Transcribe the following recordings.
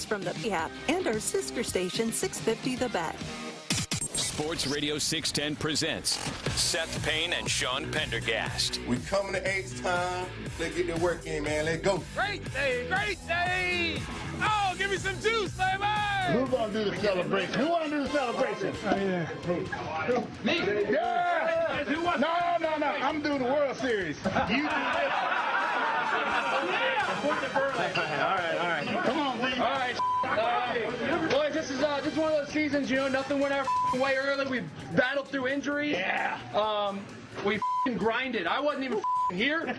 from the app and our sister station 650 The Bet. Sports Radio 610 presents Seth Payne and Sean Pendergast. We coming to H time. Let's get the work in, man. Let's go. Great day, great day. Oh, give me some juice, baby. Who's going to do the celebration? Who want to do the celebration? Me? Yeah. No. I'm doing the World Series. You do this. All right. Come on, man. All right. Boys, this is one of those seasons, nothing went our way early. We battled through injuries. Yeah. We grinded. I wasn't even here. I'm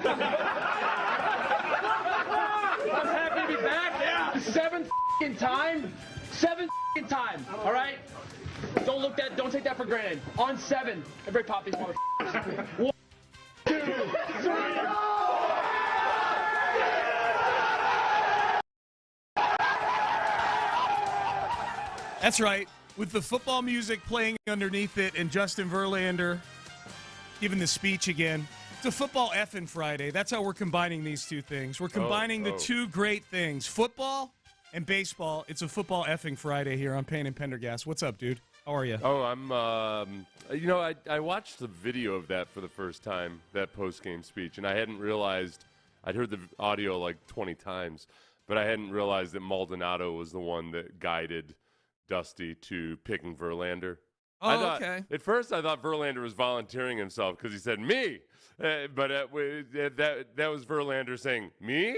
happy to be back. Yeah. Seventh time. All right. Don't take that for granted. On 7. Everybody pop these motherfuckers. 1, 2, 3. That's right. With the football music playing underneath it and Justin Verlander giving the speech again. It's a football effing Friday. That's how we're combining these two things. We're combining the two great things, football and baseball. It's a football effing Friday here on Payne and Pendergast. What's up, dude? How are you? Oh, I'm, I watched the video of that for the first time, that post-game speech, and I hadn't realized, I'd heard the audio like 20 times, but I hadn't realized that Maldonado was the one that guided Dusty to picking Verlander. Okay. At first, I thought Verlander was volunteering himself because he said, me. But that was Verlander saying, me?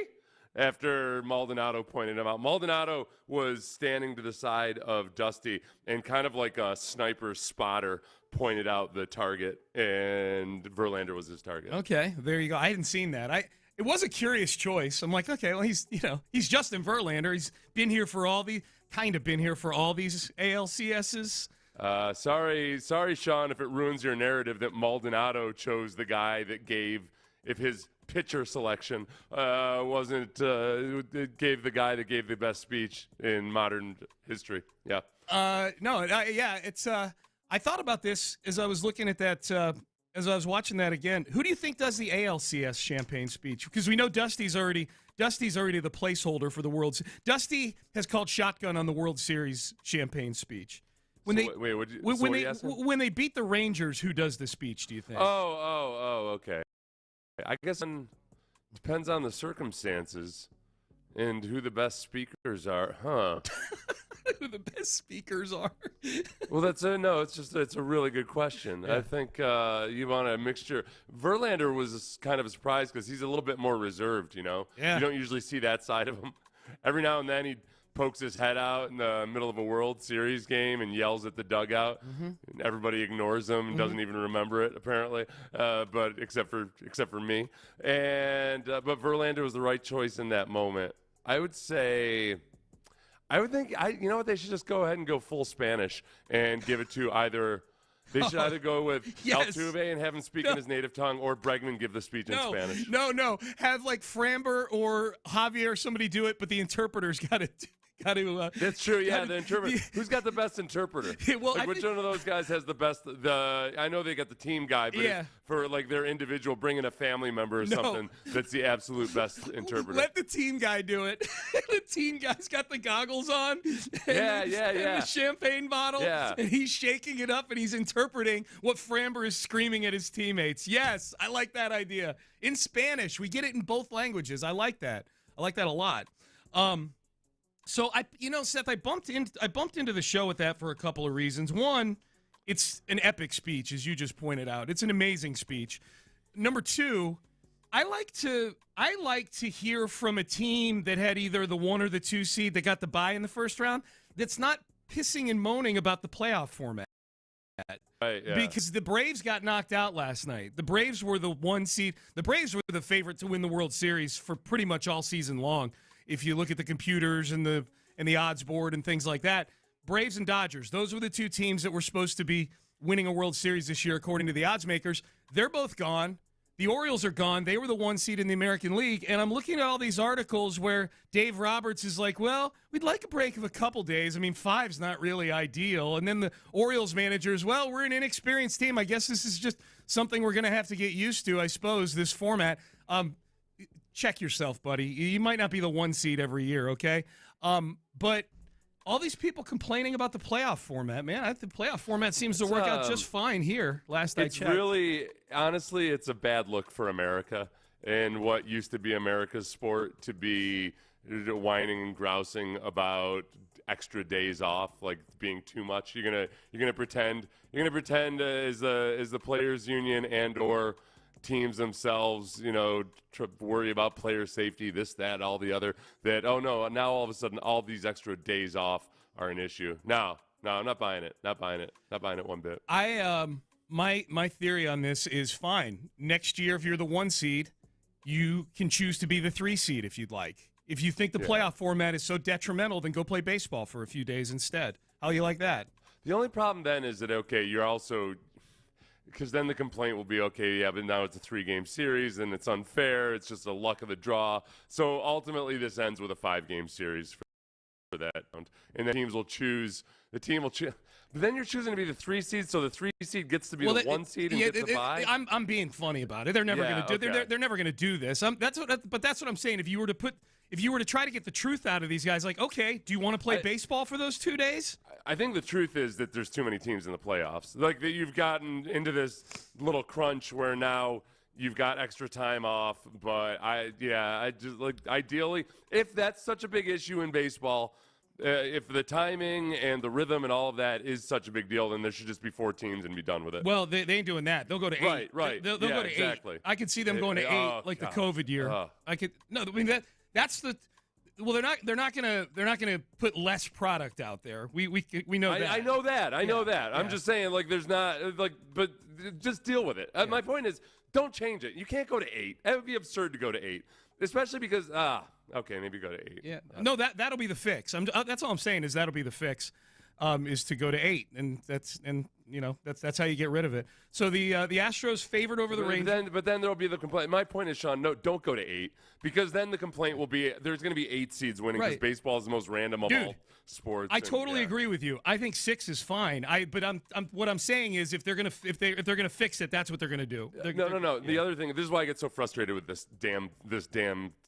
After Maldonado pointed him out. Maldonado was standing to the side of Dusty and kind of like a sniper spotter pointed out the target, and Verlander was his target. Okay, there you go. I hadn't seen that. It was a curious choice. I'm like, okay, well, he's Justin Verlander. He's been here for all these ALCSs. Sorry, Sean, if it ruins your narrative that Maldonado chose the guy that gave, if his pitcher selection gave the guy that gave the best speech in modern history. Yeah. It's. I thought about this as I was looking at that. As I was watching that again, who do you think does the ALCS champagne speech? Because we know Dusty's already the placeholder for the World. Dusty has called shotgun on the World Series champagne speech. When they beat the Rangers, who does the speech? Do you think? Okay. I guess it depends on the circumstances and who the best speakers are, huh? Who the best speakers are? Well, it's a really good question. Yeah. I think you want a mixture. Verlander was kind of a surprise because he's a little bit more reserved, Yeah. You don't usually see that side of him. Every now and then he pokes his head out in the middle of a World Series game and yells at the dugout. Mm-hmm. And everybody ignores him and doesn't even remember it, apparently, but except for me. And but Verlander was the right choice in that moment. I would think you know what, they should just go ahead and go full Spanish and give it to either. They should either go with Altuve and have him speak in his native tongue, or Bregman give the speech in Spanish. No. Have like Framber or Javier or somebody do it, but the interpreter's got to. That's true. Yeah, the interpreter. Who's got the best interpreter? Which one of those guys has the best? I know they got the team guy, but for like their individual, bring in a family member or something. That's the absolute best interpreter. Let the team guy do it. The team guy's got the goggles on. And the champagne bottle. Yeah. And he's shaking it up and he's interpreting what Framber is screaming at his teammates. Yes, I like that idea. In Spanish, we get it in both languages. I like that. I like that a lot. So Seth, I bumped into the show with that for a couple of reasons. One, it's an epic speech, as you just pointed out. It's an amazing speech. Number two, I like to hear from a team that had either the 1 or the 2 seed that got the bye in the first round that's not pissing and moaning about the playoff format. Right, yeah. Because the Braves got knocked out last night. The Braves were the 1 seed. The Braves were the favorite to win the World Series for pretty much all season long. If you look at the computers and the odds board and things like that, Braves and Dodgers, those were the 2 teams that were supposed to be winning a World Series this year, according to the odds makers. They're both gone. The Orioles are gone. They were the 1 seed in the American League. And I'm looking at all these articles where Dave Roberts is like, well, we'd like a break of a couple days. I mean, 5's not really ideal. And then the Orioles managers, well, we're an inexperienced team. I guess this is just something we're going to have to get used to, I suppose, this format. Check yourself, buddy. You might not be the 1 seed every year, okay? But all these people complaining about the playoff format, man, I think the playoff format seems to work out just fine here. I checked. It's really, honestly, it's a bad look for America and what used to be America's sport to be whining and grousing about extra days off, like being too much. You're gonna pretend as the players union and/or teams themselves, worry about player safety, this, that, all the other, that, oh no, now all of a sudden all these extra days off are an issue. No, I'm not buying it. Not buying it one bit. My theory on this is fine. Next year, if you're the 1 seed, you can choose to be the 3 seed if you'd like. If you think the playoff format is so detrimental, then go play baseball for a few days instead. How do you like that? The only problem then is that, okay, you're also – because then the complaint will be, okay, yeah, but now it's a 3-game series, and it's unfair. It's just a luck of the draw. So ultimately this ends with a 5-game series for that. And the teams will choose – the team will choose – but then you're choosing to be the 3 seed, so the 3 seed gets to be the 1 seed and gets the bye? I'm being funny about it. They're never going to do they're never going to do this. That's what I'm saying. If you were to try to get the truth out of these guys, like, okay, do you want to play baseball for those 2 days? I think the truth is that there's too many teams in the playoffs. Like, that you've gotten into this little crunch where now you've got extra time off. But I just like, ideally, if that's such a big issue in baseball, if the timing and the rhythm and all of that is such a big deal, then there should just be 4 teams and be done with it. Well, they ain't doing that. They'll go to 8. Right. They'll go to 8. I could see them going to 8, like God. The COVID year. That's the. Well, they're not gonna put less product out there. We know that. I know that. I know that. I'm just saying, like, there's not like, but just deal with it. My point is, don't change it. You can't go to 8. That would be absurd to go to 8, especially because okay, maybe go to 8. Yeah, no, that'll be the fix. That's all I'm saying is that'll be the fix, is to go to 8, and that's how you get rid of it. So the Astros favored over the Rangers. But then there'll be the complaint. My point is, Sean, no, don't go to 8, because then the complaint will be there's going to be 8 seeds winning, because baseball is the most random of all sports. I totally agree with you. I think 6 is fine. But what I'm saying is if they're gonna fix it, that's what they're gonna do. No. The other thing, this is why I get so frustrated with this damn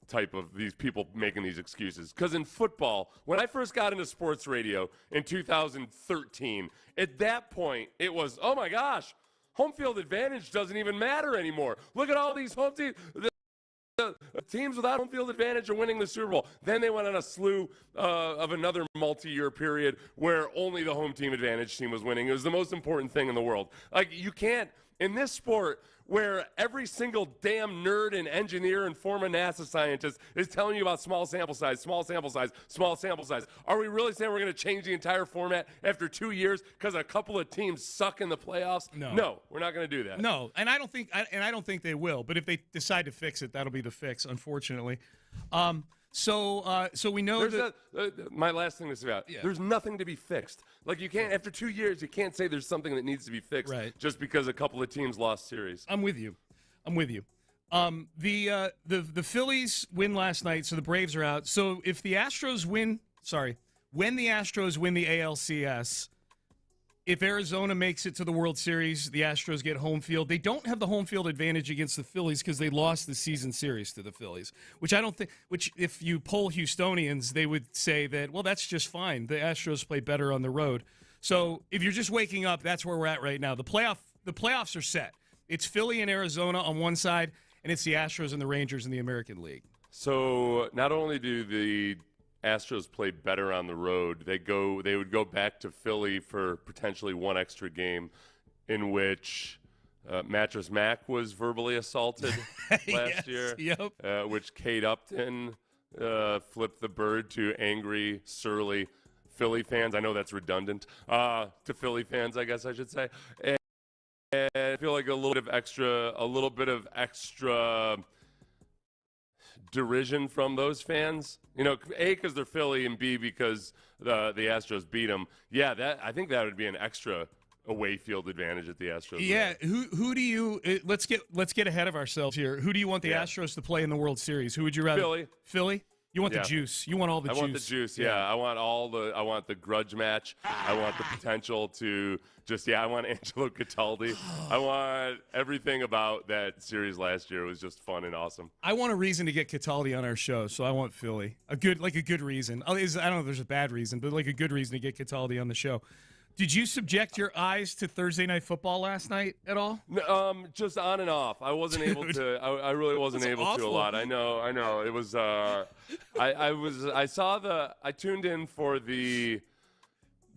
type of these people making these excuses. Because in football, when I first got into sports radio in 2013, at that point it was, oh my gosh, home field advantage doesn't even matter anymore. Look at all these home teams. Teams without home field advantage are winning the Super Bowl. Then they went on a slew of another multi-year period where only the home team advantage team was winning. It was the most important thing in the world. Like, you can't, in this sport where every single damn nerd and engineer and former NASA scientist is telling you about small sample size. Are we really saying we're going to change the entire format after 2 years because a couple of teams suck in the playoffs? No, we're not going to do that. No, and I don't think they will. But if they decide to fix it, that'll be the fix, unfortunately. So we know my last thing to say about there's nothing to be fixed. Like, you can't, after 2 years, you can't say there's something that needs to be fixed just because a couple of teams lost series. I'm with you. The Phillies win last night, so the Braves are out. So if the Astros when the Astros win the ALCS, if Arizona makes it to the World Series, the Astros get home field. They don't have the home field advantage against the Phillies because they lost the season series to the Phillies, which if you poll Houstonians, they would say that, well, that's just fine. The Astros play better on the road. So if you're just waking up, that's where we're at right now. The playoffs are set. It's Philly and Arizona on one side, and it's the Astros and the Rangers in the American League. So not only do the Astros play better on the road, they would go back to Philly for potentially one extra game in which Mattress Mack was verbally assaulted last year, which Kate Upton flipped the bird to angry, surly Philly fans. I know that's redundant, to Philly fans, I guess I should say. And I feel like a little bit of extra derision from those fans, A, because they're Philly, and B, because the Astros beat them. Yeah, I think that would be an extra away field advantage at the Astros. Yeah, who do you? Let's get ahead of ourselves here. Who do you want the Astros to play in the World Series? Who would you rather? Philly. Philly. You want the juice. You want all the juice. I want the juice, yeah. I want the grudge match. I want the potential to I want Angelo Cataldi. I want everything about that series last year. It was just fun and awesome. I want a reason to get Cataldi on our show, so I want Philly. A good reason. I don't know if there's a bad reason, but like a good reason to get Cataldi on the show. Did you subject your eyes to Thursday Night Football last night at all? Just on and off. I wasn't able to. I really wasn't able to a lot. I know. It was. I tuned in for the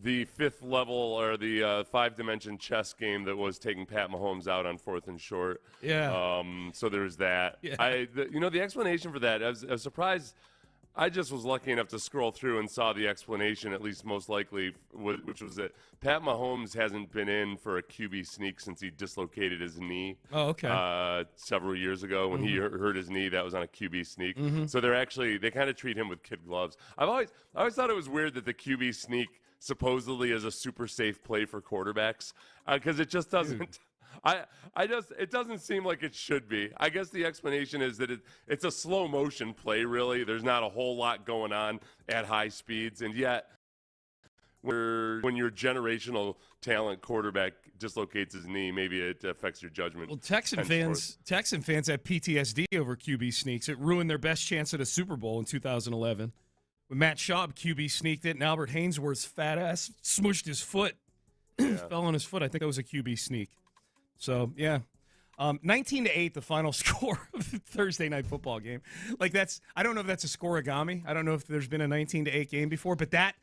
fifth level or the 5-dimension chess game that was taking Pat Mahomes out on 4th and short. Yeah. So there's that. Yeah. The explanation for that. I was surprised. I just was lucky enough to scroll through and saw the explanation, at least most likely, which was that Pat Mahomes hasn't been in for a QB sneak since he dislocated his knee. Oh, okay. Several years ago when he hurt his knee, that was on a QB sneak. Mm-hmm. So they kind of treat him with kid gloves. I always thought it was weird that the QB sneak supposedly is a super safe play for quarterbacks because it just doesn't. Dude. It doesn't seem like it should be. I guess the explanation is that it's a slow motion play, really. There's not a whole lot going on at high speeds. And yet, when your generational talent quarterback dislocates his knee, maybe it affects your judgment. Well, Texan fans have PTSD over QB sneaks. It ruined their best chance at a Super Bowl in 2011. When Matt Schaub QB sneaked it and Albert Hainsworth's fat ass smushed his foot, fell on his foot. I think that was a QB sneak. So, yeah. 19-8, the final score of the Thursday Night Football game. I don't know if that's a scoregami. I don't know if there's been a 19-8 game before, but that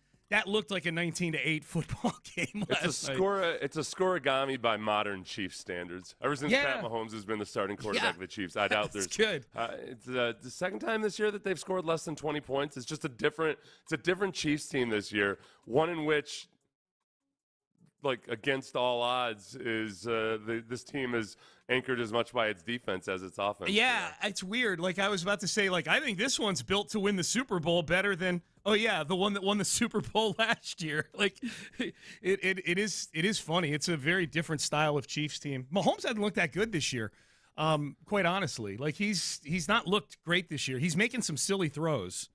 looked like a 19-8 football game last night. It's a scoregami by modern Chiefs standards. Ever since Pat Mahomes has been the starting quarterback of the Chiefs, I doubt there's good. It's the second time this year that they've scored less than 20 points. It's just a different Chiefs team this year, one in which, against all odds, is this team is anchored as much by its defense as its offense. Yeah, it's weird. I was about to say, I think this one's built to win the Super Bowl better than, the one that won the Super Bowl last year. It is funny. It's a very different style of Chiefs team. Mahomes hasn't looked that good this year, quite honestly. He's not looked great this year. He's making some silly throws.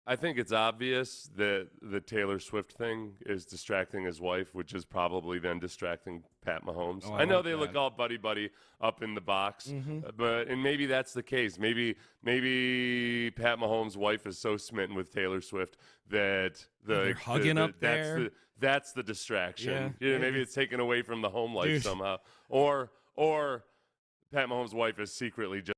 I think it's obvious that the Taylor Swift thing is distracting his wife, which is probably then distracting Pat Mahomes. I know they look all buddy-buddy up in the box, and maybe that's the case. Maybe Pat Mahomes' wife is so smitten with Taylor Swift that they're hugging up there. That's the distraction. Yeah, maybe it's taken away from the home life somehow. Or Pat Mahomes' wife is secretly just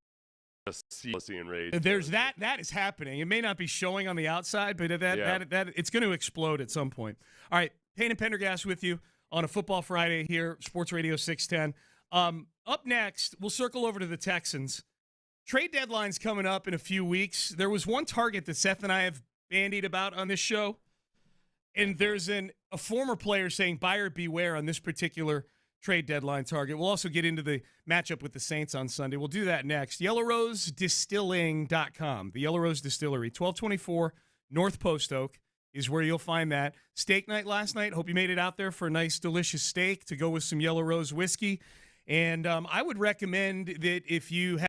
jealousy and rage. There's that is happening. It may not be showing on the outside, but that it's going to explode at some point. All right, Payne and Pendergast with you on a Football Friday here, Sports Radio 610. Up next, we'll circle over to the Texans. Trade deadline's coming up in a few weeks. There was one target that Seth and I have bandied about on this show, and there's a former player saying buyer beware on this particular trade deadline target. We'll also get into the matchup with the Saints on Sunday. We'll do that next. YellowRoseDistilling.com, the Yellow Rose Distillery, 1224 North Post Oak is where you'll find that. Steak night last night. Hope you made it out there for a nice, delicious steak to go with some Yellow Rose whiskey. And I would recommend that if you have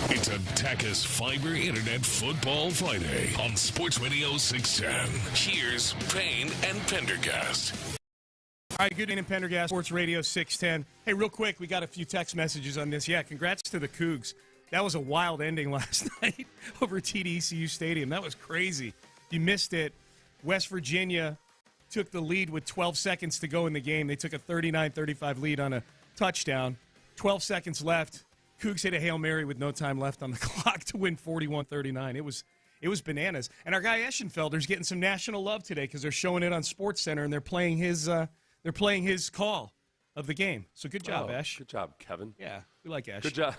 It's a Tachys Fiber Internet Football Friday on Sports Radio 610. Here's Payne and Pendergast. All right, good Payne and Pendergast, Sports Radio 610. Hey, real quick, we got a few text messages on this. Yeah, congrats to the Cougs. That was a wild ending last night over at TD-ECU Stadium. That was crazy. If you missed it, West Virginia took the lead with 12 seconds to go in the game. They took a 39-35 lead on a touchdown. 12 seconds left. Cougs hit a Hail Mary with no time left on the clock to win 41-39. It was bananas. And our guy Eschenfelder's getting some national love today because they're showing it on SportsCenter and they're playing his call of the game. So good job, Esh. Good job, Kevin. Yeah, we like Esh. Good job.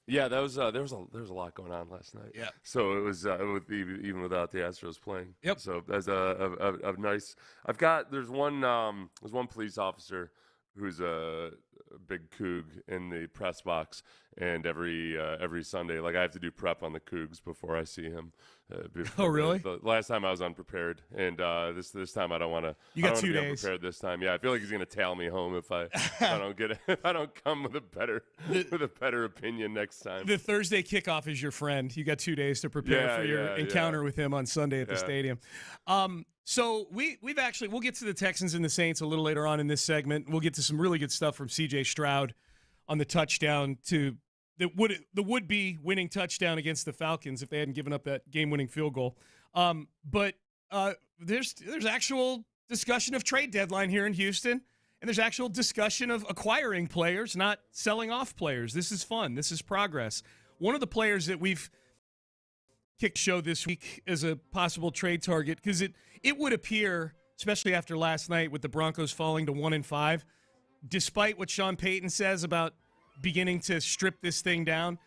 Yeah, there was a lot going on last night. Yeah. So it was even without the Astros playing. Yep. So that's a nice. There's one police officer who's a big Coug in the press box, and every Sunday, like I have to do prep on the Cougs before I see him. Oh, really? The last time I was unprepared, and this time I don't want to. You got 2 days. Unprepared this time. Yeah, I feel like he's gonna tail me home if I don't come with a better opinion next time. The Thursday kickoff is your friend. You got 2 days to prepare for your encounter with him on Sunday at the stadium. So we'll get to the Texans and the Saints a little later on in this segment. We'll get to some really good stuff from C.J. Stroud on the touchdown to the would-be winning touchdown against the Falcons if they hadn't given up that game-winning field goal. But there's actual discussion of trade deadline here in Houston, and there's actual discussion of acquiring players, not selling off players. This is fun. This is progress. One of the players that we've kicked show this week as a possible trade target, because it would appear, especially after last night with the Broncos falling to 1-5, despite what Sean Payton says about beginning to strip this thing down,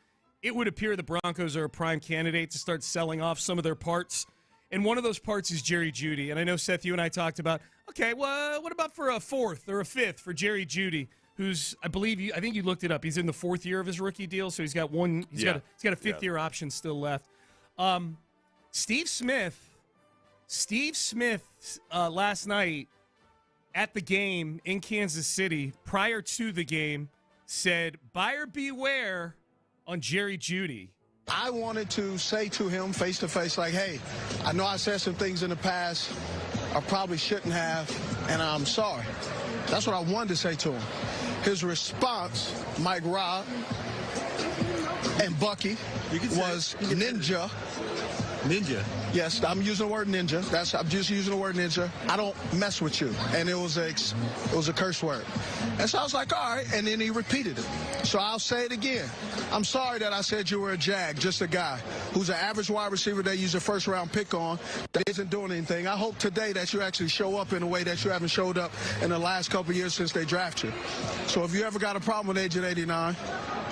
it would appear the Broncos are a prime candidate to start selling off some of their parts. And one of those parts is Jerry Judy. And I know, Seth, you and I talked about, okay, well, what about for a fourth or a fifth for Jerry Judy, who's, I think you looked it up. He's in the fourth year of his rookie deal, so he's got a fifth-year option still left. Steve Smith last night at the game in Kansas City, prior to the game, said, buyer beware on Jerry Judy. I wanted to say to him face-to-face, like, hey, I know I said some things in the past I probably shouldn't have, and I'm sorry. That's what I wanted to say to him. His response, Mike Robb and Bucky, was ninja. Ninja? Yes, I'm using the word ninja. I'm just using the word ninja. I don't mess with you. And it was a curse word. And so I was like, all right. And then he repeated it. So I'll say it again. I'm sorry that I said you were a jag, just a guy who's an average wide receiver they use a first-round pick on that isn't doing anything. I hope today that you actually show up in a way that you haven't showed up in the last couple of years since they drafted you. So if you ever got a problem with Agent 89,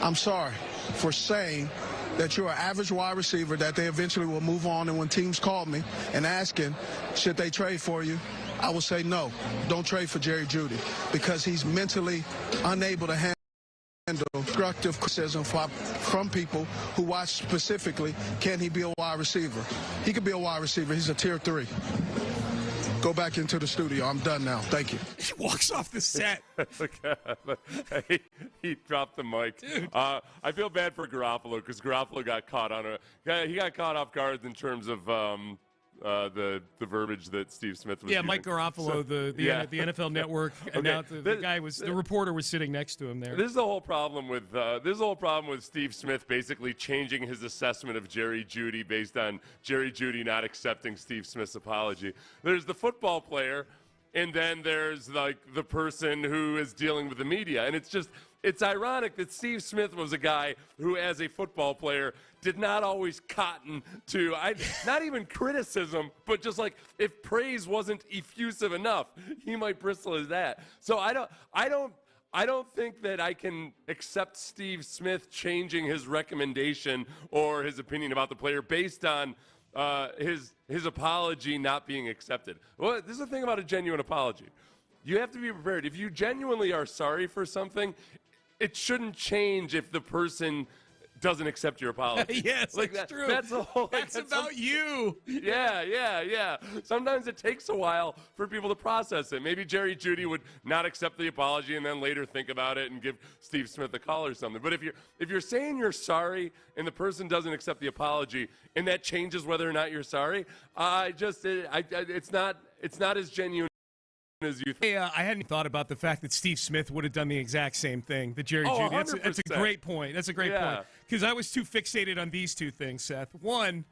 I'm sorry for saying that you're an average wide receiver, that they eventually will move on. And when teams call me and asking, should they trade for you, I will say no, don't trade for Jerry Judy, because he's mentally unable to handle constructive criticism from people who watch specifically, can he be a wide receiver? He could be a wide receiver. He's a tier 3. Go back into the studio. I'm done now. Thank you. He walks off the set. He dropped the mic. Dude. I feel bad for Garoppolo because Garoppolo got caught he got caught off guard in terms of the verbiage that Steve Smith was using. Mike Garoppolo, the NFL Network announced the reporter was sitting next to him there. This is the whole problem with Steve Smith basically changing his assessment of Jerry Judy based on Jerry Judy not accepting Steve Smith's apology. There's the football player, and then there's like the person who is dealing with the media, and it's ironic that Steve Smith was a guy who, as a football player, did not always cotton to not even criticism, but just like if praise wasn't effusive enough, he might bristle at that. So I don't think that I can accept Steve Smith changing his recommendation or his opinion about the player based on his apology not being accepted. Well, this is the thing about a genuine apology. You have to be prepared. If you genuinely are sorry for something, it shouldn't change if the person doesn't accept your apology. Yes, like that's true. That's That's about you. Yeah. Sometimes it takes a while for people to process it. Maybe Jerry Judy would not accept the apology and then later think about it and give Steve Smith a call or something. But if you're saying you're sorry and the person doesn't accept the apology and that changes whether or not you're sorry, it's not as genuine as you think. Hey, I hadn't thought about the fact that Steve Smith would have done the exact same thing that Jerry Judy. That's a great point. That's a great point. Because I was too fixated on these two things, Seth. One,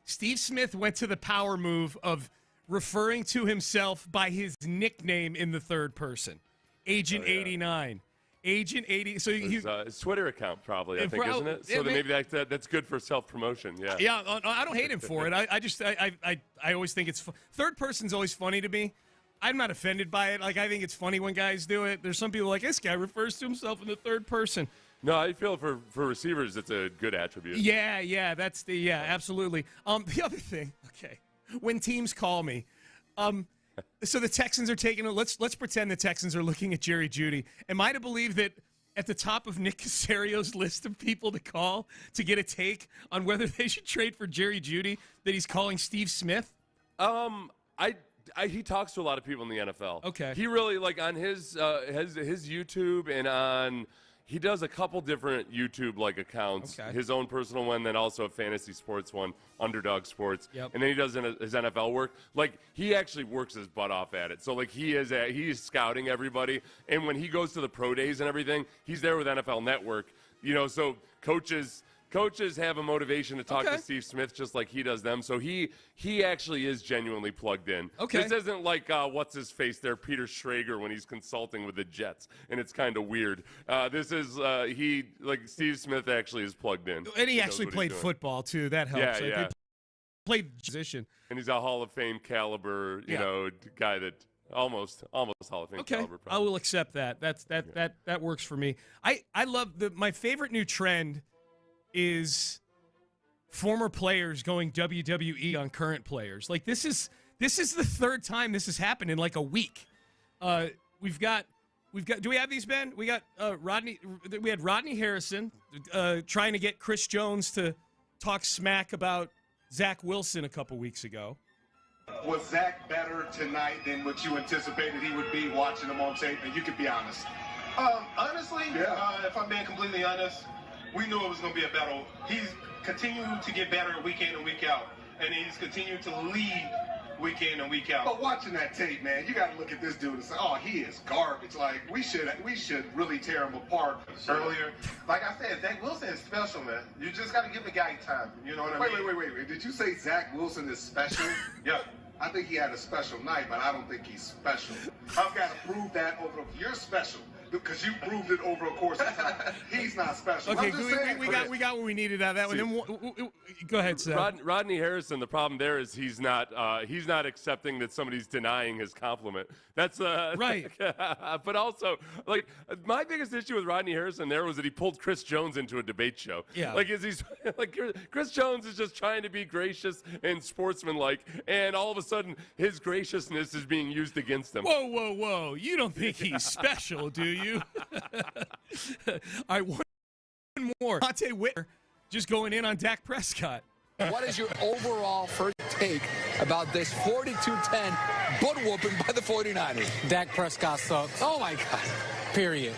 Steve Smith went to the power move of referring to himself by his nickname in the third person. Agent 89. Agent 80. So his Twitter account probably, I think, isn't it? So maybe that's good for self-promotion. Yeah. Yeah, I don't hate him for it. I always think it's third person's always funny to me. I'm not offended by it. Like, I think it's funny when guys do it. There's some people like, this guy refers to himself in the third person. No, I feel for receivers, it's a good attribute. Yeah, absolutely. The other thing, okay, when teams call me, so the Texans are taking let's pretend the Texans are looking at Jerry Judy. Am I to believe that at the top of Nick Casario's list of people to call to get a take on whether they should trade for Jerry Judy, that he's calling Steve Smith? He talks to a lot of people in the NFL. Okay. He really, like, on his YouTube and on – he does a couple different YouTube, like, accounts. Okay. His own personal one, then also a fantasy sports one, Underdog Sports. Yep. And then he does his NFL work. Like, he actually works his butt off at it. So, like, he's scouting everybody. And when he goes to the pro days and everything, he's there with NFL Network. You know, so coaches have a motivation to talk to Steve Smith just like he does them. So he actually is genuinely plugged in. Okay. This isn't like, what's his face there, Peter Schrager, when he's consulting with the Jets, and it's kind of weird. This is, Steve Smith actually is plugged in. And he actually played football, too. That helps. Yeah. They played position. And he's a Hall of Fame caliber, you know, guy that almost Hall of Fame caliber. I will accept that. That works for me. I love my favorite new trend is former players going WWE on current players. Like, this is the third time this has happened in like a week. We've got. Do we have these, Ben? We got Rodney. We had Rodney Harrison trying to get Chris Jones to talk smack about Zach Wilson a couple weeks ago. Was Zach better tonight than what you anticipated he would be watching him on tape? And you could be honest. Honestly, if I'm being completely honest, we knew it was going to be a battle. He's continuing to get better week in and week out, and he's continued to lead week in and week out. But watching that tape, man, you got to look at this dude and say, oh, he is garbage. Like, we should really tear him apart earlier. Like I said, Zach Wilson is special, man. You just got to give the guy time. You know what I mean? Wait. Did you say Zach Wilson is special? Yeah. I think he had a special night, but I don't think he's special. I've got to prove that over. You're special. Because you proved it over a course of time. He's not special. Okay, we got what we needed out of that one. Then go ahead, Seth. Rodney Harrison. The problem there is he's not accepting that somebody's denying his compliment. That's right. But also, like, my biggest issue with Rodney Harrison there was that he pulled Chris Jones into a debate show. Yeah. Like, Chris Jones is just trying to be gracious and sportsmanlike, and all of a sudden his graciousness is being used against him. Whoa! You don't think he's special, do you? All right, one more. Dante Whitner just going in on Dak Prescott. What is your overall first take about this 42-10 butt whooping by the 49ers? Dak Prescott sucks. Oh, my God. Period.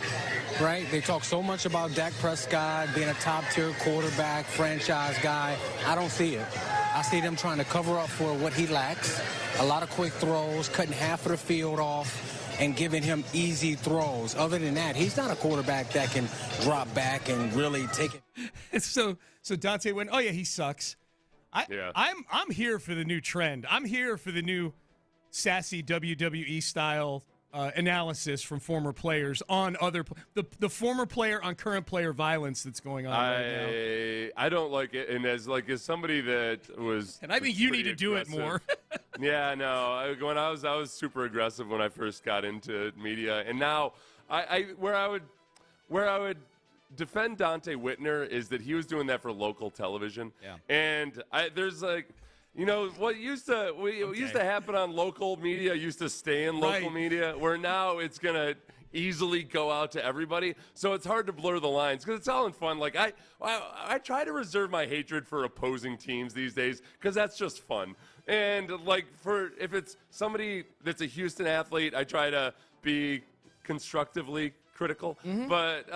Right? They talk so much about Dak Prescott being a top-tier quarterback, franchise guy. I don't see it. I see them trying to cover up for what he lacks. A lot of quick throws, cutting half of the field off, and giving him easy throws. Other than that, he's not a quarterback that can drop back and really take it. So Dante went, oh, yeah, he sucks. I'm here for the new trend. I'm here for the new sassy WWE style analysis from former players on the former player on current player violence that's going on right now. I don't like it, and as somebody that was, and I think you need to do it more. Yeah, no. I was super aggressive when I first got into media, and now where I would defend Dante Whitner is that he was doing that for local television. Yeah. And there's like, you know, what used to happen on local media used to stay in local media, where now it's gonna, easily go out to everybody. So it's hard to blur the lines because it's all in fun. Like I try to reserve my hatred for opposing teams these days because that's just fun. And like if it's somebody that's a Houston athlete, I try to be constructively critical. But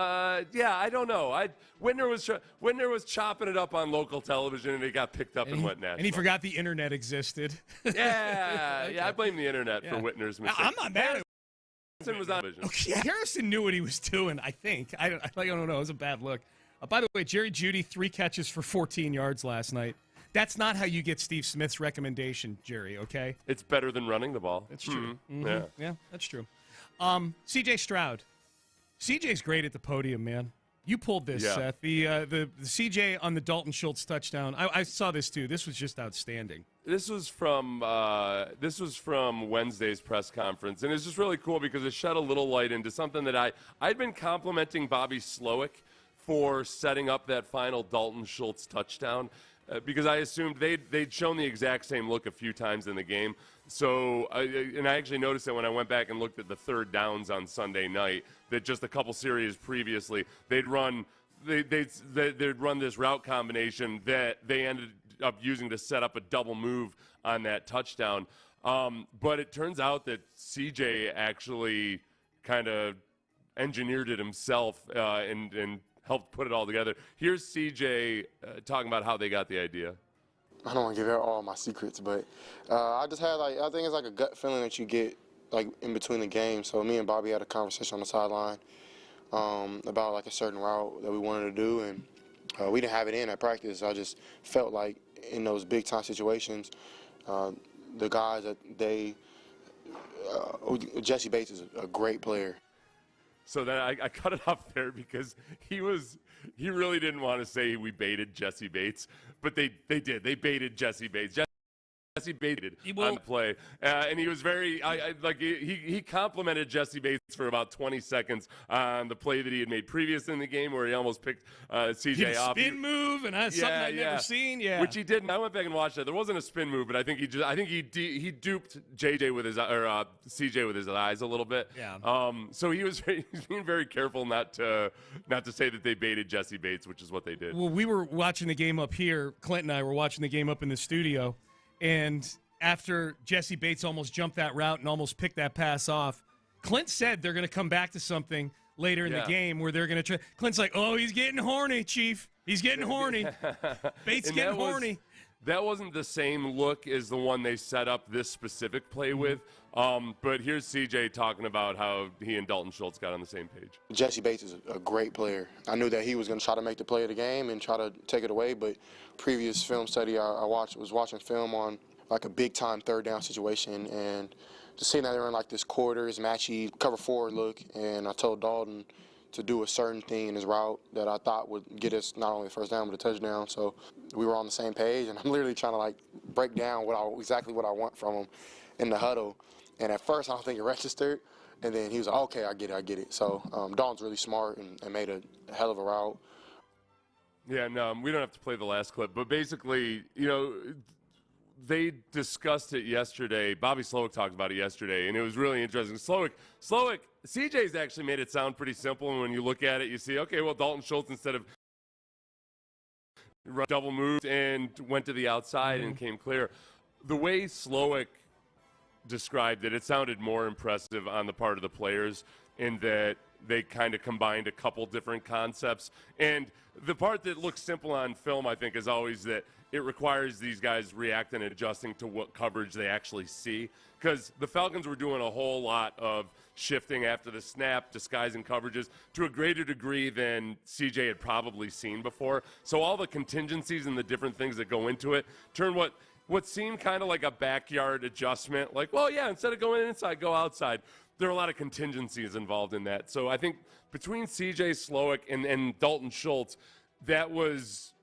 yeah, I don't know. Whitner was chopping it up on local television, and it got picked up and went national. And he forgot the internet existed. Yeah, yeah. I blame the internet for Whitner's mistake. I'm not mad at Harrison was on vision. Okay, Harrison knew what he was doing, I think. I don't know. It was a bad look. By the way, Jerry Judy, 3 catches for 14 yards last night. That's not how you get Steve Smith's recommendation, Jerry, okay? It's better than running the ball. That's true. Yeah, that's true. C.J. Stroud. C.J.'s great at the podium, man. You pulled this, Seth. The C.J. on the Dalton Schultz touchdown. I saw this, too. This was just outstanding. This was from Wednesday's press conference, and it's just really cool because it shed a little light into something that I'd been complimenting Bobby Slowick for setting up that final Dalton Schultz touchdown because I assumed they'd shown the exact same look a few times in the game. So, and I actually noticed that when I went back and looked at the third downs on Sunday night, that just a couple series previously, they'd run this route combination that they ended up using to set up a double move on that touchdown. But it turns out that CJ actually kind of engineered it himself and helped put it all together. Here's CJ talking about how they got the idea. I don't want to give out all my secrets, but I just had I think it's like a gut feeling that you get like in between the games. So me and Bobby had a conversation on the sideline about like a certain route that we wanted to do, and we didn't have it in at practice. I just felt like in those big time situations, the guys that Jesse Bates is a great player. So then I cut it off there because he really didn't want to say we baited Jesse Bates, but they did. They baited Jesse Bates. Jesse baited on the play, and he was very he complimented Jesse Bates for about 20 seconds on the play that he had made previous in the game where he almost picked CJ off. Spin move and that's something I've never seen. Yeah, which he did. And I went back and watched that. There wasn't a spin move, but I think he duped JJ with his CJ with his eyes a little bit. Yeah. So he's being very careful not to say that they baited Jesse Bates, which is what they did. Well, we were watching the game up here. Clint and I were watching the game up in the studio. And after Jesse Bates almost jumped that route and almost picked that pass off, Clint said they're going to come back to something later in the game where they're going to try. Clint's like, oh, he's getting horny, Chief. He's getting horny. Bates getting horny. That wasn't the same look as the one they set up this specific play with. But here's CJ talking about how he and Dalton Schultz got on the same page. Jesse Bates is a great player. I knew that he was going to try to make the play of the game and try to take it away, but previous film study I was watching film on like a big-time third down situation, and just seeing that they were in like this quarters, matchy, cover forward look, and I told Dalton to do a certain thing in his route that I thought would get us not only a first down but a touchdown. So we were on the same page, and I'm literally trying to like break down exactly what I want from him in the huddle. And at first, I don't think it registered. And then he was like, okay, I get it. So Dalton's really smart and made a hell of a route. Yeah, no, we don't have to play the last clip. But basically, they discussed it yesterday. Bobby Slowick talked about it yesterday, and it was really interesting. Slowick, CJ's actually made it sound pretty simple. And when you look at it, you see, okay, well, Dalton Schultz, instead of double moved and went to the outside and came clear. The way Slowick described it, it sounded more impressive on the part of the players in that they kind of combined a couple different concepts. And the part that looks simple on film, I think, is always that it requires these guys reacting and adjusting to what coverage they actually see. Because the Falcons were doing a whole lot of shifting after the snap, disguising coverages to a greater degree than CJ had probably seen before. So all the contingencies and the different things that go into it turn what seemed kind of like a backyard adjustment, like, well, yeah, instead of going inside, go outside. There are a lot of contingencies involved in that. So I think between CJ Slowick and Dalton Schultz, that was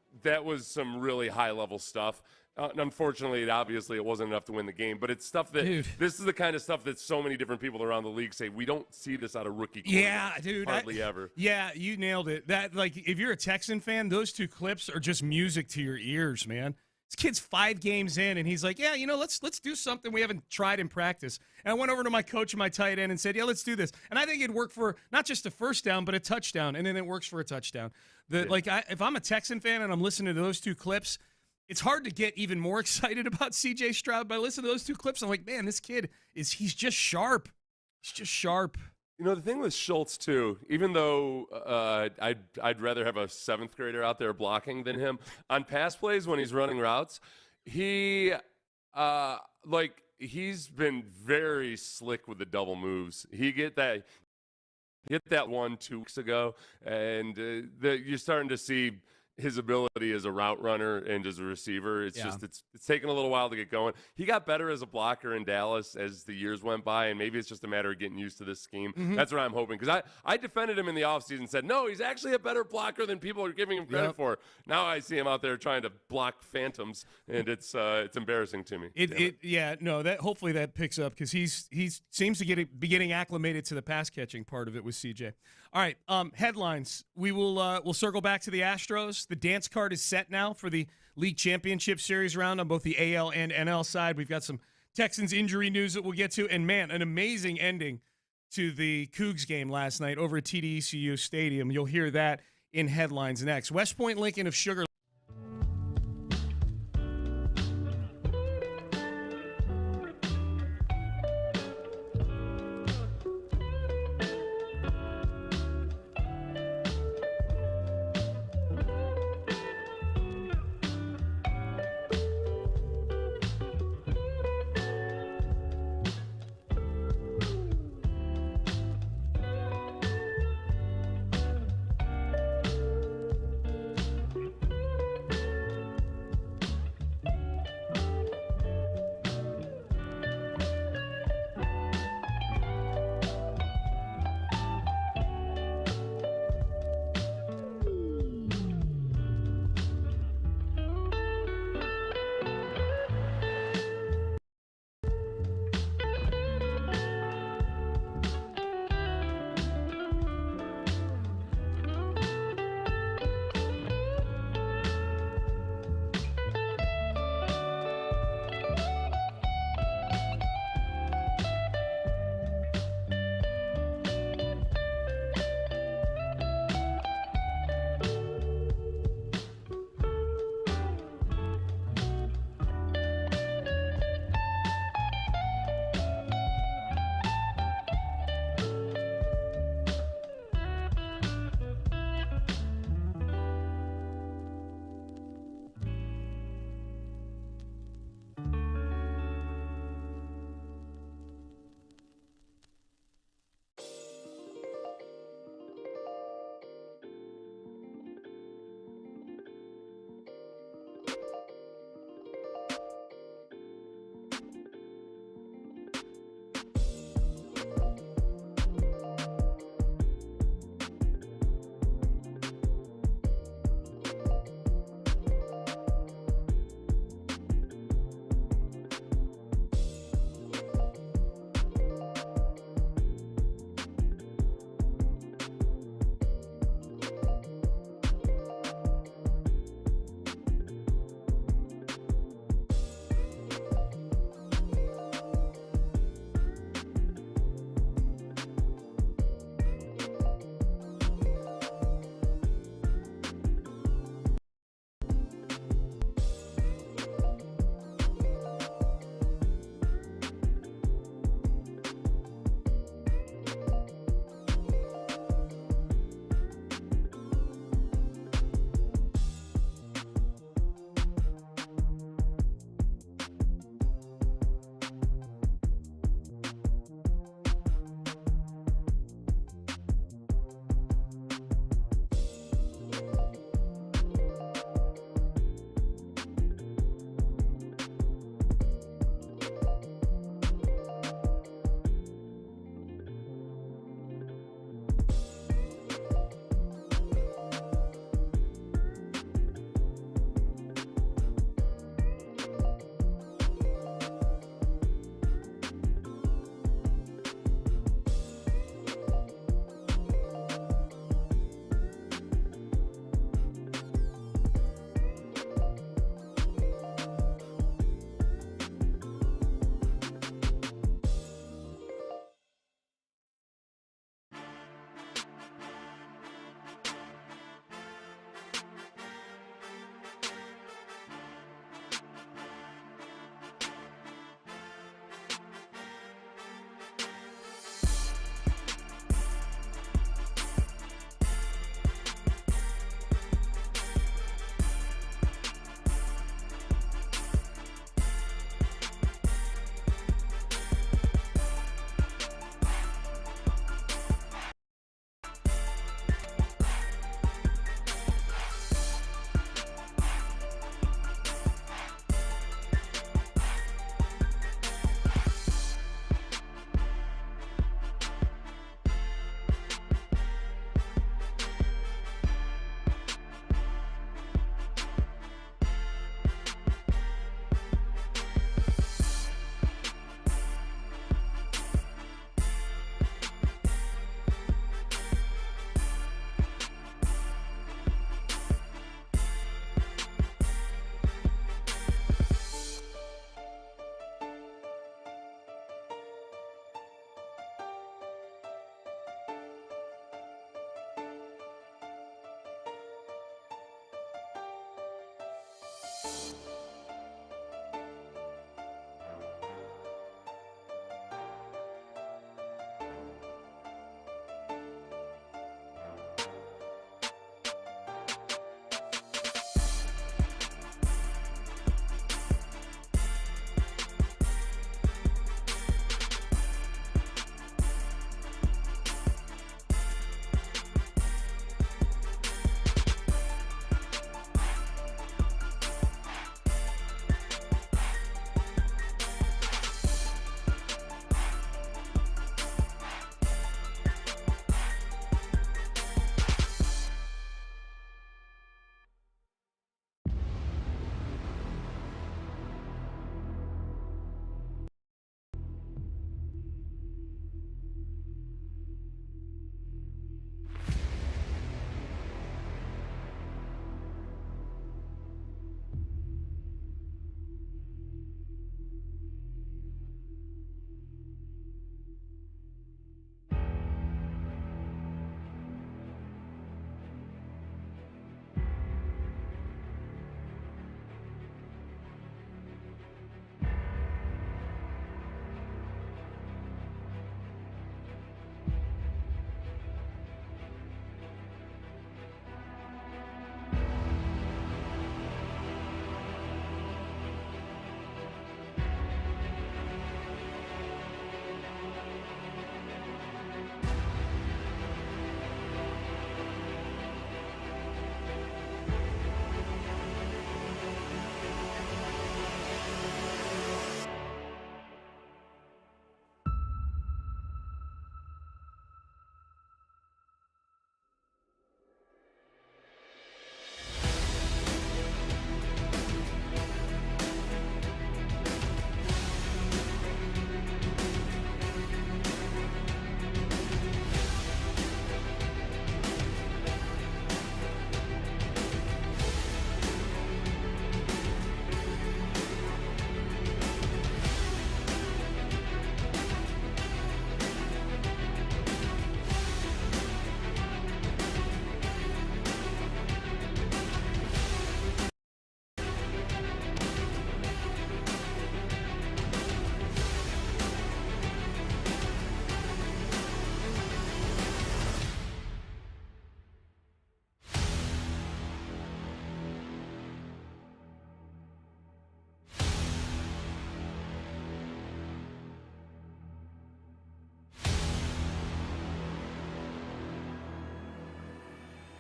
some really high-level stuff. Unfortunately, obviously, it wasn't enough to win the game, but it's stuff that this is the kind of stuff that so many different people around the league say we don't see this out of rookie quarterbacks. Yeah, dude, hardly ever. Yeah, you nailed it. That, like, if you're a Texan fan, those two clips are just music to your ears, man. This kid's 5 games in, and he's like, yeah, let's do something we haven't tried in practice. And I went over to my coach and my tight end and said, yeah, let's do this. And I think it'd work for not just a first down, but a touchdown, and then it works for a touchdown. If I'm a Texan fan and I'm listening to those 2 clips, it's hard to get even more excited about C.J. Stroud. But I listen to those 2 clips, I'm like, man, this kid he's just sharp. He's just sharp. The thing with Schultz, too, even though I'd rather have a 7th grader out there blocking than him, on pass plays when he's running routes, he's been very slick with the double moves. He hit that 1-2 weeks ago, and you're starting to see his ability as a route runner and as a receiver. It's taken a little while to get going. He got better as a blocker in Dallas as the years went by, and maybe it's just a matter of getting used to this scheme. Mm-hmm. That's what I'm hoping, because I defended him in the offseason and said, no, he's actually a better blocker than people are giving him credit for. Now I see him out there trying to block phantoms, and it's embarrassing to me. Hopefully that picks up, because he seems to be getting acclimated to the pass catching part of it with CJ. All right, headlines. We'll circle back to the Astros. The dance card is set now for the League Championship Series round on both the AL and NL side. We've got some Texans injury news that we'll get to. And, man, an amazing ending to the Cougs game last night over at TDECU Stadium. You'll hear that in headlines next. West Point Lincoln of Sugar.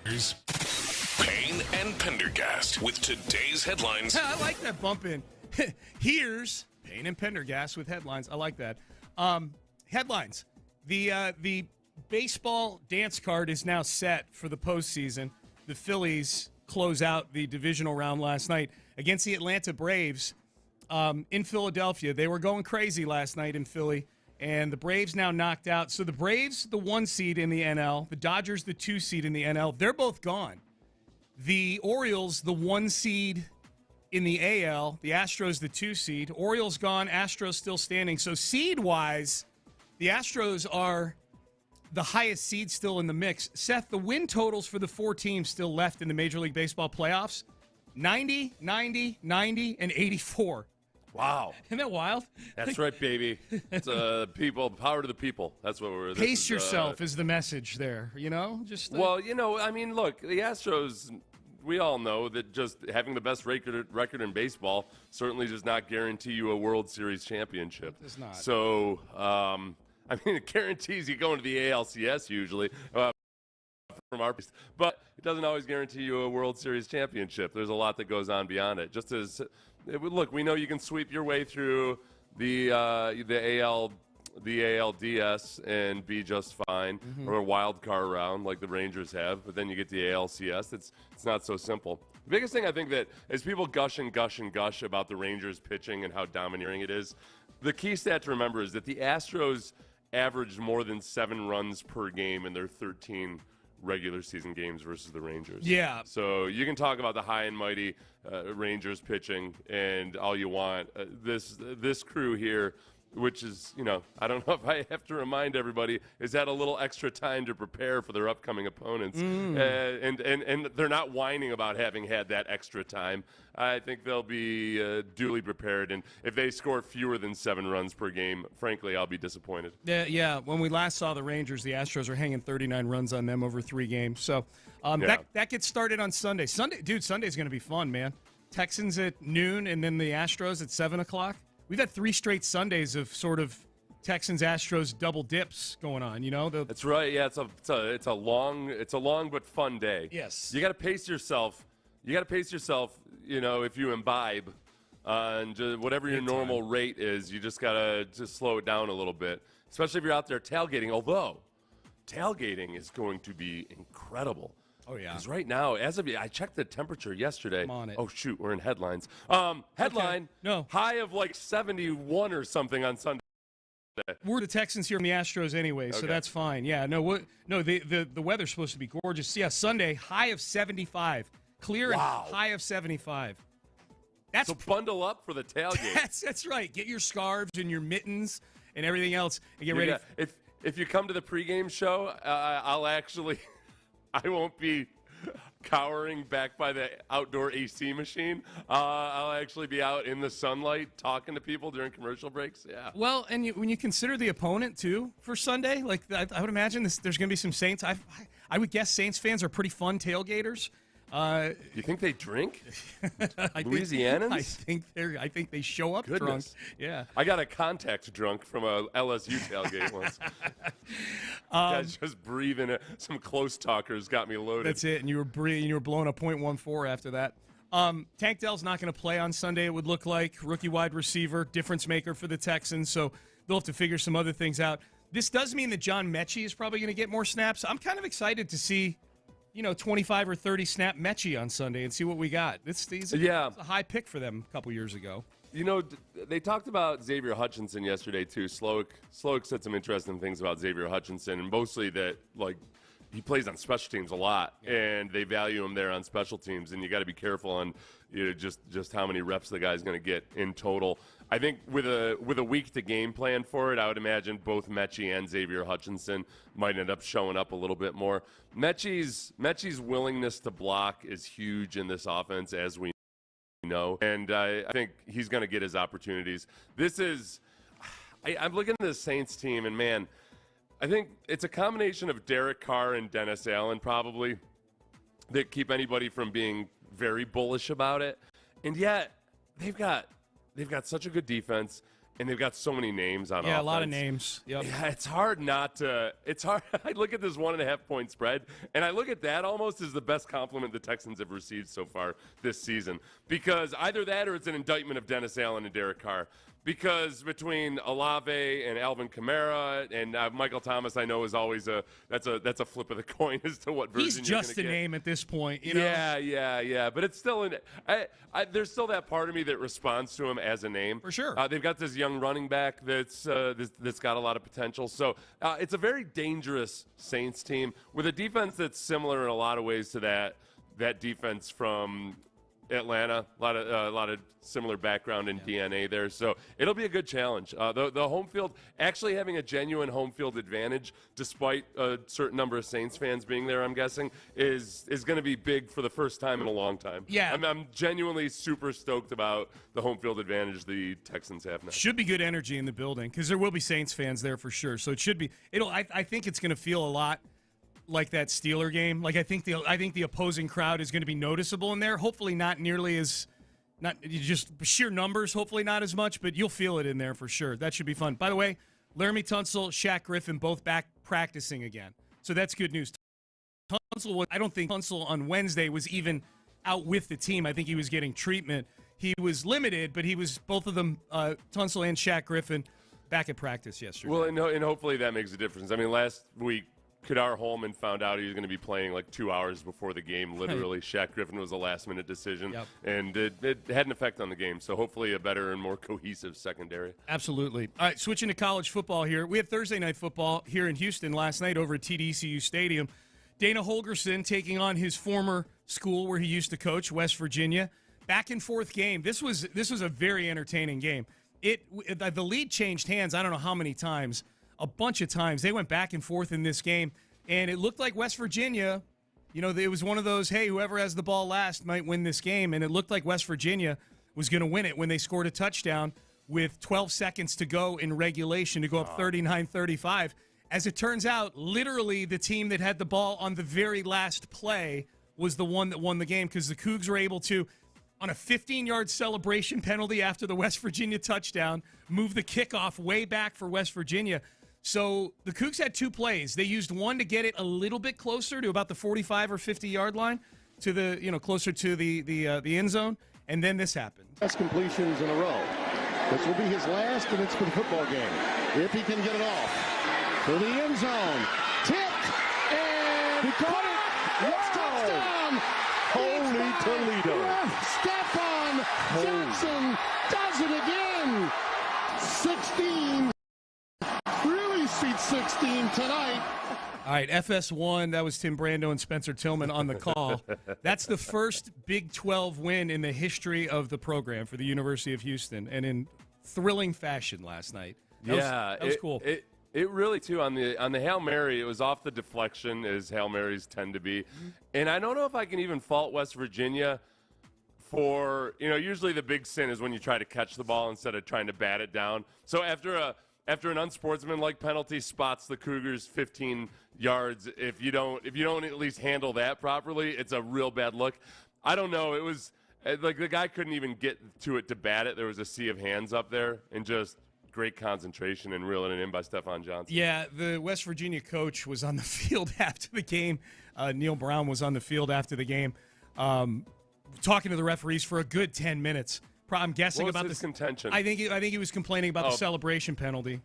Here's Payne and Pendergast with today's headlines. I like that bump in. Here's Payne and Pendergast with headlines. I like that. Headlines. The baseball dance card is now set for the postseason. The Phillies close out the divisional round last night against the Atlanta Braves in Philadelphia. They were going crazy last night in Philly, and the Braves now knocked out. So the Braves, the 1 seed in the NL, the Dodgers, the 2 seed in the NL, they're both gone. The Orioles, the 1 seed in the AL, the Astros, the 2 seed. Orioles gone, Astros still standing. So seed-wise, the Astros are the highest seed still in the mix. Seth, the win totals for the 4 teams still left in the Major League Baseball playoffs, 90, 90, 90, and 84. Wow. Isn't that wild? That's right, baby. It's people, power to the people. That's what we're. Pace yourself is the message there, you know? Well, you know, I mean, look, the Astros, we all know that just having the best record in baseball certainly does not guarantee you a World Series championship. It does not. So, I mean, it guarantees you going to the ALCS usually. From our, but it doesn't always guarantee you a World Series championship. There's a lot that goes on beyond it. Just as look, we know you can sweep your way through the ALDS and be just fine, or a wild card round like the Rangers have. But then you get the ALCS. It's not so simple. The biggest thing I think that as people gush and gush and gush about the Rangers pitching and how domineering it is, the key stat to remember is that the Astros averaged more than 7 runs per game in their 13 regular season games versus the Rangers. Yeah. So you can talk about the high and mighty Rangers pitching and all you want. This crew here, which is, you know, I don't know if I have to remind everybody, has had a little extra time to prepare for their upcoming opponents. And they're not whining about having had that extra time. I think they'll be duly prepared. And if they score fewer than 7 runs per game, frankly, I'll be disappointed. Yeah. When we last saw the Rangers, the Astros are hanging 39 runs on them over 3 games. So that gets started on Sunday. Sunday's going to be fun, man. Texans at noon and then the Astros at 7 o'clock. We've had 3 straight Sundays of sort of Texans-Astros double dips going on. You know, that's right. Yeah, it's a long but fun day. Yes, you got to pace yourself. You know, if you imbibe on whatever your normal rate is, you just gotta slow it down a little bit. Especially if you're out there tailgating. Although tailgating is going to be incredible. Oh, yeah. Because right now, I checked the temperature yesterday. I'm on it. Oh, shoot, we're in headlines. Headline, okay. No. High of like 71 or something on Sunday. We're the Texans here from the Astros anyway, so that's fine. Yeah, the weather's supposed to be gorgeous. Yeah, Sunday, high of 75. Clear and high of 75. So bundle up for the tailgate. That's right. Get your scarves and your mittens and everything else and get ready. If you come to the pregame show, I won't be cowering back by the outdoor AC machine. I'll actually be out in the sunlight talking to people during commercial breaks. Yeah. Well, and when you consider the opponent, too, for Sunday, like I would imagine there's going to be some Saints. I would guess Saints fans are pretty fun tailgaters. You think they drink? Louisianans? I think they show up drunk. Yeah. I got a contact drunk from a LSU tailgate once. Guys just breathing it. Some close talkers got me loaded. That's it. And you were blowing a .14 after that. Tank Dell's not going to play on Sunday, it would look like. Rookie wide receiver, difference maker for the Texans. So they'll have to figure some other things out. This does mean that John Mechie is probably going to get more snaps. I'm kind of excited to see 25 or 30 snap Mechie on Sunday and see what we got. It's a high pick for them a couple years ago. You know, they talked about Xavier Hutchinson yesterday, too. Slowick said some interesting things about Xavier Hutchinson, and mostly that, like, he plays on special teams a lot, and they value him there on special teams, and you got to be careful on just how many reps the guy's going to get in total. I think with a week to game plan for it, I would imagine both Mechie and Xavier Hutchinson might end up showing up a little bit more. Mechie's willingness to block is huge in this offense, as we know, and I think he's going to get his opportunities. I'm looking at the Saints team, and man, I think it's a combination of Derek Carr and Dennis Allen probably that keep anybody from being very bullish about it, and yet they've got such a good defense, and they've got so many names on offense. Yeah, a lot of names. Yep. Yeah, it's hard not to – it's hard. I look at this 1.5-point spread, and I look at that almost as the best compliment the Texans have received so far this season, because either that or it's an indictment of Dennis Allen and Derek Carr. Because between Olave and Alvin Kamara and Michael Thomas, I know is always that's a flip of the coin as to what version he's you're just a get. name at this point. You know? Yeah. But it's still there's still that part of me that responds to him as a name. For sure. They've got this young running back that's got a lot of potential. So it's a very dangerous Saints team with a defense that's similar in a lot of ways to that defense from Atlanta. A lot of similar background and DNA there, so it'll be a good challenge. The home field, actually having a genuine home field advantage, despite a certain number of Saints fans being there, I'm guessing, is going to be big for the first time in a long time. Yeah, I'm genuinely super stoked about the home field advantage the Texans have now. Should be good energy in the building because there will be Saints fans there for sure. So it should be. I think it's going to feel a lot like that Steeler game. Like I think the opposing crowd is going to be noticeable in there. Hopefully not nearly as, not just sheer numbers, hopefully not as much, but you'll feel it in there for sure. That should be fun. By the way, Laramie Tunsil, Shaq Griffin both back practicing again. So that's good news. I don't think Tunsil on Wednesday was even out with the team. I think he was getting treatment. He was limited, but he was, both of them, Tunsil and Shaq Griffin, back at practice yesterday. Well, and hopefully that makes a difference. I mean, last week, Kadar Holman found out he was going to be playing like 2 hours before the game. Literally, Shaq Griffin was a last-minute decision, and it had an effect on the game. So hopefully a better and more cohesive secondary. Absolutely. All right, switching to college football here. We had Thursday night football here in Houston last night over at TDECU Stadium. Dana Holgerson taking on his former school where he used to coach, West Virginia. Back-and-forth game. This was a very entertaining game. The lead changed hands I don't know how many times. A bunch of times. They went back and forth in this game, and it looked like West Virginia, it was one of those, hey, whoever has the ball last might win this game, and it looked like West Virginia was going to win it when they scored a touchdown with 12 seconds to go in regulation to go up 39-35. As it turns out, literally the team that had the ball on the very last play was the one that won the game because the Cougs were able to, on a 15-yard celebration penalty after the West Virginia touchdown, move the kickoff way back for West Virginia. So the Cougs had two plays. They used one to get it a little bit closer to about the 45 or 50-yard line, to the closer to the end zone, and then this happened. Best completions in a row. This will be his last, and it's for the football game. If he can get it off to the end zone, tipped, and he caught it. Touchdown! Holy Toledo! Stephon Jackson does it again. 16. Seat 16 tonight. All right, FS1, that was Tim Brando and Spencer Tillman on the call. That's the first Big 12 win in the history of the program for the University of Houston, and in thrilling fashion last night. That was cool. It really, too, on the Hail Mary, it was off the deflection, as Hail Marys tend to be. And I don't know if I can even fault West Virginia for, usually the big sin is when you try to catch the ball instead of trying to bat it down. So after an unsportsmanlike penalty spots the Cougars 15 yards, if you don't at least handle that properly, it's a real bad look. I don't know. It was like the guy couldn't even get to it to bat it. There was a sea of hands up there, and just great concentration and reeling it in by Stephon Johnson. Yeah, the West Virginia coach was on the field after the game. Neil Brown was on the field after the game, talking to the referees for a good 10 minutes. I'm guessing what was about his contention. I think he was complaining about the celebration penalty.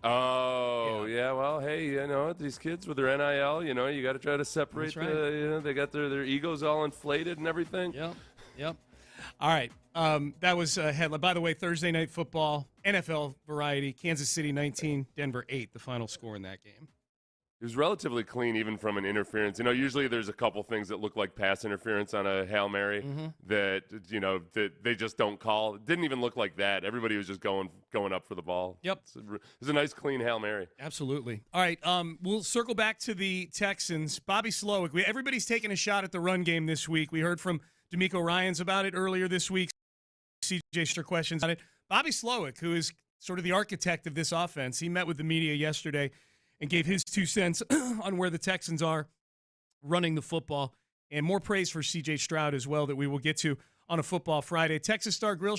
Oh, yeah. Well, hey, these kids with their NIL, you got to try to separate. Right. They got their egos all inflated and everything. Yep. All right. That was a headline. By the way, Thursday night football, NFL variety, Kansas City 19, Denver 8, the final score in that game. It was relatively clean, even from an interference. Usually there's a couple things that look like pass interference on a Hail Mary that they just don't call. It didn't even look like that. Everybody was just going up for the ball. Yep. It was a nice, clean Hail Mary. Absolutely. All right, we'll circle back to the Texans. Bobby Slowick, everybody's taking a shot at the run game this week. We heard from D'Amico Ryans about it earlier this week. CJ Strick questions on it. Bobby Slowick, who is sort of the architect of this offense, he met with the media yesterday and gave his 2 cents on where the Texans are running the football. And more praise for C.J. Stroud as well that we will get to on a Football Friday. Texas Star Grill.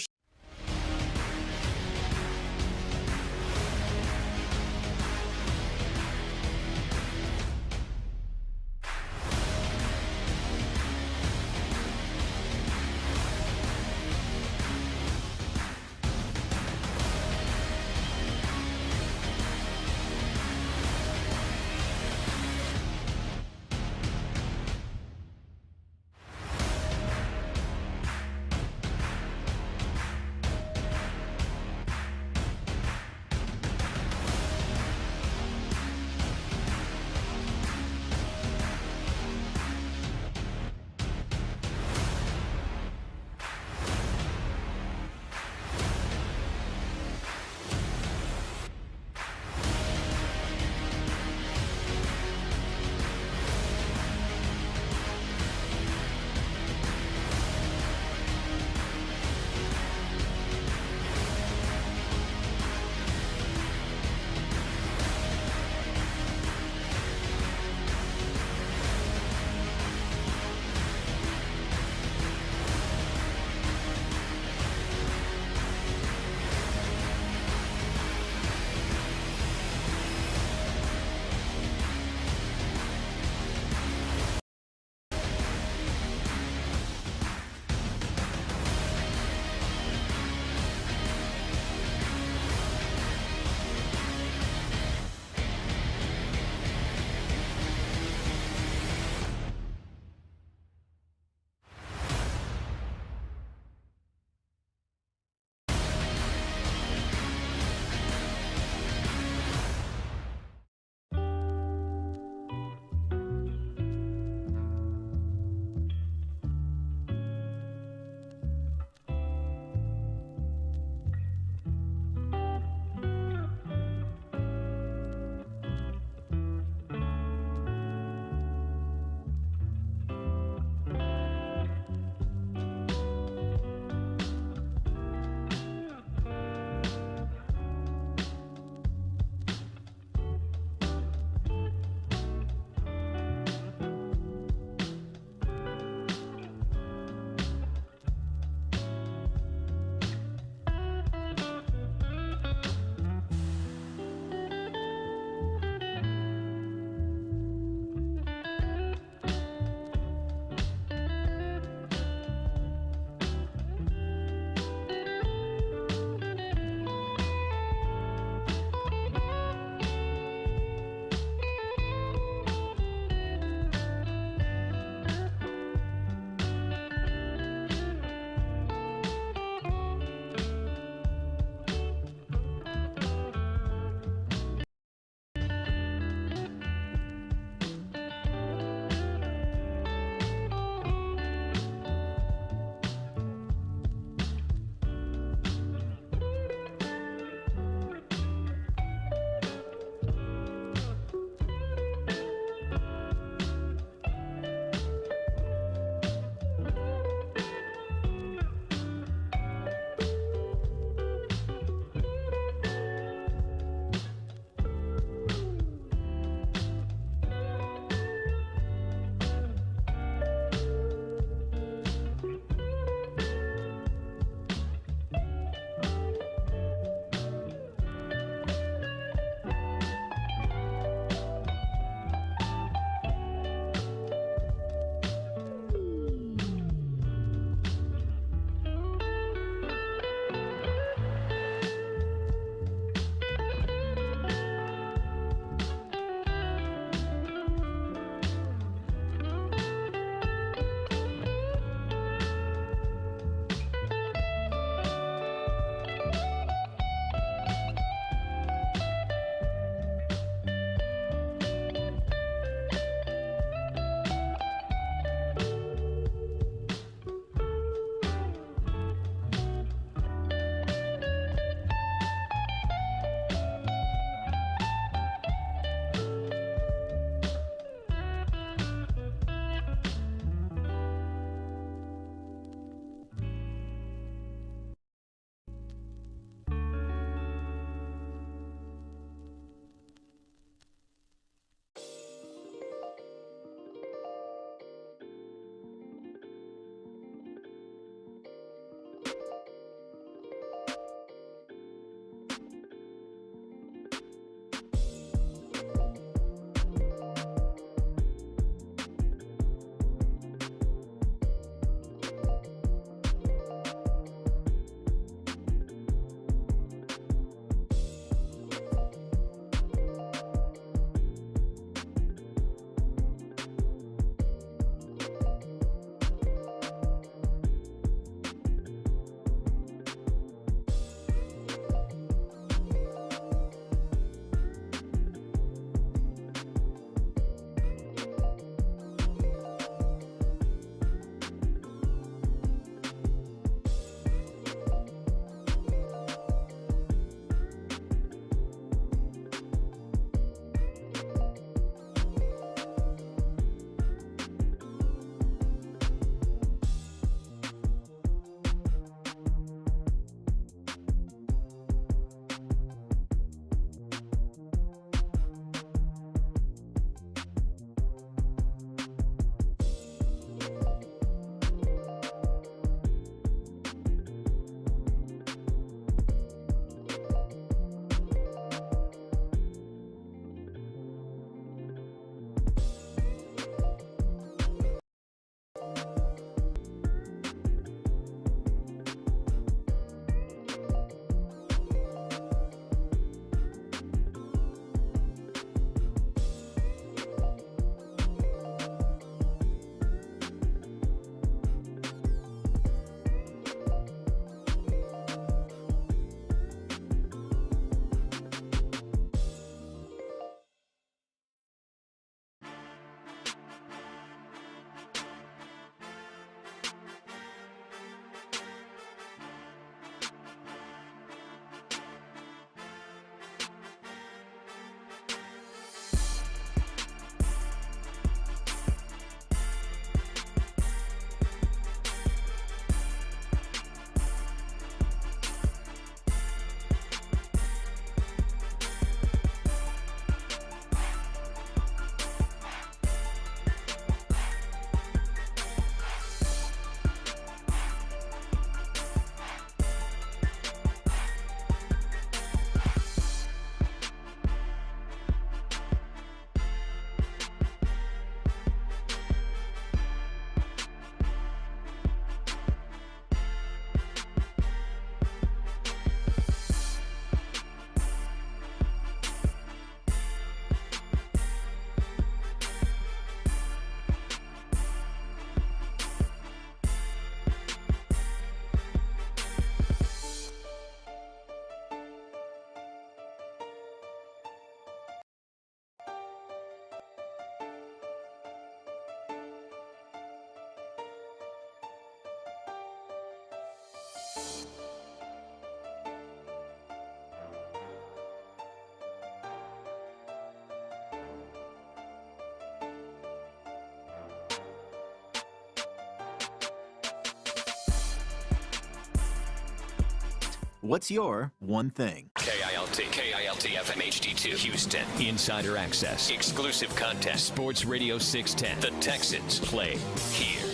What's your one thing? KILT FM HD2 Houston. Insider access. Exclusive content. Sports Radio 610. The Texans play here.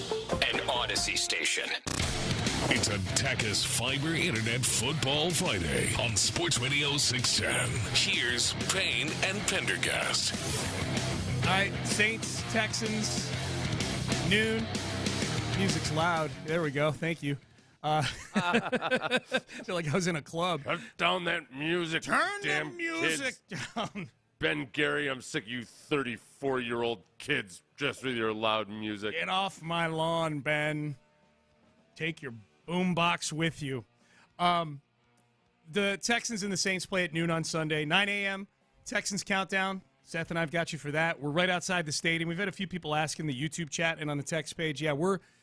An Odyssey station. It's a Tachus Fiber Internet Football Friday on Sports Radio 610. Here's Payne and Pendergast. All right, Saints, Texans, noon. Music's loud. There we go. Thank you. I feel like I was in a club. Turn down that music. Turn damn the music kids. down. Ben Gary, I'm sick of you 34-year-old kids just with your loud music. Get off my lawn, Ben. Take your boombox with you. The Texans and the Saints play at noon on Sunday. 9 a.m. Texans countdown. Seth and I've got you for that. We're right outside the stadium. We've had a few people ask in the YouTube chat and on the text page. Yeah,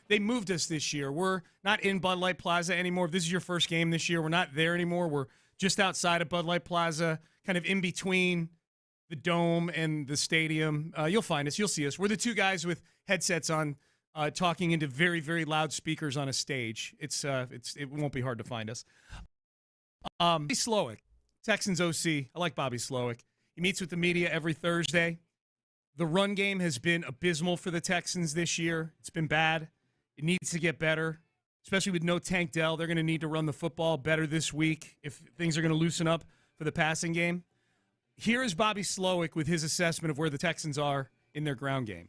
they moved us this year. We're not in Bud Light Plaza anymore. If this is your first game this year, we're not there anymore. We're just outside of Bud Light Plaza, kind of in between the dome and the stadium. You'll find us. You'll see us. We're the two guys with headsets on talking into very, very loud speakers on a stage. It won't be hard to find us. Bobby Slowick, Texans OC. I like Bobby Slowick. He meets with the media every Thursday. The run game has been abysmal for the Texans this year. It's been bad. It needs to get better, especially with no Tank Dell. They're going to need to run the football better this week if things are going to loosen up for the passing game. Here is Bobby Slowick with his assessment of where the Texans are in their ground game.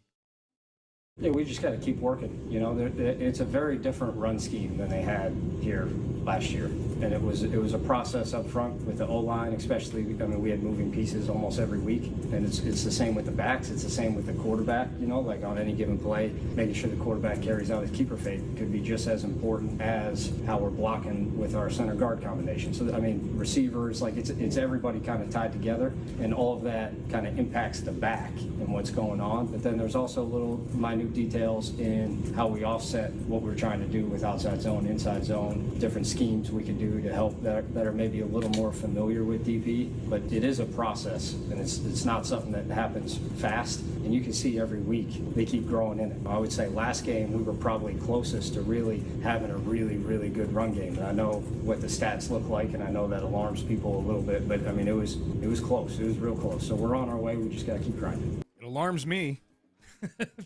Yeah, we just got to keep working. You know, it's a very different run scheme than they had here last year, and it was a process up front with the O-line, especially. I mean, we had moving pieces almost every week, and it's the same with the backs. It's the same with the quarterback. You know, like on any given play, making sure the quarterback carries out his keeper fade could be just as important as how we're blocking with our center guard combination. So I mean, receivers, like it's everybody kind of tied together, and all of that kind of impacts the back and what's going on. But then there's also little minute details in how we offset what we're trying to do with outside zone, inside zone, different schemes we can do to help that are maybe a little more familiar with DP. But it is a process, and it's not something that happens fast. And you can see every week they keep growing in it. I would say last game we were probably closest to really having a really, really good run game. And I know what the stats look like, and I know that alarms people a little bit. But I mean, it was close. It was real close. So we're on our way. We just got to keep grinding. It alarms me.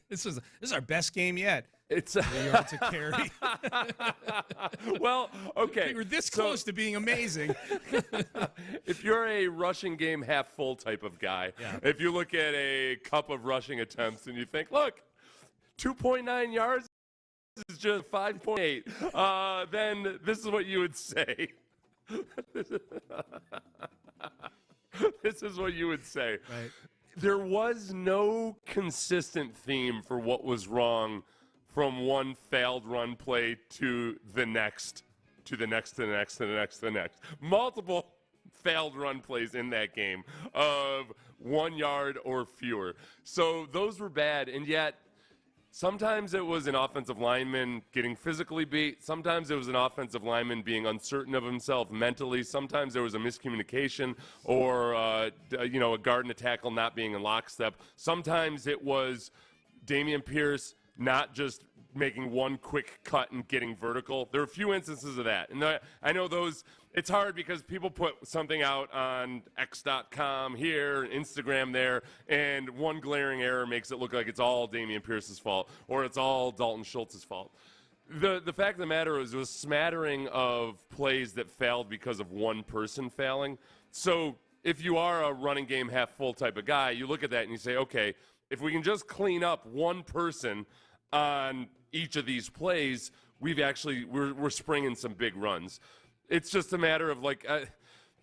This is our best game yet. It's yards to carry. Well, okay. We're this close to being amazing. If you're a rushing game half full type of guy, if you look at a cup of rushing attempts and you think, look, 2.9 yards is just 5.8, then this is what you would say. This is what you would say. Right. There was no consistent theme for what was wrong from one failed run play to the next, to the next, to the next, to the next, to the next. Multiple failed run plays in that game of 1 yard or fewer. So those were bad, and yet sometimes it was an offensive lineman getting physically beat. Sometimes it was an offensive lineman being uncertain of himself mentally. Sometimes there was a miscommunication or, a guard and a tackle not being in lockstep. Sometimes it was Dameon Pierce not just making one quick cut and getting vertical. There were a few instances of that. And I know those, it's hard because people put something out on X.com here, Instagram there, and one glaring error makes it look like it's all Dameon Pierce's fault or it's all Dalton Schultz's fault. The fact of the matter is it was a smattering of plays that failed because of one person failing. So if you are a running game half full type of guy, you look at that and you say, okay, if we can just clean up one person on each of these plays, we're springing some big runs. It's just a matter of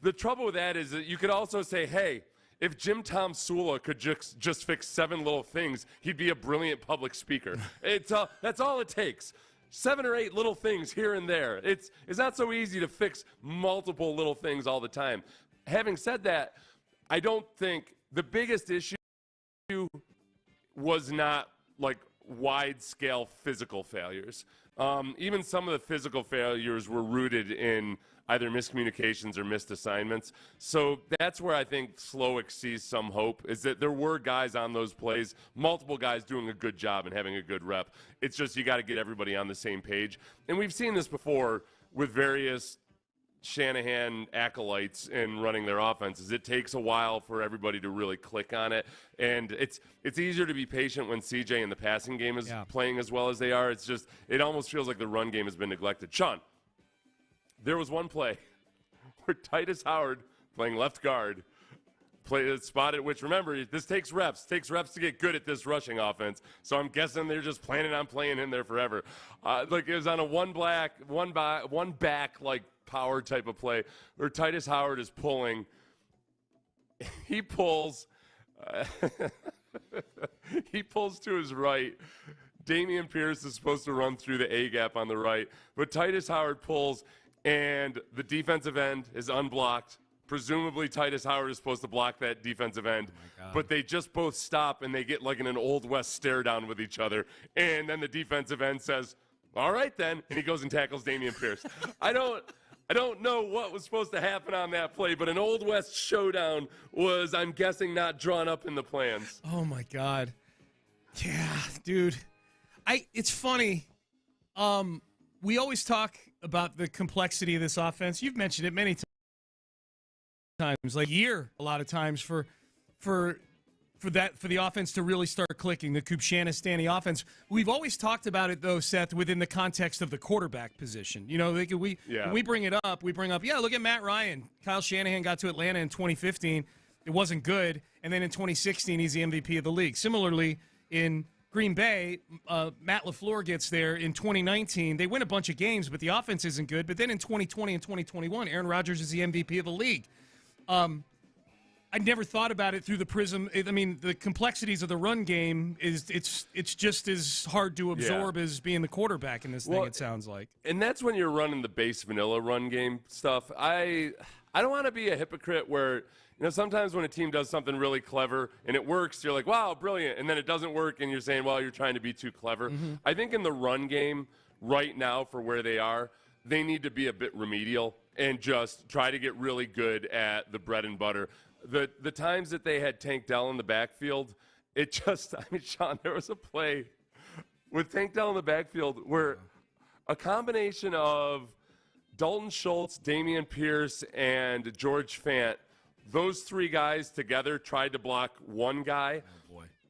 the trouble with that is that you could also say, hey, if Jim Tom Sula could just fix 7 little things, he'd be a brilliant public speaker. That's all it takes. 7 or 8 little things here and there. It's not so easy to fix multiple little things all the time. Having said that, I don't think the biggest issue was not wide-scale physical failures. Even some of the physical failures were rooted in either miscommunications or missed assignments. So that's where I think Slowick sees some hope, is that there were guys on those plays, multiple guys doing a good job and having a good rep. It's just you got to get everybody on the same page. And we've seen this before with various Shanahan acolytes in running their offenses. It takes a while for everybody to really click on it, and it's easier to be patient when CJ in the passing game is playing as well as they are. It's just, it almost feels like the run game has been neglected. Sean, there was one play where Titus Howard, playing left guard, spotted, which, remember, this takes reps to get good at this rushing offense. So I'm guessing they're just planning on playing in there forever. Like, it was on a one back like power type of play where Titus Howard is pulling. He pulls. He pulls to his right. Dameon Pierce is supposed to run through the A gap on the right, but Titus Howard pulls, and the defensive end is unblocked. Presumably, Titus Howard is supposed to block that defensive end, but they just both stop, and they get like in an Old West stare down with each other. And then the defensive end says, "All right, then," and he goes and tackles Dameon Pierce. I don't know what was supposed to happen on that play, but an Old West showdown was, I'm guessing, not drawn up in the plans. Oh my God, yeah, dude. It's funny. We always talk about the complexity of this offense. You've mentioned it many times, like a lot of times for the offense to really start clicking, the Kubena-Stanley offense. We've always talked about it, though, Seth, within the context of the quarterback position. You know, when we bring it up, look at Matt Ryan. Kyle Shanahan got to Atlanta in 2015. It wasn't good. And then in 2016, he's the MVP of the league. Similarly, in Green Bay, Matt LaFleur gets there in 2019. They win a bunch of games, but the offense isn't good. But then in 2020 and 2021, Aaron Rodgers is the MVP of the league. I never thought about it through the prism. I mean, the complexities of the run game it's just as hard to absorb as being the quarterback in this thing. It sounds like, and that's when you're running the base vanilla run game stuff. I don't want to be a hypocrite where, sometimes when a team does something really clever and it works, you're like, wow, brilliant, and then it doesn't work, and you're saying, well, you're trying to be too clever. I think in the run game right now, for where they are, they need to be a bit remedial and just try to get really good at the bread and butter. The times that they had Tank Dell in the backfield, Sean, there was a play with Tank Dell in the backfield where a combination of Dalton Schultz, Dameon Pierce, and George Fant, those three guys together tried to block one guy,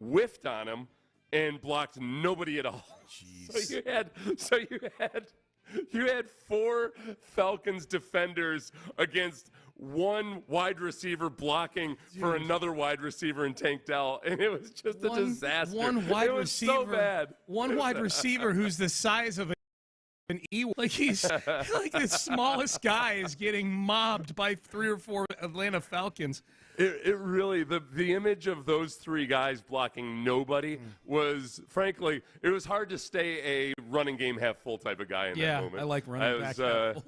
whiffed on him, and blocked nobody at all. Jeez. So you had 4 Falcons defenders against one wide receiver blocking for another wide receiver in Tank Dell, and it was just a disaster. It was so bad. One wide receiver who's the size of an Ewok. Like, he's like the smallest guy is getting mobbed by 3 or 4 Atlanta Falcons. It really, the image of those 3 guys blocking nobody was, frankly, it was hard to stay a running game half full type of guy in that moment. Yeah, I like running back half full.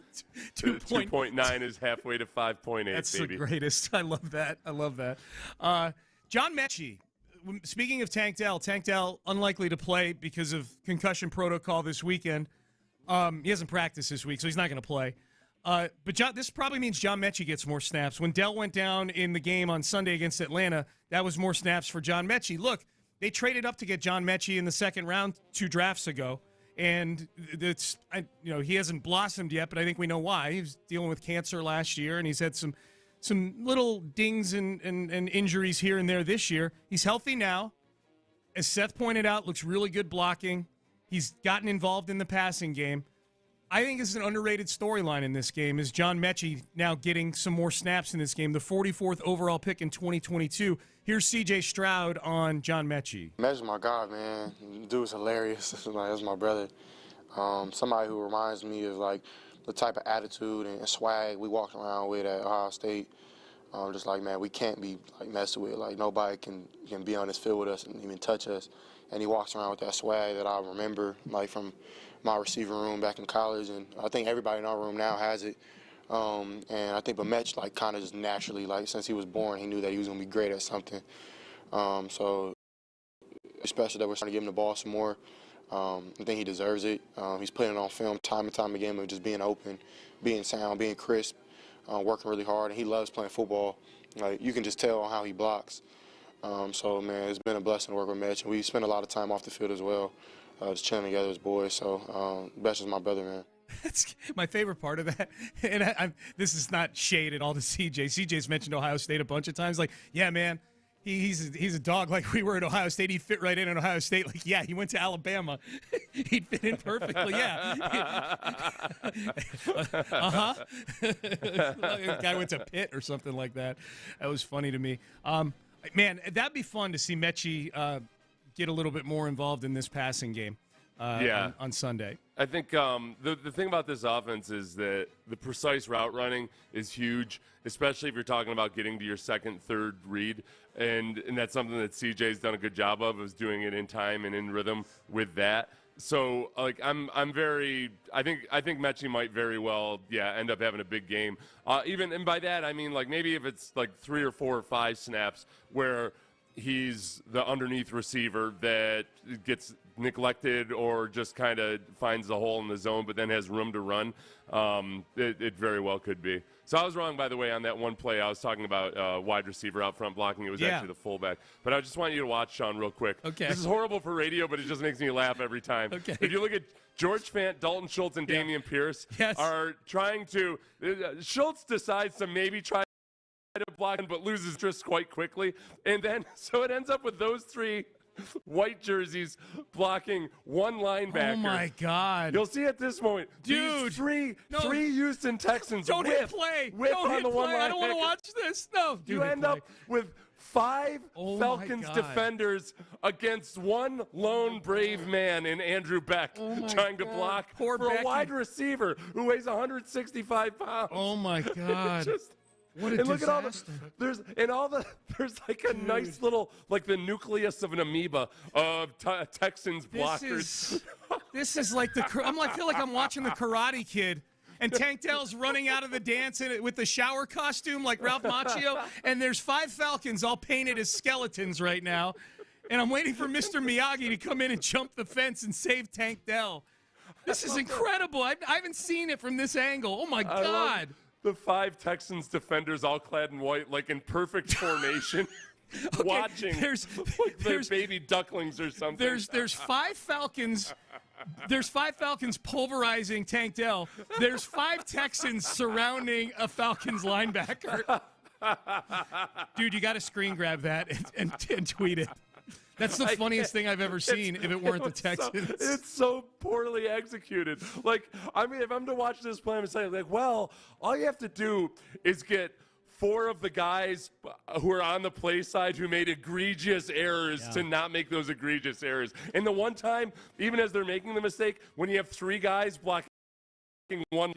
2.9 is halfway to 5.8. That's baby. The greatest. I love that. John Mechie. Speaking of Tank Dell unlikely to play because of concussion protocol this weekend. He hasn't practiced this week, so he's not going to play. But this probably means John Mechie gets more snaps. When Dell went down in the game on Sunday against Atlanta, that was more snaps for John Mechie. Look, they traded up to get John Mechie in the second round 2 drafts ago, and he hasn't blossomed yet, but I think we know why. He was dealing with cancer last year, and he's had some little dings and injuries here and there this year. He's healthy now. As Seth pointed out, looks really good blocking. He's gotten involved in the passing game. I think it's an underrated storyline in this game is John Mechie now getting some more snaps in this game, the 44th overall pick in 2022. Here's C.J. Stroud on John Mechie. Mechie's my guy, man. The dude's hilarious. That's my brother. Somebody who reminds me of, like, the type of attitude and swag we walked around with at Ohio State. Just like, man, we can't be, like, messed with. Like, nobody can be on this field with us and even touch us. And he walks around with that swag that I remember, like, from my receiver room back in college, and I think everybody in our room now has it. And I think Mech, like, kind of just naturally, like, since he was born, he knew that he was going to be great at something. So especially that we're trying to give him the ball some more. I think he deserves it. He's putting it on film time and time again of just being open, being sound, being crisp, working really hard, and he loves playing football. Like, you can just tell on how he blocks. So, man, it's been a blessing to work with Mech, and we spend a lot of time off the field as well, just chilling together as boys. So, Mech is my brother, man. That's my favorite part of that. And this is not shade at all to CJ. CJ's mentioned Ohio State a bunch of times. Like, yeah, man, he's a dog like we were at Ohio State. He'd fit right in at Ohio State. Like, yeah, he went to Alabama. He'd fit in perfectly. Yeah. Guy went to Pitt or something like that. That was funny to me. Man, that'd be fun to see Mechie get a little bit more involved in this passing game. On Sunday. I think the thing about this offense is that the precise route running is huge, especially if you're talking about getting to your second, third read, and that's something that CJ's done a good job of, is doing it in time and in rhythm with that. So, like, I think Mechie might very well, end up having a big game. And by that I mean, like, maybe if it's like 3 or 4 or 5 snaps where he's the underneath receiver that gets neglected or just kind of finds the hole in the zone but then has room to run. It very well could be. So I was wrong, by the way, on that one play. I was talking about wide receiver out front blocking. It was actually the fullback. But I just want you to watch, Sean, real quick. Okay. This is horrible for radio, but it just makes me laugh every time. Okay. If you look at George Fant, Dalton Schultz, and Damian Pierce are trying to Schultz decides to maybe try to block, but loses interest quite quickly. And then, so it ends up with those 3 white jerseys blocking one linebacker. Oh, my God. You'll see at this moment, dude, these three Houston Texans don't hit play. Don't hit play. I don't want to watch this. No. You end up with 5 Falcons defenders against one lone brave man in Andrew Beck trying to block for a wide receiver who weighs 165 pounds. Oh, my God. What a and look disaster. At all the there's like a nice little, like the nucleus of an amoeba of Texans blockers. This is like I feel like I'm watching the Karate Kid. And Tank Dell's running out of the dance with the shower costume like Ralph Macchio. And there's 5 Falcons all painted as skeletons right now. And I'm waiting for Mr. Miyagi to come in and jump the fence and save Tank Dell. This is incredible. I haven't seen it from this angle. Oh, my God. The 5 Texans defenders all clad in white, like in perfect formation. Watching like their baby ducklings or something. There's 5 Falcons. There's 5 Falcons pulverizing Tank Dell. There's 5 Texans surrounding a Falcons linebacker. Dude, you got to screen grab that and tweet it. That's the funniest thing I've ever seen if it weren't the Texans. It's so poorly executed. Like, I mean, if I'm to watch this play, I'm saying, like, well, all you have to do is get 4 of the guys who are on the play side who made egregious errors to not make those egregious errors. And the one time, even as they're making the mistake, when you have 3 guys blocking one,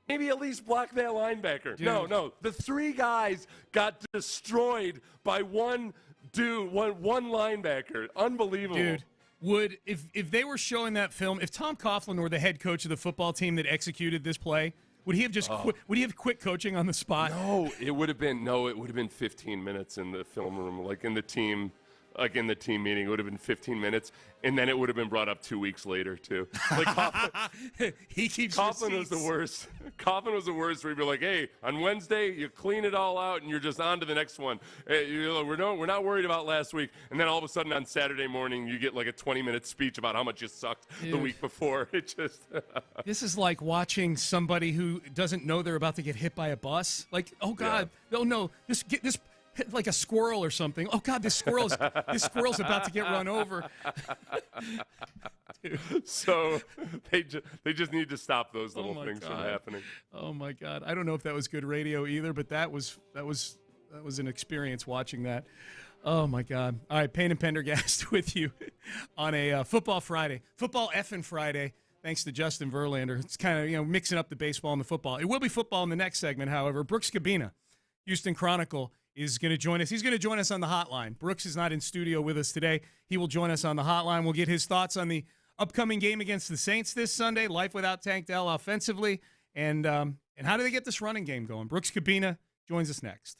maybe at least block that linebacker. Dude. No. The 3 guys got destroyed by one linebacker. Unbelievable. Dude, if they were showing that film, if Tom Coughlin were the head coach of the football team that executed this play, would he have just quit? Would he have quit coaching on the spot? No, it would have been 15 minutes in the film room, like in the team meeting. It would have been 15 minutes, and then it would have been brought up 2 weeks later too. Like Coughlin was the worst. Coughlin was the worst. Where he'd be like, "Hey, on Wednesday you clean it all out, and you're just on to the next one. Hey, we're not worried about last week." And then all of a sudden on Saturday morning you get like a 20-minute speech about how much you sucked the week before. It just This is like watching somebody who doesn't know they're about to get hit by a bus. Like, oh God, oh no, this. Like a squirrel or something. Oh God, this squirrel's about to get run over. So they just need to stop those little things from happening. Oh my God, I don't know if that was good radio either, but that was an experience watching that. Oh my God. All right, Payne and Pendergast with you on a football Friday, football effing Friday. Thanks to Justin Verlander. It's kind of mixing up the baseball and the football. It will be football in the next segment, however. Brooks Kubena, Houston Chronicle, is going to join us. He's going to join us on the hotline. Brooks is not in studio with us today. He will join us on the hotline. We'll get his thoughts on the upcoming game against the Saints this Sunday, life without Tank Dell offensively, and how do they get this running game going. Brooks Kubena joins us next.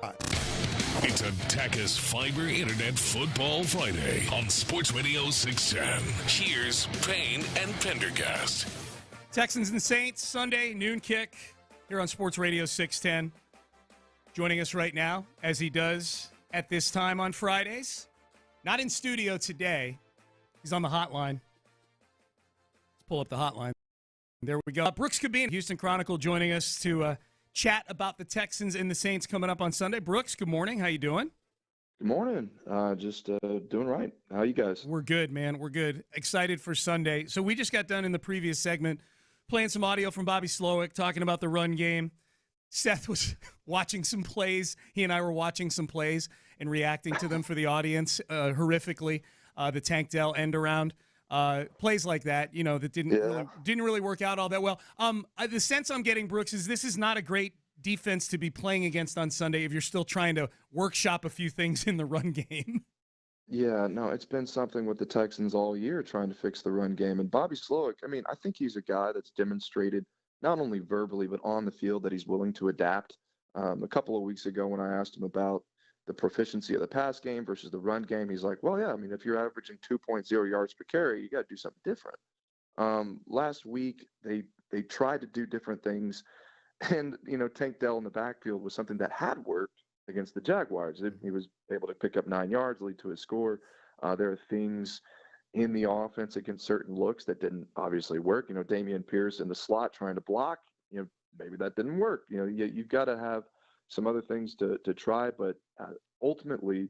It's a Takis Fiber Internet Football Friday on Sports Radio 610. Here's Payne and Pendergast. Texans and Saints, Sunday, noon kick here on Sports Radio 610. Joining us right now, as he does at this time on Fridays. Not in studio today. He's on the hotline. Let's pull up the hotline. There we go. Brooks Kubena, Houston Chronicle, joining us to chat about the Texans and the Saints coming up on Sunday. Brooks, good morning. How you doing? Good morning. Just doing right. How you guys? We're good, man. We're good. Excited for Sunday. So we just got done in the previous segment playing some audio from Bobby Slowick talking about the run game. Seth was watching some plays. He and I were watching some plays and reacting to them for the audience horrifically. The Tank Dell end around. Plays like that, that didn't really work out all that well. The sense I'm getting, Brooks, is this is not a great defense to be playing against on Sunday if you're still trying to workshop a few things in the run game. Yeah, no, it's been something with the Texans all year trying to fix the run game. And Bobby Slowick, I think he's a guy that's demonstrated not only verbally but on the field that he's willing to adapt. A couple of weeks ago when I asked him about the proficiency of the pass game versus the run game, he's like, well, yeah, if you're averaging 2.0 yards per carry, you got to do something different. Last week, they tried to do different things. And, Tank Dell in the backfield was something that had worked against the Jaguars. He was able to pick up 9 yards, lead to a score. There are things in the offense against certain looks that didn't obviously work. Damian Pierce in the slot trying to block, maybe that didn't work. You've got to have some other things to try, but ultimately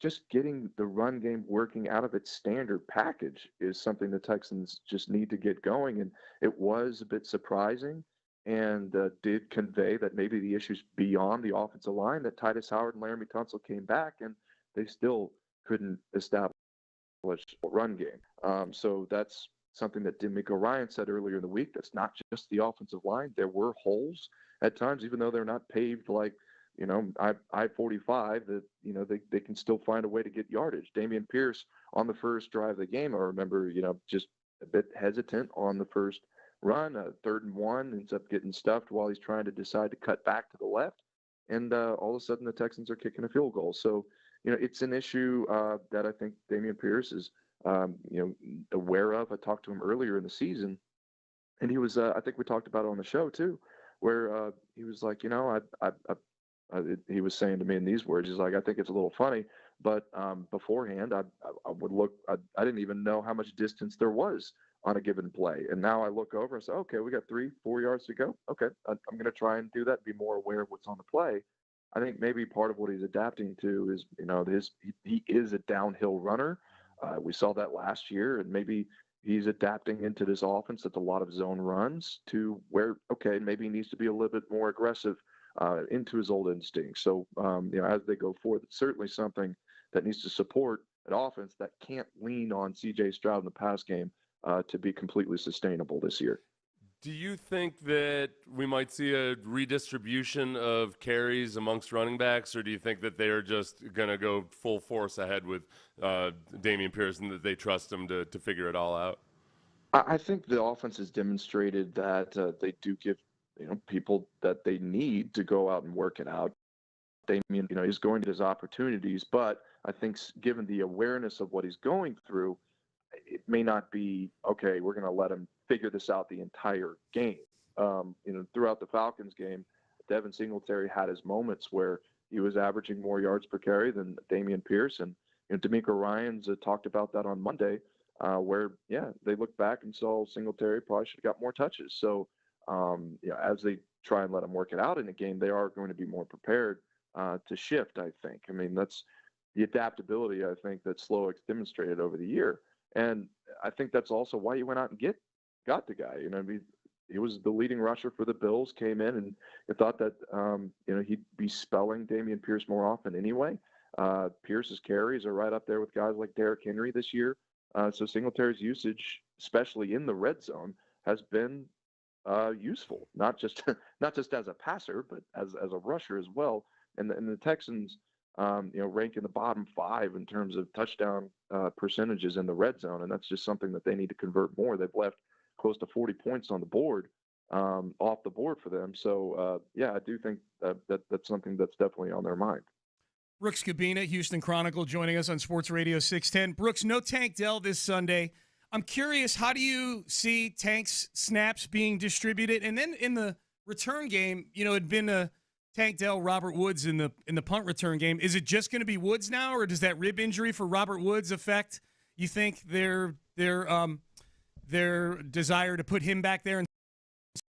just getting the run game working out of its standard package is something the Texans just need to get going. And it was a bit surprising and did convey that maybe the issues beyond the offensive line, that Titus Howard and Laramie Tunsil came back and they still couldn't establish a run game. So that's something that DeMeco Ryan said earlier in the week. That's not just the offensive line. There were holes at times, even though they're not paved like, I-45, that, they can still find a way to get yardage. Damian Pierce on the first drive of the game, I remember, just a bit hesitant on the first run, 3rd and 1, ends up getting stuffed while he's trying to decide to cut back to the left. And all of a sudden the Texans are kicking a field goal. So, it's an issue that I think Damian Pierce is, aware of. I talked to him earlier in the season, and he was, I think we talked about it on the show too, where he was like, he was saying to me in these words, he's like, I think it's a little funny, but beforehand, I would look, I didn't even know how much distance there was on a given play. And now I look over and say, okay, we got 3-4 yards to go. Okay, I'm going to try and do that, be more aware of what's on the play. I think maybe part of what he's adapting to is, he is a downhill runner. We saw that last year, and maybe he's adapting into this offense that's a lot of zone runs to where, okay, maybe he needs to be a little bit more aggressive into his old instincts. So, as they go forward, it's certainly something that needs to support an offense that can't lean on C.J. Stroud in the pass game to be completely sustainable this year. Do you think that we might see a redistribution of carries amongst running backs, or do you think that they're just going to go full force ahead with Damian Pierce and that they trust him to figure it all out? I think the offense has demonstrated that they do give people that they need to go out and work it out. Damian, he's going to his opportunities, but I think given the awareness of what he's going through, it may not be, okay, we're going to let him figure this out the entire game. Throughout the Falcons game, Devin Singletary had his moments where he was averaging more yards per carry than Damian Pierce. And DeMeco Ryans talked about that on Monday, where, they looked back and saw Singletary probably should have got more touches. So, as they try and let him work it out in a game, they are going to be more prepared to shift, I think. That's the adaptability, I think, that Slowick's demonstrated over the year. And I think that's also why you went out and got the guy. He was the leading rusher for the Bills, came in, and you thought that, he'd be spelling Damian Pierce more often anyway. Pierce's carries are right up there with guys like Derrick Henry this year. So Singletary's usage, especially in the red zone, has been useful, not just as a passer, but as a rusher as well. And the Texans, rank in the bottom 5 in terms of touchdown percentages in the red zone, and that's just something that they need to convert more. They've left close to 40 points on the board off the board for them. So, yeah, I do think that's something that's definitely on their mind. Brooks Kubena, Houston Chronicle, joining us on Sports Radio 610. Brooks, no Tank Dell this Sunday. I'm curious, how do you see Tank's snaps being distributed? And then in the return game, it'd been Tank Dell, Robert Woods in the punt return game. Is it just going to be Woods now, or does that rib injury for Robert Woods affect, you think, their desire to put him back there and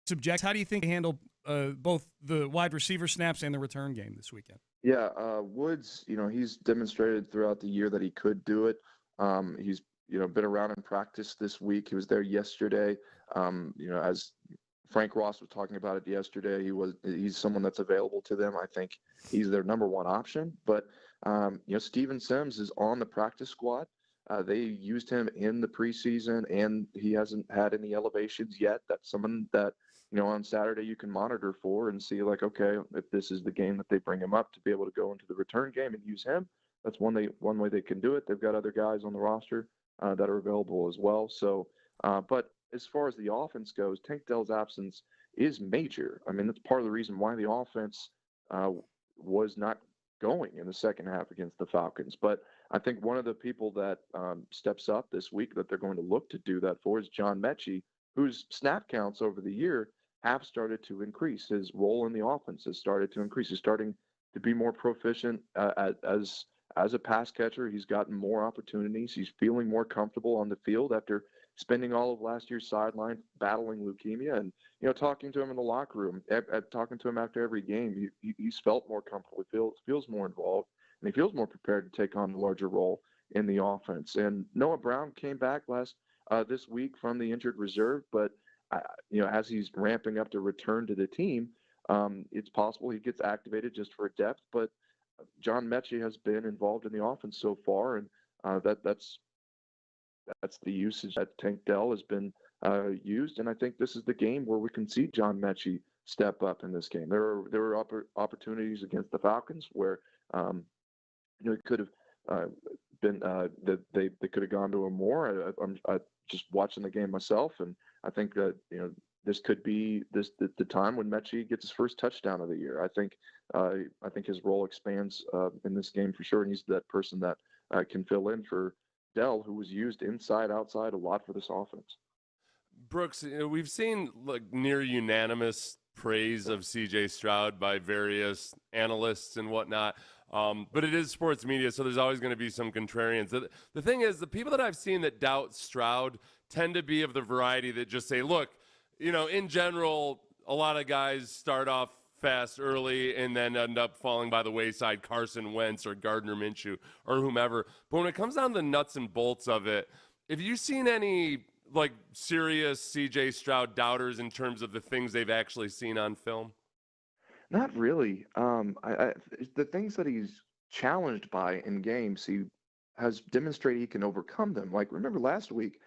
subject? How do you think they handle both the wide receiver snaps and the return game this weekend? Yeah, Woods, he's demonstrated throughout the year that he could do it. He's been around in practice this week. He was there yesterday. As Frank Ross was talking about it yesterday, he's someone that's available to them. I think he's their number one option. But Steven Sims is on the practice squad. They used him in the preseason, and he hasn't had any elevations yet. That's someone that on Saturday you can monitor for and see, like, okay, if this is the game that they bring him up to be able to go into the return game and use him, that's one way they can do it. They've got other guys on the roster that are available as well. So, but as far as the offense goes, Tank Dell's absence is major. I mean, that's part of the reason why the offense was not going in the second half against the Falcons. But I think one of the people that steps up this week that they're going to look to do that for is John Mechie, whose snap counts over the year have started to increase. His role in the offense has started to increase. He's starting to be more proficient as a pass catcher. He's gotten more opportunities. He's feeling more comfortable on the field after spending all of last year's sideline battling leukemia. And, talking to him in the locker room, talking to him after every game, he's felt more comfortable. He feels more involved, and he feels more prepared to take on the larger role in the offense. And Noah Brown came back this week from the injured reserve, but as he's ramping up to return to the team, it's possible he gets activated just for depth. But John Mechie has been involved in the offense so far, and that's the usage that Tank Dell has been used. And I think this is the game where we can see John Mechie step up in this game. There were opportunities against the Falcons where it could have been that they could have gone to him more. I'm just watching the game myself, and I think that this could be the time when Mechie gets his first touchdown of the year. I think his role expands in this game for sure, and he's that person that can fill in for Dell, who was used inside, outside a lot for this offense. Brooks, we've seen near unanimous praise of C.J. Stroud by various analysts and whatnot. But it is sports media, so there's always going to be some contrarians. The thing is, the people that I've seen that doubt Stroud tend to be of the variety that just say, look, in general, a lot of guys start off fast early and then end up falling by the wayside, Carson Wentz or Gardner Minshew or whomever. But when it comes down to the nuts and bolts of it, have you seen any serious C.J. Stroud doubters in terms of the things they've actually seen on film? Not really. The things that he's challenged by in games, he has demonstrated he can overcome them. Like, remember last week,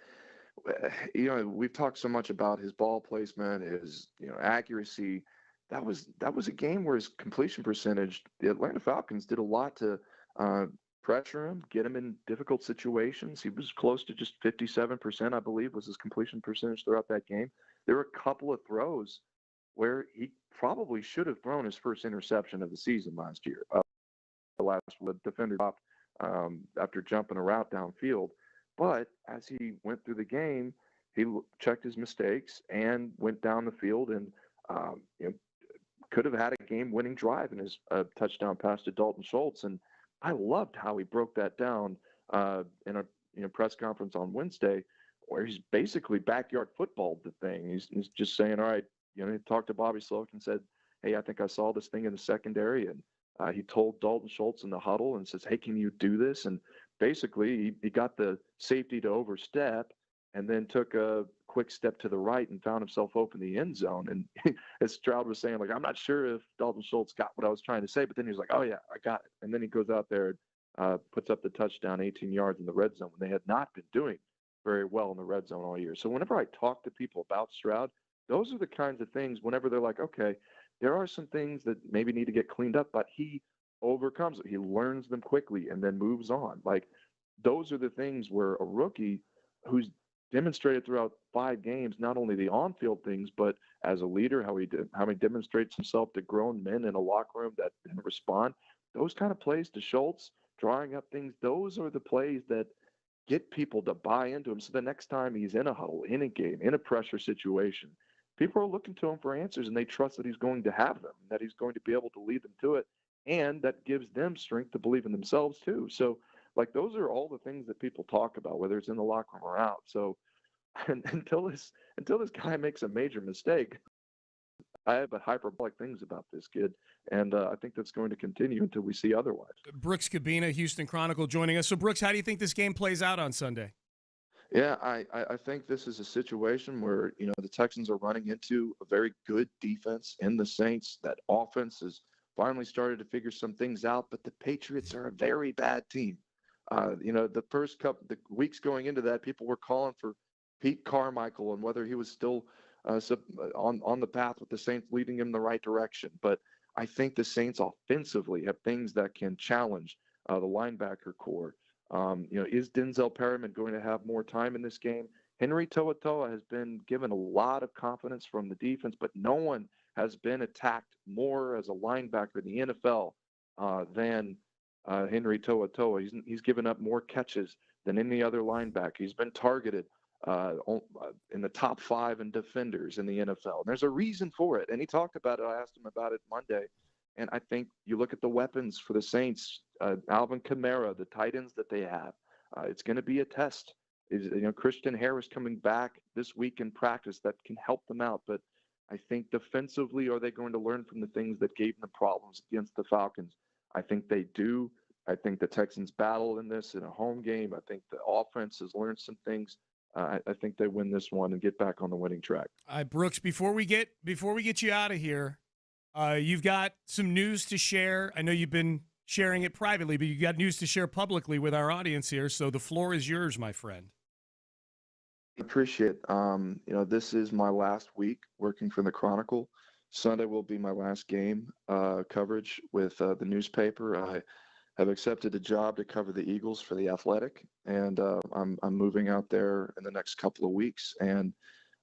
we've talked so much about his ball placement, his accuracy. That was a game where his completion percentage, the Atlanta Falcons did a lot to pressure him, get him in difficult situations. He was close to just 57%, I believe, was his completion percentage throughout that game. There were a couple of throws where he probably should have thrown his first interception of the season last year. The defender dropped after jumping a route downfield. But as he went through the game, he checked his mistakes and went down the field and could have had a game-winning drive in his touchdown pass to Dalton Schultz. And I loved how he broke that down in a press conference on Wednesday, where he's basically backyard footballed the thing. He's just saying, all right, he talked to Bobby Sloak and said, hey, I think I saw this thing in the secondary. And he told Dalton Schultz in the huddle and says, hey, can you do this? And basically he got the safety to overstep and then took a quick step to the right and found himself open the end zone. And as Stroud was saying, I'm not sure if Dalton Schultz got what I was trying to say, but then he was like, oh yeah, I got it. And then he goes out there and puts up the touchdown 18 yards in the red zone when they had not been doing very well in the red zone all year. So whenever I talk to people about Stroud, those are the kinds of things whenever they're like, okay, there are some things that maybe need to get cleaned up, but he overcomes it. He learns them quickly and then moves on. Those are the things where a rookie who's demonstrated throughout 5 games, not only the on-field things, but as a leader, how he demonstrates himself to grown men in a locker room that respond. Those kind of plays to Schultz, drawing up things, those are the plays that get people to buy into him. So the next time he's in a huddle, in a game, in a pressure situation, people are looking to him for answers, and they trust that he's going to have them, that he's going to be able to lead them to it, and that gives them strength to believe in themselves too. So, like, those are all the things that people talk about, whether it's in the locker room or out. So until this guy makes a major mistake, I have hyperbolic things about this kid, and I think that's going to continue until we see otherwise. Brooks Kubena, Houston Chronicle, joining us. So, Brooks, how do you think this game plays out on Sunday? Yeah, I think this is a situation where, the Texans are running into a very good defense in the Saints. That offense has finally started to figure some things out, but the Patriots are a very bad team. The first couple the weeks going into that, people were calling for Pete Carmichael and whether he was still on the path with the Saints, leading him in the right direction. But I think the Saints offensively have things that can challenge the linebacker core. Is Denzel Perryman going to have more time in this game? Henry To'oTo'o has been given a lot of confidence from the defense, but no one has been attacked more as a linebacker in the NFL than Henry To'oTo'o. He's given up more catches than any other linebacker. He's been targeted in the top 5 in defenders in the NFL. And there's a reason for it. And he talked about it. I asked him about it Monday. And I think you look at the weapons for the Saints, Alvin Kamara, the tight ends that they have, it's going to be a test. Christian Harris coming back this week in practice that can help them out. But I think defensively, are they going to learn from the things that gave them problems against the Falcons? I think they do. I think the Texans battle in this in a home game. I think the offense has learned some things. I think they win this one and get back on the winning track. Brooks, before we get you out of here, you've got some news to share. I know you've been sharing it privately, but you got news to share publicly with our audience here. So the floor is yours, my friend. Appreciate it. This is my last week working for the Chronicle. Sunday will be my last game coverage with the newspaper. I have accepted a job to cover the Eagles for The Athletic, and I'm moving out there in the next couple of weeks. And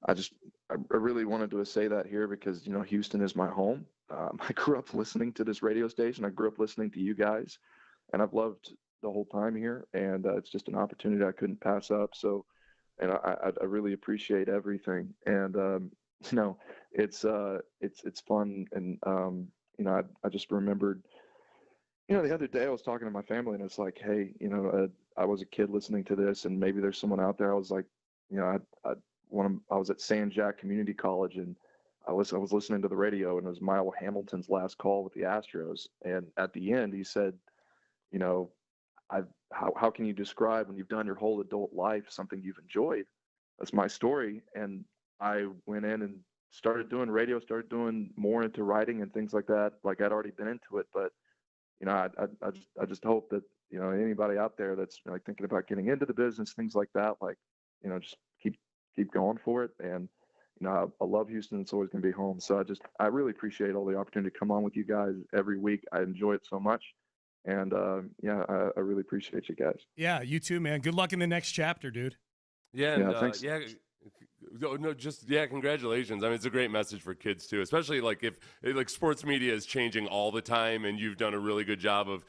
I really wanted to say that here because, Houston is my home. I grew up listening to this radio station. I grew up listening to you guys, and I've loved the whole time here. And it's just an opportunity I couldn't pass up. So, and I really appreciate everything. And it's fun. And I just remembered, the other day I was talking to my family, and it's like, hey, I was a kid listening to this, and maybe there's someone out there. I was like, I was at San Jac Community College, and I was listening to the radio, and it was Mile Hamilton's last call with the Astros. And at the end, he said, how can you describe when you've done your whole adult life something you've enjoyed? That's my story. And I went in and started doing radio, started doing more into writing and things like that. Like I'd already been into it, but I just hope that anybody out there that's thinking about getting into the business, things like that, just keep going for it. And I love Houston. It's always going to be home. So I really appreciate all the opportunity to come on with you guys every week. I enjoy it so much. And I really appreciate you guys. Yeah, you too, man. Good luck in the next chapter, dude. Yeah, and, thanks. Congratulations. I mean, it's a great message for kids too, especially if sports media is changing all the time, and you've done a really good job of.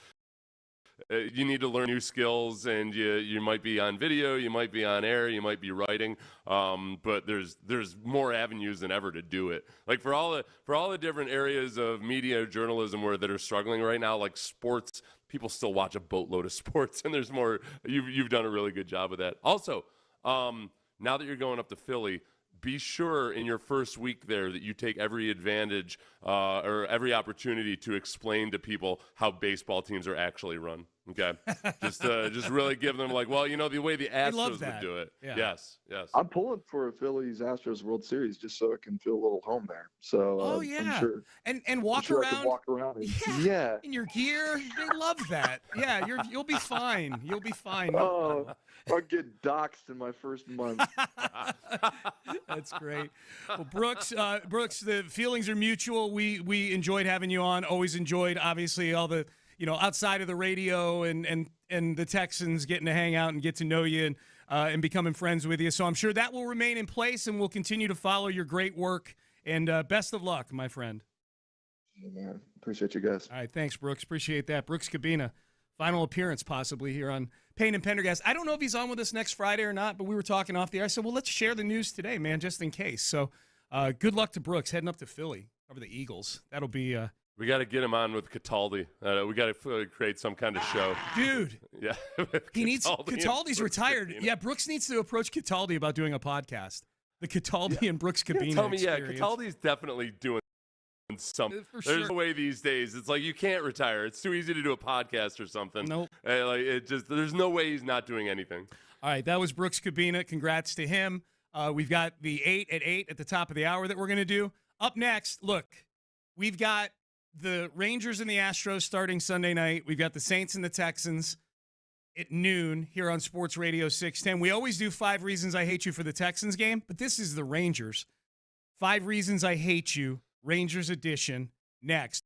You need to learn new skills, and you might be on video, you might be on air, you might be writing, but there's more avenues than ever to do it. Like for all the different areas of media journalism that are struggling right now, like sports, people still watch a boatload of sports, and there's more. You've done a really good job of that. Also, now that you're going up to Philly, be sure in your first week there that you take every advantage or every opportunity to explain to people how baseball teams are actually run. Okay, just really give them the way the Astros would do it. Yeah. Yes. I'm pulling for a Phillies Astros World Series just so I can feel a little home there. So I'm sure, and walk sure around. I can walk around. In your gear. They love that. Yeah, you'll be fine. You'll be fine. Oh, I'll get doxxed in my first month. That's great. Well, Brooks, the feelings are mutual. We enjoyed having you on. Always enjoyed, obviously, all the outside of the radio and the Texans getting to hang out and get to know you and becoming friends with you. So I'm sure that will remain in place, and we'll continue to follow your great work. And best of luck, my friend. Yeah, man. Appreciate you guys. All right, thanks, Brooks. Appreciate that. Brooks Kubena, final appearance possibly here on Payne and Pendergast. I don't know if he's on with us next Friday or not, but we were talking off the air. I said, well, let's share the news today, man, just in case. So good luck to Brooks heading up to Philly, cover the Eagles. That'll be we got to get him on with Cataldi. We got to create some kind of show. Dude. Yeah. He needs – Cataldi's retired. Kubena. Yeah, Brooks needs to approach Cataldi about doing a podcast. The Cataldi and Brooks Kubena tell me, experience. Cataldi's definitely doing something. There's no way these days. It's like you can't retire. It's too easy to do a podcast or something. Nope. There's no way he's not doing anything. All right, that was Brooks Kubena. Congrats to him. We've got the 8 at 8 at the top of the hour that we're going to do. Up next, look, we've got the Rangers and the Astros starting Sunday night. We've got the Saints and the Texans at noon here on Sports Radio 610. We always do 5 Reasons I Hate You for the Texans game, but this is the Rangers. 5 Reasons I Hate You, Rangers edition, next.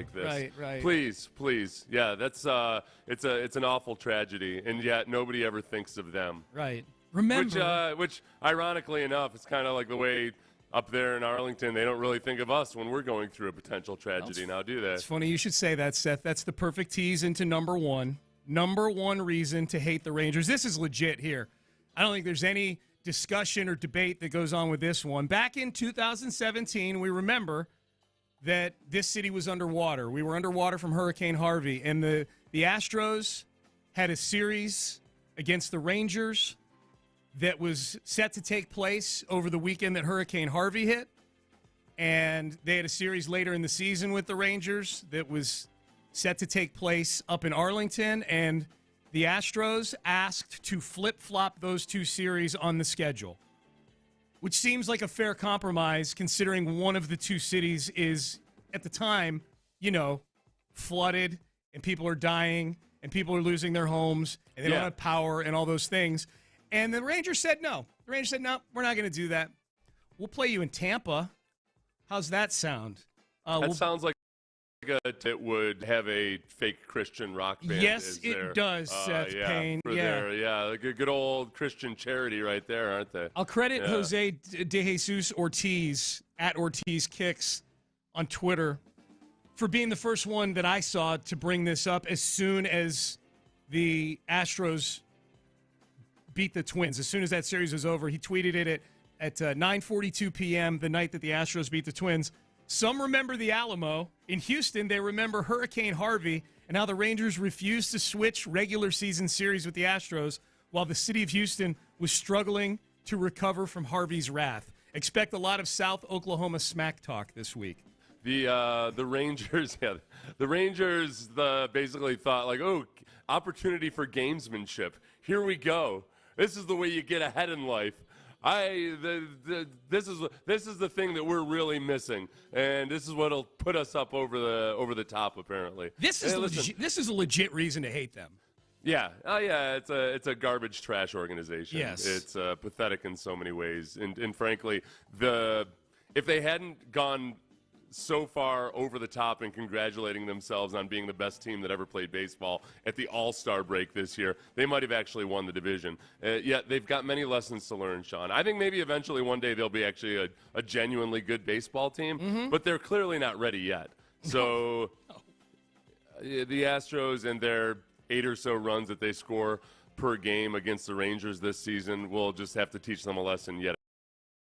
like this. Right. Please. Yeah, that's it's an awful tragedy, and yet nobody ever thinks of them. Right. Remember. Which ironically enough, it's kind of like the way up there in Arlington, they don't really think of us when we're going through a potential tragedy now, do they? It's funny you should say that, Seth. That's the perfect tease into number one. Number one reason to hate the Rangers. This is legit here. I don't think there's any discussion or debate that goes on with this one. Back in 2017, we remember that this city was underwater. We were underwater from Hurricane Harvey, and the Astros had a series against the Rangers that was set to take place over the weekend that Hurricane Harvey hit. And they had a series later in the season with the Rangers that was set to take place up in Arlington, and the Astros asked to flip-flop those two series on the schedule, which seems like a fair compromise considering one of the two cities is, at the time, flooded, and people are dying, and people are losing their homes, and they don't have power and all those things. And the Rangers said no. The Rangers said, no, we're not going to do that. We'll play you in Tampa. How's that sound? Sounds like it would have a fake Christian rock band. Yes, it does, Seth Payne. Like a good old Christian charity right there, aren't they? I'll credit Jose De Jesus Ortiz at Ortiz Kicks on Twitter for being the first one that I saw to bring this up as soon as the Astros beat the Twins. As soon as that series was over, he tweeted it at 9:42 p.m. the night that the Astros beat the Twins. Some remember the Alamo. In Houston, they remember Hurricane Harvey and how the Rangers refused to switch regular season series with the Astros while the city of Houston was struggling to recover from Harvey's wrath. Expect a lot of South Oklahoma smack talk this week. The Rangers, basically thought like, oh, opportunity for gamesmanship. Here we go. This is the way you get ahead in life. This is the thing that we're really missing, and this is what'll put us up over the top. Apparently, this is a legit reason to hate them. Yeah, it's a garbage trash organization. Yes, it's pathetic in so many ways, and frankly, if they hadn't gone so far over the top and congratulating themselves on being the best team that ever played baseball at the All-Star break this year, they might have actually won the division. Yet they've got many lessons to learn, Sean. I think maybe eventually one day they'll be actually a genuinely good baseball team, but they're clearly not ready yet. So the Astros and their 8 or so runs that they score per game against the Rangers this season will just have to teach them a lesson yet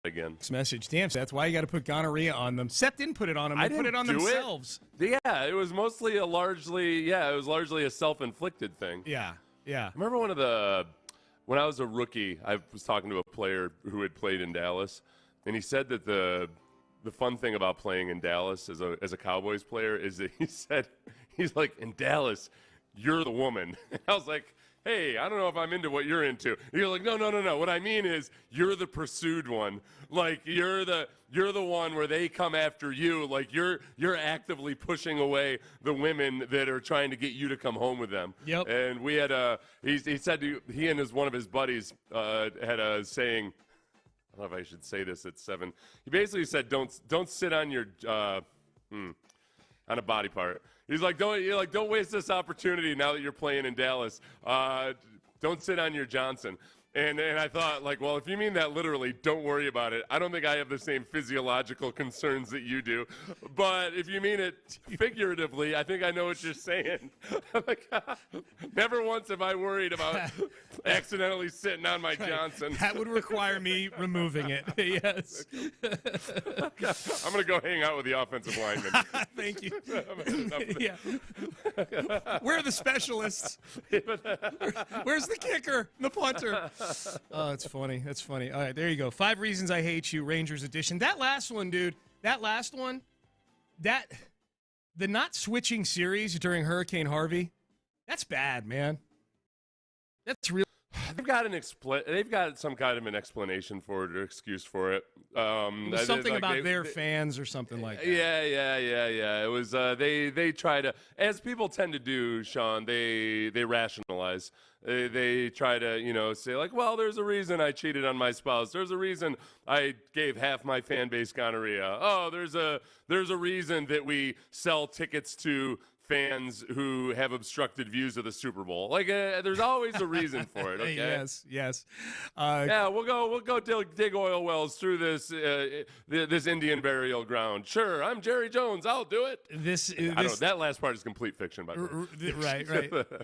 again. This message, damn, that's why you got to put gonorrhea on them. Seth didn't put it on them. They put it on themselves. Yeah, it was mostly largely a self-inflicted thing. Yeah. I remember when I was a rookie, I was talking to a player who had played in Dallas, and he said that the fun thing about playing in Dallas as a Cowboys player is that he's like, in Dallas, you're the woman. And I was like, hey, I don't know if I'm into what you're into. And you're like, no. What I mean is you're the pursued one. Like you're the one where they come after you. Like you're actively pushing away the women that are trying to get you to come home with them. Yep. And we had he said he and one of his buddies had a saying. I don't know if I should say this at 7. He basically said, don't sit on your on a body part. He's like, don't waste this opportunity now that you're playing in Dallas. Don't sit on your Johnson. And I thought, like, well, if you mean that literally, don't worry about it. I don't think I have the same physiological concerns that you do. But if you mean it figuratively, I think I know what you're saying. Like, never once have I worried about accidentally sitting on my Johnson. That would require me removing it. Yes. I'm going to go hang out with the offensive lineman. Thank you. Yeah. Where are the specialists? Where's the kicker? The punter? Oh, it's funny. That's funny. All right, there you go. 5 reasons I hate you, Rangers edition. That last one, dude. The not switching series during Hurricane Harvey, that's bad, man. That's real. They've got some kind of an explanation for it or excuse for it. It was something about their fans or something like that. Yeah. It was they try to, as people tend to do, Sean. They rationalize. They try to say like, well, there's a reason I cheated on my spouse. There's a reason I gave half my fan base gonorrhea. Oh, there's a reason that we sell tickets to fans who have obstructed views of the Super Bowl. Like, there's always a reason for it. Okay. Yes. Yeah, we'll go dig oil wells through this Indian burial ground. Sure, I'm Jerry Jones. I'll do it. I don't know. That last part is complete fiction, by the way. Right.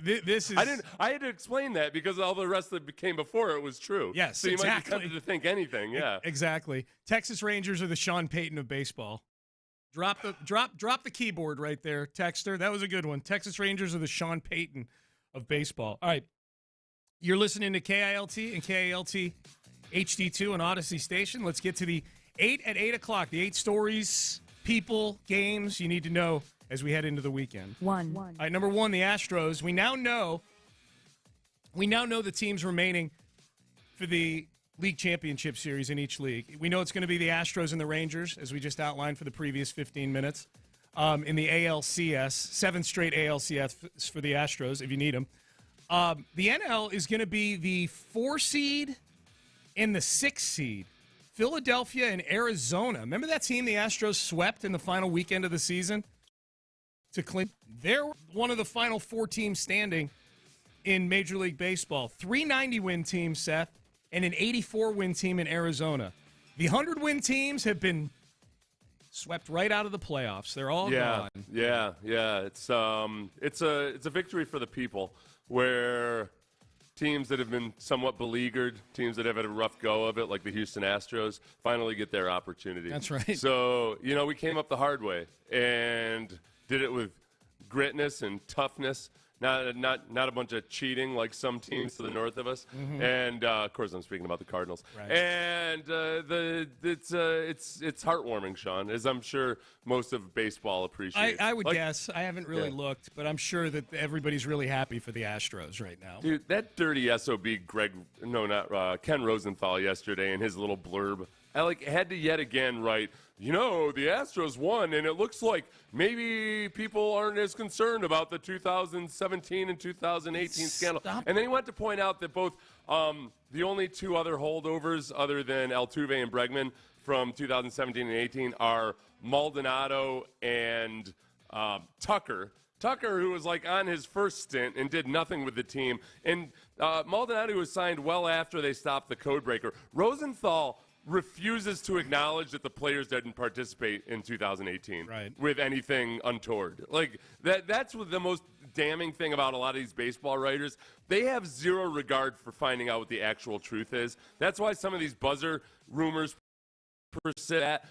This is. I had to explain that because all the rest that came before it was true. Yes, so you exactly. might be tempted to think anything. Yeah, exactly. Texas Rangers are the Sean Payton of baseball. Drop the keyboard right there, Texter. That was a good one. Texas Rangers are the Sean Payton of baseball. All right. You're listening to KILT and KILT HD2 and Odyssey Station. Let's get to the 8 at 8 o'clock. The 8 stories, people, games you need to know as we head into the weekend. All right, number 1, the Astros. We now know the teams remaining for the league championship series in each league. We know it's going to be the Astros and the Rangers, as we just outlined for the previous 15 minutes. In the ALCS, 7th straight ALCS for the Astros, if you need them. The NL is going to be the 4 seed and the 6 seed. Philadelphia and Arizona. Remember that team the Astros swept in the final weekend of the season? They're one of the final 4 teams standing in Major League Baseball. 390-win team, Seth, and an 84-win team in Arizona. The 100-win teams have been swept right out of the playoffs. They're all gone. Yeah. It's a victory for the people, where teams that have been somewhat beleaguered, teams that have had a rough go of it, like the Houston Astros, finally get their opportunity. That's right. So, we came up the hard way and did it with gritness and toughness. Not a bunch of cheating like some teams to the north of us. Mm-hmm. And of course, I'm speaking about the Cardinals. Right. And it's heartwarming, Sean, as I'm sure most of baseball appreciates. I would guess. I haven't really looked, but I'm sure that everybody's really happy for the Astros right now. Dude, that dirty SOB Ken Rosenthal yesterday in his little blurb, I had to yet again write, the Astros won, and it looks like maybe people aren't as concerned about the 2017 and 2018 scandal. And then he went to point out that both the only 2 other holdovers other than Altuve and Bregman from 2017 and 18 are Maldonado and Tucker. Tucker, who was on his first stint and did nothing with the team. And Maldonado was signed well after they stopped the code breaker. Rosenthal refuses to acknowledge that the players didn't participate in 2018 with anything untoward. That's what the most damning thing about a lot of these baseball writers. They have zero regard for finding out what the actual truth is. That's why some of these buzzer rumors persist.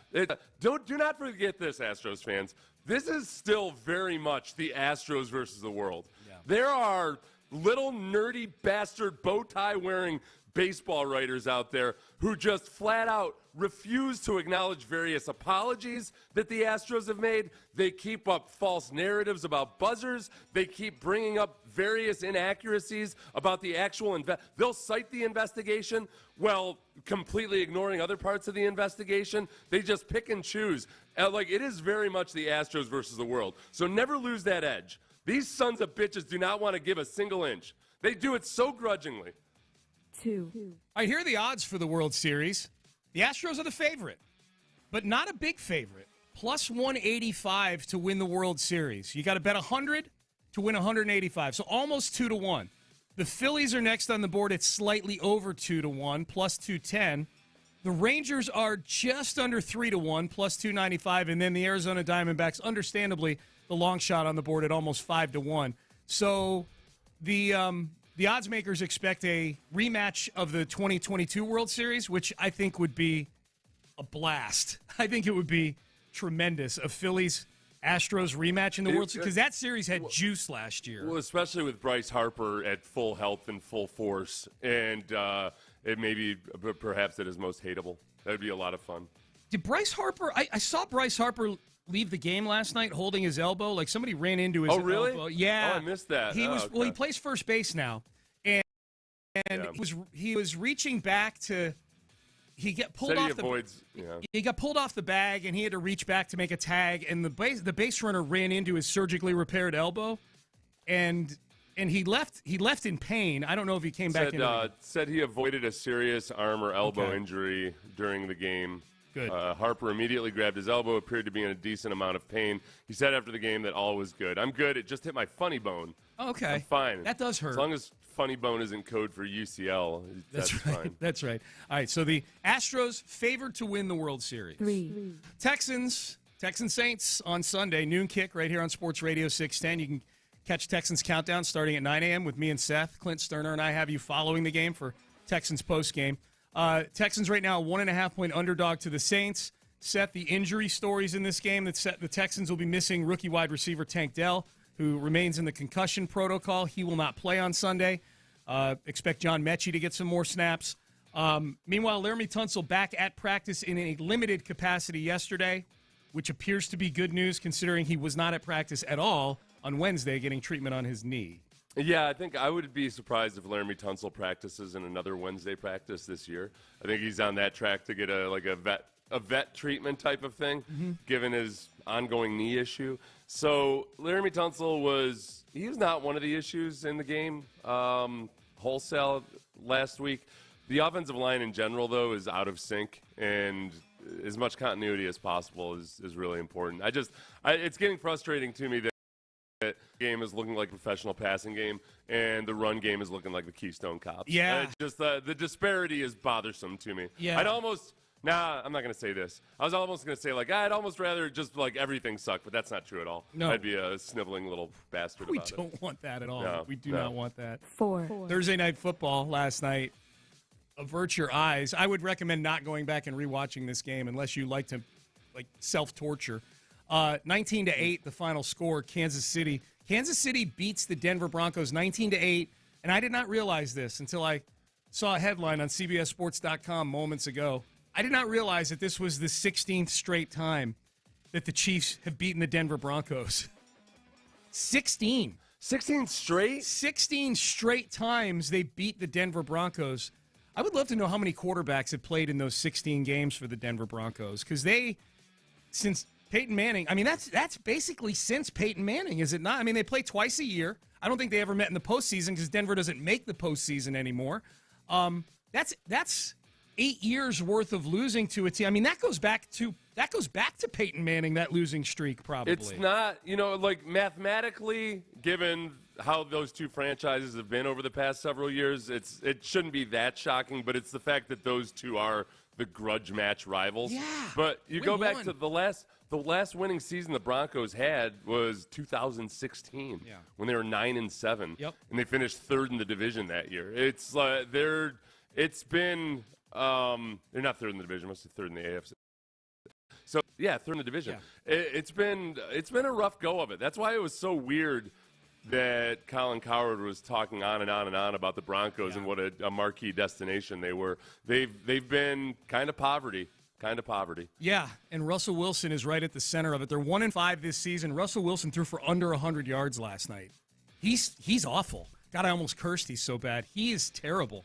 Do not forget this, Astros fans. This is still very much the Astros versus the world. Yeah. There are little nerdy bastard bow tie wearing baseball writers out there who just flat out refuse to acknowledge various apologies that the Astros have made. They keep up false narratives about buzzers. They keep bringing up various inaccuracies about the actual they'll cite the investigation while completely ignoring other parts of the investigation. They just pick and choose. It is very much the Astros versus the world. So never lose that edge. These sons of bitches do not want to give a single inch. They do it so grudgingly. 2. All right, here are the odds for the World Series. The Astros are the favorite, but not a big favorite. Plus 185 to win the World Series. You got to bet 100 to win 185, so almost 2-1. The Phillies are next on the board at slightly over 2-1, plus 210. The Rangers are just under 3-1, plus 295, and then the Arizona Diamondbacks, understandably, the long shot on the board at almost 5-1. So the odds makers expect a rematch of the 2022 World Series, which I think would be a blast. I think it would be tremendous. A Phillies-Astros rematch in the World Series, because that series had juice last year. Well, especially with Bryce Harper at full health and full force, and it may be perhaps at his most hateable. That would be a lot of fun. Did Bryce Harper – I saw Bryce Harper – leave the game last night holding his elbow. Somebody ran into his elbow. Oh, really? Yeah. Oh, I missed that. He plays first base now. And he was reaching back to. He got pulled off he got pulled off the bag, and he had to reach back to make a tag, and the base runner ran into his surgically repaired elbow, and he left in pain. I don't know if he came back in. Said he avoided a serious arm or elbow injury during the game. Good. Harper immediately grabbed his elbow, appeared to be in a decent amount of pain. He said after the game that all was good. I'm good. It just hit my funny bone. Okay. I'm fine. That does hurt. As long as funny bone isn't code for UCL, that's right. fine. That's right. All right, so the Astros favored to win the World Series. 3. Texans Saints on Sunday, noon kick right here on Sports Radio 610. You can catch Texans Countdown starting at 9 a.m. with me and Seth. Clint Stoerner and I have you following the game for Texans postgame. Texans right now 1.5-point underdog to the Saints. Seth, the injury stories in this game, the Texans will be missing rookie wide receiver Tank Dell, who remains in the concussion protocol. He will not play on Sunday. Expect John Mechie to get some more snaps. Meanwhile, Laramie Tunsil back at practice in a limited capacity yesterday, which appears to be good news considering he was not at practice at all on Wednesday getting treatment on his knee. Yeah, I think I would be surprised if Laramie Tunsil practices in another Wednesday practice this year. I think he's on that track to get a vet treatment type of thing, given his ongoing knee issue. So Laramie Tunsil was not one of the issues in the game wholesale last week. The offensive line in general, though, is out of sync, and as much continuity as possible is really important. It's getting frustrating to me that the game is looking like a professional passing game, and the run game is looking like the Keystone Cops. Yeah. The disparity is bothersome to me. Yeah. I'm not going to say this. I was almost going to say, I'd almost rather just, everything suck, but that's not true at all. No. I'd be a sniveling little bastard about it. We don't want that at all. No, we do not want that. 4. Thursday Night Football last night. Avert your eyes. I would recommend not going back and rewatching this game unless you like to, self-torture. 19-8, the final score, Kansas City. Kansas City beats the Denver Broncos 19-8, and I did not realize this until I saw a headline on CBSSports.com moments ago. I did not realize that this was the 16th straight time that the Chiefs have beaten the Denver Broncos. 16. 16 straight? 16 straight times they beat the Denver Broncos. I would love to know how many quarterbacks have played in those 16 games for the Denver Broncos, because since Peyton Manning, that's basically since Peyton Manning, is it not? They play twice a year. I don't think they ever met in the postseason because Denver doesn't make the postseason anymore. That's 8 years worth of losing to a team. That goes back to Peyton Manning, that losing streak, probably. It's not, mathematically, given how those two franchises have been over the past several years, it shouldn't be that shocking, but it's the fact that those two are the grudge match rivals. Yeah. But you go back to the last winning season the Broncos had was 2016 when they were 9-7. Yep. And they finished third in the division that year. They're not third in the division, must be third in the AFC. So third in the division. Yeah. It's been a rough go of it. That's why it was so weird that Colin Cowherd was talking on and on and on about the Broncos and what a marquee destination they were. They've been kind of poverty. Yeah, and Russell Wilson is right at the center of it. They're 1-5 this season. Russell Wilson threw for under 100 yards last night. He's awful. God, I almost cursed. He's so bad. He is terrible.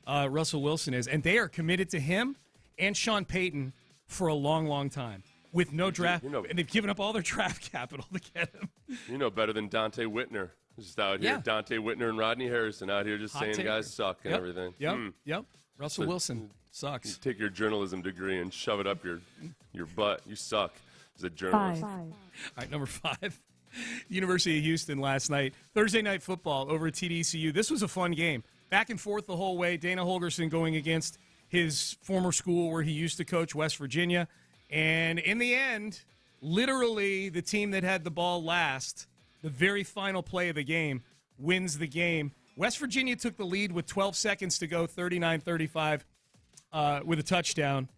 Russell Wilson is, and they are committed to him and Sean Payton for a long, long time with no draft, and they've given up all their draft capital to get him. You know better than Dante Whitner. Just out here, Dante Whitner and Rodney Harrison out here just Hot saying taker. Guys suck and everything. Yep. Russell Wilson sucks. You take your journalism degree and shove it up your butt. You suck as a journalist. 5. All right, number 5. University of Houston last night. Thursday Night Football over at TDCU. This was a fun game. Back and forth the whole way. Dana Holgorsen going against his former school where he used to coach, West Virginia. And in the end, literally the team that had the ball last, the very final play of the game, wins the game. West Virginia took the lead with 12 seconds to go, 39-35, with a touchdown.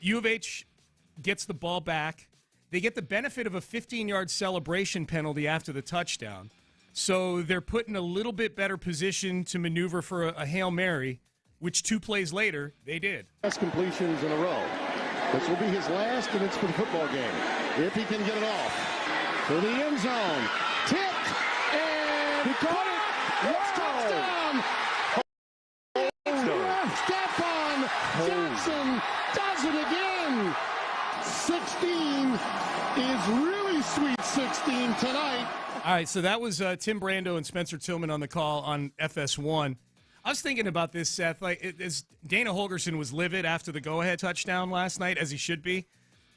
U of H gets the ball back. They get the benefit of a 15-yard celebration penalty after the touchdown. So they're put in a little bit better position to maneuver for a Hail Mary, which 2 plays later, they did. Best completions in a row. This will be his last, and it's for the football game. If he can get it off to the end zone. Tipped, and he caught it. Touchdown! right, so that was Tim Brando and Spencer Tillman on the call on FS1. I was thinking about this, Seth. Dana Holgorsen was livid after the go-ahead touchdown last night, as he should be.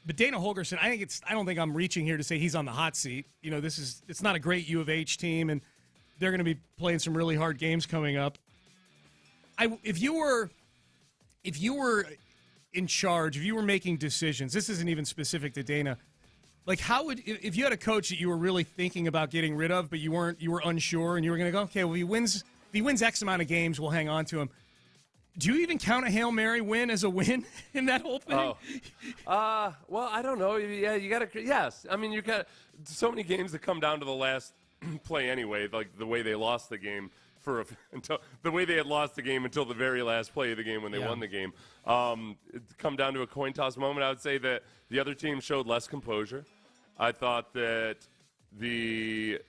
But Dana Holgorsen, I don't think I'm reaching here to say he's on the hot seat. It's not a great U of H team, and they're going to be playing some really hard games coming up. If you were in charge, if you were making decisions, this isn't even specific to Dana. If you had a coach that you were really thinking about getting rid of, but you were unsure, and you were going to go, okay, well, if he wins X amount of games, we'll hang on to him. Do you even count a Hail Mary win as a win in that whole thing? Well, I don't know. Yeah, you got to. Yes, I mean you got so many games that come down to the last play anyway. Like the way they lost the game until the way they had lost the game until the very last play of the game when they won the game. It come down to a coin toss moment. I would say that the other team showed less composure. I thought that it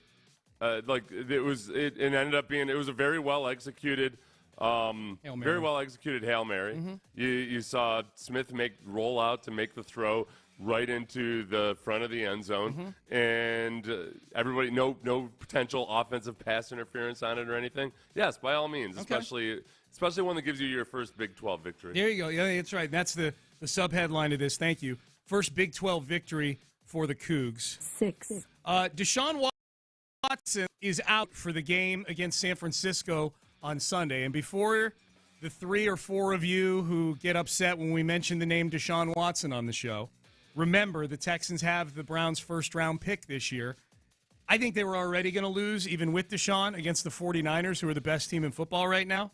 ended up being a very well executed. Very well executed Hail Mary. Mm-hmm. You saw Smith roll out to make the throw right into the front of the end zone, and everybody no potential offensive pass interference on it or anything. Yes, by all means, especially one that gives you your first Big 12 victory. There you go. Yeah, that's right. That's the sub-headline of this. Thank you. First Big 12 victory for the Cougs. 6. Deshaun Watson is out for the game against San Francisco on Sunday. And before the 3 or 4 of you who get upset when we mention the name Deshaun Watson on the show, remember the Texans have the Browns' first-round pick this year. I think they were already going to lose, even with Deshaun, against the 49ers, who are the best team in football right now.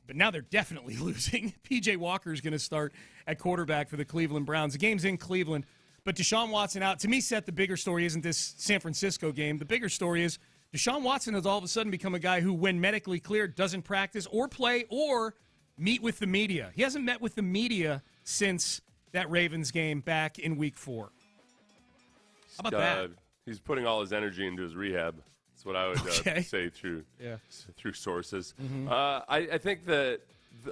But now they're definitely losing. P.J. Walker is going to start at quarterback for the Cleveland Browns. The game's in Cleveland. But Deshaun Watson out. To me, Seth, the bigger story isn't this San Francisco game. The bigger story is Deshaun Watson has all of a sudden become a guy who, when medically cleared, doesn't practice or play or meet with the media. He hasn't met with the media since that Ravens game back in Week 4. How about that? He's putting all his energy into his rehab. That's what I would say through sources. Mm-hmm. I think that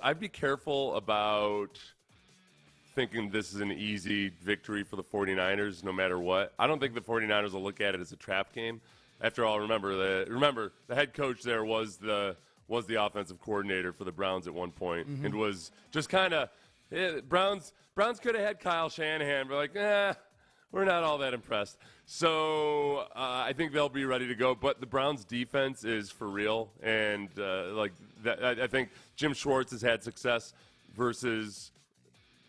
I'd be careful about thinking this is an easy victory for the 49ers no matter what. I don't think the 49ers will look at it as a trap game. After all, remember the head coach there was the offensive coordinator for the Browns at one point, and was just kind of Browns could have had Kyle Shanahan, but we're not all that impressed. So I think they'll be ready to go. But the Browns defense is for real, and I think Jim Schwartz has had success versus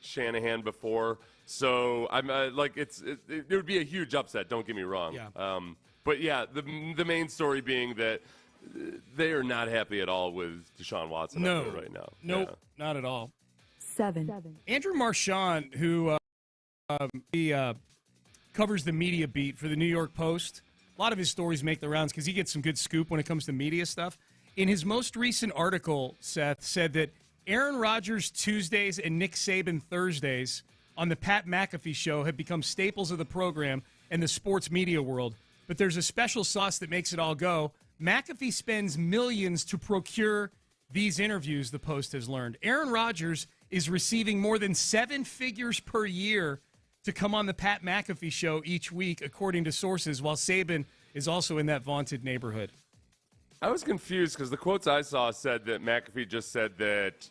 Shanahan before. So I'm it would be a huge upset. Don't get me wrong. Yeah. But yeah, the main story being that they are not happy at all with Deshaun Watson out there right now. Nope, not at all. 7. Andrew Marchand, who covers the media beat for the New York Post, a lot of his stories make the rounds because he gets some good scoop when it comes to media stuff. In his most recent article, Seth said that Aaron Rodgers Tuesdays and Nick Saban Thursdays on the Pat McAfee show have become staples of the program and the sports media world. But there's a special sauce that makes it all go. McAfee spends millions to procure these interviews, the Post has learned. Aaron Rodgers is receiving more than 7 figures per year to come on the Pat McAfee show each week, according to sources, while Saban is also in that vaunted neighborhood. I was confused because the quotes I saw said that McAfee just said that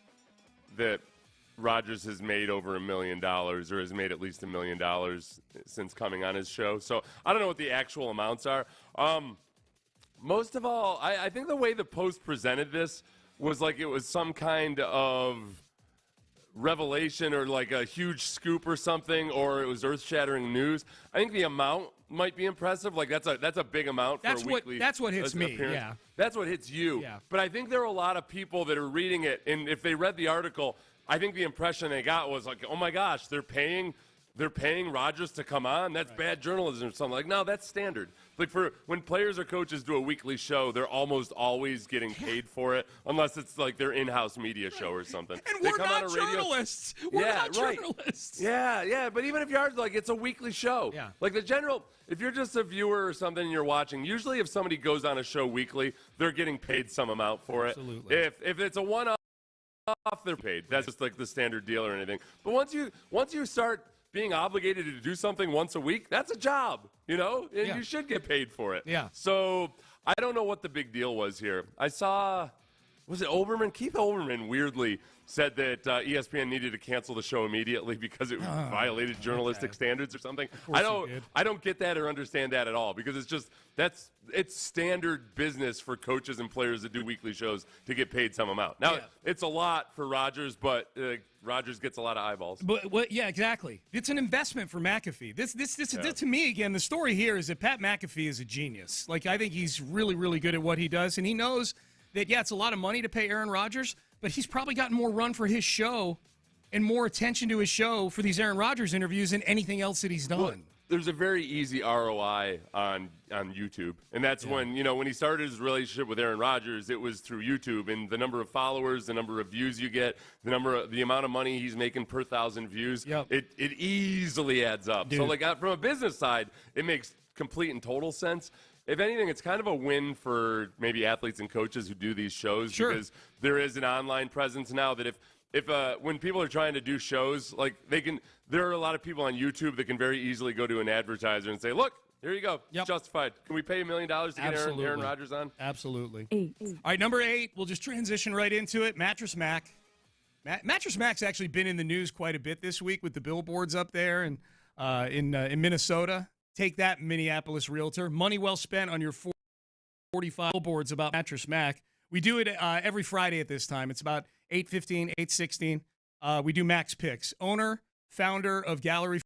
Rodgers has made over $1 million or has made at least $1 million since coming on his show. So I don't know what the actual amounts are. Most of all, I think the way the Post presented this was like it was some kind of revelation or like a huge scoop or something, or it was earth-shattering news. I think the amount might be impressive. Like that's a big amount for a weekly. That's what hits me. Appearance. Yeah, that's what hits you. Yeah. But I think there are a lot of people that are reading it, and if they read the article, I think the impression they got was like, oh my gosh, they're paying Rodgers to come on. That's bad journalism or something. Like, no, that's standard. Like for when players or coaches do a weekly show, they're almost always getting paid for it, unless it's like their in-house media show or something. And we're not journalists. We're not journalists. Yeah. But even if you are, like, it's a weekly show. Yeah. Like if you're just a viewer or something and you're watching, usually if somebody goes on a show weekly, they're getting paid some amount for it. Absolutely. If it's a one-off, they're paid. That's just like the standard deal or anything. But once you start being obligated to do something once a week, that's a job, and you should get paid for it. Yeah. So I don't know what the big deal was here. I saw, was it Olbermann? Keith Olbermann weirdly said that ESPN needed to cancel the show immediately because it violated journalistic standards or something. I don't get that or understand that at all, because it's standard business for coaches and players that do weekly shows to get paid some amount. Now, it's a lot for Rodgers, but Rodgers gets a lot of eyeballs. But yeah, exactly. It's an investment for McAfee. This to me, again, the story here is that Pat McAfee is a genius. Like, I think he's really, really good at what he does, and he knows that, it's a lot of money to pay Aaron Rodgers, but he's probably gotten more run for his show and more attention to his show for these Aaron Rodgers interviews than anything else that he's done. Well, there's a very easy ROI on YouTube, and that's when he started his relationship with Aaron Rodgers, it was through YouTube, and the number of followers, the number of views you get, the amount of money he's making per 1,000 views, it easily adds up. Dude. So, like, from a business side, it makes complete and total sense. If anything, it's kind of a win for maybe athletes and coaches who do these shows, because there is an online presence now that if when people are trying to do shows, like, there are a lot of people on YouTube that can very easily go to an advertiser and say, look, here you go. It's justified. Can we pay $1 million to get Aaron Rodgers on? Absolutely. 8. All right, number 8, we'll just transition right into it. Mattress Mack. Mattress Mack's actually been in the news quite a bit this week with the billboards up there and in Minnesota. Take that, Minneapolis realtor. Money well spent on your 45 billboards about Mattress Mack. We do it every Friday at this time. It's about 8:15, 8:16. We do Mack's Picks. Owner, founder of Gallery.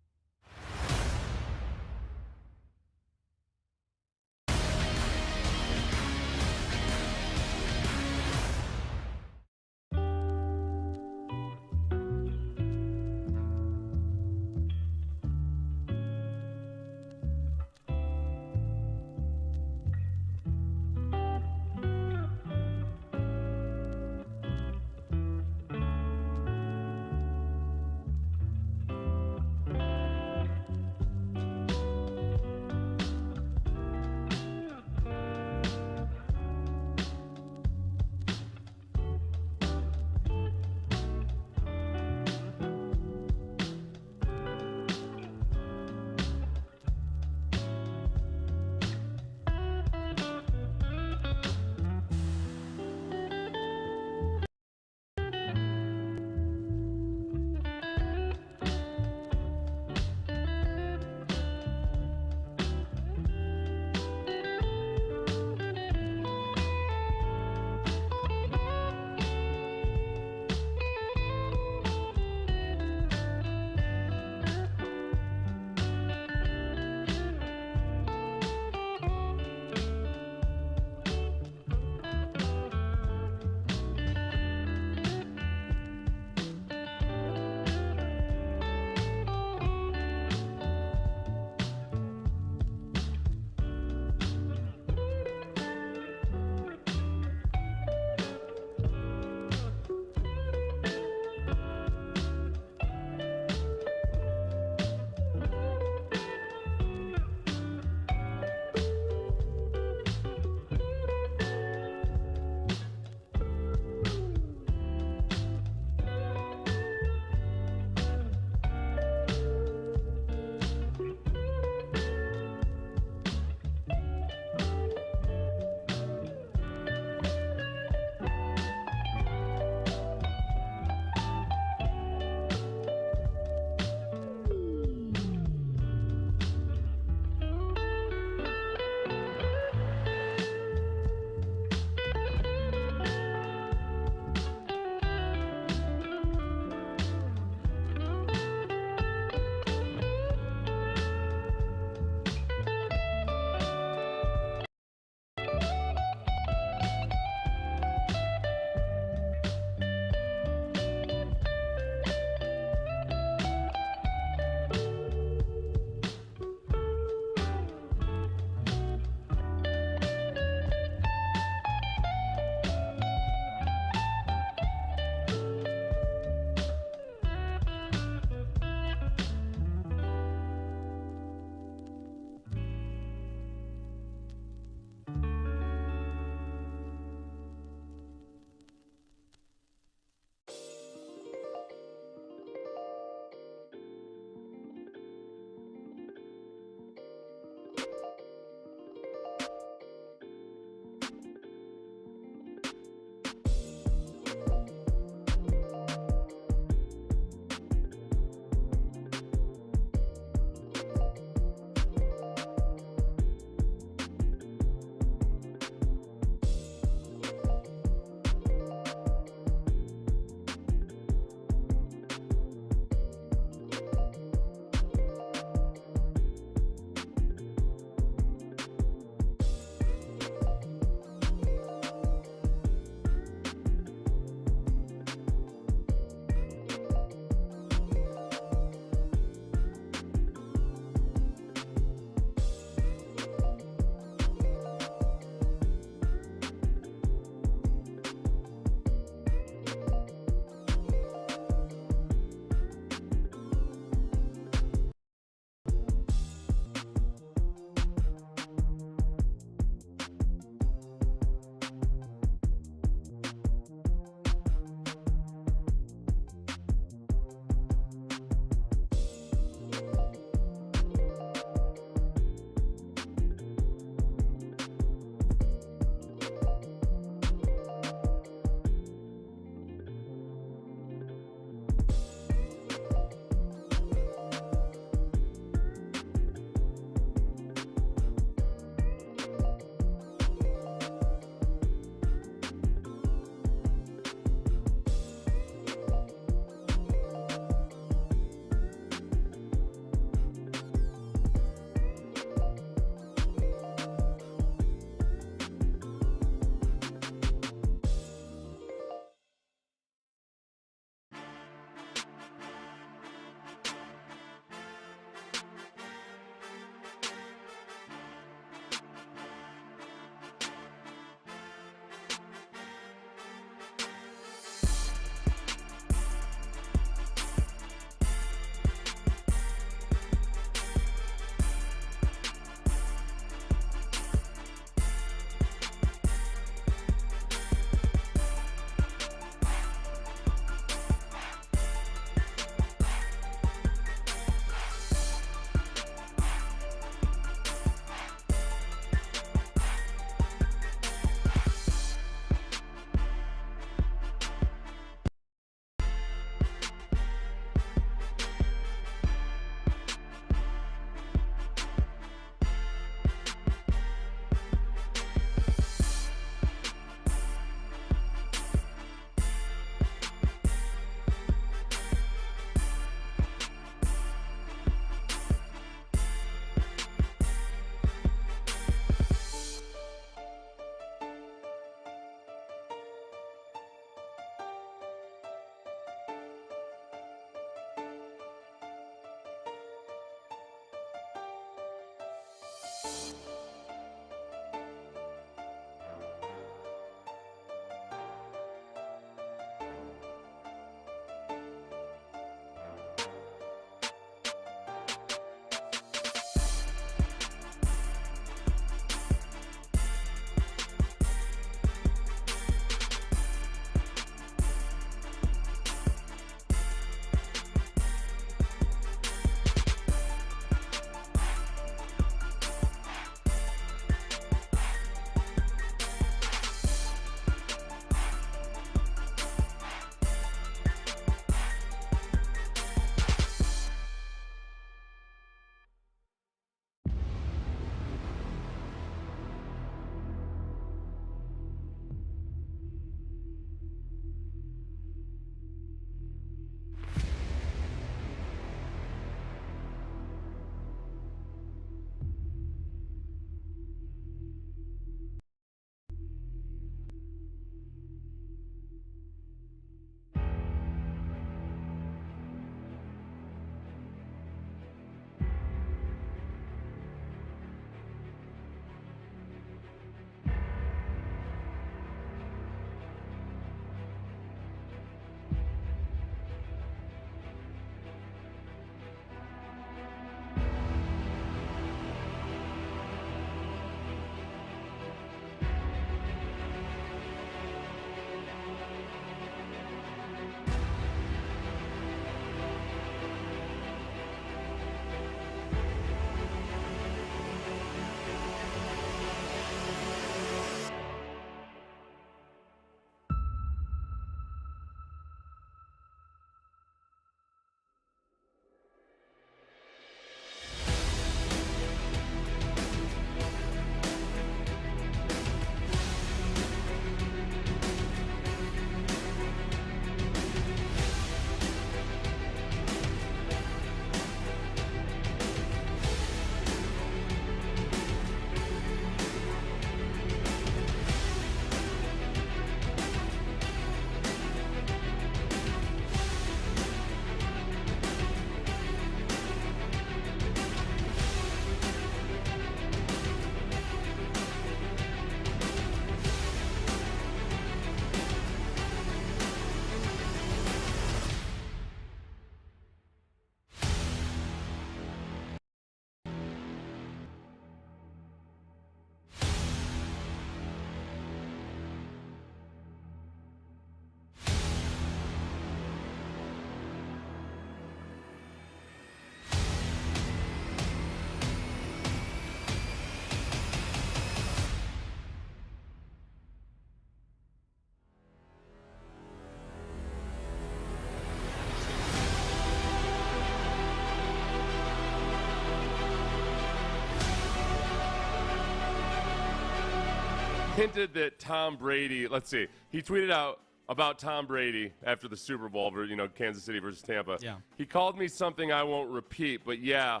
hinted that Tom Brady, let's see, he tweeted out about Tom Brady after the Super Bowl, Kansas City versus Tampa. Yeah. He called me something I won't repeat, but yeah,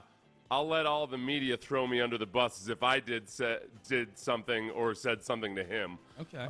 I'll let all the media throw me under the bus as if I did something or said something to him. Okay.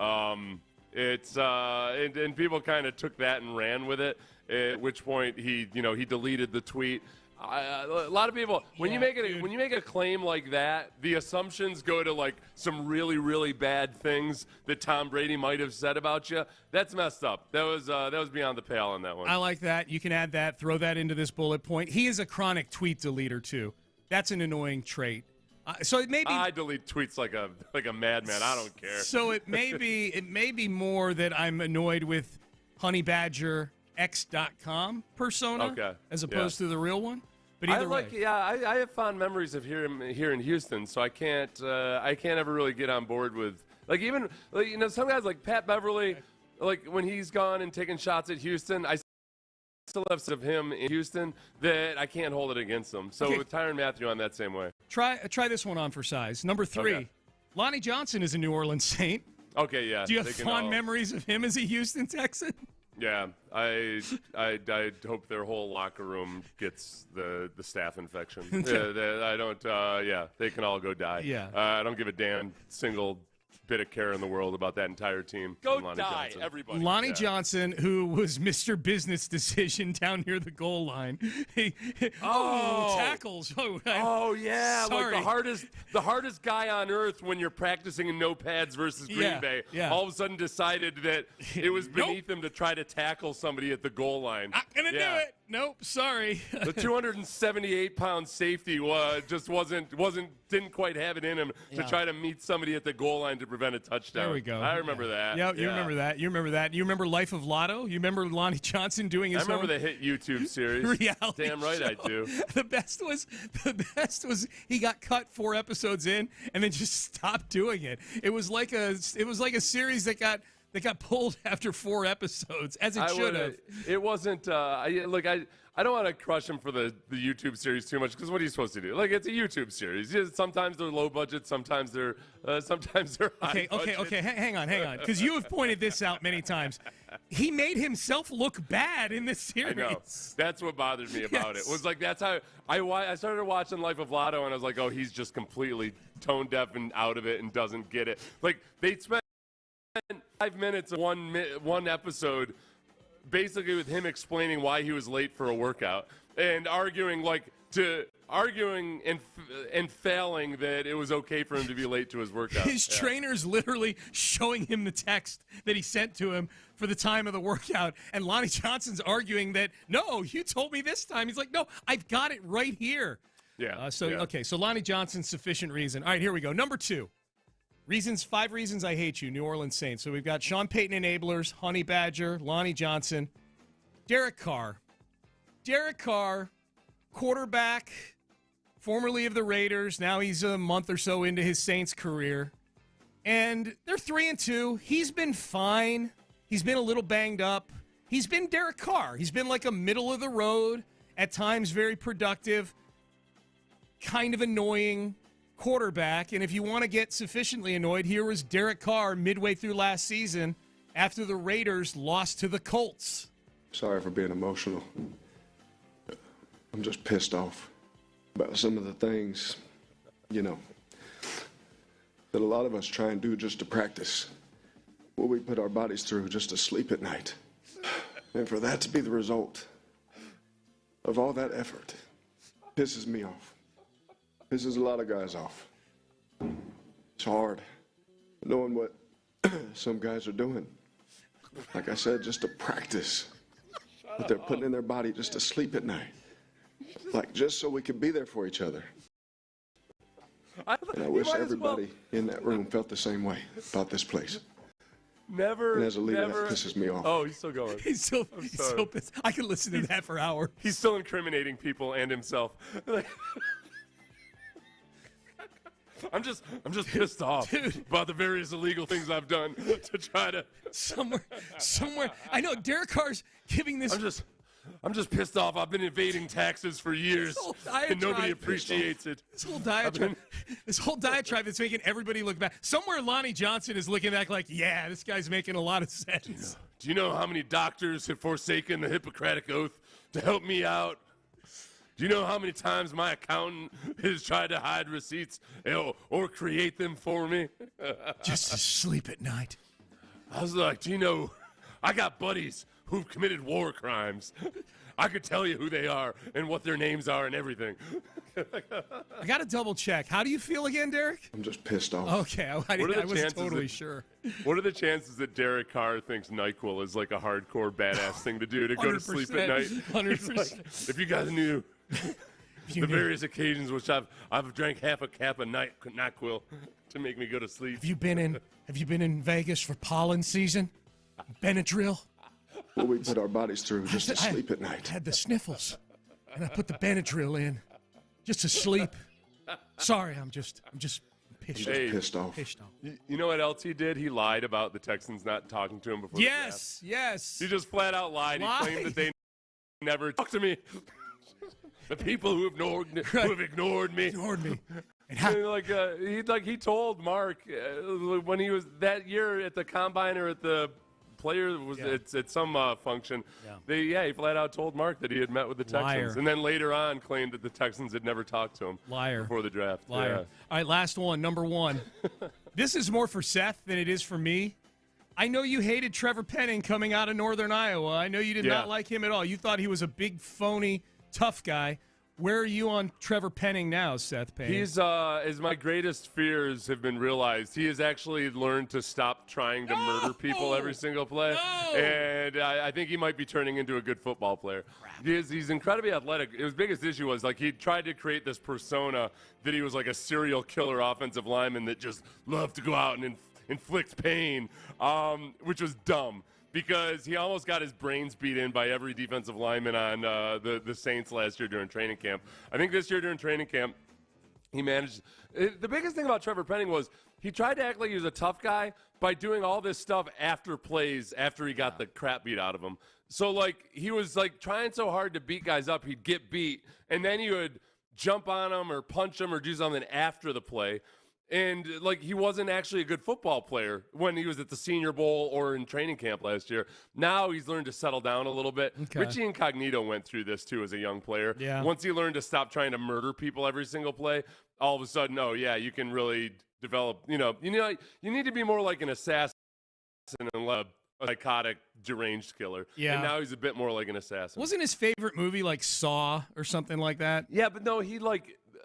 And people kind of took that and ran with it. At which point he deleted the tweet. A lot of people, when you make a claim like that, the assumptions go to like some really, really bad things that Tom Brady might have said about you. That's messed up. That was beyond the pale on that one. I like that. You can add that. Throw that into this bullet point. He is a chronic tweet deleter too. That's an annoying trait. So it may be. I delete tweets like a madman. I don't care. So it may be more that I'm annoyed with honeybadgerx.com persona as opposed to the real one. But either way. I have fond memories of him here in Houston, so I can't ever really get on board with some guys like Pat Beverly, like when he's gone and taking shots at Houston, I still have some of him in Houston that I can't hold it against him. So with Tyrann Mathieu on that same way. Try this one on for size. Number 3, Lonnie Johnson is a New Orleans Saint. Okay, yeah. Do you have fond memories of him as a Houston Texan? Yeah, I hope their whole locker room gets the staph infection. They can all go die. Yeah. I don't give a damn single bit of care in the world about that entire team. Go die, Johnson. Everybody. Lonnie Johnson, who was Mr. Business Decision down near the goal line. Tackles. Yeah, sorry. like the hardest guy on earth when you're practicing in no pads versus Green Bay. Yeah. All of a sudden decided that it was beneath him to try to tackle somebody at the goal line. Not gonna do it. Nope, sorry. The 278-pound safety didn't quite have it in him to try to meet somebody at the goal line to prevent a touchdown. There we go. I remember that. Yeah, you remember that. You remember that. You remember Life of Lotto? You remember Lonnie Johnson doing his I remember the hit YouTube series. Reality Damn right show. I do. The best was he got cut 4 episodes in and then just stopped doing it. It was like a series that got pulled after 4 episodes, as it should have. It wasn't. I don't want to crush him for the YouTube series too much because what are you supposed to do? Like, it's a YouTube series. Sometimes they're low budget, sometimes they're high budget. Okay. Hang on, because you have pointed this out many times. He made himself look bad in this series. I know. That's what bothered me about it. Was like that's how I started watching Life of Lotto and I was like, oh, he's just completely tone deaf and out of it and doesn't get it. Like they spent 5 minutes of one episode basically with him explaining why he was late for a workout and arguing and failing that it was okay for him to be late to his workout. His trainer's literally showing him the text that he sent to him for the time of the workout, and Lonnie Johnson's arguing that, no, you told me this time. He's like, no, I've got it right here. Yeah. So Lonnie Johnson's sufficient reason. All right, here we go. Number 2. 5 reasons I hate you, New Orleans Saints. So we've got Sean Payton enablers, Honey Badger, Lonnie Johnson, Derek Carr. Derek Carr, quarterback, formerly of the Raiders. Now he's a month or so into his Saints career. And they're 3-2. He's been fine. He's been a little banged up. He's been Derek Carr. He's been like a middle of the road, at times very productive, kind of annoying quarterback. And if you want to get sufficiently annoyed, here was Derek Carr midway through last season after the Raiders lost to the Colts. Sorry for being emotional. I'm just pissed off about some of the things, that a lot of us try and do just to practice what we put our bodies through just to sleep at night. And for that to be the result of all that effort pisses me off. Pisses a lot of guys off. It's hard knowing what some guys are doing. Like I said, just to practice what they're putting in their body just to sleep at night. Like just so we can be there for each other. And I wish everybody in that room felt the same way about this place. And as a leader, that pisses me off. Oh, he's still going. He's still pissed. I could listen to that for hours. He's still incriminating people and himself. I'm just pissed off about the various illegal things I've done to try to somewhere. I know Derek Carr's giving this. I'm just pissed off. I've been evading taxes for years, and nobody appreciates it. This whole diatribe that's making everybody look bad. Somewhere Lonnie Johnson is looking back like, yeah, this guy's making a lot of sense. Do you know how many doctors have forsaken the Hippocratic Oath to help me out? Do you know how many times my accountant has tried to hide receipts or create them for me? Just to sleep at night. I was like, do you know, I got buddies who've committed war crimes. I could tell you who they are and what their names are and everything. I got to double check. How do you feel again, Derek? I'm just pissed off. Okay, I wasn't totally sure. What are the chances that Derek Carr thinks NyQuil is like a hardcore badass thing to do to go to sleep at night? 100%. Like, if you guys knew the various occasions which I've drank half a cap of NyQuil to make me go to sleep. Have you been in Vegas for pollen season? Benadryl? What we put our bodies through just to sleep at night. I had the sniffles, and I put the Benadryl in just to sleep. Sorry, I'm just pissed off. You know what else he did? He lied about the Texans not talking to him before the draft. Yes. He just flat out lied. He claimed that they never talked to me. The people who have ignored me. And he told Mark when he was that year at the combine or at the player it's at some function. He flat out told Mark that he had met with the Texans. Liar. And then later on claimed that the Texans had never talked to him. Liar. Before the draft. Liar. Yeah. All right, last one, number one. This is more for Seth than it is for me. I know you hated Trevor Penning coming out of Northern Iowa. I know you did not like him at all. You thought he was a big, phony, tough guy. Where are you on Trevor Penning now, Seth Payne? He's, as my greatest fears have been realized, he has actually learned to stop trying to murder people every single play. And I think he might be turning into a good football player. He's incredibly athletic. His biggest issue was, he tried to create this persona that he was like a serial killer offensive lineman that just loved to go out and inflict pain, which was dumb. Because he almost got his brains beat in by every defensive lineman on the Saints last year during training camp. I think this year during training camp, he managed. The biggest thing about Trevor Penning was he tried to act like he was a tough guy by doing all this stuff after plays, after he got the crap beat out of him. So, he was, trying so hard to beat guys up, he'd get beat, and then he would jump on them or punch them or do something after the play. And, he wasn't actually a good football player when he was at the Senior Bowl or in training camp last year. Now he's learned to settle down a little bit. Okay. Richie Incognito went through this, too, as a young player. Yeah. Once he learned to stop trying to murder people every single play, all of a sudden, you can really develop, you need to be more like an assassin and a psychotic, deranged killer. Yeah. And now he's a bit more like an assassin. Wasn't his favorite movie Saw or something like that? Yeah, but no, he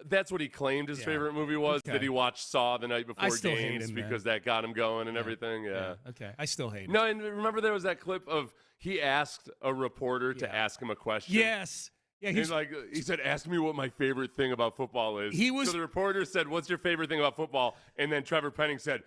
that's what he claimed his favorite movie was, that he watched Saw the night before games because that got him going and everything. Yeah. Okay. I still hate him. No, and remember there was that clip of he asked a reporter to ask him a question. Yes. Yeah, he said, ask me what my favorite thing about football is. So the reporter said, what's your favorite thing about football? And then Trevor Penning said,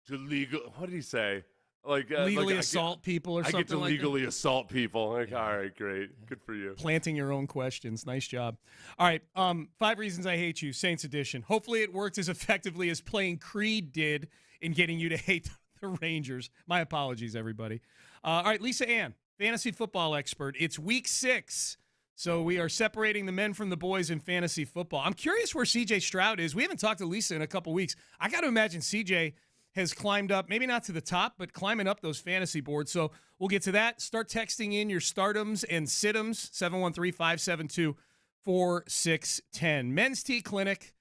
what did he say? Legally assault people or something like that? I get to legally assault people. All right, great. Good for you. Planting your own questions. Nice job. All right, 5 Reasons I Hate You, Saints Edition. Hopefully it worked as effectively as playing Creed did in getting you to hate the Rangers. My apologies, everybody. All right, Lisa Ann, fantasy football expert. It's week 6, so we are separating the men from the boys in fantasy football. I'm curious where C.J. Stroud is. We haven't talked to Lisa in a couple weeks. I got to imagine C.J. has climbed up, maybe not to the top, but climbing up those fantasy boards. So we'll get to that. Start texting in your startums and situms, 713-572-4610. Men's Tea Clinic.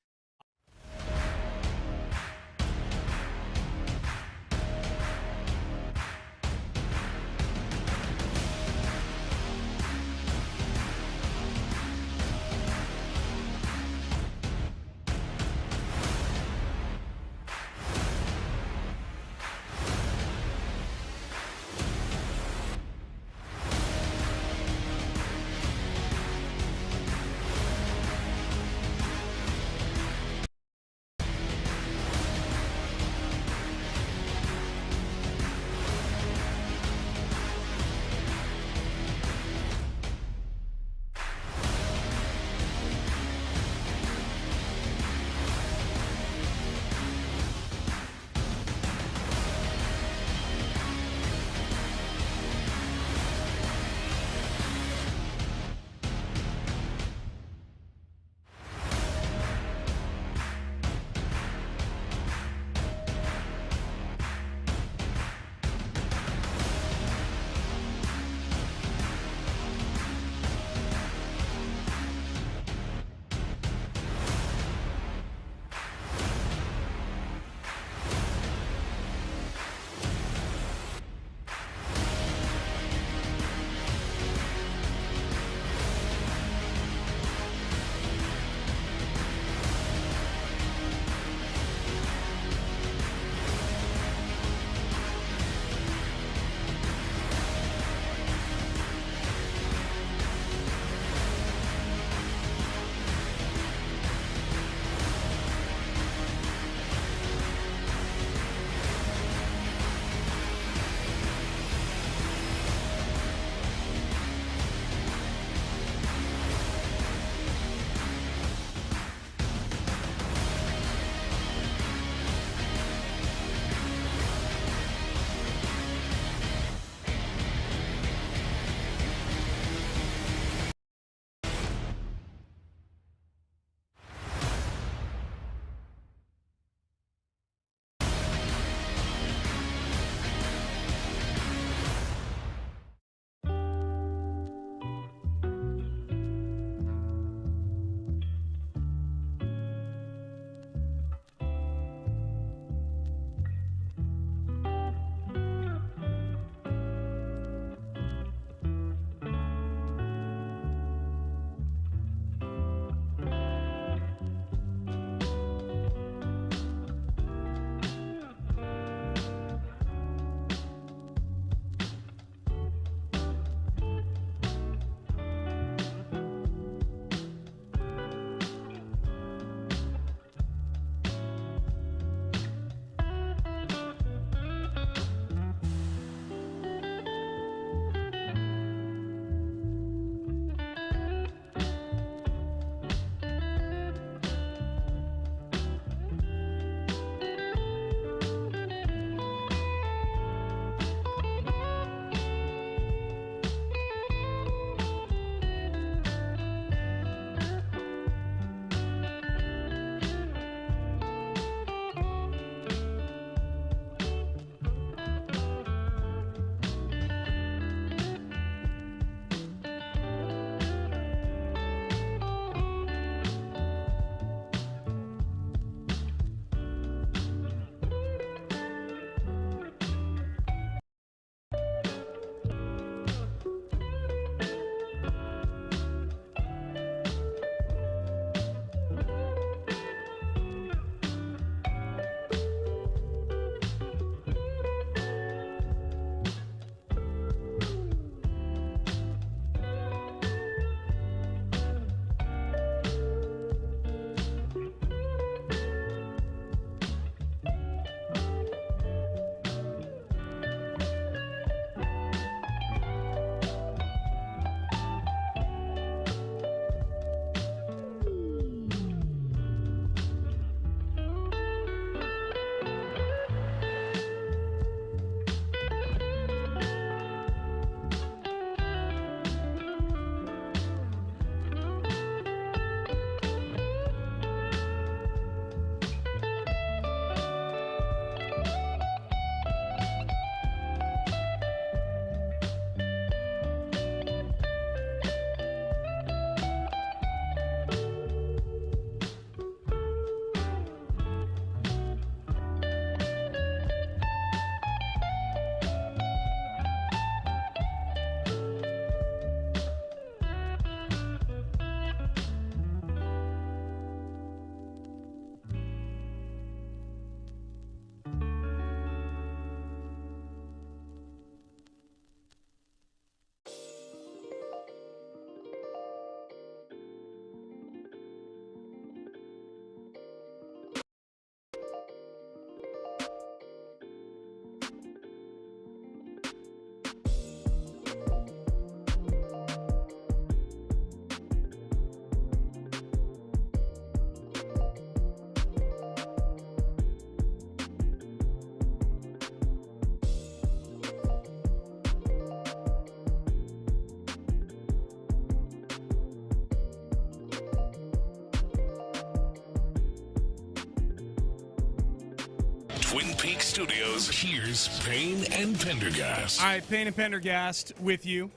Twin Peaks Studios, here's Payne and Pendergast. All right, Payne and Pendergast with you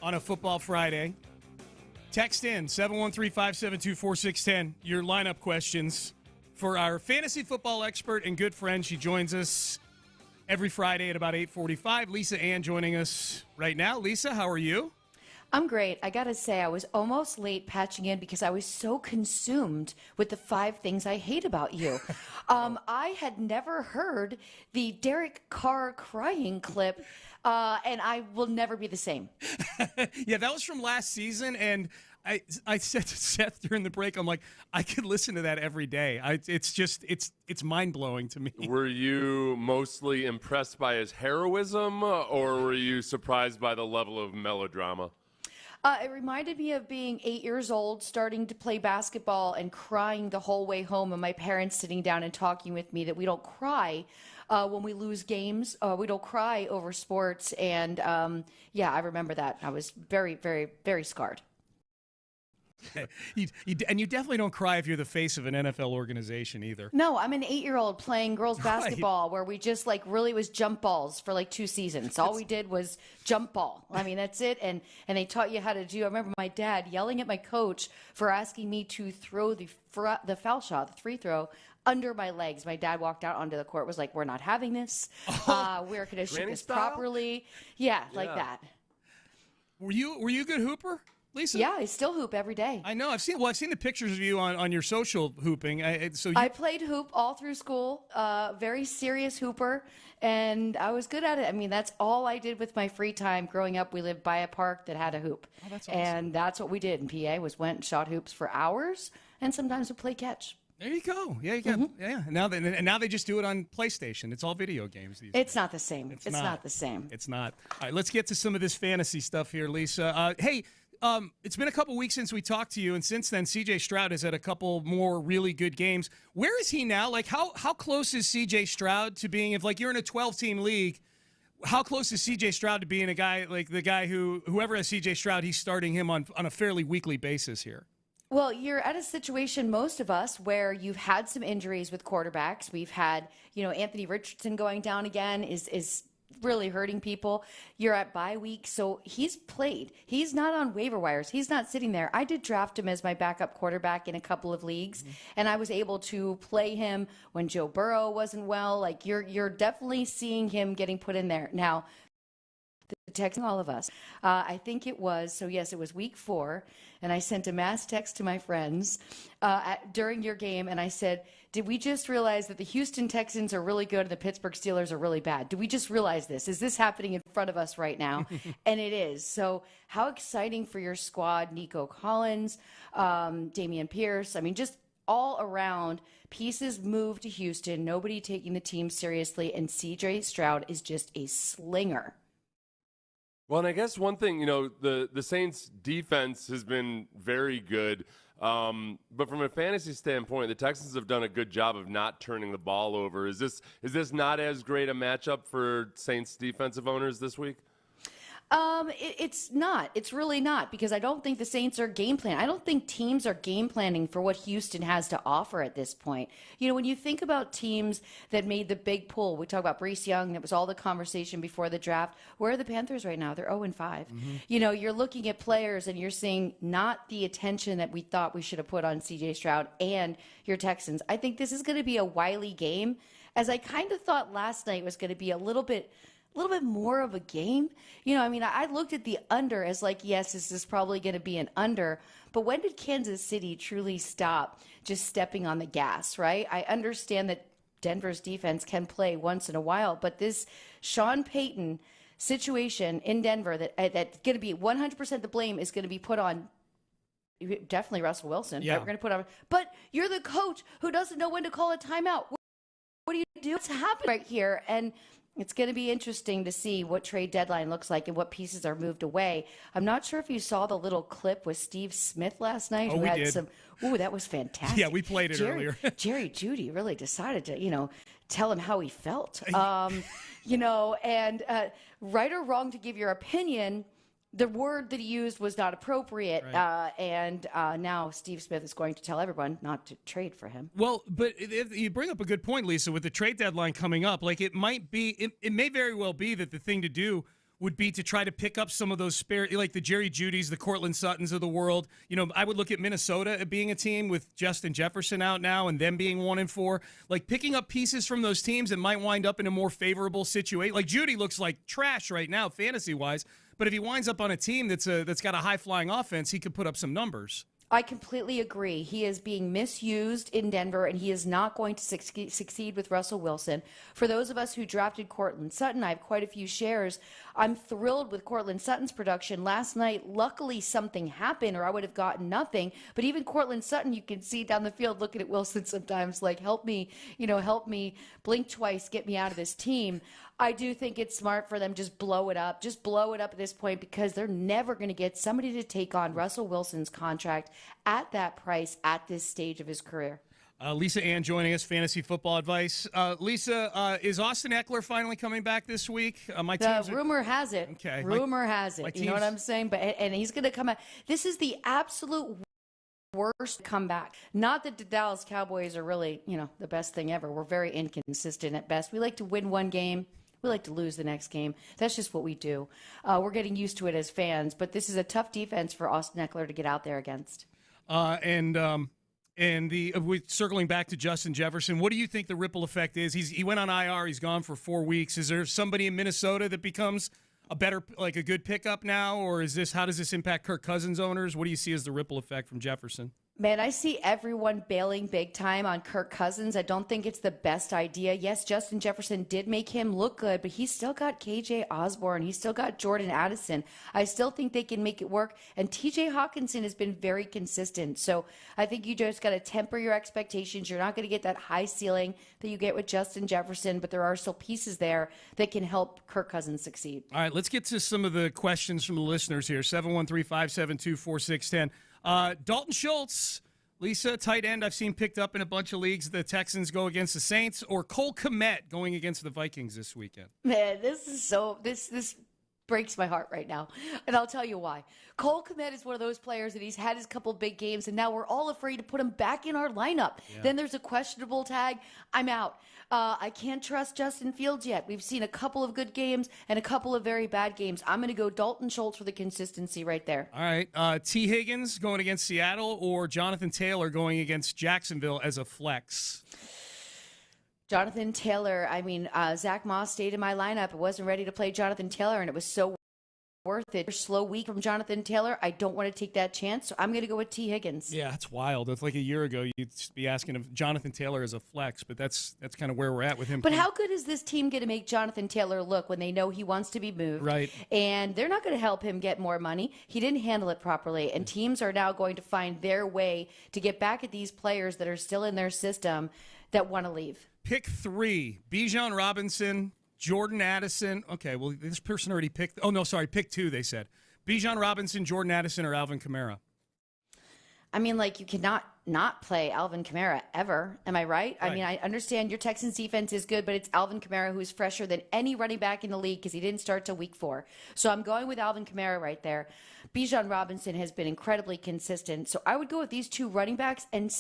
on a Football Friday. Text in 713-572-4610 your lineup questions for our fantasy football expert and good friend. She joins us every Friday at about 8:45. Lisa Ann joining us right now. Lisa, how are you? I'm great. I got to say, I was almost late patching in because I was so consumed with the 5 things I hate about you. I had never heard the Derek Carr crying clip, and I will never be the same. Yeah, that was from last season, and I said to Seth during the break, I'm like, I could listen to that every day. It's mind-blowing to me. Were you mostly impressed by his heroism, or were you surprised by the level of melodrama? It reminded me of being 8 years old, starting to play basketball and crying the whole way home, and my parents sitting down and talking with me that we don't cry when we lose games. We don't cry over sports. And, yeah, I remember that. I was very, very, very scarred. And you definitely don't cry if you're the face of an NFL organization either. No, I'm an 8-year-old playing girls basketball where we just really was jump balls for 2 seasons. All we did was jump ball. I mean, that's it. And they taught you how to do. I remember my dad yelling at my coach for asking me to throw the foul shot, the free throw, under my legs. My dad walked out onto the court, was like, "We're not having this. We're going to shoot this properly." Yeah, like that. Were you a good hooper, Lisa? Yeah, I still hoop every day. I know. I've seen the pictures of you on your social hooping. I played hoop all through school. Very serious hooper, and I was good at it. I mean, that's all I did with my free time growing up. We lived by a park that had a hoop, that's awesome. And that's what we did in PA. Went and shot hoops for hours, and sometimes we play catch. There you go. Yeah, you got. Yeah. And now they just do it on PlayStation. It's all video games these days. It's not the same. It's not the same. It's not. All right, let's get to some of this fantasy stuff here, Lisa. Hey. It's been a couple weeks since we talked to you, and since then, C.J. Stroud has had a couple more really good games. Where is he now? How close is C.J. Stroud to being, if you're in a 12-team league, how close is C.J. Stroud to being a guy like the guy whoever has C.J. Stroud, he's starting him on a fairly weekly basis here? Well, you're at a situation, most of us, where you've had some injuries with quarterbacks. We've had, Anthony Richardson going down again is really hurting people. You're at bye week, so he's played. He's not on waiver wires. He's not sitting there. I did draft him as my backup quarterback in a couple of leagues, and I was able to play him when Joe Burrow wasn't well. You're definitely seeing him getting put in there. Now, texting all of us. I think it was week 4, and I sent a mass text to my friends during your game, and I said, did we just realize that the Houston Texans are really good and the Pittsburgh Steelers are really bad? Did we just realize this? Is this happening in front of us right now? And it is. So how exciting for your squad, Nico Collins, Damian Pierce. I mean, just all around, pieces moved to Houston, nobody taking the team seriously, and C.J. Stroud is just a slinger. Well, and I guess one thing, the Saints' defense has been very good. But from a fantasy standpoint, the Texans have done a good job of not turning the ball over. Is this not as great a matchup for Saints defensive owners this week? It's not. It's really not, because I don't think the Saints are game planning. I don't think teams are game planning for what Houston has to offer at this point. When you think about teams that made the big pull, we talk about Bryce Young, that was all the conversation before the draft. Where are the Panthers right now? They're 0-5. You're looking at players and you're seeing not the attention that we thought we should have put on C.J. Stroud and your Texans. I think this is going to be a wily game, as I kind of thought last night was going to be a little bit more of a game. I looked at the under as yes, this is probably going to be an under. But when did Kansas City truly stop just stepping on the gas, right? I understand that Denver's defense can play once in a while, but this Sean Payton situation in Denver that's going to be 100% the blame is going to be put on definitely Russell Wilson. Yeah. Right? We're going to put on, but you're the coach who doesn't know when to call a timeout. What do you do? What's happening right here? And it's going to be interesting to see what trade deadline looks like and what pieces are moved away. I'm not sure if you saw the little clip with Steve Smith last night. Oh, we did. That was fantastic. Yeah, we played it earlier. Jerry Judy really decided to, tell him how he felt. And right or wrong to give your opinion, the word that he used was not appropriate, Right. and now Steve Smith is going to tell everyone not to trade for him. Well, but you bring up a good point, Lisa, with the trade deadline coming up. Like, it may very well be that the thing to do would be to try to pick up some of those spare, like the Jerry Judys, the Cortland Suttons of the world. You know, I would look at Minnesota being a team with Justin Jefferson out now and them being 1-4. Like, picking up pieces from those teams that might wind up in a more favorable situation. Like, Judy looks like trash right now, fantasy-wise, but if he winds up on a team that's got a high-flying offense, he could put up some numbers. I completely agree. He is being misused in Denver, and he is not going to succeed with Russell Wilson. For those of us who drafted Cortland Sutton, I have quite a few shares. I'm thrilled with Cortland Sutton's production. Last night, luckily, something happened, or I would have gotten nothing. But even Cortland Sutton, you can see down the field looking at Wilson sometimes, like, help me, blink twice, get me out of this team. I do think it's smart for them just blow it up at this point, because they're never going to get somebody to take on Russell Wilson's contract at that price at this stage of his career. Lisa Ann joining us, Fantasy Football Advice. Lisa, is Austin Eckler finally coming back this week? Rumor has it. Okay. Rumor has it. You know what I'm saying? And he's going to come out. This is the absolute worst comeback. Not that the Dallas Cowboys are really, the best thing ever. We're very inconsistent at best. We like to win one game. We like to lose the next game. That's just what we do. We're getting used to it as fans, but this is a tough defense for Austin Eckler to get out there against. We're circling back to Justin Jefferson. What do you think the ripple effect is? He went on IR. He's gone for 4 weeks. Is there somebody in Minnesota that becomes a good pickup now, or how does this impact Kirk Cousins owners? What do you see as the ripple effect from Jefferson? Man, I see everyone bailing big time on Kirk Cousins. I don't think it's the best idea. Yes, Justin Jefferson did make him look good, but he's still got KJ Osborne. He's still got Jordan Addison. I still think they can make it work. And TJ Hawkinson has been very consistent. So I think you just got to temper your expectations. You're not going to get that high ceiling that you get with Justin Jefferson, but there are still pieces there that can help Kirk Cousins succeed. All right, let's get to some of the questions from the listeners here. 713-572-4610. Dalton Schultz, Lisa, tight end, I've seen picked up in a bunch of leagues. The Texans go against the Saints, or Cole Kmet going against the Vikings this weekend. Man, this breaks my heart right now, and I'll tell you why. Cole Kmet is one of those players that he's had his couple big games, and now we're all afraid to put him back in our lineup. Yeah. Then there's a questionable tag. I'm out. I can't trust Justin Fields yet. We've seen a couple of good games and a couple of very bad games. I'm going to go Dalton Schultz for the consistency right there. All right. T. Higgins going against Seattle, or Jonathan Taylor going against Jacksonville as a flex? Jonathan Taylor. Zach Moss stayed in my lineup. I wasn't ready to play Jonathan Taylor, and it was so worth it. Slow week from Jonathan Taylor. I don't want to take that chance, so I'm going to go with T. Higgins. Yeah, that's wild. It's like a year ago you'd be asking if Jonathan Taylor is a flex, but that's kind of where we're at with him. But how good is this team going to make Jonathan Taylor look when they know he wants to be moved? Right. And they're not going to help him get more money. He didn't handle it properly, and teams are now going to find their way to get back at these players that are still in their system that want to leave. Pick 3, Bijan Robinson, Jordan Addison. Okay, well, this person already picked. Oh, no, sorry, pick 2, they said. Bijan Robinson, Jordan Addison, or Alvin Kamara? You cannot not play Alvin Kamara ever. Am I right? Right. I understand your Texans defense is good, but it's Alvin Kamara who's fresher than any running back in the league because he didn't start till week 4. So I'm going with Alvin Kamara right there. Bijan Robinson has been incredibly consistent. So I would go with these 2 running backs and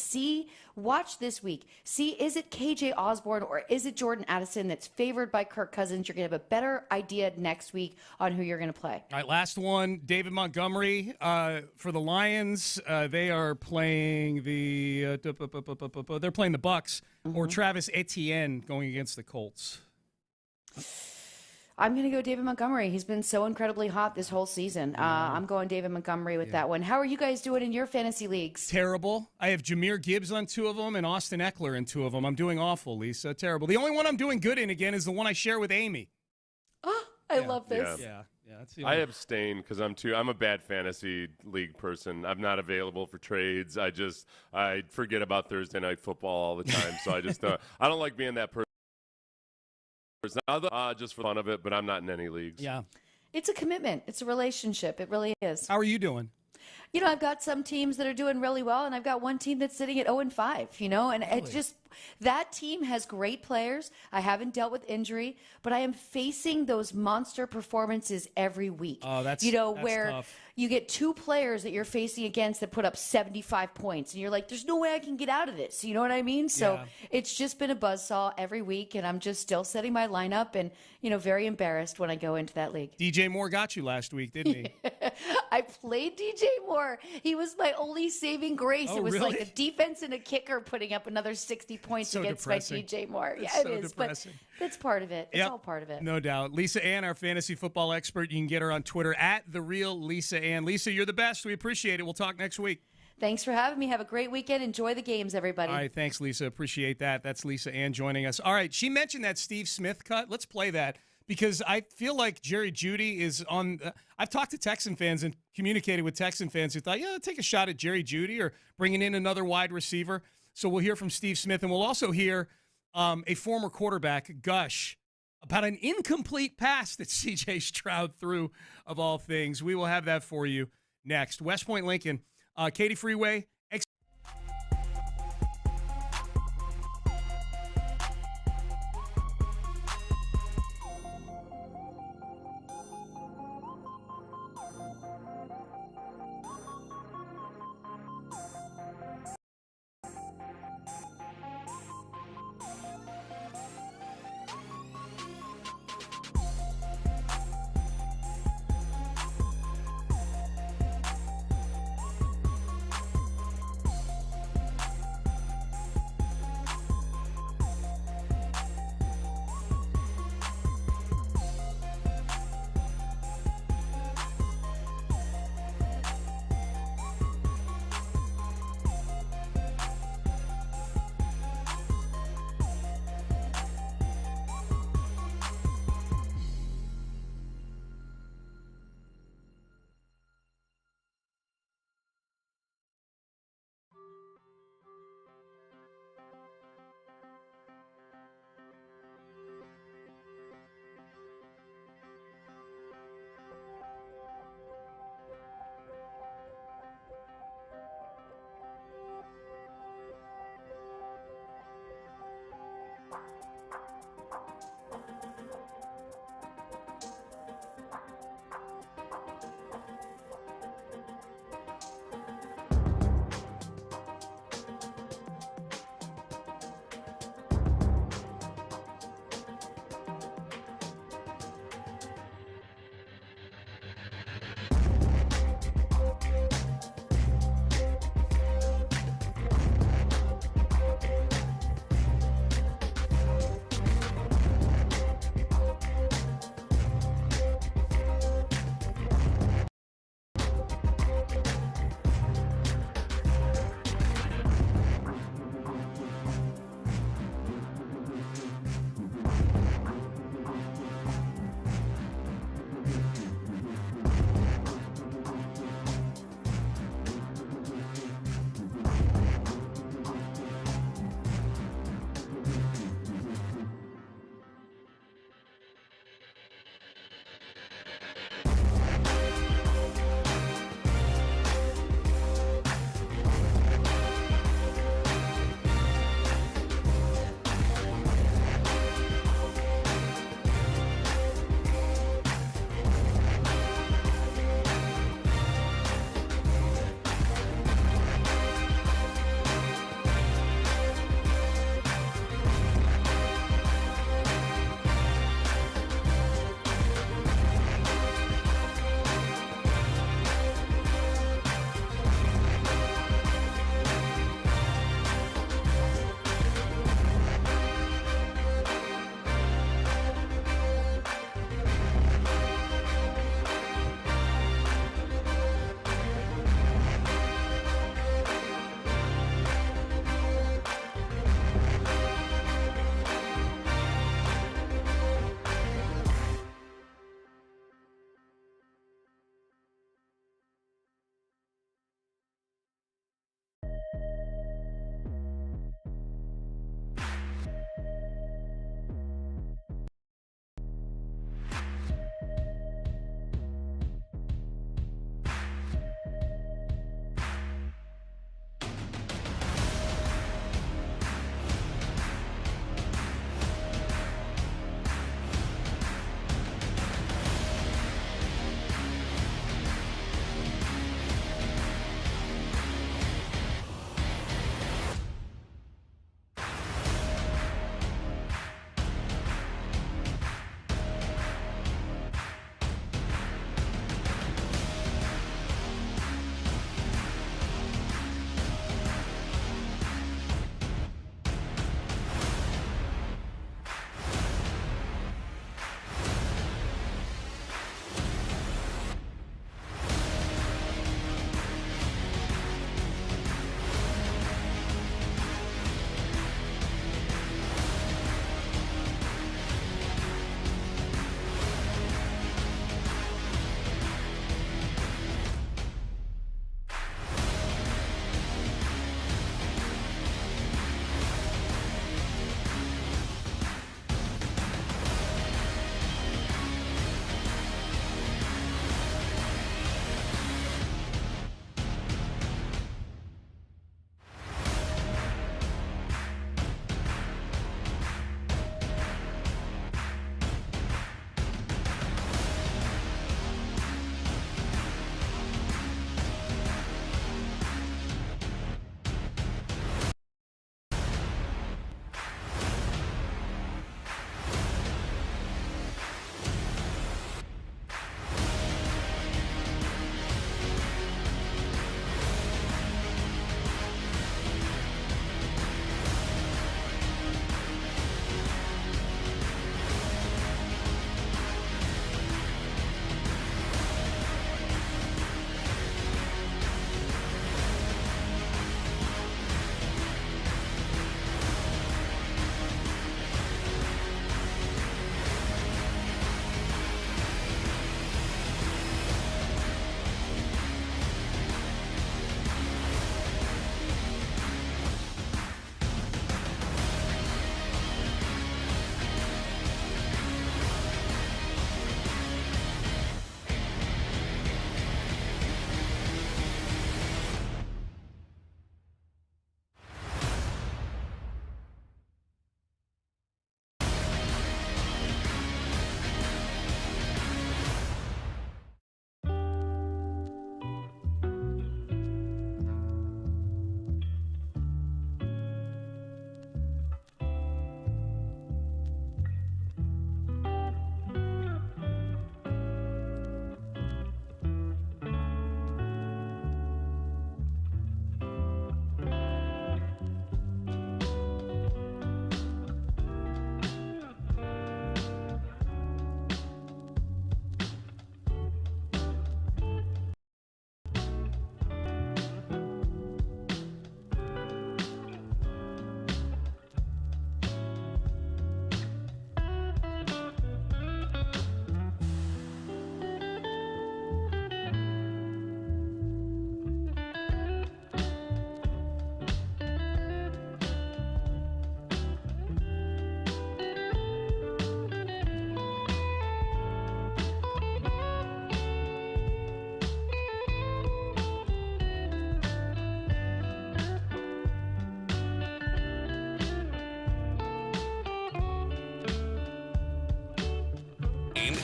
watch this week. See, is it KJ Osborne or is it Jordan Addison that's favored by Kirk Cousins? You're going to have a better idea next week on who you're going to play. All right, last one, David Montgomery for the Lions. They are playing they're playing the Bucks, or Travis Etienne going against the Colts. I'm going to go David Montgomery. He's been so incredibly hot this whole season. I'm going David Montgomery with that one. How are you guys doing in your fantasy leagues? Terrible. I have Jahmyr Gibbs on 2 of them and Austin Eckler in 2 of them. I'm doing awful, Lisa. Terrible. The only one I'm doing good in, again, is the one I share with Amy. Oh, I love this. Yeah. I abstain because I'm a bad fantasy league person. I'm not available for trades. I forget about Thursday night football all the time. So I just I don't like being that person. Just for fun of it, but I'm not in any leagues. Yeah. It's a commitment. It's a relationship. It really is. How are you doing? I've got some teams that are doing really well, and I've got one team that's sitting at 0-5, and it's just that team has great players. I haven't dealt with injury, but I am facing those monster performances every week. Oh, that's where tough. You get two players that you're facing against that put up 75 points, and you're like, there's no way I can get out of this. You know what I mean? So it's just been a buzzsaw every week, and I'm just still setting my lineup and, very embarrassed when I go into that league. DJ Moore got you last week, didn't he? I played DJ Moore. He was my only saving grace. It was really? like a defense and a kicker putting up another 60 points So against depressing. my DJ Moore. It's Yeah, so it is. depressing. But that's part of it. It's all part of it. No doubt. Lisa Ann, our fantasy football expert. You can get her on Twitter at @TheRealLisaAnn. Lisa, you're the best. We appreciate it. We'll talk next week. Thanks for having me. Have a great weekend. Enjoy the games, everybody. All right, thanks, Lisa. Appreciate that. That's Lisa Ann joining us. All right, she mentioned that Steve Smith cut. Let's play that because I feel like Jerry Judy is on. I've talked to Texan fans and communicated with Texan fans who thought, take a shot at Jerry Judy or bringing in another wide receiver. So we'll hear from Steve Smith, and we'll also hear a former quarterback gush about an incomplete pass that C.J. Stroud threw, of all things. We will have that for you next. West Point Lincoln, Katy Freeway.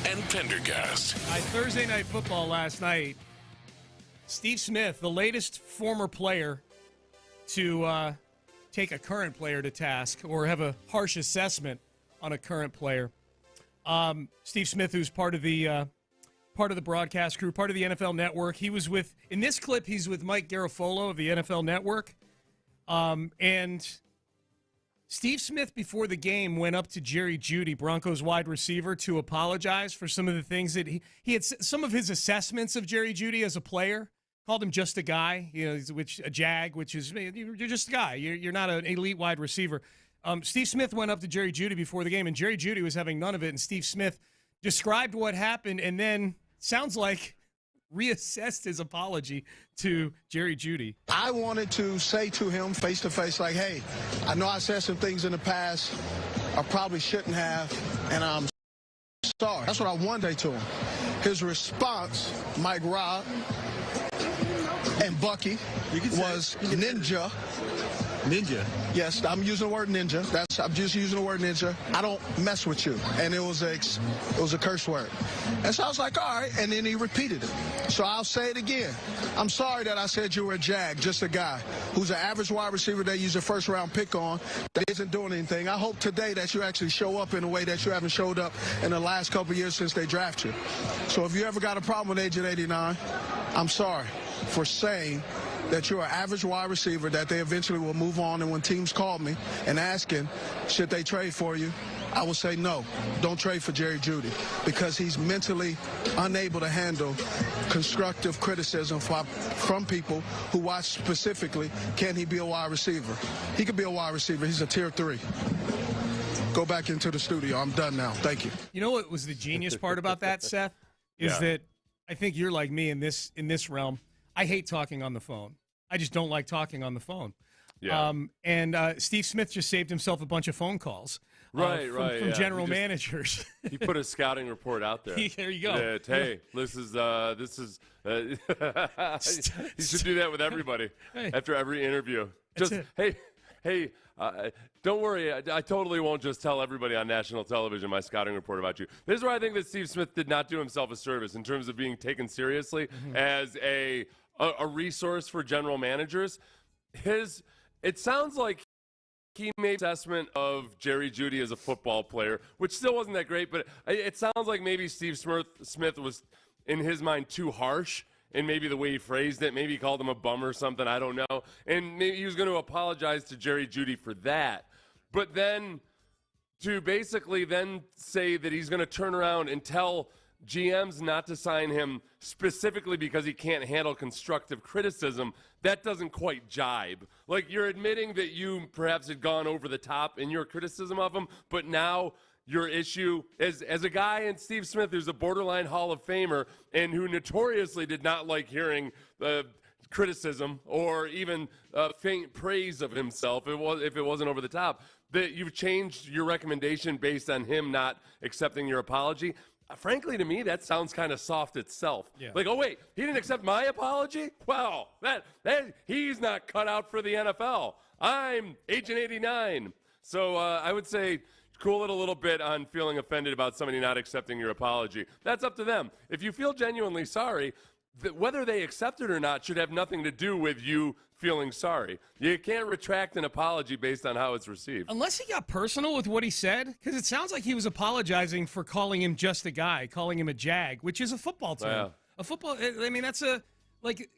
and Pendergast. Thursday Night Football last night. Steve Smith, the latest former player to take a current player to task or have a harsh assessment on a current player. Steve Smith, who's part of the broadcast crew, part of the NFL Network. He was in this clip, he's with Mike Garafolo of the NFL Network. And Steve Smith, before the game, went up to Jerry Judy, Broncos wide receiver, to apologize for some of the things that he had, some of his assessments of Jerry Judy as a player. Called him just a guy, which a jag, which is you're just a guy. You're not an elite wide receiver. Steve Smith went up to Jerry Judy before the game, and Jerry Judy was having none of it. And Steve Smith described what happened, and then sounds like reassessed his apology to Jerry Judy. I wanted to say to him face to face, like, hey, I know I said some things in the past I probably shouldn't have, and I'm sorry. That's what I wanted to him. His response, Mike Robb and Bucky, was ninja. Ninja? Yes, I'm using the word ninja. I'm just using the word ninja. I don't mess with you. And it was a curse word. And so I was like, all right. And then he repeated it. So I'll say it again. I'm sorry that I said you were a jag, just a guy who's an average wide receiver they use a first-round pick on that isn't doing anything. I hope today that you actually show up in a way that you haven't showed up in the last couple of years since they drafted you. So if you ever got a problem with Agent 89, I'm sorry for saying that you're an average wide receiver that they eventually will move on. And when teams call me and asking, should they trade for you, I will say no, don't trade for Jerry Judy, because he's mentally unable to handle constructive criticism from people who watch specifically, can he be a wide receiver? He could be a wide receiver. He's a tier 3. Go back into the studio. I'm done now. Thank you. You know what was the genius part about that, Seth? Is that I think you're like me in this realm. I hate talking on the phone. I just don't like talking on the phone. Yeah. And Steve Smith just saved himself a bunch of phone calls. From general managers. He put a scouting report out there. There you go. Hey, this is. You should do that with everybody after every interview. Just hey. Don't worry. I totally won't just tell everybody on national television my scouting report about you. This is where I think that Steve Smith did not do himself a service in terms of being taken seriously as a resource for general managers. It sounds like he made an assessment of Jerry Judy as a football player, which still wasn't that great, but it sounds like maybe Steve Smith was, in his mind, too harsh. And maybe the way he phrased it, maybe he called him a bum or something, I don't know. And maybe he was going to apologize to Jerry Judy for that. But then to basically then say that he's going to turn around and tell GMs not to sign him specifically because he can't handle constructive criticism, that doesn't quite jibe. Like, you're admitting that you perhaps had gone over the top in your criticism of him, but now your issue as a guy in Steve Smith who's a borderline Hall of Famer and who notoriously did not like hearing criticism or even faint praise of himself if it wasn't over the top, that you've changed your recommendation based on him not accepting your apology. Frankly, to me, that sounds kind of soft itself. Yeah. Like, oh, wait, he didn't accept my apology? Wow, that he's not cut out for the NFL. I'm Agent 89. So I would say cool it a little bit on feeling offended about somebody not accepting your apology. That's up to them. If you feel genuinely sorry, whether they accept it or not should have nothing to do with you feeling sorry. You can't retract an apology based on how it's received. Unless he got personal with what he said, because it sounds like he was apologizing for calling him just a guy, calling him a jag, which is a football term. Yeah. A football, I mean, that's like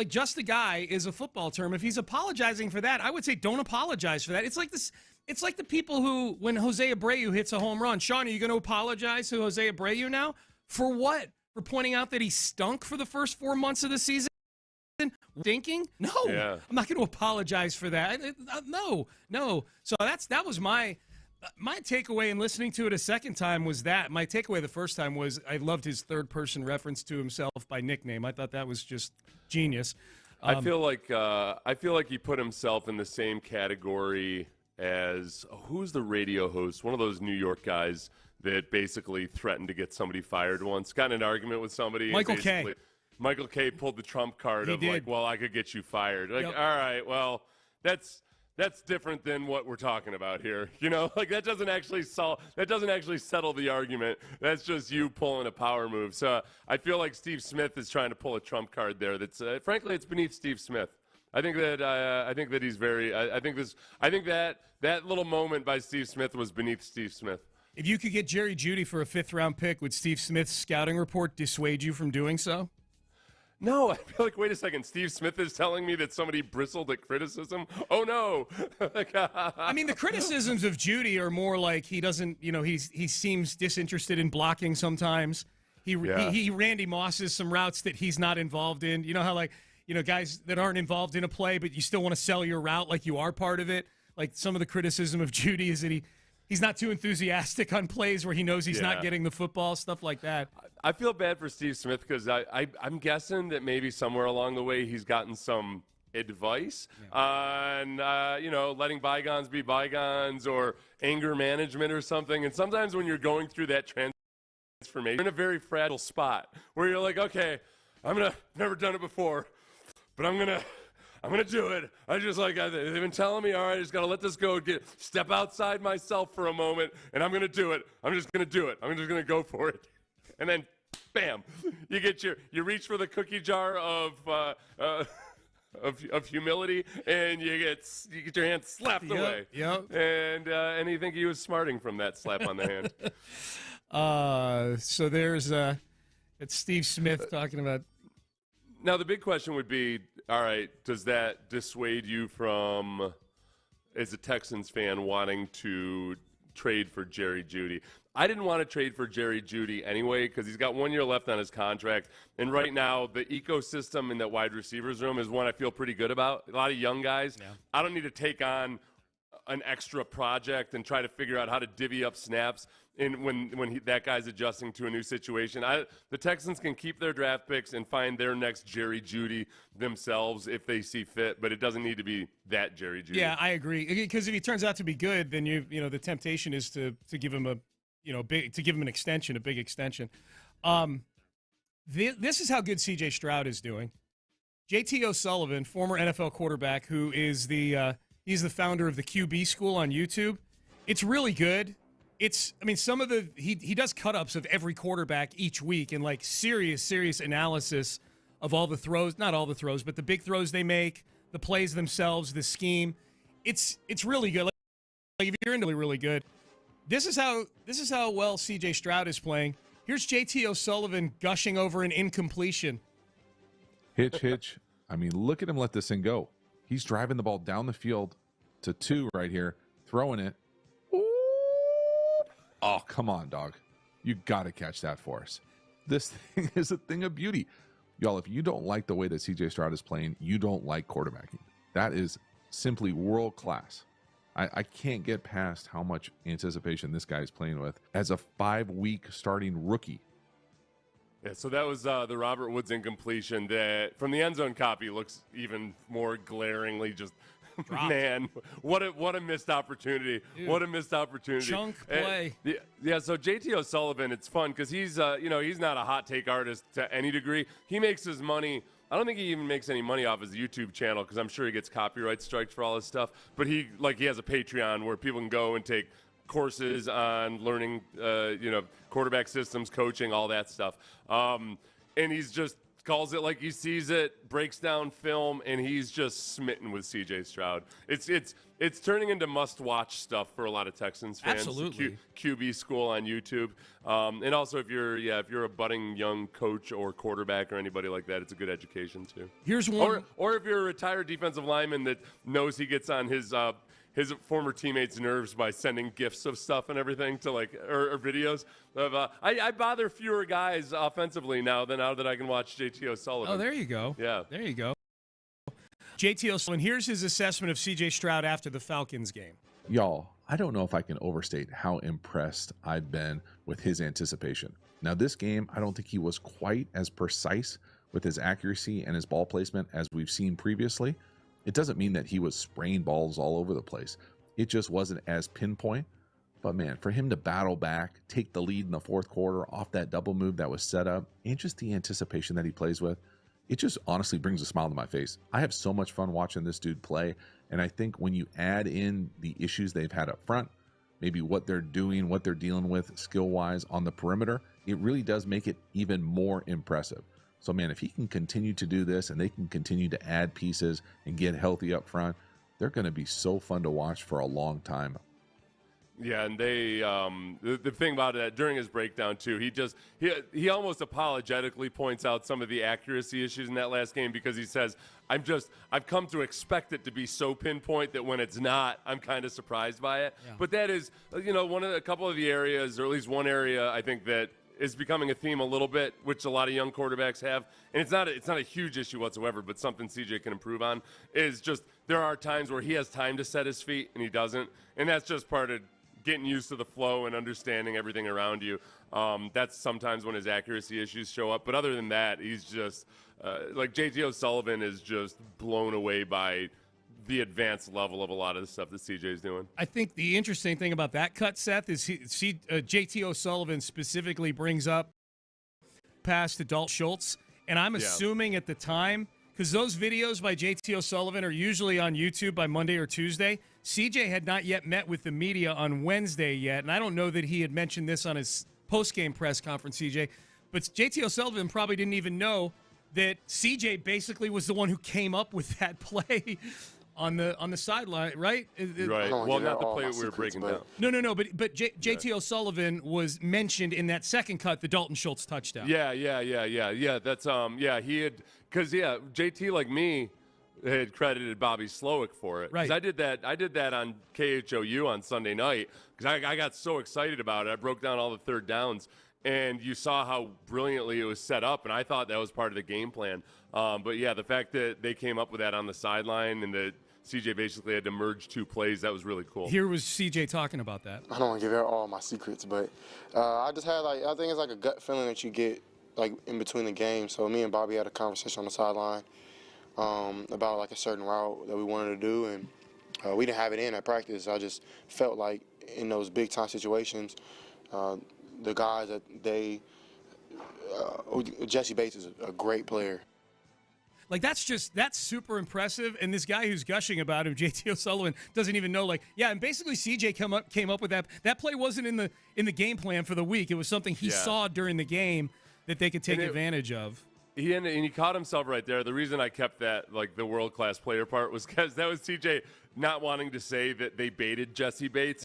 just a guy is a football term. If he's apologizing for that, I would say don't apologize for that. It's like this. It's like the people who, when Jose Abreu hits a home run, Sean, are you going to apologize to Jose Abreu now? For what? For pointing out that he stunk for the first 4 months of the season? Stinking? No. Yeah. I'm not going to apologize for that. No. So that was my takeaway in listening to it a second time was that. My takeaway the first time was I loved his third-person reference to himself by nickname. I thought that was just genius. I feel like he put himself in the same category as who's the radio host? One of those New York guys that basically threatened to get somebody fired once. Got in an argument with somebody. Michael Kay. Michael Kay pulled the trump card of like, well, I could get you fired. Like, Yep. all right, well, that's that's different than what we're talking about here. You know, like that doesn't actually settle the argument. That's just you pulling a power move. So I feel like Steve Smith is trying to pull a trump card there. That's frankly, it's beneath Steve Smith. I think that he's very. I think that little moment by Steve Smith was beneath Steve Smith. If you could get Jerry Judy for a 5th-round pick, would Steve Smith's scouting report dissuade you from doing so? No, I feel like, wait a second, Steve Smith is telling me that somebody bristled at criticism? Oh, no. I mean, the criticisms of Judy are more like he doesn't, he seems disinterested in blocking sometimes. He Randy Mosses some routes that he's not involved in. You know how, guys that aren't involved in a play, but you still want to sell your route like you are part of it? Like, some of the criticism of Judy is that he's not too enthusiastic on plays where he knows he's not getting the football, stuff like that. I feel bad for Steve Smith because I'm guessing that maybe somewhere along the way he's gotten some advice on, letting bygones be bygones or anger management or something. And sometimes when you're going through that transformation, you're in a very fragile spot where you're like, okay, never done it before, but I'm gonna do it. They've been telling me, all right, I just got to let this go, step outside myself for a moment, and I'm going to do it. I'm just going to do it. I'm just going to go for it. And then, bam, you reach for the cookie jar of humility, and you get your hand slapped away. Yep. And you think he was smarting from that slap on the hand. So there's it's Steve Smith talking about. Now, the big question would be, all right, does that dissuade you from, as a Texans fan, wanting to trade for Jerry Judy? I didn't want to trade for Jerry Judy anyway because he's got 1 year left on his contract. And right now, the ecosystem in that wide receivers room is one I feel pretty good about. A lot of young guys. Yeah. I don't need to take on an extra project and try to figure out how to divvy up snaps when that guy's adjusting to a new situation. The Texans can keep their draft picks and find their next Jerry Judy themselves if they see fit, but it doesn't need to be that Jerry Judy. Yeah, I agree. Because if he turns out to be good, then the temptation is to give him a big extension, a big extension. This is how good C.J. Stroud is doing. J.T. O'Sullivan, former NFL quarterback, who is he's the founder of the QB School on YouTube. It's really good. He does cut-ups of every quarterback each week and serious analysis of all the throws, not all the throws, but the big throws they make, the plays themselves, the scheme. It's really good. Like if you're into really good. This is how well C.J. Stroud is playing. Here's J.T. O'Sullivan gushing over an incompletion. Hitch. I mean, look at him let this thing go. He's driving the ball down the field to 2 right here, throwing it. Oh, come on, dog. You got to catch that for us. This thing is a thing of beauty. Y'all, if you don't like the way that C.J. Stroud is playing, you don't like quarterbacking. That is simply world class. I can't get past how much anticipation this guy is playing with as a 5-week starting rookie. Yeah, so that was the Robert Woods incompletion that, from the end zone copy, looks even more glaringly just dropped. Man, what a missed opportunity. Dude, what a missed opportunity. Chunk play. So J.T. O'Sullivan, it's fun because he's not a hot take artist to any degree. He makes his money. I don't think he even makes any money off his YouTube channel because I'm sure he gets copyright strikes for all his stuff. But he has a Patreon where people can go and take courses on learning, quarterback systems, coaching, all that stuff. And he's just calls it like he sees it, breaks down film, and he's just smitten with C.J. Stroud. It's turning into must-watch stuff for a lot of Texans fans. Absolutely. QB School on YouTube, and also if you're a budding young coach or quarterback or anybody like that, it's a good education too. Here's one. Or if you're a retired defensive lineman that knows he gets on his former teammates' nerves by sending gifs of stuff and everything to or videos of I bother fewer guys offensively now that I can watch J.T. O'Sullivan. Oh, there you go. Yeah. There you go. J.T. O'Sullivan, here's his assessment of C.J. Stroud after the Falcons game. Y'all, I don't know if I can overstate how impressed I've been with his anticipation. Now, this game, I don't think he was quite as precise with his accuracy and his ball placement as we've seen previously. It doesn't mean that he was spraying balls all over the place. It just wasn't as pinpoint. But, man, for him to battle back, take the lead in the fourth quarter off that double move that was set up, and just the anticipation that he plays with, it just honestly brings a smile to my face. I have so much fun watching this dude play, and I think when you add in the issues they've had up front, maybe what they're doing, what they're dealing with skill-wise on the perimeter, it really does make it even more impressive. So, man, if he can continue to do this and they can continue to add pieces and get healthy up front, they're going to be so fun to watch for a long time. Yeah, and they the thing about it, during his breakdown too, he almost apologetically points out some of the accuracy issues in that last game, because he says, I've come to expect it to be so pinpoint that when it's not, I'm kind of surprised by it. Yeah. But that is, a couple of the areas, or at least one area, I think that is becoming a theme a little bit, which a lot of young quarterbacks have, and it's not a huge issue whatsoever, but something CJ can improve on, is just there are times where he has time to set his feet and he doesn't, and that's just part of getting used to the flow and understanding everything around you. That's sometimes when his accuracy issues show up. But other than that, he's just like JT O'Sullivan is just blown away by the advanced level of a lot of the stuff that CJ's doing. I think the interesting thing about that cut, Seth, is JT O'Sullivan specifically brings up past to Dalton Schultz. And I'm assuming at the time, because those videos by JT O'Sullivan are usually on YouTube by Monday or Tuesday, CJ had not yet met with the media on Wednesday yet, and I don't know that he had mentioned this on his post-game press conference, CJ, but JT O'Sullivan probably didn't even know that CJ basically was the one who came up with that play on the sideline, right? Right. Well, not the play we were breaking down. No. But JT O'Sullivan was mentioned in that second cut, the Dalton Schultz touchdown. Yeah. That's he had, because JT, like me, had credited Bobby Slowick for it. Right. I did that on KHOU on Sunday night because I got so excited about it. I broke down all the third downs, and you saw how brilliantly it was set up, and I thought that was part of the game plan. But yeah, the fact that they came up with that on the sideline and that CJ basically had to merge two plays, that was really cool. Here was CJ talking about that. I don't want to give out all my secrets, but I just had I think it's like a gut feeling that you get like in between the games. So me and Bobby had a conversation on the sideline about like a certain route that we wanted to do, and we didn't have it in at practice. I just felt like in those big time situations, the guys that Jesse Bates is a great player. Like, that's super impressive. And this guy who's gushing about him, JT O'Sullivan, doesn't even know. Like, yeah, and basically CJ came up with that. That play wasn't in the game plan for the week. It was something he saw during the game that they could take advantage of. And he caught himself right there. The reason I kept that, like, the world-class player part was because that was CJ not wanting to say that they baited Jesse Bates.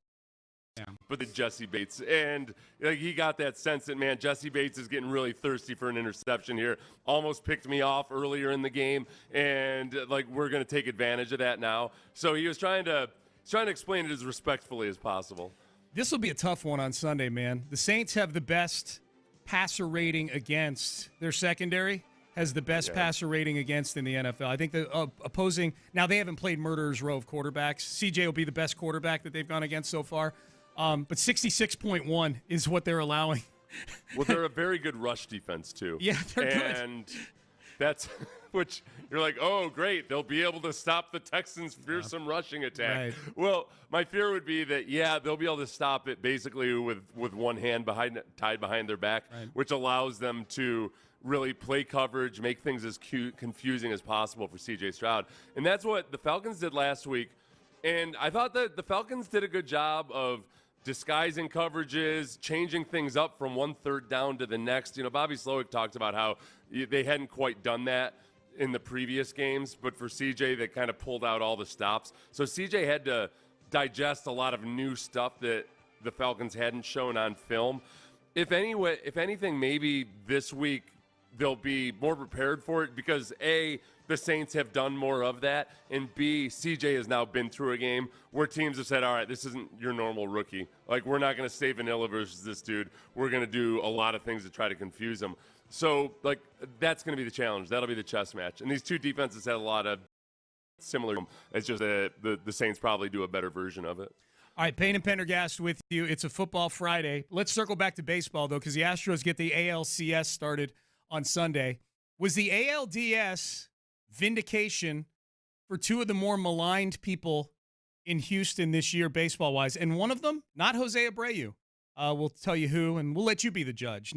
Yeah. But the Jesse Bates, and like he got that sense that, man, Jesse Bates is getting really thirsty for an interception here. Almost picked me off earlier in the game, and like we're going to take advantage of that now. So he was trying to explain it as respectfully as possible. This will be a tough one on Sunday, man. The Saints have the best passer rating against their secondary. Has the best passer rating against in the NFL. I think the opposing now they haven't played murderer's row of quarterbacks. CJ will be the best quarterback that they've gone against so far. But 66.1 is what they're allowing. Well, they're a very good rush defense, too. Yeah, they're good. And that's which you're like, oh, great. They'll be able to stop the Texans' fearsome rushing attack. Right. Well, my fear would be that, they'll be able to stop it basically with one hand tied behind their back, which allows them to really play coverage, make things as confusing as possible for C.J. Stroud. And that's what the Falcons did last week. And I thought that the Falcons did a good job of disguising coverages, changing things up from one third down to the next. You know, Bobby Slowick talked about how they hadn't quite done that in the previous games, but for CJ, they kind of pulled out all the stops. So CJ had to digest a lot of new stuff that the Falcons hadn't shown on film. If anything, maybe this week they'll be more prepared for it because A, the Saints have done more of that, and B, CJ has now been through a game where teams have said, all right, this isn't your normal rookie. Like, we're not going to stay vanilla versus this dude. We're going to do a lot of things to try to confuse him. So, like, that's going to be the challenge. That'll be the chess match. And these two defenses had a lot of similar. It's just the Saints probably do a better version of it. All right, Payne and Pendergast with you. It's a Football Friday. Let's circle back to baseball, though, because the Astros get the ALCS started on Sunday. Was the ALDS vindication for two of the more maligned people in Houston this year, baseball-wise? And one of them, not Jose Abreu. We'll tell you who, and we'll let you be the judge.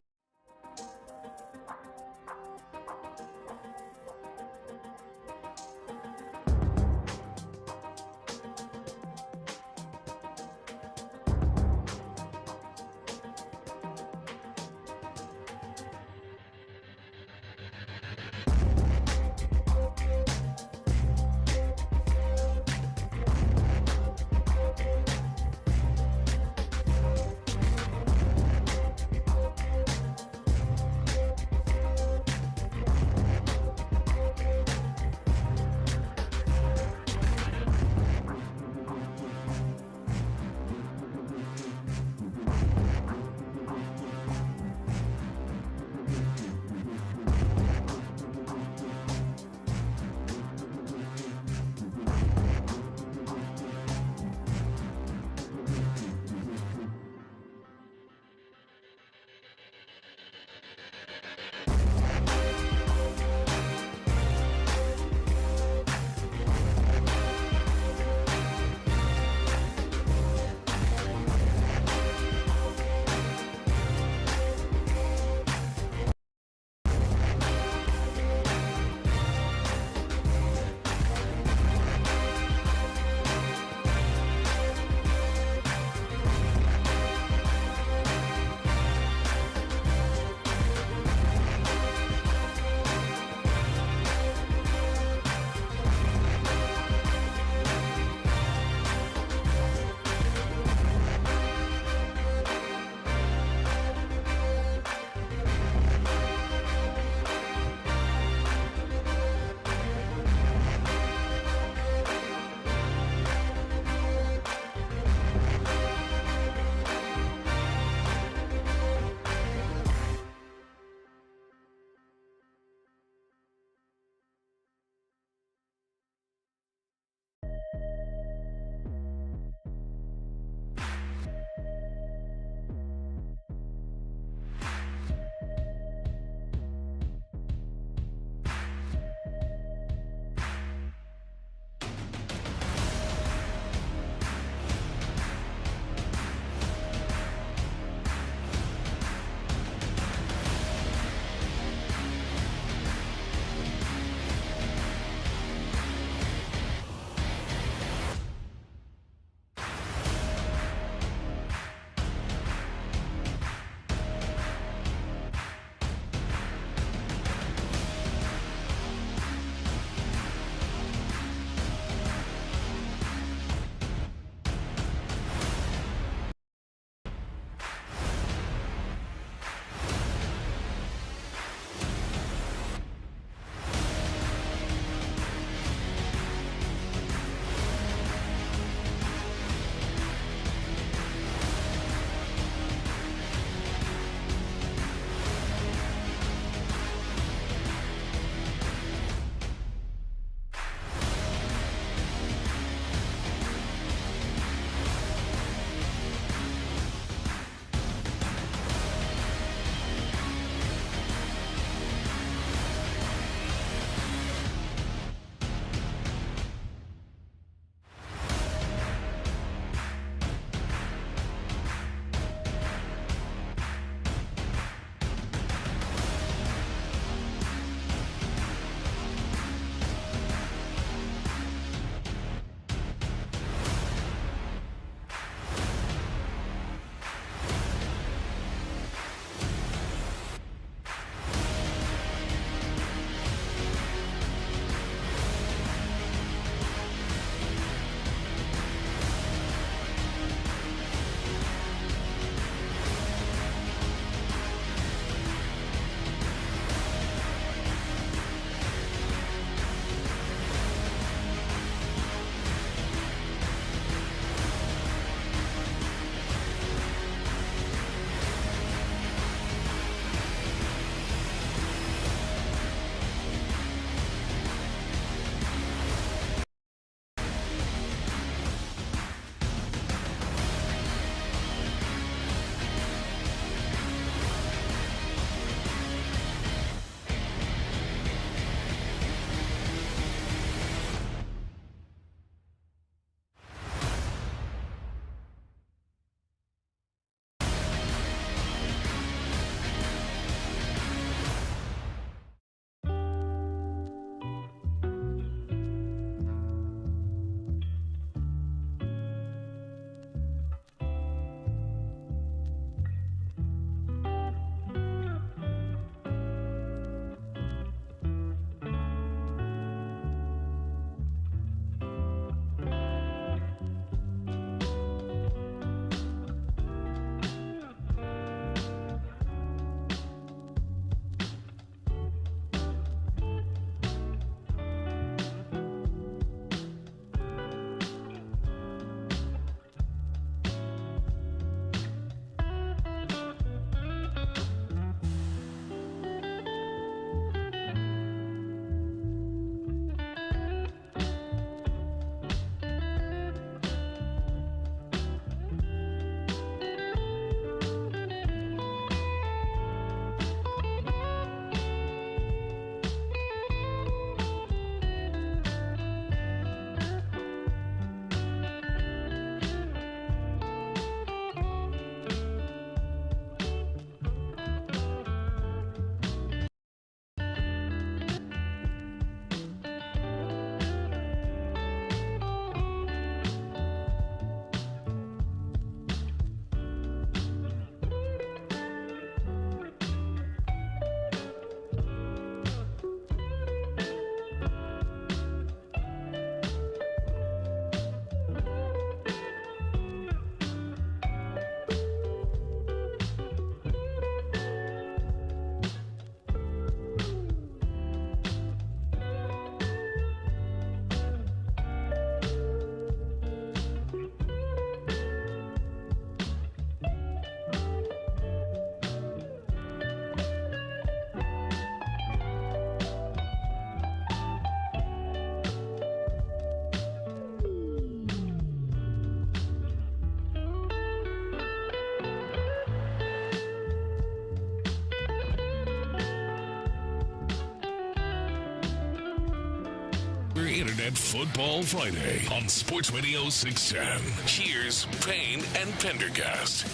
Internet Football Friday on Sports Radio 610. Here's Payne and Pendergast.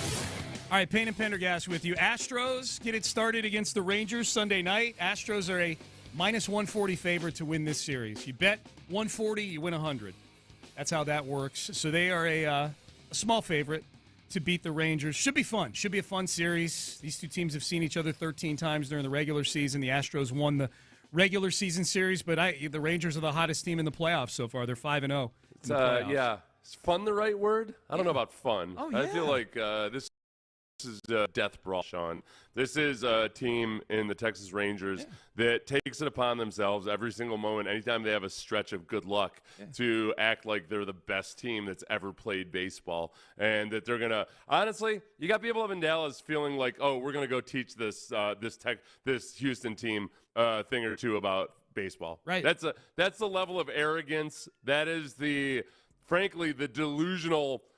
All right, Payne and Pendergast with you. Astros get it started against the Rangers Sunday night. Astros are a minus 140 favorite to win this series. You bet 140, you win 100. That's how that works. So they are a small favorite to beat the Rangers. Should be fun. Should be a fun series. These two teams have seen each other 13 times during the regular season. The Astros won the regular season series, but the Rangers are the hottest team in the playoffs so far. They're 5-0. Yeah. Is fun the right word? I don't know about fun. Oh, yeah. I feel like this is a death brawl, Sean. This is a team in the Texas Rangers that takes it upon themselves every single moment, anytime they have a stretch of good luck, to act like they're the best team that's ever played baseball. And that they're going to – honestly, you got people up in Dallas feeling like, oh, we're going to go teach this Houston team a thing or two about baseball. Right. That's the level of arrogance. That is frankly, the delusional –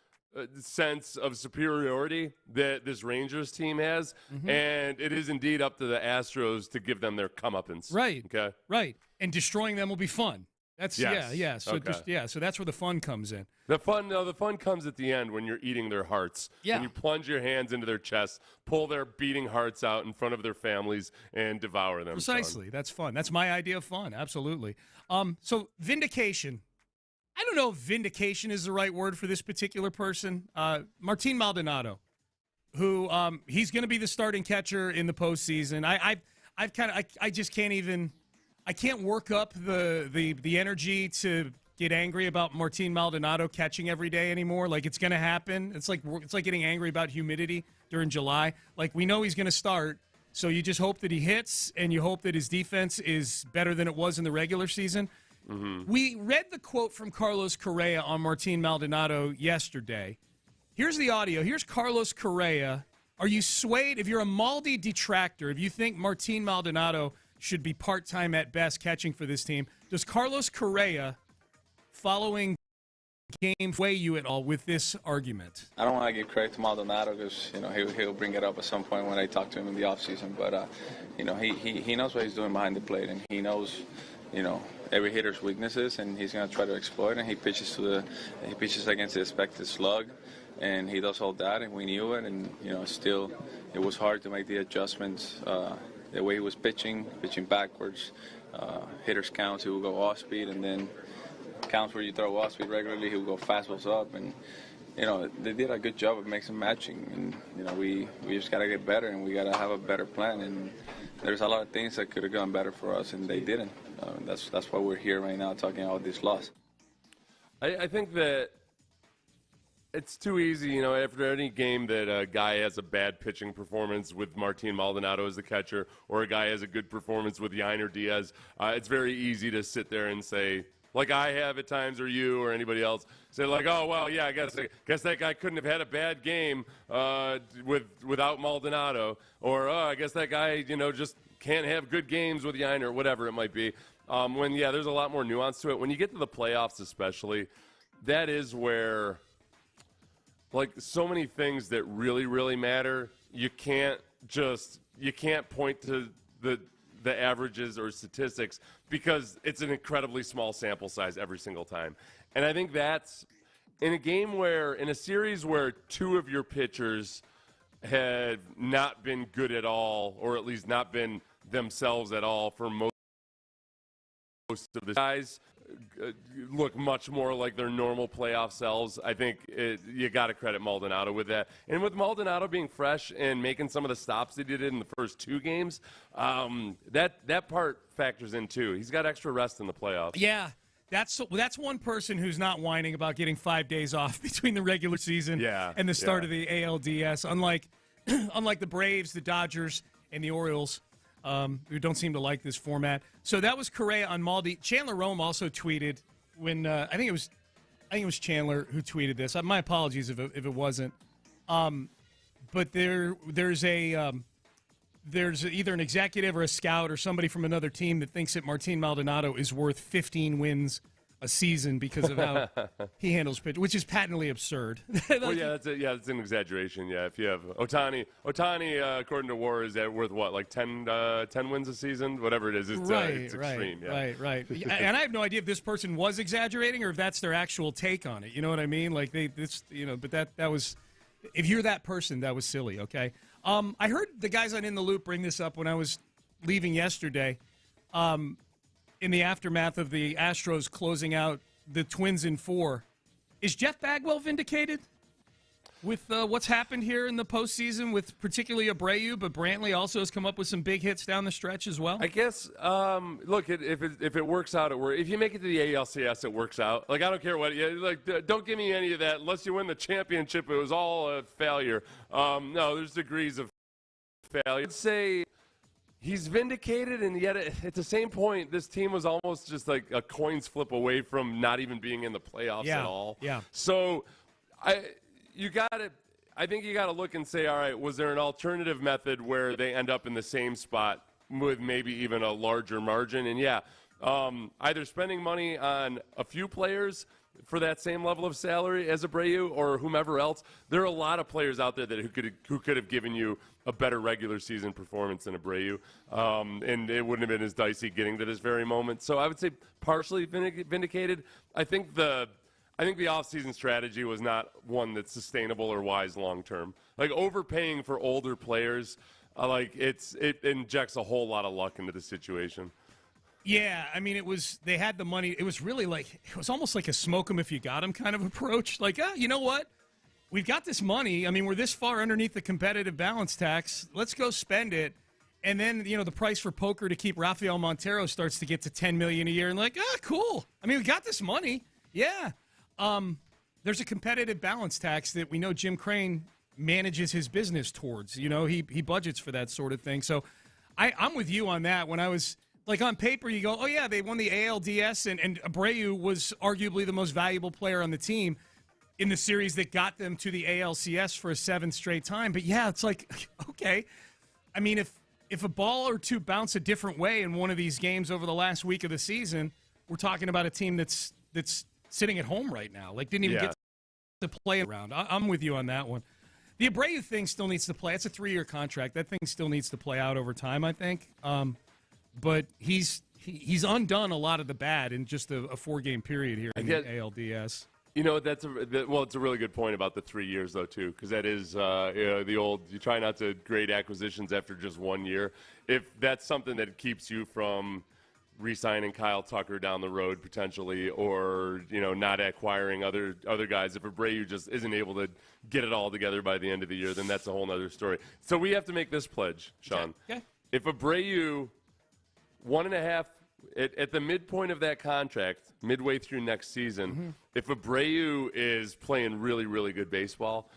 sense of superiority that this Rangers team has, and it is indeed up to the Astros to give them their comeuppance. Right. Okay. Right. And destroying them will be fun. That's yeah. So so that's where the fun comes in. The fun comes at the end when you're eating their hearts. Yeah. When you plunge your hands into their chests, pull their beating hearts out in front of their families, and devour them. Precisely. Sean. That's fun. That's my idea of fun. Absolutely. So vindication. I don't know if vindication is the right word for this particular person. Martin Maldonado, who he's going to be the starting catcher in the postseason. I just can't even. I can't work up the energy to get angry about Martin Maldonado catching every day anymore. Like, it's going to happen. It's like getting angry about humidity during July. Like, we know he's going to start, so you just hope that he hits, and you hope that his defense is better than it was in the regular season. Mm-hmm. We read the quote from Carlos Correa on Martin Maldonado yesterday. Here's the audio. Here's Carlos Correa. Are you swayed? If you're a Maldi detractor, if you think Martin Maldonado should be part-time at best catching for this team, does Carlos Correa, following game, sway you at all with this argument? I don't want to give credit to Maldonado because he'll bring it up at some point when I talk to him in the offseason. But he knows what he's doing behind the plate, and he knows every hitter's weaknesses, and he's going to try to exploit. And he pitches against the expected slug, and he does all that, and we knew it. And still, it was hard to make the adjustments. The way he was pitching backwards, hitters counts, he would go off speed, and then counts where you throw off speed regularly, he would go fastballs up, and they did a good job of mixing matching, and we just got to get better, and we got to have a better plan. And there's a lot of things that could have gone better for us, and they didn't. That's why we're here right now talking about this loss. I think that it's too easy, after any game that a guy has a bad pitching performance with Martin Maldonado as the catcher, or a guy has a good performance with Yainer Diaz, it's very easy to sit there and say, like I have at times, or you, or anybody else, say like, oh, well, yeah, I guess that guy couldn't have had a bad game without Maldonado, or I guess that guy, just can't have good games with Yainer, whatever it might be. There's a lot more nuance to it. When you get to the playoffs especially, that is where, like, so many things that really, really matter, you can't point to the averages or statistics because it's an incredibly small sample size every single time. And I think that's in a series where two of your pitchers had not been good at all, or at least not been themselves at all for most of the guys look much more like their normal playoff selves. I think you got to credit Maldonado with that. And with Maldonado being fresh and making some of the stops that he did in the first two games, that part factors in too. He's got extra rest in the playoffs. Yeah. That's one person who's not whining about getting 5 days off between the regular season and the start of the ALDS, unlike the Braves, the Dodgers, and the Orioles, who don't seem to like this format. So that was Correa on Maldi. Chandler Rome also tweeted when I think it was Chandler who tweeted this. My apologies if it wasn't. But there's either an executive or a scout or somebody from another team that thinks that Martin Maldonado is worth 15 wins a season because of how he handles pitch, which is patently absurd. Well, yeah, that's an exaggeration. Yeah, if you have Ohtani, according to WAR, is worth what, like 10 wins a season, whatever it is. It's extreme. Yeah. Right. And I have no idea if this person was exaggerating or if that's their actual take on it. You know what I mean? Like but that was, if you're that person, that was silly. Okay. I heard the guys on In the Loop bring this up when I was leaving yesterday. In the aftermath of the Astros closing out the Twins in 4. Is Jeff Bagwell vindicated with what's happened here in the postseason with particularly Abreu, but Brantley also has come up with some big hits down the stretch as well? I guess, look, if it works out, it works. If you make it to the ALCS, it works out. Like, I don't care what, don't give me any of that. Unless you win the championship, it was all a failure. No, there's degrees of failure. I'd say he's vindicated, and yet at the same point, this team was almost just like a coin's flip away from not even being in the playoffs at all. Yeah. So I think you got to look and say, all right, was there an alternative method where they end up in the same spot with maybe even a larger margin? And either spending money on a few players for that same level of salary as Abreu or whomever else. There are a lot of players out there who could have given you a better regular season performance than Abreu, and it wouldn't have been as dicey getting to this very moment. So I would say partially vindicated. I think the offseason strategy was not one that's sustainable or wise long term. Like overpaying for older players, it injects a whole lot of luck into the situation. Yeah, I mean, they had the money. It was really it was almost like a smoke 'em if you got 'em kind of approach. Like, you know what? We've got this money. I mean, we're this far underneath the competitive balance tax. Let's go spend it. And then, the price for poker to keep Rafael Montero starts to get to $10 million a year. And cool. I mean, we got this money. Yeah. There's a competitive balance tax that we know Jim Crane manages his business towards. He budgets for that sort of thing. So I'm with you on that. When I was on paper, you go, oh, yeah, they won the ALDS, and Abreu was arguably the most valuable player on the team in the series that got them to the ALCS for a 7th straight time. But, yeah, it's okay. I mean, if a ball or two bounce a different way in one of these games over the last week of the season, we're talking about a team that's sitting at home right now. Didn't even get to play around. I'm with you on that one. The Abreu thing still needs to play. It's a 3-year contract. That thing still needs to play out over time, I think. But he's undone a lot of the bad in just a 4-game period here in the ALDS. It's a really good point about the 3 years, though, too, because that is the old, you try not to grade acquisitions after just 1 year. If that's something that keeps you from re-signing Kyle Tucker down the road potentially, or not acquiring other guys, if Abreu just isn't able to get it all together by the end of the year, then that's a whole other story. So we have to make this pledge, Sean. Okay. If Abreu 1.5 at the midpoint of that contract, midway through next season, if Abreu is playing really, really good baseball,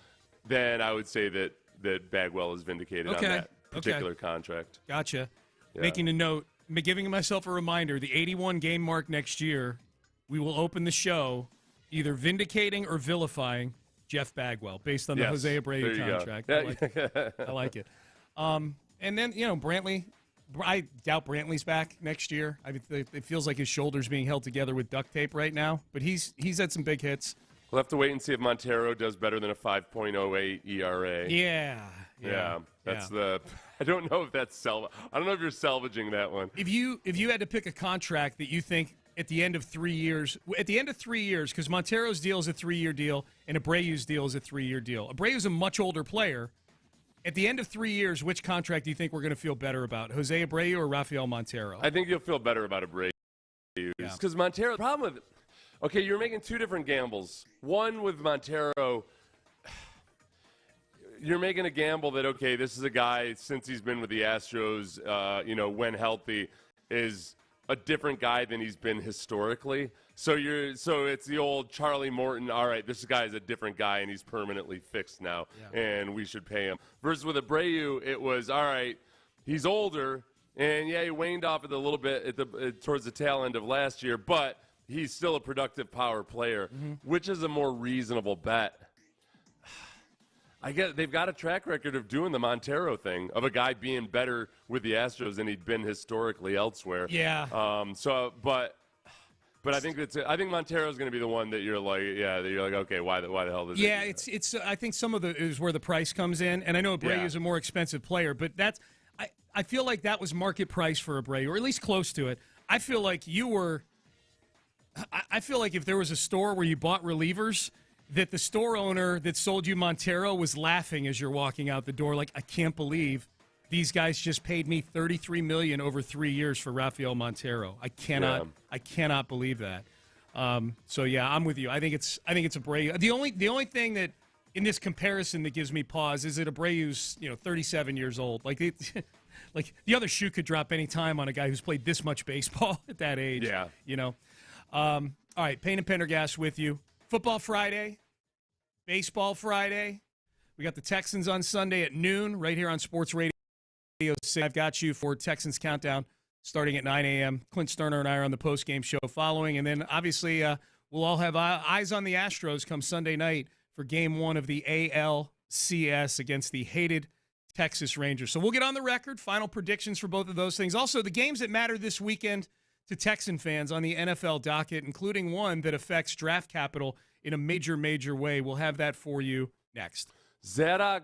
then I would say that Bagwell is vindicated on that particular contract. Gotcha. Yeah. Making a note, giving myself a reminder, the 81-game mark next year, we will open the show either vindicating or vilifying Jeff Bagwell based on the Jose Abreu contract. I like it. And then, Brantley, I doubt Brantley's back next year. I mean, it feels like his shoulder's being held together with duct tape right now, but he's had some big hits. We'll have to wait and see if Montero does better than a 5.08 ERA. Yeah. That's I don't know if that's I don't know if you're salvaging that one. If you had to pick a contract that you think at the end of 3 years, because Montero's deal is a 3-year deal and Abreu's deal is a 3-year deal. Abreu's a much older player. At the end of 3 years, which contract do you think we're going to feel better about, Jose Abreu or Rafael Montero? I think you'll feel better about Abreu. Because Montero, the problem with you're making two different gambles. One with Montero, you're making a gamble that, this is a guy, since he's been with the Astros, when healthy, is a different guy than he's been historically. So it's the old Charlie Morton, all right, this guy is a different guy and he's permanently fixed now, and we should pay him. Versus with Abreu, it was, all right, he's older, and he waned off it a little bit towards the tail end of last year, but he's still a productive power player, which is a more reasonable bet. I guess they've got a track record of doing the Montero thing, of a guy being better with the Astros than he'd been historically elsewhere. Yeah. But But I think Montero's going to be the one that you're like, okay, why the hell did Yeah, it's. I think some of it is where the price comes in, and I know Abreu is a more expensive player, but I feel like that was market price for Abreu, or at least close to it. I feel like I feel like if there was a store where you bought relievers, that the store owner that sold you Montero was laughing as you're walking out the door, like, I can't believe these guys just paid me $33 million over 3 years for Rafael Montero. I cannot believe that. So yeah, I'm with you. I think it's Abreu. The only thing that in this comparison that gives me pause is that Abreu's 37 years old. Like the other shoe could drop any time on a guy who's played this much baseball at that age. Yeah. All right, Payne and Pendergast with you. Football Friday, Baseball Friday. We got the Texans on Sunday at noon right here on Sports Radio 6. I've got you for Texans Countdown starting at 9 a.m. Clint Stoerner and I are on the postgame show following. And then, obviously, we'll all have eyes on the Astros come Sunday night for Game 1 of the ALCS against the hated Texas Rangers. So we'll get on the record, final predictions for both of those things. Also, the games that matter this weekend to Texan fans on the NFL docket, including one that affects draft capital in a major, major way. We'll have that for you next. Zera.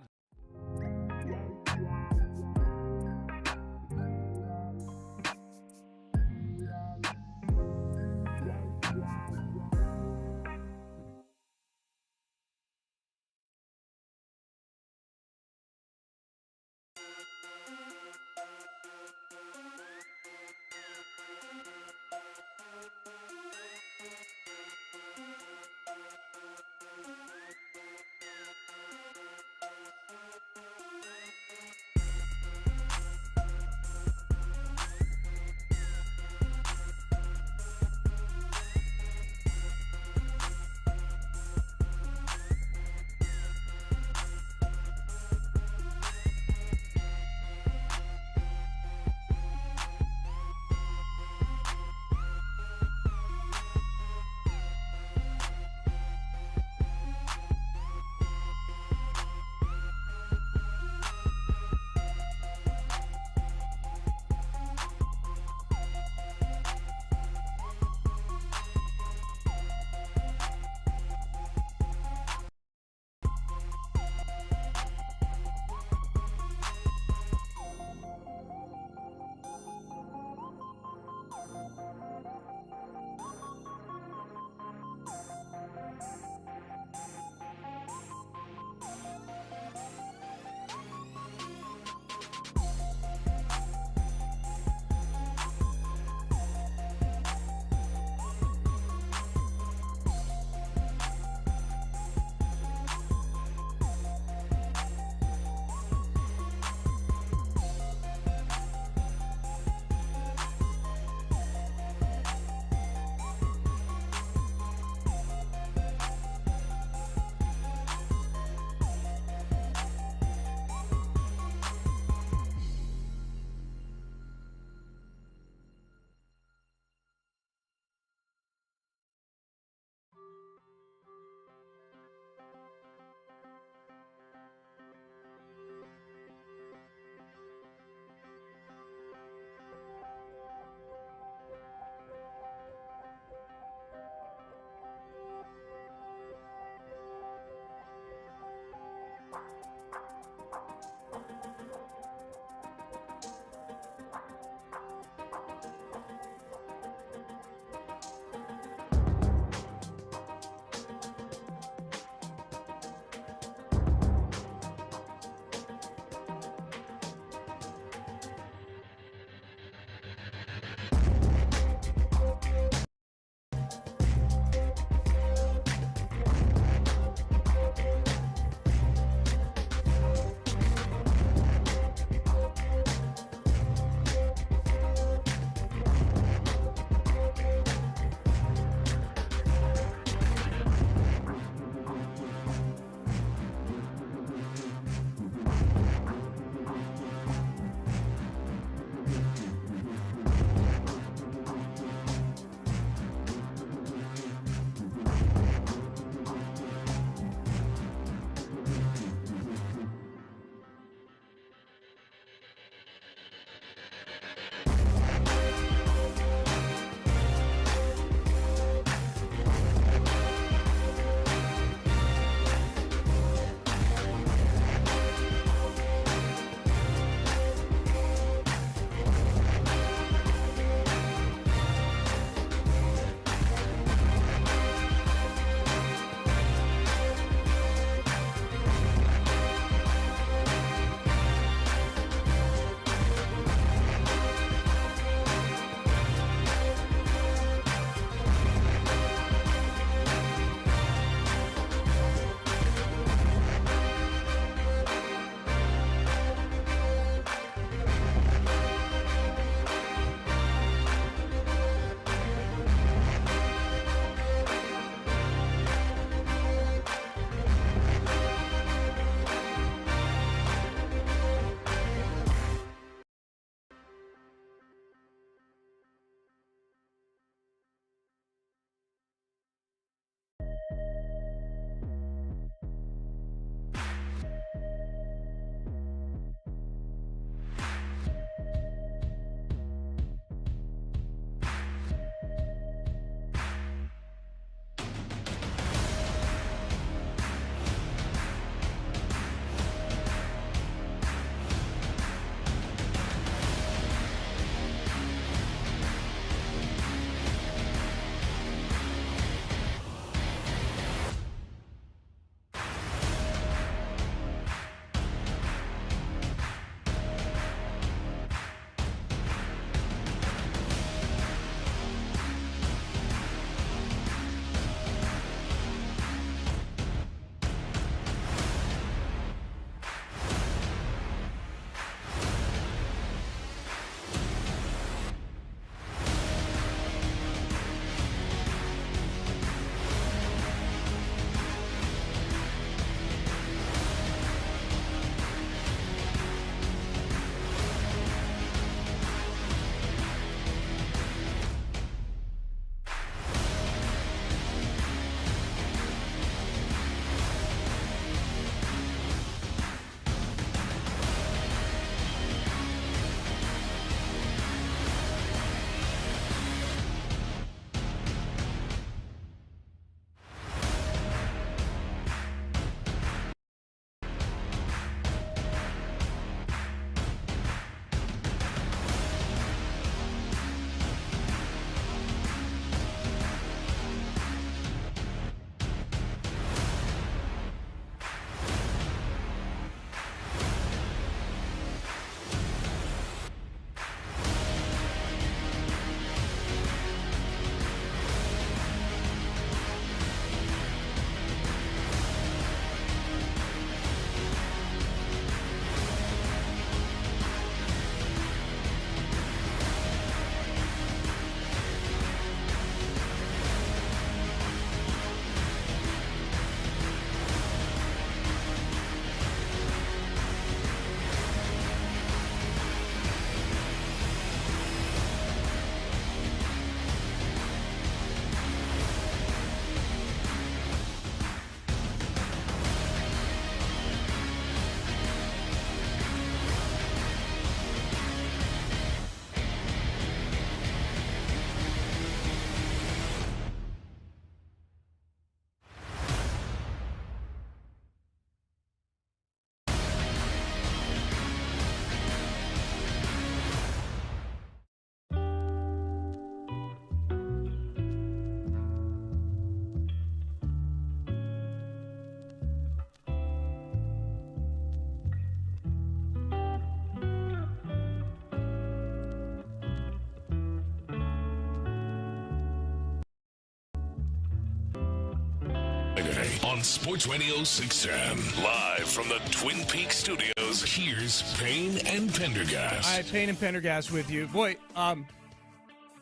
Friday on Sports Radio 610. Live from the Twin Peaks studios, here's Payne and Pendergast. All right, Payne and Pendergast with you. Boy,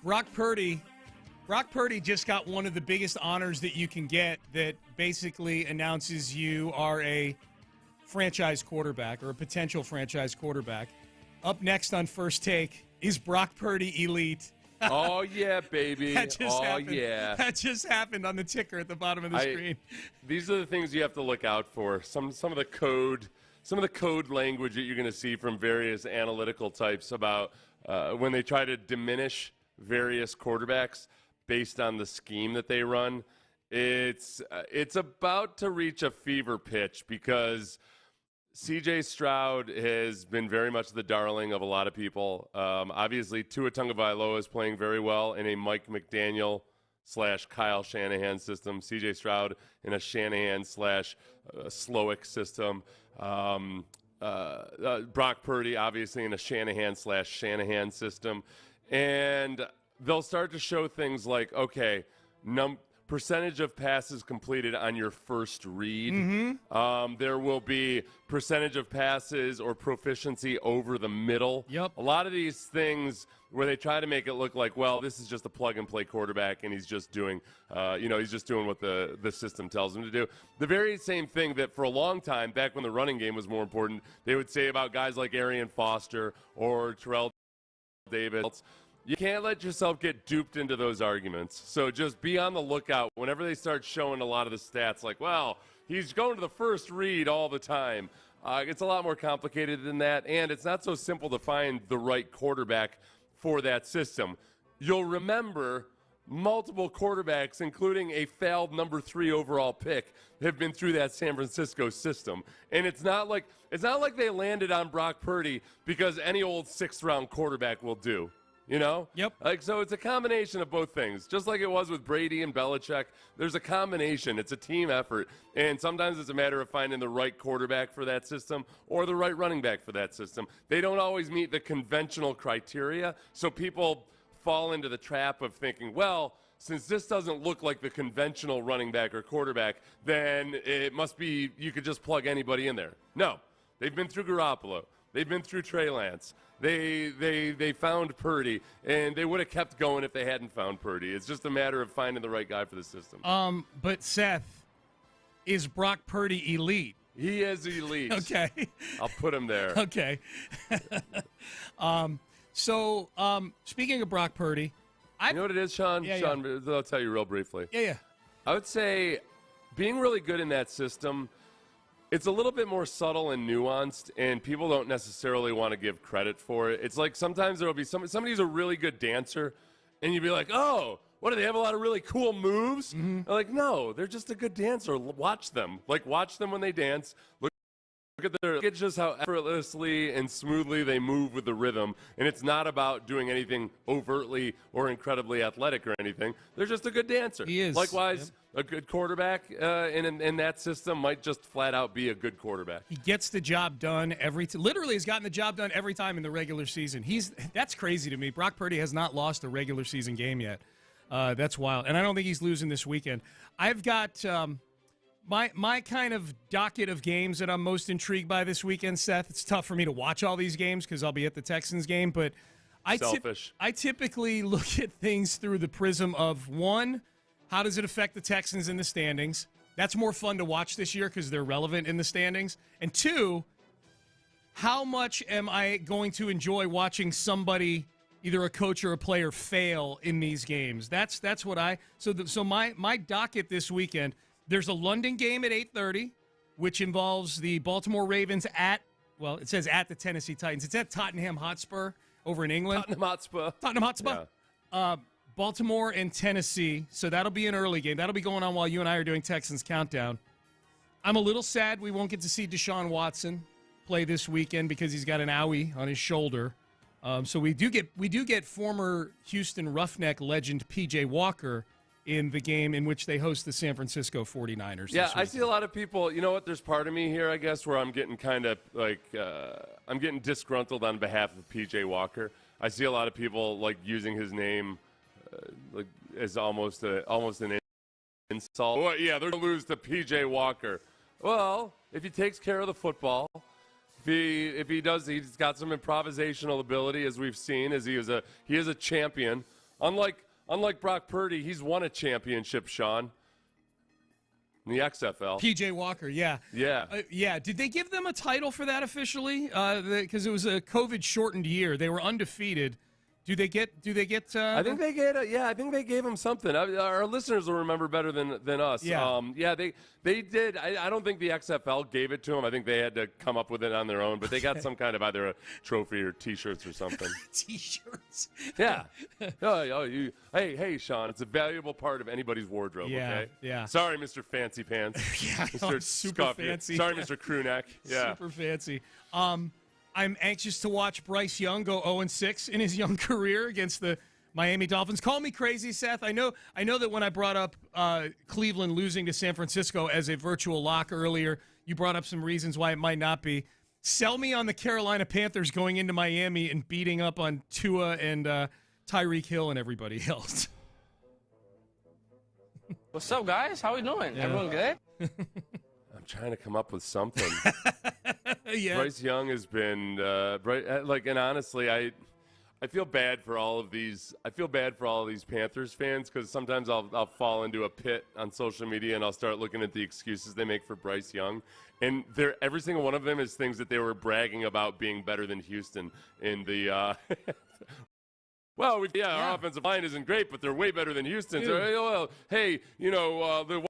Brock Purdy just got one of the biggest honors that you can get, that basically announces you are a franchise quarterback or a potential franchise quarterback. Up next on First Take is Brock Purdy Elite. Oh, yeah, baby. Happened. Yeah. That just happened on the ticker at the bottom of the screen. These are the things you have to look out for. Some of the code language that you're going to see from various analytical types about when they try to diminish various quarterbacks based on the scheme that they run. It's about to reach a fever pitch because C.J. Stroud has been very much the darling of a lot of people. Obviously, Tua Tagovailoa is playing very well in a Mike McDaniel / Kyle Shanahan system. C.J. Stroud in a Shanahan / Slowick system. Brock Purdy, obviously, in a Shanahan / Shanahan system. And they'll start to show things like, okay, percentage of passes completed on your first read. Mm-hmm. There will be percentage of passes or proficiency over the middle. Yep. A lot of these things where they try to make it look like, well, this is just a plug-and-play quarterback, and he's just doing, he's just doing what the system tells him to do. The very same thing that for a long time, back when the running game was more important, they would say about guys like Arian Foster or Terrell Davis. You can't let yourself get duped into those arguments. So just be on the lookout whenever they start showing a lot of the stats like, well, he's going to the first read all the time. It's a lot more complicated than that, and it's not so simple to find the right quarterback for that system. You'll remember multiple quarterbacks, including a failed number 3 overall pick, have been through that San Francisco system. And it's not like they landed on Brock Purdy because any old 6th-round quarterback will do. You know? Yep. So it's a combination of both things. Just like it was with Brady and Belichick, there's a combination. It's a team effort. And sometimes it's a matter of finding the right quarterback for that system or the right running back for that system. They don't always meet the conventional criteria, so people fall into the trap of thinking, well, since this doesn't look like the conventional running back or quarterback, then it must be you could just plug anybody in there. No. They've been through Garoppolo. They've been through Trey Lance. They found Purdy, and they would have kept going if they hadn't found Purdy. It's just a matter of finding the right guy for the system. But Seth, is Brock Purdy elite? He is elite. Okay. I'll put him there. Okay. So speaking of Brock Purdy, you know what it is, Sean? Yeah, Sean, I'll tell you real briefly. Yeah. I would say being really good in that system, it's a little bit more subtle and nuanced, and people don't necessarily want to give credit for it. It's like sometimes there will be somebody's a really good dancer, and you'd be like, oh, what, do they have a lot of really cool moves? Mm-hmm. They're like, no, they're just a good dancer. Watch them. Watch them when they dance. Look at just how effortlessly and smoothly they move with the rhythm. And it's not about doing anything overtly or incredibly athletic or anything. They're just a good dancer. He is. Likewise, a good quarterback in that system might just flat out be a good quarterback. He gets the job done literally has gotten the job done every time in the regular season. That's crazy to me. Brock Purdy has not lost a regular season game yet. That's wild. And I don't think he's losing this weekend. I've got my kind of docket of games that I'm most intrigued by this weekend, Seth. It's tough for me to watch all these games because I'll be at the Texans game, but I typically look at things through the prism of, one, how does it affect the Texans in the standings? That's more fun to watch this year because they're relevant in the standings. And two, how much am I going to enjoy watching somebody, either a coach or a player, fail in these games? That's what so my docket this weekend. There's a London game at 8:30, which involves the Baltimore Ravens it says at the Tennessee Titans. It's at Tottenham Hotspur over in England. Tottenham Hotspur. Yeah. Baltimore and Tennessee. So that'll be an early game. That'll be going on while you and I are doing Texans Countdown. I'm a little sad we won't get to see Deshaun Watson play this weekend because he's got an owie on his shoulder. So we do get former Houston Roughneck legend P.J. Walker in the game in which they host the San Francisco 49ers. Yeah, I see a lot of people, you know what, there's part of me here, I guess, where I'm getting kind of I'm getting disgruntled on behalf of P.J. Walker. I see a lot of people using his name as almost an insult. Well, yeah, they're going to lose to P.J. Walker. Well, if he takes care of the football, if he does, he's got some improvisational ability, as we've seen, as he is a champion. Unlike Brock Purdy, he's won a championship, Sean. In the XFL. P.J. Walker, yeah. Yeah. Yeah. Did they give them a title for that officially? Because it was a COVID-shortened year. They were undefeated. Do they get? I think they get. I think they gave him something. Our listeners will remember better than us. Yeah. They did. I don't think the XFL gave it to them. I think they had to come up with it on their own. But they got some kind of either a trophy or T-shirts or something. T-shirts. Yeah. Hey, Sean. It's a valuable part of anybody's wardrobe. Yeah. Okay. Yeah. Sorry, Mr. Fancy Pants. Yeah. Mr. Super Scuffy. fancy. Sorry, Mr. Crewneck. Yeah. Super fancy. I'm anxious to watch Bryce Young go 0-6 in his young career against the Miami Dolphins. Call me crazy, Seth. I know that when I brought up Cleveland losing to San Francisco as a virtual lock earlier, you brought up some reasons why it might not be. Sell me on the Carolina Panthers going into Miami and beating up on Tua and Tyreek Hill and everybody else. What's up, guys? How we doing? Yeah. Everyone good? I'm trying to come up with something. Yeah. Bryce Young has been and honestly, I feel bad for all of these. I feel bad for all of these Panthers fans because sometimes I'll fall into a pit on social media and I'll start looking at the excuses they make for Bryce Young, and every single one of them is things that they were bragging about being better than Houston in the. Well, our offensive line isn't great, but they're way better than Houston's. The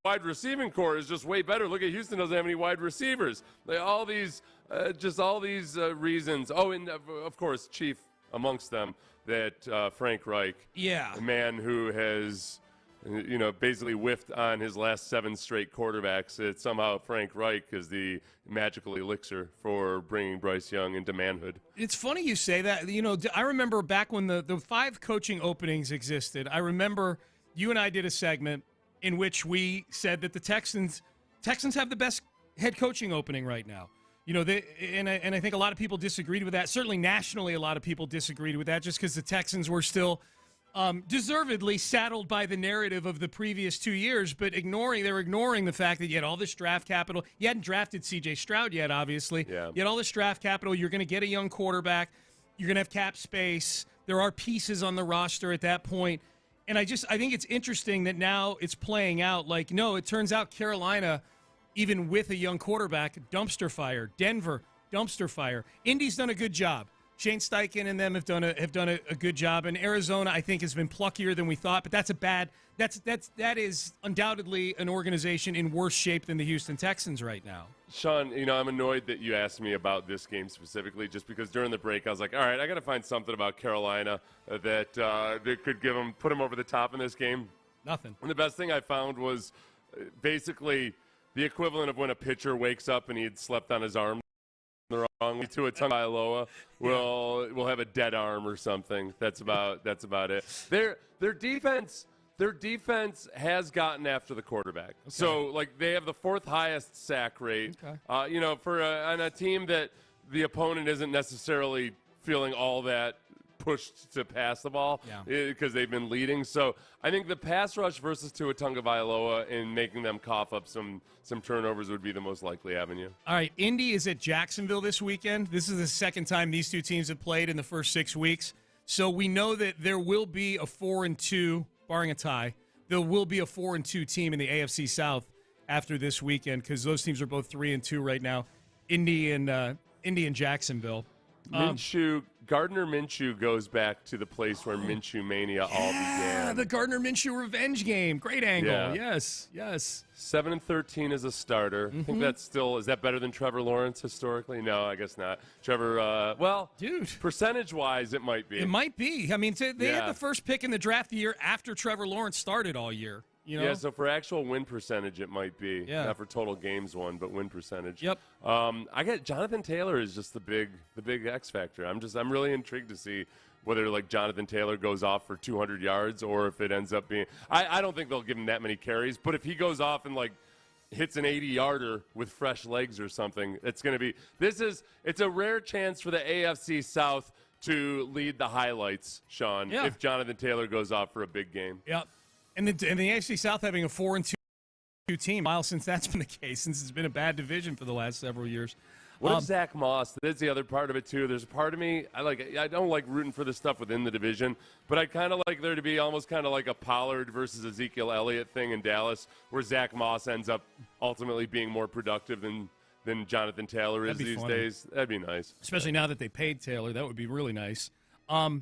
wide receiving core is just way better. Look at Houston doesn't have any wide receivers. All these reasons. Oh, and of course, chief amongst them, that Frank Reich, yeah, a man who has, basically whiffed on his last 7 straight quarterbacks. That somehow Frank Reich is the magical elixir for bringing Bryce Young into manhood. It's funny you say that. I remember back when the 5 coaching openings existed. I remember you and I did a segment in which we said that the Texans have the best head coaching opening right now. And I think a lot of people disagreed with that. Certainly nationally, a lot of people disagreed with that just because the Texans were still deservedly saddled by the narrative of the previous 2 years, but they were ignoring the fact that you had all this draft capital. You hadn't drafted C.J. Stroud yet, obviously. Yeah. You had all this draft capital. You're going to get a young quarterback. You're going to have cap space. There are pieces on the roster at that point. And I think it's interesting that now it's playing out like, no, it turns out Carolina, even with a young quarterback, dumpster fire. Denver, dumpster fire. Indy's done a good job. Shane Steichen and them have done a good job, and Arizona I think has been pluckier than we thought. But that is undoubtedly an organization in worse shape than the Houston Texans right now. Sean, I'm annoyed that you asked me about this game specifically, just because during the break I was like, all right, I got to find something about Carolina that could put them over the top in this game. Nothing. And the best thing I found was basically the equivalent of when a pitcher wakes up and he had slept on his arm the wrong way. To a Tagovailoa will have a dead arm or something. That's about it. Their defense has gotten after the quarterback. Okay. So they have the 4th highest sack rate. Okay. On a team that the opponent isn't necessarily feeling all that pushed to pass the ball because they've been leading. So I think the pass rush versus Tua Tagovailoa and making them cough up some turnovers would be the most likely avenue. All right, Indy is at Jacksonville this weekend. This is the second time these two teams have played in the first 6 weeks. So we know that there will be a 4-2, barring a tie, there will be a 4-2 team in the AFC South after this weekend because those teams are both 3-2 right now, Indy and Jacksonville. Gardner Minshew goes back to the place where Minshew Mania all began. The Gardner Minshew revenge game. Great angle. Yeah. Yes. 7-13 as a starter. I think is that better than Trevor Lawrence historically? No, I guess not. Trevor, percentage-wise, it might be. It might be. I mean, they had the first pick in the draft the year after Trevor Lawrence started all year. Yeah, so for actual win percentage, it might be. Yeah. Not for total games won, but win percentage. Yep. I get Jonathan Taylor is just the big X factor. I'm really intrigued to see whether Jonathan Taylor goes off for 200 yards or if it ends up being. I don't think they'll give him that many carries, but if he goes off and hits an 80-yarder with fresh legs or something, it's going to be. It's a rare chance for the AFC South to lead the highlights, Sean. Yeah. If Jonathan Taylor goes off for a big game. Yep. And the AFC South having a 4-2 team. While since that's been the case, since it's been a bad division for the last several years. What if Zach Moss? That's the other part of it too. There's a part of me I don't like rooting for the stuff within the division, but I kind of like there to be almost kind of like a Pollard versus Ezekiel Elliott thing in Dallas, where Zach Moss ends up ultimately being more productive than Jonathan Taylor is these days. That'd be nice. Especially now that they paid Taylor, that would be really nice.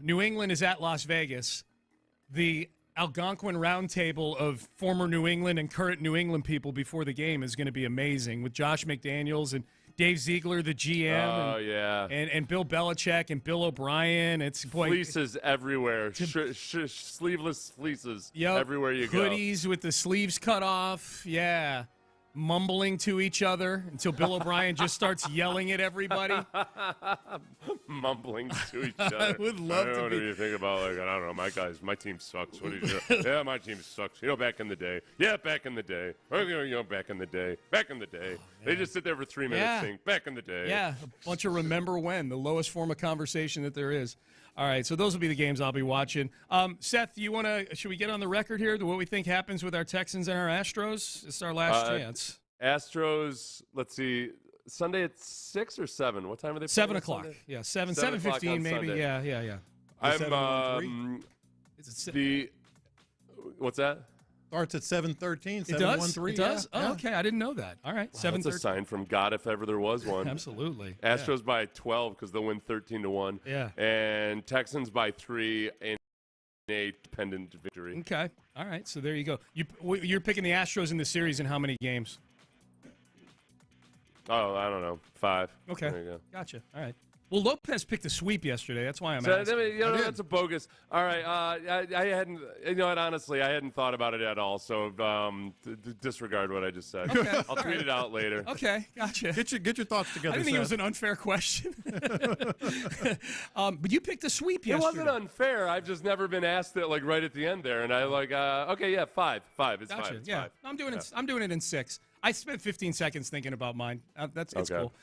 New England is at Las Vegas. The Algonquin roundtable of former New England and current New England people before the game is going to be amazing, with Josh McDaniels and Dave Ziegler, the GM, and Bill Belichick and Bill O'Brien. It's fleeces everywhere, sleeveless fleeces everywhere you go. Hoodies with the sleeves cut off, mumbling to each other until Bill O'Brien just starts yelling at everybody. Mumbling to each other. I would love to be. What do you think about, I don't know, my team sucks. What do you do? Yeah, my team sucks. Back in the day. Yeah, back in the day. Back in the day. Back in the day. They just sit there for 3 minutes saying, back in the day. Yeah, a bunch of remember when, the lowest form of conversation that there is. All right, so those will be the games I'll be watching. Seth, should we get on the record here to what we think happens with our Texans and our Astros? It's our last chance. Astros, let's see, Sunday at 6 or 7? What time are they playing? 7 o'clock. Yeah, 7:15 maybe. Sunday. Yeah. What's that? Starts at 7:13. It does? It does? Oh, okay. I didn't know that. All right. 7:13. That's a sign from God if ever there was one. Absolutely. Astros by 12 because they'll win 13-1. Yeah. And Texans by 3 in a dependent victory. Okay. All right. So there you go. You're picking the Astros in the series in how many games? Oh, I don't know. 5. Okay. There you go. Gotcha. All right. Well, Lopez picked a sweep yesterday. That's why I'm asking. That's a bogus. All right. I hadn't. Honestly, I hadn't thought about it at all. So disregard what I just said. Okay. I'll tweet it out later. Okay. Gotcha. Get your thoughts together. I didn't think it was an unfair question. But you picked a sweep yesterday. It wasn't unfair. I've just never been asked it right at the end there, and I okay, yeah, 5. It's gotcha. 5. It's yeah. 5. I'm doing it in 6. I spent 15 seconds thinking about mine. It's okay. Cool.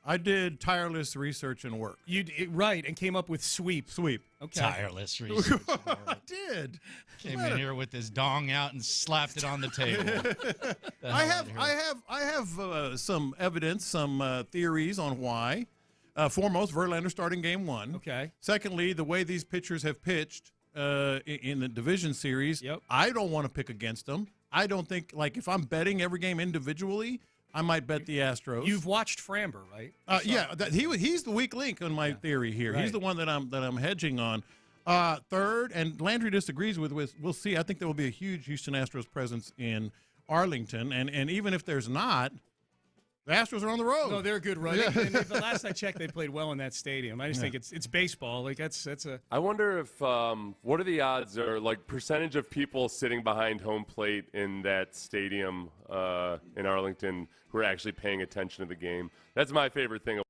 I did tireless research and work. You did, right, and came up with sweep. Sweep. Okay. Tireless research. I did. Came in here with his dong out and slapped it on the table. I have some evidence, some theories on why. Foremost, Verlander starting game 1. Okay. Secondly, the way these pitchers have pitched in the division series, I don't want to pick against them. I don't think, if I'm betting every game individually, I might bet the Astros. You've watched Framber, right? He's the weak link in my theory here. Right. He's the one that I'm hedging on. Third, and Landry disagrees with. We'll see. I think there will be a huge Houston Astros presence in Arlington, and even if there's not, the Astros are on the road. No, they're good running. And the last I checked, they played well in that stadium. I just think it's baseball. That's a. I wonder if what are the odds or percentage of people sitting behind home plate in that stadium in Arlington who are actually paying attention to the game. That's my favorite thing.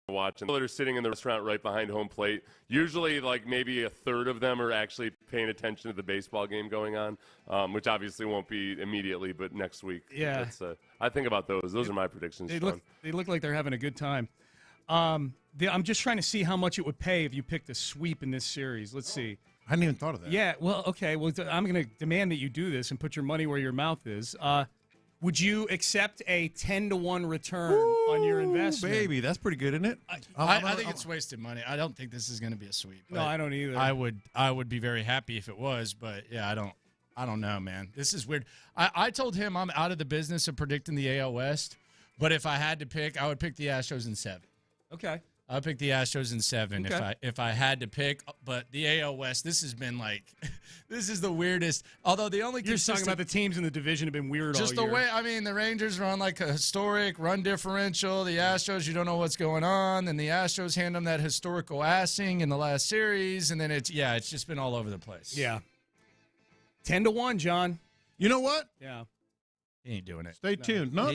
Watching people that are sitting in the restaurant right behind home plate. Usually, maybe a third of them are actually paying attention to the baseball game going on, which obviously won't be immediately, but next week. Yeah, I think about those. Those are my predictions. They look like they're having a good time. I'm just trying to see how much it would pay if you picked a sweep in this series. Let's see. I hadn't even thought of that. Yeah. Well, okay. Well, I'm going to demand that you do this and put your money where your mouth is. Would you accept a 10-1 return on your investment? Baby, that's pretty good, isn't it? I think it's wasted money. I don't think this is going to be a sweep. No, I don't either. I would be very happy if it was, but yeah, I don't know, man. This is weird. I told him I'm out of the business of predicting the AL West, but if I had to pick, I would pick the Astros in 7. Okay. I would pick the Astros in 7 okay. if I had to pick. But the AL West, this has been this is the weirdest. Although the only you're talking about the teams in the division have been weird. Just all the year. way the Rangers run a historic run differential. The Astros, you don't know what's going on. Then the Astros hand them that historical assing in the last series, and then it's just been all over the place. Yeah. 10-1, John. You know what? Yeah. He ain't doing it. Stay tuned. No.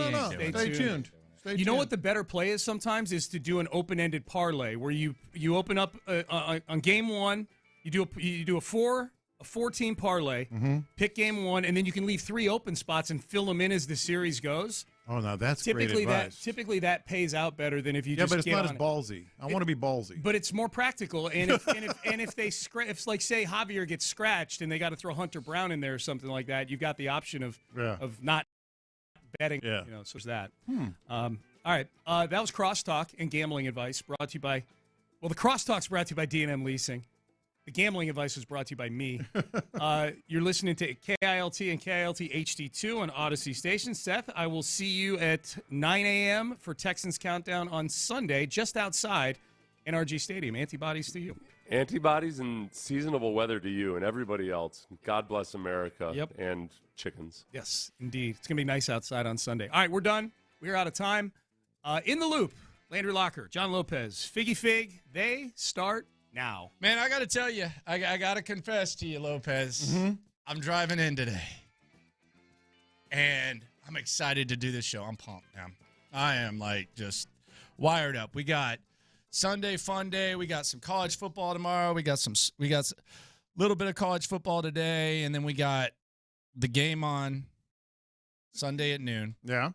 Stay tuned. You know what the better play is sometimes is to do an open-ended parlay where you open up on game 1, you do a 4-team parlay, pick game 1, and then you can leave 3 open spots and fill them in as the series goes. Oh, no, that's typically great advice. Typically that pays out better than if you just but it's get not as on it. ballsy. I want to be ballsy. But it's more practical. And if they if like say Javier gets scratched and they got to throw Hunter Brown in there or something like that, you've got the option of not betting. Yeah. So there's that. All right. That was Crosstalk and gambling advice brought to you by. Well, the Crosstalk's brought to you by D&M Leasing. The gambling advice was brought to you by me. You're listening to KILT and KILT HD2 on Odyssey Station. Seth, I will see you at 9 a.m. for Texans Countdown on Sunday, just outside NRG Stadium. Antibodies to you. Antibodies and seasonable weather to you and everybody else. God bless America and chickens. Yes, indeed. It's going to be nice outside on Sunday. All right, we're done. We're out of time. In the loop, Landry Locker, John Lopez, Figgy Fig, they start now. Man, I got to tell you, I got to confess to you, Lopez. I'm driving in today, and I'm excited to do this show. I'm pumped, man. I am, just wired up. We got Sunday fun day. We got some college football tomorrow. We got a little bit of college football today, and then we got the game on Sunday at noon. Yeah.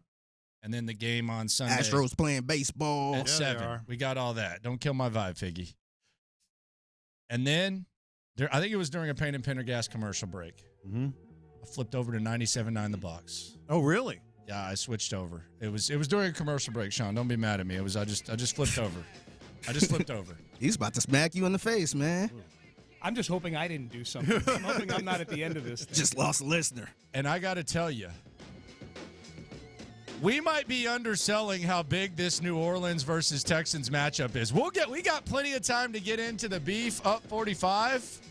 And then the game on Sunday. Astros playing baseball. At 7. We got all that. Don't kill my vibe, Figgy. And then, I think it was during a Payne and Pendergast commercial break. I flipped over to 97.9 The Box. Oh, really? Yeah, I switched over. It was during a commercial break, Sean. Don't be mad at me. I just flipped over. I just flipped over. He's about to smack you in the face, man. I'm just hoping I didn't do something. I'm hoping I'm not at the end of this thing. Just lost a listener. And I got to tell you, we might be underselling how big this New Orleans versus Texans matchup is. We got plenty of time to get into the beef up 45.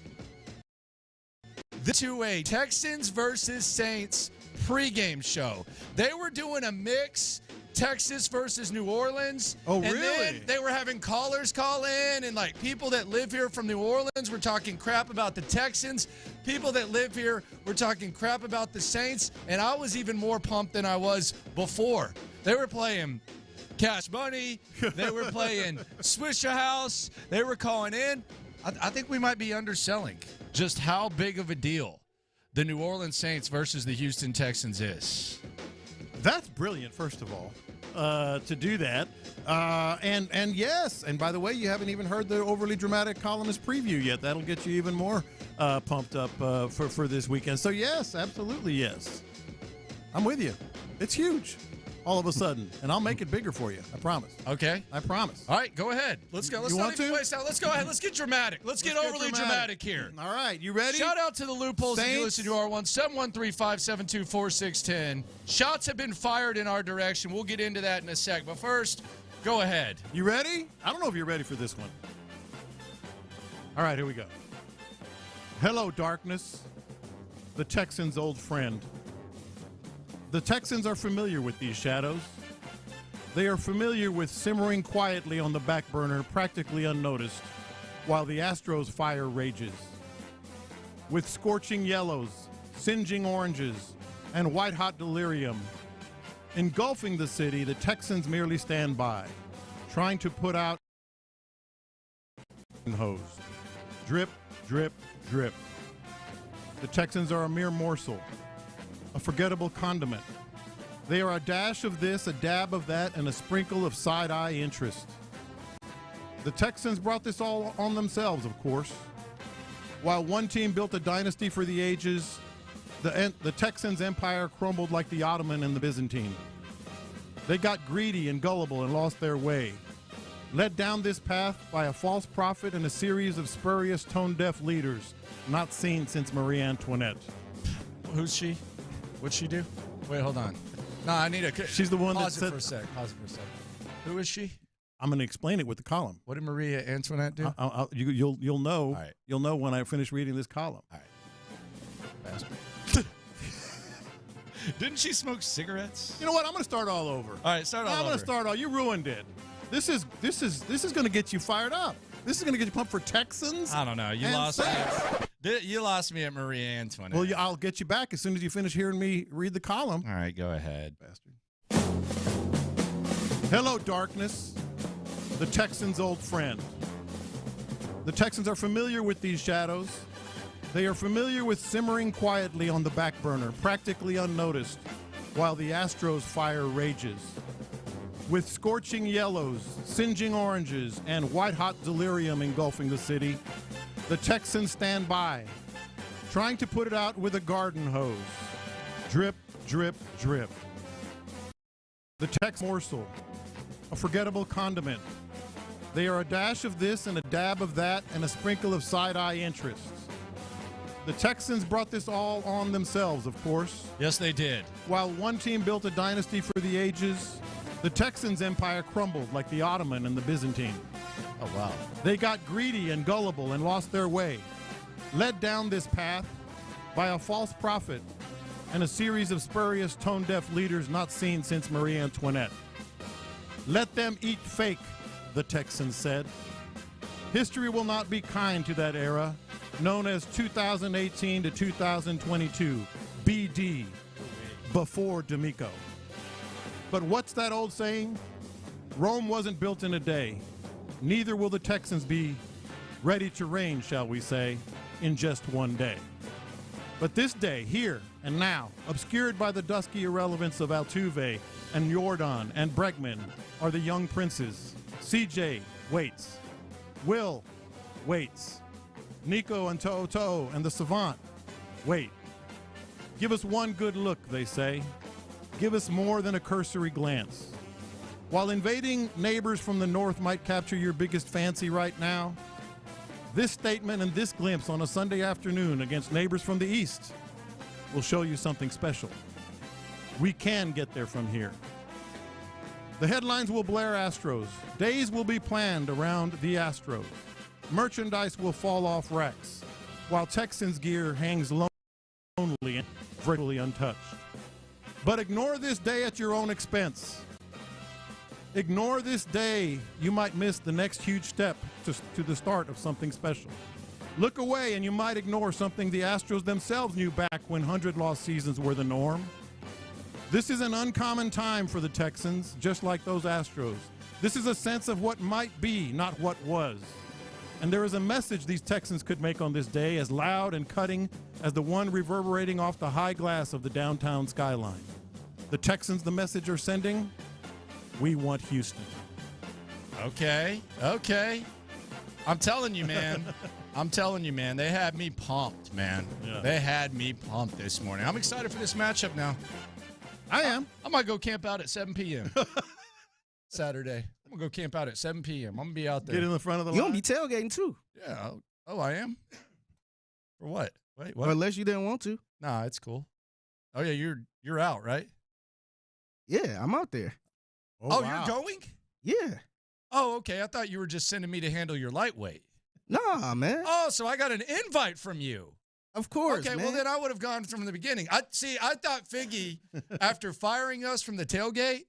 To a Texans versus Saints pregame show. They were doing a mix, Texas versus New Orleans. Oh, and really? Then they were having callers call in, and people that live here from New Orleans were talking crap about the Texans. People that live here were talking crap about the Saints, and I was even more pumped than I was before. They were playing Cash Money. They were playing Swisher House. They were calling in. I think we might be underselling just how big of a deal the New Orleans Saints versus the Houston Texans is. That's brilliant, first of all, to do that. And yes, and by the way, you haven't even heard the overly dramatic columnist preview yet. That'll get you even more pumped up for this weekend. So yes, absolutely yes. I'm with you. It's huge all of a sudden, and I'll make it bigger for you. I promise. Okay. I promise. All right, go ahead. Let's go. Let's not even waste out. Let's go ahead. Let's get dramatic. Let's get overly dramatic here. All right, you ready? Shout out to the loopholes if you Saints. listen to our 1-713-572-4610. Shots have been fired in our direction. We'll get into that in a sec. But first, go ahead. You ready? I don't know if you're ready for this one. All right, here we go. Hello, darkness, the Texans' old friend. The Texans are familiar with these shadows. They are familiar with simmering quietly on the back burner, practically unnoticed, while the Astros' fire rages. With scorching yellows, singeing oranges, and white-hot delirium engulfing the city, the Texans merely stand by, trying to put out hose. Drip, drip, drip. The Texans are a mere morsel, a forgettable condiment. They are a dash of this, a dab of that, and a sprinkle of side-eye interest. The Texans brought this all on themselves, of course. While one team built a dynasty for the ages, the Texans' empire crumbled like the Ottoman and the Byzantine. They got greedy and gullible and lost their way, led down this path by a false prophet and a series of spurious, tone-deaf leaders not seen since Marie Antoinette. Who's she? What'd she do? Wait, hold on. No, I need a. She's the one pause that it for a sec. Pause it for a sec. Who is she? I'm going to explain it with the column. What did Maria Antoinette do? You'll know. All right. You'll know when I finish reading this column. All right. Bastard. Didn't she smoke cigarettes? You know what? I'm going to start all over. All right, start all over. I'm going to start all. You ruined it. This is going to get you fired up. This is going to get you pumped for Texans. I don't know. You lost me. You lost me at Maria Antoinette. Well, I'll get you back as soon as you finish hearing me read the column. All right, go ahead. Bastard. Hello, darkness, the Texans' old friend. The Texans are familiar with these shadows. They are familiar with simmering quietly on the back burner, practically unnoticed, while the Astros fire rages. With scorching yellows, singeing oranges, and white-hot delirium engulfing the city, the Texans stand by, trying to put it out with a garden hose. Drip, drip, drip. The Tex morsel, a forgettable condiment. They are a dash of this and a dab of that and a sprinkle of side-eye interests. The Texans brought this all on themselves, of course. Yes, they did. While one team built a dynasty for the ages, the Texans' empire crumbled like the Ottoman and the Byzantine. Oh, wow. They got greedy and gullible and lost their way, led down this path by a false prophet and a series of spurious, tone-deaf leaders not seen since Marie Antoinette. Let them eat fake, the Texans said. History will not be kind to that era, known as 2018 to 2022, BD, before D'Amico. But what's that old saying? Rome wasn't built in a day. Neither will the Texans be ready to reign, shall we say, in just one day. But this day, here and now, obscured by the dusky irrelevance of Altuve and Jordan and Bregman, are the young princes. CJ waits. Will waits. Nico and Toto and the Savant wait. Give us one good look, they say. Give us more than a cursory glance. While invading neighbors from the north might capture your biggest fancy right now, this statement and this glimpse on a Sunday afternoon against neighbors from the east will show you something special. We can get there from here. The headlines will blare Astros. Days will be planned around the Astros. Merchandise will fall off racks, while Texans gear hangs lonely and virtually untouched. But ignore this day at your own expense. Ignore this day. You might miss the next huge step to the start of something special. Look away and you might ignore something the Astros themselves knew back when 100-loss seasons were the norm. This is an uncommon time for the Texans, just like those Astros. This is a sense of what might be, not what was. And there is a message these Texans could make on this day as loud and cutting as the one reverberating off the high glass of the downtown skyline. The Texans, the message are sending, we want Houston. Okay. I'm telling you, man. They had me pumped, man. Yeah. They had me pumped this morning. I'm excited for this matchup now. I am. I might go camp out at 7 p.m. Saturday. I'm going to go camp out at 7 p.m. I'm going to be out there. Get in the front of the You're line. going to be tailgating, too. Yeah. Oh, I am? For what? Wait, what? Or unless you didn't want to. Nah, it's cool. Oh, yeah, you're out, right? Yeah, I'm out there. Oh, wow. You're going? Yeah. Oh, okay. I thought you were just sending me to handle your lightweight. Nah, man. Oh, so I got an invite from you. Of course, okay, man. well, then I would have gone from the beginning. I thought Figgy, after firing us from the tailgate,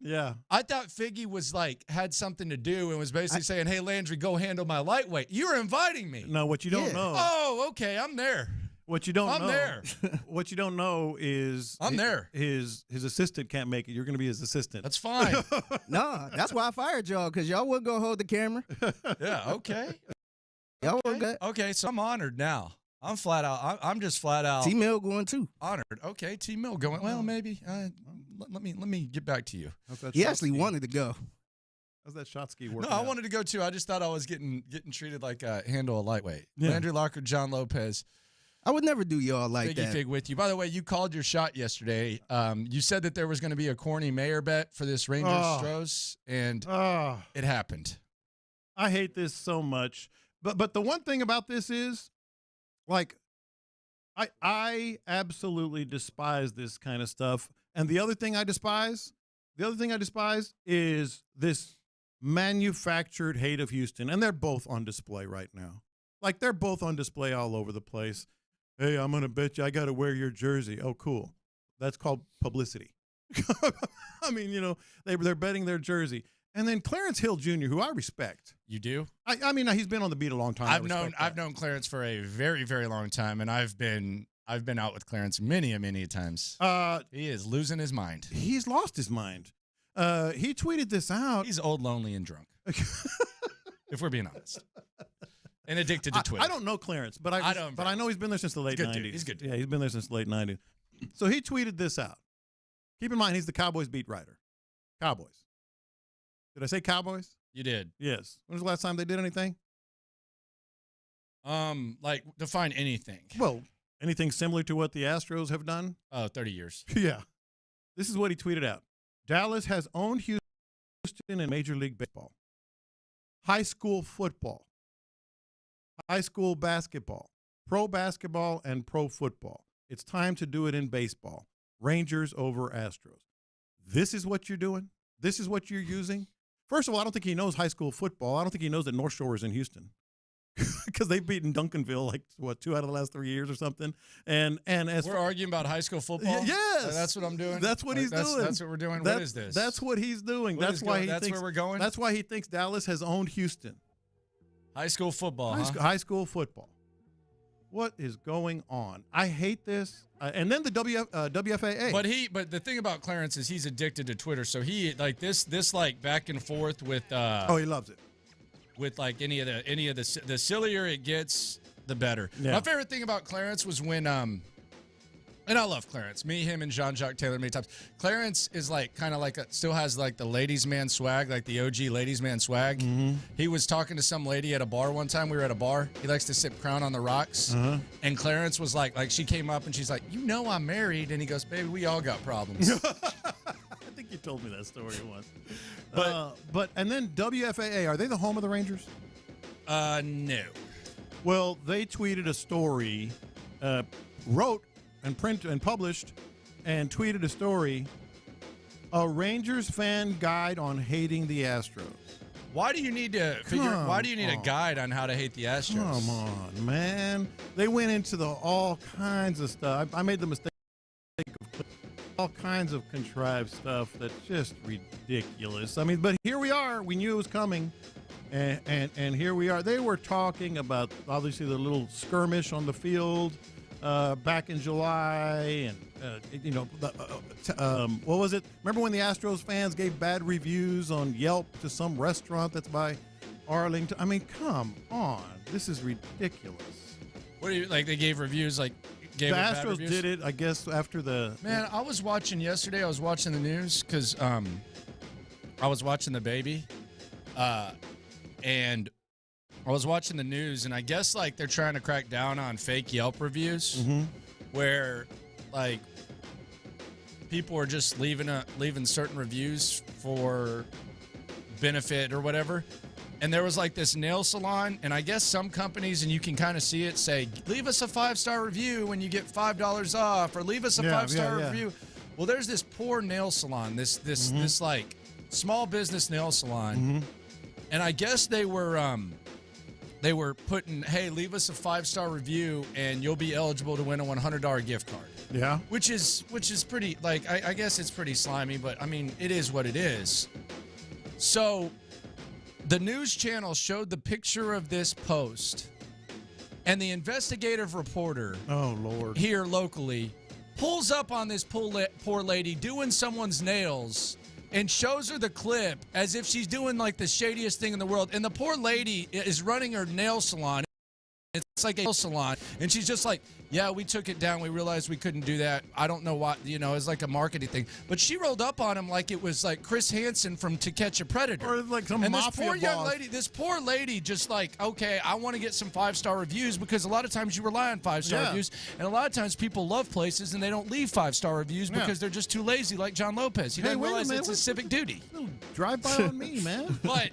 I thought Figgy was had something to do and was basically saying, hey, Landry, go handle my lightweight. You were inviting me. No, what you don't know. Oh, okay, I'm there. What you don't know. I'm there. What you don't know is I'm there. His assistant can't make it. You're going to be his assistant. That's fine. Nah, that's why I fired y'all, because y'all wouldn't go hold the camera. Yeah, okay. Y'all wouldn't. Okay, so I'm honored now. I'm flat out. I'm just flat out. T-Mill going too. Honored. Okay, T-Mill going. Well, maybe. Let me get back to you. He actually wanted to go. How's that shot ski working? No, I wanted to go too. I just thought I was getting treated like a handle a lightweight. Yeah. Landry Locker, John Lopez. I would never do y'all like Figgy that. Fig with you. By the way, you called your shot yesterday. You said that there was going to be a corny mayor bet for this Rangers Stros, and it happened. I hate this so much. But the one thing about this is, I absolutely despise this kind of stuff. And the other thing I despise is this manufactured hate of Houston. And they're both on display right now. They're both on display all over the place. Hey, I'm going to bet you I got to wear your jersey. Oh, cool. That's called publicity. I mean, they're betting their jersey. And then Clarence Hill Jr., who I respect. You do? I mean, he's been on the beat a long time. I've known Clarence for a very, very long time, and I've been out with Clarence many times. He is losing his mind. He's lost his mind. He tweeted this out. He's old, lonely, and drunk. If we're being honest. And addicted to Twitter. I don't know Clarence, but I know he's been there since the late 90s. He's good. Yeah, he's been there since the late 90s. So he tweeted this out. Keep in mind, he's the Cowboys beat writer. Cowboys. Did I say Cowboys? You did. Yes. When was the last time they did anything? Like define anything. Well, anything similar to what the Astros have done? 30 years. Yeah. This is what he tweeted out. Dallas has owned Houston in Major League Baseball, high school football, high school basketball, pro basketball, and pro football. It's time to do it in baseball. Rangers over Astros. This is what you're doing? This is what you're using? First of all, I don't think he knows high school football. I don't think he knows that North Shore is in Houston because they've beaten Duncanville like, 2 out of the last 3 years or something. And as we're arguing about high school football? Yes. That's what I'm doing? That's what he's doing. That's what we're doing? What is this? That's what he's doing. That's why that's where we're going? That's why he thinks Dallas has owned Houston. High school football, High school football. What is going on? I hate this. And then the WFAA. But the thing about Clarence is he's addicted to Twitter. So he like this like back and forth with. He loves it. With like any of the sillier it gets, the better. Yeah. My favorite thing about Clarence was when and I love Clarence. Me, him, and Jean-Jacques Taylor many times. Clarence is like kind of like still has like the ladies' man swag, like the OG ladies' man swag. Mm-hmm. He was talking to some lady at a bar one time. We were at a bar. He likes to sip Crown on the rocks. Uh-huh. And Clarence was like she came up and she's like, I'm married. And he goes, baby, we all got problems. I think you told me that story once. But and then WFAA, are they the home of the Rangers? No. Well, they tweeted a story, wrote and printed and published and tweeted a story, a Rangers fan guide on hating the Astros. Why do you need to why do you need a guide on how to hate the Astros? Come on, man. They went into all kinds of stuff. I made the mistake of all kinds of contrived stuff that's just ridiculous. I mean, but here we are. We knew it was coming. And here we are. They were talking about, obviously, the little skirmish on the field back in July. And, what was it? Remember when the Astros fans gave bad reviews on Yelp to some restaurant that's by Arlington? I mean, come on. This is ridiculous. What do you, like they gave reviews like the Astros did it, I guess, after the... Man, I was watching yesterday. I was watching the news because I was watching the baby. And I was watching the news, and I guess, like, they're trying to crack down on fake Yelp reviews where, like, people are just leaving certain reviews for benefit or whatever. And there was like this nail salon, and I guess some companies, and you can kind of see it, say, leave us a 5-star review when you get $5 off, or leave us a 5-star review. Well, there's this poor nail salon, this like small business nail salon, and I guess they were putting, hey, leave us a 5-star review, and you'll be eligible to win a $100 gift card. Yeah, which is pretty, like, I guess it's pretty slimy, but I mean, it is what it is. So the news channel showed the picture of this post, and the investigative reporter, here locally, pulls up on this poor lady doing someone's nails and shows her the clip as if she's doing like the shadiest thing in the world. And the poor lady is running her nail salon. It's like a nail salon, and she's just like, yeah, we took it down. We realized we couldn't do that. I don't know what, it's like a marketing thing. But she rolled up on him like it was like Chris Hansen from To Catch a Predator. Or like some and mafia this poor boss. young lady, this poor lady just like, okay, I want to get some 5-star reviews, because a lot of times you rely on 5-star reviews, and a lot of times people love places and they don't leave 5-star reviews because they're just too lazy, like John Lopez. He doesn't realize it's a civic duty. Drive by on me, man. But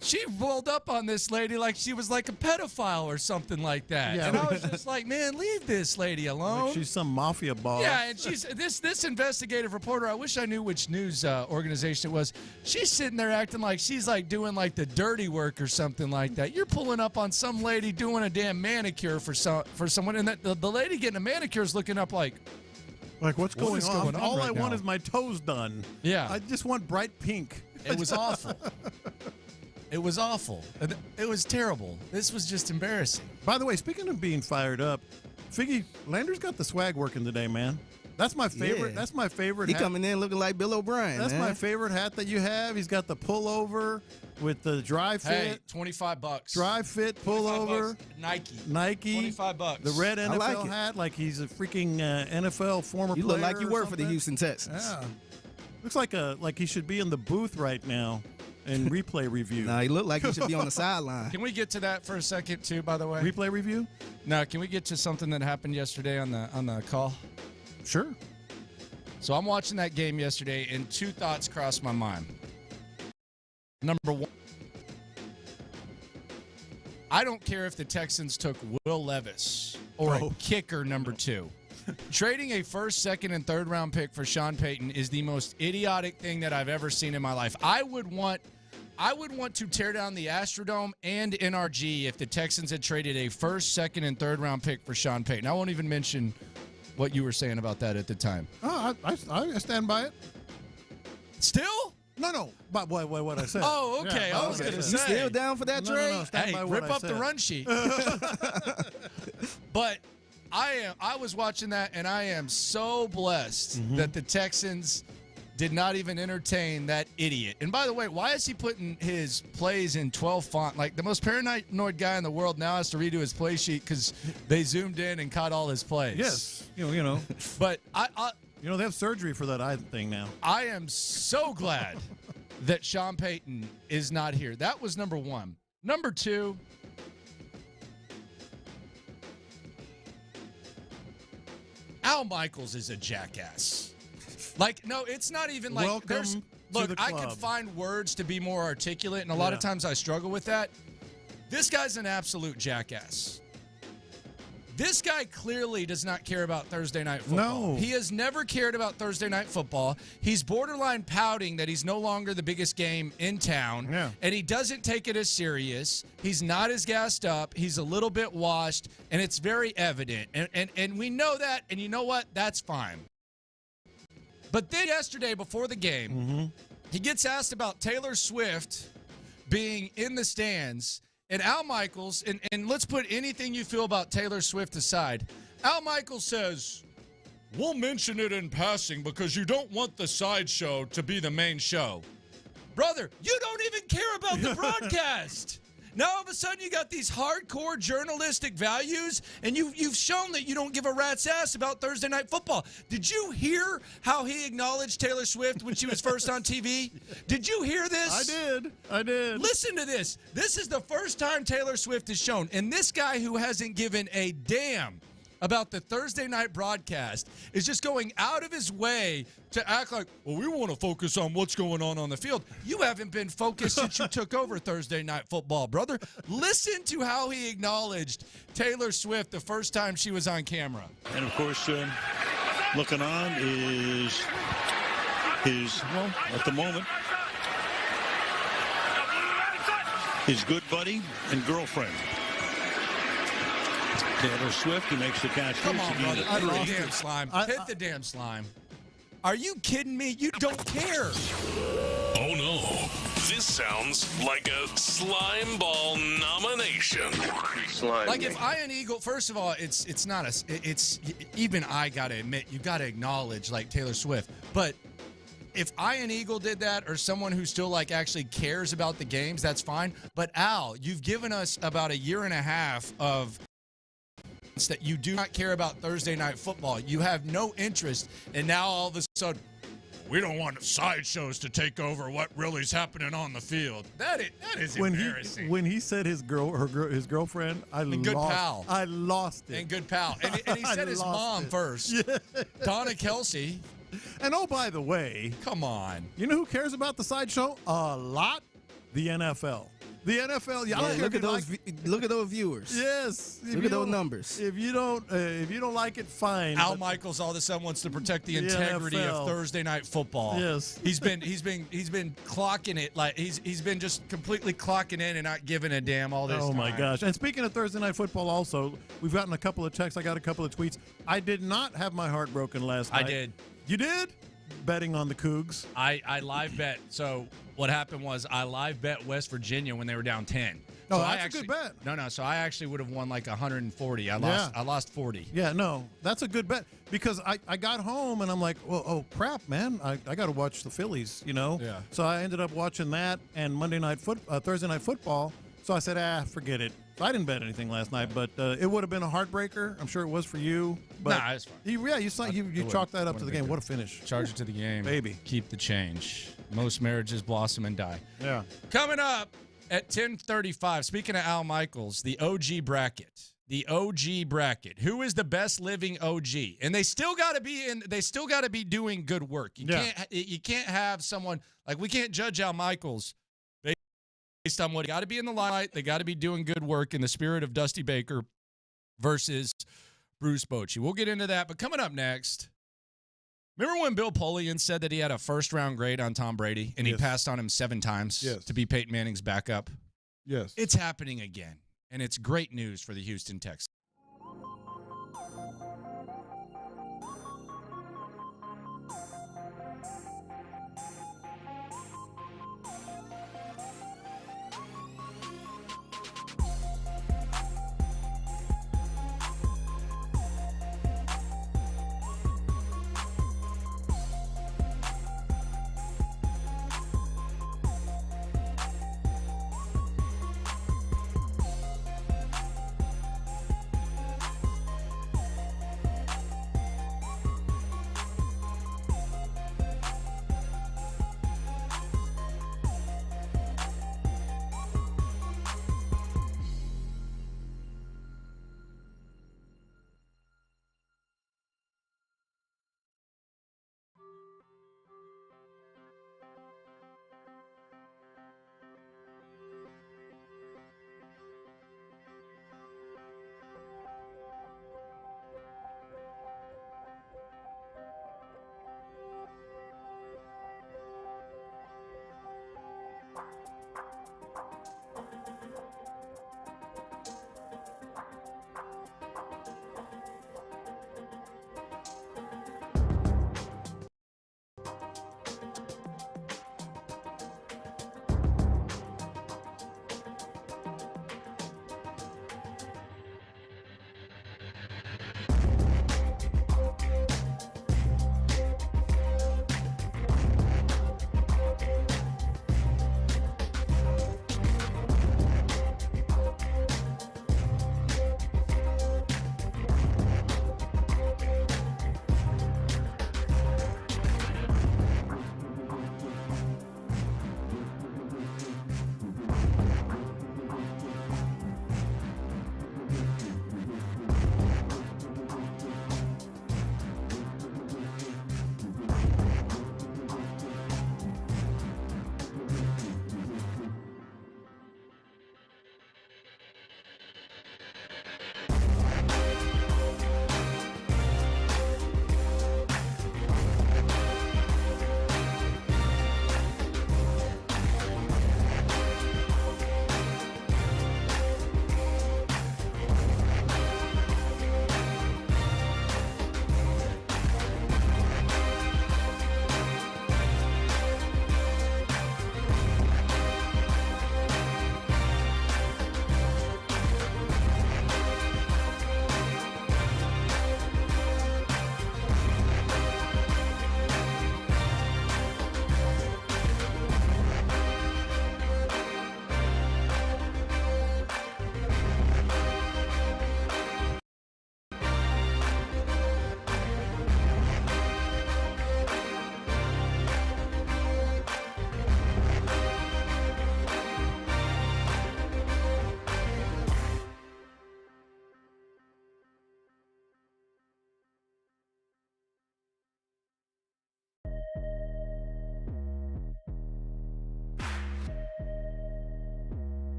she rolled up on this lady like she was like a pedophile or something like that. Yeah. And I was just like, man, leave this lady alone. Like she's some mafia boss. Yeah, and she's this investigative reporter, I wish I knew which news organization it was. She's sitting there acting like she's like doing like the dirty work or something like that. You're pulling up on some lady doing a damn manicure for someone, and the lady getting a manicure is looking up like what's going on? All right I want now? is my toes done. Yeah. I just want bright pink. It was awful. It was awful. It was terrible. This was just embarrassing. By the way, speaking of being fired up, Figgy, Lander's got the swag working today, man. That's my favorite. Yeah. That's my favorite He hat. coming in looking like Bill O'Brien. That's man. my favorite hat that you have. He's got the pullover with the dry fit. Hey, $25. Dry fit pullover. Nike. $25. The red NFL like it. hat, like he's a freaking NFL former player. You look like you or work for the something. Houston Texans. Yeah. Looks like he should be in the booth right now in replay review. Nah, he looked like he should be on the sideline. Can we get to that for a second, too, by the way? Replay review? No, can we get to something that happened yesterday on the call? Sure. So I'm watching that game yesterday, and two thoughts crossed my mind. Number one, I don't care if the Texans took Will Levis or a kicker number 2. Trading a first, second, and third round pick for Sean Payton is the most idiotic thing that I've ever seen in my life. I would want to tear down the Astrodome and NRG if the Texans had traded a first, second, and third round pick for Sean Payton. I won't even mention what you were saying about that at the time. Oh, I stand by it. Still? No. But what I said. Oh, okay. Yeah, I was going to say. You still down for that trade? No, stand by what rip I up said. the run sheet. But I was watching that, and I am so blessed that the Texans did not even entertain that idiot. And by the way, why is he putting his plays in 12 font? Like, the most paranoid guy in the world now has to redo his play sheet because they zoomed in and caught all his plays. Yes. You know. But they have surgery for that eye thing now. I am so glad that Sean Payton is not here. That was number one. Number two, Al Michaels is a jackass. Like, no, it's not even like Welcome look, to the I club. could find words to be more articulate, and a lot of times I struggle with that. This guy's an absolute jackass. This guy clearly does not care about Thursday Night Football. No. He has never cared about Thursday Night Football. He's borderline pouting that he's no longer the biggest game in town, and he doesn't take it as serious. He's not as gassed up. He's a little bit washed, and it's very evident. And we know that, and you know what? That's fine. But then yesterday before the game, he gets asked about Taylor Swift being in the stands. And Al Michaels, and let's put anything you feel about Taylor Swift aside, Al Michaels says, we'll mention it in passing because you don't want the sideshow to be the main show. Brother, you don't even care about the broadcast. Now all of a sudden you got these hardcore journalistic values, and you've shown that you don't give a rat's ass about Thursday Night Football. Did you hear how he acknowledged Taylor Swift when she was first on TV? Did you hear this? I did. Listen to this. This is the first time Taylor Swift is shown, and this guy who hasn't given a damn about the Thursday night broadcast is just going out of his way to act like, well, we want to focus on what's going on the field. You haven't been focused since you took over Thursday Night Football, brother. Listen to how he acknowledged Taylor Swift the first time she was on camera. And, of course, looking on is his, well, at the moment, his good buddy and girlfriend. Taylor Swift, who makes the catch. Come on, brother. Hit the damn slime. Hit the damn slime. Are you kidding me? You don't care. Oh, no. This sounds like a slime ball nomination. Like if Ian Eagle, first of all, it's not it's even I got to admit, you got to acknowledge like Taylor Swift. But if Ian Eagle did that or someone who still like actually cares about the games, that's fine. But Al, you've given us about a year and a half of that you do not care about Thursday Night Football. You have no interest, and now all of a sudden, we don't want sideshows to take over what really is happening on the field. That is embarrassing. When he said his girlfriend, good pal. I lost it. And good pal. And he said his mom first. Yeah. Donna Kelsey. And oh, by the way, come on. You know who cares about the sideshow? A lot? The NFL. The NFL, look at those viewers. Yes, look at those numbers. If you don't like it, fine. Al Michaels all of a sudden wants to protect the integrity NFL. of Thursday Night Football. Yes, he's been clocking it like he's been just completely clocking in and not giving a damn all this. Oh time. my gosh! And speaking of Thursday Night Football, also we've gotten a couple of texts. I got a couple of tweets. I did not have my heart broken last night. I did. You did? Betting on the Cougs. I live bet. So what happened was I live bet West Virginia when they were down 10. No, so that's a good bet. No. So I actually would have won like 140. I lost 40. Yeah, no, that's a good bet because I got home and I'm like, well, oh crap, man, I got to watch the Phillies, you know. Yeah. So I ended up watching that and Thursday Night Football. So I said, forget it. So I didn't bet anything last night, but it would have been a heartbreaker. I'm sure it was for you. But nah, it's fine. You chalked that up to the game. What a finish. Charge it to the game. Baby. Keep the change. Most marriages blossom and die. Yeah. Coming up at 10:35, speaking of Al Michaels, the OG bracket. The OG bracket. Who is the best living OG? And they still got to be doing good work. You can't have someone like, we can't judge Al Michaels based on what got to be in the limelight. They got to be doing good work in the spirit of Dusty Baker versus Bruce Bochy. We'll get into that, but coming up next, remember when Bill Polian said that he had a first-round grade on Tom Brady and he passed on him 7 times to be Peyton Manning's backup? Yes. It's happening again, and it's great news for the Houston Texans.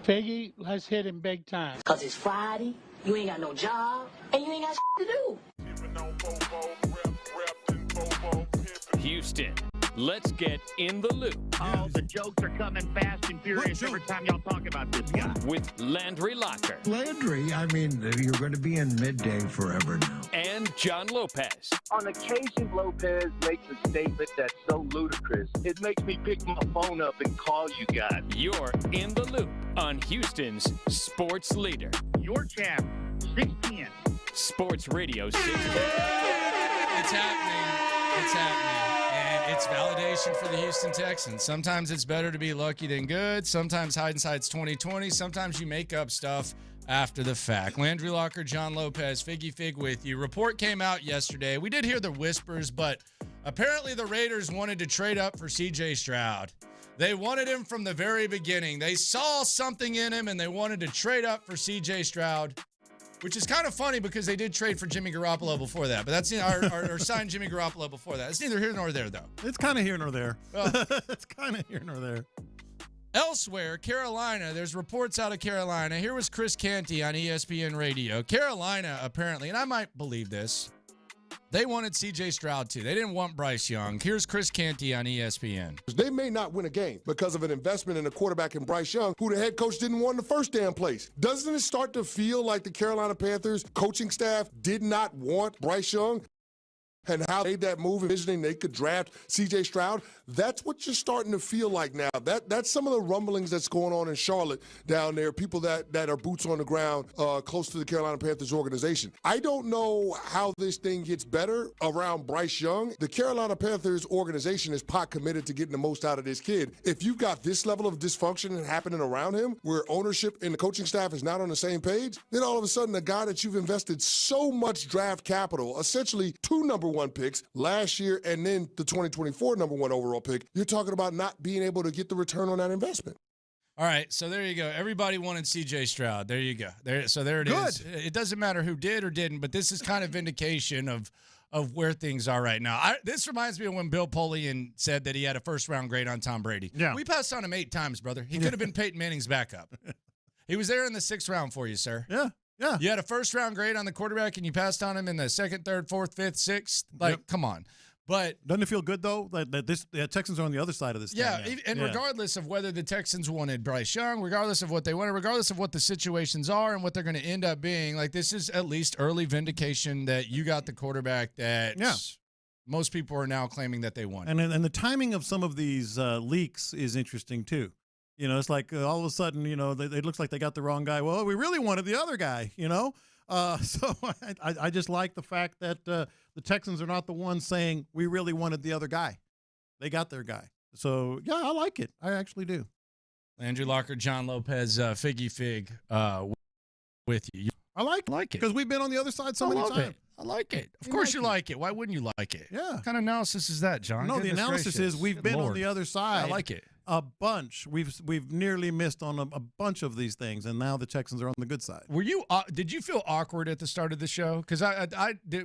Figgy, let's hit him big time. Because it's Friday, you ain't got no job, and you ain't got to do. Houston, let's get in the loop. Oh, the jokes are coming fast and furious every time y'all talk about this guy. With Landry Locker. Landry, I mean, you're going to be in midday forever now. And John Lopez. On occasion, Lopez makes a statement that's so ludicrous, it makes me pick my phone up and call you guys. You're in the loop on Houston's sports leader. Your champ, 610. Sports Radio 610. It's happening. It's happening. And it's validation for the Houston Texans. Sometimes it's better to be lucky than good. Sometimes hindsight's 20/20. Sometimes you make up stuff after the fact. Landry Locker, John Lopez, Figgy Fig with you. Report came out yesterday. We did hear the whispers, but apparently the Raiders wanted to trade up for C.J. Stroud. They wanted him from the very beginning. They saw something in him, and they wanted to trade up for C.J. Stroud, which is kind of funny because they did trade for Jimmy Garoppolo before that. But that's or signed Jimmy Garoppolo before that. It's neither here nor there, though. It's kind of here nor there. Well, it's kind of here nor there. Elsewhere, Carolina, there's reports out of Carolina. Here was Chris Canty on ESPN Radio. Carolina, apparently, and I might believe this, they wanted C.J. Stroud, too. They didn't want Bryce Young. Here's Chris Canty on ESPN. They may not win a game because of an investment in a quarterback in Bryce Young, who the head coach didn't want in the first damn place. Doesn't it start to feel like the Carolina Panthers coaching staff did not want Bryce Young? And how they made that move, envisioning they could draft C.J. Stroud? That's what you're starting to feel like now. That's some of the rumblings that's going on in Charlotte down there, people that are boots on the ground close to the Carolina Panthers organization. I don't know how this thing gets better around Bryce Young. The Carolina Panthers organization is pot committed to getting the most out of this kid. If you've got this level of dysfunction happening around him, where ownership and the coaching staff is not on the same page, then all of a sudden a guy that you've invested so much draft capital, essentially 2 number 1 picks last year and then the 2024 number 1 overall pick, you're talking about not being able to get the return on that investment. All right, so there you go. Everybody wanted C.J. Stroud. There you go. There it is. It doesn't matter who did or didn't, but this is kind of vindication of where things are right now. This reminds me of when Bill Polian said that he had a first-round grade on Tom Brady. Yeah. We passed on him 8 times, brother. He could have been Peyton Manning's backup. He was there in the 6th round for you, sir. Yeah. Yeah. You had a first-round grade on the quarterback, and you passed on him in the 2nd, 3rd, 4th, 5th, 6th. Like, come on. But doesn't it feel good, though, that the Texans are on the other side of this yeah, thing? And regardless of whether the Texans wanted Bryce Young, regardless of what they wanted, regardless of what the situations are and what they're going to end up being, like, this is at least early vindication that you got the quarterback that most people are now claiming that they want. And the timing of some of these leaks is interesting, too. You know, it's like all of a sudden, you know, it looks like they got the wrong guy. Well, we really wanted the other guy, you know. So I just like the fact that the Texans are not the ones saying we really wanted the other guy. They got their guy. So, yeah, I like it. I actually do. Landry Locker, John Lopez, Figgy Fig with you. I like it. Because we've been on the other side so many times. I like it. Of course you like it. Why wouldn't you like it? Yeah. What kind of analysis is that, John? No, the analysis is we've been on the other side. I like it. A bunch. We've nearly missed on a bunch of these things, and now the Texans are on the good side. Were you? Did you feel awkward at the start of the show? Because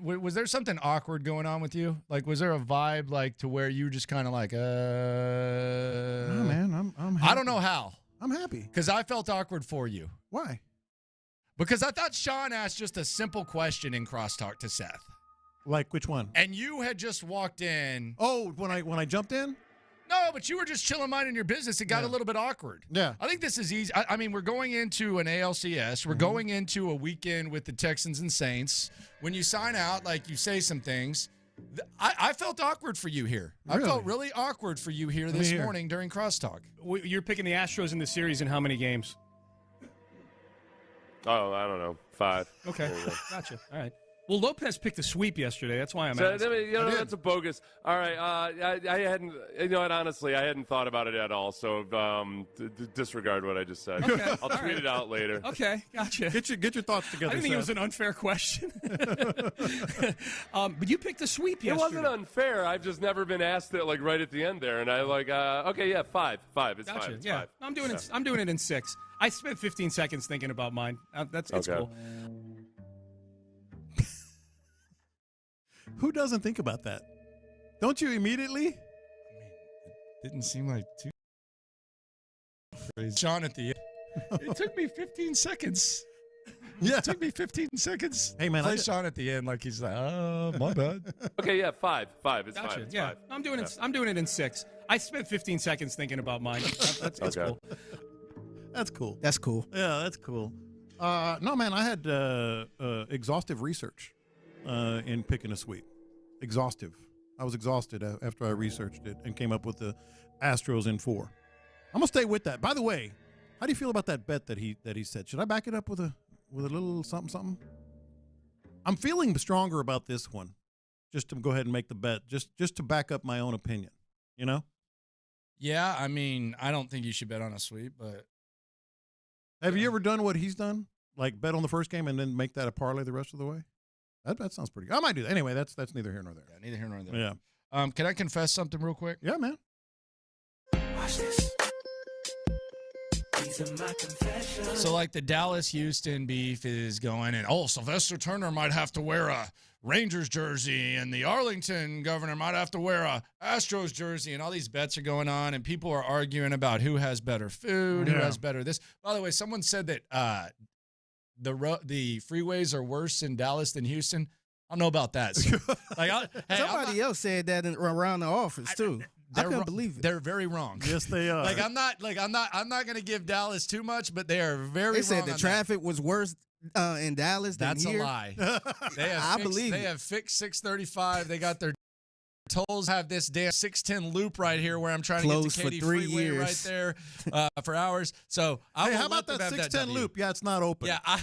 was there something awkward going on with you? Like, was there a vibe like to where you were just kind of like, Oh man, I'm happy. I don't know how. I'm happy because I felt awkward for you. Why? Because I thought Sean asked just a simple question in crosstalk to Seth. Like which one? And you had just walked in. Oh, when I jumped in. No, but you were just chilling, minding your business. It got a little bit awkward. Yeah. I think this is easy. I mean, we're going into an ALCS. We're going into a weekend with the Texans and Saints. When you sign out, like, you say some things. I felt awkward for you here. Really? I felt really awkward for you here this morning during crosstalk. You're picking the Astros in the series in how many games? Oh, I don't know. 5. Okay. Gotcha. All right. Well, Lopez picked a sweep yesterday. That's why I'm asking. That's a bogus. All right. I hadn't, and honestly, I hadn't thought about it at all. So disregard what I just said. Okay. I'll tweet it out later. Okay. Gotcha. Get your thoughts together. I didn't think it was an unfair question. But you picked a sweep yesterday. It wasn't unfair. I've just never been asked it like right at the end there. And I okay, yeah, 5. It's gotcha. 5. It's yeah. 5. I'm doing it. I'm doing it in 6. I spent 15 seconds thinking about mine. It's cool. Who doesn't think about that? Don't you immediately? I mean, it didn't seem like too crazy. Sean at the end. It took me 15 seconds. Yeah. It took me 15 seconds. Hey, man. Play Sean at the end like he's like, oh, my bad. Okay, yeah, 5. It's Gotcha. 5. It's Yeah, 5. I'm doing it. I'm doing it in 6. I spent 15 seconds thinking about mine. That's cool. That's cool. That's cool. Yeah, that's cool. No, man, I had exhaustive research in picking a sweep. Exhaustive. I was exhausted after I researched it and came up with the Astros in 4. I'm gonna stay with that. By the way, how do you feel about that bet that he said? Should I back it up with a little something? I'm feeling stronger about this one. Just to go ahead and make the bet, just to back up my own opinion. You know? Yeah, I mean, I don't think you should bet on a sweep, but have you ever done what he's done? Like bet on the first game and then make that a parlay the rest of the way? That sounds pretty good. I might do that. Anyway, that's neither here nor there. Yeah, neither here nor there. Yeah. Can I confess something real quick? Yeah, man. Watch this. These are my confessions. So, like, the Dallas-Houston beef is going, and, Sylvester Turner might have to wear a Rangers jersey, and the Arlington governor might have to wear a Astros jersey, and all these bets are going on, and people are arguing about who has better food, who has better this. By the way, someone said that the freeways are worse in Dallas than Houston. I don't know about that. So, Somebody else said that around the office too. I couldn't believe it. They're very wrong. Yes, they are. I'm not going to give Dallas too much, but they are very wrong. They said the traffic was worse in Dallas than That's here. a lie. I believe they have fixed 635. They got their tolls. Have this damn 610 loop right here where I'm trying Closed to get to Katy for 3 Freeway years. right there for hours. So How about that 610 loop? Yeah, it's not open. Yeah, I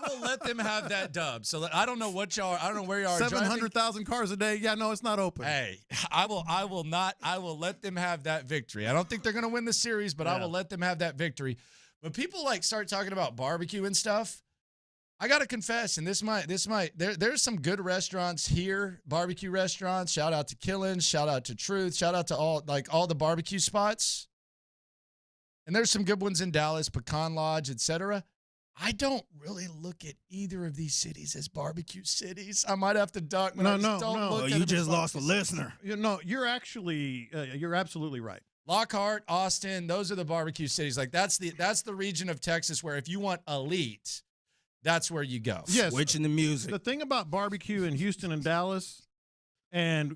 will let them have that dub. So I don't know what y'all are. I don't know where y'all are. 700,000 cars a day. Yeah, no, it's not open. Hey, I will let them have that victory. I don't think they're going to win the series, but I will let them have that victory. But people start talking about barbecue and stuff. I got to confess, and there's some good restaurants here, barbecue restaurants. Shout out to Killen's, shout out to Truth, shout out to all the barbecue spots. And there's some good ones in Dallas, Pecan Lodge, etc. I don't really look at either of these cities as barbecue cities. I might have to duck. No. You just lost a listener. You're actually you're absolutely right. Lockhart, Austin, those are the barbecue cities. Like that's the region of Texas where if you want elite, that's where you go. Yes. Switching the music. The thing about barbecue in Houston and Dallas, and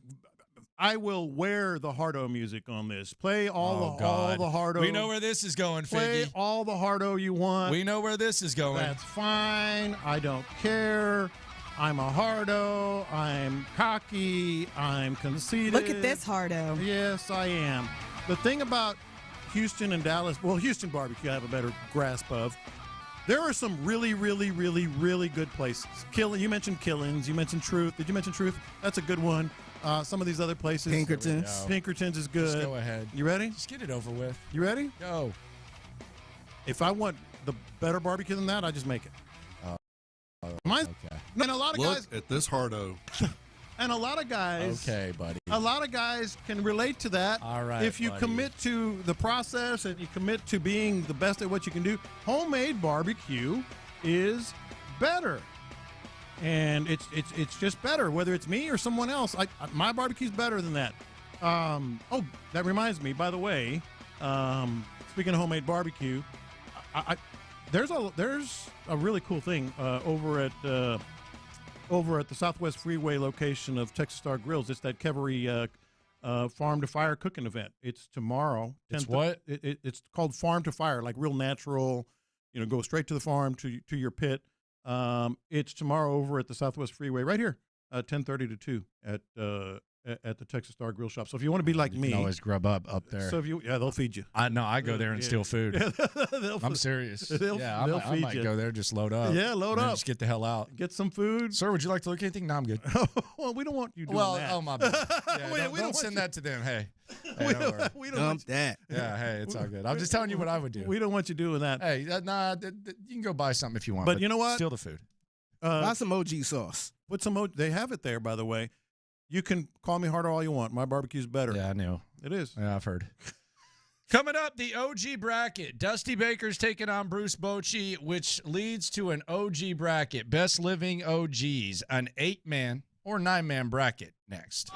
I will wear the Hardo music on this. Play all the Hardo. We know where this is going, Play Figgy. all the Hardo you want. We know where this is going. That's fine. I don't care. I'm a Hardo. I'm cocky. I'm conceited. Look at this Hardo. Yes, I am. The thing about Houston and Dallas, well, Houston barbecue I have a better grasp of. There are some really, really, really, really good places. You mentioned Killen's. You mentioned Truth. Did you mention Truth? That's a good one. Some of these other places. Pinkerton's is good. Just go ahead. You ready? Just get it over with. You ready? Go. If I want the better barbecue than that, I just make it. Okay. And a lot of guys at this Hardo. And a lot of guys. Okay, buddy. A lot of guys can relate to that. All right. If you commit to the process and you commit to being the best at what you can do, homemade barbecue is better. And it's just better, whether it's me or someone else. My barbecue's better than that. That reminds me, by the way, speaking of homemade barbecue, there's a really cool thing over at the Southwest Freeway location of Texas Star Grills. It's that Kevery Farm to Fire cooking event. It's tomorrow. It's what? It's called Farm to Fire, like real natural, go straight to the farm, to your pit. It's tomorrow over at the Southwest Freeway right here, 10:30 to 2 at the Texas Star Grill Shop. So if you want to be like me, you can always grub up there. So they'll feed you. I go there and steal food. I'm serious. I might go there, just load up. Yeah, load up. Just get the hell out. Get some food. Sir, would you like to look at anything? No, I'm good. Well, we don't want you doing that. Oh, my bad. Yeah, don't send that to them. Hey, we don't want that. Yeah, hey, it's all good. I'm just telling you what I would do. We don't want you doing that. Hey, you can go buy something if you want. But you know what? Steal the food. Buy some OG sauce. Put some OG. They have it there, by the way. You can call me harder all you want. My barbecue's better. Yeah, I know. It is. Yeah, I've heard. Coming up, the OG bracket. Dusty Baker's taking on Bruce Bochy, which leads to an OG bracket. Best living OGs. An 8-man or 9-man bracket next.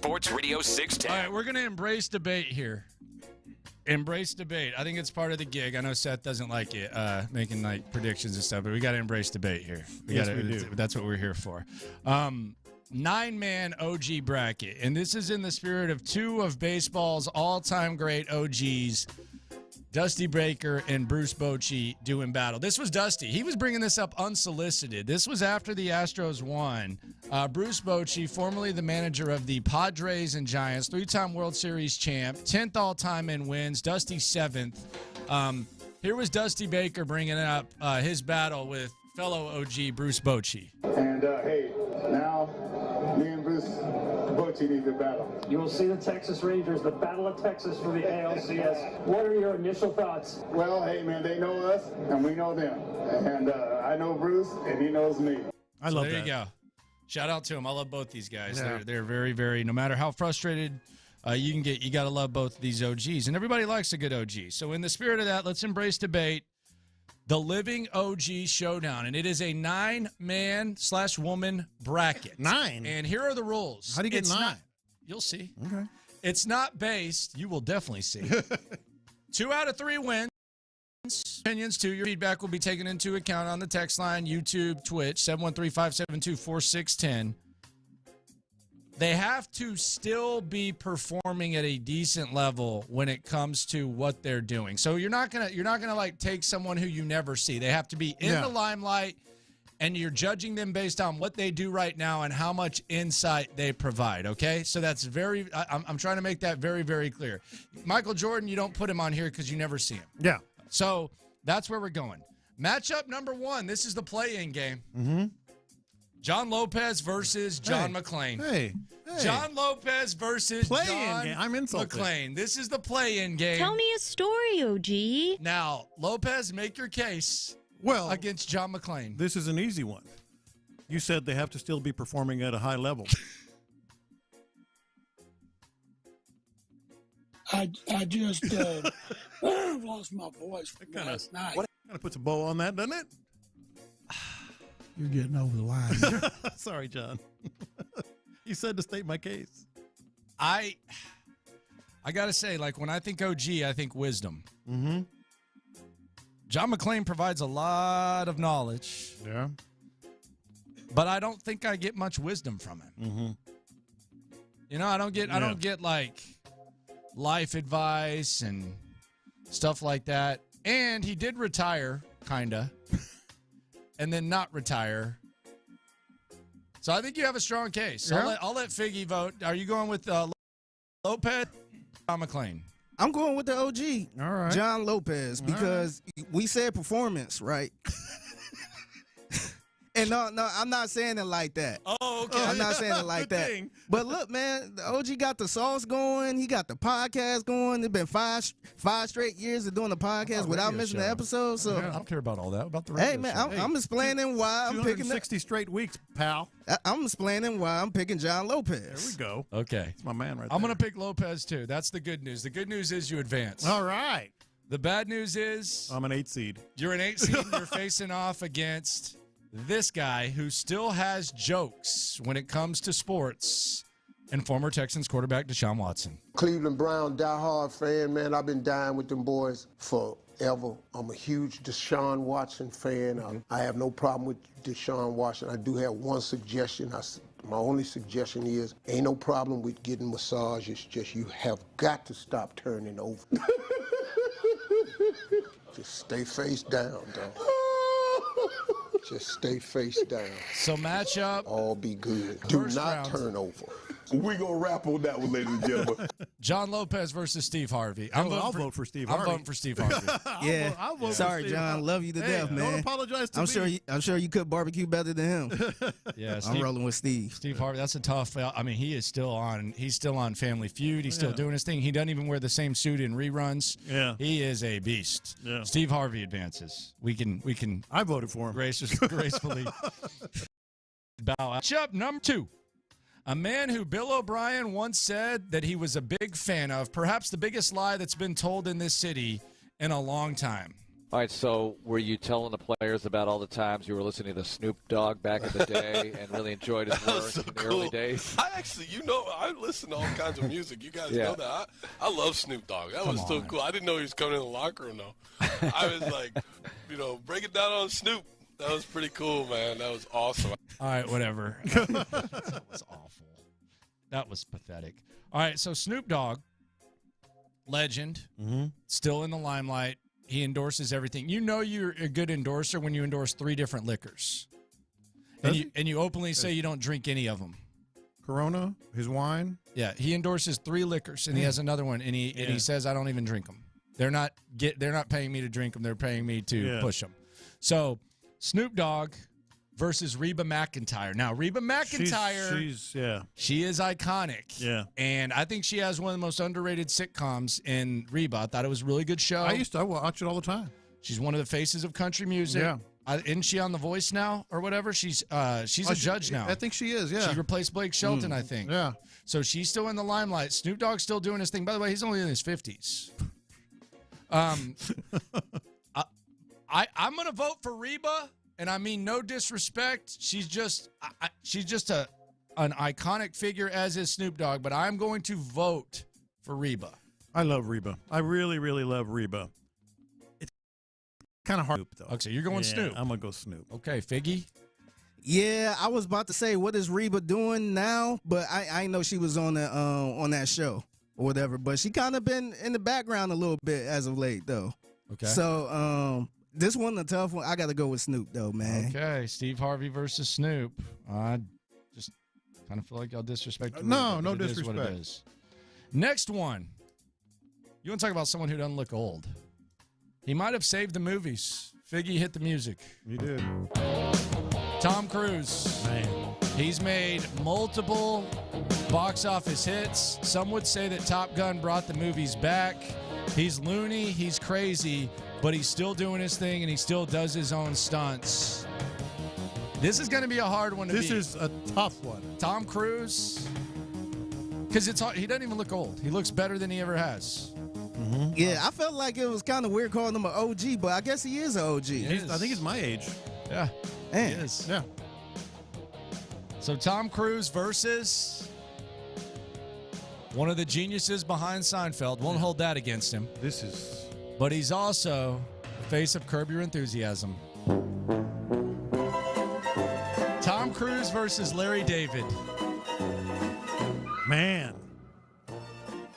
Sports Radio 610. All right, we're going to embrace debate here. Embrace debate. I think it's part of the gig. I know Seth doesn't like it, making like predictions and stuff, but we got to embrace debate here. We do. That's what we're here for. 9-man OG bracket, and this is in the spirit of two of baseball's all-time great OGs, Dusty Baker and Bruce Bochy, doing battle. This was Dusty. He was bringing this up unsolicited. This was after the Astros won. Bruce Bochy, formerly the manager of the Padres and Giants, 3-time World Series champ, 10th all-time in wins, Dusty 7th. Here was Dusty Baker bringing up his battle with fellow OG Bruce Bochy. And, hey, now me and Bruce Bochy need to battle. You will see the Texas Rangers, the Battle of Texas for the ALCS. What are your initial thoughts? Well, hey, man, they know us, and we know them. And I know Bruce, and he knows me. I love that. There you go. Shout out to him. I love both these guys. Yeah. They're very, very, no matter how frustrated you can get, you got to love both of these OGs. And everybody likes a good OG. So in the spirit of that, let's embrace debate. The Living OG Showdown, and it is a 9-man/woman bracket. 9? And here are the rules. How do you get 9? You'll see. Okay. It's not based. You will definitely see. 2 out of 3 wins. Opinions, too. Your feedback will be taken into account on the text line, YouTube, Twitch, 713-572-4610. They have to still be performing at a decent level when it comes to what they're doing. So you're not gonna like take someone who you never see. They have to be in the limelight, and you're judging them based on what they do right now and how much insight they provide. Okay, so that's I'm trying to make that very, very clear. Michael Jordan, you don't put him on here because you never see him. Yeah. So that's where we're going. Matchup number 1. This is the play-in game. Mm-hmm. John Lopez versus John McClain. Hey. John Lopez versus John I'm insulted. McClain. This is the play-in game. Tell me a story, OG. Now, Lopez, make your case against John McClain. This is an easy one. You said they have to still be performing at a high level. I just lost my voice from last night. Kind of puts a bow on that, doesn't it? You're getting over the line. Sorry, John. You said to state my case. I got to say, like, when I think OG, I think wisdom. Mm-hmm. John McClain provides a lot of knowledge. Yeah. But I don't think I get much wisdom from him. Mm-hmm. You know, I don't get like life advice and stuff like that. And he did retire, kinda. And then not retire. So I think you have a strong case. Yeah. I'll let Figgy vote. Are you going with Lopez or John McClain? I'm going with the OG. All right. John Lopez, because we said performance, right? And no, I'm not saying it like that. Oh, okay. I'm not saying it like that. But look, man, the OG got the sauce going. He got the podcast going. It's been five straight years of doing the podcast without missing the episode. So I don't care about all that. About the hey, man, I'm explaining why I'm picking 60 straight weeks, pal. I'm explaining why I'm picking John Lopez. There we go. Okay. It's my man right I'm there. going to pick Lopez, too. That's the good news. The good news is you advance. All right. The bad news is I'm an 8 seed. You're an 8 seed and you're facing off against this guy who still has jokes when it comes to sports, and former Texans quarterback Deshaun Watson. Cleveland Brown diehard fan, man. I've been dying with them boys forever. I'm a huge Deshaun Watson fan. I have no problem with Deshaun Watson. I do have one suggestion. My only suggestion is ain't no problem with getting massage. It's just you have got to stop turning over. Just stay face down, dog. Just stay face down. So matchup. All be good. Do not turn over. We're going to wrap on that one, ladies and gentlemen. John Lopez versus Steve Harvey. I'll vote for Steve Harvey. I'm voting for Steve Harvey. I'll vote Sorry, for Steve John. Harvey. Love you to death, man. Don't apologize to me. I'm sure you cook barbecue better than him. Yeah, I'm rolling with Steve. Steve Harvey, that's a tough. I mean, he's still on Family Feud. He's still doing his thing. He doesn't even wear the same suit in reruns. Yeah. He is a beast. Yeah. Steve Harvey advances. We can I voted for him. Gracefully bow out. Matchup number 2. A man who Bill O'Brien once said that he was a big fan of, perhaps the biggest lie that's been told in this city in a long time. All right, so were you telling the players about all the times you were listening to Snoop Dogg back in the day and really enjoyed his work in the early days? I actually, I listen to all kinds of music. You guys know that. I love Snoop Dogg. That was so cool. I didn't know he was coming in the locker room, though. I was like, break it down on Snoop. That was pretty cool, man. That was awesome. All right, whatever. That was awful. That was pathetic. All right, so Snoop Dogg, legend, still in the limelight. He endorses everything. You know you're a good endorser when you endorse 3 different liquors. And you openly say you don't drink any of them. Corona, his wine. Yeah, he endorses 3 liquors, and he has another one, and he says I don't even drink them. They're not paying me to drink them. They're paying me to push them. So Snoop Dogg versus Reba McEntire. Now Reba McEntire, she is iconic. Yeah, and I think she has one of the most underrated sitcoms in Reba. I thought it was a really good show. I watch it all the time. She's one of the faces of country music. Yeah. Isn't she on The Voice now or whatever? She's a judge now. I think she is, yeah. She replaced Blake Shelton, I think. Yeah. So she's still in the limelight. Snoop Dogg's still doing his thing. By the way, he's only in his 50s. I'm going to vote for Reba, and I mean no disrespect. She's just an iconic figure, as is Snoop Dogg, but I'm going to vote for Reba. I love Reba. I really, really love Reba. Kind of hard, though. Okay, so you're going Snoop. I'm going to go Snoop. Okay, Figgy? Yeah, I was about to say, what is Reba doing now? But I know she was on that show or whatever. But she kind of been in the background a little bit as of late, though. Okay. So this one, a tough one. I got to go with Snoop, though, man. Okay, Steve Harvey versus Snoop. I just kind of feel like y'all disrespect. No Reba, disrespect. It is what it is. Next one. You want to talk about someone who doesn't look old? He might have saved the movies. Figgy, hit the music. He did. Tom Cruise. Man. He's made multiple box office hits. Some would say that Top Gun brought the movies back. He's loony, he's crazy, but he's still doing his thing, and he still does his own stunts. This is going to be a hard one to beat. This is a tough one. Tom Cruise, because he doesn't even look old. He looks better than he ever has. Mm-hmm. Yeah, I felt like it was kind of weird calling him an OG, but I guess he is an OG. I think he's my age. Yeah, man. He is. Yeah. So Tom Cruise versus one of the geniuses behind Seinfeld. Won't hold that against him. But he's also the face of Curb Your Enthusiasm. Tom Cruise versus Larry David. Man.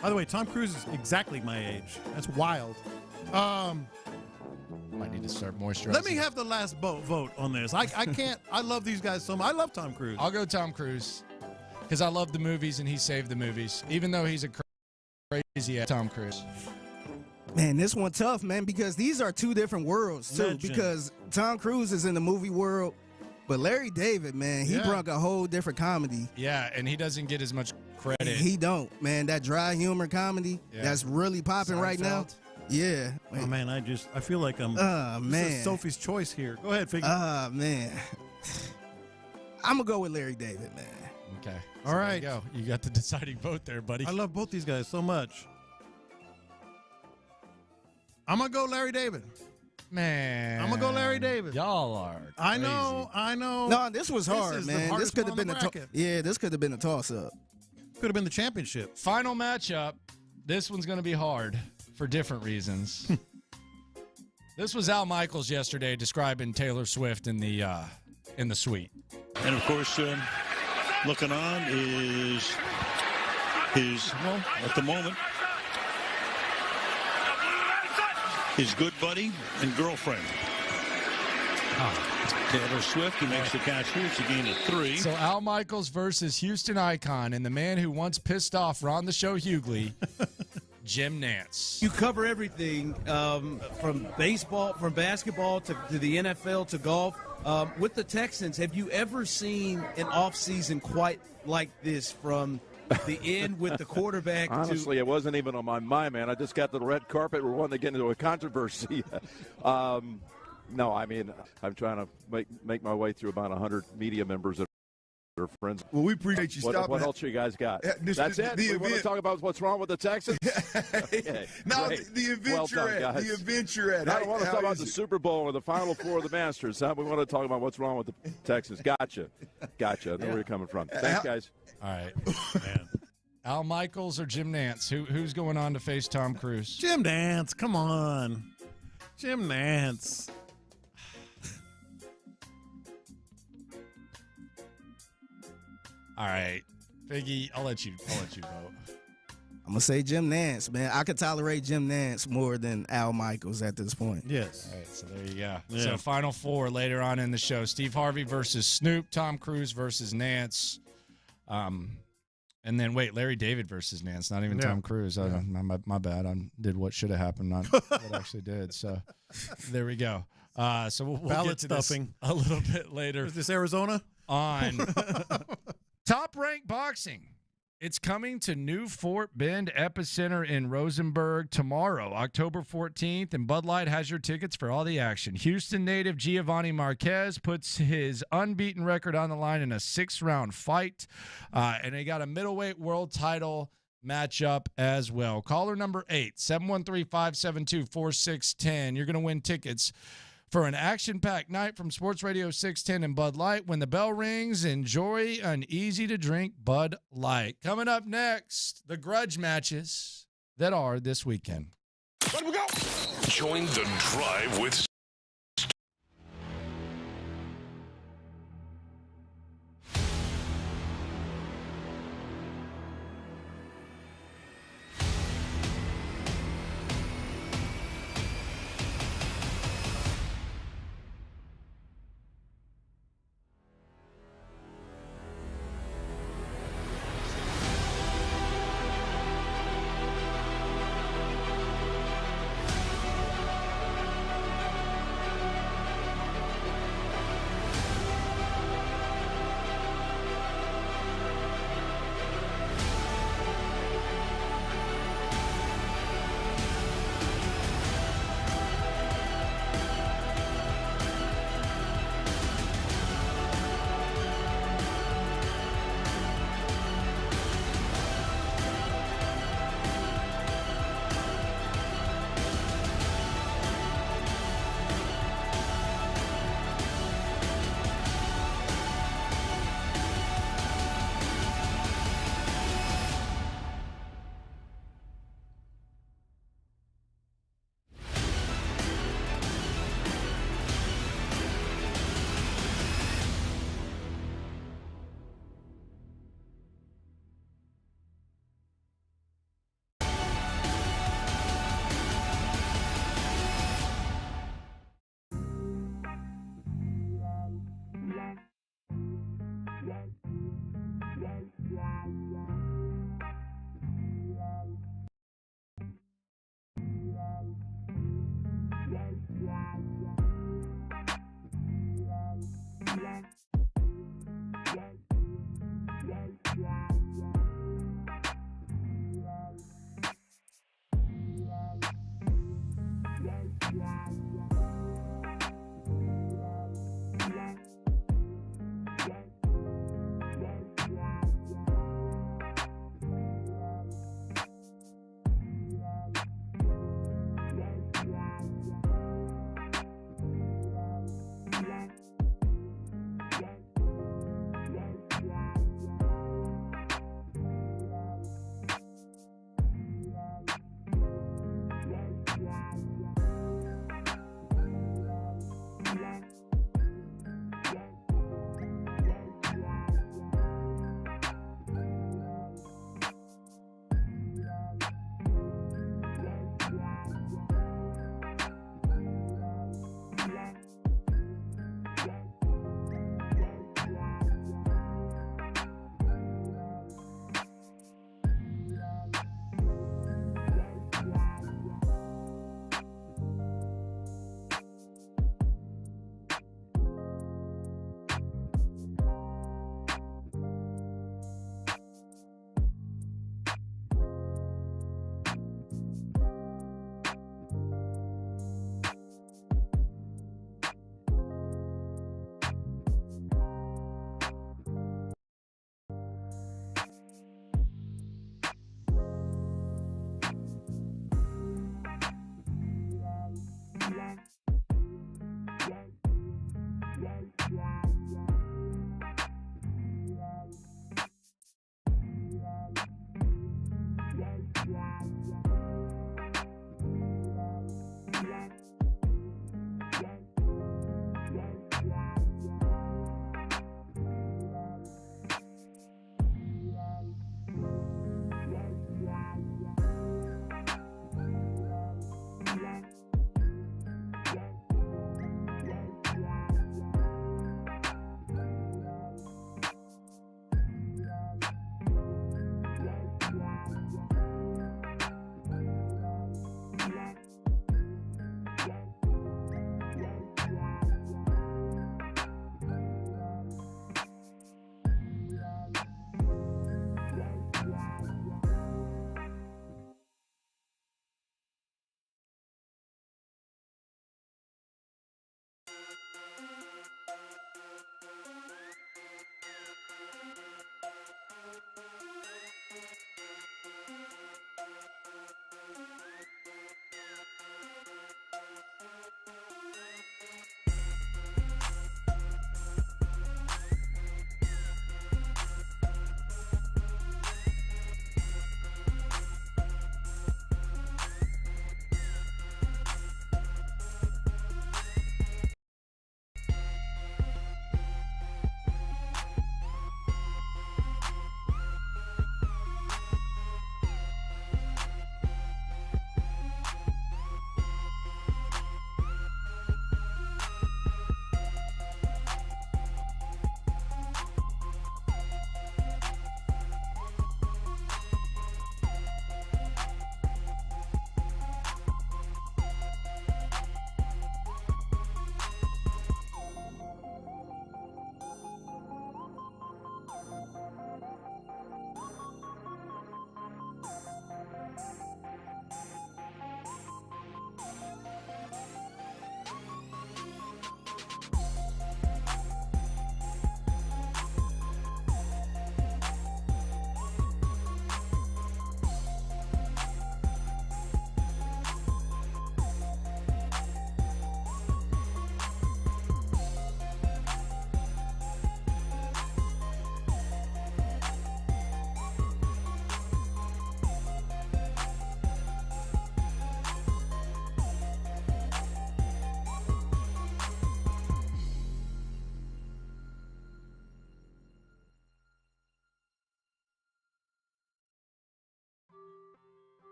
By the way, Tom Cruise is exactly my age. That's wild. Might need to start moisturizing. Let me have the last vote on this. I can't. I love these guys so much. I love Tom Cruise. I'll go Tom Cruise because I love the movies and he saved the movies, even though he's a crazy Tom Cruise. Man, this one tough, man, because these are 2 different worlds, too. Legend. Because Tom Cruise is in the movie world, but Larry David, man, he brought a whole different comedy. Yeah, and he doesn't get as much credit. He don't, man. That dry humor comedy that's really popping right now. Yeah. Oh, man, I feel like I'm man. This is Sophie's choice here. Go ahead, Figgy. Man. I'm going to go with Larry David, man. Okay. All right. There you go. You got the deciding vote there, buddy. I love both these guys so much. I'm going to go Larry David. Man. I'm going to go Larry David. Y'all are crazy. I know. No, this was hard, is man. This could have been this could have been a toss-up. Could have been the championship. Final matchup. This one's going to be hard for different reasons. This was Al Michaels yesterday describing Taylor Swift in the suite. And, of course, looking on is his, at the moment, his good buddy and girlfriend. Taylor Swift, who makes the catch here. It's a game of 3. So Al Michaels versus Houston icon and the man who once pissed off Ron the Show Hughley, Jim Nantz. You cover everything from baseball, from basketball to the NFL to golf. With the Texans, have you ever seen an offseason quite like this from the end with the quarterback? Honestly, it wasn't even on my mind, man. I just got to the red carpet. We're wanting to get into a controversy. No, I mean, I'm trying to make my way through about 100 media members that friends. Well, we appreciate you stopping. What else you guys got? That's it. We want to talk about what's wrong with the Texans. Okay, no, great. the event well you're done, at. guys. The event you're at. I don't want to talk about the Super Bowl or the Final Four of the Masters. Huh? We want to talk about what's wrong with the Texans. Gotcha. I know where you're coming from. Thanks, guys. All right. Man. Al Michaels or Jim Nance? Who's going on to face Tom Cruise? Jim Nance. Come on. Jim Nance. All right, Figgy, I'll let you vote. I'm gonna say Jim Nance, man. I could tolerate Jim Nance more than Al Michaels at this point. Yes. All right, so there you go. Yeah. So Final Four later on in the show: Steve Harvey versus Snoop, Tom Cruise versus Nance, and then Larry David versus Nance. Not even Tom Cruise. My bad. I did what should have happened, not what actually did. So there we go. So we'll Ballot get to stuffing this a little bit later. Is this Arizona? On Top Rank Boxing. It's coming to New Fort Bend Epicenter in Rosenberg tomorrow, October 14th, and Bud Light has your tickets for all the action. Houston native Giovanni Marquez puts his unbeaten record on the line in a 6-round fight, and they got a middleweight world title matchup as well. Caller number 8, 713-572-4610. You're going to win tickets for an action-packed night from Sports Radio 610 and Bud Light. When the bell rings, enjoy an easy-to-drink Bud Light. Coming up next, the grudge matches that are this weekend. Let we go. Join the drive with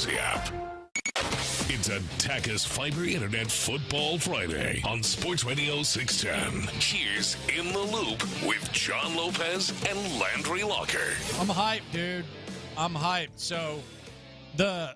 Odyssey app. It's a Tachus Fiber Internet Football Friday on Sports Radio 610. Here's In the Loop with John Lopez and Landry Locker. I'm hyped, dude. I'm hyped. So the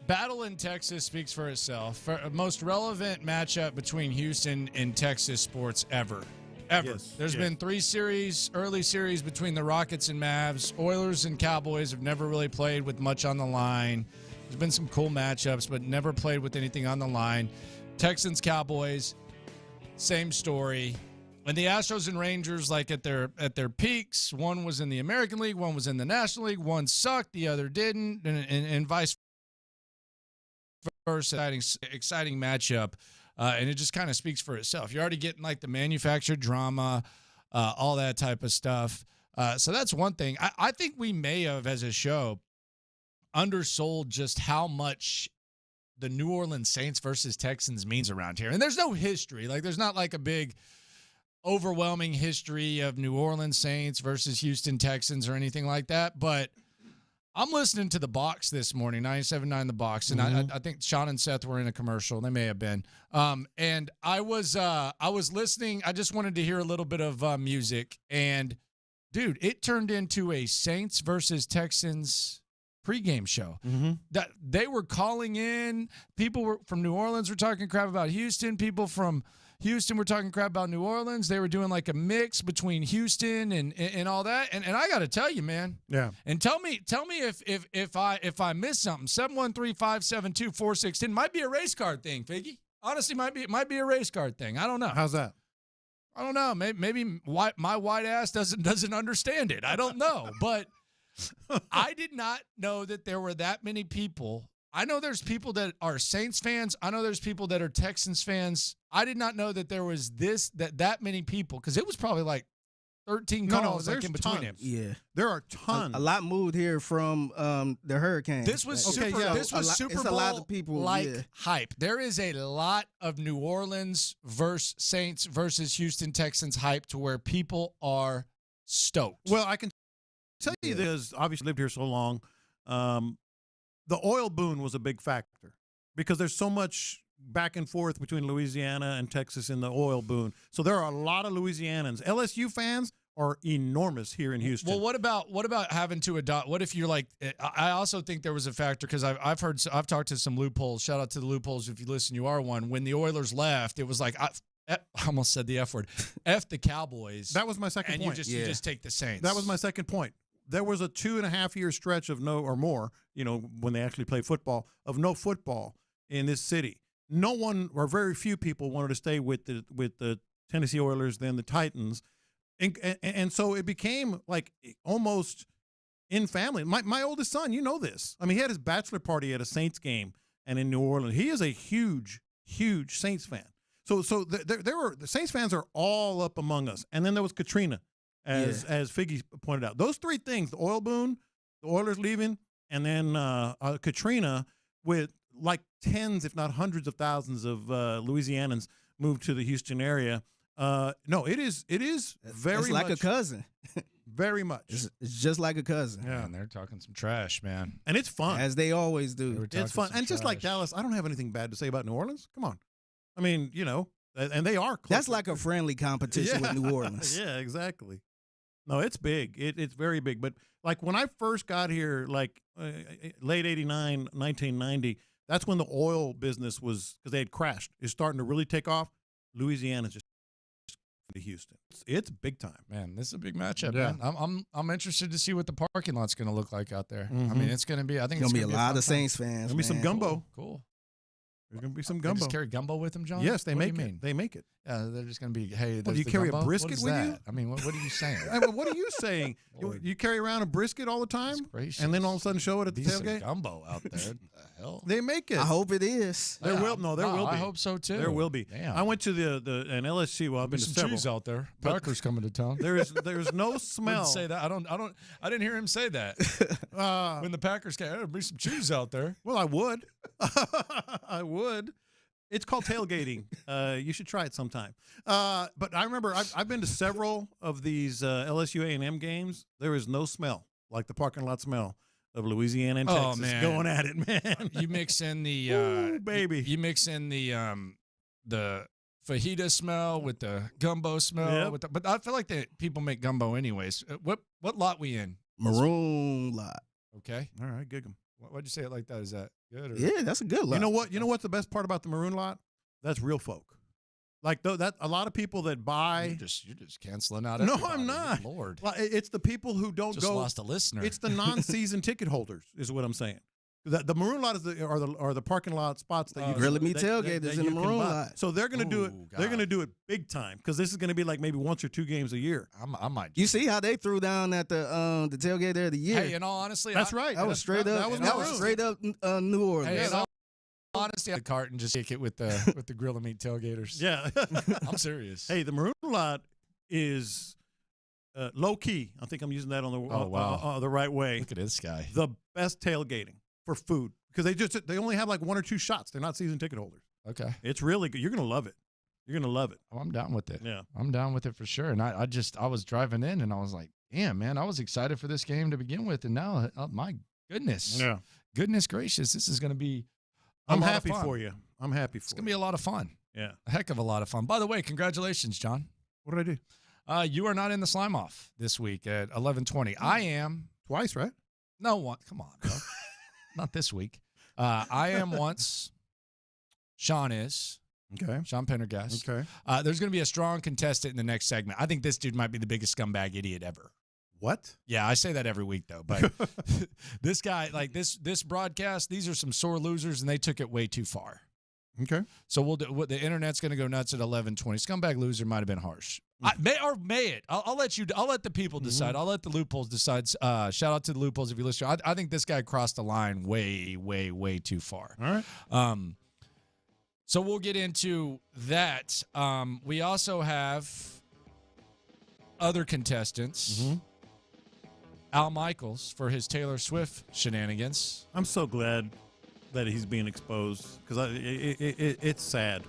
battle in Texas speaks for itself. For most relevant matchup between Houston and Texas sports ever. Yes, There's been 3 early series between the Rockets and Mavs. Oilers and Cowboys have never really played with much on the line. There's been some cool matchups, but never played with anything on the line. Texans, Cowboys, same story. And the Astros and Rangers, like at their peaks, one was in the American League, one was in the National League, one sucked, the other didn't, and vice versa. Exciting matchup, and it just kind of speaks for itself. You're already getting like the manufactured drama, all that type of stuff. So that's one thing. I think we may have, as a show, undersold just how much the New Orleans Saints versus Texans means around here. And there's no history. Like, there's not like a big overwhelming history of New Orleans Saints versus Houston Texans or anything like that. But I'm listening to The Box this morning, 97.9 The Box, and I think Sean and Seth were in a commercial. They may have been. And I was listening. I just wanted to hear a little bit of music. And, dude, it turned into a Saints versus Texans pregame show. That they were calling in. People from New Orleans were talking crap about Houston. People from Houston were talking crap about New Orleans. They were doing like a mix between Houston and all that. And I got to tell you, man. Yeah. And tell me if I missed something. 713-572-4610 might be a race card thing, Figgy. Honestly, it might be a race card thing. I don't know. How's that? I don't know. Maybe my white ass doesn't understand it. I don't know, but. I did not know that there were that many people. I know there's people that are Saints fans. I know there's people that are Texans fans. I did not know that there was that many people, because it was probably like 13 calls like in between him. Yeah, there are tons. A lot moved here from the hurricane. This was Super Bowl. A lot of people hype. There is a lot of New Orleans versus Saints versus Houston Texans hype to where people are stoked. Well, I can tell you this, obviously lived here so long. The oil boom was a big factor because there's so much back and forth between Louisiana and Texas in the oil boom. So there are a lot of Louisianans. LSU fans are enormous here in Houston. Well, what about having to adopt? What if you're like? I also think there was a factor because I've talked to some loopholes. Shout out to the loopholes if you listen, you are one. When the Oilers left, it was like I almost said the F word. F the Cowboys. That was my second point. And you just take the Saints. That was my second point. There was a 2.5-year stretch of no or more, when they actually play football, of no football in this city. No one or very few people wanted to stay with the Tennessee Oilers, then the Titans. And so it became like almost in family. My oldest son, you know this. I mean, he had his bachelor party at a Saints game and in New Orleans. He is a huge, huge Saints fan. So the Saints fans are all up among us. And then there was Katrina. As Figgy pointed out, those 3 things: the oil boom, the Oilers leaving, and then Katrina, with like tens, if not hundreds of thousands of Louisianans moved to the Houston area. No, it is very it's like much, a cousin. Very much. It's just like a cousin. Yeah, and they're talking some trash, man. And it's fun. As they always do. It's fun. And just like Dallas, I don't have anything bad to say about New Orleans. Come on. I mean, and they are close. That's like a friendly competition with New Orleans. Yeah, exactly. No, it's big. It's very big. But like when I first got here, like late 89, 1990, that's when the oil business was, because they had crashed, is starting to really take off. Louisiana's just to Houston. It's big time. Man, this is a big matchup, man. I'm interested to see what the parking lot's going to look like out there. I mean, it's going to be, I think it's going to be a lot of Saints fans. There's going to be some gumbo. Cool. There's going to be some gumbo. They just carry gumbo with them, John? Yes, they what make do you it. mean? They make it. Yeah, they're just going to be, hey, do you carry gumbo? a brisket what is with that? you? I mean, what are you saying? I mean, what are you saying? You carry around a brisket all the time? And then all of a sudden show it at the tailgate? Gumbo out there. What the hell? They make it. I hope it is. There will be. I hope so, too. There will be. Damn. I went to an LSU. Well, I've been to some several. cheese out there. Packers coming to town. There's no smell. Didn't say that. I didn't hear him say that. When the Packers came, there'll be some cheese out there. Well, I would. I would. It's called tailgating. You should try it sometime. But I remember I've been to several of these LSU A&M games. There is no smell like the parking lot smell of Louisiana and Texas going at it, man. You mix in the Ooh, baby. You mix in the fajita smell with the gumbo smell. Yep. But I feel like people make gumbo anyways. What lot we in? Maroon lot. Okay. All right, gig 'em. Why'd you say it like that? Is that good? Or? Yeah, that's a good lot. You know what's the best part about the maroon lot? That's real folk. Like that, a lot of people that buy. You're just canceling out. No, everybody. I'm not. Lord, well, it's the people who don't just go. lost a listener. It's the non-season ticket holders, is what I'm saying. The maroon lot are the parking lot spots that you Grilling Me Tailgate is in the maroon lot. So they're going to do it. God. They're going to do it big time because this is going to be like maybe once or two games a year. I might. You see how they threw down at the tailgate there of the year? Hey, in all honesty, that's right. That was straight up. That was straight up New Orleans. Hey, in all honesty, the cart and just take it with the grill and meat tailgaters. Yeah, I'm serious. Hey, the maroon lot is low key. I think I'm using that on the the right way. Look at this guy. The best tailgating for food because they only have like one or two shots. They're not season ticket holders. Okay, it's really good. You're gonna love it. You're gonna love it. Oh, I'm down with it. Yeah, I'm down with it for sure. And I was driving in and I was like, damn, man, I was excited for this game to begin with, and now, my goodness, goodness gracious, this is gonna be. I'm happy for you. I'm happy for you. It's going to be a lot of fun. Yeah. A heck of a lot of fun. By the way, congratulations, John. What did I do? You are not in the slime off this week at 11:20. I am. Twice, right? No, one. Come on, bro. Not this week. I am once. Sean is. Okay. Sean Pendergast. Okay. There's going to be a strong contestant in the next segment. I think this dude might be the biggest scumbag idiot ever. What? Yeah, I say that every week, though. But this guy, like this broadcast, these are some sore losers, and they took it way too far. Okay. So the internet's going to go nuts at 11:20. Scumbag loser might have been harsh. May it. I'll let you. I'll let the people decide. I'll let the loopholes decide. Shout out to the loopholes if you listen. I think this guy crossed the line way, way, way too far. All right. So we'll get into that. We also have other contestants. Mm-hmm. Al Michaels for his Taylor Swift shenanigans. I'm so glad that he's being exposed because it's sad.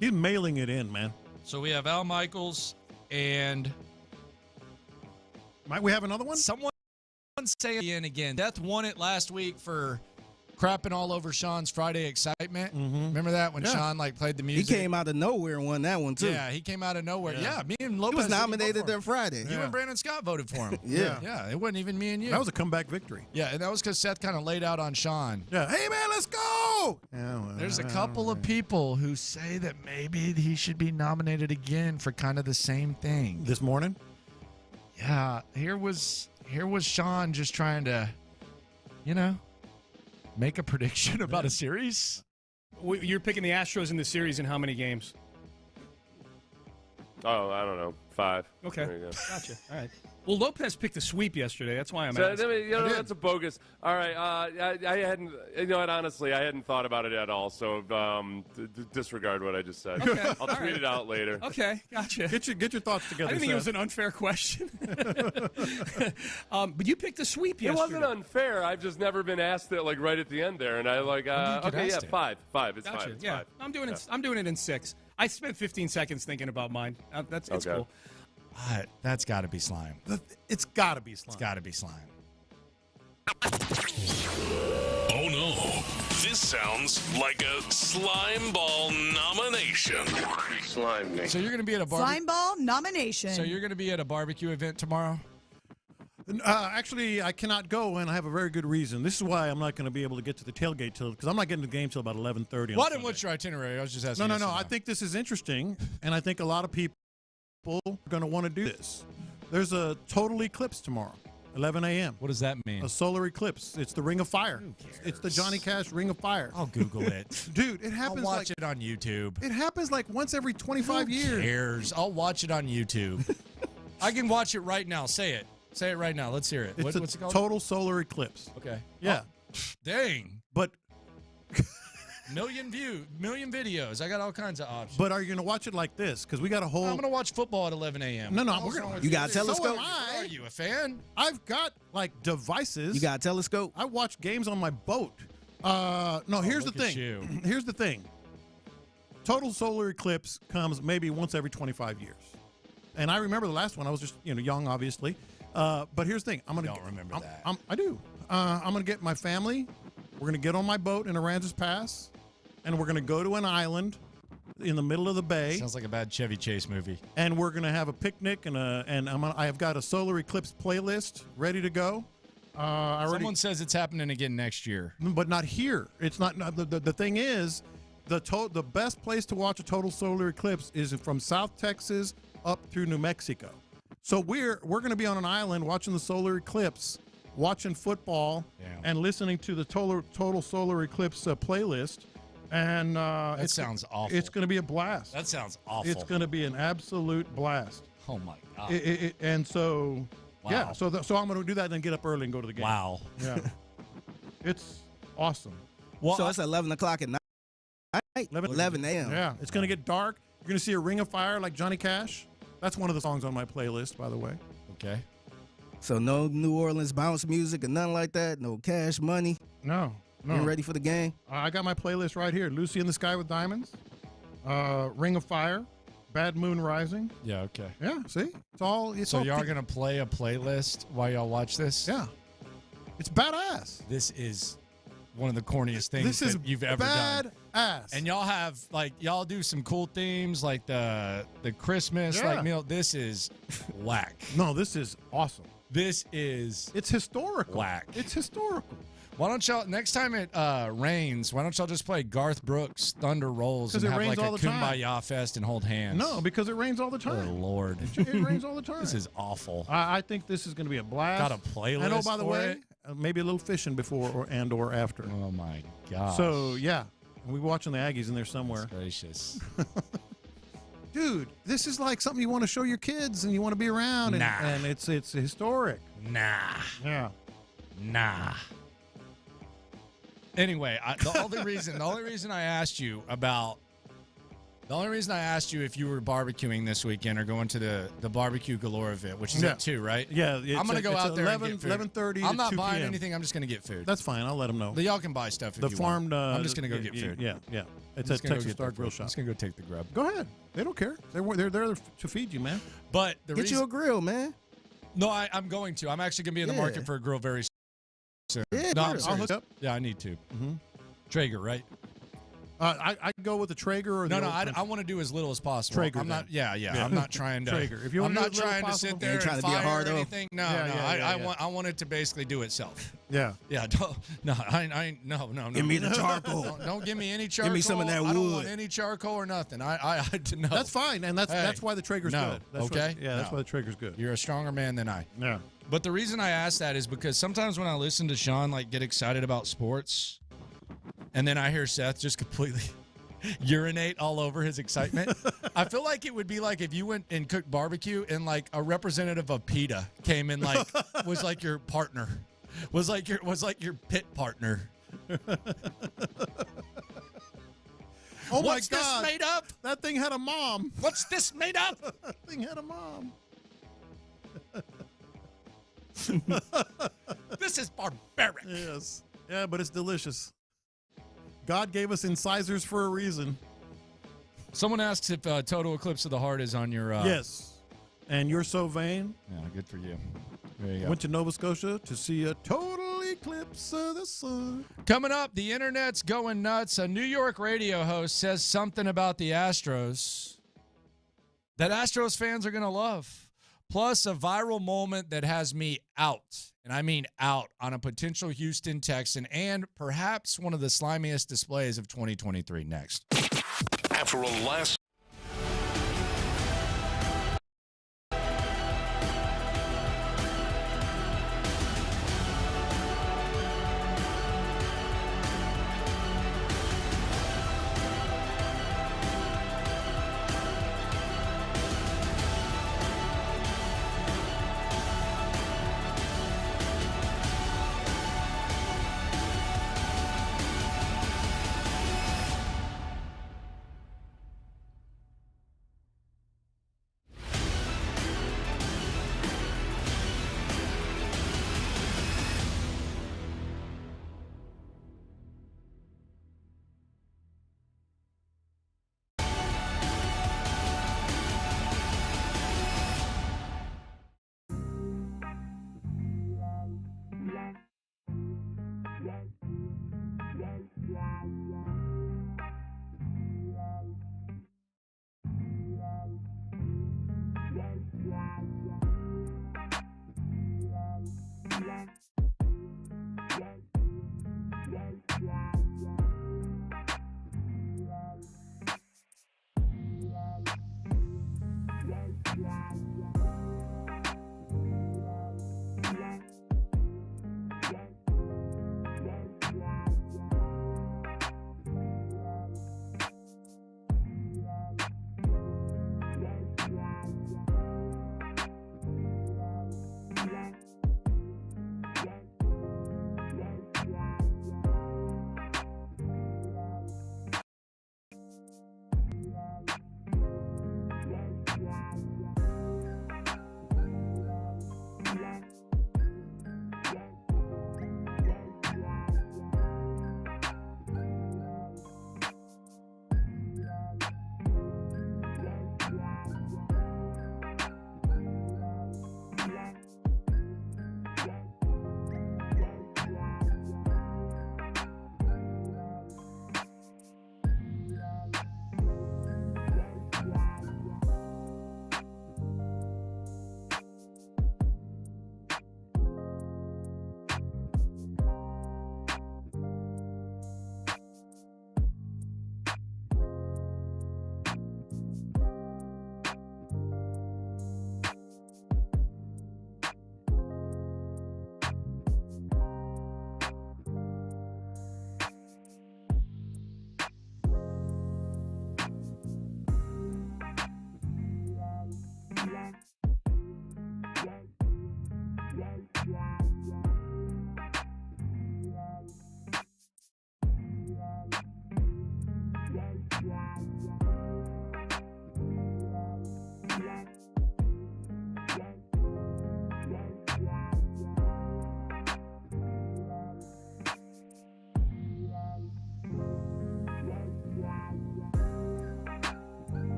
He's mailing it in, man. So we have Al Michaels and might we have another one? Someone say it again. Death won it last week for crapping all over Sean's Friday excitement. Mm-hmm. Remember that when Sean played the music? He came out of nowhere and won that one too. Yeah, he came out of nowhere. Yeah, me and Lopez. He was nominated there Friday. You and Brandon Scott voted for him. Yeah. It wasn't even me and you. That was a comeback victory. Yeah, and that was because Seth kind of laid out on Sean. Yeah, hey man, let's go. There's a couple of people who say that maybe he should be nominated again for kind of the same thing. This morning? Yeah, here was Sean just trying to, make a prediction about a series. You're picking the Astros in the series in how many games? Oh, I don't know. 5. Okay. There you go. Gotcha. All right. Well, Lopez picked a sweep yesterday. That's why I'm So, asking. that's a bogus. All right. I hadn't, honestly, I hadn't thought about it at all. So disregard what I just said. Okay. I'll tweet it out later. Okay. Gotcha. Get your thoughts together. I didn't think it was an unfair question. But you picked a sweep yesterday. It wasn't unfair. I've just never been asked it right at the end there. And I okay, yeah, 5. 5. It's gotcha. 5. It's yeah. 5. I'm doing it in 6. I spent 15 seconds thinking about mine. It's cool. That's got to be slime. It's got to be slime. It's got to be slime. Oh, no. This sounds like a slime ball nomination. Slime me. So you're going to be at a Slime ball nomination. So you're going to be at a barbecue event tomorrow? Actually, I cannot go, and I have a very good reason. This is why I'm not going to be able to get to the tailgate because I'm not getting to the game till about 11:30. Well, I didn't watch your itinerary. I was just asking. No. I think this is interesting, and I think a lot of people are going to want to do this. There's a total eclipse tomorrow, 11 a.m. What does that mean? A solar eclipse. It's the Ring of Fire. It's the Johnny Cash Ring of Fire. I'll Google it. Dude, it happens. I'll watch it on YouTube. It happens like once every 25 years. Who cares? I'll watch it on YouTube. I can watch it right now. Say it. Say it right now. Let's hear it. What's it called? Total solar eclipse. Okay. Yeah. Oh, dang. But million videos. I got all kinds of options. But are you going to watch it like this? Because we got a whole. I'm going to watch football at 11 a.m. No, you got a telescope? Are you a fan? I've got devices. You got a telescope? I watch games on my boat. No, here's the thing. Here's the thing. Total solar eclipse comes maybe once every 25 years. And I remember the last one. I was just young, obviously. But here's the thing. I'm gonna. Don't remember that. I do. I'm going to get my family. We're going to get on my boat in Aransas Pass, and we're going to go to an island in the middle of the bay. Sounds like a bad Chevy Chase movie. And we're going to have a picnic, and I have got a solar eclipse playlist ready to go. Someone says it's happening again next year, but not here. It's not. The thing is, the best place to watch a total solar eclipse is from South Texas up through New Mexico. So we're going to be on an island watching the solar eclipse, watching football, and listening to the total solar eclipse playlist. And that sounds awful. It's going to be a blast. That sounds awful. It's going to be an absolute blast. Oh my God. And so, wow. yeah. So I'm going to do that and then get up early and go to the game. Wow. Yeah. It's awesome. Well, so it's 11 o'clock at night. 11 a.m. Yeah. It's going to get dark. You're going to see a ring of fire like Johnny Cash. That's one of the songs on my playlist, by the way. Okay. So no New Orleans bounce music or nothing like that? No Cash Money? No. You ready for the game? I got my playlist right here. Lucy in the Sky with Diamonds, Ring of Fire, Bad Moon Rising. Yeah, okay. Yeah, see? So y'all going to play a playlist while y'all watch this? Yeah. It's badass. This is one of the corniest things that you've ever done. Badass. And y'all have, y'all do some cool themes like the Christmas, meal. This is whack. No, this is awesome. It's historical. Whack. It's historical. Why don't y'all, next time it rains, why don't y'all just play Garth Brooks' Thunder Rolls and have like a Kumbaya fest and hold hands? No, because it rains all the time. Oh, Lord. It rains all the time. This is awful. I think this is going to be a blast. Got a playlist And by the for way, it? Maybe a little fishing before or after. Oh, my gosh. So, yeah. We're watching the Aggies in there somewhere. That's gracious. Dude, this is like something you want to show your kids and you want to be around. And it's historic. Nah. Yeah. Nah. Anyway, the only reason I asked you if you were barbecuing this weekend or going to the Barbecue Galore event, which is at 2, right? Yeah. I'm going to go out there 11, and get food. 11:30 I'm not to 2 buying p.m. anything. I'm just going to get food. That's fine. I'll let them know. But y'all can buy stuff if you farmed, want. I'm just going to go get food. Yeah. It's at Texas Star Grill Shop. I'm just going to go take the grub. Go ahead. They don't care. They're there to feed you, man. But Get you a grill, man. No, I'm going to. I'm actually going to be in the market for a grill very soon. Yeah, no, I'll serious. hook up. Yeah, I need to. Mm-hmm. Traeger, right? I go with the Traeger or no. I want to do as little as possible. Traeger. I'm not. Yeah. I'm not trying to. Traeger. If you I'm want not trying to sit there and fire or anything. No. I want it to basically do itself. Yeah. Yeah. No. No. Give me the charcoal. Don't give me any charcoal. Give me some of that wood. I don't want any charcoal or nothing. I no. That's fine, and that's why the Traeger's good. That's That's why the Traeger's good. You're a stronger man than I. Yeah. But the reason I ask that is because sometimes when I listen to Sean get excited about sports, and then I hear Seth just completely urinate all over his excitement. I feel like it would be like if you went and cooked barbecue and a representative of PETA came and was like your partner, was like your pit partner. Oh my What's God! This made up? That thing had a mom. What's this made up? That thing had a mom. This is barbaric. Yes. Yeah, but it's delicious. God gave us incisors for a reason. Someone asks if Total Eclipse of the Heart is on your... Yes. And You're So Vain. Yeah, good for you. There you go. Went to Nova Scotia to see a total eclipse of the sun. Coming up, the internet's going nuts. A New York radio host says something about the Astros that Astros fans are going to love. Plus, a viral moment that has me out, and I mean out, on a potential Houston Texan, and perhaps one of the slimiest displays of 2023 next. After a last...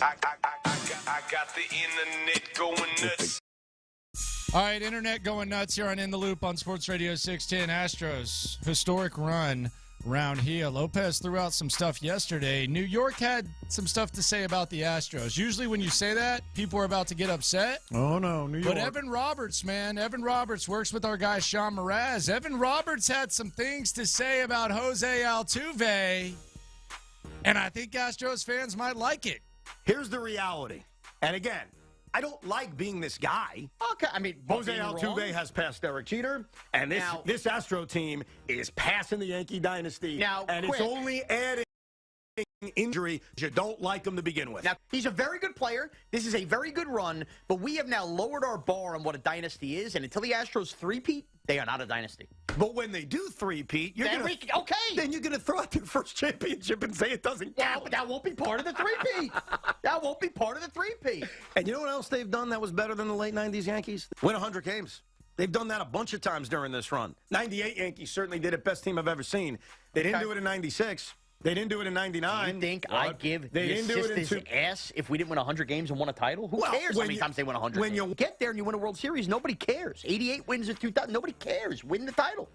I got the internet going nuts. All right, internet going nuts here on In the Loop on Sports Radio 610. Astros, historic run around here. Lopez threw out some stuff yesterday. New York had some stuff to say about the Astros. Usually when you say that, people are about to get upset. Oh, no, New York. But Evan Roberts, man, Evan Roberts works with our guy Sean Mraz. Evan Roberts had some things to say about Jose Altuve, and I think Astros fans might like it. Here's the reality. And again, I don't like being this guy. Okay, I mean, Jose Altuve has passed Derek Jeter, and this Astro team is passing the Yankee dynasty. And it's only adding injury. You don't like him to begin with. Now, he's a very good player. This is a very good run, but we have now lowered our bar on what a dynasty is, and until the Astros three-peat, they are not a dynasty. But when they do three-peat, then you're going to throw out their first championship and say it doesn't count. That won't be part of the three-peat. That won't be part of the three-peat. And you know what else they've done that was better than the late 90s Yankees? Win 100 games. They've done that a bunch of times during this run. 98 Yankees certainly did it. Best team I've ever seen. They didn't do it in 96. They didn't do it in 99. You think I'd give the assistant's ass if we didn't win 100 games and won a title? Who cares how many times they win 100 games? When you get there and you win a World Series, nobody cares. 88 wins in 2000, nobody cares. Win the title.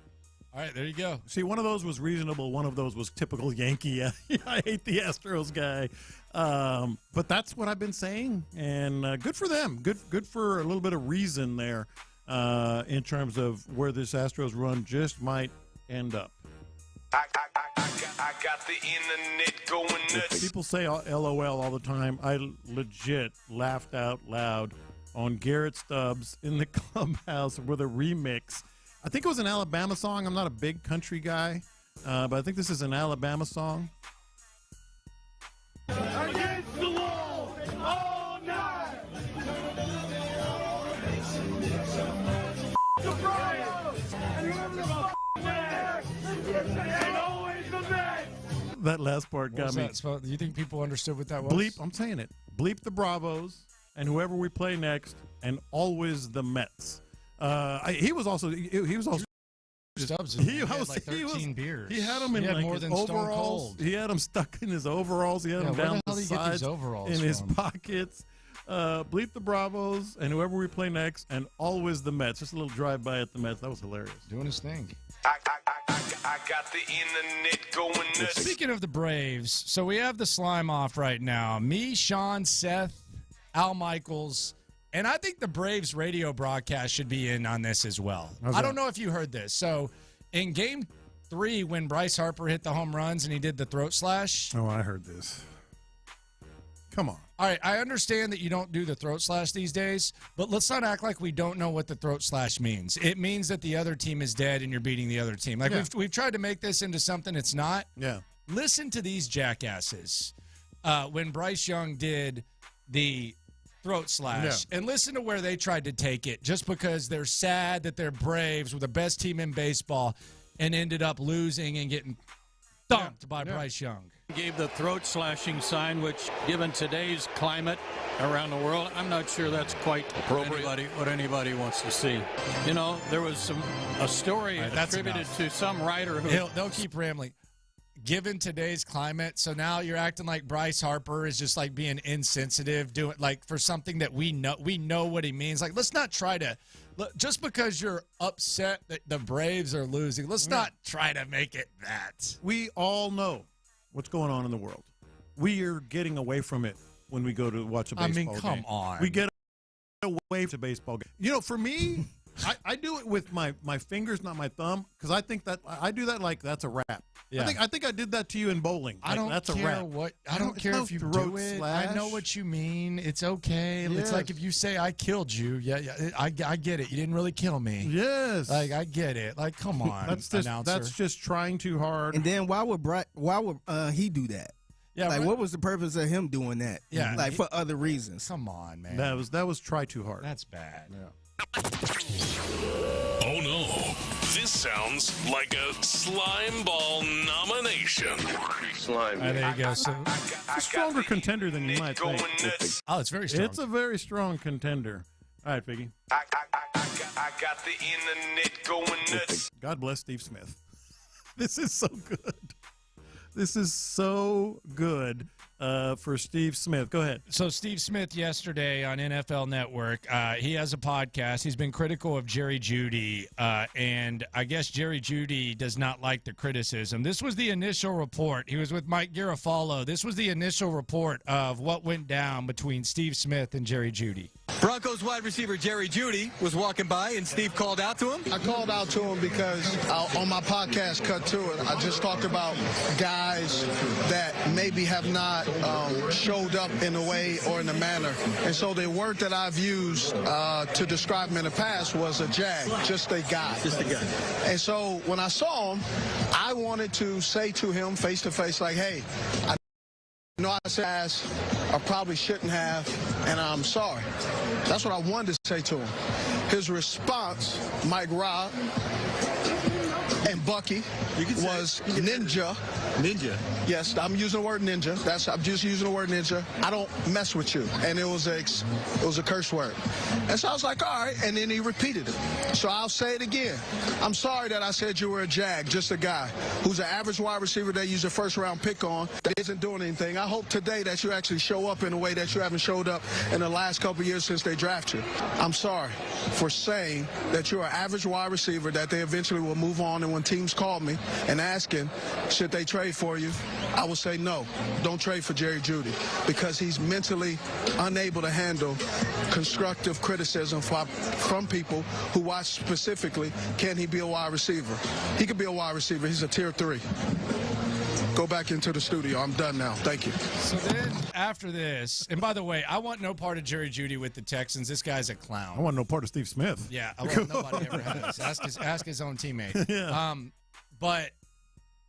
All right, there you go. See, one of those was reasonable. One of those was typical Yankee. I hate the Astros guy. But that's what I've been saying, and good for them. Good for a little bit of reason there in terms of where this Astros run just might end up. I got the internet going nuts. People say LOL all the time. I legit laughed out loud on Garrett Stubbs in the clubhouse with a remix. I think it was an Alabama song. I'm not a big country guy, but I think this is an Alabama song. Against the wall all night. The Bryos and whoever the fuck there, and always the best. That last part got me. Do you think people understood what that was? Bleep, I'm saying it. Bleep the Bravos and whoever we play next, and always the Mets. He was also Stubbs. He had was like 13 beers. He had them in like more his than Stone overalls. Cold. He had them stuck in his overalls. He had them down the sides in his pockets. Bleep the Bravos and whoever we play next, and always the Mets. Just a little drive-by at the Mets. That was hilarious. Doing his thing. I got the internet going nuts. Speaking of the Braves, so we have the slime off right now. Me, Sean, Seth, Al Michaels, and I think the Braves radio broadcast should be in on this as well. I don't know if you heard this. So in Game 3, when Bryce Harper hit the home runs and he did the throat slash. Oh, I heard this. Come on. All right, I understand that you don't do the throat slash these days, but let's not act like we don't know what the throat slash means. It means that the other team is dead and you're beating the other team. Like we've tried to make this into something it's not. Yeah. Listen to these jackasses when Bryce Young did the throat slash, and listen to where they tried to take it just because they're sad that their Braves were the best team in baseball and ended up losing and getting thumped by Bryce Young. Gave the throat slashing sign, which given today's climate around the world, I'm not sure that's quite what anybody wants to see. You know, there was a story attributed to some writer who... They'll keep rambling. Given today's climate, so now you're acting like Bryce Harper is just like being insensitive, doing like for something that we know what he means. Like, let's not try to, just because you're upset that the Braves are losing, let's not try to make it that. We all know what's going on in the world. We are getting away from it when we go to watch a baseball game. Come on. We get away from a baseball game. You know, for me, I do it with my fingers, not my thumb, because I think that I do that like that's a wrap. Yeah. I think I did that to you in bowling. I don't that's care a wrap. what. I don't care if you do it. Slash. I know what you mean. It's okay. Yes. It's like if you say I killed you. Yeah, I get it. You didn't really kill me. Yes. Like I get it. Like come on, announcer. That's just trying too hard. And then why would he do that? Yeah, like what was the purpose of him doing that? Yeah, like for other reasons. Come on, man. That was try too hard. That's bad. Yeah. Oh no, this sounds like a slime ball nomination. Slime. There you go. So, it's a stronger contender than you might think. Oh, it's very strong. It's a very strong contender. All right, Figgy. I got the internet going nuts. God bless Steve Smith. This is so good. This is so good. for Steve Smith. Go ahead. So Steve Smith yesterday on NFL Network, he has a podcast. He's been critical of Jerry Judy, and I guess Jerry Judy does not like the criticism. This was the initial report. He was with Mike Garafolo. This was the initial report of what went down between Steve Smith and Jerry Judy. Broncos wide receiver Jerry Judy was walking by, and Steve called out to him. I called out to him because on my podcast, Cut to It, I just talked about guys that maybe have not showed up in a way or in a manner. And so the word that I've used to describe him in the past was a jag, just a guy. Just a guy. And so when I saw him, I wanted to say to him face to face, like, hey, I said I probably shouldn't have, and I'm sorry. That's what I wanted to say to him. His response, Mike Robb and Bucky, was ninja. Ninja? Yes, I'm using the word ninja. I'm just using the word ninja. I don't mess with you. And it was a curse word. And so I was like, all right. And then he repeated it. So I'll say it again. I'm sorry that I said you were a jag, just a guy who's an average wide receiver they use a first-round pick on that isn't doing anything. I hope today that you actually show up in a way that you haven't showed up in the last couple of years since they drafted you. I'm sorry for saying that you're an average wide receiver that they eventually will move on, and when teams call me and asking, should they trade for you, I will say no, don't trade for Jerry Judy, because he's mentally unable to handle constructive criticism from people who watch specifically, can he be a wide receiver? He could be a wide receiver. He's a tier 3. Go back into the studio. I'm done now. Thank you. So then after this, and by the way, I want no part of Jerry Judy with the Texans. This guy's a clown. I want no part of Steve Smith. Yeah, nobody ever has. Ask his own teammate. Yeah. But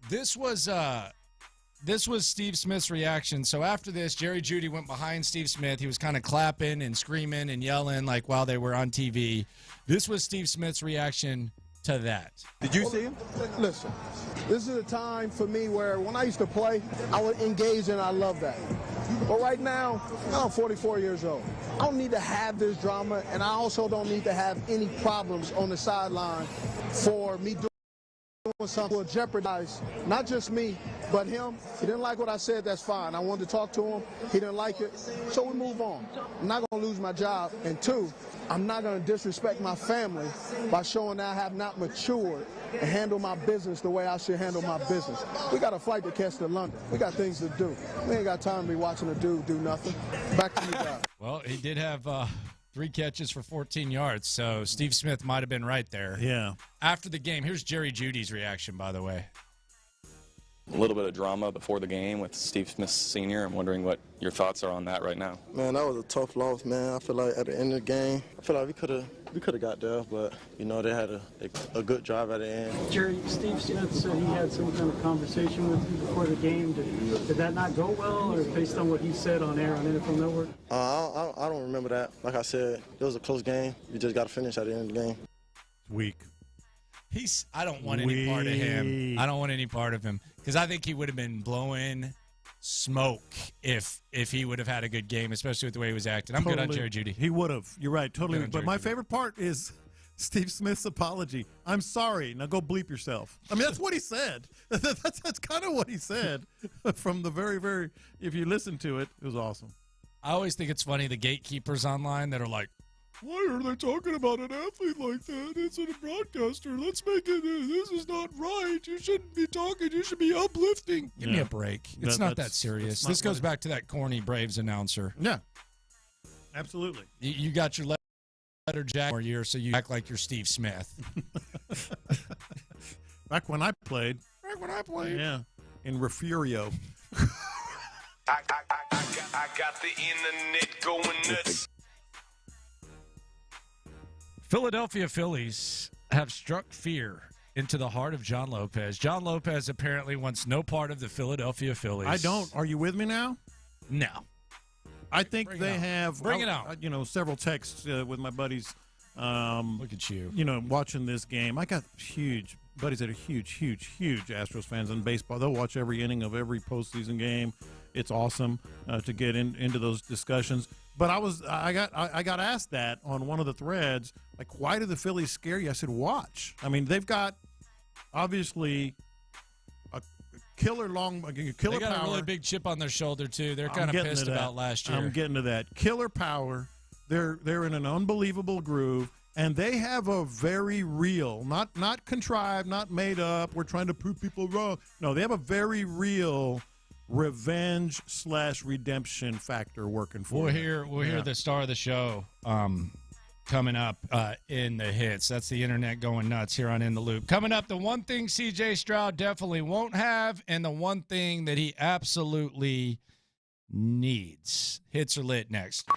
this was Steve Smith's reaction. So after this, Jerry Judy went behind Steve Smith. He was kind of clapping and screaming and yelling like while they were on TV. This was Steve Smith's reaction to that. Did you see him? Listen, this is a time for me where when I used to play, I would engage and I love that. But right now, I'm 44 years old. I don't need to have this drama, and I also don't need to have any problems on the sideline for me doing something will jeopardize not just me, but him. He didn't like what I said, that's fine. I wanted to talk to him. He didn't like it, so we move on. I'm not going to lose my job. And 2, I'm not going to disrespect my family by showing that I have not matured and handle my business the way I should handle my business. We got a flight to catch to London. We got things to do. We ain't got time to be watching a dude do nothing. Back to you guys. Well, he did have 3 catches for 14 yards, so Steve Smith might have been right there. Yeah. After the game, here's Jerry Judy's reaction, by the way. A little bit of drama before the game with Steve Smith Sr. I'm wondering what your thoughts are on that right now. Man, that was a tough loss, man. I feel like at the end of the game, I feel like we could have got there, but, you know, they had a good drive at the end. Jerry, Steve Smith said he had some kind of conversation with you before the game. Did that not go well, or based on what he said on air on NFL Network? I don't remember that. Like I said, it was a close game. You just got to finish at the end of the game. Weak. I don't want any part of him. I don't want any part of him, because I think he would have been blowing smoke if he would have had a good game, especially with the way he was acting. I'm good on Jerry Judy. He would have. You're right. Totally. But my Judy. favorite part is Steve Smith's apology. I'm sorry. Now go bleep yourself. I mean, that's what he said. That's kind of what he said from the very, if you listen to it, it was awesome. I always think it's funny, the gatekeepers online that are like, why are they talking about an athlete like that? It's a broadcaster. Let's make it. This is not right. You shouldn't be talking. You should be uplifting. Give me a break. It's not that serious. This goes back to that corny Braves announcer. Yeah, absolutely. You got your letter jack more year, so you act like you're Steve Smith. Back when I played. Yeah, in Refurio. I got the internet going nuts. Philadelphia Phillies have struck fear into the heart of John Lopez. John Lopez apparently wants no part of the Philadelphia Phillies. I don't. Are you with me now? No. I think they have. Bring it out. Several texts with my buddies. Look at you. Watching this game. I got huge buddies that are huge Astros fans in baseball. They'll watch every inning of every postseason game. It's awesome to get into those discussions. But I got asked that on one of the threads, like, why do the Phillies scare you? I said, watch. I mean, they've got obviously a killer They got power. a really big chip on their shoulder too. They're kind of pissed about last year. I'm getting to that. Killer power. They're in an unbelievable groove, and they have a very real, not contrived, not made up. We're trying to prove people wrong. No, they have a very real revenge/redemption factor working for them. We'll hear the star of the show coming up in the hits. That's the internet going nuts here on In the Loop. Coming up, the one thing C.J. Stroud definitely won't have, and the one thing that he absolutely needs. Hits are lit next.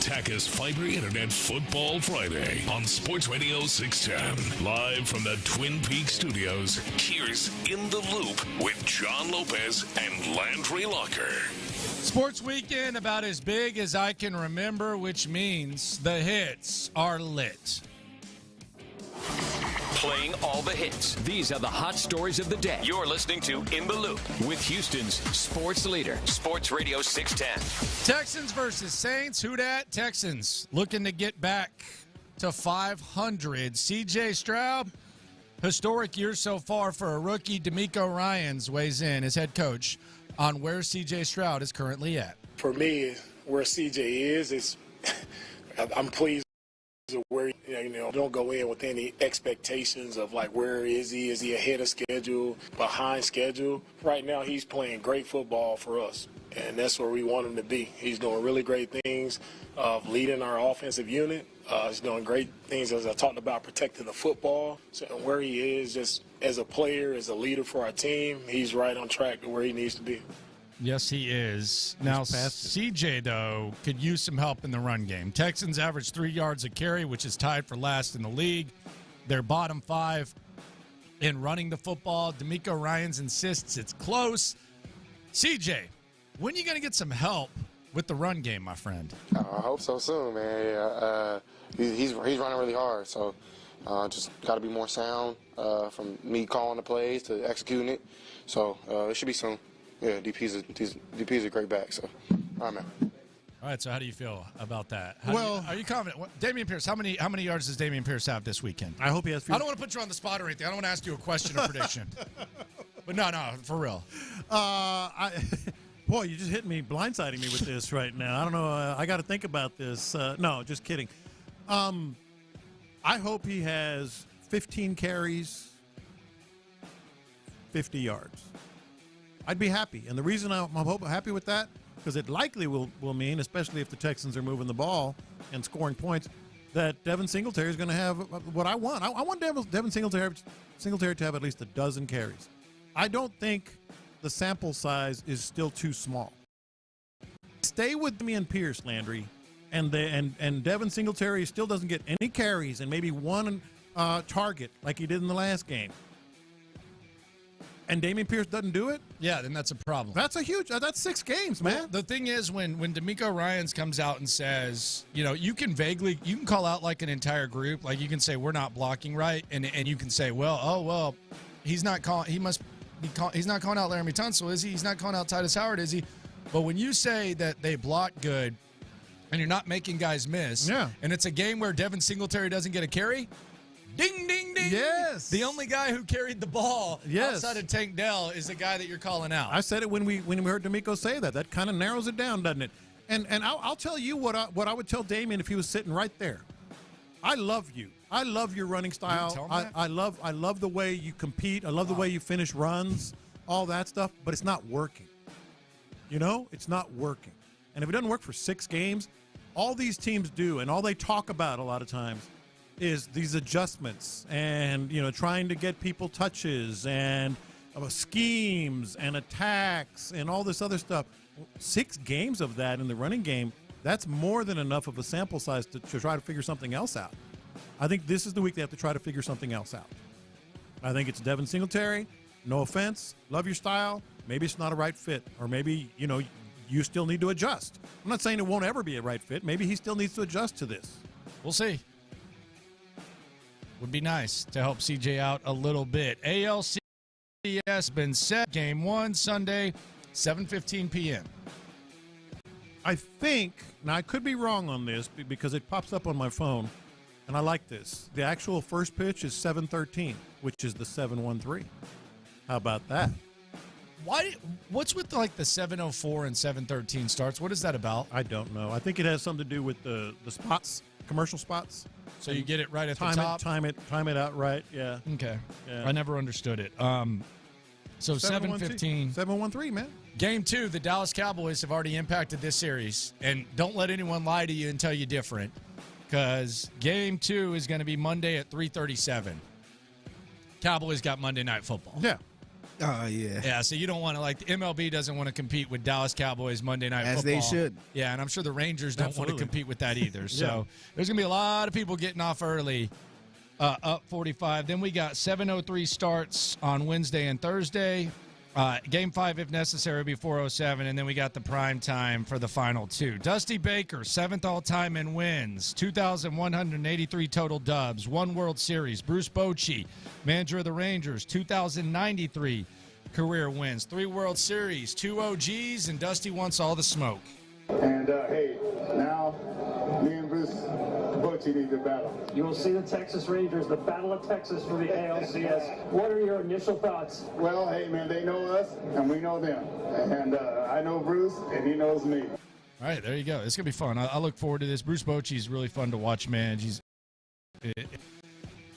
Tachus Fiber Internet Football Friday on Sports Radio 610. Live from the Twin Peaks studios, here's In the Loop with John Lopez and Landry Locker. Sports weekend about as big as I can remember, which means the hits are lit. Playing all the hits. These are the hot stories of the day. You're listening to In the Loop with Houston's sports leader, Sports Radio 610. Texans versus Saints. Who dat? Texans looking to get back to 500. C.J. Stroud, historic year so far for a rookie. DeMeco Ryans weighs in as head coach on where C.J. Stroud is currently at. For me, where C.J. is I'm pleased with where, don't go in with any expectations of like, where is he? Is he ahead of schedule, behind schedule? Right now, he's playing great football for us, and that's where we want him to be. He's doing really great things of leading our offensive unit. He's doing great things, as I talked about, protecting the football. So where he is, just as a player, as a leader for our team, he's right on track to where he needs to be. Yes, he is. Now, CJ, though, could use some help in the run game. Texans average 3 yards a carry, which is tied for last in the league. They're bottom 5 in running the football. DeMeco Ryans insists it's close. CJ, when are you going to get some help with the run game, my friend? I hope so soon, man. He's running really hard, so just got to be more sound from me calling the plays to executing it. So it should be soon. Yeah, DP's a great back, so all right, man. All right, so how do you feel about that? Are you confident? Dameon Pierce, how many yards does Dameon Pierce have this weekend? I hope he has. I don't want to put you on the spot or anything. I don't want to ask you a question or prediction. But no, for real. Boy, you just hit me, blindsiding me with this right now. I don't know. I got to think about this. No, just kidding. I hope he has 15 carries, 50 yards. I'd be happy. And the reason I'm happy with that, because it likely will mean, especially if the Texans are moving the ball and scoring points, that Devin Singletary is going to have what I want. I want Devin Singletary to have at least a dozen carries. I don't think the sample size is still too small. Stay with me and Pierce, Landry, and Devin Singletary still doesn't get any carries and maybe one target like he did in the last game. And Dameon Pierce doesn't do it? Yeah, then that's a problem. That's 6 games, man. Well, the thing is, when DeMeco Ryans comes out and says, you can call out like an entire group. Like you can say, we're not blocking right. And you can say, he's not calling out Laramie Tunsil, is he? He's not calling out Titus Howard, is he? But when you say that they block good and you're not making guys miss, and it's a game where Devin Singletary doesn't get a carry, ding, ding, ding. Yes. The only guy who carried the ball outside of Tank Dell is the guy that you're calling out. I said it when we heard DeMeco say that. That kind of narrows it down, doesn't it? And I'll tell you what I would tell Dameon if he was sitting right there. I love you. I love your running style. I love the way you compete. I love the way you finish runs, all that stuff, but it's not working. It's not working. And if it doesn't work for 6 games, all these teams do, and all they talk about a lot of times is these adjustments and, trying to get people touches and schemes and attacks and all this other stuff. 6 games of that in the running game, that's more than enough of a sample size to try to figure something else out. I think this is the week they have to try to figure something else out. I think it's Devin Singletary. No offense. Love your style. Maybe it's not a right fit. Or maybe, you still need to adjust. I'm not saying it won't ever be a right fit. Maybe he still needs to adjust to this. We'll see. Would be nice to help CJ out a little bit. ALCS been set. Game 1 Sunday, 7:15 p.m. I think, now I could be wrong on this because it pops up on my phone, and I like this. The actual first pitch is 7:13, which is the 7:13. How about that? What's with the 7:04 and 7:13 starts? What is that about? I don't know. I think it has something to do with the spots, commercial spots. So you get it right at the top. Time it out right. Yeah. Okay. Yeah. I never understood it. So 7:15. 7:13, man. Game 2, the Dallas Cowboys have already impacted this series, and don't let anyone lie to you and tell you different, because Game 2 is going to be Monday at 3:37. Cowboys got Monday Night Football. Yeah. Oh, yeah. Yeah, so you don't want to, like, the MLB doesn't want to compete with Dallas Cowboys Monday Night Football. As they should. Yeah, and I'm sure the Rangers don't want to compete with that either. Yeah. So there's going to be a lot of people getting off early, up 45. Then we got 7:03 starts on Wednesday and Thursday. Game 5, if necessary, will be 4:07, and then we got the prime time for the final 2. Dusty Baker, 7th all-time in wins, 2,183 total dubs, 1 World Series. Bruce Bochy, manager of the Rangers, 2,093 career wins, 3 World Series, 2 OGs, and Dusty wants all the smoke. And, hey, now me and Bruce Bochy need to battle. You will see the Texas Rangers, the Battle of Texas for the ALCS. What are your initial thoughts? Well, hey, man, they know us, and we know them. And I know Bruce, and he knows me. All right, there you go. It's going to be fun. I look forward to this. Bruce Bochy is really fun to watch manage. This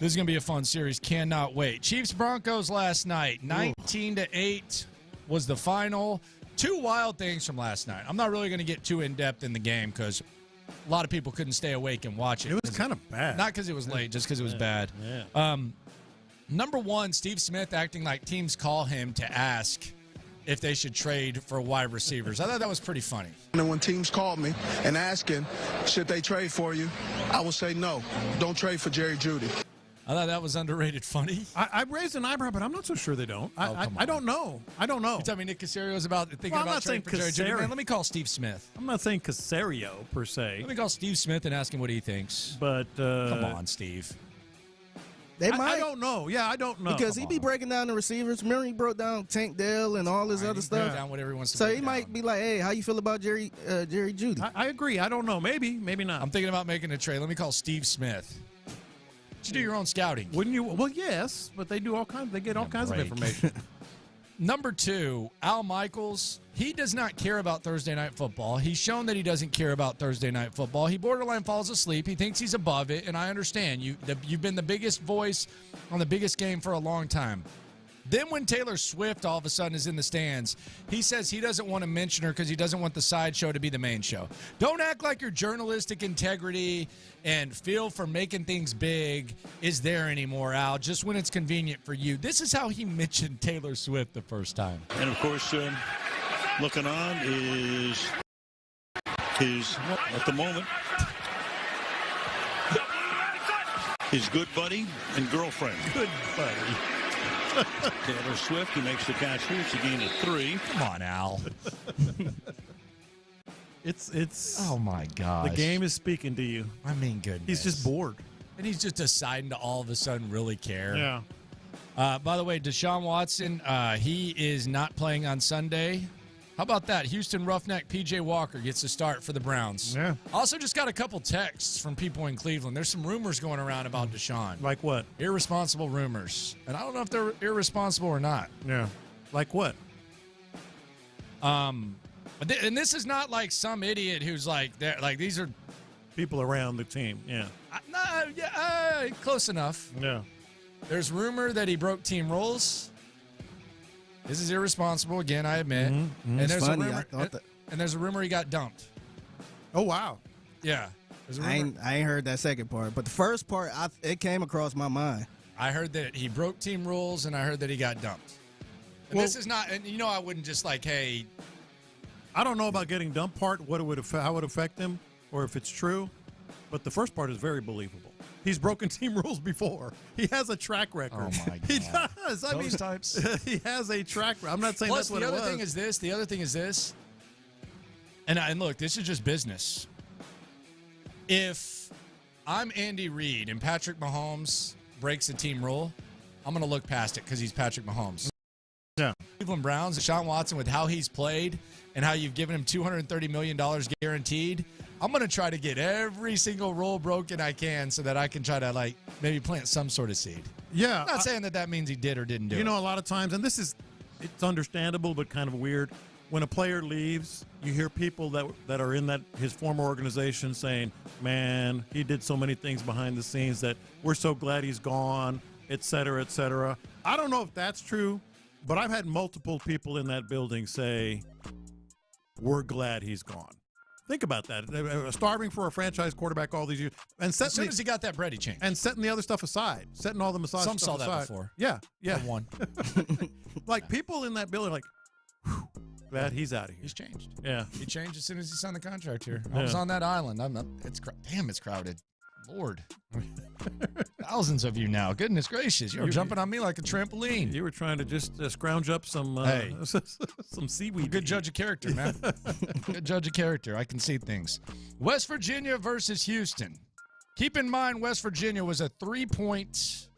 is going to be a fun series. Cannot wait. Chiefs-Broncos last night, 19-8 was the final. 2 wild things from last night. I'm not really going to get too in-depth in the game because a lot of people couldn't stay awake and watch it. It was kind of bad. Not because it was late, just because it was bad. Yeah. Number 1, Steve Smith acting like teams call him to ask if they should trade for wide receivers. I thought that was pretty funny. And when teams call me and asking, should they trade for you, I will say no. Don't trade for Jerry Judy. I thought that was underrated funny. I raised an eyebrow, but I'm not so sure they don't. I don't know. I don't know. You tell me Nick Caserio's thinking about trading for Jerry Judy? Man, let me call Steve Smith. I'm not saying Caserio, per se. Let me call Steve Smith and ask him what he thinks. But come on, Steve. They might. I don't know. Yeah, I don't know. Because he be breaking down the receivers. Remember he broke down Tank Dell and all this other stuff? Down whatever he wants to so break he down. might be like, hey, how you feel about Jerry Judy? I agree. I don't know. Maybe not. I'm thinking about making a trade. Let me call Steve Smith. You do your own scouting. Wouldn't you? Well, yes, but they do all kinds. They get all kinds of information. Number 2, Al Michaels. He does not care about Thursday Night Football. He's shown that he doesn't care about Thursday Night Football. He borderline falls asleep. He thinks he's above it, and I understand. You've been the biggest voice on the biggest game for a long time. Then when Taylor Swift all of a sudden is in the stands, he says he doesn't want to mention her because he doesn't want the sideshow to be the main show. Don't act like your journalistic integrity and feel for making things big is there anymore, Al, just when it's convenient for you. This is how he mentioned Taylor Swift the first time. And, of course, looking on is at the moment, his good buddy and girlfriend. Good buddy. Taylor Swift, who makes the catch here. It's a gain of 3. Come on, Al. It's. Oh my gosh. The game is speaking to you. I mean, goodness. He's just bored, and he's just deciding to all of a sudden really care. Yeah. By the way, Deshaun Watson, he is not playing on Sunday. How about that? Houston Roughneck P.J. Walker gets a start for the Browns. Yeah. Also just got a couple texts from people in Cleveland. There's some rumors going around about Deshaun. Like what? Irresponsible rumors. And I don't know if they're irresponsible or not. Yeah. Like what? And this is not like some idiot who's like, these are people around the team. Yeah. Close enough. Yeah. There's rumor that he broke team rules. This is irresponsible, again, I admit. Mm-hmm. And there's funny. a rumor, and there's a rumor he got dumped. Oh wow! Yeah, I ain't heard that second part, but the first part, it came across my mind. I heard that he broke team rules, and I heard that he got dumped. And this is not, and I wouldn't just like, hey. I don't know about getting dumped part, how it would affect him, or if it's true, but the first part is very believable. He's broken team rules before. He has a track record. Oh, my God. He does. Those types. He has a track record. I'm not saying Plus, that's what the it other was. thing is this. The other thing is this. And look, this is just business. If I'm Andy Reid and Patrick Mahomes breaks a team rule, I'm going to look past it because he's Patrick Mahomes. Yeah. Cleveland Browns, Deshaun Watson, with how he's played and how you've given him $230 million guaranteed, I'm going to try to get every single rule broken I can so that I can try to, maybe plant some sort of seed. Yeah. I'm not saying that means he did or didn't do it. A lot of times, and it's understandable but kind of weird, when a player leaves, you hear people that are in his former organization saying, man, he did so many things behind the scenes that we're so glad he's gone, et cetera, et cetera. I don't know if that's true, but I've had multiple people in that building say, we're glad he's gone. Think about that. Starving for a franchise quarterback all these years, and as soon as he got that bread, he changed. And setting the other stuff aside, setting all the massage Some stuff saw aside. that before. Yeah. One. Like people in that building, like, whew, glad he's out of here. He's changed. Yeah, he changed as soon as he signed the contract here. I was on that island. It's crowded. Lord, thousands of you now. Goodness gracious, you're jumping on me like a trampoline. You were trying to just scrounge up some some seaweed. Good judge of character, man. Good judge of character. I can see things. West Virginia versus Houston. Keep in mind, West Virginia was a 3-point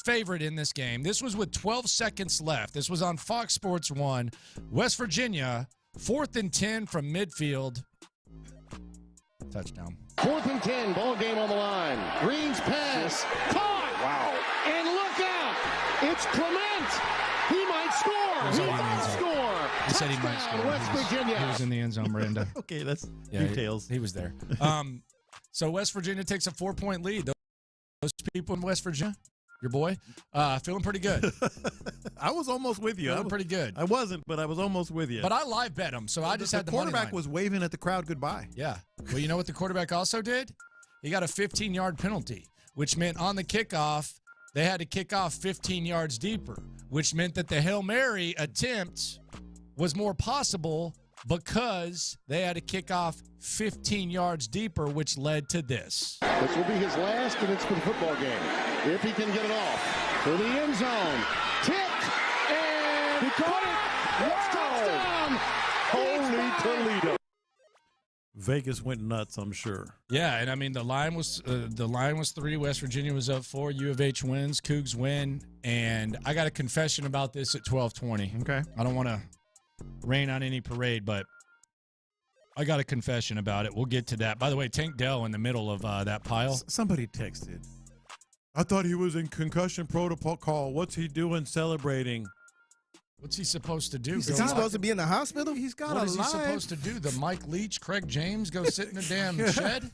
favorite in this game. This was with 12 seconds left. This was on Fox Sports 1. West Virginia, 4th and 10 from midfield. Touchdown. 4th and 10, ball game on the line. Green's pass, caught! Wow. And look out! It's Clement! He might score! He might score! He said he might score. West Virginia. He was in the end zone, Miranda. Okay, that's details. He was there. So West Virginia takes a 4-point lead. Those people in West Virginia, your boy, feeling pretty good. I was almost with you. Feeling pretty good. I wasn't, but I was almost with you. But I live bet him, so I just had the money line. quarterback was waving at the crowd goodbye. Yeah. Well, you know what the quarterback also did? He got a 15-yard penalty, which meant on the kickoff, they had to kick off 15 yards deeper, which meant that the Hail Mary attempt was more possible because they had to kick off 15 yards deeper, which led to this. This will be his last, and it's for the football game. If he can get it off to the end zone. Tipped, and he caught it. Touchdown. Holy Toledo. Vegas went nuts, I'm sure. Yeah, and I mean the line was 3. West Virginia was up 4. U of H wins. Cougs win, and I got a confession about this at 12:20. Okay, I don't want to rain on any parade, but I got a confession about it. We'll get to that. By the way, Tank Dell in the middle of that pile. Somebody texted. I thought he was in concussion protocol. What's he doing celebrating? What's he supposed to do? Is he supposed to be in the hospital? He's got What a is he life. supposed to do? The Mike Leach, Craig James, go sit in the damn shed?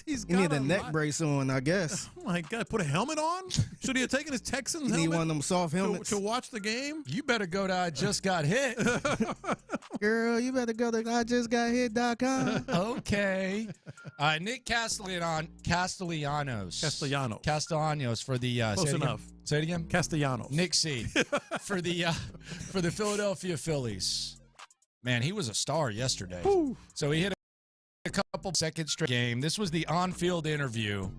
He's He need a neck brace on, I guess. Oh my God! Put a helmet on? Should he have taken his Texans He helmet? need one of them soft helmets. to watch the game? You better go to I Just Got Hit. Girl, you better go to IJustGotHit.com. Okay. Nick Castellanos for the Close enough. Say it again. Castellanos. Nick C. for the Philadelphia Phillies. Man, he was a star yesterday. Woo. So he hit a couple second straight game. This was the on-field interview.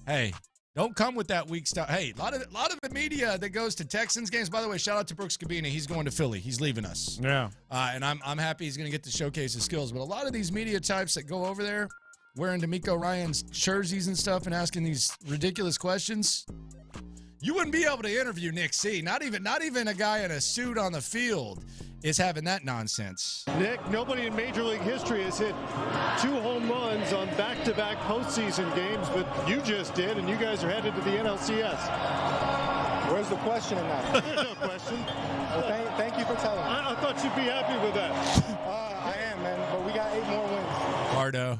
Hey, don't come with that weak stuff. Hey, a lot of the media that goes to Texans games. By the way, shout out to Brooks Kubena. He's going to Philly. He's leaving us. Yeah. And I'm happy he's going to get to showcase his skills. But a lot of these media types that go over there wearing D'Amico Ryan's jerseys and stuff and asking these ridiculous questions, you wouldn't be able to interview Nick C. Not even a guy in a suit on the field is having that nonsense. Nick, nobody in Major League history has hit 2 home runs on back-to-back postseason games, but you just did, and you guys are headed to the NLCS. Where's the question in that? There's no question. Well, thank you for telling me. I thought you'd be happy with that. I am, man, but we got 8 more wins. Hardo.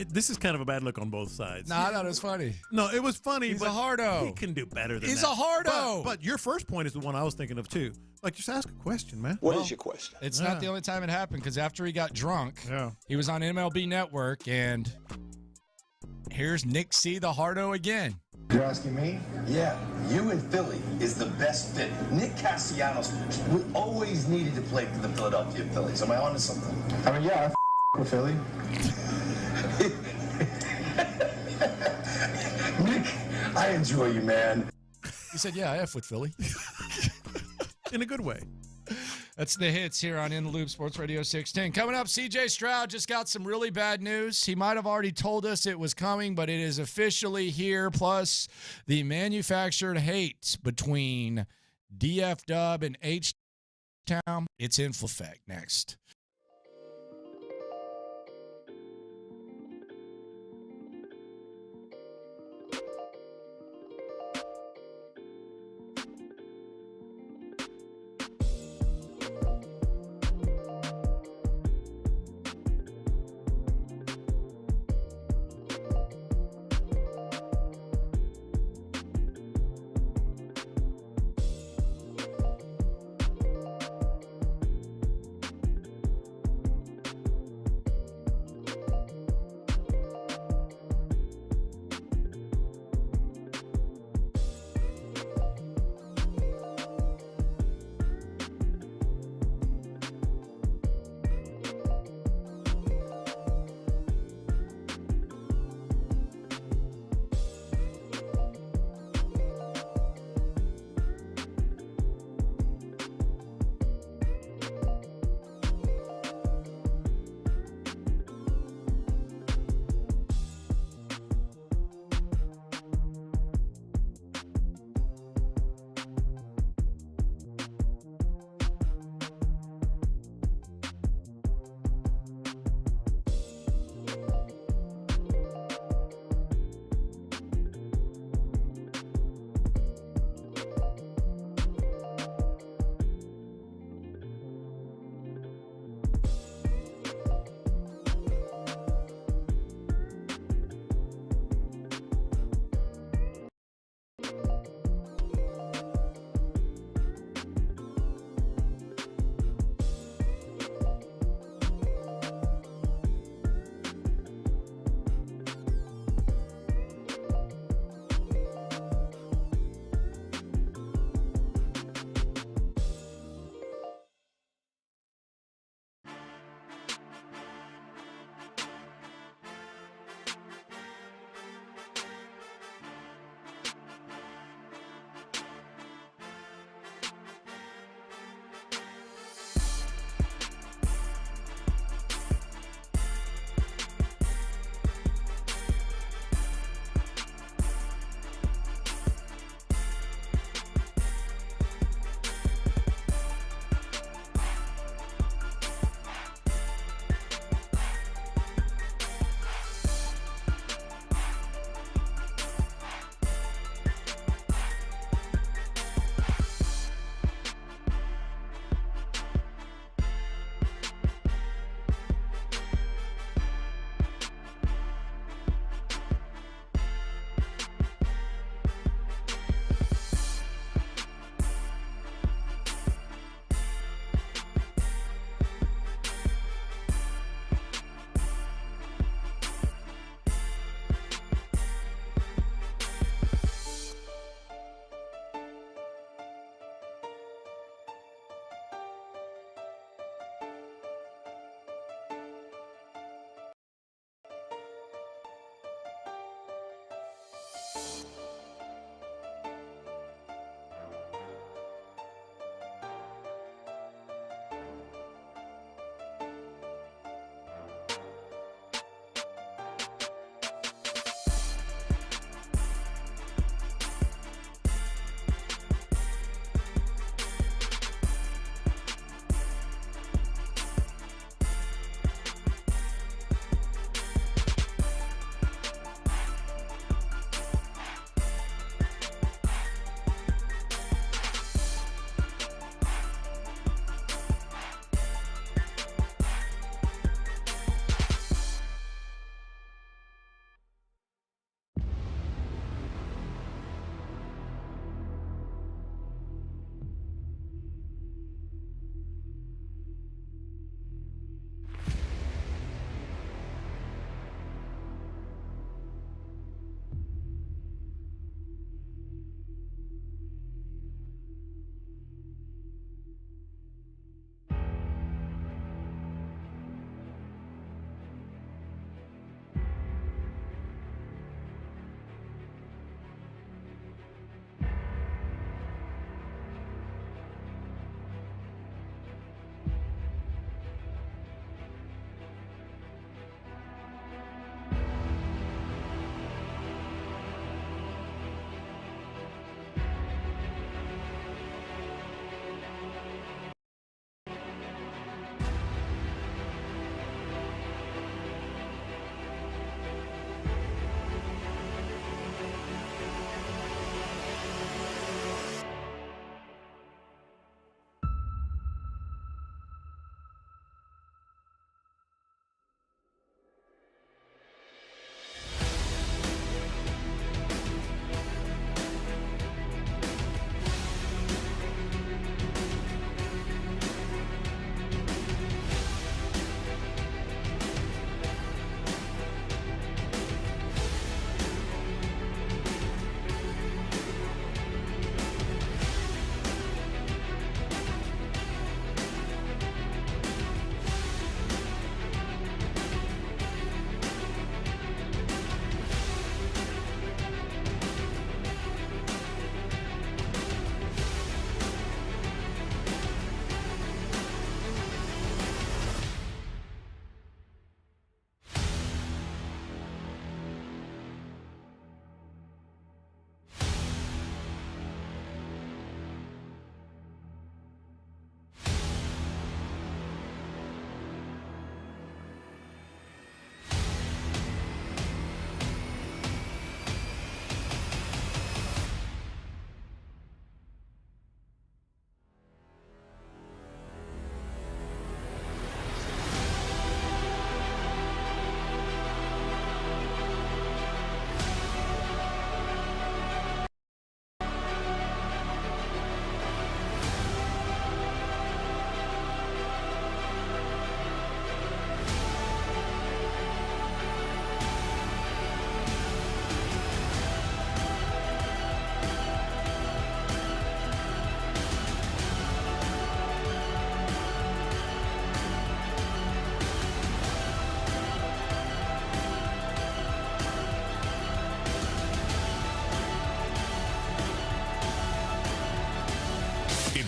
This is kind of a bad look on both sides. Nah, I thought it was funny. No, it was funny. He's but a hardo. He can do better than He's that. a hardo. But your first point is the one I was thinking of, too. Like, just ask a question, man. What is your question? It's not the only time it happened, because after he got drunk, he was on MLB Network, and here's Nick C. the hardo again. You're asking me? Yeah, you in Philly is the best fit. Nick Castellanos, we always needed to play for the Philadelphia Phillies. Am I on to something? I mean, yeah, I with Philly. Nick, I enjoy you, man. He said, yeah, I F with Philly. In a good way. That's the hits here on In the Loop, Sports Radio 610. Coming up, CJ Stroud just got some really bad news. He might have already told us it was coming, but it is officially here. Plus, the manufactured hate between DF Dub and H-Town. It's in full effect. Next.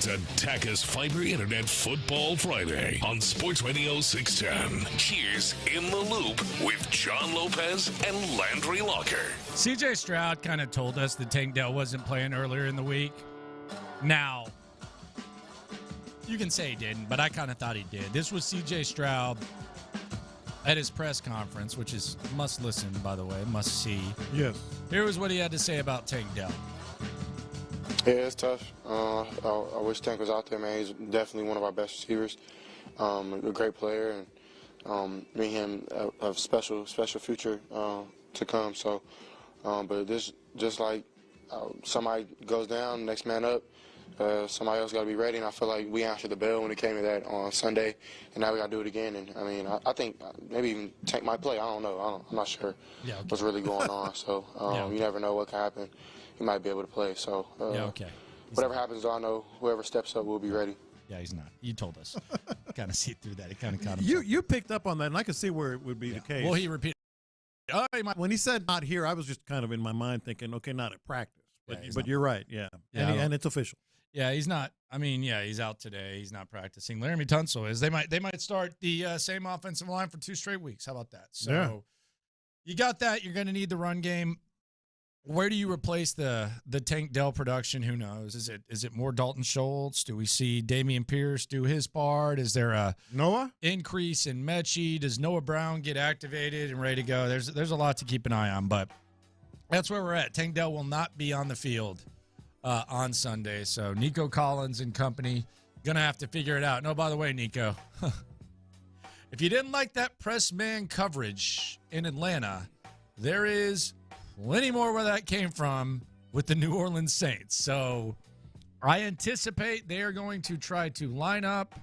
It's a Tachus Fiber Internet Football Friday on Sports Radio 610. Here's In the Loop with John Lopez and Landry Locker. C.J. Stroud kind of told us that Tank Dell wasn't playing earlier in the week. Now, you can say he didn't, but I kind of thought he did. This was C.J. Stroud at his press conference, which is must listen, by the way, must see. Yes. Here was what he had to say about Tank Dell. Yeah, it's tough. I wish Tank was out there, man. He's definitely one of our best receivers. A great player, and me and him have a special future to come. So, but this just like somebody goes down, next man up. Somebody else got to be ready, and I feel like we answered the bell when it came to that on Sunday, and now we got to do it again. And I mean, I think maybe even Tank might play. I don't know. I'm not sure what's really going on. So you never know what can happen. He might be able to play. So whatever happens, I know whoever steps up will be ready. Yeah, he's not. You told us. Kind of see through that. He kind of caught him. You picked up on that, and I could see where it would be the case. Well, he repeated. When he said not here, I was just kind of in my mind thinking, okay, not at practice. But, Yeah, but you're right, yeah. And it's official. Yeah, he's not. I mean, yeah, he's out today. He's not practicing. Laramie Tunsil is. They might start the same offensive line for 2 straight weeks. How about that? So you got that. You're going to need the run game. Where do you replace the Tank Dell production? Who knows? Is it more Dalton Schultz? Do we see Dameon Pierce do his part? Is there a Noah increase in Mechie? Does Noah Brown get activated and ready to go? There's a lot to keep an eye on, but that's where we're at. Tank Dell will not be on the field on Sunday, so Nico Collins and company gonna have to figure it out. No, by the way, Nico, if you didn't like that press man coverage in Atlanta, there is plenty more where that came from with the New Orleans Saints. So I anticipate they are going to try to line up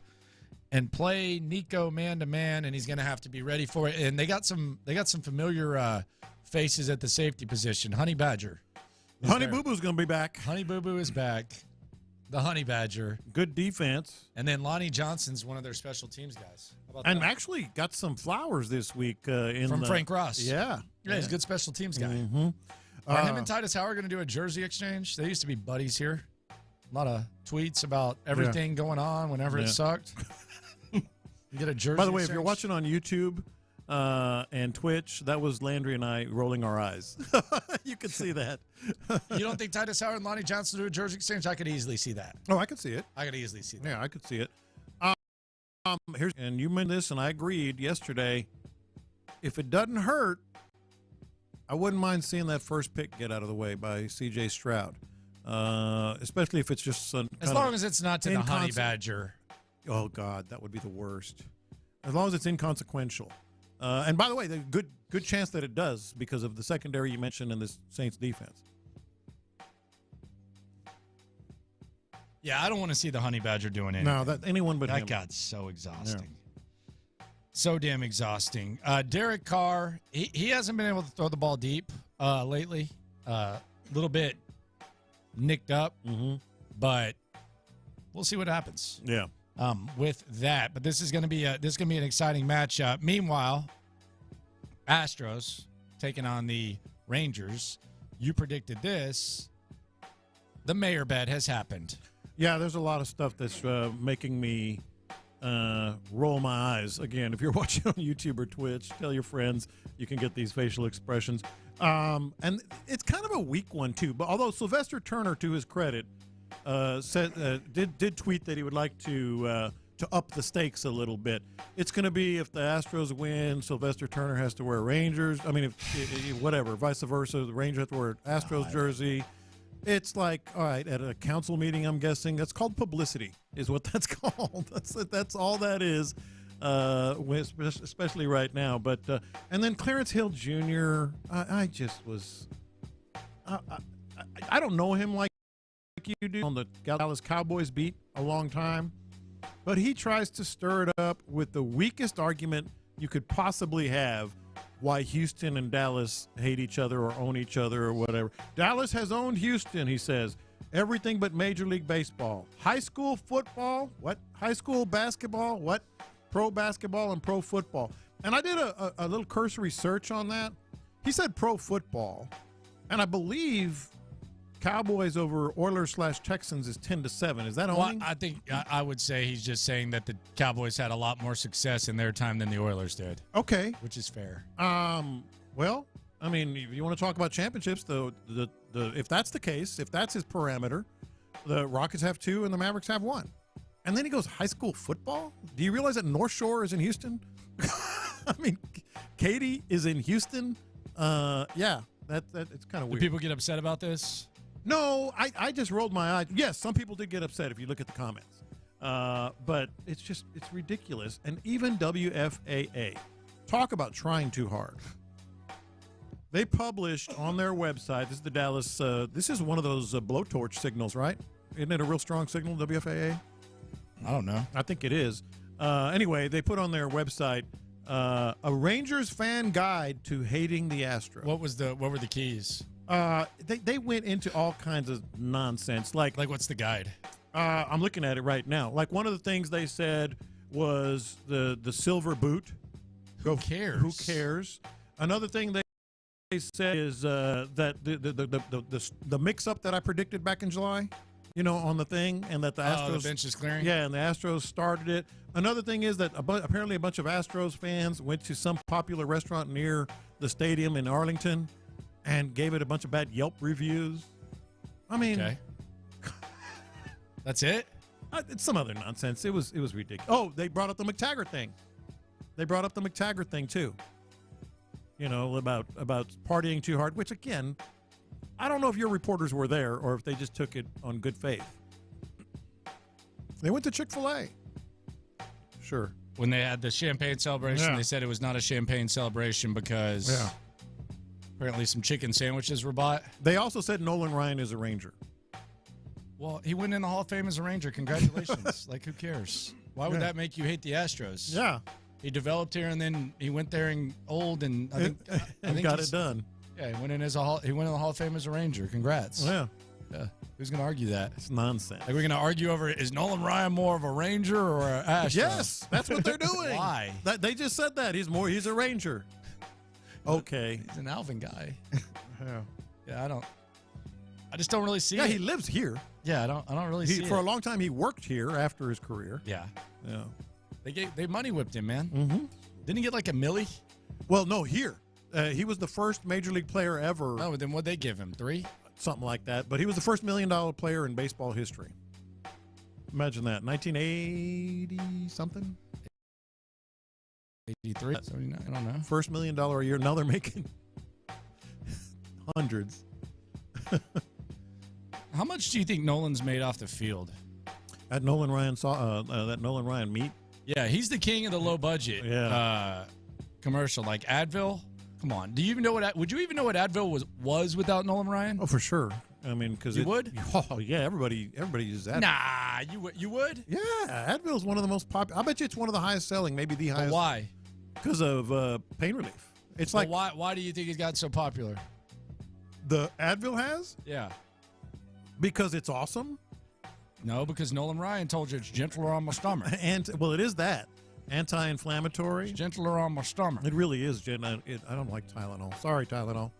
and play Nico man-to-man, and he's going to have to be ready for it. And they got some familiar faces at the safety position. Honey Badger. Honey Boo Boo's going to be back. Honey Boo Boo is back. The Honey Badger. Good defense. And then Lonnie Johnson's one of their special teams guys. How about and that? actually got some flowers this week. From Frank Ross. Yeah. Yeah, he's a good special teams guy. Mm-hmm. Are him and Titus Howard going to do a jersey exchange? They used to be buddies here. A lot of tweets about everything going on whenever it sucked. You get a jersey By the way, exchange? if you're watching on YouTube and Twitch, that was Landry and I rolling our eyes. You could see that. You don't think Titus Howard and Lonnie Johnson do a jersey exchange? I could easily see that. Oh, I could see it. I could easily see that. Yeah, I could see it. And you mentioned this, and I agreed yesterday. If it doesn't hurt, I wouldn't mind seeing that first pick get out of the way by C.J. Stroud, especially if it's just some as long as it's not to the Honey Badger. Oh God, that would be the worst. As long as it's inconsequential. And by the way, there's a good chance that it does because of the secondary you mentioned in this Saints defense. Yeah, I don't want to see the Honey Badger doing anything. No, that anyone but him. That got so exhausting. Yeah. So damn exhausting. Derek Carr, he hasn't been able to throw the ball deep lately. A little bit nicked up, but we'll see what happens. Yeah. With that, but this is going to be an exciting matchup. Meanwhile, Astros taking on the Rangers. You predicted this. The mayor bet has happened. Yeah, there's a lot of stuff that's making me roll my eyes. Again, if you're watching on YouTube or Twitch, tell your friends you can get these facial expressions. And it's kind of a weak one too. But although Sylvester Turner, to his credit, did tweet that he would like to up the stakes a little bit. It's going to be if the Astros win, Sylvester Turner has to wear a Rangers. I mean, if whatever, vice versa, the Rangers have to wear an Astros jersey. It's like, all right, at a council meeting, I'm guessing that's called publicity, is what that's called. That's all that is, especially right now. But and then Clarence Hill Jr. I just was, I don't know him like you do on the Dallas Cowboys beat a long time, but he tries to stir it up with the weakest argument you could possibly have why Houston and Dallas hate each other or own each other or whatever. Dallas has owned Houston, he says. Everything but Major League Baseball. High school football? What? High school basketball? What? Pro basketball and pro football. And I did a little cursory search on that. He said pro football. And I believe Cowboys over Oilers/Texans is 10-7. Is that owning? I think I would say he's just saying that the Cowboys had a lot more success in their time than the Oilers did. Okay. Which is fair. Well, I mean, if you want to talk about championships, if that's the case, if that's his parameter, the Rockets have 2 and the Mavericks have 1. And then he goes high school football? Do you realize that North Shore is in Houston? I mean, Katy is in Houston. Yeah, that it's kind of weird. Do people get upset about this? No, I just rolled my eyes. Yes, some people did get upset if you look at the comments. But it's ridiculous. And even WFAA, talk about trying too hard. They published on their website, this is the Dallas, this is one of those blowtorch signals, right? Isn't it a real strong signal, WFAA? I don't know. I think it is. Anyway, they put on their website a Rangers fan guide to hating the Astros. What were the keys? They went into all kinds of nonsense. Like what's the guide? I'm looking at it right now. Like one of the things they said was the silver boot. Who cares? Who cares? Another thing they said is that the mix-up that I predicted back in July, on the thing, and that the Astros the bench is clearing. Yeah, and the Astros started it. Another thing is that apparently a bunch of Astros fans went to some popular restaurant near the stadium in Arlington and gave it a bunch of bad Yelp reviews. I mean, okay. That's it? It's some other nonsense. It was ridiculous. Oh, they brought up the McTaggart thing. They brought up the McTaggart thing too. About partying too hard, which again, I don't know if your reporters were there or if they just took it on good faith. They went to Chick-fil-A. Sure. When they had the champagne celebration, they said it was not a champagne celebration because apparently some chicken sandwiches were bought. They also said Nolan Ryan is a Ranger. Well, he went in the Hall of Fame as a Ranger. Congratulations. Who cares? Why would that make you hate the Astros? Yeah. He developed here, and then he went there old, and I think got it done. Yeah, he went in the Hall of Fame as a Ranger. Congrats. Yeah. Who's going to argue that? It's nonsense. Like, we're going to argue over, is Nolan Ryan more of a Ranger or an Astro? Yes, that's what they're doing. Why? They just said that. He's a Ranger. Okay. He's an Alvin guy. Yeah. Yeah, I just don't really see it. Yeah, he lives here. Yeah, I don't really see it. For a long time, he worked here after his career. Yeah. Yeah. They money whipped him, man. Mm-hmm. Didn't he get like a milli? Well, no, here. He was the first major league player ever. Oh, then what'd they give him? 3? Something like that. But he was the first $1 million player in baseball history. Imagine that. 1980 something? 83? I don't know. First $1 million a year. Now they're making hundreds. How much do you think Nolan's made off the field? That Nolan Ryan meet? Yeah, he's the king of the low budget commercial. Like Advil. Come on. Do you even know would you even know what Advil was without Nolan Ryan? Oh, for sure. I mean, because you would? Oh, yeah. Everybody uses Advil. Nah, you would? Yeah, Advil is one of the most popular. I bet you it's one of the highest selling, maybe the highest. But why? Because of pain relief. It's like why do you think it got so popular? The Advil has? Yeah. Because it's awesome? No, because Nolan Ryan told you it's gentler on my stomach. Well, it is that. Anti-inflammatory. It's gentler on my stomach. It really is. I don't like Tylenol. Sorry, Tylenol.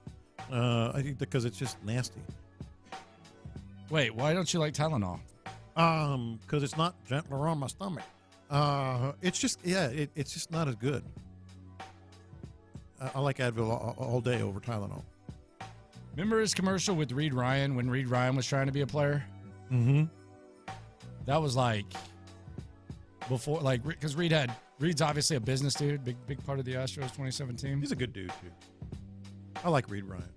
I think because it's just nasty. Wait, why don't you like Tylenol? Because it's not gentler on my stomach. It's just, it's just not as good. I like Advil all day over Tylenol. Remember his commercial with Reed Ryan when Reed Ryan was trying to be a player? Mm-hmm. That was like before, because Reed's obviously a business dude, big part of the Astros 2017. He's a good dude too. I like Reed Ryan.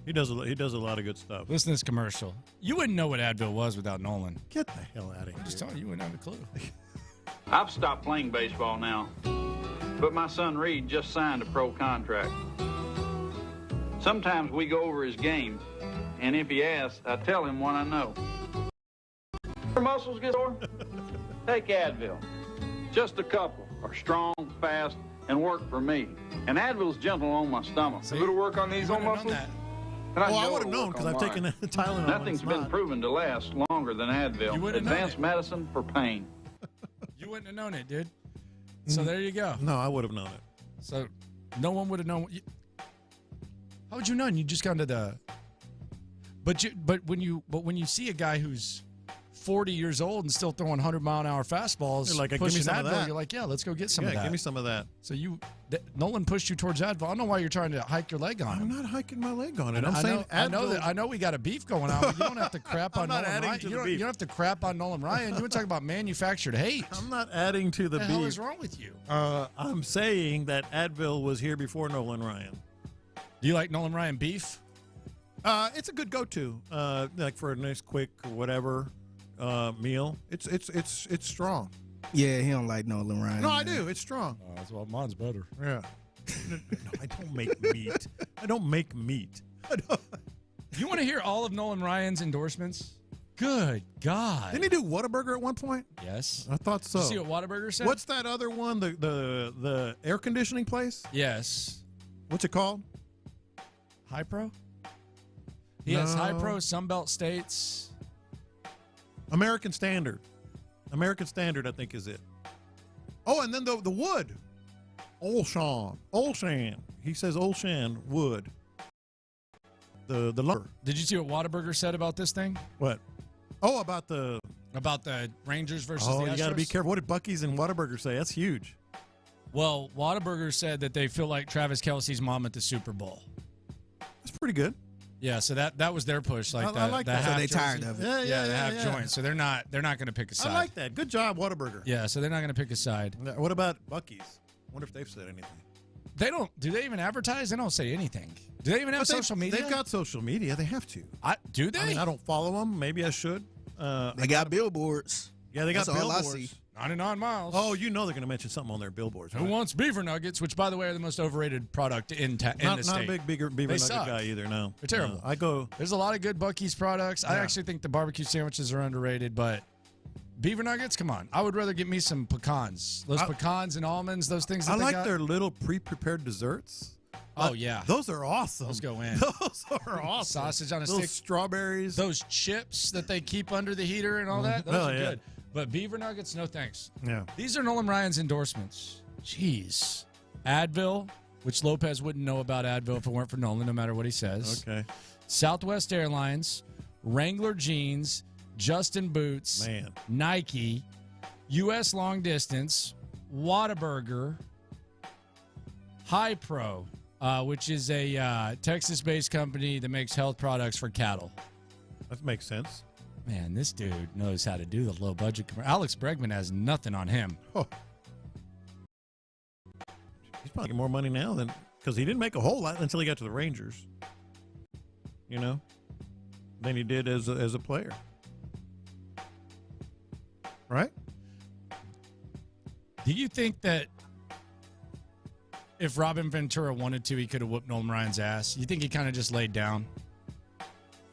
He does a lot of good stuff. Listen to this commercial. You wouldn't know what Advil was without Nolan. Get the hell out of here. I'm just telling you wouldn't have a clue. I've stopped playing baseball now, but my son Reed just signed a pro contract. Sometimes we go over his game, and if he asks, I tell him what I know. Your muscles get sore? Take Advil. Just a couple are strong, fast, and work for me. And Advil's gentle on my stomach. See? It'll work on these old muscles? I would have known because I've taken Tylenol. Nothing's been proven to last longer than Advil. You wouldn't have Advanced medicine for pain. You wouldn't have known it, dude. So there you go. No, I would have known it. So no one would have known. How would you know? You just gone to the But when you see a guy who's 40 years old and still throwing 100-mile-an-hour fastballs, You're like, give me pushing some of Advil, that. you're like, yeah, let's go get some of that. Give me some of that. So Nolan pushed you towards Advil. I don't know why you're trying to hike your leg on him. I'm not hiking my leg on it. I'm saying Advil. I know we got a beef going on, but you don't have to crap on not Nolan adding Ryan. to You the don't, beef. you don't have to crap on Nolan Ryan. You want to talk about manufactured hate. I'm not adding to the What beef. the hell is wrong with you? I'm saying that Advil was here before Nolan Ryan. Do you like Nolan Ryan beef? It's a good go-to, like for a nice, quick, whatever meal. It's strong. Yeah, he don't like Nolan Ryan. No, I do. It's strong. That's why mine's better. Yeah. No, I don't make meat. I don't make meat. You want to hear all of Nolan Ryan's endorsements? Good God. Didn't he do Whataburger at one point? Yes. I thought so. Did you see what Whataburger said? What's that other one? The air conditioning place? Yes. What's it called? High Pro? He has High Pro, Sunbelt States. American Standard. American Standard, I think, is it. Oh, and then the wood. Olshan. He says Olshan wood. The lumber. Did you see what Whataburger said about this thing? What? Oh, about the Rangers versus Oh, the Astros? you got to be careful. What did Buc-ee's and Whataburger say? That's huge. Well, Whataburger said that they feel like Travis Kelce's mom at the Super Bowl. That's pretty good. Yeah, so that was their push. Like I like that. half So they jersey. tired of it. Yeah, the half joint. So they're not going to pick a side. I like that. Good job, Whataburger. Yeah, so they're not going to pick a side. What about Buc-ee's? Wonder if they've said anything. They don't. Do they even advertise? They don't say anything. Do they even have social media? They've got social media. They have to. Do they? I mean, I don't follow them. Maybe I should. They got billboards. Yeah, they got That's all I billboards. see. 99 miles. Oh, you know they're going to mention something on their billboards. Who right? wants beaver nuggets? Which, by the way, are the most overrated product in the Not state. a big beaver They nugget suck. guy either. No, They're terrible. No, I go. There's a lot of good Buc-ee's products. I Yeah. actually think the barbecue sandwiches are underrated, but beaver nuggets, come on. I would rather get me some pecans. Those pecans and almonds, those things that I they like got. their little pre-prepared desserts. Oh, yeah. Those are awesome. Those go in. Those are awesome. Sausage on a Those stick. strawberries. Those chips that they keep under the heater and all that, those Oh, are yeah. good. But beaver nuggets, no thanks. Yeah. These are Nolan Ryan's endorsements. Jeez. Advil, which Lopez wouldn't know about Advil if it weren't for Nolan, no matter what he says. Okay. Southwest Airlines, Wrangler Jeans, Justin Boots, Nike, U.S. Long Distance, Whataburger, High Pro, which is a Texas-based company that makes health products for cattle. That makes sense. Man, this dude knows how to do the low-budget commercial. Alex Bregman has nothing on him. Oh. He's probably getting more money now than because he didn't make a whole lot until he got to the Rangers. You know, than he did as a player. Right? Do you think that if Robin Ventura wanted to, he could have whooped Nolan Ryan's ass? You think he kind of just laid down?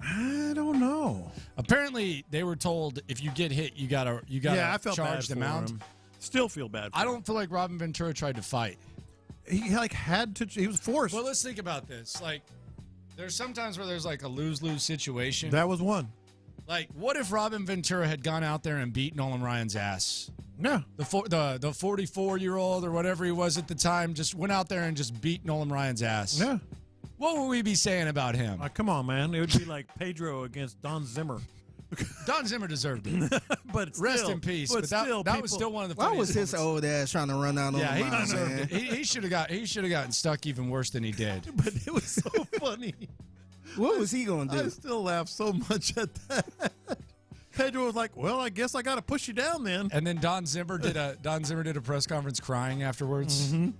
I don't know. Apparently, they were told if you get hit, you gotta I felt charge bad the for amount. him. Still feel bad. I don't feel like Robin Ventura tried to fight. He had to. He was forced. Well, let's think about this. Like, there's sometimes where there's like a lose-lose situation. That was one. Like, what if Robin Ventura had gone out there and beat Nolan Ryan's ass? Yeah. The 44-year-old or whatever he was at the time just went out there and just beat Nolan Ryan's ass. Yeah. What would we be saying about him? Come on, man. It would be like Pedro against Don Zimmer. Don Zimmer deserved it. But Rest still, in peace. but But that still, was still one of the Why funniest was his moments. old ass trying to run down on Yeah, the he line, deserved man? it. He should have gotten stuck even worse than he did. But it was so funny. What was he going to do? I still laugh so much at that. Pedro was like, "Well, I guess I got to push you down then." And then Don Zimmer did a press conference crying afterwards. Mm-hmm.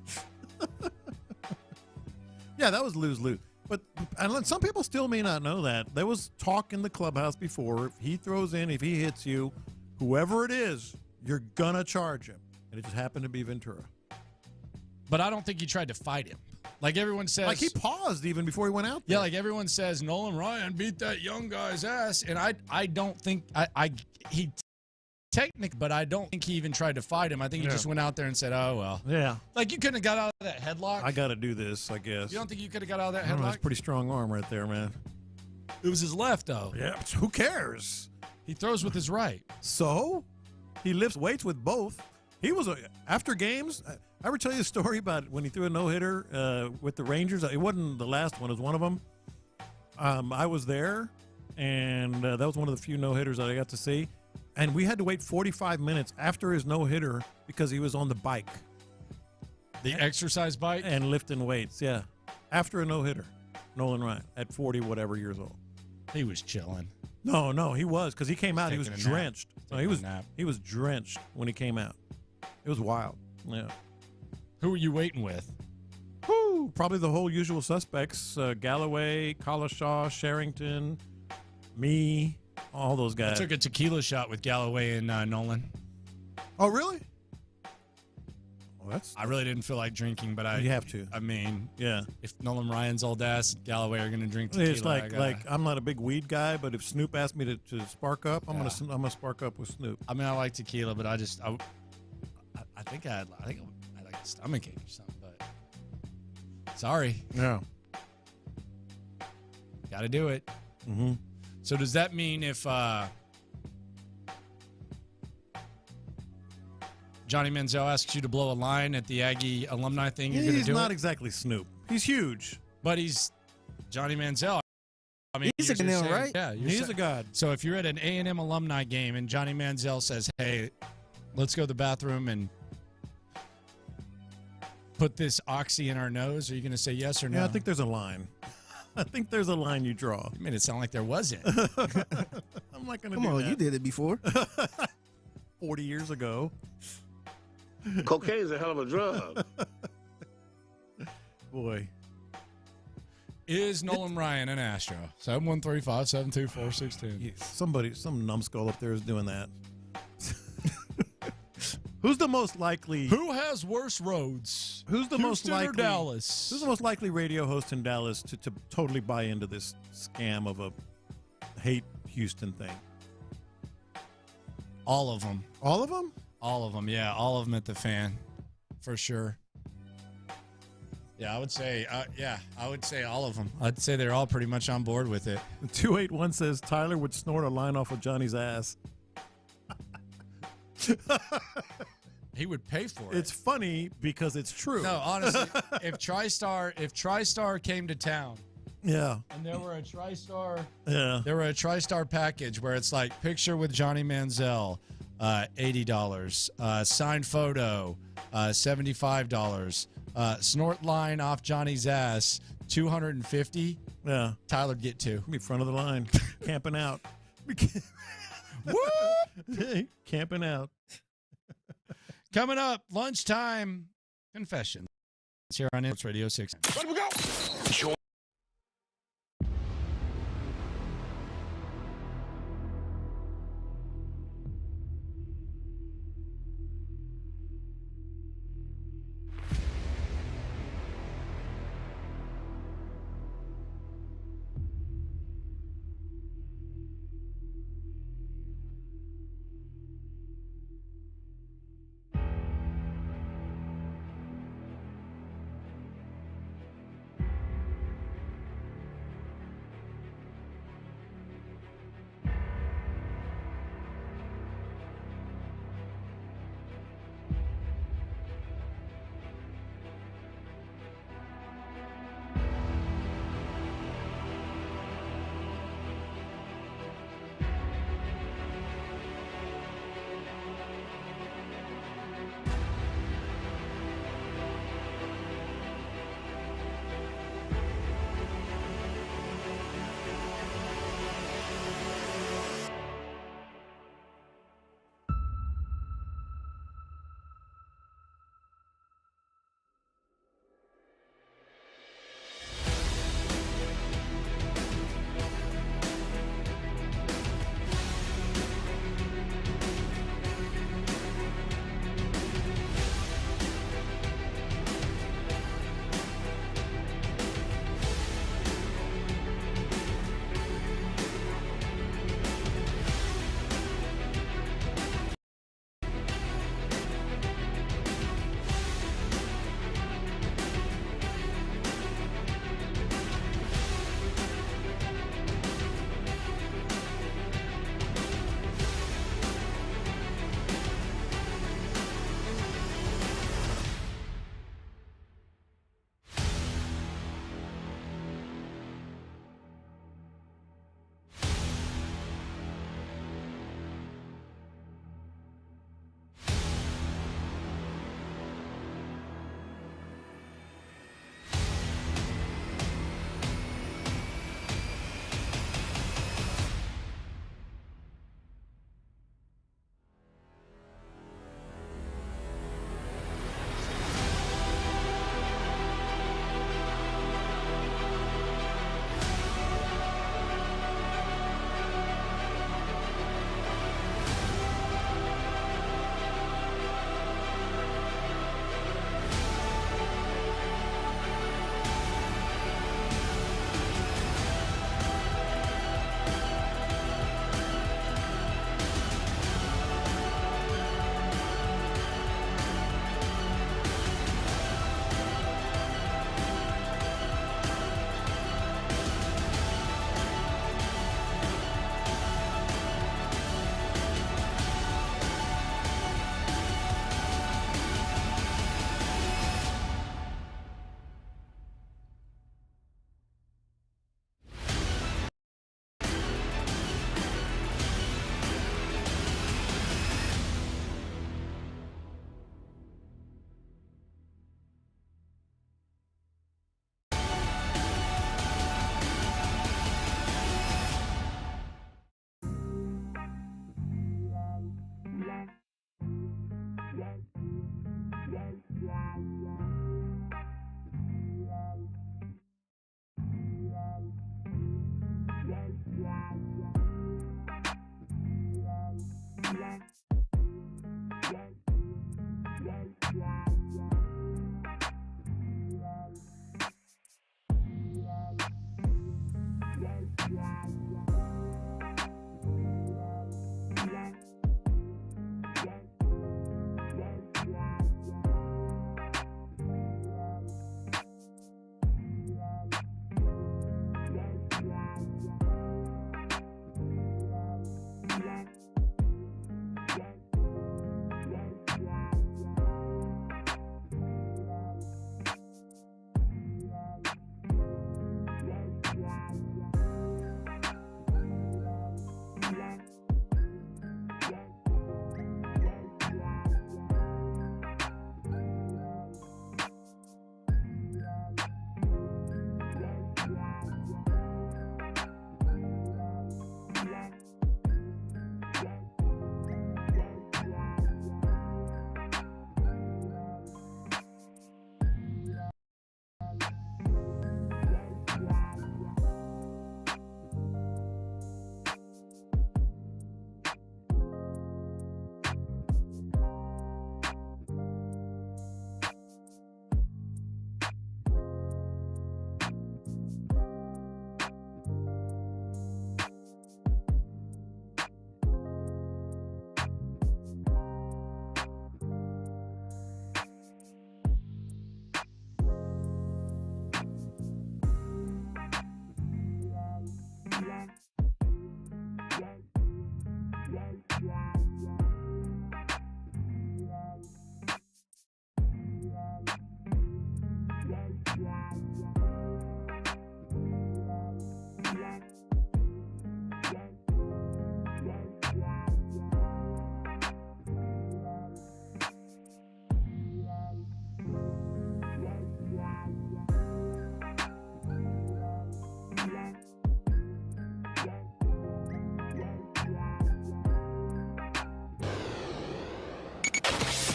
Yeah, that was lose-lose. But and some people still may not know that. There was talk in the clubhouse before. If he throws in, if he hits you, whoever it is, you're going to charge him. And it just happened to be Ventura. But I don't think he tried to fight him. Like everyone says. Like he paused even before he went out there. Yeah, like everyone says, Nolan Ryan beat that young guy's ass. And I don't think he technical, but I don't think he even tried to fight him. I think he just went out there and said, "Oh well." Yeah. Like you couldn't have got out of that headlock. I got to do this, I guess. You don't think you could have got out of that I don't know, headlock? that's a pretty strong arm right there, man. It was his left though. Yeah, but who cares? He throws with his right. So he lifts weights with both. He was after games. I ever tell you a story about when he threw a no-hitter with the Rangers? It wasn't the last one. It was one of them. I was there, and that was one of the few no-hitters that I got to see. And we had to wait 45 minutes after his no-hitter because he was on the bike. The exercise bike? And lifting weights, yeah. After a no-hitter, Nolan Ryan, at 40 whatever years old. He was chilling. No, he was, because he came out, he was taking a nap. drenched. No, he was drenched when he came out. It was wild, yeah. Who were you waiting with? Whew, probably the whole usual suspects, Galloway, Collishaw, Sherrington, me, all those I guys. took a tequila shot with Galloway and Nolan. Oh, really? I really didn't feel like drinking, but You have to. I mean, yeah. If Nolan Ryan's old ass and Galloway are going to drink tequila, It's like I'm not a big weed guy, but if Snoop asked me to spark up, I'm gonna spark up with Snoop. I mean, I like tequila, but I think I had like a stomachache or something. But sorry, yeah, got to do it. Mm-hmm. So does that mean if Johnny Manziel asks you to blow a line at the Aggie alumni thing, you're going to do it? He's not exactly Snoop. He's huge, but he's Johnny Manziel. I mean, he's a god, right? Yeah, he's a god. So if you're at an A&M alumni game and Johnny Manziel says, "Hey, let's go to the bathroom and put this oxy in our nose," are you going to say yes or no? Yeah, I think there's a line. I think there's a line you draw. You made it sound like there wasn't. I'm not going to do Come on, that. you did it before. 40 years ago. Cocaine's a hell of a drug. Boy. Is Nolan Ryan an Astro? 713-572-4610. Some numbskull up there is doing that. Who's the most likely? Who has worse roads? Who's the Houston most likely? or Dallas? Who's the most likely radio host in Dallas to totally buy into this scam of a hate Houston thing? All of them. All of them? All of them, yeah. All of them at the Fan, for sure. Yeah, I would say, all of them. I'd say they're all pretty much on board with it. 281 says Tyler would snort a line off of Johnny's ass. He would pay for it. It's funny because it's true. No, honestly, if TriStar came to town, yeah, and there were a TriStar package where it's like picture with Johnny Manziel, $80, signed photo, $75, snort line off Johnny's ass, $250. Yeah, Tyler'd get two. Be front of the line, camping out. Camping out. Coming up, Lunchtime Confessions here on Sports Radio 6. Let we go.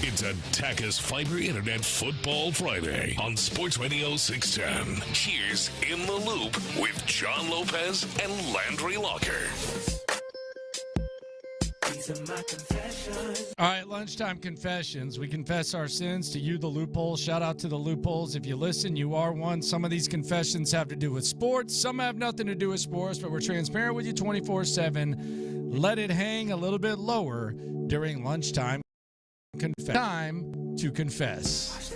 It's a Tachus Fiber Internet Football Friday on Sports Radio 610. Here's In the Loop with John Lopez and Landry Locker. All right, Lunchtime Confessions. We confess our sins to you, the loophole. Shout out to the loopholes. If you listen, you are one. Some of these confessions have to do with sports. Some have nothing to do with sports, but we're transparent with you 24/7. Let it hang a little bit lower during lunchtime. Time to confess.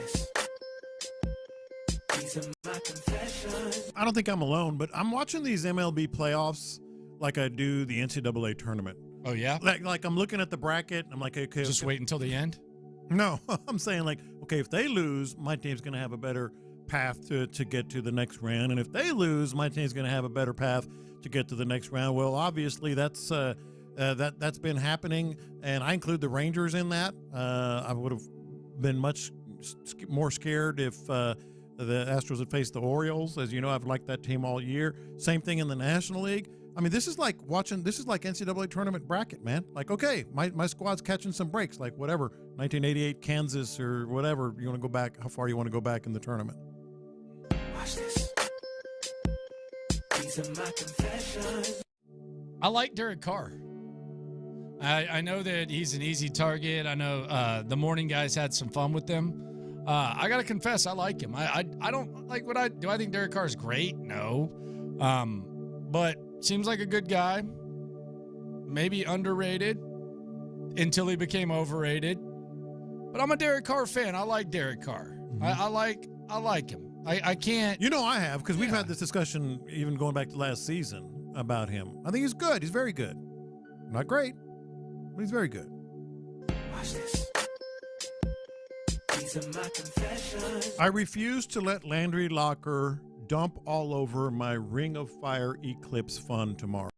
I don't think I'm alone, but I'm watching these MLB playoffs like I do the NCAA tournament. Oh, yeah? Like I'm looking at the bracket. I'm like, okay. Just wait until the end? No, I'm saying like, okay, if they lose, my team's going to have a better path to get to the next round. And if they lose, my team's going to have a better path to get to the next round. Well, obviously that's that's been happening, and I include the Rangers in that. I would have been much more scared if the Astros had faced the Orioles. As you know, I've liked that team all year. Same thing in the National League. I mean, this is like NCAA tournament bracket, man. Like, okay, my squad's catching some breaks, like whatever, 1988 Kansas or whatever. You want to go back, how far you want to go back in the tournament. Watch this. These are my confessions. I like Derek Carr. I know that he's an easy target. I know the morning guys had some fun with them. I got to confess, I like him. I don't like do I think Derek Carr is great? No. But seems like a good guy. Maybe underrated until he became overrated. But I'm a Derek Carr fan. I like Derek Carr. Mm-hmm. I like him. I can't. You know I have, because we've had this discussion even going back to last season about him. I think he's good. He's very good. Not great, but he's very good. Watch this. These are my confessions. I refuse to let Landry Locker dump all over my Ring of Fire Eclipse fun tomorrow.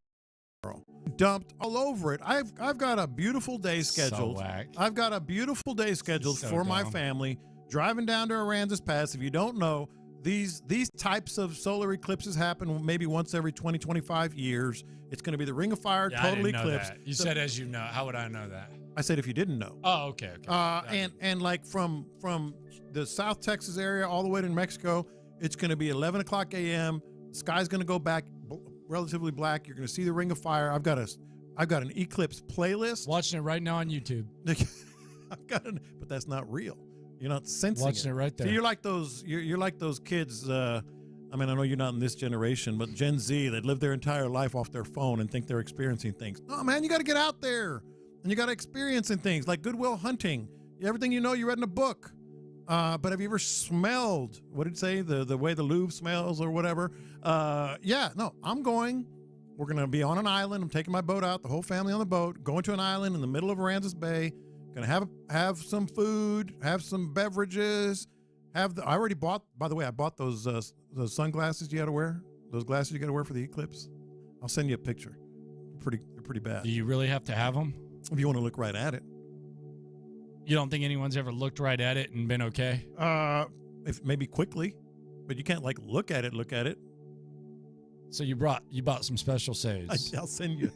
Dumped all over it. I've got a beautiful day scheduled. So whack. I've got a beautiful day scheduled for my family. Driving down to Aransas Pass. If you don't know, these types of solar eclipses happen maybe once every 20, 25 years. It's going to be the Ring of Fire total eclipse. You said as you know. How would I know that? I said if you didn't know. Oh, okay. And like from the South Texas area all the way to New Mexico, it's going to be 11 o'clock a.m. The sky's going to go back relatively black. You're going to see the ring of fire. I've got an Eclipse playlist. Watching it right now on YouTube. But that's not real. You're not sensing Watching it right there. So you're like those. You're like those kids. I know you're not in this generation, but Gen Z that live their entire life off their phone and think they're experiencing things. No, man, you got to get out there and you got to experiencing things like Goodwill Hunting. Everything you know, you read in a book. But have you ever smelled? What did it say? The way the Louvre smells or whatever. I'm going. We're going to be on an island. I'm taking my boat out, the whole family on the boat, going to an island in the middle of Aransas Bay. Going to have some food, have some beverages. I already bought, by the way, I bought those sunglasses you got to wear. Those glasses you got to wear for the eclipse. I'll send you a picture. They're pretty bad. Do you really have to have them? If you want to look right at it. You don't think anyone's ever looked right at it and been okay? If maybe quickly, but you can't look at it. So you bought some special saves. I'll send you.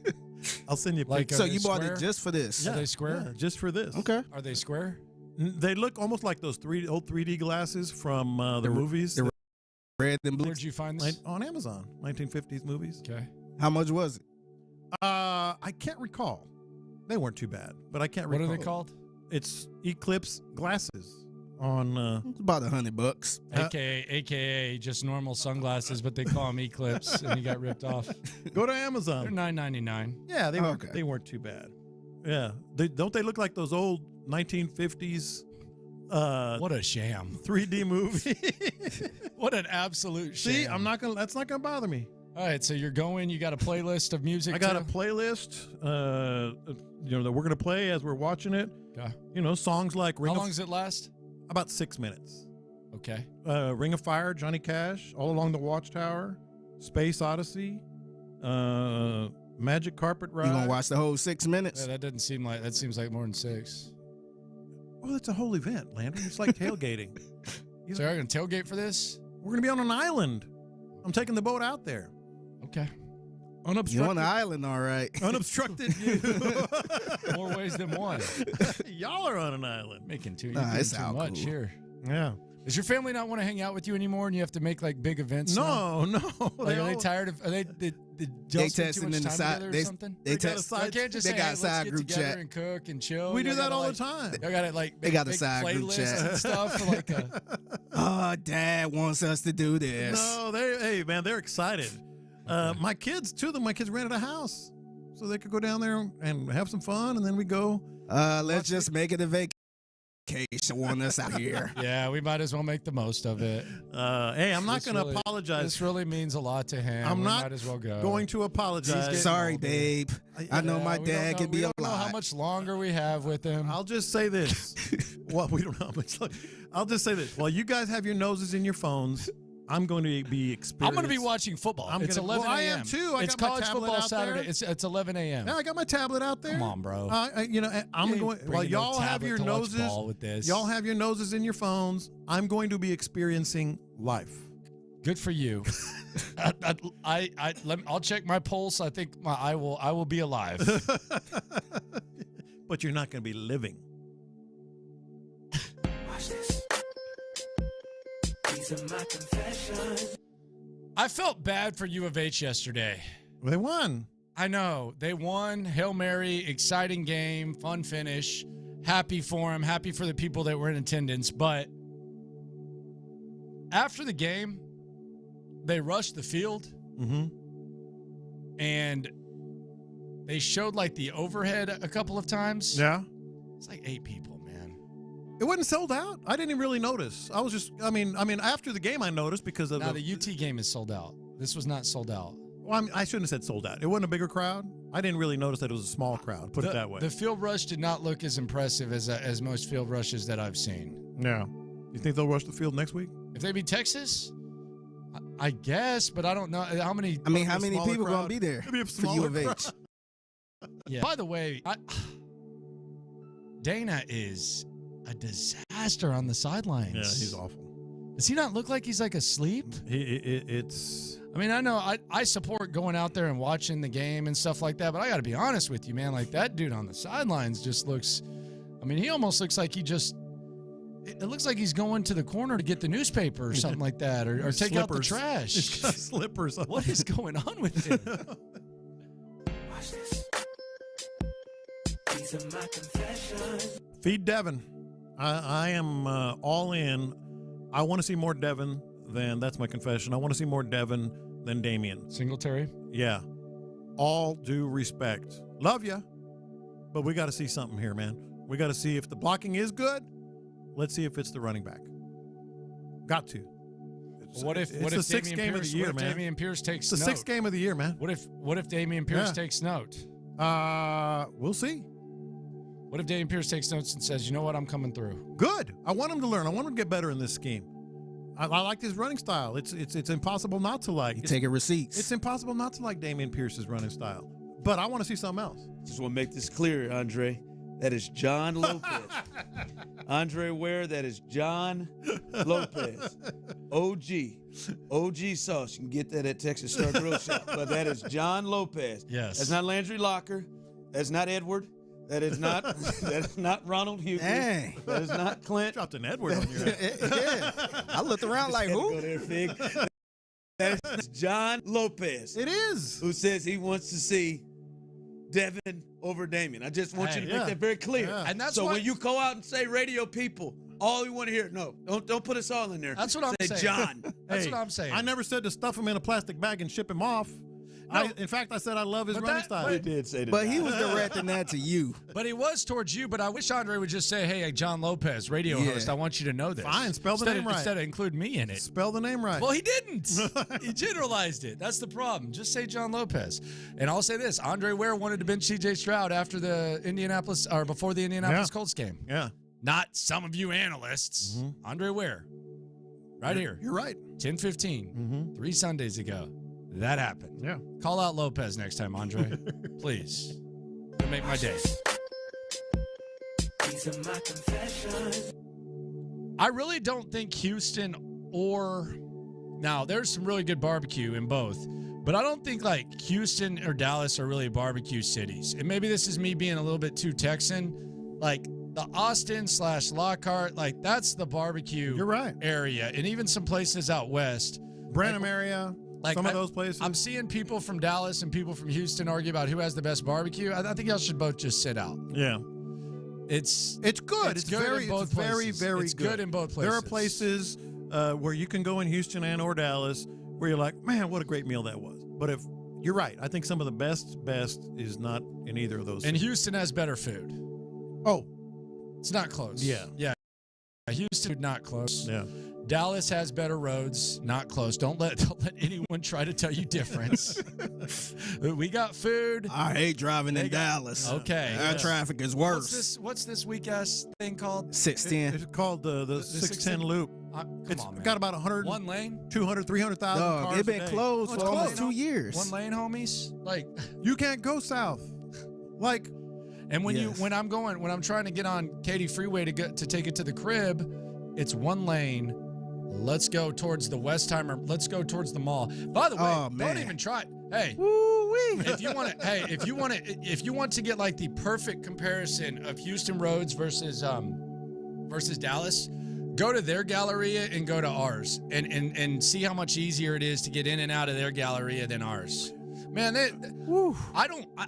I'll send you. So you bought it just for this? Are they square? Yeah, just for this. Okay. Are they square? They look almost like those old 3D glasses from the movies. The red and blue. Where'd you find this? On Amazon. 1950s movies. Okay. How much was it? I can't recall. They weren't too bad, but I can't recall. What are they called? It's Eclipse glasses. It's about $100. AKA just normal sunglasses, but they call them Eclipse, and you got ripped off. Go to Amazon. They're $9.99. Yeah, they weren't too bad. Yeah, don't they look like those old 1950s? What a sham! 3D movie. What an absolute sham! See, that's not gonna bother me. All right, so you're going. You got a playlist of music. I got a playlist. That we're gonna play as we're watching it. Okay. Songs like How long does it last? About 6 minutes. Okay. Ring of Fire, Johnny Cash, All Along the Watchtower, Space Odyssey, Magic Carpet Ride. You gonna watch the whole 6 minutes? Yeah, that seems like more than 6. Well, it's a whole event, Landry. It's like tailgating. So you're gonna tailgate for this? We're gonna be on an island. I'm taking the boat out there. Okay. Unobstructed. You're on the island, all right. Unobstructed view. More ways than one. Y'all are on an island. Making too it's too much here. Yeah. Does your family not want to hang out with you anymore, and you have to make big events? No. Are they tired of? Are they testing in the side. They test. I can't just they say, got hey, a side let's group get together chat and cook and chill. We do that all the time. They got it they got a side group chat and stuff for Oh, Dad wants us to do this. No, they're excited. My kids, two of them, rented a house so they could go down there and have some fun, and then we go. Let's just make it a vacation on us out here. Yeah, we might as well make the most of it. Hey, I'm not going to apologize. This really means a lot to him. Might as well go. Going to apologize. Sorry, babe. I know my dad could be alive. We don't know how much longer we have with him. I'll just say this. Well, we don't know how much longer. I'll just say this. While you guys have your noses in your phones, I'm going to be experiencing. I'm going to be watching football. It's 11 a.m. I am too. It's college football Saturday. It's 11 a.m. Yeah, I got my tablet out there. Come on, bro. I'm going. While y'all have your noses, y'all have your noses in your phones. I'm going to be experiencing life. Good for you. I'll check my pulse. I think I will be alive. But you're not going to be living. Watch this. These are my confessions. I felt bad for U of H yesterday. They won. I know. They won. Hail Mary, exciting game, fun finish. Happy for them. Happy for the people that were in attendance. But after the game, they rushed the field. Mm-hmm. And they showed the overhead a couple of times. Yeah. It's 8 people, man. It wasn't sold out. I didn't even really notice. I was just, I mean, after the game I noticed because of the UT game is sold out. This was not sold out. Well, I shouldn't have said sold out. It wasn't a bigger crowd. I didn't really notice that it was a small crowd, put it that way. The field rush did not look as impressive as most field rushes that I've seen. Yeah. You think they'll rush the field next week? If they beat Texas? I guess, but I don't know how many. I mean, how many people going to be there for U of H? Yeah. By the way, Dana is a disaster on the sidelines. Yeah, he's awful. Does he not look like he's like asleep? It's. I mean, I know I support going out there and watching the game and stuff like that, but I got to be honest with you, man. Like that dude on the sidelines just looks. I mean, he almost looks like he just. It looks like he's going to the corner to get the newspaper or something like that, or take out the trash. He's got slippers on. What is going on with him? Watch this. These are my confessions. Feed Devin. I am all in. I want to see more Devin than, that's my confession. I want to see more Devin than Damian. Singletary? Yeah. All due respect. Love you, but we got to see something here, man. We got to see if the blocking is good. Let's see if it's the running back. Got to. What if the sixth game of the year, man? Damian Pierce takes note? It's the sixth game of the year, man. What if Damian Pierce takes note? We'll see. What if Damian Pierce takes notes and says, you know what, I'm coming through? Good. I want him to learn. I want him to get better in this scheme. I like his running style. It's impossible not to like. Taking receipts. It's impossible not to like Damian Pierce's running style. But I want to see something else. Just want to make this clear, Andre. That is John Lopez. Andre Ware, that is John Lopez. OG sauce. You can get that at Texas Star Grill Shop. But that is John Lopez. Yes. That's not Landry Locker. That's not Edward. That is not Ronald Hughley. Dang. That is not Clint. Dropped an Edward on your Yeah. I looked around like, who? Go there, Fig. That is John Lopez. It is. Who says he wants to see Devin over Damian. I just want you to make that very clear. Yeah. And that's so why, when you go out and say radio people, all we want to hear, no, don't put us all in there. That's what I'm saying. John. That's what I'm saying. I never said to stuff him in a plastic bag and ship him off. No. In fact, I said I love his running style. He did say that. But he was directing that to you. But he was towards you, but I wish Andre would just say, hey, John Lopez, radio host, I want you to know this. Fine, spell the name right. Instead of include me in it. Spell the name right. Well, he didn't. He generalized it. That's the problem. Just say John Lopez. And I'll say this. Andre Ware wanted to bench C.J. Stroud after the before the Indianapolis Colts game. Yeah. Not some of you analysts. Mm-hmm. Andre Ware. Right here. You're right. 10:15. 3 Sundays ago. That happened. Yeah. Call out Lopez next time, Andre. Please. It'll make my day. These are my confessions. I really don't think Houston now, there's some really good barbecue in both, but I don't think like Houston or Dallas are really barbecue cities. And maybe this is me being a little bit too Texan. Like the Austin/Lockhart, like that's the barbecue area. And even some places out west. Branham area. Like some of those places. I'm seeing people from Dallas and people from Houston argue about who has the best barbecue. I think y'all should both just sit out. Yeah. It's good. It's very good. It's good in both places. There are places where you can go in Houston or Dallas where you're like, man, what a great meal that was. But if you're right, I think some of the best is not in either of those. And Houston has better food. Oh. It's not close. Yeah. Yeah. Houston, not close. Yeah. Dallas has better roads, not close. Don't let anyone try to tell you difference. We got food. I hate driving in Dallas. Okay. Our traffic is worse. What's this weak ass thing called? 610. It's called the 610 loop. Come on, man. Got about 100. One lane? 200, 300,000 cars. It's been closed for almost 2 years. One lane, homies. Like you can't go south. Like, and when I'm trying to get on Katy Freeway to take it to the crib, it's one lane. Let's go towards the Westheimer. Let's go towards the mall. By the way, don't even try it. Hey, if you want to get like the perfect comparison of Houston roads versus Dallas, go to their Galleria and go to ours and see how much easier it is to get in and out of their Galleria than ours. Man,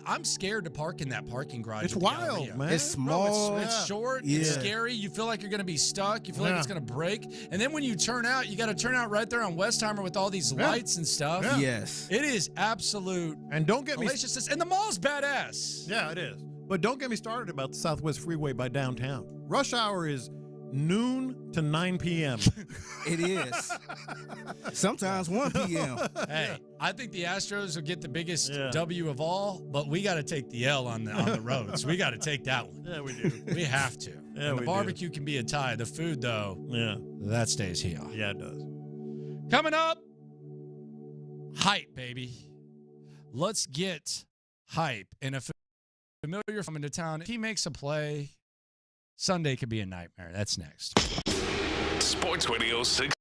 I'm scared to park in that parking garage. It's wild, Galleria. man. It's small. It's short. Yeah. It's scary. You feel like you're going to be stuck. You feel like it's going to break. And then when you turn out, you got to turn out right there on Westheimer with all these lights and stuff. Yeah. Yes. It is absolute. And don't get me. And the mall's badass. Yeah, it is. But don't get me started about the Southwest Freeway by downtown. Rush hour is noon to 9 p.m. It is. Sometimes 1 p.m. Hey, I think the Astros will get the biggest W of all, but we got to take the L on the roads. We got to take that one. Yeah, we do. We have to. Yeah, the barbecue can be a tie. The food, though, that stays here. Yeah, it does. Coming up, hype, baby. Let's get hype. And a familiar from into town, if he makes a play, Sunday could be a nightmare. That's next. Sports Radio 6.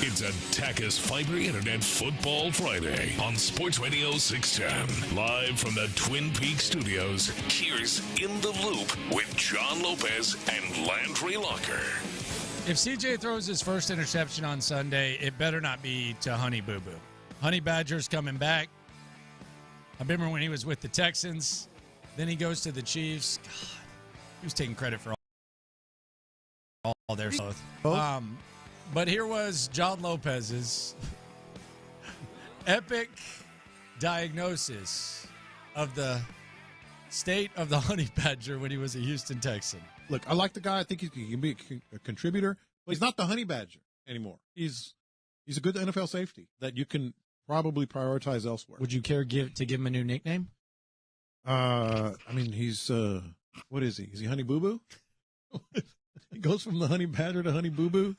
It's a Tachus Fiber Internet Football Friday on Sports Radio 610. Live from the Twin Peaks studios, here's In the Loop with John Lopez and Landry Locker. If CJ throws his first interception on Sunday, it better not be to Honey Boo Boo. Honey Badger's coming back. I remember when he was with the Texans. Then he goes to the Chiefs. God, he was taking credit for all their stuff. But here was John Lopez's epic diagnosis of the state of the Honey Badger when he was a Houston Texan. Look, I like the guy. I think he can be a contributor, but he's not the Honey Badger anymore. He's a good NFL safety that you can probably prioritize elsewhere. Would you care to give him a new nickname? I mean, he's what is he? Is he Honey Boo Boo? He goes from the Honey Badger to Honey Boo Boo.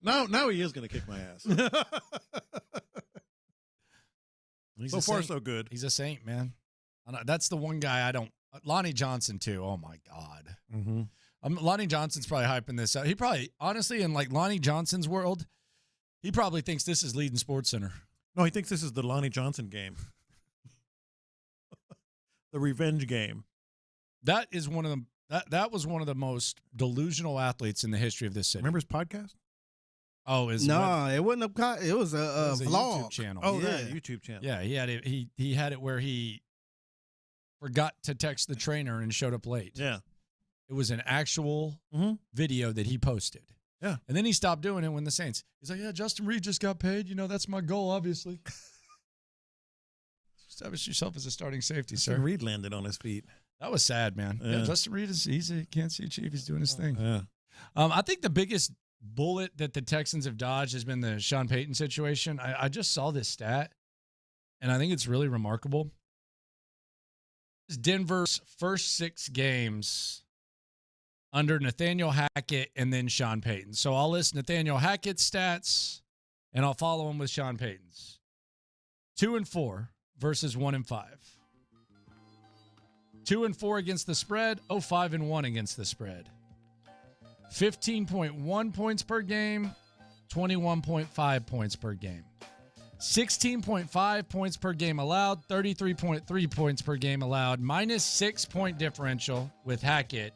Now he is going to kick my ass. So far, so good. He's a saint, man. That's the one guy I don't. Lonnie Johnson too. Oh my God. Mm-hmm. Lonnie Johnson's probably hyping this up. He probably, honestly, in like Lonnie Johnson's world, he probably thinks this is leading Sports Center. No, he thinks this is the Lonnie Johnson game, the revenge game. That is one of the. That was one of the most delusional athletes in the history of this city. Remember his podcast? Oh, it wasn't a. It was a vlog YouTube channel. Oh, yeah, YouTube channel. Yeah, he had it. He had it where he forgot to text the trainer and showed up late. Yeah, it was an actual video that he posted. Yeah, and then he stopped doing it when the Saints. He's like, "Yeah, Justin Reed just got paid. You know, that's my goal, obviously." Establish yourself as a starting safety, sir. Reed landed on his feet. That was sad, man. Yeah, Justin Reed he's a Kansas City Chief. He's doing his thing. Yeah. I think the biggest bullet that the Texans have dodged has been the Sean Payton situation. I just saw this stat, and I think it's really remarkable. This is Denver's first 6 games under Nathaniel Hackett and then Sean Payton. So I'll list Nathaniel Hackett's stats, and I'll follow him with Sean Payton's. 2-4 versus 1-5. 2-4 against the spread, 5-1 against the spread. 15.1 points per game, 21.5 points per game. 16.5 points per game allowed, 33.3 points per game allowed, minus 6-point differential with Hackett,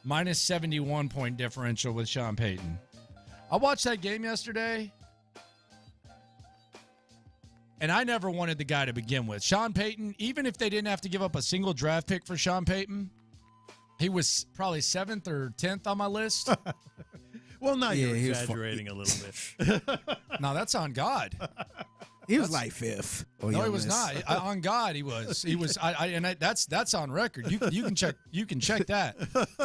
minus 71-point differential with Sean Payton. I watched that game yesterday, and I never wanted the guy to begin with. Sean Payton, even if they didn't have to give up a single draft pick for Sean Payton, he was probably 7th or 10th on my list. Well, now you're exaggerating a little bit. No, that's on God. He was like 5th. No, he was not. On God, he was. He was. That's on record. You can check. You can check that.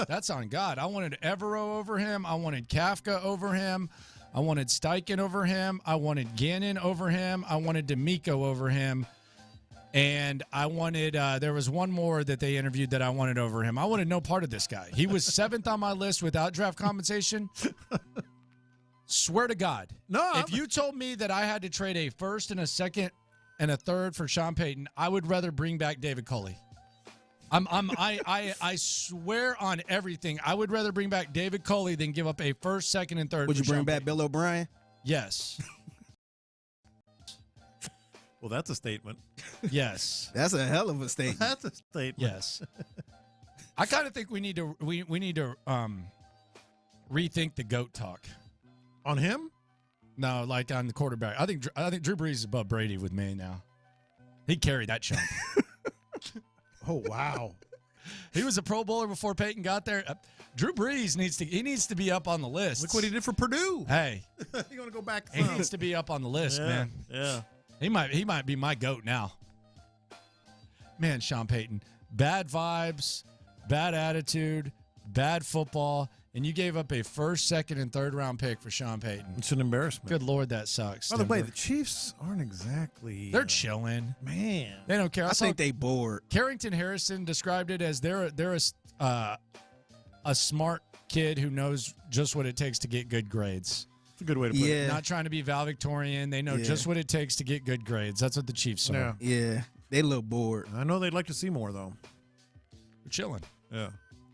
That's on God. I wanted Evero over him. I wanted Kafka over him. I wanted Steichen over him. I wanted Gannon over him. I wanted D'Amico over him. And I wanted, there was one more that they interviewed that I wanted over him. I wanted no part of this guy. He was 7th on my list without draft compensation. Swear to God. No. If you told me that I had to trade a first and a second and a third for Sean Payton, I would rather bring back David Culley. I swear on everything, I would rather bring back David Culley than give up a first, second, and third. Would you bring back Bill O'Brien? Yes. Well, that's a statement. Yes. That's a hell of a statement. That's a statement. Yes. I kind of think we need to rethink the GOAT talk. On him? No, like on the quarterback. I think Drew Brees is above Brady with me now. He carried that chunk. Oh, wow. He was a Pro Bowler before Peyton got there. Drew Brees needs to be up on the list. Look what he did for Purdue. Hey. You want to go back? He needs to be up on the list, man. Yeah. He might be my GOAT now. Man, Sean Payton. Bad vibes, bad attitude, bad football, and you gave up a first, second, and third round pick for Sean Payton. It's an embarrassment. Good Lord, that sucks. By the way, the Chiefs aren't exactly... They're chilling. Man. They don't care. I think they bored. Carrington Harrison described it as they're a smart kid who knows just what it takes to get good grades. It's a good way to put it. Not trying to be valedictorian. They know just what it takes to get good grades. That's what the Chiefs are. Yeah. They look bored. I know they'd like to see more, though. They're chilling. Yeah.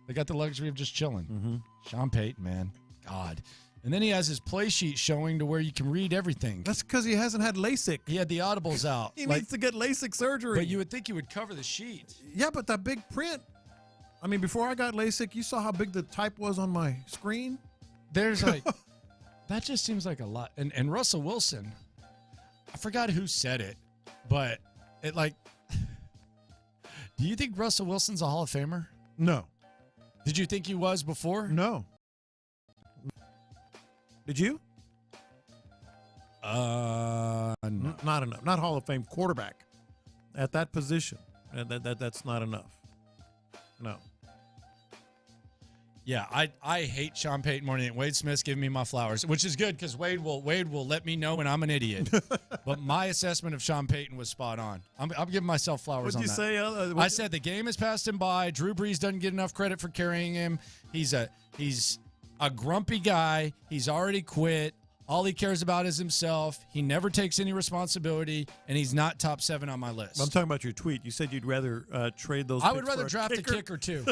They got the luxury of just chilling. Mm-hmm. Sean Payton, man. God. And then he has his play sheet showing to where you can read everything. That's because he hasn't had LASIK. He had the audibles out. He needs to get LASIK surgery. But you would think he would cover the sheet. Yeah, but that big print. I mean, before I got LASIK, you saw how big the type was on my screen? There's like, that just seems like a lot. And Russell Wilson, I forgot who said it, but it like, do you think Russell Wilson's a Hall of Famer? No. Did you think he was before? No. Did you? No. Not enough. Not Hall of Fame quarterback at that position. That's not enough. No. Yeah, I hate Sean Payton more than Wade Smith's giving me my flowers, which is good because Wade will let me know when I'm an idiot. But my assessment of Sean Payton was spot on. I'm giving myself flowers on that. What'd you say? I said the game has passed him by. Drew Brees doesn't get enough credit for carrying him. He's a grumpy guy. He's already quit. All he cares about is himself. He never takes any responsibility, and he's not top 7 on my list. I'm talking about your tweet. You said you'd rather trade those. I would rather draft a kicker too.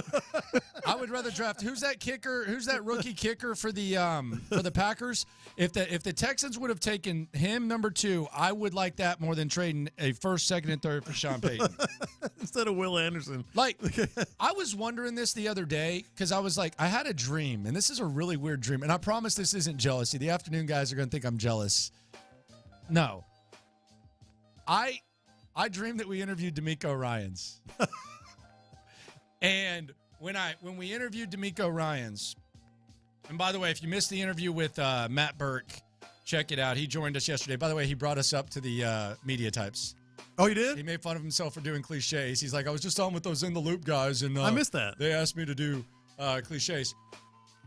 I would rather draft. Who's that kicker? Who's that rookie kicker for the Packers? If the Texans would have taken him number 2, I would like that more than trading a first, second, and third for Sean Payton instead of Will Anderson. Like, I was wondering this the other day because I was like, I had a dream, and this is a really weird dream, and I promise this isn't jealousy. The afternoon guys are going to think I'm jealous. No. I dreamed that we interviewed D'Amico Ryans. And when we interviewed D'Amico Ryans, and by the way, if you missed the interview with Matt Burke, check it out. He joined us yesterday. By the way, he brought us up to the media types. Oh, he did? He made fun of himself for doing cliches. He's like, I was just on with those In the Loop guys, and I missed that. They asked me to do cliches.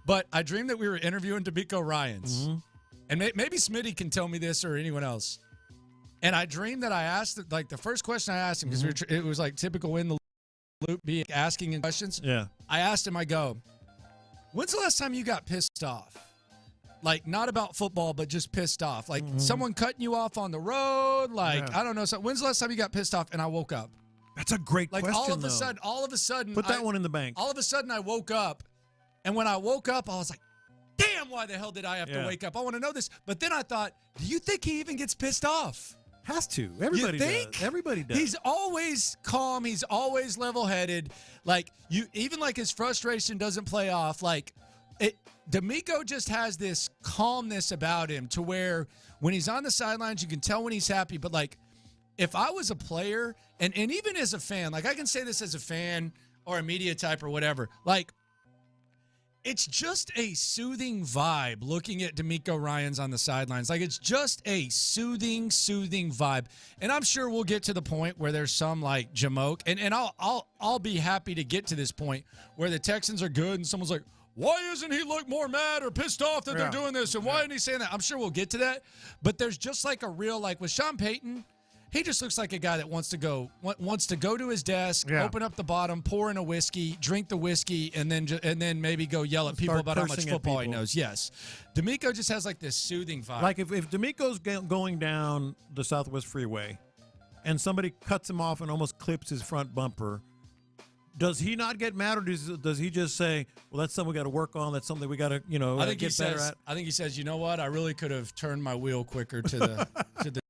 But I dreamed that we were interviewing D'Amico Ryans. Mm-hmm. And maybe Smitty can tell me this or anyone else. And I dreamed that I asked, like, the first question I asked him, because it was like typical In the Loop being asking him questions. Yeah. I asked him, I go, when's the last time you got pissed off? Like, not about football, but just pissed off. Like, someone cutting you off on the road. Like, I don't know. So when's the last time you got pissed off? And I woke up. That's a great question, all of a sudden. Put that one in the bank. All of a sudden, I woke up. And when I woke up, I was like, damn, why the hell did I have to wake up? I want to know this. But then I thought, do you think he even gets pissed off? Has to. Everybody does. Everybody does. He's always calm. He's always level-headed. Like, even like his frustration doesn't play off. Like, D'Amico just has this calmness about him to where when he's on the sidelines, you can tell when he's happy. But, like, if I was a player, and even as a fan, like, I can say this as a fan or a media type or whatever, like, it's just a soothing vibe looking at D'Amico Ryans on the sidelines. Like, it's just a soothing vibe. And I'm sure we'll get to the point where there's some like jamoke. And I'll be happy to get to this point where the Texans are good and someone's like, why isn't he look more mad or pissed off that they're doing this? And why isn't he saying that? I'm sure we'll get to that. But there's just like a real, like with Sean Payton, he just looks like a guy that wants to go to his desk, open up the bottom, pour in a whiskey, drink the whiskey, and then maybe go yell at people about how much football he knows. Yes, D'Amico just has like this soothing vibe. Like if D'Amico's going down the Southwest Freeway, and somebody cuts him off and almost clips his front bumper, does he not get mad, or does he just say, "Well, that's something we got to work on. That's something we got to get better at"? I think he says, "You know what? I really could have turned my wheel quicker to the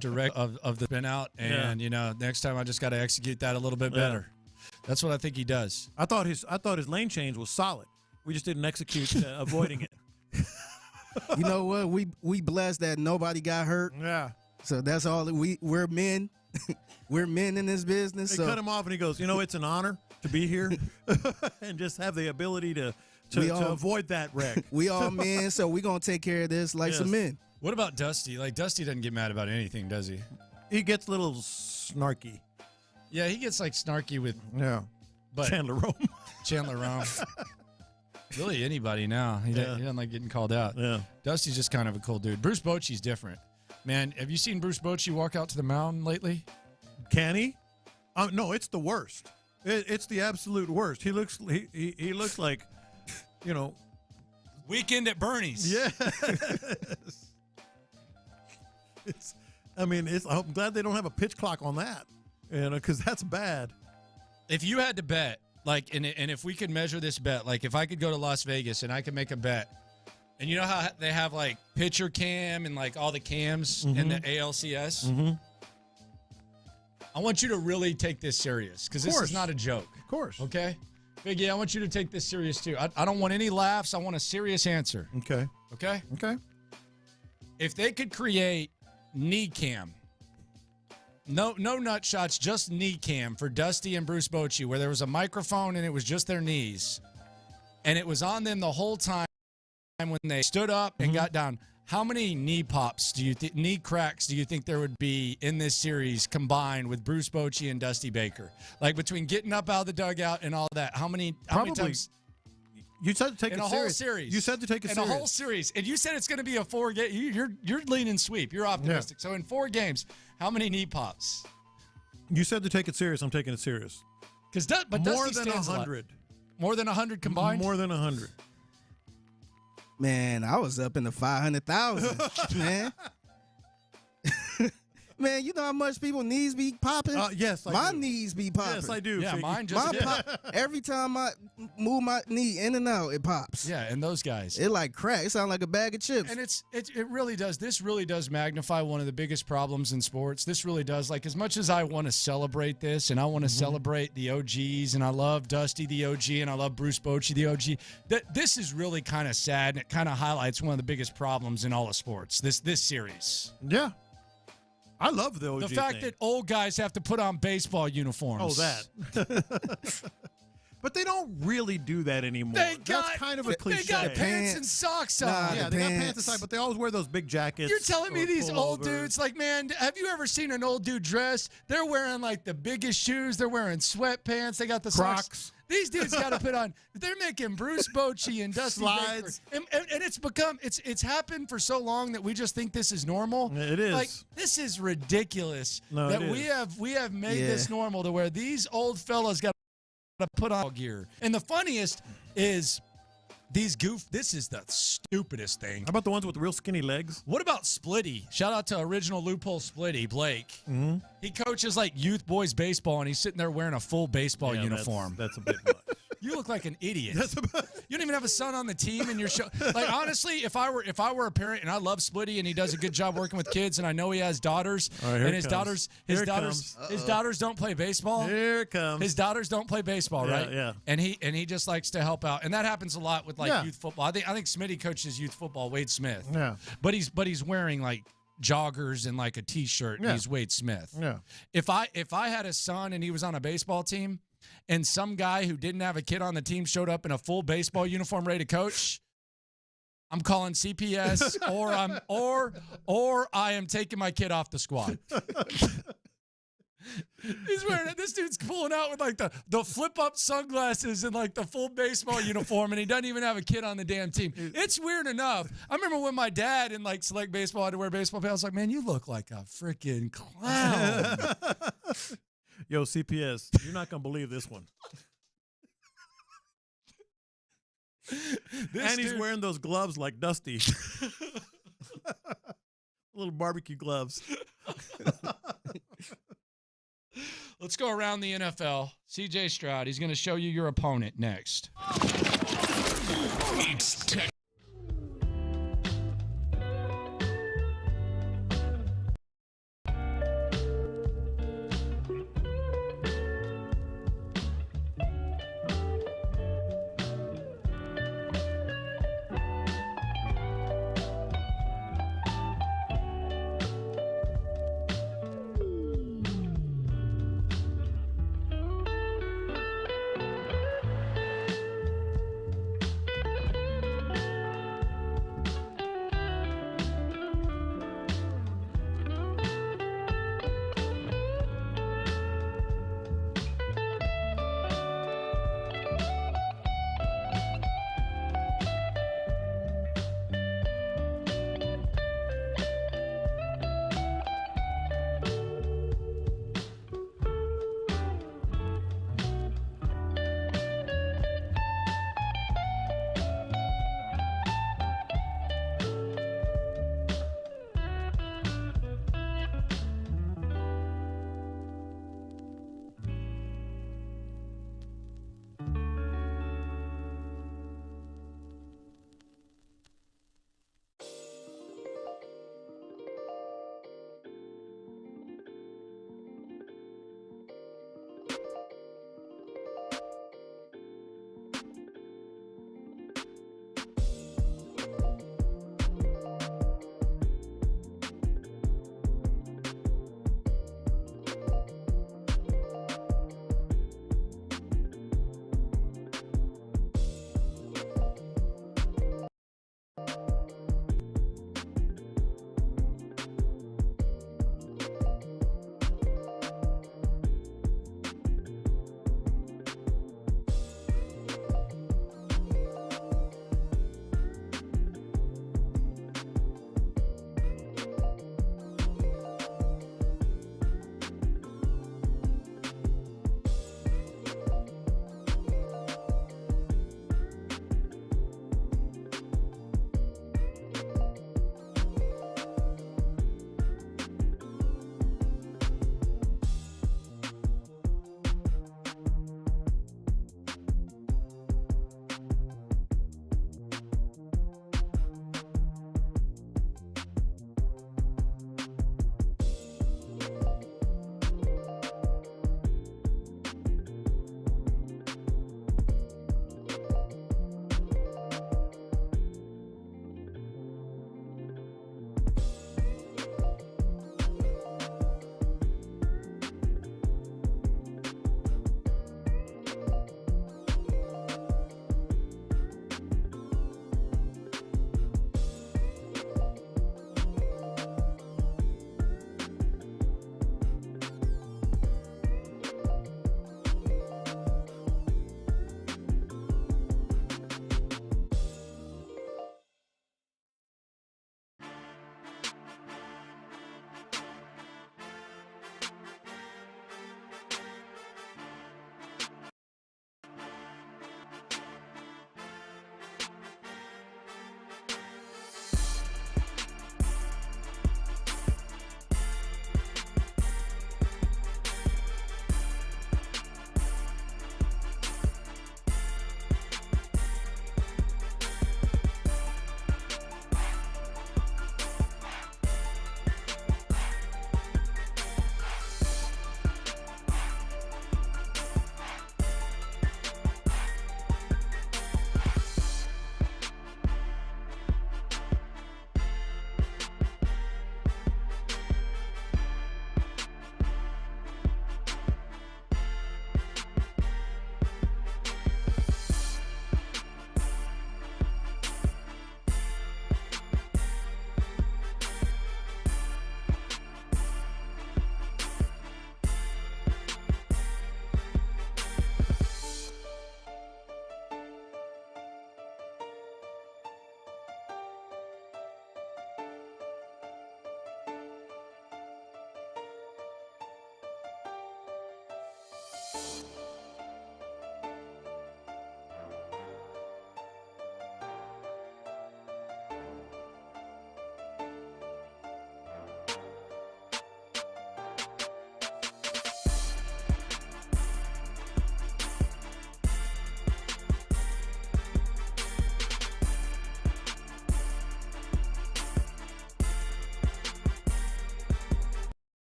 direct of the spin out, and next time I just got to execute that a little bit better." That's what I think he does. I thought his lane change was solid. We just didn't execute avoiding it. You know what? We blessed that nobody got hurt. Yeah. So that's all. We're men. We're men in this business. They cut him off, and he goes, "It's an honor to be here and just have the ability to avoid that wreck." We all men, so we're gonna take care of this like some men. What about Dusty? Like, Dusty doesn't get mad about anything, does he? He gets a little snarky. Yeah, he gets like snarky with Chandler Rome. Chandler Rome. Really, anybody now. He doesn't like getting called out. Yeah. Dusty's just kind of a cool dude. Bruce Bochy's different. Man, have you seen Bruce Bochy walk out to the mound lately? Can he? No, it's the worst. It's the absolute worst. He looks like, Weekend at Bernie's. Yeah. I'm glad they don't have a pitch clock on that, because that's bad. If you had to bet, like, and if we could measure this bet, like if I could go to Las Vegas and I could make a bet And you know how they have like pitcher cam and like all the cams in the ALCS? Mm-hmm. I want you to really take this serious because this is not a joke. Of course. Okay? Biggie, I want you to take this serious too. I don't want any laughs. I want a serious answer. Okay. Okay? Okay. If they could create knee cam, no nut shots, just knee cam for Dusty and Bruce Bochy, where there was a microphone and it was just their knees, and it was on them the whole time when they stood up and got down, how many knee pops knee cracks do you think there would be in this series combined with Bruce Bochy and Dusty Baker? Like between getting up out of the dugout and all that, how many times? You said to take in it a serious. whole series. You said to take it serious. In a whole series. And you said it's going to be a 4-game. You're leaning sweep. You're optimistic. Yeah. So in 4 games, how many knee pops? You said to take it serious. I'm taking it serious. But more Dusty than stands 100. More than 100 combined? More than 100. Man, I was up in the 500,000, man. Man, you know how much people knees be popping? Yes, my knees be popping. Yes, I do. Yeah, mine just every time I move my knee in and out, it pops. Yeah, and those guys. It like crack. It sounds like a bag of chips. And it really does. This really does magnify one of the biggest problems in sports. This really does. Like, as much as I want to celebrate this and I want to celebrate the OGs, and I love Dusty the OG and I love Bruce Bochy the OG, this is really kind of sad, and it kind of highlights one of the biggest problems in all of sports, this series. Yeah. I love the OG The fact that old guys have to put on baseball uniforms. Oh, that. But they don't really do that anymore. That's kind of a cliche. They got pants and socks on. Yeah, they got pants inside, but they always wear those big jackets. You're telling me these old pullovers. dudes, like, man, have you ever seen an old dude dress? They're wearing, like, the biggest shoes. They're wearing sweatpants. They got the Crocs. socks. These dudes got to put on. They're making Bruce Bochy and Dusty Slides. Baker. And it's happened for so long that we just think this is normal. It is. Like, this is ridiculous that we have made this normal to where these old fellas got to put on gear. And the funniest is this is the stupidest thing. How about the ones with the real skinny legs? What about Splitty? Shout out to original Loophole Splitty, Blake. Mm-hmm. He coaches like youth boys baseball, and he's sitting there wearing a full baseball uniform. That's a bit much. You look like an idiot. You don't even have a son on the team, and you're like, honestly, if I were a parent, and I love Splitty, and he does a good job working with kids, and I know he has daughters, and his daughters don't play baseball. Here it comes. His daughters don't play baseball, right? Yeah. And he just likes to help out, and that happens a lot with youth football. I think Smitty coaches youth football. Wade Smith. Yeah. But he's wearing like joggers and like a t-shirt, and he's Wade Smith. Yeah. If I had a son and he was on a baseball team, and some guy who didn't have a kid on the team showed up in a full baseball uniform ready to coach, I'm calling CPS or I am taking my kid off the squad. He's wearing it. This dude's pulling out with like the flip up sunglasses and like the full baseball uniform, and he doesn't even have a kid on the damn team. It's weird enough. I remember when my dad in like select baseball had to wear baseball pants. I was like, man, you look like a freaking clown. Yo, CPS, you're not gonna believe this one. He's wearing those gloves like Dusty. Little barbecue gloves. Let's go around the NFL. CJ Stroud, he's going to show you your opponent next. It's tech.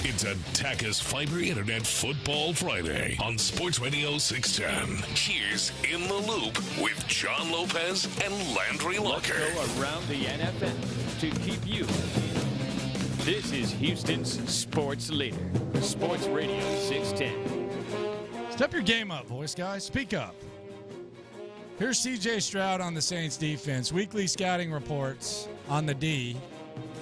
It's a Tachus Fiber Internet Football Friday on Sports Radio 610. Here's In the Loop with John Lopez and Landry Locker. Let's go around the NFL to keep you. This is Houston's sports leader, Sports Radio 610. Step your game up, voice guys. Speak up. Here's C.J. Stroud on the Saints defense. Weekly scouting reports on the D.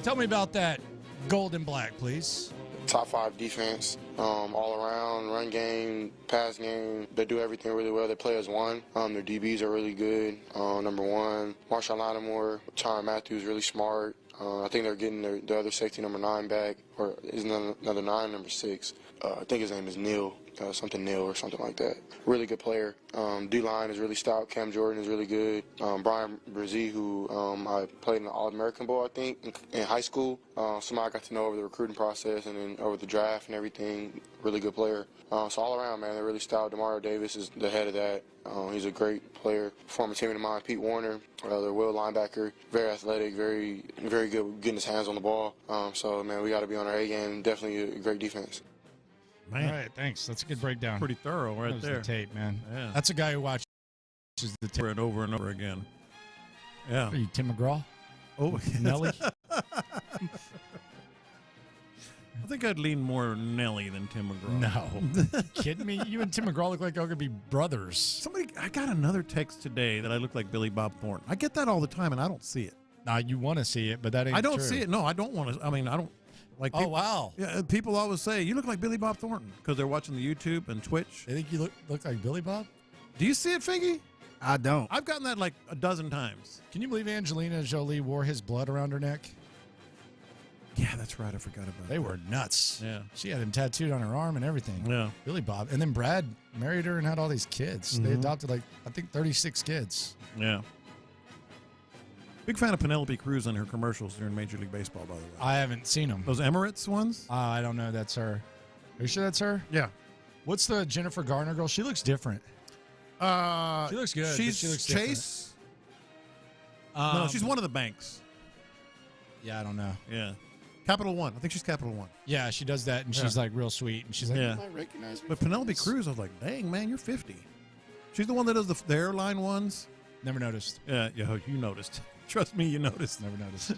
Tell me about that gold and black, please. Top 5 defense, all around, run game, pass game. They do everything really well. They play as one. Their DBs are really good. Number 1, Marshawn Lattimore, Tyrann Mathieu, really smart. I think they're getting the other safety, number 9, back, or is another 9, number 6. I think his name is Neal, something Neal or something like that. Really good player. D-line is really stout. Cam Jordan is really good. Brian Brzee, who I played in the All-American Bowl, I think, in high school. Somebody I got to know over the recruiting process and then over the draft and everything. Really good player. So all around, man, they're really stout. Demario Davis is the head of that. He's a great player. Former teammate of mine, Pete Warner, their will linebacker. Very athletic, very good getting his hands on the ball. So, man, we got to be on our A game. Definitely a great defense. Man. All right, thanks. That's a good breakdown. Pretty thorough right there. The tape, man. Yeah. That's a guy who watches the tape over and over again. Yeah. Are you Tim McGraw? Oh, Nelly? I think I'd lean more Nelly than Tim McGraw. No. You kidding me? You and Tim McGraw look like y'all could be brothers. I got another text today that I look like Billy Bob Thornton. I get that all the time, and I don't see it. Nah, you want to see it, but that ain't I don't true. see it. No, I don't want to. I mean, I don't. Like people, wow. Yeah, people always say, you look like Billy Bob Thornton because they're watching the YouTube and Twitch. They think you look like Billy Bob? Do you see it, Figgy? I don't. I've gotten that like a dozen times. Can you believe Angelina Jolie wore his blood around her neck? Yeah, that's right. I forgot about that. They were nuts. Yeah. She had him tattooed on her arm and everything. Yeah. Billy Bob. And then Brad married her and had all these kids. Mm-hmm. They adopted, I think 36 kids. Yeah. Big fan of Penelope Cruz and her commercials during Major League Baseball, by the way. I haven't seen them. Those Emirates ones? I don't know. That's her. Are you sure that's her? Yeah. What's the Jennifer Garner girl? She looks different. She looks good. She's she looks Chase? No, she's one of the banks. Yeah, I don't know. Yeah. Capital One. I think she's Capital One. Yeah, she does that, and she's like real sweet. And she's like, yeah. you might recognize me. But Penelope Cruz, I was like, dang, man, you're 50. She's the one that does the airline ones. Never noticed. Yeah, you noticed. Trust me, you noticed. Never noticed.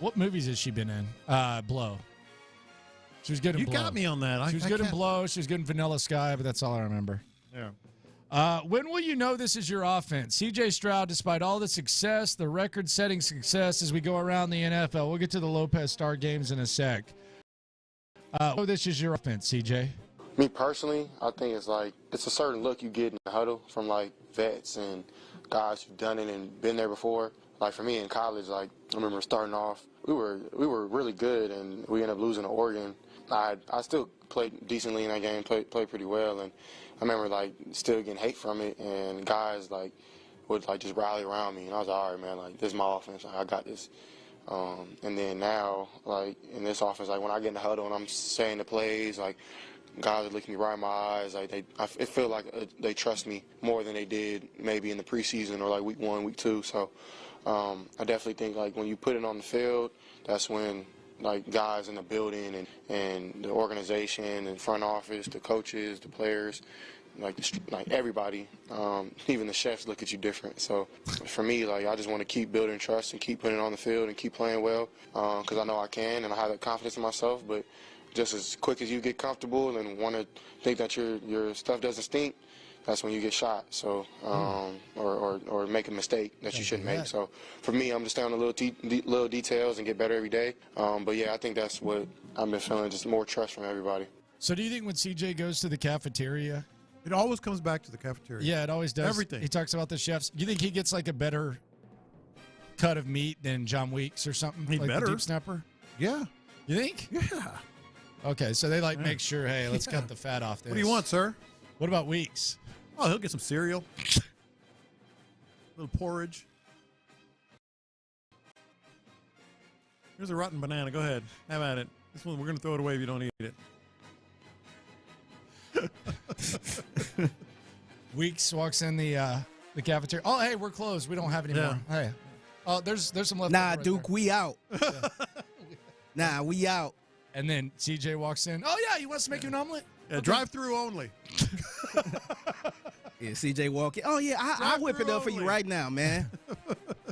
What movies has she been in? Blow. She was good in Blow. You got me on that. She was good in Blow. She was good in Vanilla Sky, but that's all I remember. Yeah. When will you know this is your offense? C.J. Stroud, despite all the success, the record-setting success as we go around the NFL. We'll get to the Lopez Star games in a sec. This is your offense, C.J. Me personally, I think it's a certain look you get in the huddle from like vets and guys who've done it and been there before. Like for me in college, I remember starting off, we were really good and we ended up losing to Oregon. I still played decently in that game, played pretty well, and I remember still getting hate from it, and guys would just rally around me, and I was like, all right, man, this is my offense, I got this. And then now, in this offense, when I get in the huddle and I'm saying the plays, guys are looking me right in my eyes. It feel like they trust me more than they did maybe in the preseason or week 1, week 2. So I definitely think when you put it on the field, that's when guys in the building and the organization and front office, the coaches, the players, everybody, even the chefs look at you different. So for me, I just want to keep building trust and keep putting it on the field and keep playing well because I know I can and I have that confidence in myself. But just as quick as you get comfortable and want to think that your stuff doesn't stink, that's when you get shot. So or make a mistake that you shouldn't make. So for me, I'm just staying on the little details and get better every day. But yeah, I think that's what I've been feeling, just more trust from everybody. So do you think when CJ goes to the cafeteria, it always comes back to the cafeteria? Yeah, it always does. Everything. He talks about the chefs. You think he gets a better cut of meat than John Weeks or something? He better. The deep snapper? Yeah. You think? Yeah. Okay, so they make sure, hey, let's cut the fat off this. What do you want, sir? What about Weeks? Oh, he'll get some cereal. A little porridge. Here's a rotten banana. Go ahead. Have at it. This one, we're going to throw it away if you don't eat it. Weeks walks in the cafeteria. Oh, hey, we're closed. We don't have any more. Hey. Oh, there's some left. Nah, Duke, we out. Nah, we out. And then CJ walks in. Oh, yeah, he wants to make you an omelet? Yeah, drive-through only. Yeah, CJ walking. Oh, yeah, I'll whip it up for you right now, man.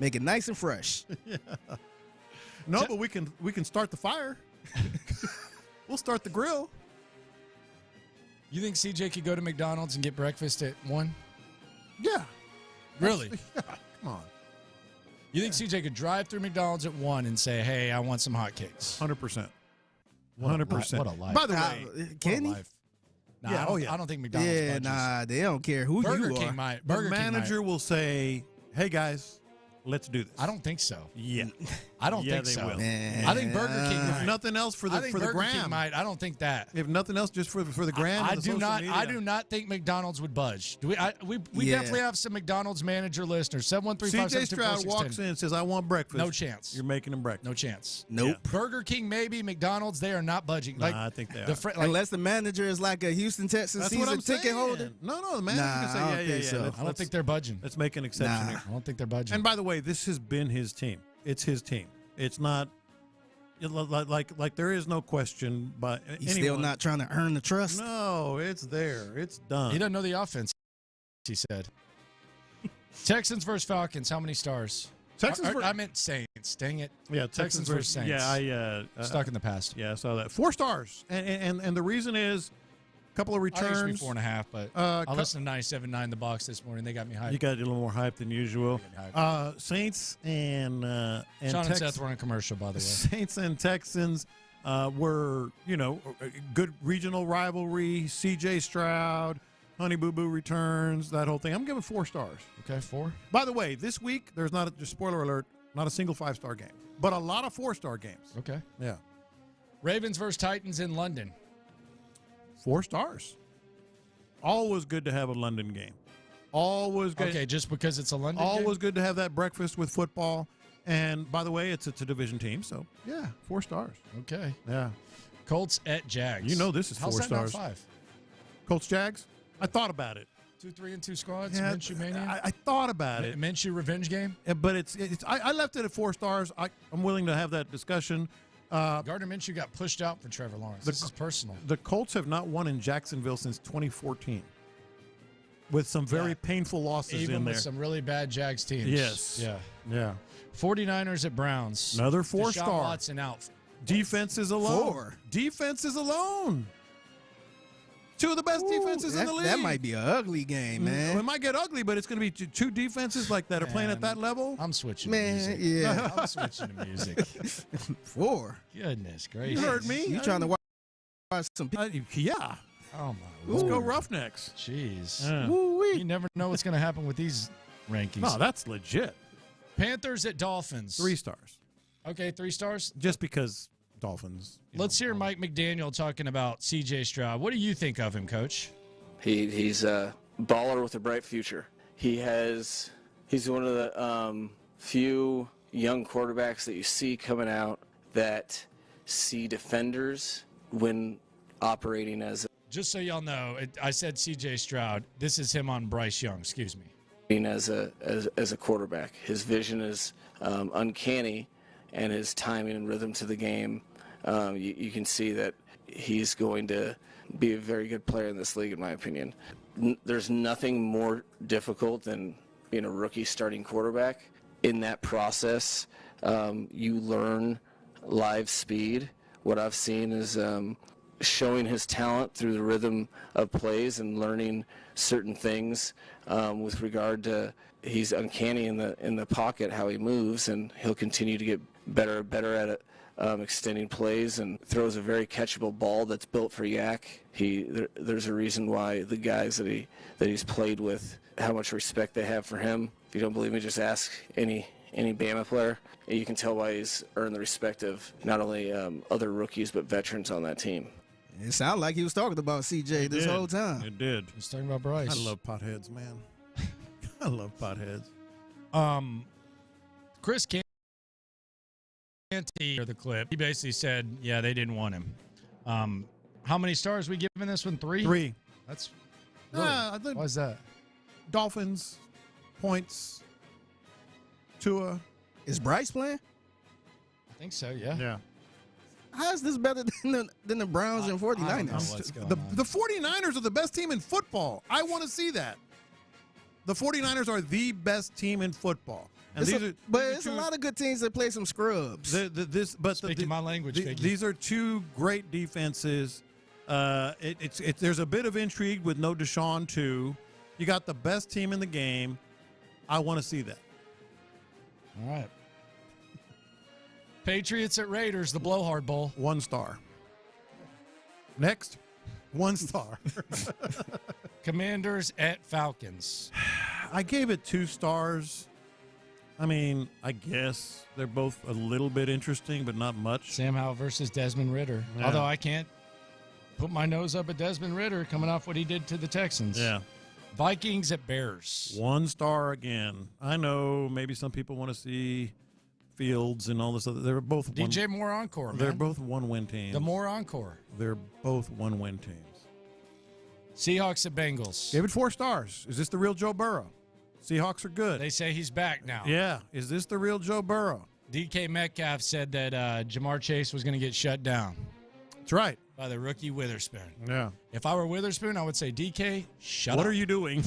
Make it nice and fresh. Yeah. No, but we can start the fire. We'll start the grill. You think CJ could go to McDonald's and get breakfast at 1? Yeah. Really? Yeah, come on. You think CJ could drive through McDonald's at 1 and say, hey, I want some hotcakes? 100%. 100%. What a life. By the way, can he? Nah, yeah, I don't think McDonald's budges. Nah, they don't care who Burger you King are. might. The Burger King manager will say, hey, guys, let's do this. I don't think so. Yeah. I don't think they so. will. I think Burger King might. If nothing else for the I think for the Burger gram. King might. I don't think that. If nothing else, just for the gram. I and the do social not. media. I do not think McDonald's would budge. Do we? We Yeah. definitely have some McDonald's manager listeners. CJ Stroud walks in and says, I want breakfast. No chance. You're making him breakfast. No chance. Nope. Burger King maybe. McDonald's they are not budging. Nah, I think they are. Unless the manager is like a Houston Texans That's what season I'm ticket saying. holder. No, the manager can say, I don't yeah. think so. I don't think they're budging. Let's make an exception Nah. here. I don't think they're budging. And by the way, this has been his team. It's his team. It's not like there is no question. But He's still not trying to earn the trust. No, it's there. It's done. He doesn't know the offense. He said. Texans versus Falcons. How many stars? I meant Saints. Dang it. Yeah, Texans versus Saints. Yeah, Stuck in the past. Yeah, I saw that. 4 stars, and the reason is a couple of I used returns. to be 4.5, but I listened to 97.9 The Box this morning. They got me hyped. You got a little more hype than usual. Saints and Sean and Seth were on a commercial, by the way. Saints and Texans were a good regional rivalry. CJ Stroud, Honey Boo Boo returns, that whole thing. I'm giving 4 stars. Okay, 4. By the way, this week there's not just spoiler alert, not a single 5-star game, but a lot of 4-star games. Okay. Yeah. Ravens versus Titans in London. 4 stars. Always good to have a London game. Always good. Okay, just because it's a London game? Always good to have that breakfast with football. And by the way, it's a division team, so yeah, 4 stars. Okay. Yeah. Colts at Jags. You know this is 4 How's that stars. Not 5? Colts Jags? I thought about it. 2, 3, and 2 squads. Yeah, Minshew Mania. I thought about it. Minshew revenge game. But it's I left it at 4 stars. I'm willing to have that discussion. Gardner Minshew got pushed out for Trevor Lawrence. This is personal. The Colts have not won in Jacksonville since 2014, with some very painful losses Even in there. with some really bad Jags teams. Yes. Yeah. 49ers at Browns. Another Deshaun 4-star. Watson out. Defenses alone. 4. Defenses alone. 2 of the best defenses in the league. That might be an ugly game, man. It might get ugly, but it's going to be 2 defenses like that are playing at that level. I'm switching Man, to music. yeah. I'm switching to music. 4. Goodness gracious. You heard me. You trying to watch some people? Yeah. Oh, my Let's Lord. go Roughnecks. Jeez. Yeah. You never know what's going to happen with these rankings. No, that's legit. Panthers at Dolphins. 3 stars. Okay, 3 stars. Just because Dolphins. Let's hear Mike McDaniel talking about C.J. Stroud. What do you think of him, Coach? He's a baller with a bright future. He's one of the few young quarterbacks that you see coming out that see defenders when operating as Just so y'all know, I said C.J. Stroud. This is him on Bryce Young. Excuse me. as a quarterback. His vision is uncanny, and his timing and rhythm to the game. You can see that he's going to be a very good player in this league, in my opinion. There's nothing more difficult than being a rookie starting quarterback. In that process, you learn live speed. What I've seen is showing his talent through the rhythm of plays and learning certain things with regard to he's uncanny in the pocket, how he moves, and he'll continue to get better and better at it. Extending plays, and throws a very catchable ball that's built for Yak. There's a reason why the guys that he's played with, how much respect they have for him. If you don't believe me, just ask any Bama player. You can tell why he's earned the respect of not only other rookies but veterans on that team. It sounded like he was talking about CJ this whole time. It did. He's talking about Bryce. I love potheads, man. I love potheads. Chris Canty, or the clip, he basically said, yeah, they didn't want him. How many stars we giving this one? 3? 3. That's really, I think why is that? Dolphins, points, Tua. Is Bryce playing? I think so, yeah. Yeah. how is this better than the Browns and 49ers? The 49ers are the best team in football. I want to see that. The 49ers are the best team in football. And it's a lot of good teams that play some scrubs. Speaking my language, these are two great defenses. There's a bit of intrigue with no Deshaun too. You got the best team in the game. I want to see that. All right. Patriots at Raiders, the Blowhard Bowl. 1 star. Next, 1 star. Commanders at Falcons. I gave it 2 stars. I mean, I guess they're both a little bit interesting, but not much. Sam Howell versus Desmond Ridder. Yeah. Although I can't put my nose up at Desmond Ridder coming off what he did to the Texans. Yeah. Vikings at Bears. 1 star again. I know maybe some people want to see Fields and all this other. They're both DJ Moore encore, man. They're both 1-win teams. The Moore encore. They're both 1-win teams. Seahawks at Bengals. Gave it 4 stars. Is this the real Joe Burrow? Seahawks are good. They say he's back now. Yeah. Is this the real Joe Burrow? DK Metcalf said that Jamar Chase was going to get shut down. That's right. By the rookie Witherspoon. Yeah. If I were Witherspoon, I would say, DK, shut up. What are you doing?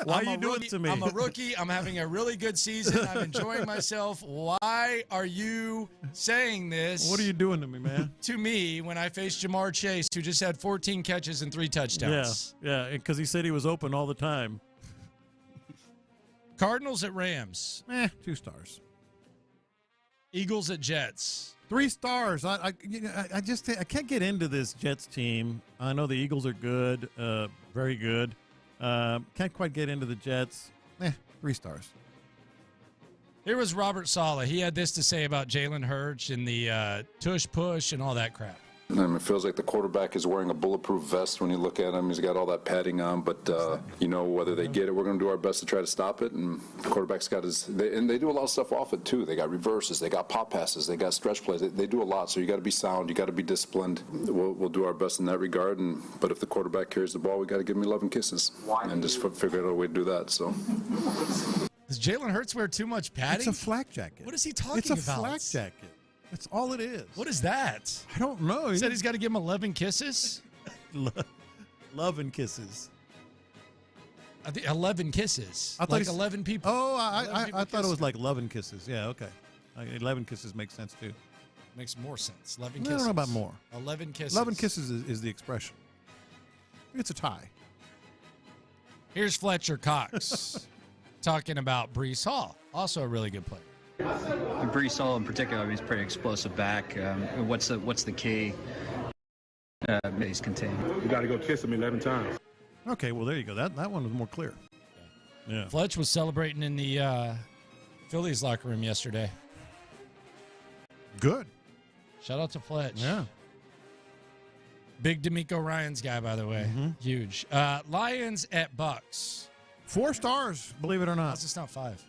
Why are you doing rookie, to me? I'm a rookie. I'm having a really good season. I'm enjoying myself. Why are you saying this? What are you doing to me, man? To me, when I faced Jamar Chase, who just had 14 catches and 3 touchdowns. Yeah, because he said he was open all the time. Cardinals at Rams. 2 stars. Eagles at Jets. 3 stars. I can't get into this Jets team. I know the Eagles are good, very good. Can't quite get into the Jets. 3 stars. Here was Robert Saleh. He had this to say about Jalen Hurts and the tush push and all that crap. It feels like the quarterback is wearing a bulletproof vest when you look at him. He's got all that padding on, but whether they get it, we're going to do our best to try to stop it. And the quarterback's got and they do a lot of stuff off it too. They got reverses, they got pop passes, they got stretch plays. They do a lot. So you got to be sound, you got to be disciplined. We'll do our best in that regard. But if the quarterback carries the ball, we got to give him 11 kisses and just figure out a way to do that. So. Does Jalen Hurts wear too much padding? It's a flak jacket. What is he talking about? It's a flak jacket. That's all it is. What is that? I don't know. He said he's got to give him 11 kisses? Love and kisses. I think 11 kisses. I thought like 11 people. Oh, I thought it was like 11 kisses. Yeah, okay. 11 kisses makes sense too. Makes more sense. 11 I kisses. don't know about more. 11 kisses. 11 kisses is the expression. It's a tie. Here's Fletcher Cox talking about Breece Hall, also a really good player. Breece Hall in particular, I mean, he's pretty explosive back. What's the key? He's contained. You got to go kiss him 11 times. Okay, well, there you go. That one was more clear. Yeah. Fletch was celebrating in the Phillies locker room yesterday. Good. Shout out to Fletch. Yeah. Big D'Amico Ryans guy, by the way. Mm-hmm. Huge. Lions at Bucks. 4 stars, believe it or not. How's this not 5?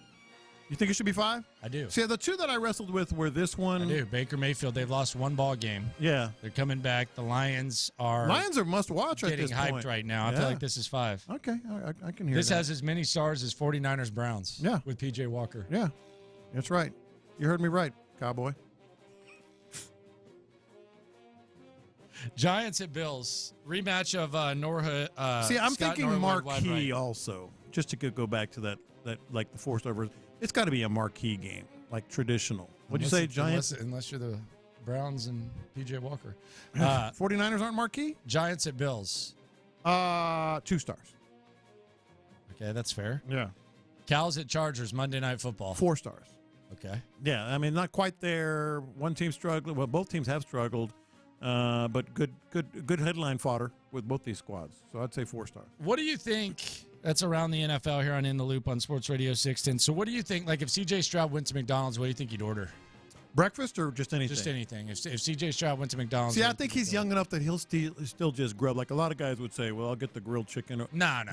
You think it should be 5? I do. See, the 2 that I wrestled with were this one. I do. Baker Mayfield, they've lost 1 ball game. Yeah. They're coming back. The Lions are must watch at this getting point. hyped right now. I feel like this is 5. Okay, I can hear this that. has as many stars as 49ers Browns. Yeah. With P.J. Walker. Yeah, that's right. You heard me right, cowboy. Giants at Bills. Rematch of Norwood. See, I'm Scott thinking Norwood, marquee also. Just to go back to that like the 4-star version. It's got to be a marquee game, like traditional. What'd you say, Giants? Unless you're the Browns and P.J. Walker. 49ers aren't marquee? Giants at Bills. 2 stars. Okay, that's fair. Yeah. Cows at Chargers, Monday Night Football. 4 stars. Okay. Yeah, I mean, not quite there. One team struggled. Well, both teams have struggled, but good headline fodder with both these squads. So I'd say 4 stars. What do you think? That's around the NFL here on In the Loop on Sports Radio 610. So what do you think? Like if C.J. Stroud went to McDonald's, what do you think he'd order? Breakfast or just anything? Just anything. If C.J. Stroud went to McDonald's. See, I think he's young enough that he'll still just grub. Like a lot of guys would say, well, I'll get the grilled chicken. No.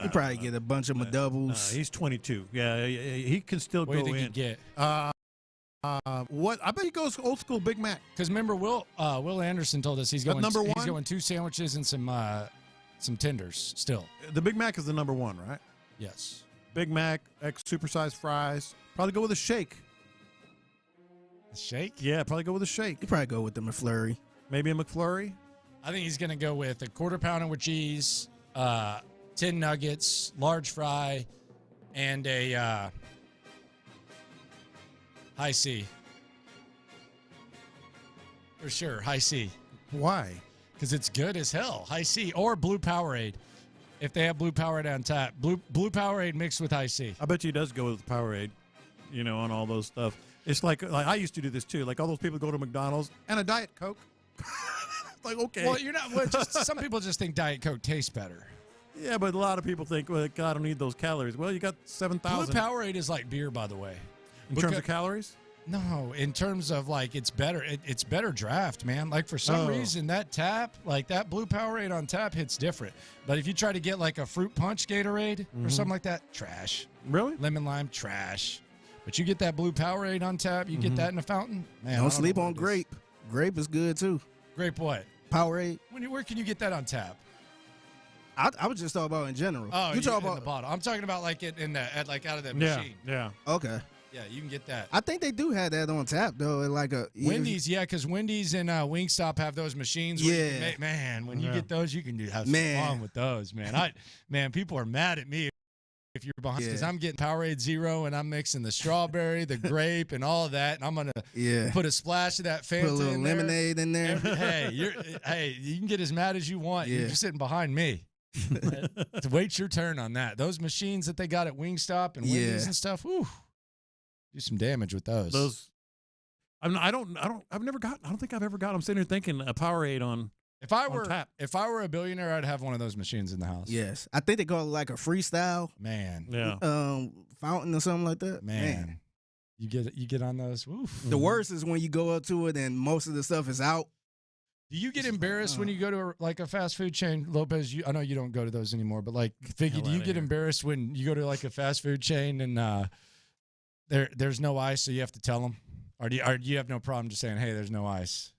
He probably get a bunch of McDoubles. He's 22. Yeah, he can still what go in. What do you in. think he'd get? What? I bet he goes old school Big Mac. Because remember, Will Anderson told us he's going number 1. He's going 2 sandwiches and some tenders still. The Big Mac is the number 1, right? Yes. Big Mac, supersized fries. Probably go with a shake. A shake? Yeah, probably go with a shake. You probably go with the McFlurry. Maybe a McFlurry. I think he's going to go with a quarter pounder with cheese, 10 nuggets, large fry, and a high C. For sure, high C. Why? Because it's good as hell. High C or blue Powerade. If they have blue Powerade on tap. Blue Powerade mixed with high C. I bet you he does go with Powerade, on all those stuff. It's like I used to do this too. Like all those people go to McDonald's and a Diet Coke. Like, okay. Well, you're not. Well, some people just think Diet Coke tastes better. Yeah, but a lot of people think, well, God, I don't need those calories. Well, you got 7,000. Blue Powerade is like beer, by the way. In terms of calories? No, in terms of like it's better. It's better draft, man. Like for some reason that tap, like that blue Powerade on tap hits different. But if you try to get like a fruit punch Gatorade or something like that, trash. Really? Lemon lime, trash. But you get that blue Powerade on tap, you get that in a fountain. Man, Don't sleep on grape. Grape is good too. Grape what? Powerade. Where can you get that on tap? I was just talking about in general. Oh, you talking in about the bottle. I'm talking about like it in the out of the machine. Yeah. Okay. Yeah, you can get that. I think they do have that on tap though. Like a Wendy's, because Wendy's and Wingstop have those machines. Where you can make, man, when you get those, you can have some fun with those, man. Man, people are mad at me if you're behind because I'm getting Powerade Zero and I'm mixing the strawberry, the grape, and all of that, and I'm gonna put a splash of that Fanta, put a little lemonade in there. Hey, you can get as mad as you want. You're just sitting behind me. Wait your turn on that. Those machines that they got at Wingstop and Wendy's and stuff. Whew. Do some damage with those. I don't think I've ever got. I'm sitting here thinking a Powerade on. If I were a billionaire, I'd have one of those machines in the house. Yes, I think they call it like a freestyle. Man, fountain or something like that. Man. You get on those. Oof. The worst is when you go up to it and most of the stuff is out. Do you get embarrassed when you go to like a fast food chain, Lopez? I know you don't go to those anymore, but like, Figgy, do you get embarrassed when you go to like a fast food chain and there's no ice, so you have to tell them, or do you have no problem just saying, "Hey, there's no ice"?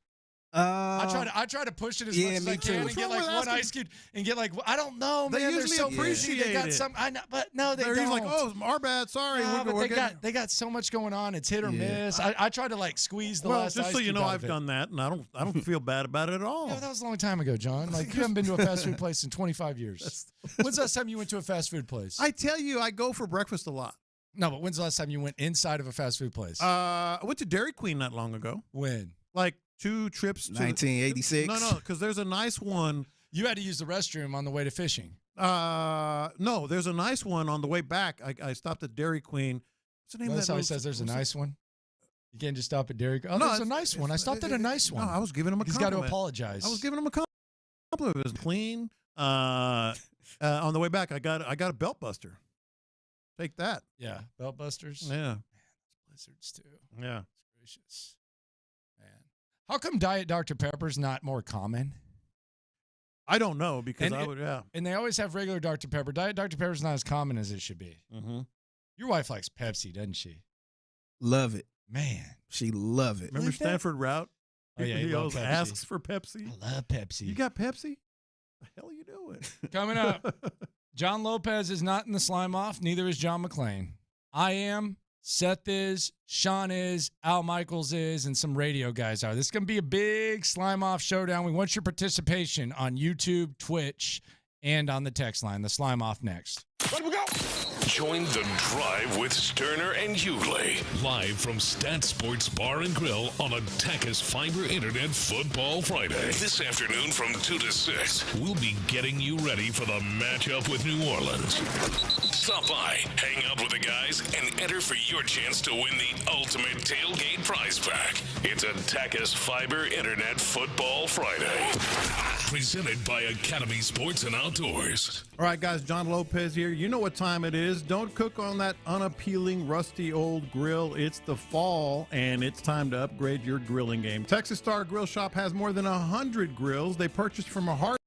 I try to push it as much as I can and get like one ice cube and get like I don't know, man. They usually so appreciate they got it. some, I know, but no, they They're don't. like, oh, our bad, sorry. No, but they got so much going on. It's hit or miss. I try to like squeeze the last. Just ice so you cube know, out I've of it. done that, and I don't feel bad about it at all. Yeah, that was a long time ago, John. Like you haven't been to a fast food place in 25 years. When's the last time you went to a fast food place? I tell you, I go for breakfast a lot. No, but when's the last time you went inside of a fast food place? I went to Dairy Queen not long ago. When? Like 2 trips to 1986. No, because there's a nice one. You had to use the restroom on the way to fishing. No, there's a nice one on the way back. I stopped at Dairy Queen. What's the name of that? That's how he says there's a nice one. You can't just stop at Dairy Queen. Oh, no, there's a nice one. I stopped at a nice one. No, I was giving him a compliment. He's got to apologize. I was giving him a compliment. It was clean. On the way back, I got a belt buster. Take that. Yeah, belt busters. Yeah, man, blizzards too. Yeah, it's gracious. Man, how come Diet Dr. Pepper's not more common? I don't know because And they always have regular Dr. Pepper. Diet Dr. Pepper's not as common as it should be. Mm-hmm. Your wife likes Pepsi, doesn't she? Love it, man. She love it. Remember Stanford Route? Oh yeah, he always asks for Pepsi. I love Pepsi. You got Pepsi? The hell are you doing? Coming up, John Lopez is not in the slime off. Neither is John McClain. I am. Seth is. Sean is. Al Michaels is. And some radio guys are. This is going to be a big slime off showdown. We want your participation on YouTube, Twitch, and on the text line. The slime off next. Let we go. Join the drive with Stoerner and Hughley. Live from Stat Sports Bar and Grill on a Tachys Fiber Internet Football Friday. This afternoon from 2 to 6, we'll be getting you ready for the matchup with New Orleans. Stop by, hang out with the guys, and enter for your chance to win the ultimate tailgate prize pack. It's a Tachys Fiber Internet Football Friday. Presented by Academy Sports and Outdoors. All right, guys, John Lopez here. You know what time it is. Don't cook on that unappealing, rusty old grill. It's the fall, and it's time to upgrade your grilling game. Texas Star Grill Shop has more than 100 grills. They purchased from a hard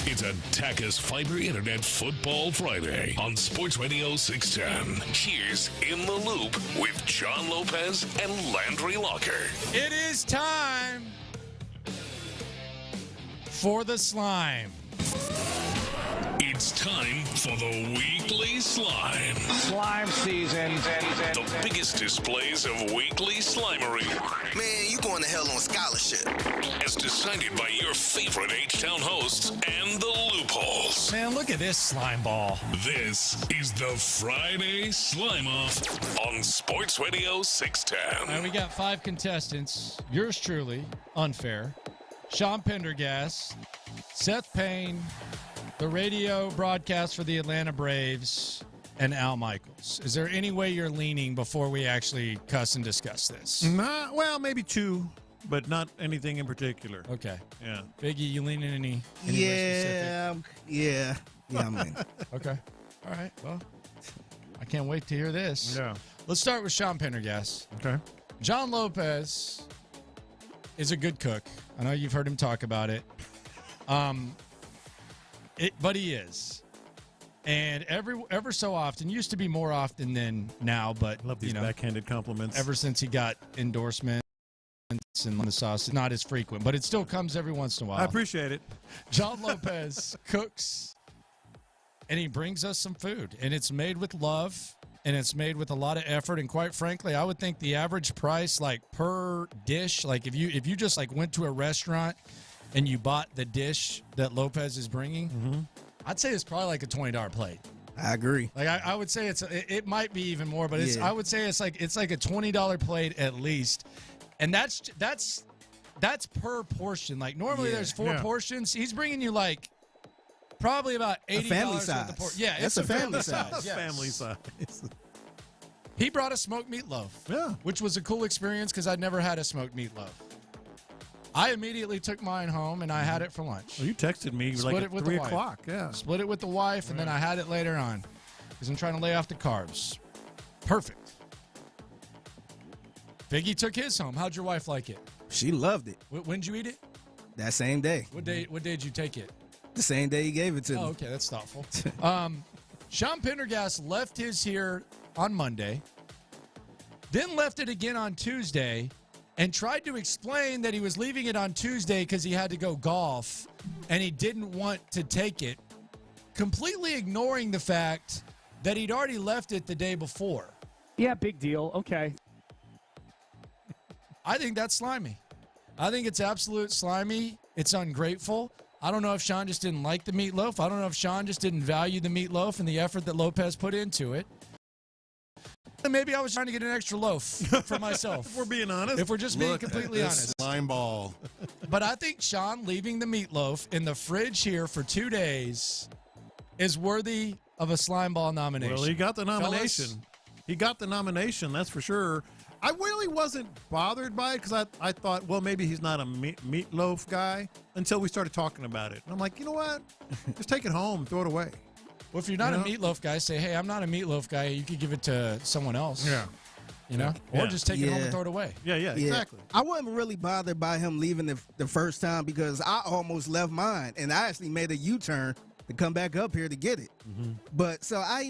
It's a Tachus Fiber Internet Football Friday on Sports Radio 610. Here's In the Loop with John Lopez and Landry Locker. It is time for the slime. It's time for the weekly slime. Slime season. The biggest displays of weekly slimery. Man, you going to hell on scholarship. As decided by your favorite H-Town hosts and the loopholes. Man, look at this slime ball. This is the Friday Slime Off on Sports Radio 610. And we got 5 contestants. Yours truly, Unfair, Sean Pendergast, Seth Payne, the radio broadcast for the Atlanta Braves, and Al Michaels. Is there any way you're leaning before we actually cuss and discuss this? Well, maybe 2, but not anything in particular. Okay. Yeah. Biggie, you leaning any way specific? Yeah, I'm in. Okay. All right. Well, I can't wait to hear this. Yeah. Let's start with Sean Pendergast. Okay. John Lopez is a good cook. I know you've heard him talk about it. But he is. And ever so often, used to be more often than now, but love these backhanded compliments. Ever since he got endorsements and the sauce, it's not as frequent, but it still comes every once in a while. I appreciate it. John Lopez cooks, and he brings us some food, and it's made with love, and it's made with a lot of effort. And quite frankly, I would think the average price, like per dish, like if you just like went to a restaurant and you bought the dish that Lopez is bringing, I'd say it's probably like a $20 plate. I agree. Like I would say it might be even more, but I would say it's like a $20 plate at least, and that's per portion. Like normally there's 4 portions. He's bringing you like probably about $80 family worth size. of portion. Yeah, That's it's a family size. Yes. Family size. He brought a smoked meatloaf. Yeah, which was a cool experience because I'd never had a smoked meatloaf. I immediately took mine home, and I had it for lunch. Well, you texted me like at 3 o'clock. Yeah. Split it with the wife, and then I had it later on because I'm trying to lay off the carbs. Perfect. Figgy took his home. How'd your wife like it? She loved it. When'd you eat it? That same day. What day did you take it? The same day he gave it to me. Oh, okay. That's thoughtful. Sean Pendergast left his here on Monday, then left it again on Tuesday, and tried to explain that he was leaving it on Tuesday because he had to go golf and he didn't want to take it, completely ignoring the fact that he'd already left it the day before. Yeah, big deal. Okay. I think that's slimy. I think it's absolute slimy. It's ungrateful. I don't know if Sean just didn't like the meatloaf. I don't know if Sean just didn't value the meatloaf and the effort that Lopez put into it. Maybe I was trying to get an extra loaf for myself. If we're being honest. If we're just being completely honest. Slime ball. But I think Sean leaving the meatloaf in the fridge here for 2 days is worthy of a slime ball nomination. Well, he got the nomination. Fellas? He got the nomination, that's for sure. I really wasn't bothered by it because I thought, well, maybe he's not a meatloaf guy until we started talking about it. And I'm like, you know what? Just take it home and throw it away. Well, if you're not a meatloaf guy, say, hey, I'm not a meatloaf guy. You could give it to someone else. Yeah. You know? Or just take it home and throw it away. Yeah, exactly. I wasn't really bothered by him leaving the first time because I almost left mine, and I actually made a U-turn to come back up here to get it. But so I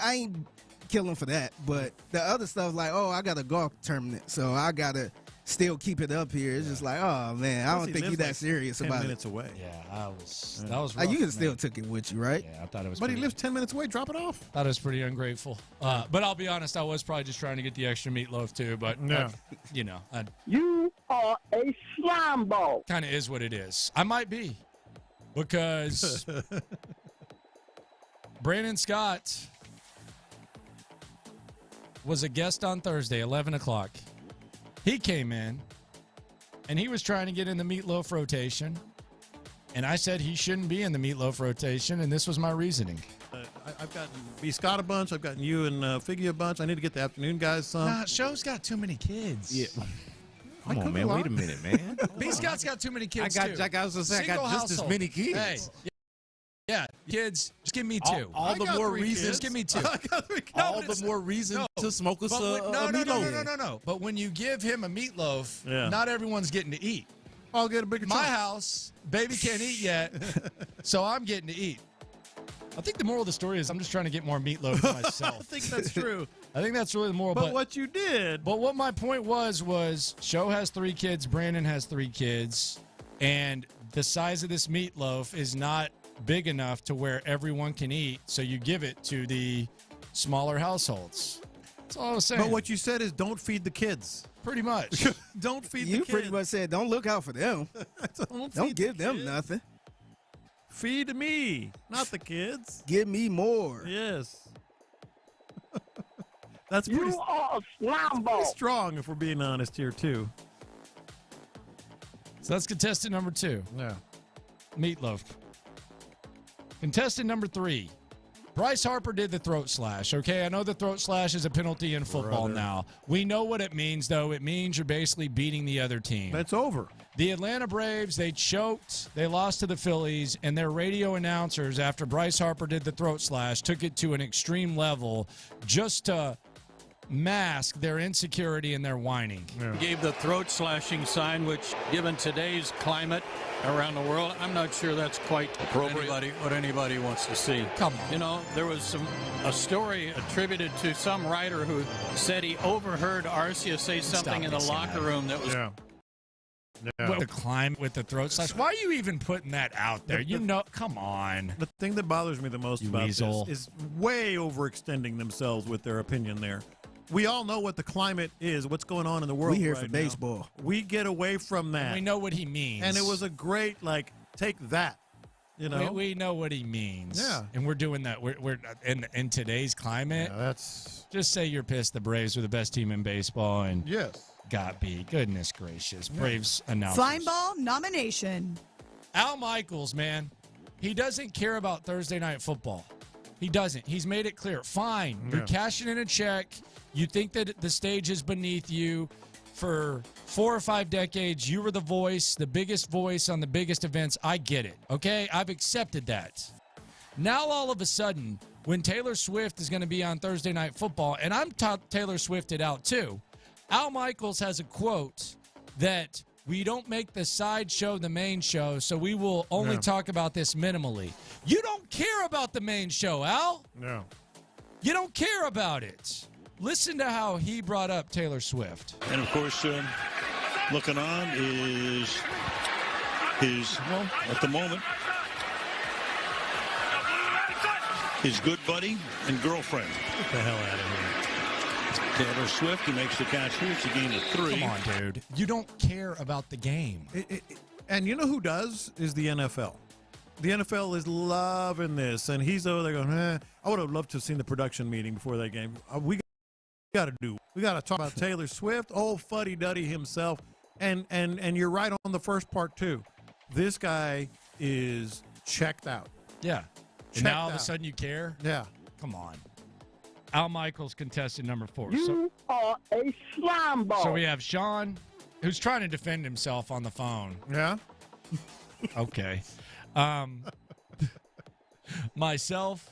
ain't killing for that. But the other stuff, like, I got a golf tournament, so I got to still keep it up here. It's just like, oh, man, I don't think you're that serious 10 about minutes away. Yeah, that was rough, you can still took it with you, right? Yeah, I thought it was But he lives 10 minutes away. Drop it off. Thought it was pretty ungrateful. But I'll be honest, I was probably just trying to get the extra meatloaf, too. But, you are a slime ball. Kind of is what it is. I might be. Because Brandon Scott was a guest on Thursday, 11 o'clock. He came in, and he was trying to get in the meatloaf rotation. And I said he shouldn't be in the meatloaf rotation, and this was my reasoning. I've gotten B. Scott a bunch. I've gotten you and Figgy a bunch. I need to get the afternoon guys some. Nah, show's got too many kids. Yeah. Come on, man. Wait a minute, man. B. Scott's got too many kids, I was going to say, I got just as many kids. Hey, yeah, kids, just give me 2. All the more reason. Just give me 2. All the more reason to smoke us a meatloaf. No. But when you give him a meatloaf, not everyone's getting to eat. I'll get a bigger My chunk. house, baby can't eat yet, so I'm getting to eat. I think the moral of the story is I'm just trying to get more meatloaf for myself. I think that's true. I think that's really the moral. But what you did. But what my point was Sho has 3 kids, Brandon has 3 kids, and the size of this meatloaf is not big enough to where everyone can eat, so you give it to the smaller households. That's all I was saying. But what you said is don't feed the kids. Pretty much. Don't feed the You kids. pretty much said don't look out for them. Don't give them nothing. Feed me, not the kids. Give me more. Yes. That's pretty, You are a slime ball. pretty strong, if we're being honest here, too. So that's contestant number 2. Yeah. Meatloaf. Contestant number 3. Bryce Harper did the throat slash, okay? I know the throat slash is a penalty in football now. We know what it means, though. It means you're basically beating the other team. That's over. The Atlanta Braves, they choked. They lost to the Phillies, and their radio announcers, after Bryce Harper did the throat slash, took it to an extreme level just to mask their insecurity and their whining. Gave the throat slashing sign, which, given today's climate around the world, I'm not sure that's quite what anybody wants to see. Come on. You know, there was a story attributed to some writer who said he overheard Arcia say something in the locker room that was. Yeah. With the climb with the throat slash. Why are you even putting that out there? You know, come on. The thing that bothers me the most about weasel. this is way overextending themselves with their opinion there. We all know what the climate is, what's going on in the world. We here right for now. baseball. We get away from that. We know what he means. And it was a great, take that. You know, we know what he means. Yeah. And we're doing that. We're in today's climate. Yeah, that's just say you're pissed the Braves are the best team in baseball, and yes, got be. Goodness gracious, Braves announcers. Flying ball nomination. Al Michaels, man, he doesn't care about Thursday night football. He doesn't. He's made it clear. Fine, you're cashing in a check. You think that the stage is beneath you. For 4 or 5 decades, you were the voice, the biggest voice on the biggest events. I get it, okay? I've accepted that. Now, all of a sudden, when Taylor Swift is going to be on Thursday Night Football, and I'm Taylor Swifted out too, Al Michaels has a quote that we don't make the side show the main show, so we will only talk about this minimally. You don't care about the main show, Al. No. You don't care about it. Listen to how he brought up Taylor Swift. And, of course, looking on is his, well, at the moment, his good buddy and girlfriend. Get the hell out of here. Taylor Swift, who makes the catch here. It's a gain of 3. Come on, dude. You don't care about the game. And you know who does is the NFL. The NFL is loving this, and he's over there going, I would have loved to have seen the production meeting before that game. We got to talk about Taylor Swift, old fuddy-duddy himself, and you're right on the first part, too. This guy is checked out. Yeah. And now all of a sudden you care? Yeah. Come on. Al Michaels, contestant number 4. You are a slime ball. So we have Sean, who's trying to defend himself on the phone. Yeah? Okay. Myself.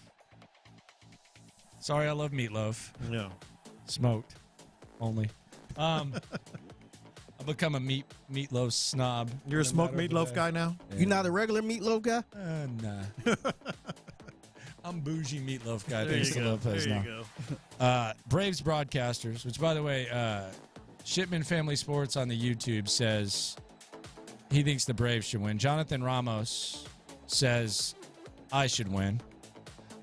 Sorry, I love meatloaf. Yeah. Smoked. Only. I've become a meatloaf snob. You're a smoked meatloaf guy now? Yeah. You're not a regular meatloaf guy? Nah. I'm bougie meatloaf guy. There Thanks you to go. Lopez There now. you go. Braves broadcasters, which, by the way, Shipman Family Sports on the YouTube says he thinks the Braves should win. Jonathan Ramos says I should win.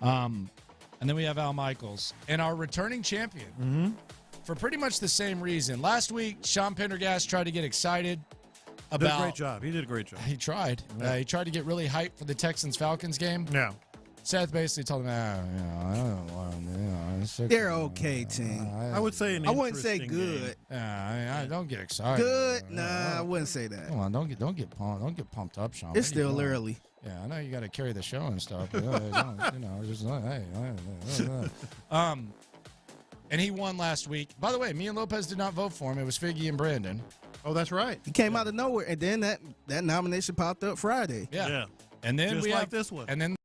And then we have Al Michaels. And our returning champion, for pretty much the same reason. Last week, Sean Pendergast tried to get excited about... Did a great job. He did a great job. He tried. Yeah. He tried to get really hyped for the Texans-Falcons game. Yeah. Seth basically told him, I don't want to. They're okay, team. I would say I wouldn't say good. I don't get excited. Good? Nah, I wouldn't say that. Come on, don't get pumped up, Sean. It's still early. Yeah, I know you got to carry the show and stuff. But, and he won last week. By the way, me and Lopez did not vote for him. It was Figgy and Brandon. Oh, that's right. He came out of nowhere, and then that nomination popped up Friday. Yeah. And then Just we like have this one. And then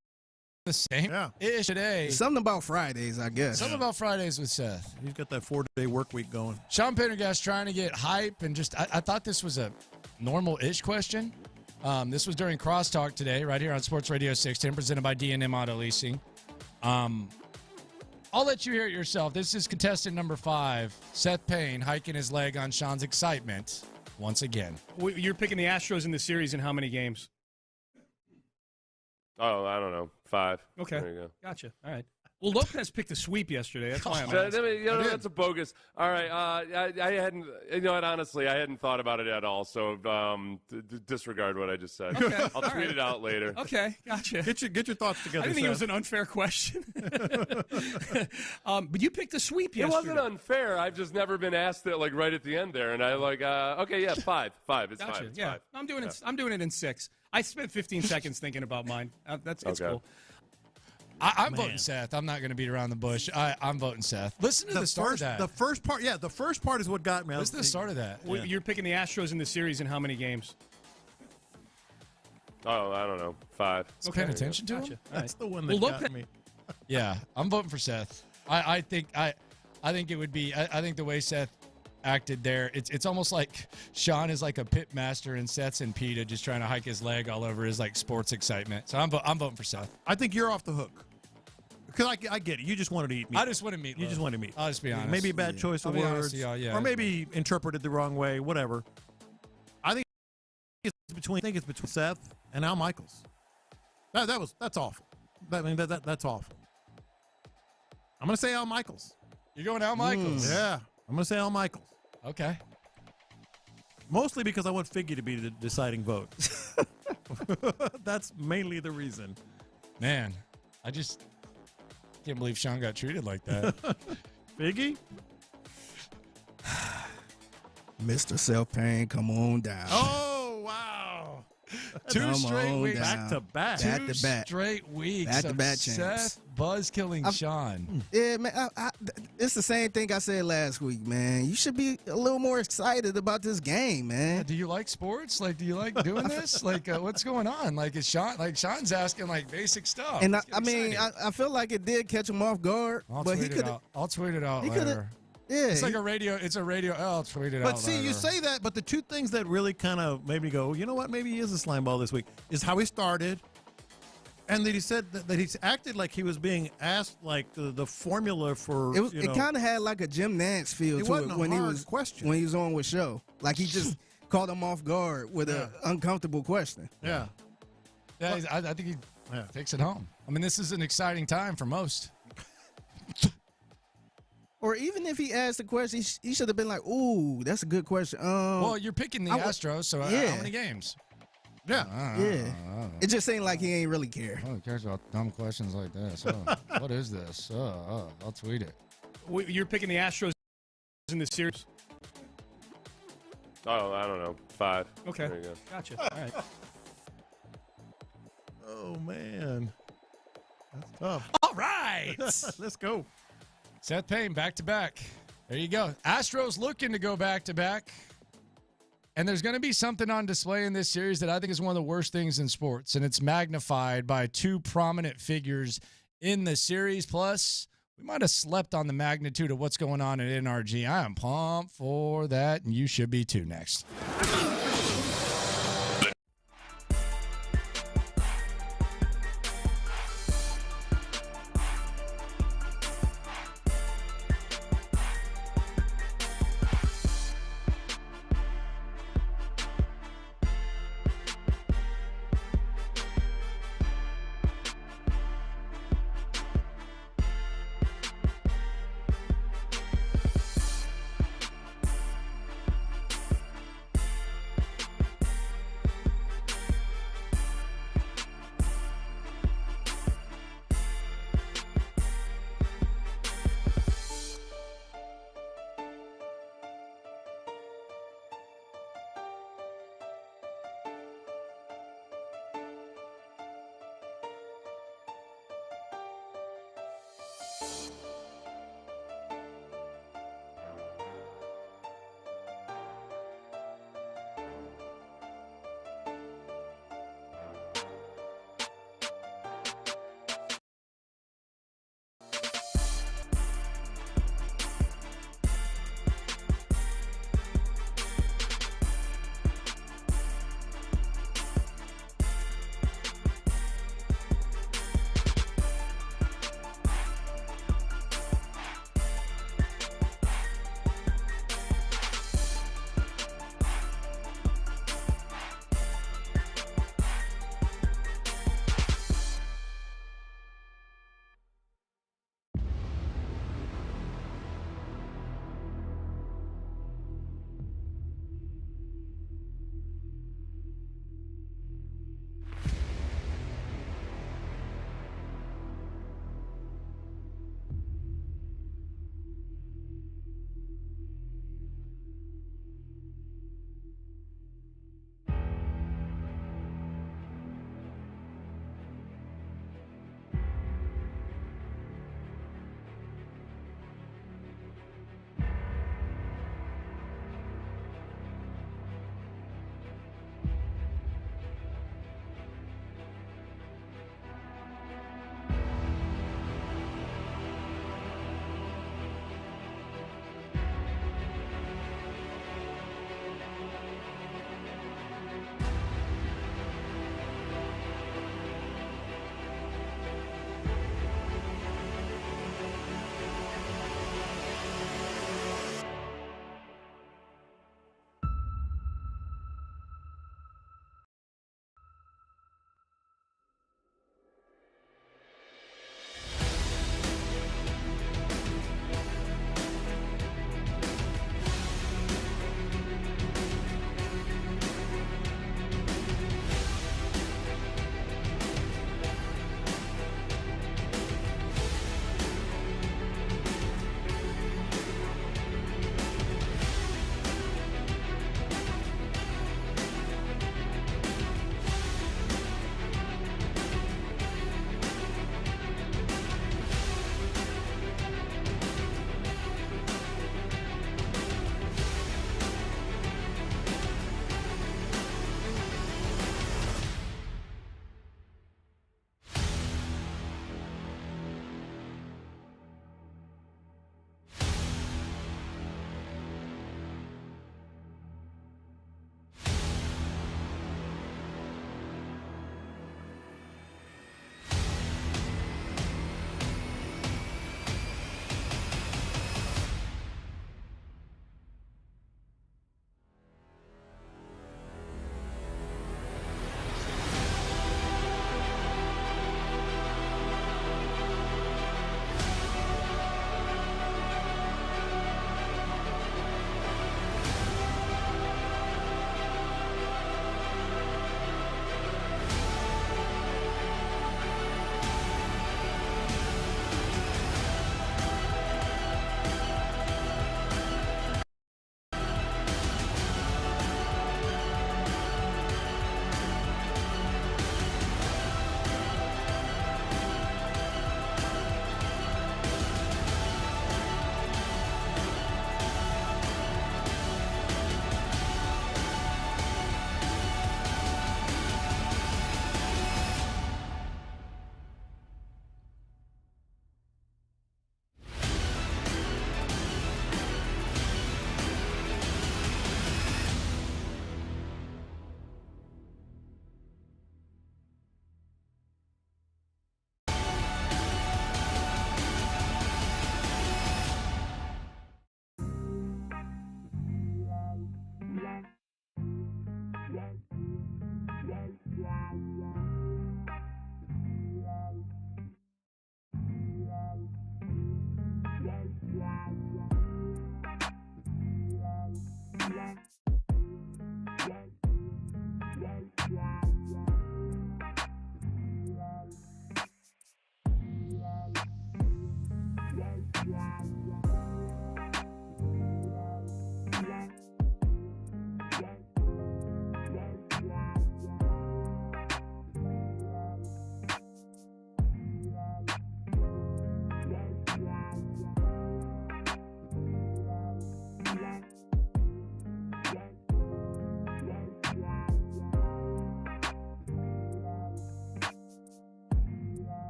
the same ish today. Something about Fridays, I guess. Something about Fridays with Seth. He's got that 4-day work week going. Sean Pendergast trying to get hype and just I thought this was a normal-ish question. This was during Crosstalk today, right here on Sports Radio 610, presented by D&M Auto Leasing. I'll let you hear it yourself. This is contestant number 5, Seth Payne, hiking his leg on Sean's excitement once again. You're picking the Astros in the series in how many games? Oh, I don't know. 5. Okay. There you go. Gotcha. All right. Well, Lopez picked a sweep yesterday. That's why I'm asking. That's a bogus. All right. I hadn't, what, honestly, I hadn't thought about it at all. So disregard what I just said. Okay. I'll tweet it out later. Okay. Gotcha. Get your thoughts together. I didn't think it was an unfair question. But you picked a sweep yesterday. It wasn't unfair. I've just never been asked it like right at the end there. And I okay, yeah, 5. It's gotcha. 5. It's yeah. 5. I'm doing it in 6. I spent 15 seconds thinking about mine. It's cool. I'm voting Seth. I'm not going to beat around the bush. I'm voting Seth. Listen to the start of that. The first part is what got me. Listen to the start of that. Yeah. You're picking the Astros in the series in how many games? Oh, I don't know. 5. It's paying attention to him? That's the one that got me. Yeah, I'm voting for Seth. I think it would be. I think the way Seth acted there, it's almost like Sean is like a pit master and Seth's and PETA just trying to hike his leg all over his like sports excitement. So I'm voting for Seth. I think you're off the hook. Because I get it. You just wanted to eat meat. I just wanted meat. You just wanted meat. I'll just be honest. Maybe a bad choice of words. Yeah. Or maybe interpreted the wrong way, whatever. I think it's between Seth and Al Michaels. That's awful. That's awful. I'm going to say Al Michaels. You're going Al Michaels? Yeah. I'm going to say Al Michaels. Okay. Mostly because I want Figgy to be the deciding vote. That's mainly the reason. Man, I just can't believe Sean got treated like that. Figgy? Mr. Self-Payne, come on down. Oh, wow. 2 straight weeks. Back to back. 2 straight weeks. Back-to-back of Seth buzz-killing Sean. Yeah, man. It's the same thing I said last week, man. You should be a little more excited about this game, man. Yeah, do you like sports? Like, do you like doing this? Like, what's going on? Like, Sean's asking like basic stuff. And I feel like it did catch him off guard. I'll tweet it out later. Yeah, it's like a radio. It's a radio. I'll tweet it out. But see, you say that, but the two things that really kind of made me go, you know what? Maybe he is a slime ball this week. Is how he started, and that he said that he acted like he was being asked like the formula for. It kind of had like a Jim Nantz feel to it when he was on with show. Like he just caught him off guard with an uncomfortable question. Yeah. I think he takes it home. I mean, this is an exciting time for most. Or even if he asked the question, he should have been like, "Ooh, that's a good question." Well, you're picking the Astros, so how many games? Yeah. It just seemed like he ain't really care. Oh, he cares about dumb questions like this. What is this? I'll tweet it. You're picking the Astros in the series. Oh, I don't know. 5. Okay. There you go. Gotcha. All right. Oh, man. That's tough. All right. Let's go. Seth Payne, back-to-back. There you go. Astros looking to go back-to-back. And there's going to be something on display in this series that I think is one of the worst things in sports, and it's magnified by 2 prominent figures in the series. Plus, we might have slept on the magnitude of what's going on at NRG. I am pumped for that, and you should be too next.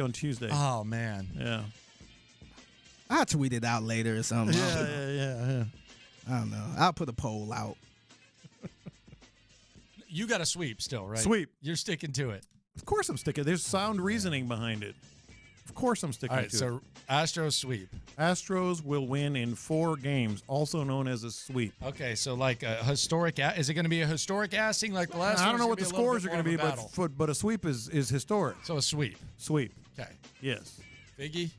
on Tuesday. Oh, man. Yeah. I'll tweet it out later or something. Yeah. I don't know. I'll put a poll out. You got a sweep still, right? Sweep. You're sticking to it. Of course I'm sticking. There's sound reasoning behind it. Of course I'm sticking All right, to so it. Astros sweep. Astros will win in 4 games, also known as a sweep. Okay, so like a historic. Is it going to be a historic assing like the last? I one, don't or know is it what the gonna be a little scores bit are going to more be, of a battle? but a sweep is historic. So a sweep. Sweep. Okay. Yes. Figgy.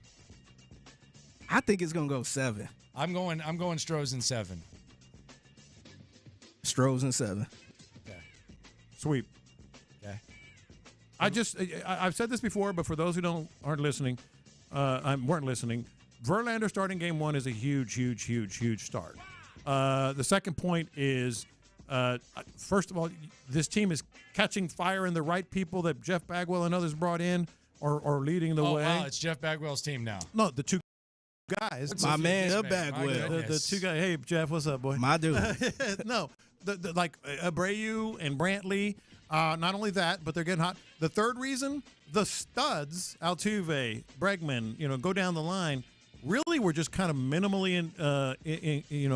I think it's gonna go 7. I'm going Stros in 7. Stros in 7. Okay. Sweep. Okay. I've said this before, but for those who weren't listening, Verlander starting game 1 is a huge start. The second point is, first of all, this team is catching fire, and the right people that Jeff Bagwell and others brought in are leading the way. Wow, it's Jeff Bagwell's team now. No, the 2 guys. My man, Bagwell. The 2 guys. Hey, Jeff, what's up, boy? My dude. No, like Abreu and Brantley. Not only that, but they're getting hot. The third reason, the studs, Altuve, Bregman, go down the line, really were just kind of minimally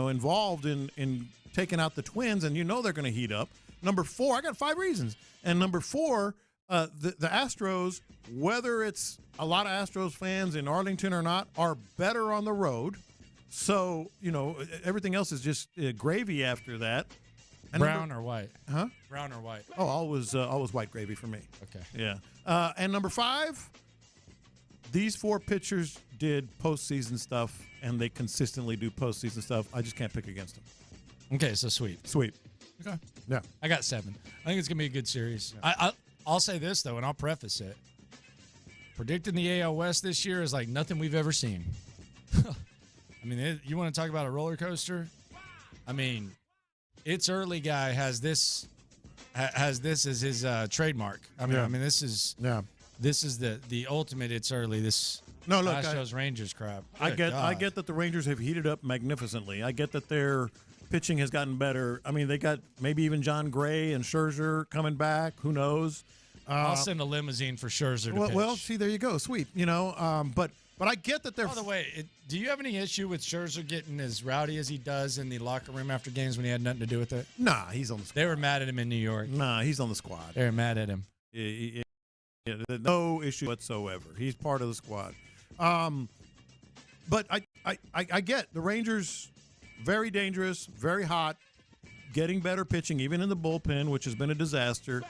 involved in taking out the Twins, and they're going to heat up. Number 4, I got 5 reasons. And number 4, the Astros, whether it's a lot of Astros fans in Arlington or not, are better on the road. So, everything else is just gravy after that. And Brown or white? Huh? Brown or white? Oh, always white gravy for me. Okay. Yeah. And number 5, these 4 pitchers did postseason stuff, and they consistently do postseason stuff. I just can't pick against them. Okay, so sweep. Sweep. Okay. Yeah. I got 7. I think it's going to be a good series. Yeah. I'll say this, though, and I'll preface it. Predicting the AL West this year is like nothing we've ever seen. I mean, you want to talk about a roller coaster? I mean, It's Early guy has this as his trademark. This is the ultimate It's Early. This Astros Rangers crap. I get that the Rangers have heated up magnificently. I get that their pitching has gotten better. I mean, they got maybe even John Gray and Scherzer coming back. Who knows? I'll send a limousine for Scherzer to pitch. Well, see, there you go, sweep. But I get that they're. By the way, do you have any issue with Scherzer getting as rowdy as he does in the locker room after games when he had nothing to do with it? Nah, he's on the squad. They were mad at him in New York. Nah, he's on the squad. They were mad at him. Yeah, no issue whatsoever. He's part of the squad. But I get the Rangers very dangerous, very hot, getting better pitching, even in the bullpen, which has been a disaster.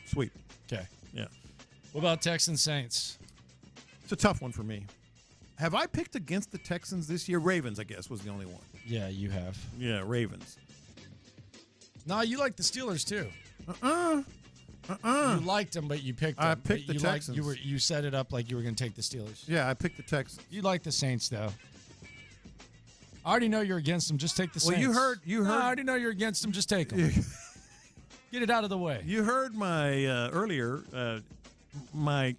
Sweep. Okay. Yeah. What about Texans Saints? It's a tough one for me. Have I picked against the Texans this year? Ravens, I guess, was the only one. Yeah, you have. Yeah, Ravens. No, you like the Steelers too. You liked them, but you picked them. I picked the Texans. You set it up like you were going to take the Steelers. Yeah, I picked the Texans. You like the Saints, though. I already know you're against them. Just take the Saints. Well, you heard. No, I already know you're against them. Just take them. Get it out of the way. You heard my earlier my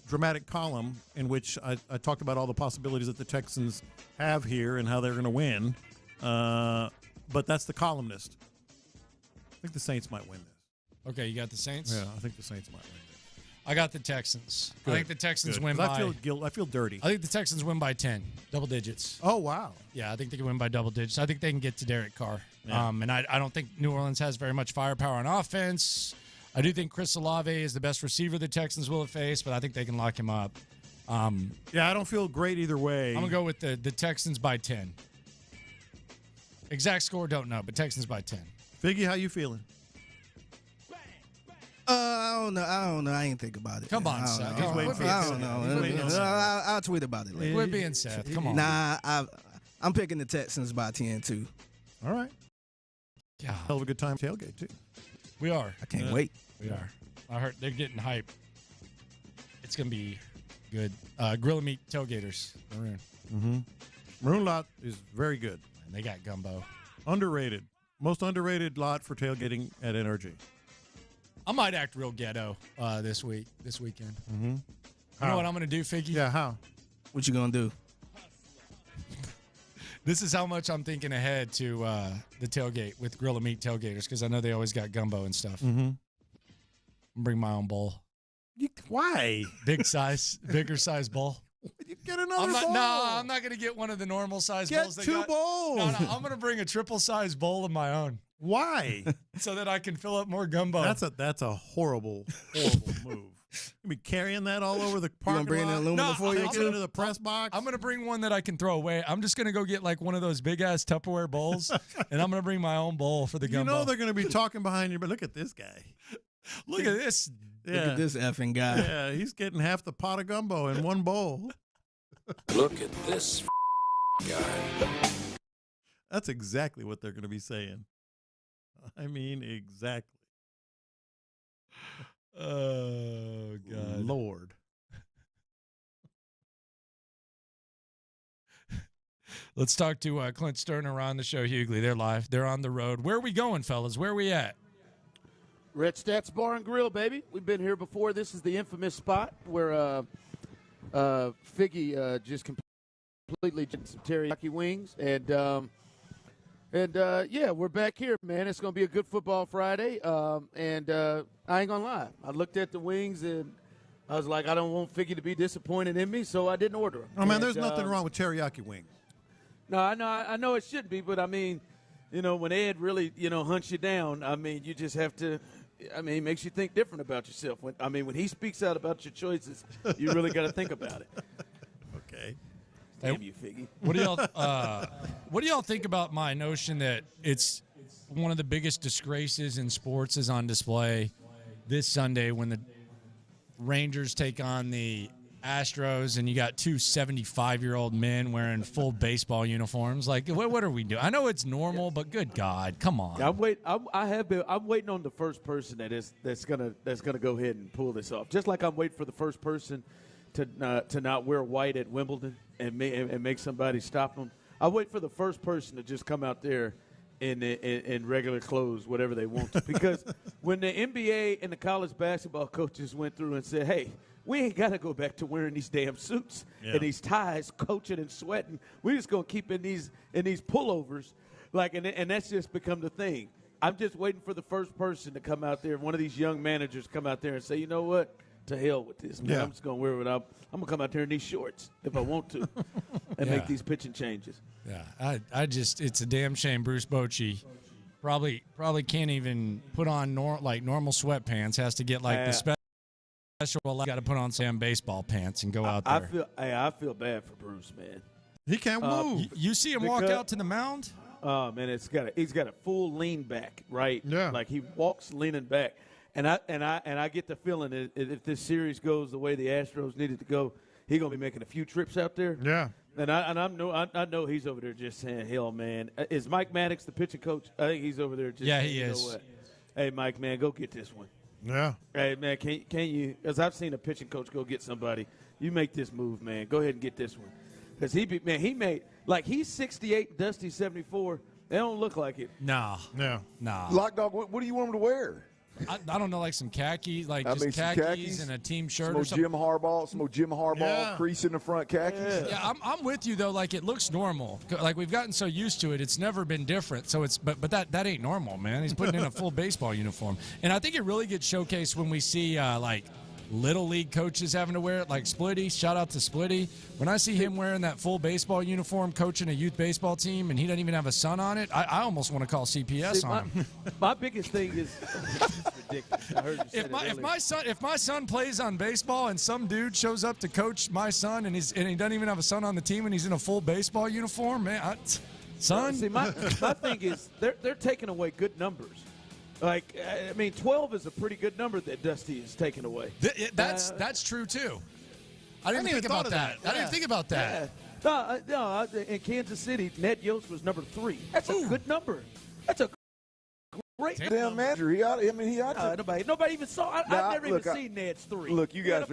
dramatic column in which I talked about all the possibilities that the Texans have here and how they're going to win. But that's the columnist. I think the Saints might win this. Okay, you got the Saints? Yeah, I think the Saints might win this. I got the Texans. Good. I think the Texans Good. win by. I feel dirty. I think the Texans win by 10, double digits. Oh, wow. Yeah, I think they can win by double digits. I think they can get to Derek Carr. Yeah. And I don't think New Orleans has very much firepower on offense. I do think Chris Olave is the best receiver the Texans will have faced, but I think they can lock him up. Yeah, I don't feel great either way. I'm going to go with the Texans by 10. Exact score, don't know, but Texans by 10. Figgy, how you feeling? I don't know. I ain't think about it. Come on, Seth. He's waiting for I don't know. I'll tweet about it later. Quit being Seth. Come on. Nah, I'm picking the Texans by 10 too. All right. God. Hell of a good time tailgate too. We are. I can't wait. We are. I heard they're getting hype. It's gonna be good. Grill and meat tailgaters. Maroon. Mm-hmm. Maroon lot is very good. And they got gumbo. Underrated. Most underrated lot for tailgating at NRG. I might act real ghetto this weekend. Mm-hmm. You know what I'm going to do, Figgy? Yeah, how? What you going to do? This is how much I'm thinking ahead to the tailgate with Grill and Meat tailgaters because I know they always got gumbo and stuff. Mm-hmm. Bring my own bowl. Why? Bigger size bowl. You get another bowl. No, I'm not going to get one of the normal size bowls. Get two bowls. No, I'm going to bring a triple size bowl of my own. Why? So that I can fill up more gumbo. That's a horrible move. You be carrying that all over the parking bring lot? the aluminum for you? Take it into the press box? I'm going to bring one that I can throw away. I'm just going to go get like one of those big-ass Tupperware bowls, and I'm going to bring my own bowl for the gumbo. You know they're going to be talking behind you, but look at this guy. Look at this. Look at this effing guy. Yeah, he's getting half the pot of gumbo in one bowl. Look at this guy. That's exactly what they're going to be saying. I mean, exactly. Oh, God. Lord. Let's talk to Clint Stoerner on the show, Hughley. They're live. They're on the road. Where are we going, fellas? Where are we at? Red Stats Bar and Grill, baby. We've been here before. This is the infamous spot where Figgy just completely did some teriyaki wings. And yeah, we're back here, man. It's going to be a good football Friday. I ain't going to lie. I looked at the wings, and I was like, I don't want Figgy to be disappointed in me, so I didn't order them. Oh, man, there's nothing wrong with teriyaki wings. No, I know it shouldn't be, but, I mean, you know, when Ed really, hunts you down, I mean, you just have to – I mean, it makes you think different about yourself. When he speaks out about your choices, you really got to think about it. Okay. Damn you, Figgy. What do y'all think about my notion that it's one of the biggest disgraces in sports is on display this Sunday when the Rangers take on the Astros and you got two 75-year-old men wearing full baseball uniforms? Like, what are we doing? I know it's normal, but good God, come on. I'm waiting on the first person that's gonna go ahead and pull this off. Just like I'm waiting for the first person to not wear white at Wimbledon and make somebody stop them. I wait for the first person to just come out there in regular clothes, whatever they want to. Because when the NBA and the college basketball coaches went through and said, hey, we ain't got to go back to wearing these damn suits and these ties, coaching and sweating. We're just going to keep in these pullovers. And that's just become the thing. I'm just waiting for the first person to come out there, one of these young managers come out there and say, you know what? To hell with this, man. Yeah. I'm just going to wear it up. I'm going to come out there in these shorts if I want to and make these pitching changes. Yeah, it's a damn shame Bruce Bochy probably can't even put on normal sweatpants. Has to get the special. Got to put on some baseball pants and go out there. I feel bad for Bruce, man. He can't move. You see him walk out to the mound? Oh man, he's got a full lean back, right? Yeah. Like he walks leaning back, and I get the feeling that if this series goes the way the Astros need it to go, he's gonna be making a few trips out there. Yeah. And I know he's over there just saying, hell, man. Is Mike Maddox the pitching coach? I think he's over there just saying, he is. You know what? Hey, Mike, man, go get this one. Yeah. Hey, man, can you? Because I've seen a pitching coach go get somebody. You make this move, man. Go ahead and get this one. Because he made, like, he's 68, Dusty's 74. They don't look like it. Nah. No. Nah. Lock Dog, what do you want him to wear? I don't know, like some khakis, some khakis and a team shirt or something. Some Jim Harbaugh crease in the front khakis. Yeah, I'm with you though. Like it looks normal. Like we've gotten so used to it, it's never been different. So but that ain't normal, man. He's putting in a full baseball uniform, and I think it really gets showcased when we see like little league coaches having to wear it, like Splitty. Shout out to Splitty. When I see him wearing that full baseball uniform, coaching a youth baseball team, and he doesn't even have a son on it, I almost want to call CPS on him. My biggest thing is it's ridiculous. I heard you say If my son plays on baseball and some dude shows up to coach my son and he doesn't even have a son on the team and he's in a full baseball uniform, man, son. See, my thing is they're taking away good numbers. Like, I mean, 12 is a pretty good number that Dusty is taking away. That's true, too. I didn't think about that. I didn't think about that. No, in Kansas City, Ned Yost was number 3. That's a good number. That's a great damn manager. He ought to. Nobody even saw. I've never even seen Ned's 3. Look, you guys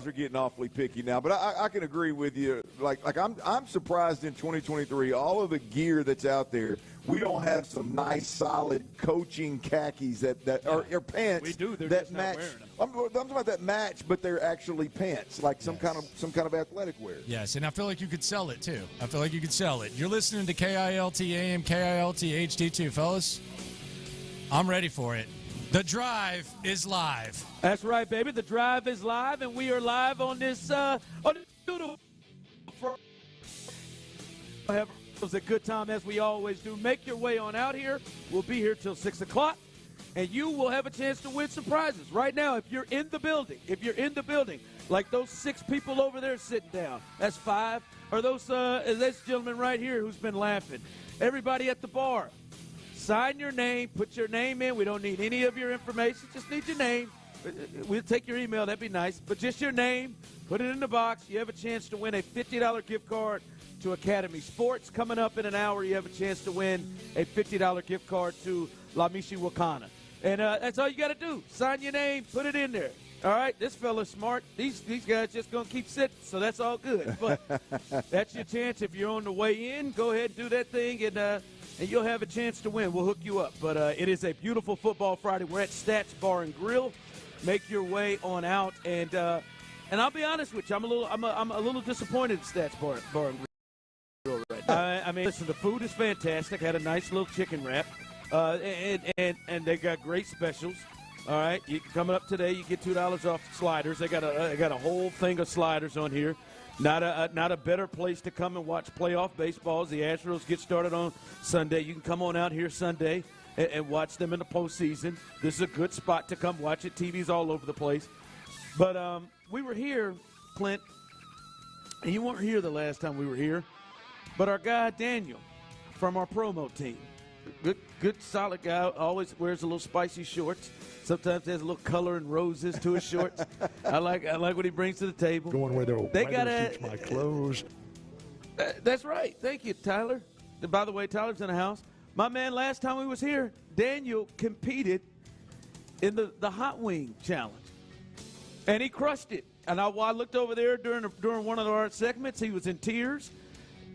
are getting awfully picky now, but I can agree with you. Like I'm surprised in 2023, all of the gear that's out there. We don't have some nice, solid coaching khakis that are pants. We do. They're that just match. Not wearing them. I'm talking about that match, but they're actually pants, like some kind of athletic wear. Yes, and I feel like you could sell it too. You're listening to KILT AM, KILT HD2, fellas. I'm ready for it. The Drive is live. That's right, baby. The Drive is live, and we are live on this beautiful. Have a good time as we always do. Make your way on out here. We'll be here till 6 o'clock, and you will have a chance to win some prizes. Right now, if you're in the building, like those 6 people over there sitting down, that's 5, or this gentleman right here who's been laughing. Everybody at the bar, sign your name, put your name in. We don't need any of your information. Just need your name. We'll take your email. That'd be nice. But just your name. Put it in the box. You have a chance to win a $50 gift card to Academy Sports. Coming up in an hour, you have a chance to win a $50 gift card to La Michoacana. And that's all you got to do. Sign your name. Put it in there. All right? This fella's smart. These guys just going to keep sitting, so that's all good. But that's your chance. If you're on the way in, go ahead and do that thing, and you'll have a chance to win. We'll hook you up. But it is a beautiful football Friday. We're at Stats Bar and Grill. Make your way on out, and I'll be honest with you, I'm a little disappointed at Stats Bar and Grill right now. I mean, listen, the food is fantastic. Had a nice little chicken wrap, and they got great specials. All right, coming up today, you get $2 off sliders. They got a whole thing of sliders on here. Not a better place to come and watch playoff baseball as the Astros get started on Sunday. You can come on out here Sunday and watch them in the postseason. This is a good spot to come watch it. TV's all over the place. But we were here, Clint, and you weren't here the last time we were here. But our guy Daniel from our promo team, good solid guy, always wears a little spicy shorts. Sometimes has a little color and roses to his shorts. I like what he brings to the table. Going where the weather suits my clothes. That's right. Thank you, Tyler. And by the way, Tyler's in the house. My man, last time we was here, Daniel competed in the Hot Wing Challenge, and he crushed it. And I looked over there during one of our segments. He was in tears.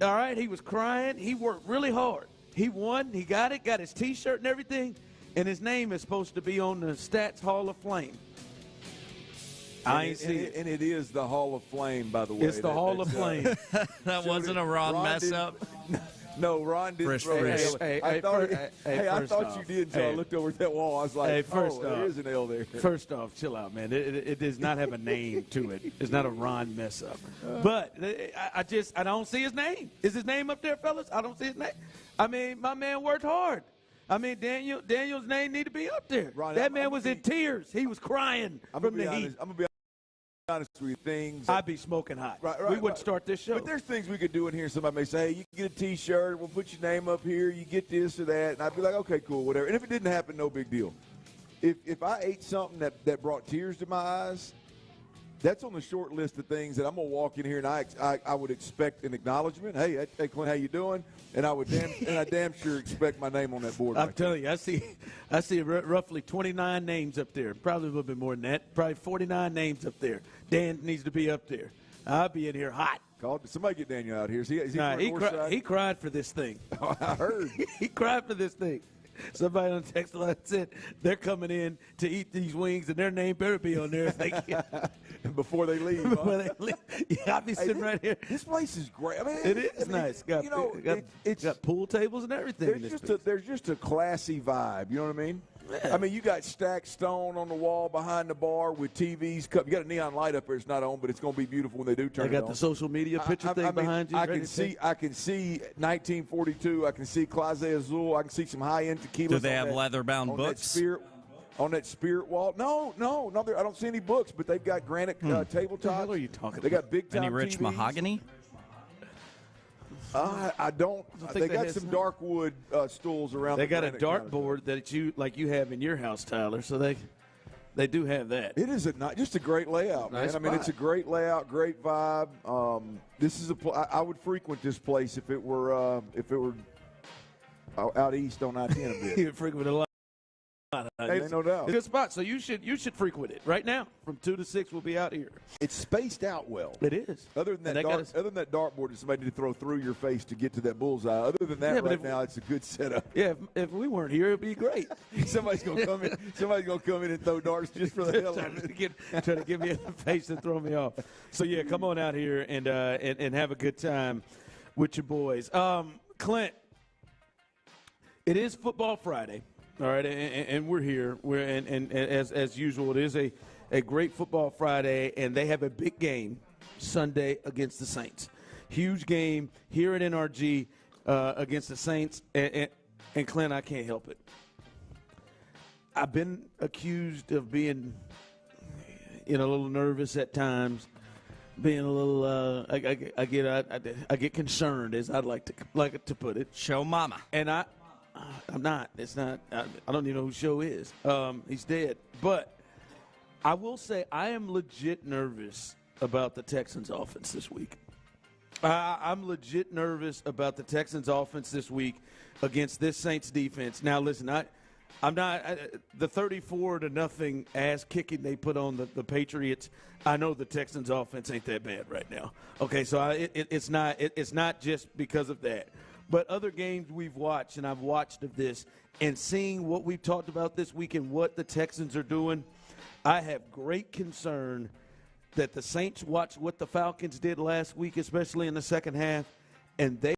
All right, he was crying. He worked really hard. He won. He got his T-shirt and everything. And his name is supposed to be on the Stats Hall of Fame. I ain't seen it. And it is the Hall of Flame, by the way. It's the Hall of Flame. That wasn't a Ron mess up. No, Ron didn't. I thought you did until I looked over at that wall. I was like, there is an L there. First off, chill out, man. It does not have a name to it. It's not a Ron mess up. But I don't see his name. Is his name up there, fellas? I don't see his name. I mean, my man worked hard. I mean, Daniel's name need to be up there. Ron, that man was in tears. He was crying from the heat. I'm going to be honest with you. Things I'd be smoking hot. We wouldn't start this show. But there's things we could do in here. Somebody may say, hey, you can get a T-shirt. We'll put your name up here. You get this or that. And I'd be like, okay, cool, whatever. And if it didn't happen, no big deal. If I ate something that brought tears to my eyes, that's on the short list of things that I'm going to walk in here and I would expect an acknowledgement. Hey, Clint, how you doing? And I damn sure expect my name on that board. I'm telling you, I see roughly 29 names up there. Probably a little bit more than that. Probably 49 names up there. Dan needs to be up there. I'll be in here hot. Somebody get Daniel out here. He cried for this thing. Oh, I heard. He cried for this thing. Somebody on the text line said they're coming in to eat these wings, and their name better be on there. Before they leave. Yeah, I'll be sitting right here. This place is great. I mean, it is nice. It's got pool tables and everything. There's just a classy vibe. You know what I mean? Yeah. I mean, you got stacked stone on the wall behind the bar with TVs. You got a neon light up there. It's not on, but it's going to be beautiful when they do turn it on. They got the social media picture thing behind you. I can see 1942. I can see Clase Azul. I can see some high-end tequilas. Do they have leather-bound books? On that spirit wall? No. I don't see any books, but they've got granite tabletops. What the hell are you talking about? They got big-time Any rich TVs. mahogany? I don't. They got some dark wood stools around. They got a dartboard that you have in your house, Tyler. So they do have that. It is just a great layout, man. I mean, it's a great layout, great vibe. This is I would frequent this place if it were out east on I-10 a bit. You'd frequent a lot. Ain't no doubt. It's a good spot, so you should frequent it right now. From 2 to 6, we'll be out here. It's spaced out well. It is. Other than that dartboard that somebody need to throw through your face to get to that bullseye. Other than that, now it's a good setup. Yeah, if we weren't here, it'd be great. Somebody's gonna come in and throw darts just for the hell of it. Try to give me in the face and throw me off. So yeah, come on out here and have a good time with your boys. Clint, it is Football Friday. All right, and we're here. And as usual, it is a great football Friday, and they have a big game Sunday against the Saints. Huge game here at NRG against the Saints. And Clint, I can't help it. I've been accused of being, a little nervous at times, being a little. I get concerned, as I'd like to put it. Show mama. And I'm not. It's not. I don't even know who Show is. He's dead. But I will say I am legit nervous about the Texans offense this week. I'm legit nervous about the Texans offense this week against this Saints defense. Now, listen, I'm not the 34-0 ass kicking they put on the Patriots. I know the Texans offense ain't that bad right now. Okay, so it's not just because of that. But other games we've watched, and I've watched of this, and seeing what we've talked about this week and what the Texans are doing, I have great concern that the Saints watched what the Falcons did last week, especially in the second half, and they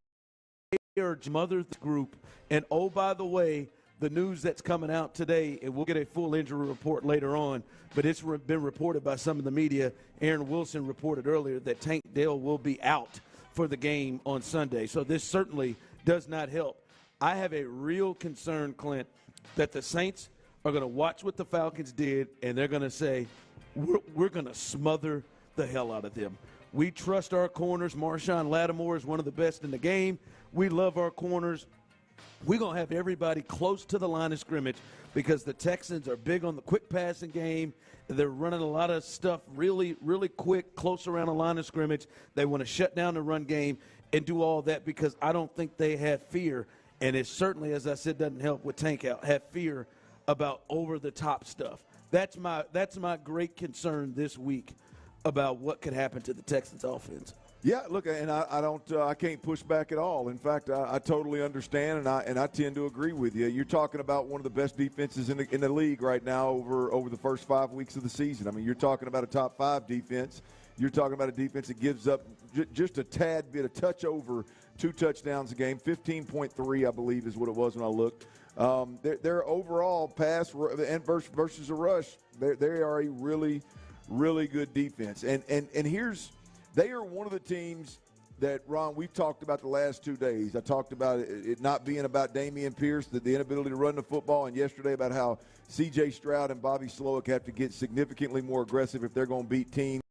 are smothered the group. And, oh, by the way, the news that's coming out today, and we'll get a full injury report later on, but it's been reported by some of the media. Aaron Wilson reported earlier that Tank Dell will be out for the game on Sunday. So this certainly does not help. I have a real concern, Clint, that the Saints are going to watch what the Falcons did, and they're going to say, we're going to smother the hell out of them. We trust our corners. Marshawn Lattimore is one of the best in the game. We love our corners. We're going to have everybody close to the line of scrimmage because the Texans are big on the quick passing game. They're running a lot of stuff really, really quick, close around the line of scrimmage. They want to shut down the run game and do all that because I don't think they have fear. And it certainly, as I said, doesn't help with Tank out, have fear about over-the-top stuff. That's my great concern this week about what could happen to the Texans offense. Yeah, look, and I can't push back at all. In fact, I totally understand, and I tend to agree with you. You're talking about one of the best defenses in the league right now over the first 5 weeks of the season. I mean, you're talking about a top 5 defense. You're talking about a defense that gives up just a tad bit, a touch over 2 touchdowns a game. 15.3, I believe, is what it was when I looked. Their overall pass and versus a rush, they are a really, really good defense. And they are one of the teams that, Ron, we've talked about the last 2 days. I talked about it not being about Dameon Pierce, the inability to run the football, and yesterday about how C.J. Stroud and Bobby Slowick have to get significantly more aggressive if they're going to beat teams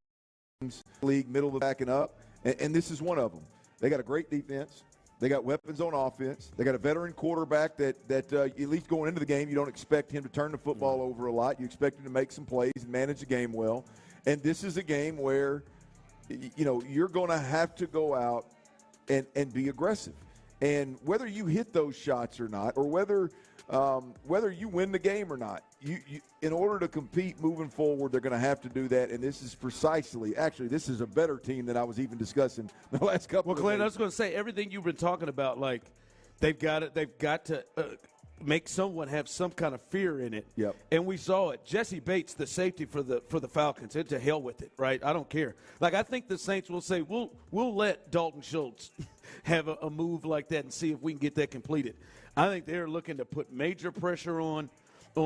league middle of the backing up. And this is one of them. They got a great defense. They got weapons on offense. They got a veteran quarterback that at least going into the game, you don't expect him to turn the football over a lot. You expect him to make some plays and manage the game well. And this is a game where, you're going to have to go out and be aggressive. And whether you hit those shots or not, or whether you win the game or not, you in order to compete moving forward, they're going to have to do that. And this is this is a better team than I was even discussing the last couple of days. Well, Clint, I was going to say, everything you've been talking about, like they've got to make someone have some kind of fear in it. Yep. And we saw it. Jesse Bates, the safety for the Falcons, said to hell with it, right? I don't care. Like, I think the Saints will say, we'll let Dalton Schultz have a move like that and see if we can get that completed. I think they're looking to put major pressure on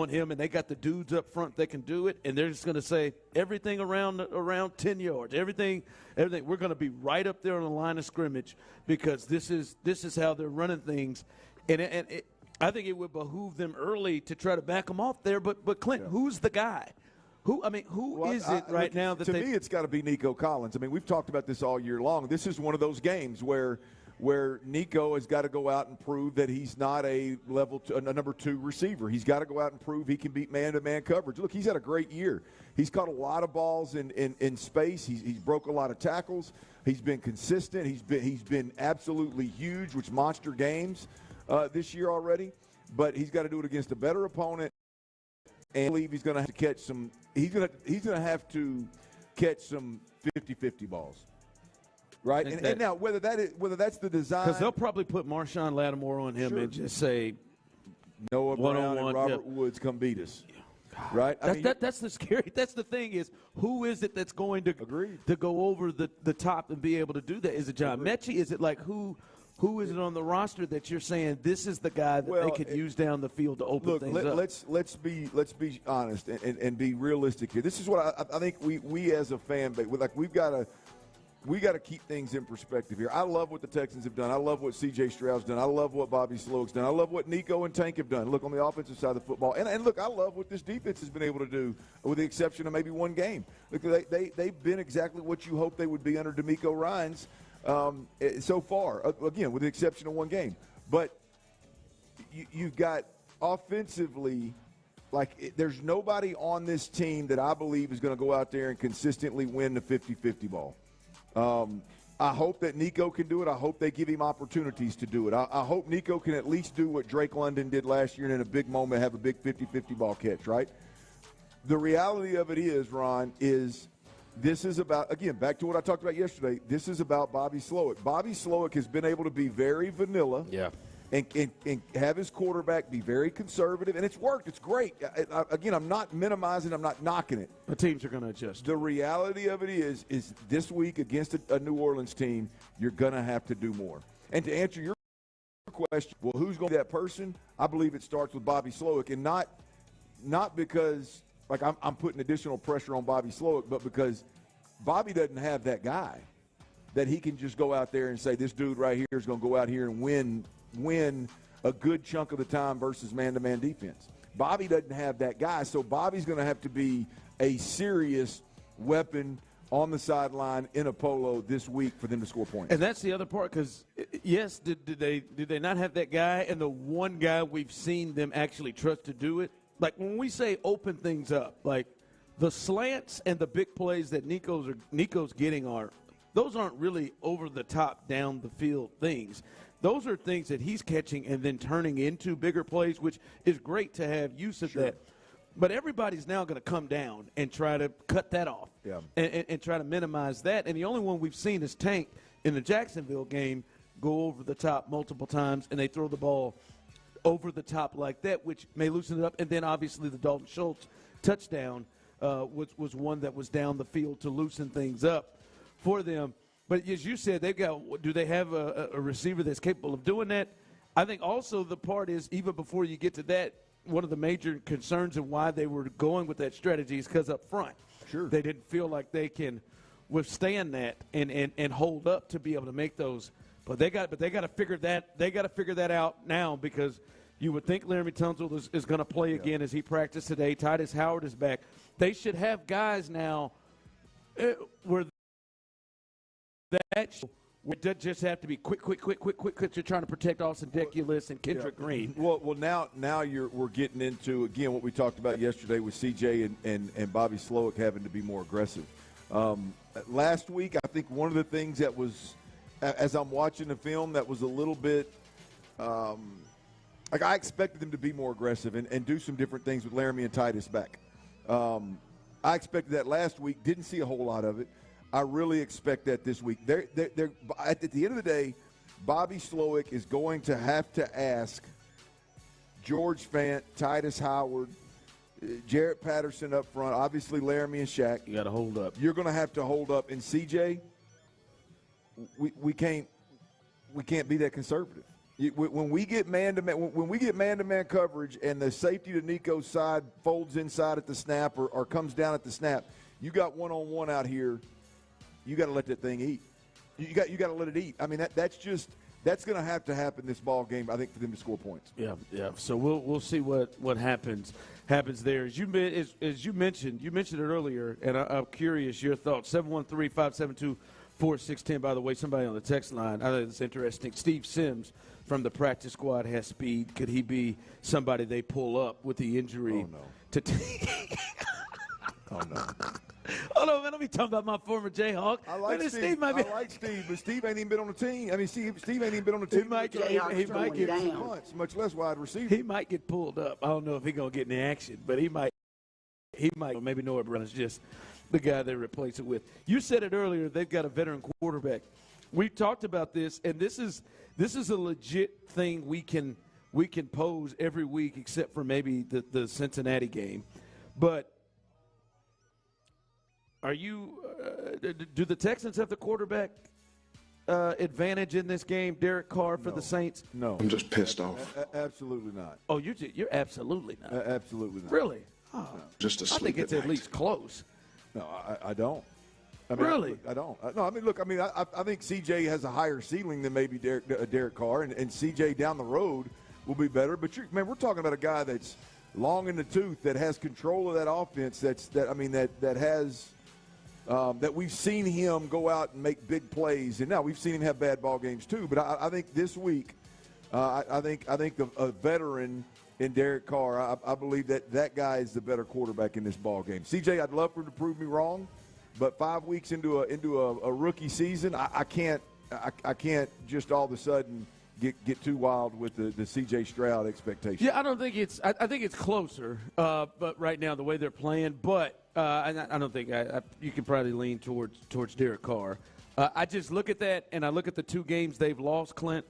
him, and they got the dudes up front that can do it, and they're just going to say everything around 10 yards, everything. We're going to be right up there on the line of scrimmage because this is how they're running things, and I think it would behoove them early to try to back them off there. But Clint, who's the guy? Who is it right now that to me it's got to be Nico Collins. I mean, we've talked about this all year long. This is one of those games where Nico has got to go out and prove that he's not a number 2 receiver. He's got to go out and prove he can beat man-to-man coverage. Look, he's had a great year. He's caught a lot of balls in space. He's broke a lot of tackles. He's been consistent. He's been absolutely huge, which monster games this year already. But he's got to do it against a better opponent. And I believe he's going to have to catch some. He's going to have to catch some 50-50 balls. Right, and now whether that's the design, because they'll probably put Marshawn Lattimore on him and just say Noah Brown and Robert Woods come beat us. Right, that's the scary. That's the thing is, who is it that's going to go over the top and be able to do that? Is it John Mechie? Is it like who Who is it on the roster that you're saying this is the guy that they could use down the field to open things up? Let's be honest and be realistic here. This is what I think we as a fan base, we've got to keep things in perspective here. I love what the Texans have done. I love what C.J. Stroud's done. I love what Bobby Slowick's done. I love what Nico and Tank have done. Look, on the offensive side of the football. And look, I love what this defense has been able to do, with the exception of maybe one game. Look, they've been exactly what you hoped they would be under DeMeco Ryans so far, again, with the exception of one game. But you've got offensively, there's nobody on this team that I believe is going to go out there and consistently win the 50-50 ball. I hope that Nico can do it. I hope they give him opportunities to do it. I hope Nico can at least do what Drake London did last year and in a big moment have a big 50-50 ball catch, right? The reality of it is, Ron, this is about, again, back to what I talked about yesterday, this is about Bobby Slowick. Bobby Slowick has been able to be very vanilla and have his quarterback be very conservative, and it's worked. It's great. Again, I'm not minimizing. I'm not knocking it. The teams are going to adjust. The reality of it is this week against a New Orleans team, you're going to have to do more. And to answer your question, well, who's going to be that person? I believe it starts with Bobby Slowick, and not because – I'm putting additional pressure on Bobby Slowick, but because Bobby doesn't have that guy that he can just go out there and say, this dude right here is going to go out here and win a good chunk of the time versus man-to-man defense. Bobby doesn't have that guy, so Bobby's going to have to be a serious weapon on the sideline in a polo this week for them to score points. And that's the other part, because, yes, did they not have that guy, and the one guy we've seen them actually trust to do it? Like, when we say open things up, like the slants and the big plays that Nico's getting those aren't really over-the-top, down-the-field things. Those are things that he's catching and then turning into bigger plays, which is great to have use of that. But everybody's now going to come down and try to cut that off and try to minimize that. And the only one we've seen is Tank in the Jacksonville game go over the top multiple times, and they throw the ball over the top like that, which may loosen it up. And then obviously the Dalton Schultz touchdown was one that was down the field to loosen things up for them. But as you said, do they have a receiver that's capable of doing that? I think also the part is, even before you get to that, one of the major concerns and why they were going with that strategy is because up front, they didn't feel like they can withstand that and hold up to be able to make those. But they got to figure that. They got to figure that out now, because you would think Laramie Tunsil is going to play again as he practiced today. Titus Howard is back. They should have guys now where that just have to be quick. You're trying to protect Austin Deculus and Kendrick Green. Well, now we're getting into, again, what we talked about yesterday with CJ and Bobby Slowick having to be more aggressive. Last week, I think one of the things that was, as I'm watching the film, that was a little bit I expected them to be more aggressive and do some different things with Laramie and Titus back. I expected that last week. Didn't see a whole lot of it. I really expect that this week. They're at the end of the day, Bobby Slowick is going to have to ask George Fant, Titus Howard, Jarrett Patterson up front, obviously Laramie and Shaq. You got to hold up. You're going to have to hold up. And CJ, we can't be that conservative. When we get man-to-man coverage and the safety to Nico's side folds inside at the snap or comes down at the snap, you got one-on-one out here. You got to let that thing eat. You got to let it eat. I mean, that's going to have to happen this ball game, I think, for them to score points. Yeah. So we'll see what happens there. As you mentioned it earlier, and I'm curious your thoughts. 713-572-4610. By the way, somebody on the text line, I think it's interesting. Steve Sims from the practice squad has speed. Could he be somebody they pull up with the injury? Oh, no. Oh, no. Hold on, man. Let me talk about my former Jayhawk. I like Steve, but Steve ain't even been on the team. I mean, Steve ain't even been on the team. He might get months, much less wide receiver. He might get pulled up. I don't know if he's going to get any action, but he might. Maybe Noah Brown is just the guy they replace it with. You said it earlier. They've got a veteran quarterback. We've talked about this, and this is a legit thing we can pose every week, except for maybe the Cincinnati game. But are you? Do the Texans have the quarterback advantage in this game, Derek Carr for the Saints? No. I'm just pissed off. Absolutely not. Oh, you're absolutely not. Absolutely not. Really? Oh, No. Just I asleep think it's at at least close. No, I don't. I mean, Really? I don't. No, I mean, look, I think CJ has a higher ceiling than maybe Derek Carr, and CJ down the road will be better. But, we're talking about a guy that's long in the tooth, that has control of that offense, that has that we've seen him go out and make big plays. And now we've seen him have bad ball games too. But I think this week, I think a veteran in Derek Carr, I believe that guy is the better quarterback in this ball game. CJ, I'd love for him to prove me wrong, but 5 weeks into a rookie season, I can't just all of a sudden get too wild with the CJ Stroud expectation. Yeah, I don't think it's. I think it's closer, but right now the way they're playing. But I don't think you can probably lean towards Derek Carr. I just look at that, and I look at the 2 games they've lost, Clint,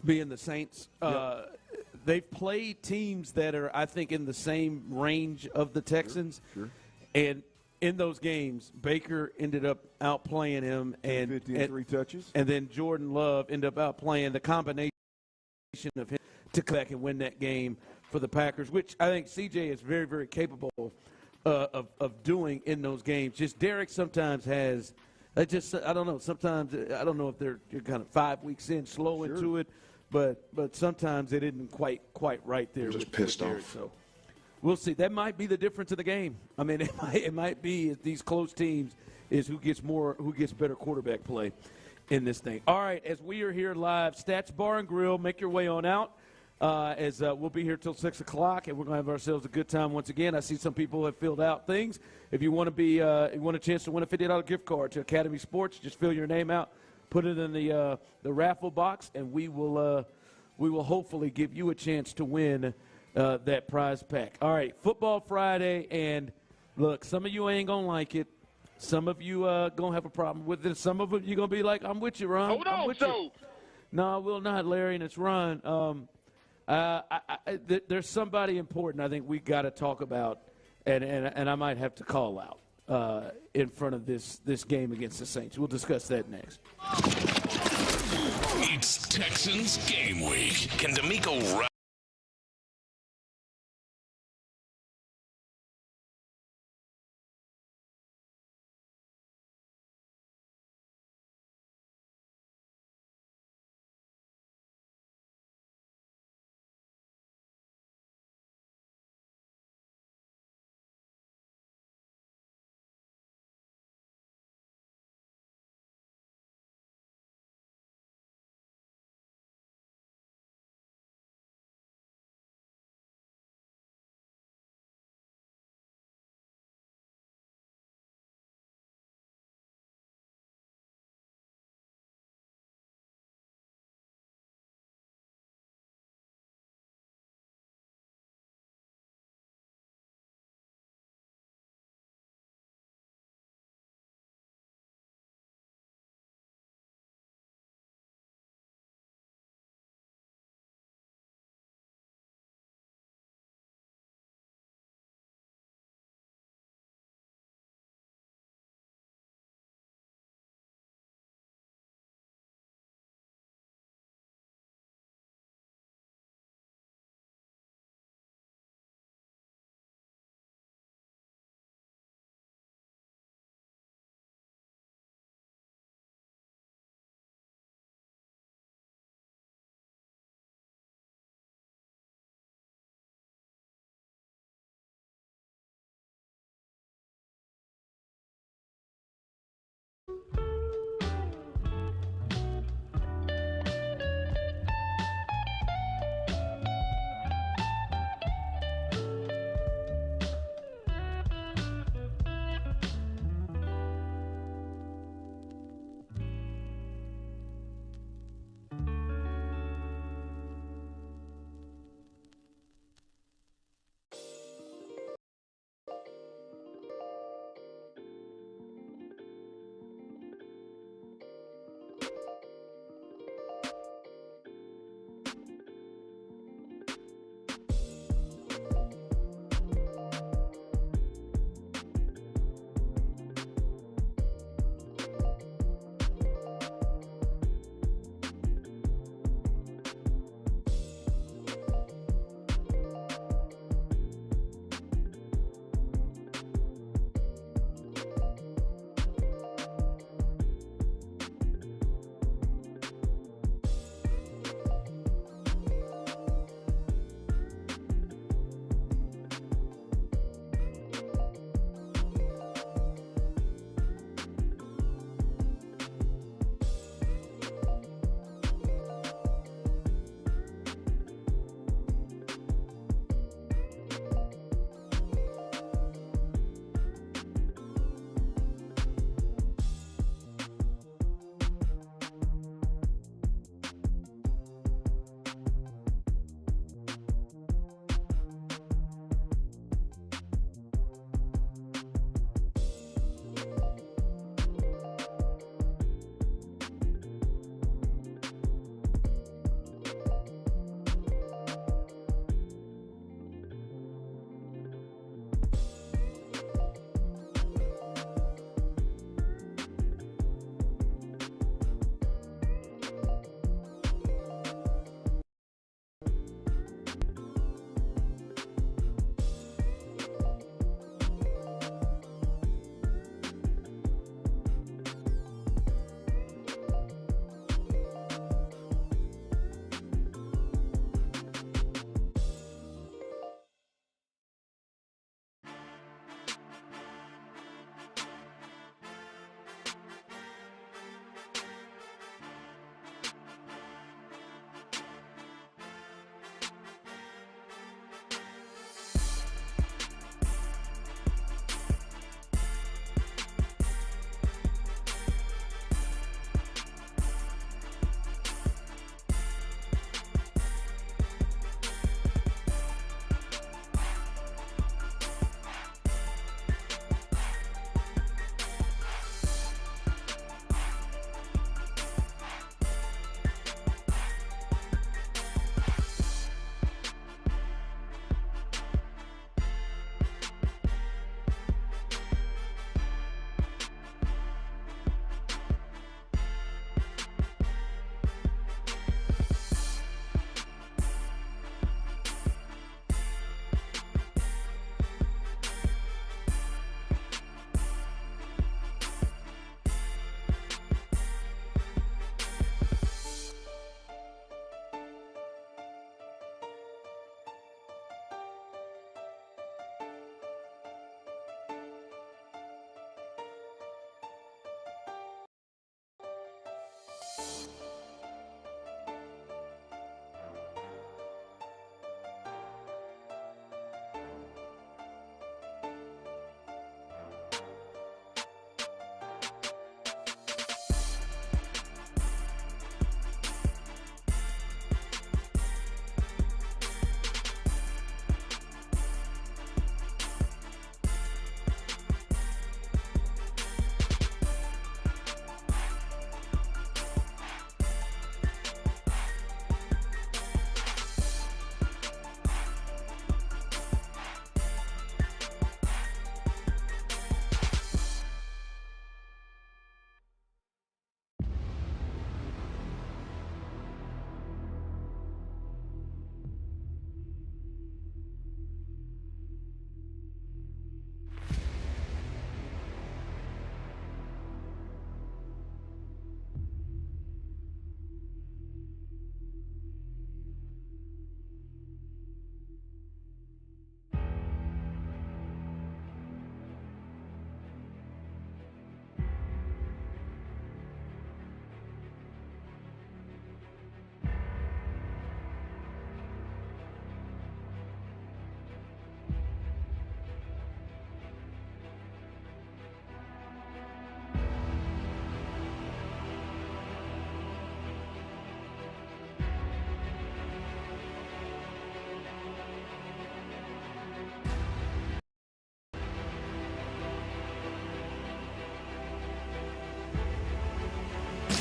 being the Saints. Yep. They've played teams that are, I think, in the same range of the Texans. Sure. And in those games, Baker ended up outplaying him, and 50 and 3 touches. And then Jordan Love ended up outplaying the combination of him to come back and win that game for the Packers, which I think CJ is very, very capable of doing in those games. Just Derek sometimes has – I don't know. Sometimes I don't know if you're kind of 5 weeks in, slow into it, but sometimes it isn't quite right there. I'm just with pissed Derek, off. so we'll see. That might be the difference in the game. I mean, it might be these close teams is who gets better quarterback play in this thing. All right, as we are here live, Stats Bar and Grill, make your way on out. As we'll be here till 6 o'clock, and we're going to have ourselves a good time once again. I see some people have filled out things. If you want to you want a chance to win a $50 gift card to Academy Sports, just fill your name out, put it in the raffle box, and we will hopefully give you a chance to win that prize pack. All right, Football Friday, and look, some of you ain't gonna like it. Some of you gonna have a problem with it. Some of you gonna be like, "I'm with you, Ron." Hold on, Joe. No, I will not, Larry, and it's Ron. There's somebody important I think we got to talk about, and I might have to call out in front of this game against the Saints. We'll discuss that next. It's Texans Game Week. Can D'Amico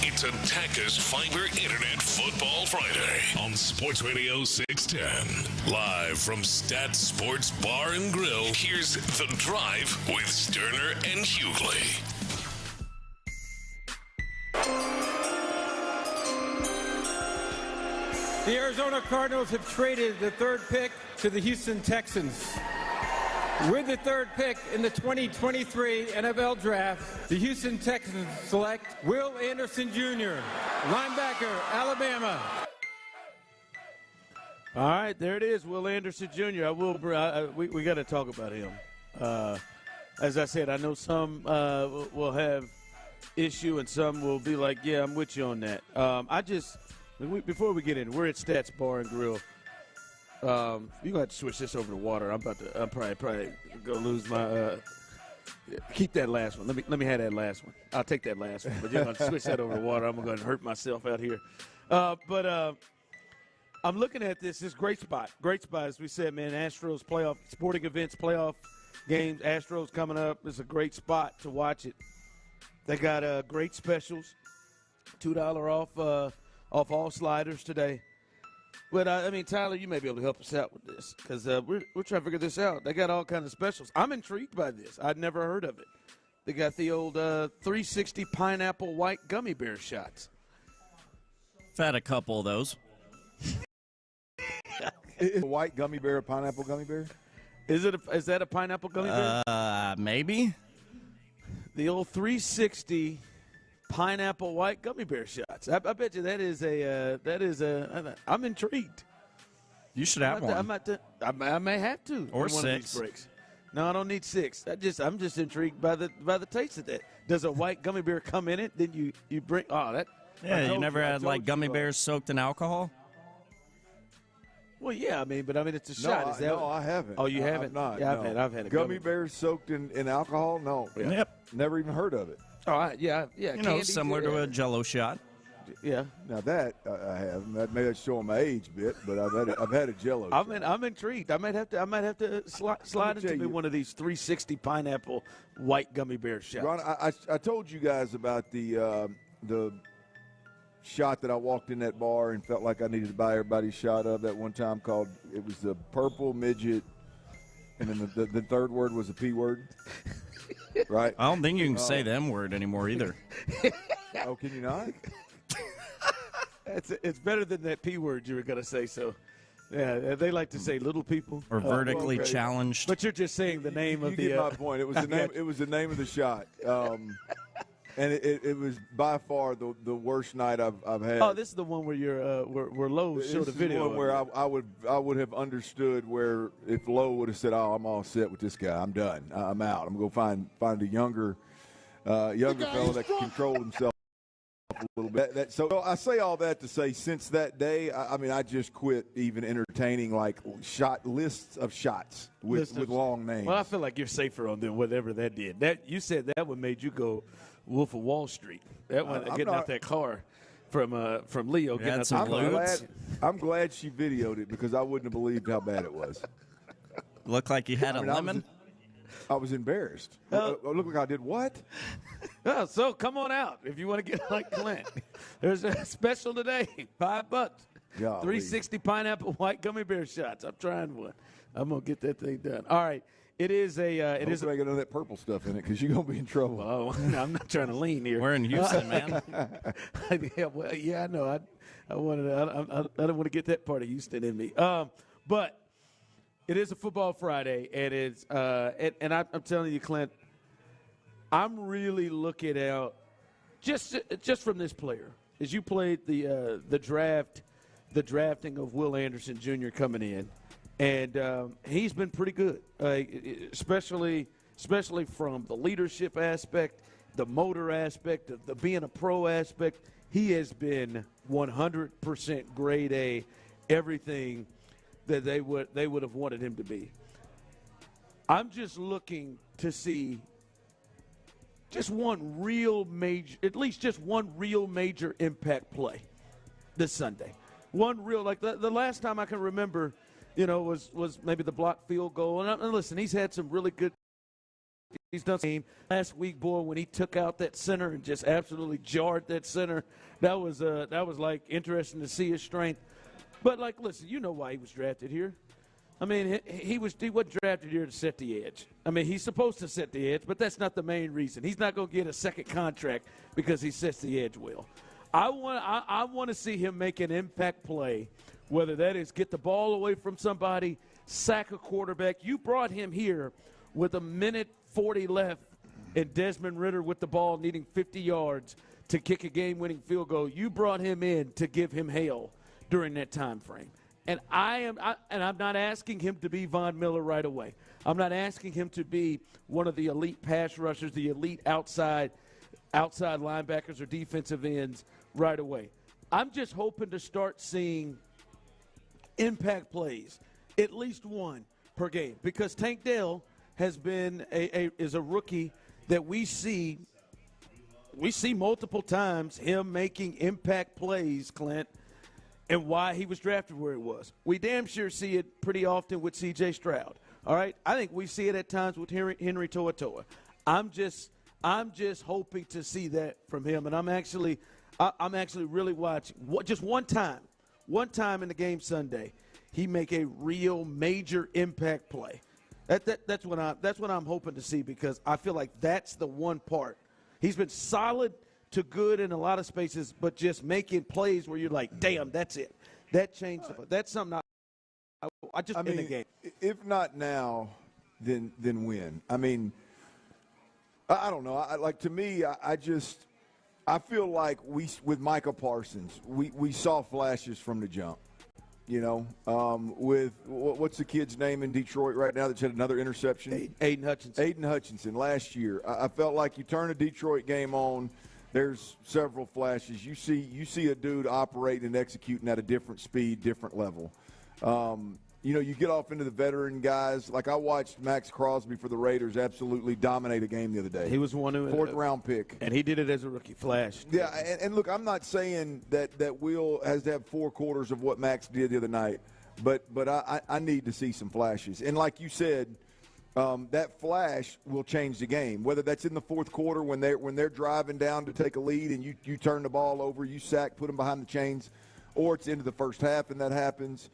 It's a Taka's Fiber Internet Football Friday on Sports Radio 610. Live from Stat Sports Bar and Grill, here's The Drive with Stoerner and Hughley. The Arizona Cardinals have traded the third pick to the Houston Texans. With the third pick in the 2023 NFL Draft, the Houston Texans select Will Anderson Jr., linebacker, Alabama. All right, there it is, Will Anderson Jr. We got to talk about him. As I said, I know some will have issue and some will be like, yeah, I'm with you on that. Before we get in, we're at Stats Bar and Grill. You're gonna have to switch this over to water. I'm probably gonna lose my. Keep that last one. Let me have that last one. I'll take that last one. But you're gonna switch that over to water. I'm gonna hurt myself out here. But I'm looking at this. This great spot. Great spot, as we said, man. Astros playoff sporting events, playoff games. Astros coming up. It's a great spot to watch it. They got great specials. $2 off all sliders today. But, Tyler, you may be able to help us out with this because we're trying to figure this out. They got all kinds of specials. I'm intrigued by this. I'd never heard of it. They got the old 360 pineapple white gummy bear shots. I've had a couple of those. Is a white gummy bear a pineapple gummy bear? Is that a pineapple gummy bear? Maybe. The old 360 pineapple white gummy bear shots. I bet you that is a. I'm intrigued. You should have one. I may have to. Or in one 6. Of these breaks. No, I don't need 6. I'm just intrigued by the taste of that. Does a white gummy bear come in it? Then you bring that. Yeah, you never had like gummy bears soaked in alcohol? Well, yeah, but it's a shot. No, I haven't. Oh, you haven't? Not. Yeah, no. I've had a gummy bears soaked in alcohol. No. Yeah. Yep. Never even heard of it. All right. Yeah. Similar to a Jello shot. Yeah. Now that I have. That may show my age a bit, but I've had a Jello. I'm intrigued. I might have to slide into me one of these 360 pineapple white gummy bear shots. Ron, I told you guys about the shot that I walked in that bar and felt like I needed to buy everybody a shot of that one time it was the purple midget, and then the third word was the P word. Right? I don't think you can say the M word anymore either. Oh, can you not? It's better than that P word you were going to say, so. Yeah, they like to say little people. Or vertically challenged. But you're just saying the name of the. You get my point. It was the name. It was the name of the shot. And it was by far the worst night I've had. Oh, this is the one where you're where Lowe showed a video. This is the one where I would have understood where if Lowe would have said, "Oh, I'm all set with this guy. I'm done. I'm out. I'm going to find a younger fellow that can control himself a little bit." So I say all that to say, since that day, I just quit even entertaining like shot lists of shots with long names. Well, I feel like you're safer on than whatever that did. That you said that one made you go Wolf of Wall Street. That one getting out that car from Leo. Getting out I'm glad she videoed it because I wouldn't have believed how bad it was. Looked like you had a lemon. I was embarrassed. Looked like I did what? So come on out if you want to get like Clint. There's a special today, $5. 360 pineapple white gummy bear shots. I'm trying one. I'm gonna get that thing done. All right. It is a. It is. I got none of that purple stuff in it because you're gonna be in trouble. Oh, I'm not trying to lean here. We're in Houston, man. I know. I wanted. I don't want to get that part of Houston in me. But it is a football Friday, and it's. And I'm telling you, Clint, I'm really looking out just from this player as you played the drafting of Will Anderson Jr. coming in. And he's been pretty good, especially from the leadership aspect, the motor aspect, the being a pro aspect. He has been 100% grade A, everything that they would have wanted him to be. I'm just looking to see just one real major impact play this Sunday. One real, like the last time I can remember, was maybe the blocked field goal. And listen, he's had some really good he's done game last week, boy, when he took out that center and just absolutely jarred that center. That was like interesting to see his strength. But like, listen, you know why he was drafted here. I mean, he wasn't drafted here to set the edge. I mean, he's supposed to set the edge, but that's not the main reason. He's not going to get a second contract because he sets the edge well. I want to see him make an impact play, whether that is get the ball away from somebody, sack a quarterback. You brought him here with 1:40 left and Desmond Ridder with the ball needing 50 yards to kick a game-winning field goal. You brought him in to give him hell during that time frame. And I'm not asking him to be Von Miller right away. I'm not asking him to be one of the elite pass rushers, the elite outside linebackers or defensive ends right away. I'm just hoping to start seeing impact plays, at least one per game, because Tank Dell has been is a rookie that we see multiple times him making impact plays, Clint, and why he was drafted where he was. We damn sure see it pretty often with C.J. Stroud. All right, I think we see it at times with Henry To'oTo'o. I'm just hoping to see that from him, and I'm actually really watching. Just one time in the game Sunday, he make a real major impact play. That's what I'm hoping to see, because I feel like that's the one part. He's been solid to good in a lot of spaces, but just making plays where you're like, damn, that's it. That changed. That's something I just in the game. If not now, then when? I mean, I don't know. I feel like with Micah Parsons, we saw flashes from the jump. You know, with what's the kid's name in Detroit right now that's had another interception? Aiden Hutchinson. Aiden Hutchinson last year. I felt like you turn a Detroit game on, there's several flashes. You see a dude operating and executing at a different speed, different level. You know, you get off into the veteran guys. Like I watched Max Crosby for the Raiders absolutely dominate a game the other day. He was one who fourth-round pick. And he did it as a rookie. Flash. Yeah, and look, I'm not saying that Will has to have 4 quarters of what Max did the other night, but I need to see some flashes. And like you said, that flash will change the game, whether that's in the fourth quarter when they're driving down to take a lead and you turn the ball over, you sack, put them behind the chains, or it's into the first half and that happens.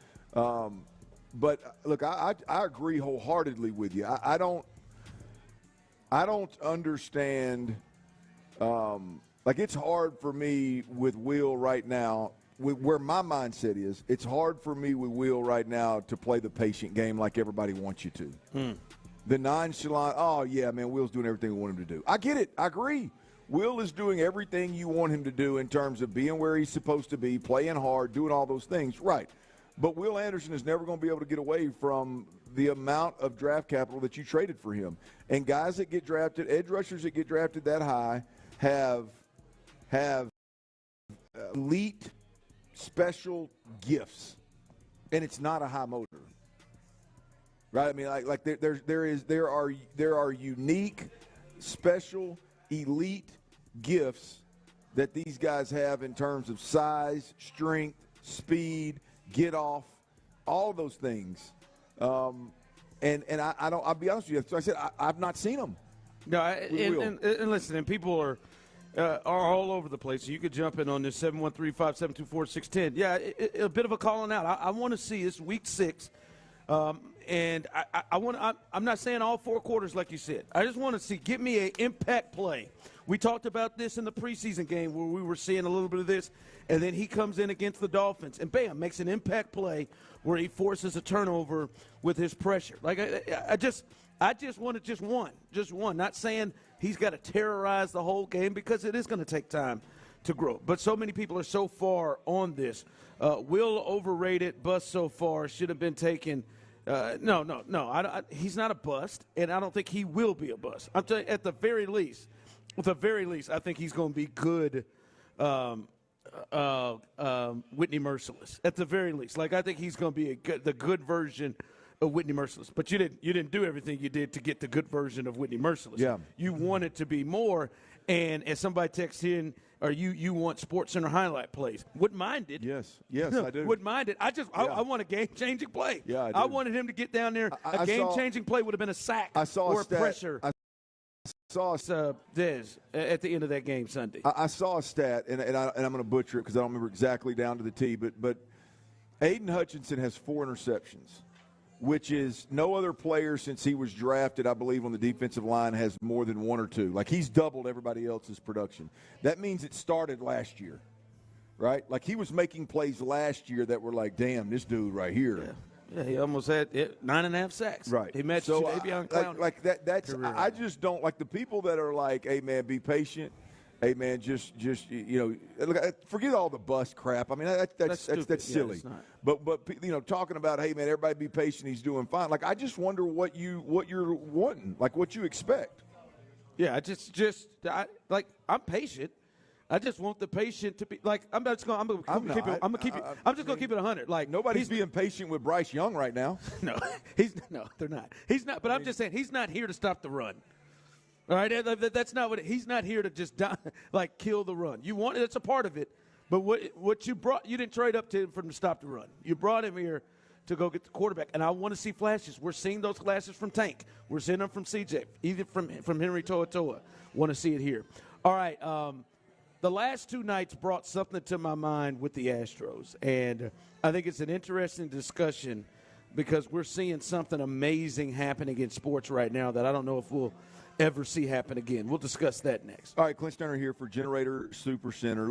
But look, I agree wholeheartedly with you. I don't understand. Like it's hard for me with Will right now. With where my mindset is, it's hard for me with Will right now to play the patient game like everybody wants you to. The nonchalant, oh, yeah, man, Will's doing everything we want him to do. I get it. I agree. Will is doing everything you want him to do in terms of being where he's supposed to be, playing hard, doing all those things. Right. But Will Anderson is never going to be able to get away from the amount of draft capital that you traded for him. And guys that get drafted, edge rushers that get drafted that high have elite special gifts. And it's not a high motor. Right? I mean, like there are unique, special, elite gifts that these guys have in terms of size, strength, speed, get off, all those things. And I'll be honest with you. So I said I've not seen them. No, and listen, and people are all over the place. So you could jump in on this 713-572-4610. Yeah, a bit of a calling out. I want to see this week 6. And I'm not saying all 4 quarters like you said. I just want to see, get me an impact play. We talked about this in the preseason game where we were seeing a little bit of this, and then he comes in against the Dolphins and bam, makes an impact play where he forces a turnover with his pressure. Like I just wanted just one. Not saying he's got to terrorize the whole game because it is going to take time to grow. But so many people are so far on this. Will overrated, bust so far, should have been taken. No. He's not a bust, and I don't think he will be a bust. I'm telling you, at the very least, I think he's going to be good. Whitney Merciless, at the very least. Like I think he's going to be the good version of Whitney Merciless. But you didn't do everything you did to get the good version of Whitney Merciless. Yeah. You wanted to be more. And as somebody texts in, or you want SportsCenter highlight plays. Wouldn't mind it. Yes, I do. Wouldn't mind it. I want a game-changing play. Yeah, I do. I wanted him to get down there. A game-changing play would have been a sack or a pressure. saw Dez at the end of that game Sunday. I saw a stat, and I'm going to butcher it because I don't remember exactly down to the T, but Aiden Hutchinson has 4 interceptions, which is no other player since he was drafted, I believe, on the defensive line has more than 1 or 2. Like, he's doubled everybody else's production. That means it started last year, right? Like, he was making plays last year that were like, damn, this dude right here. Yeah, he almost had 9.5 sacks. Right. He matched so Davion Clowney. like that's I just don't like the people that are like, hey man, be patient. Hey man, just forget all the bust crap. I mean that's silly. Yeah, but talking about, hey man, everybody be patient. He's doing fine. Like, I just wonder what you're wanting, like what you expect. Yeah, I'm patient. I just want the patient to be like. I'm just going to keep it 100. Like, nobody's being patient with Bryce Young right now. No, they're not. He's not. But I'm just saying he's not here to stop the run. All right, that's not what he's not here to just kill the run. You want it; it's a part of it. But what you brought, you didn't trade up to him for him to stop the run. You brought him here to go get the quarterback, and I want to see flashes. We're seeing those flashes from Tank. We're seeing them from CJ, either from Henry To'oTo'o. Want to see it here. All right. The last 2 nights brought something to my mind with the Astros, and I think it's an interesting discussion because we're seeing something amazing happening in sports right now that I don't know if we'll ever see happen again. We'll discuss that next. All right, Clint Stoerner here for Generator Super Center.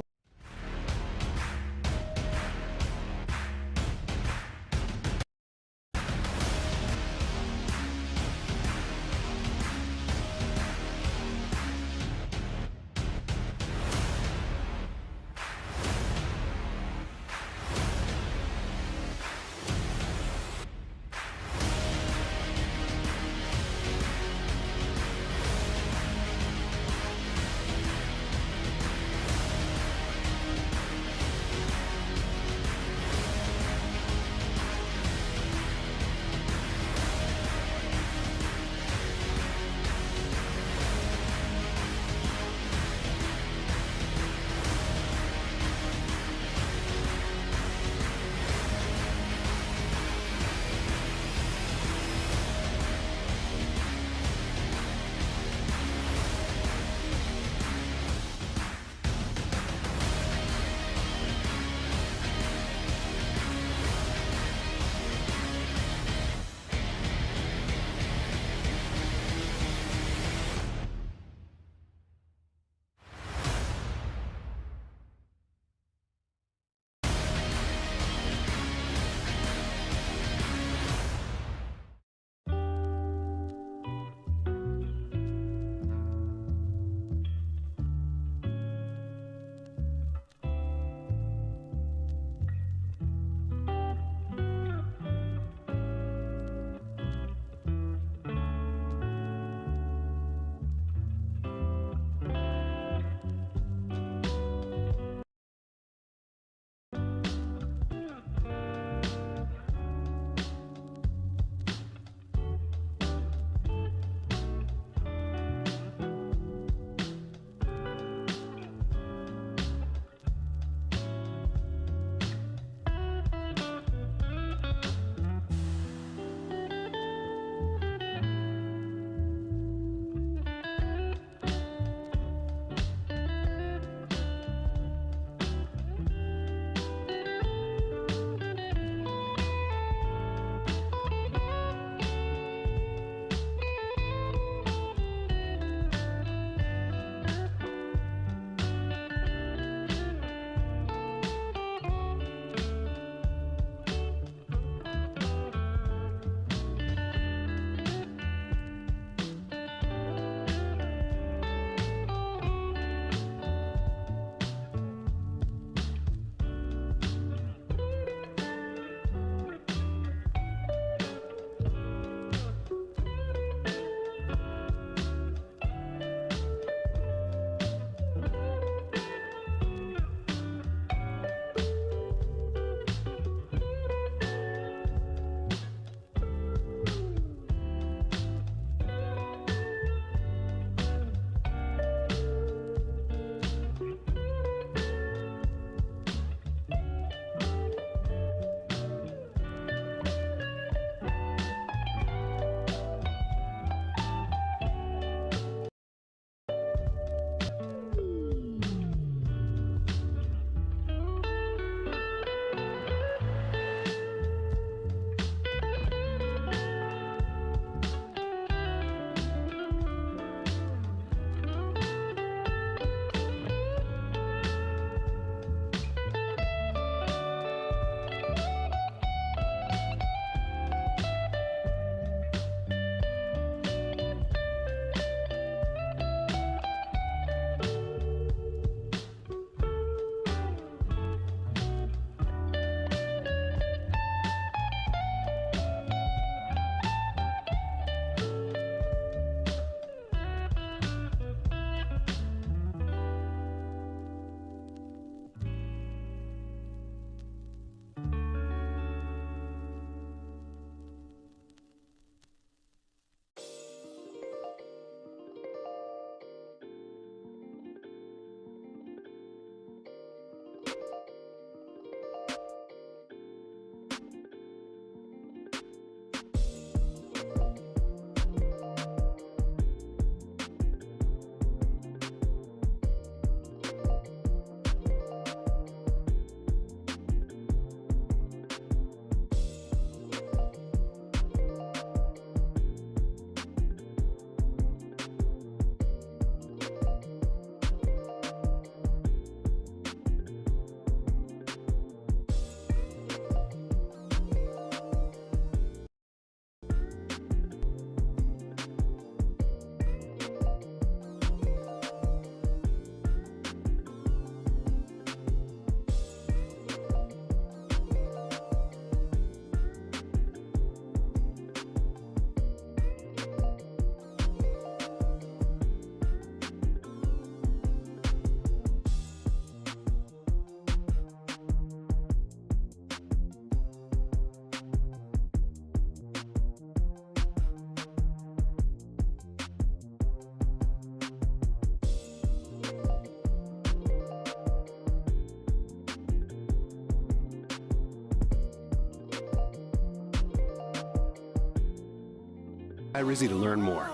Rizzy to learn more.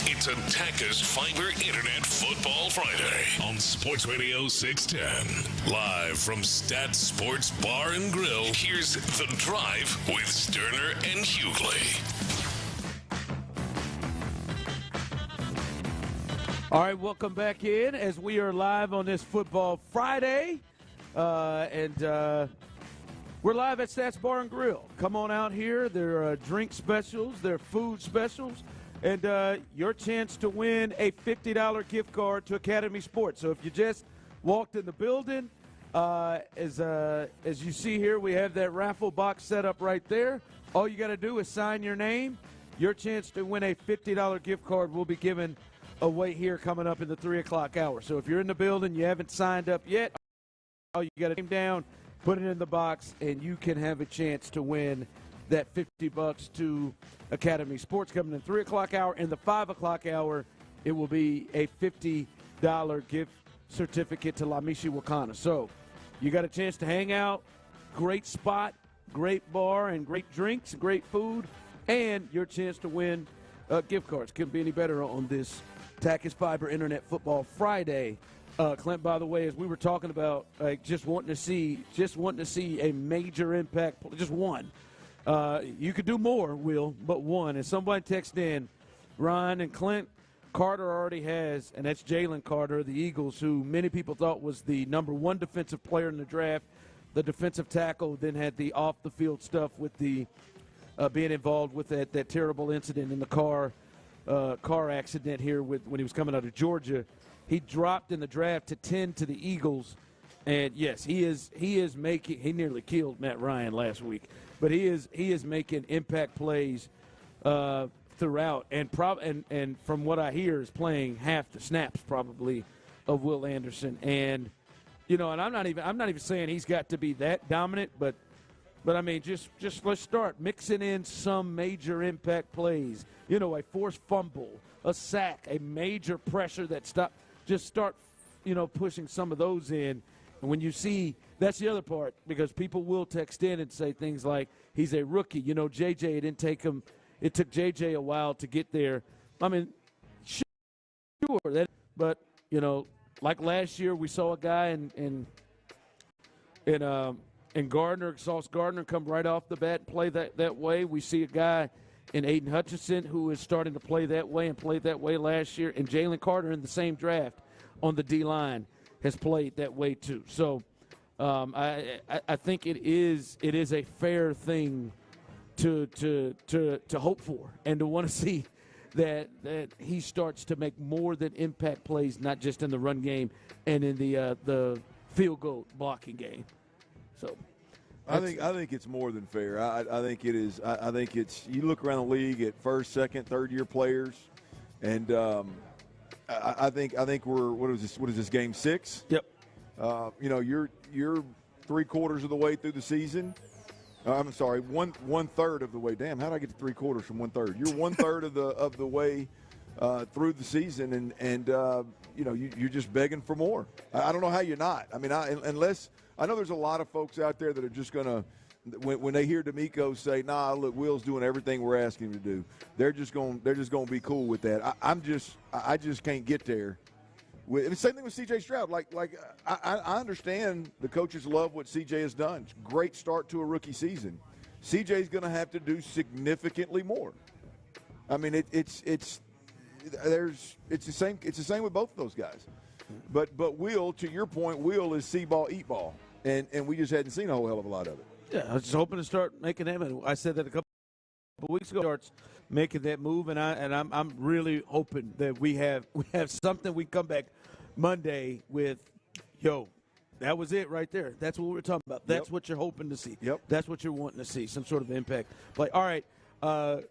It's Attacker's Fiber Internet Football Friday on Sports Radio 610. Live from Stat Sports Bar and Grill, here's The Drive with Stoerner and Hughley. All right, welcome back in as we are live on this Football Friday. And we're live at Stats Bar and Grill. Come on out here. There are drink specials, there are food specials, and your chance to win a $50 gift card to Academy Sports. So if you just walked in the building, as you see here, we have that raffle box set up right there. All you got to do is sign your name. Your chance to win a $50 gift card will be given away here coming up in the 3 o'clock hour. So if you're in the building, you haven't signed up yet, all you got to name down, put it in the box, and you can have a chance to win that $50 to Academy Sports coming in 3 o'clock hour. In the 5 o'clock hour, it will be a $50 gift certificate to La Michi Wakana. So you got a chance to hang out, great spot, great bar, and great drinks, great food, and your chance to win gift cards. Couldn't be any better on this Tackus Fiber Internet Football Friday. Clint, by the way, as we were talking about, just wanting to see a major impact, just one. You could do more, Will, but one. And somebody texted in, Ryan and Clint, Carter already has, and that's Jalen Carter of the Eagles, who many people thought was the number one defensive player in the draft, the defensive tackle, then had the off-the-field stuff with the being involved with that terrible incident in the car accident here when he was coming out of Georgia. He dropped in the draft to 10 to the Eagles, and yes, he is making. He nearly killed Matt Ryan last week, but he is making impact plays throughout, and from what I hear, is playing half the snaps probably of Will Anderson, and and I'm not even saying he's got to be that dominant, but I mean just let's start mixing in some major impact plays. A forced fumble, a sack, a major pressure that stopped. Just start, pushing some of those in. And when you see, that's the other part, because people will text in and say things like, he's a rookie. JJ, it took JJ a while to get there. I mean, sure, but, like last year, we saw a guy in Gardner, Sauce Gardner, come right off the bat and play that way. We see a guy in Aiden Hutchinson, who is starting to play that way and played that way last year. And Jalen Carter in the same draft on the D-line has played that way too. So I think it is a fair thing to hope for and to want to see that he starts to make more than impact plays, not just in the run game and in the field goal blocking game. So I think it's more than fair. I think it is. I think it's. You look around the league at first, second, third year players, and I think we're what is this game 6? Yep. You're 3/4 of the way through the season. I'm sorry, one third of the way. Damn, how did I get to 3/4 from 1/3? You're 1/3 of the way through the season, and you're just begging for more. I don't know how you're not. I mean, unless. I know there's a lot of folks out there that are just going to, when they hear D'Amico say, "Nah, look, Will's doing everything we're asking him to do," they're just going to be cool with that. I just can't get there. And the same thing with C.J. Stroud. I understand the coaches love what C.J. has done. It's a great start to a rookie season. C.J. is going to have to do significantly more. I mean, it's the same. It's the same with both of those guys. But Will, to your point, Will is see ball, eat ball. And we just hadn't seen a whole hell of a lot of it. Yeah, I was just hoping to start making that. I said that a couple weeks ago. Starts making that move, and I'm really hoping that we have something. We come back Monday with, that was it right there. That's what we're talking about. That's what you're hoping to see. Yep. That's what you're wanting to see. Some sort of impact. Like, all right, the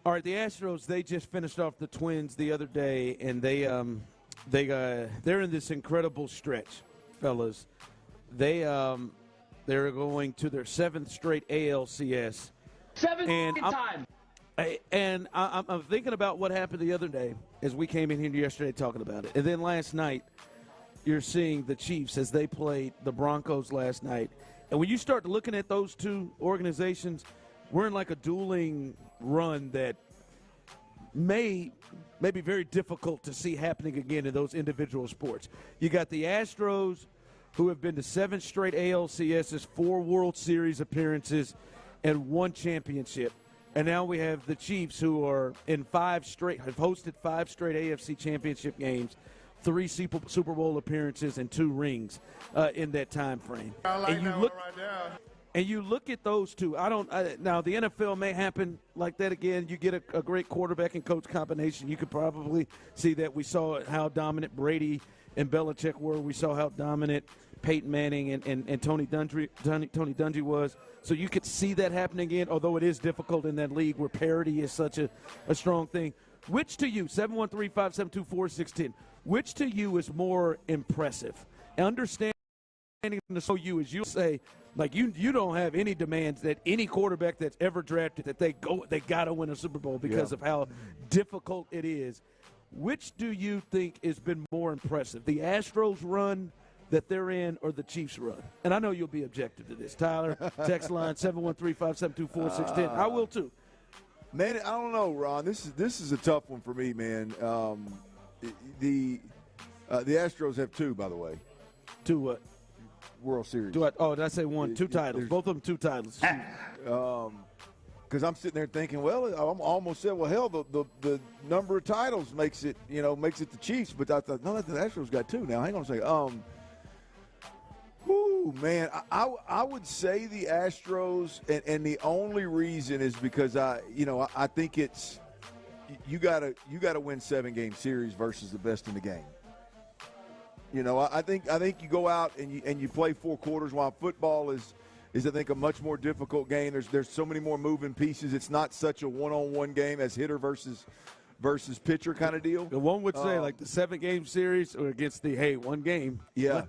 Astros. They just finished off the Twins the other day, and they're in this incredible stretch, fellas. They're going to their 7th straight ALCS. Time. And I'm thinking about what happened the other day as we came in here yesterday talking about it. And then last night, you're seeing the Chiefs as they played the Broncos last night. And when you start looking at those two organizations, we're in like a dueling run that may be very difficult to see happening again in those individual sports. You got the Astros, who have been to 7 straight ALCSs, 4 World Series appearances, and 1 championship. And now we have the Chiefs, who are in have hosted 5 straight AFC championship games, 3 Super Bowl appearances, and 2 rings in that time frame. And you look at those two. Now the NFL may happen like that again. You get a great quarterback and coach combination. You could probably see that. We saw how dominant Brady and Belichick were. We saw how dominant Peyton Manning and Tony Dungy was. So you could see that happening again, although it is difficult in that league where parity is such a strong thing. Which to you, 713-572-4610, which to you is more impressive? Understanding to show you, as you say, like you don't have any demands that any quarterback that's ever drafted that they got to win a Super Bowl because of how difficult it is. Which do you think has been more impressive, the Astros run that they're in or the Chiefs run? And I know you'll be objective to this. Tyler, text line 713-572-4610. I will too. Man, I don't know, Ron. This is a tough one for me, man. The Astros have 2, by the way. 2 what? World Series. Did I say 1? 2 titles. Both of them 2 titles. Because I'm sitting there thinking, well, I almost said, well, hell, the number of titles makes it the Chiefs. But I thought, no, the Astros got 2 now. Hang on a second. Man, I would say the Astros, and the only reason is because I think it's you gotta win 7-game series versus the best in the game. I think you go out and you play 4 quarters, while football is I think a much more difficult game. There's so many more moving pieces. It's not such a one-on-one game as hitter versus pitcher kind of deal. The one would say like the 7-game series or against the 1 game. Yeah.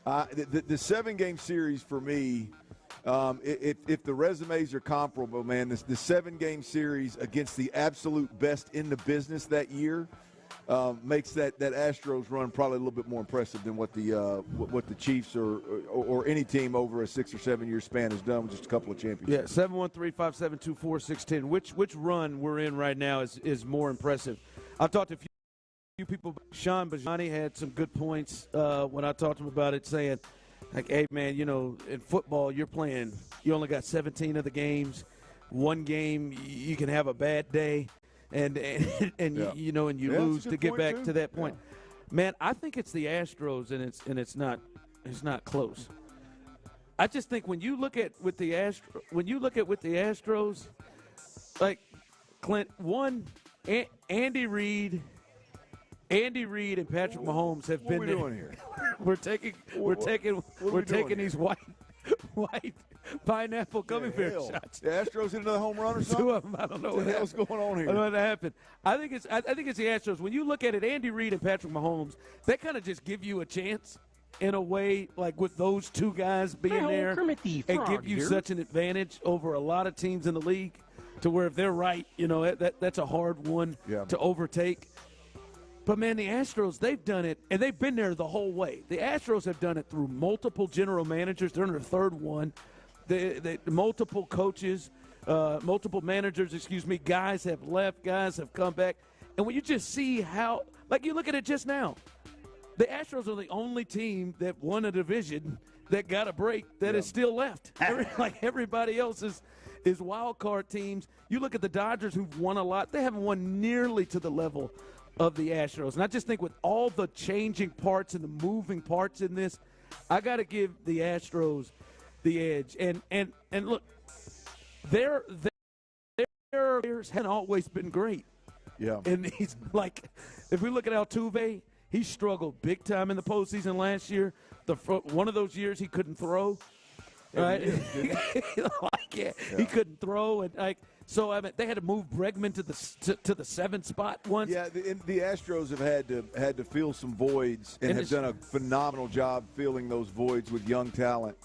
The 7-game series for me, if the resumes are comparable, man, the 7-game series against the absolute best in the business that year makes that Astros run probably a little bit more impressive than what the Chiefs or any team over a 6 or 7 year span has done with just a couple of championships. Yeah, 713-572-4610. Which run we're in right now is more impressive? I've talked to a few people. Sean Bajani had some good points when I talked to him about it, saying, like, hey, man, in football you only got 17 of the games. 1 game you can have a bad day. And you lose to get back to that point. Yeah. Man, I think it's the Astros, and it's not close. I just think when you look at with the Astros, like Clint, Andy Reid and Patrick Mahomes have been there. What are we doing here? We're taking these white pineapple gummy bear shots. The Astros hit another home run or something? 2 of them. I don't know what the hell's going on here. I don't know what happened. I think it's the Astros. When you look at it, Andy Reid and Patrick Mahomes, they kind of just give you a chance in a way, like with those 2 guys being there and give you such an advantage over a lot of teams in the league, to where if they're right, that's a hard one to overtake. But, man, the Astros, they've done it, and they've been there the whole way. The Astros have done it through multiple general managers. They're in their 3rd one. Multiple coaches, multiple managers, guys have left, guys have come back. And when you just see how, like you look at it just now, the Astros are the only team that won a division that got a break that is still left. Everybody else is wild card teams. You look at the Dodgers, who've won a lot. They haven't won nearly to the level of the Astros. And I just think with all the changing parts and the moving parts in this, I got to give the Astros the edge. And look, their players haven't always been great. Yeah. And he's like, if we look at Altuve, he struggled big time in the postseason last year. One of those years he couldn't throw. Right? He couldn't throw, and so they had to move Bregman to the 7th spot once. Yeah, the Astros have had to fill some voids and have done a phenomenal job filling those voids with young talent.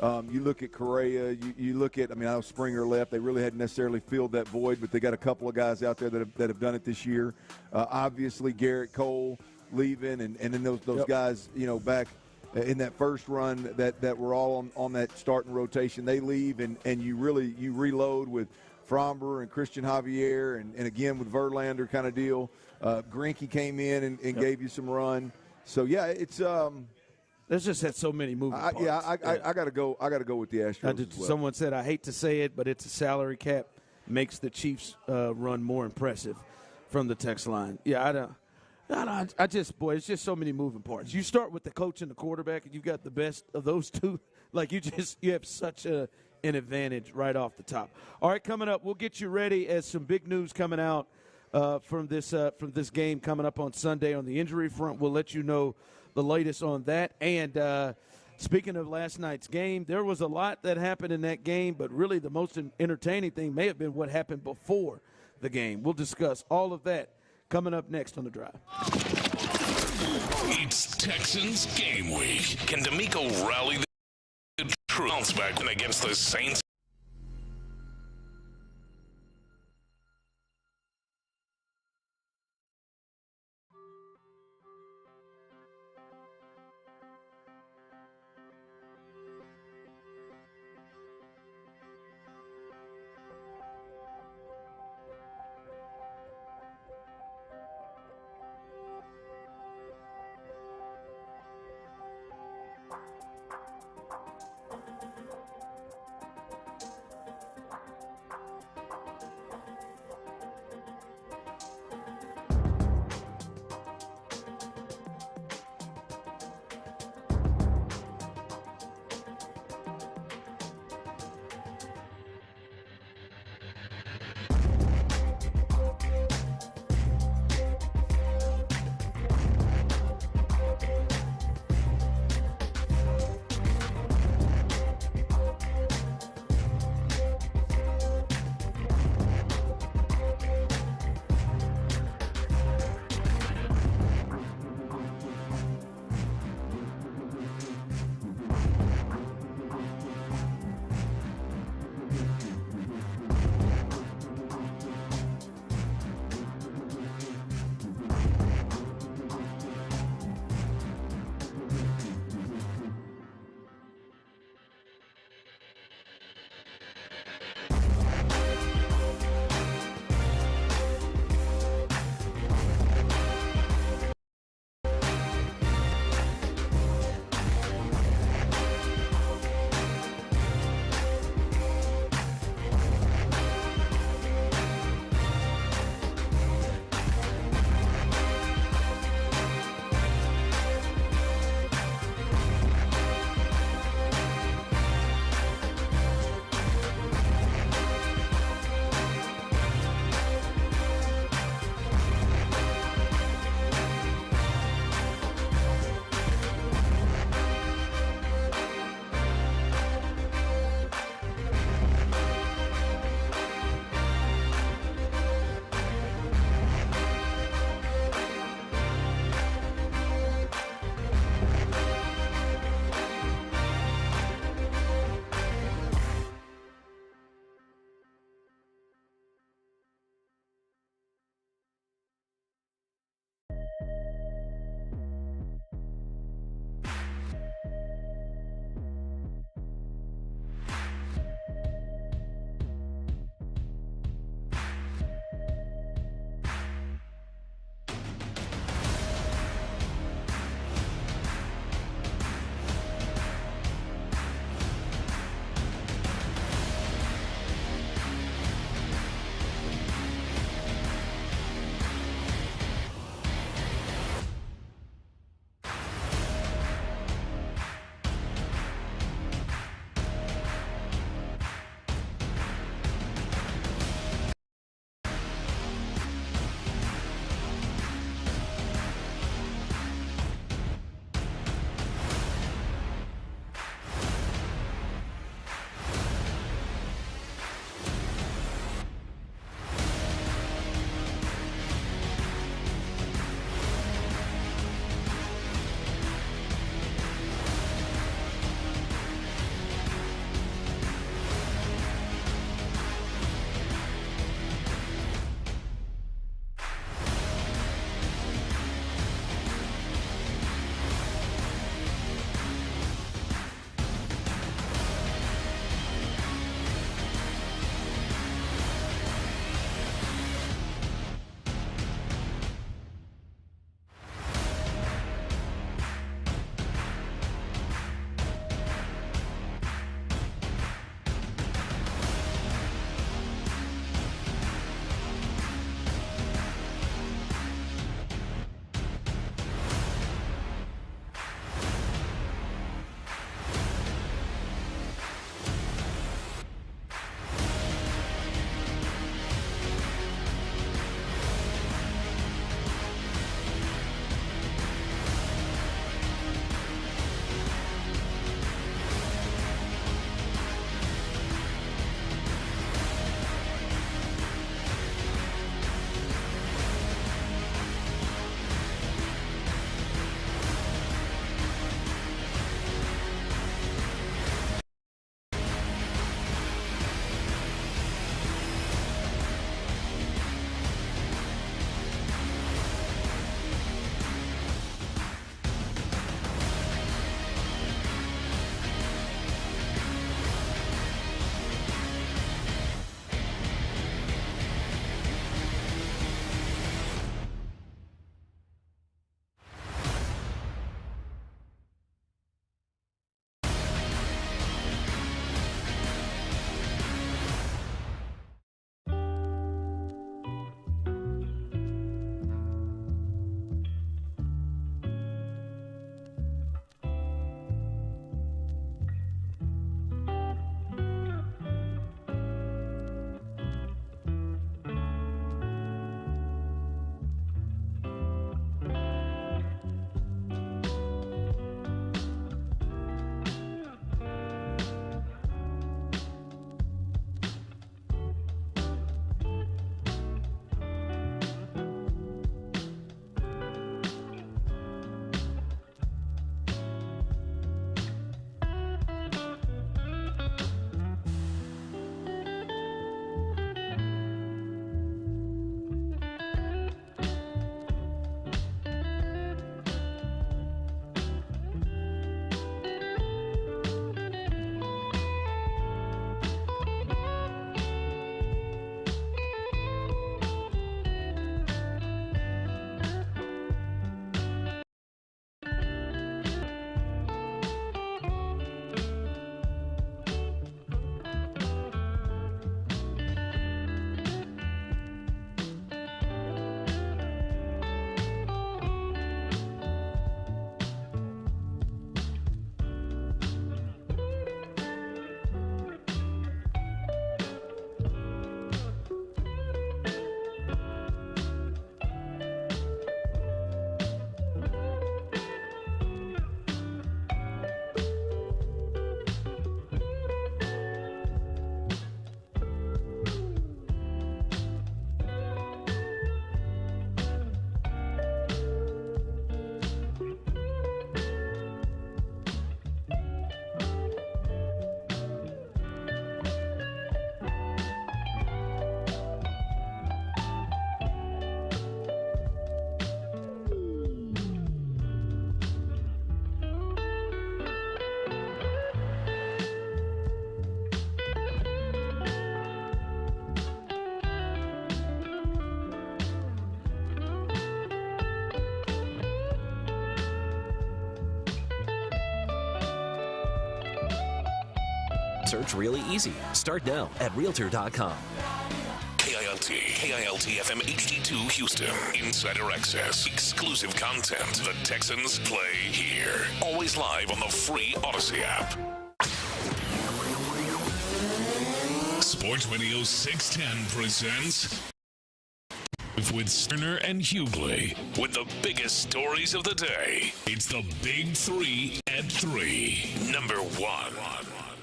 You look at Correa, you look at, I know Springer left. They really hadn't necessarily filled that void, but they got a couple of guys out there that have done it this year. Obviously, Garrett Cole leaving, and then those guys, back in that first run that were all on that starting rotation. They leave, and you reload with Fromber and Christian Javier, and again with Verlander kind of deal. Greinke came in and gave you some run. So yeah, it's there's just had so many moving parts. I gotta go with the Astros. As well. Someone said, I hate to say it, but it's a salary cap makes the Chiefs run more impressive from the text line. Yeah, it's just so many moving parts. You start with the coach and the quarterback, and you've got the best of those two. Like you have such an advantage right off the top. All right, coming up, we'll get you ready as some big news coming out from this game coming up on Sunday on the injury front. We'll let you know the latest on that. And speaking of last night's game, there was a lot that happened in that game, but really the most entertaining thing may have been what happened before the game. We'll discuss all of that coming up next on The Drive. It's Texans game week. Can D'Amico rally the troops back against the Saints? search really easy. Start now at Realtor.com. KILT FM HD2 Houston. Insider access. Exclusive content. The Texans play here. Always live on the free Odyssey app. Sports Radio 610 presents with Stoerner and Hughley with the biggest stories of the day. It's the Big 3 at 3. Number 1.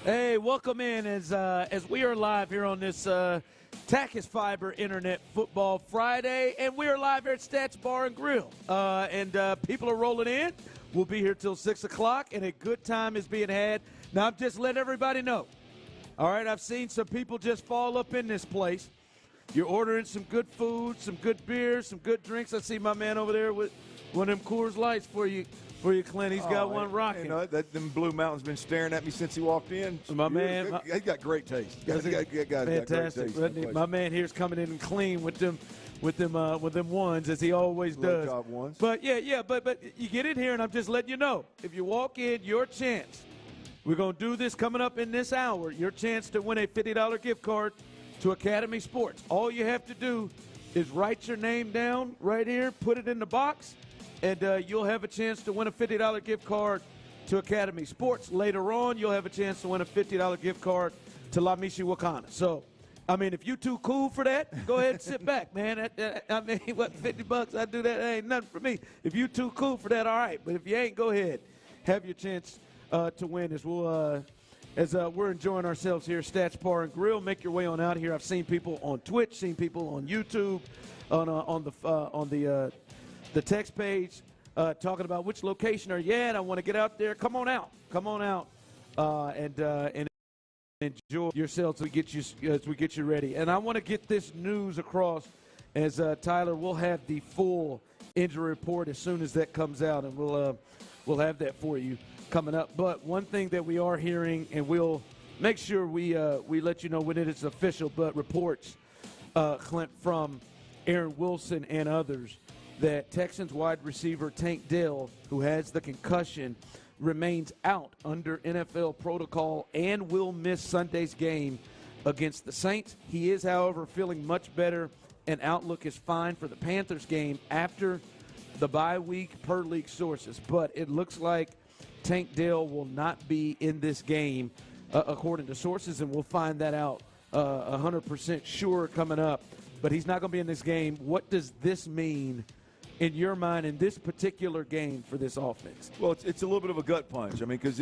Hey, welcome in as we are live here on this Tachys Fiber Internet Football Friday, and we are live here at Stats Bar and Grill. And people are rolling in. We'll be here till 6 o'clock, and a good time is being had. Now, I'm just letting everybody know. All right, I've seen some people just fall up in this place. You're ordering some good food, some good beer, some good drinks. I see my man over there with one of them Coors Lights for you, Clint. He's got one rocking. You know, them Blue Mountain's been staring at me since he walked in. My man, he's got great taste. Fantastic. My man here's coming in and clean with them ones, as he always does. Job ones. But but you get in here, and I'm just letting you know, if you walk in, your chance. We're going to do this coming up in this hour. Your chance to win a $50 gift card to Academy Sports. All you have to do is write your name down right here, put it in the box, and you'll have a chance to win a $50 gift card to Academy Sports. Later on, you'll have a chance to win a $50 gift card to La Michi Wakana. So, I mean, if you too cool for that, go ahead and sit back, man. I mean, what, $50? I do that. That ain't nothing for me. If you too cool for that, all right. But if you ain't, go ahead. Have your chance to win as we're enjoying ourselves here, Stats Bar and Grill. Make your way on out here. I've seen people on Twitch, seen people on YouTube, on the text page talking about which location are you at. I want to get out there. Come on out, and enjoy yourselves as we get you ready. And I want to get this news across as Tyler. We'll have the full injury report as soon as that comes out, and we'll have that for you coming up. But one thing that we are hearing, and we'll make sure we let you know when it is official, but reports, Clint, from Aaron Wilson and others, that Texans wide receiver Tank Dell, who has the concussion, remains out under NFL protocol and will miss Sunday's game against the Saints. He is, however, feeling much better, and outlook is fine for the Panthers game after the bye week per league sources. But it looks like Tank Dell will not be in this game, according to sources, and we'll find that out 100% sure coming up. But he's not going to be in this game. What does this mean in your mind in this particular game for this offense? Well, it's a little bit of a gut punch. I mean, because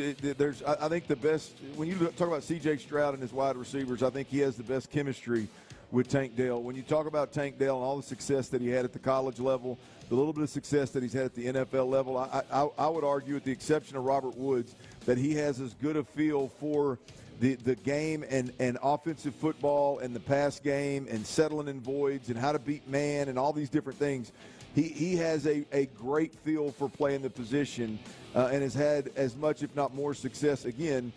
I think the best, when you talk about C.J. Stroud and his wide receivers, I think he has the best chemistry with Tank Dell. When you talk about Tank Dell and all the success that he had at the college level, the little bit of success that he's had at the NFL level, I would argue, with the exception of Robert Woods, that he has as good a feel for the game and offensive football and the pass game and settling in voids and how to beat man and all these different things. He has a great feel for playing the position and has had as much, if not more, success, again,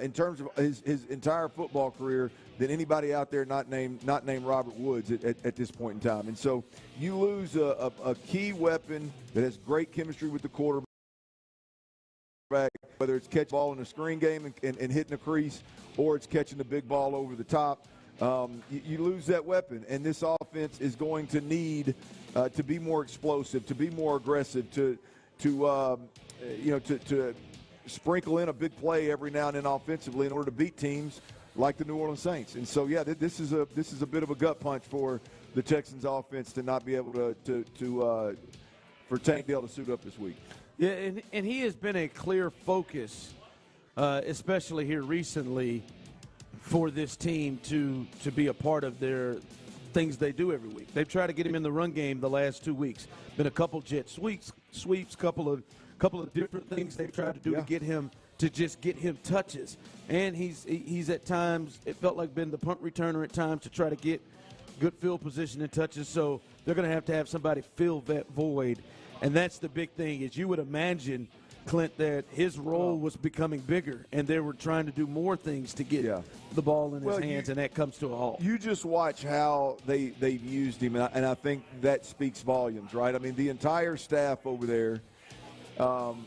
in terms of his entire football career than anybody out there not named Robert Woods at this point in time. And so you lose a key weapon that has great chemistry with the quarterback, whether it's catch ball in a screen game and hitting a crease, or it's catching the big ball over the top. You lose that weapon, and this offense is going to need to be more explosive, to be more aggressive, to sprinkle in a big play every now and then offensively in order to beat teams like the New Orleans Saints. And so, yeah, this is a bit of a gut punch for the Texans offense to not be able for Tank Dell to suit up this week. Yeah, and he has been a clear focus, especially here recently, for this team to be a part of their things they do every week. They've tried to get him in the run game the last 2 weeks. Been a couple jet sweeps, couple of different things they've tried to do to get him touches. And he's at times, it felt like been the punt returner at times to try to get good field position and touches. So they're going to have somebody fill that void. And that's the big thing, is you would imagine, Clint, that his role was becoming bigger, and they were trying to do more things to get the ball in his hands, and that comes to a halt. You just watch how they've used him, and I think that speaks volumes, right? I mean, the entire staff over there,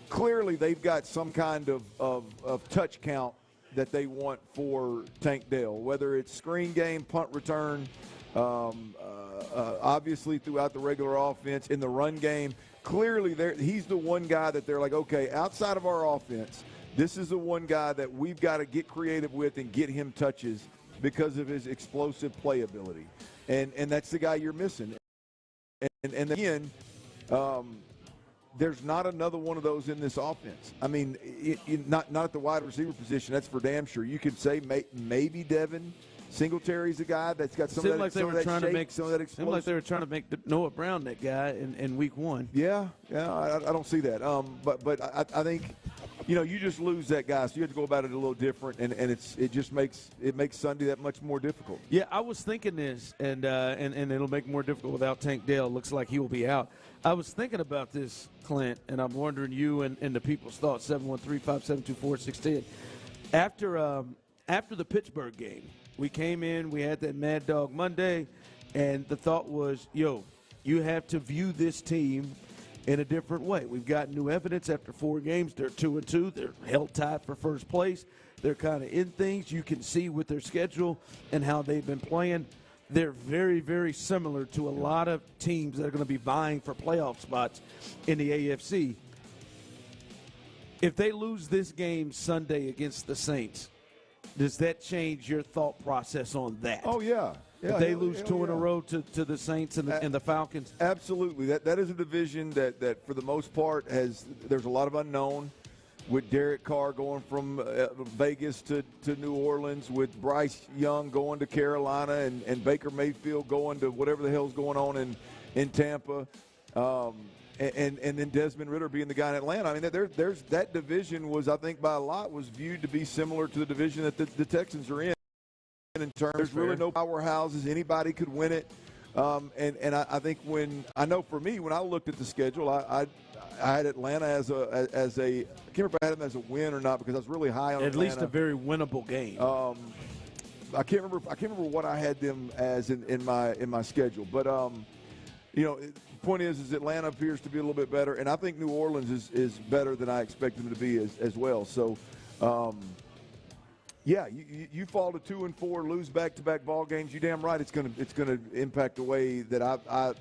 clearly they've got some kind of touch count that they want for Tank Dell, whether it's screen game, punt return, obviously throughout the regular offense, in the run game. Clearly, he's the one guy that they're like, okay, outside of our offense, this is the one guy that we've got to get creative with and get him touches because of his explosive playability. And that's the guy you're missing. And again, there's not another one of those in this offense. I mean, not at the wide receiver position. That's for damn sure. You could say maybe Devin Singletary's a guy that's got some of that shape, some of that explosive. Seemed like they were trying to make Noah Brown that guy in week 1. Yeah, I don't see that. But I think, you just lose that guy, so you have to go about it a little different, and it makes Sunday that much more difficult. Yeah, I was thinking this, and it'll make it more difficult without Tank Dell. Looks like he will be out. I was thinking about this, Clint, and I'm wondering you and the people's thoughts. 713-572-4610. After the Pittsburgh game, we came in, we had that Mad Dog Monday, and the thought was, you have to view this team in a different way. We've got new evidence after 4 games. They're 2-2. They're held tight for first place. They're kind of in things. You can see with their schedule and how they've been playing. They're very, very similar to a lot of teams that are going to be vying for playoff spots in the AFC. If they lose this game Sunday against the Saints, does that change your thought process on that? Oh, yeah. If they lose 2 in a row to the Saints and the Falcons? Absolutely. That is a division that for the most part, there's a lot of unknown, with Derek Carr going from Vegas to New Orleans, with Bryce Young going to Carolina, and Baker Mayfield going to whatever the hell's going on in Tampa, and then Desmond Ridder being the guy in Atlanta. I mean, there's that division was, I think, by a lot, was viewed to be similar to the division that the Texans are in. In terms, there's really no powerhouses. Anybody could win it. And I think I know for me, when I looked at the schedule, I had Atlanta as a I can't remember if I had them as a win or not, because I was really high on Atlanta. At least a very winnable game. I can't remember what I had them as in my schedule, but the point is Atlanta appears to be a little bit better, and I think New Orleans is better than I expect them to be as well. So. Yeah, you fall to 2-4, lose back-to-back ball games. You damn right it's going to impact the way that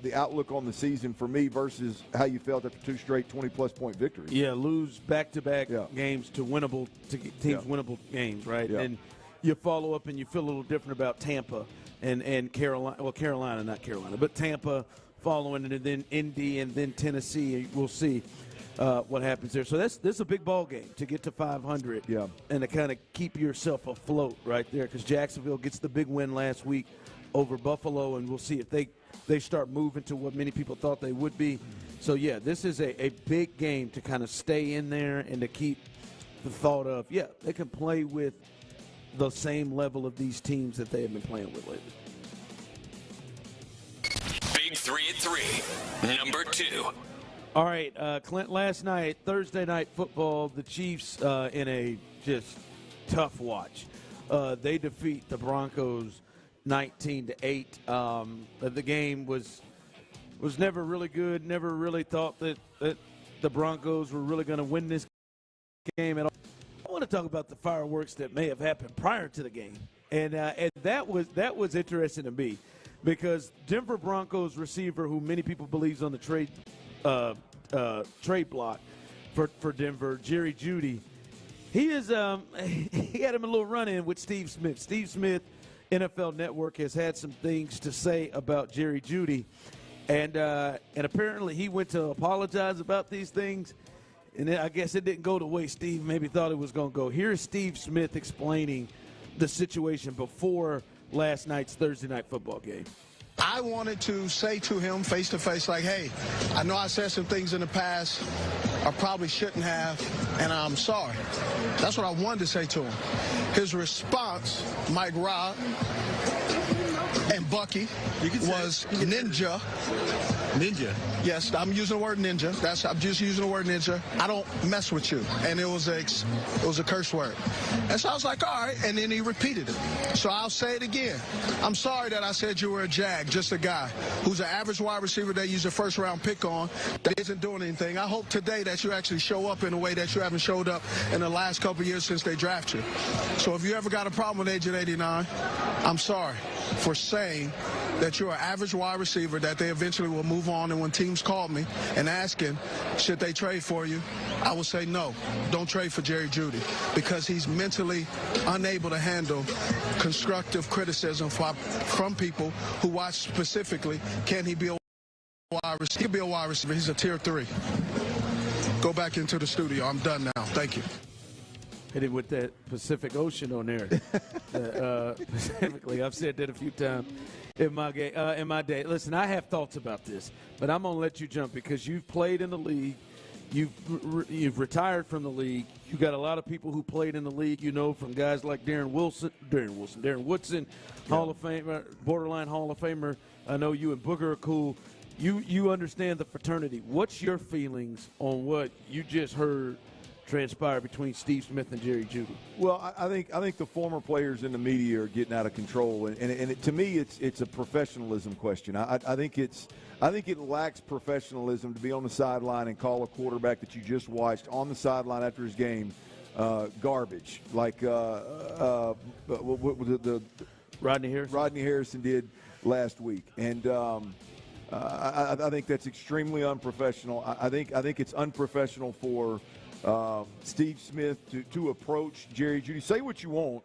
the outlook on the season for me versus how you felt after 2 straight 20-plus point victories. Yeah, lose back-to-back games to teams winnable games, right? Yeah. And you follow up and you feel a little different about Tampa and Carolina. Well, Carolina, not Carolina, but Tampa following, and then Indy, and then Tennessee. We'll see. What happens there. So that's a big ball game to get to 500 and to kind of keep yourself afloat right there, because Jacksonville gets the big win last week over Buffalo, and we'll see if they start moving to what many people thought they would be. So, yeah, this is a big game to kind of stay in there and to keep the thought of, they can play with the same level of these teams that they have been playing with lately. Big 3 at 3, number 2. All right, Clint, last night, Thursday Night Football, the Chiefs in a just tough watch. They defeat the Broncos 19-8. The game was never really good, never really thought that the Broncos were really going to win this game at all. I want to talk about the fireworks that may have happened prior to the game. And that was interesting to me, because Denver Broncos receiver, who many people believe is on the trade block for Denver, Jerry Judy, he had him a little run-in with Steve Smith. Steve Smith, NFL Network, has had some things to say about Jerry Judy, and apparently he went to apologize about these things, and I guess it didn't go the way Steve maybe thought it was going to go. Here's Steve Smith explaining the situation before last night's Thursday Night Football game. I wanted to say to him face-to-face, like, hey, I know I said some things in the past I probably shouldn't have, and I'm sorry. That's what I wanted to say to him. His response, Mike Robb, and Bucky was ninja. Ninja. Yes, I'm using the word ninja. I'm just using the word ninja. I don't mess with you, and it was a curse word. And so I was like, all right. And then he repeated it. So I'll say it again. I'm sorry that I said you were a jag, just a guy who's an average wide receiver they use a first-round pick on that isn't doing anything. I hope today that you actually show up in a way that you haven't showed up in the last couple of years since they drafted you. So if you ever got a problem with Agent 89, I'm sorry for saying that you're an average wide receiver that they eventually will move on. And when teams call me and asking, should they trade for you, I will say no, don't trade for Jerry Judy, because he's mentally unable to handle constructive criticism from people who watch specifically, can he be a wide receiver? He can be a wide receiver. He's a tier 3. Go back into the studio. I'm done now. Thank you. Hit it with that Pacific Ocean on there. Specifically, I've said that a few times in my day. Listen, I have thoughts about this, but I'm gonna let you jump because you've played in the league. You've retired from the league. You got a lot of people who played in the league. You know, from guys like Darren Woodson, Hall of Famer, borderline Hall of Famer. I know you and Booker are cool. You understand the fraternity. What's your feelings on what you just heard transpire between Steve Smith and Jerry Judy? Well, I think the former players in the media are getting out of control, and to me, it's a professionalism question. I think it lacks professionalism to be on the sideline and call a quarterback that you just watched on the sideline after his game garbage, like what the Rodney Harrison did last week, and I think that's extremely unprofessional. I think it's unprofessional for Steve Smith to approach Jerry Judy. Say what you want,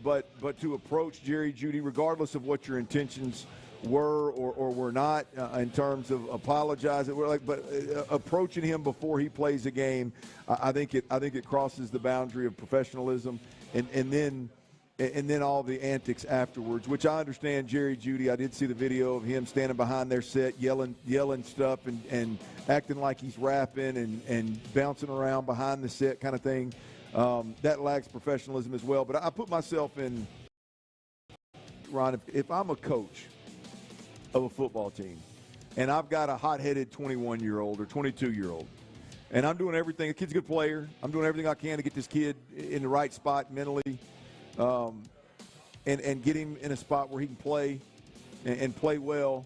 but to approach Jerry Judy, regardless of what your intentions were or were not, in terms of apologizing, but approaching him before he plays a game, I think it crosses the boundary of professionalism, and then all the antics afterwards, which I understand. Jerry Judy, I did see the video of him standing behind their set, yelling stuff and acting like he's rapping and bouncing around behind the set kind of thing. That lacks professionalism as well. But I put myself in, Ron, if I'm a coach of a football team and I've got a hot-headed 21-year-old or 22-year-old, and I'm doing everything, the kid's a good player, I'm doing everything I can to get this kid in the right spot mentally, and get him in a spot where he can play and play well,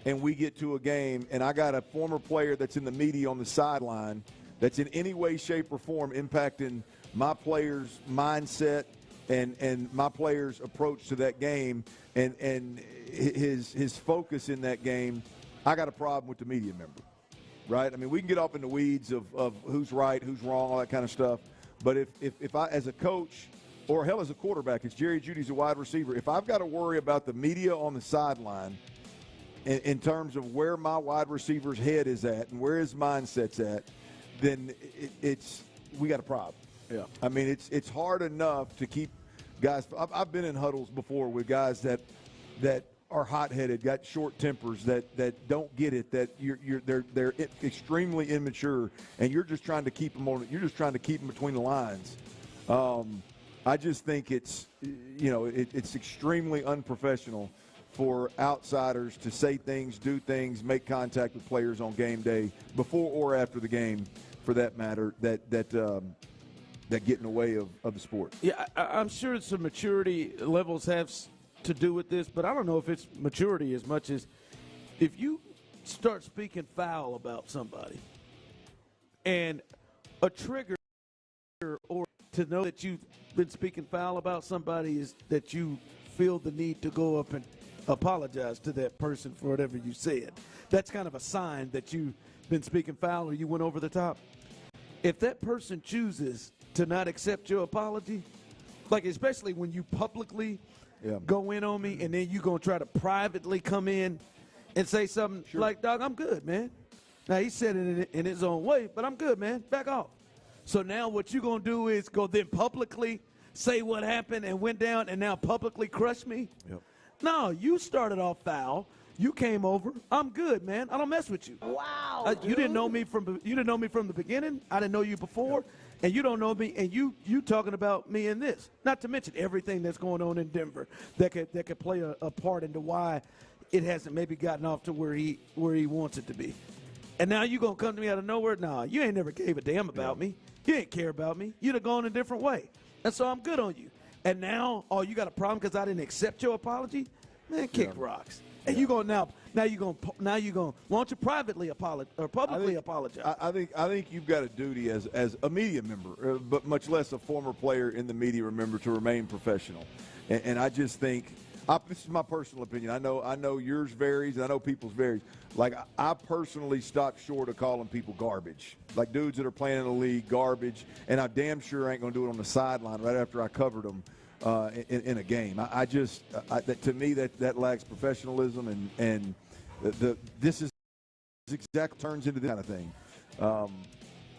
and we get to a game, and I got a former player that's in the media on the sideline that's in any way, shape, or form impacting my players' mindset and my players' approach to that game and his focus in that game, I got a problem with the media member, right? I mean, we can get up in the weeds of who's right, who's wrong, all that kind of stuff, but if I, as a coach, or hell, as a quarterback, it's Jerry Judy's a wide receiver. If I've got to worry about the media on the sideline in terms of where my wide receiver's head is at and where his mindset's at, then we got a problem. Yeah. I mean, it's hard enough to keep guys. I've been in huddles before with guys that are hot-headed, got short tempers, that don't get it, that they're extremely immature, and you're just trying to keep them on. You're just trying to keep them between the lines. I just think it's extremely unprofessional for outsiders to say things, do things, make contact with players on game day, before or after the game, for that matter, that get in the way of the sport. Yeah, I'm sure some maturity levels have to do with this, but I don't know if it's maturity as much as if you start speaking foul about somebody and a trigger or to know that you've been speaking foul about somebody is that you feel the need to go up and apologize to that person for whatever you said. That's kind of a sign that you've been speaking foul or you went over the top. If that person chooses to not accept your apology, like especially when you publicly go in on me and then you're going to try to privately come in and say something like, dog, I'm good, man. Now, he said it in his own way, but I'm good, man. Back off. So now what you're going to do is go then publicly say what happened and went down and now publicly crush me? Yep. No, you started off foul. You came over. I'm good, man. I don't mess with you. Wow. You didn't know me from the beginning. I didn't know you before, and you don't know me. And you talking about me in this. Not to mention everything that's going on in Denver that could play a part into why it hasn't maybe gotten off to where he wants it to be. And now you gonna come to me out of nowhere? Nah, you ain't never gave a damn about me. You ain't care about me. You'd have gone a different way. And so I'm good on you. And now, you got a problem because I didn't accept your apology? Man, kick rocks. And you gonna why don't you privately apologize or publicly apologize? I think you've got a duty as a media member, but much less a former player in the media member, to remain professional. And I just think this is my personal opinion. I know yours varies, and I know people's varies. Like, I personally stopped short of calling people garbage. Like, dudes that are playing in the league, garbage, and I damn sure ain't going to do it on the sideline right after I covered them in a game. To me, that lacks professionalism, and this is exactly turns into this kind of thing.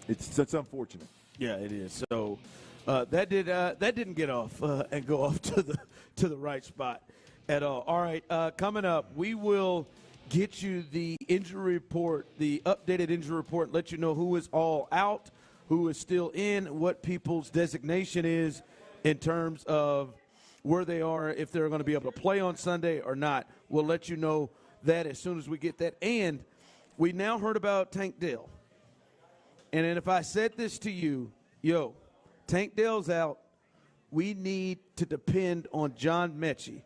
It's unfortunate. Yeah, it is. So that didn't get off and go off to the right spot at all. All right, coming up, we will get you the injury report, the updated injury report, let you know who is all out, who is still in, what people's designation is in terms of where they are, if they're going to be able to play on Sunday or not. We'll let you know that as soon as we get that. And we now heard about Tank Dell. And then if I said this to you, Tank Dell's out, we need to depend on John Mechie.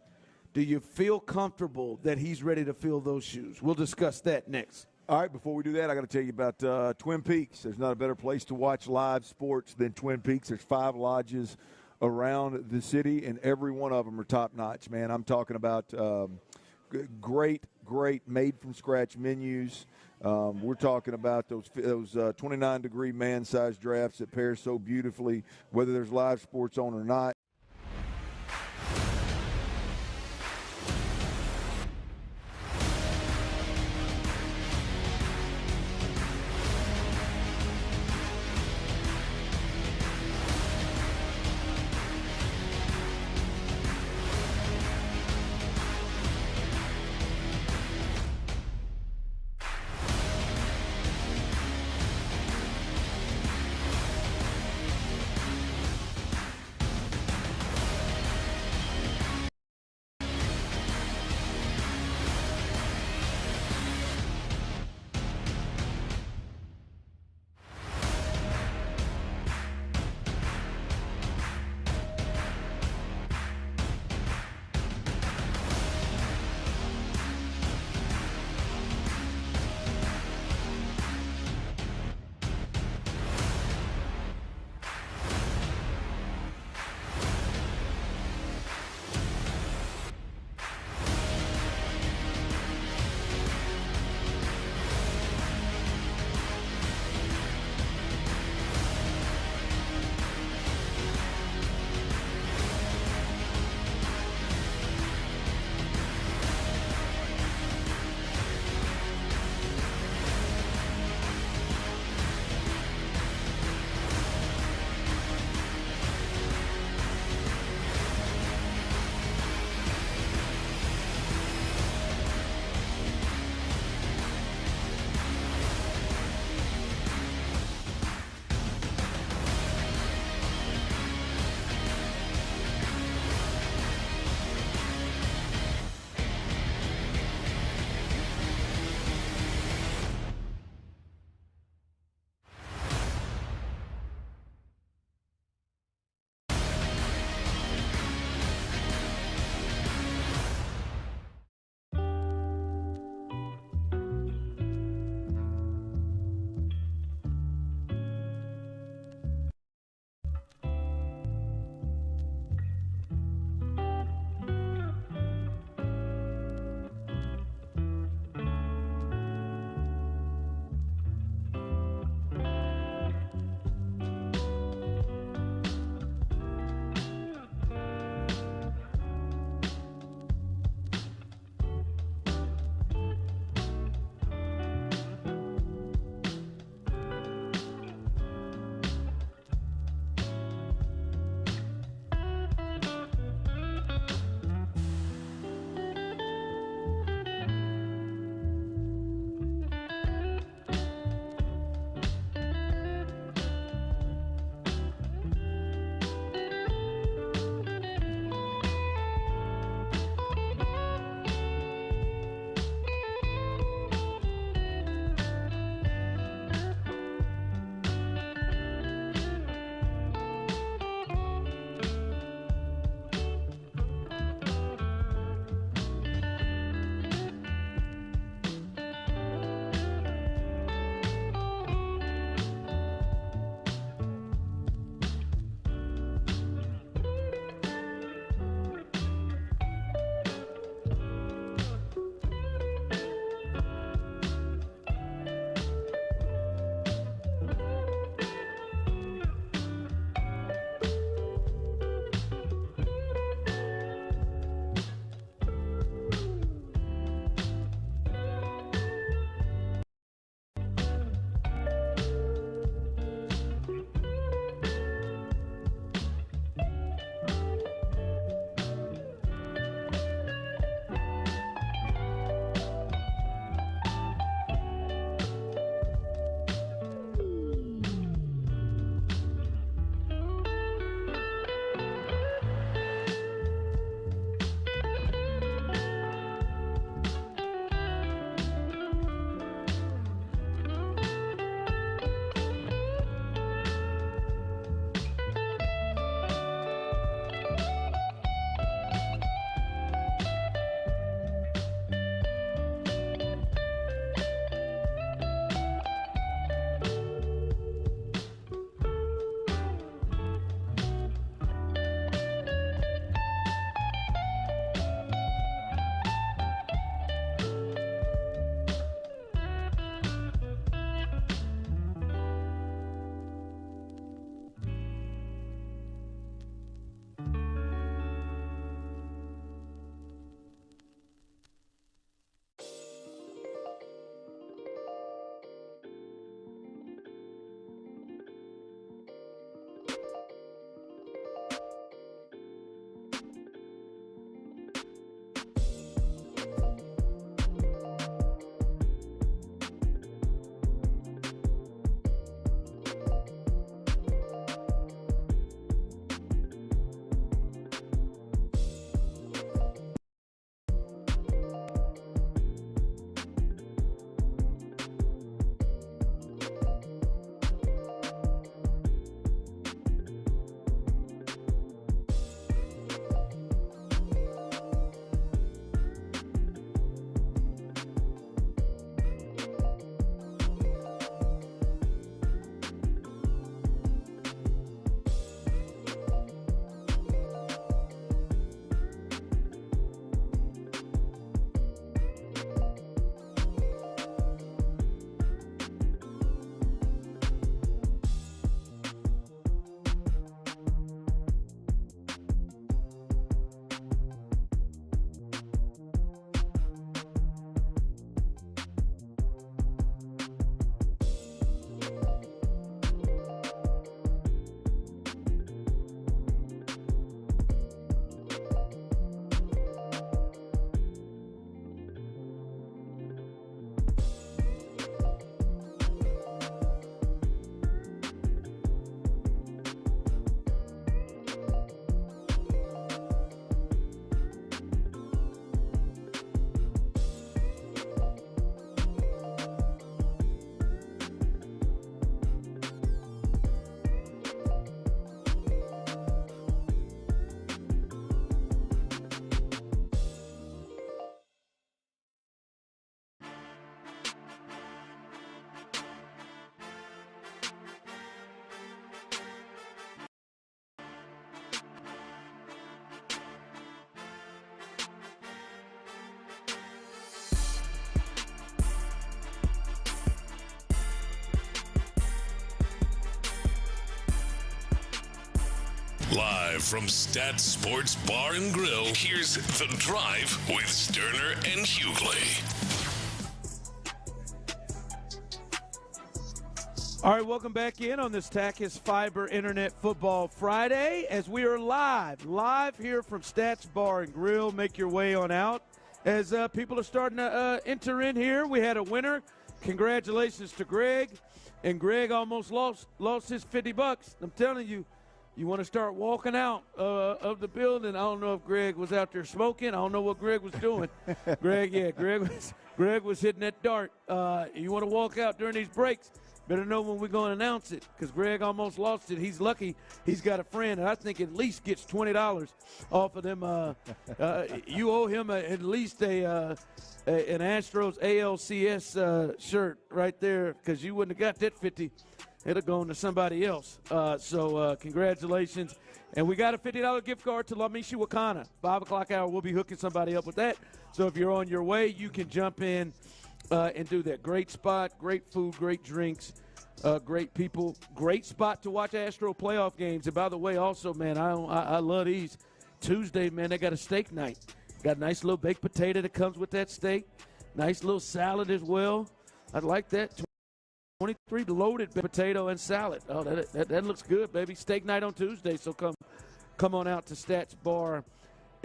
Do you feel comfortable that he's ready to fill those shoes? We'll discuss that next. All right, before we do that, I got to tell you about Twin Peaks. There's not a better place to watch live sports than Twin Peaks. There's 5 lodges around the city, and every one of them are top-notch, man. I'm talking about great made-from-scratch menus. We're talking about those 29-degree man-sized drafts that pair so beautifully, whether there's live sports on or not. Live from Stat Sports Bar and Grill, here's The Drive with Stoerner and Hughley. All right, welcome back in on this Takis Fiber Internet Football Friday as we are live here from Stats Bar and Grill. Make your way on out as people are starting to enter in here. We had a winner. Congratulations to Greg. And Greg almost lost his $50. I'm telling you, you want to start walking out of the building. I don't know if Greg was out there smoking. I don't know what Greg was doing. Greg was hitting that dart. You want to walk out during these breaks, better know when we're going to announce it because Greg almost lost it. He's lucky he's got a friend, and I think at least gets $20 off of them. You owe him at least an Astros ALCS shirt right there because you wouldn't have got that 50. It'll go on to somebody else. So congratulations. And we got a $50 gift card to La Michoacana. 5 o'clock hour, we'll be hooking somebody up with that. So if you're on your way, you can jump in and do that. Great spot, great food, great drinks, great people. Great spot to watch Astro playoff games. And by the way, also, man, I love these. Tuesday, man, they got a steak night. Got a nice little baked potato that comes with that steak. Nice little salad as well. I'd like that. 23 loaded potato and salad. Oh, that looks good, baby. Steak night on Tuesday, so come on out to Stats Bar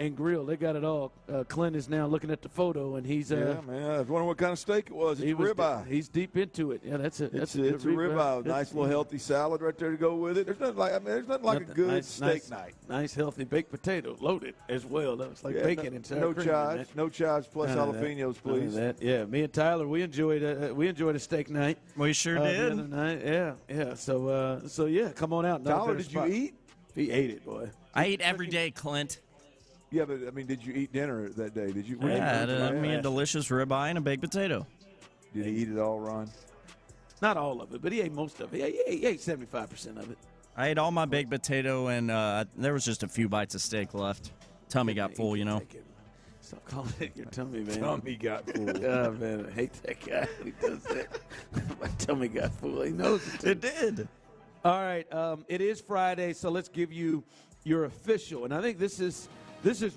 and Grill. They got it all. Clint is now looking at the photo, and he's man. I was wondering what kind of steak it was. It's a ribeye. He's deep into it. Yeah, it's a ribeye. Nice little healthy salad right there to go with it. There's nothing like a good steak night. Nice healthy baked potato, loaded as well. That was like bacon and sour cream. No chives plus jalapenos, please. Yeah, me and Tyler, we enjoyed a steak night. We sure did. The other night. Yeah. So yeah, come on out. Tyler, did you eat? He ate it, boy. I eat every day, Clint. Yeah, but, I mean, did you eat dinner that day? Did you? Yeah, I had a delicious ribeye and a baked potato. Did he eat it all, Ron? Not all of it, but he ate most of it. He ate 75% of it. I ate all my baked potato, and there was just a few bites of steak left. Tummy got full, you know. Stop calling it your tummy, man. Tummy got full. Oh, man, I hate that guy. He does that. My tummy got full. He knows it did. All right, it is Friday, so let's give you your official. And I think this is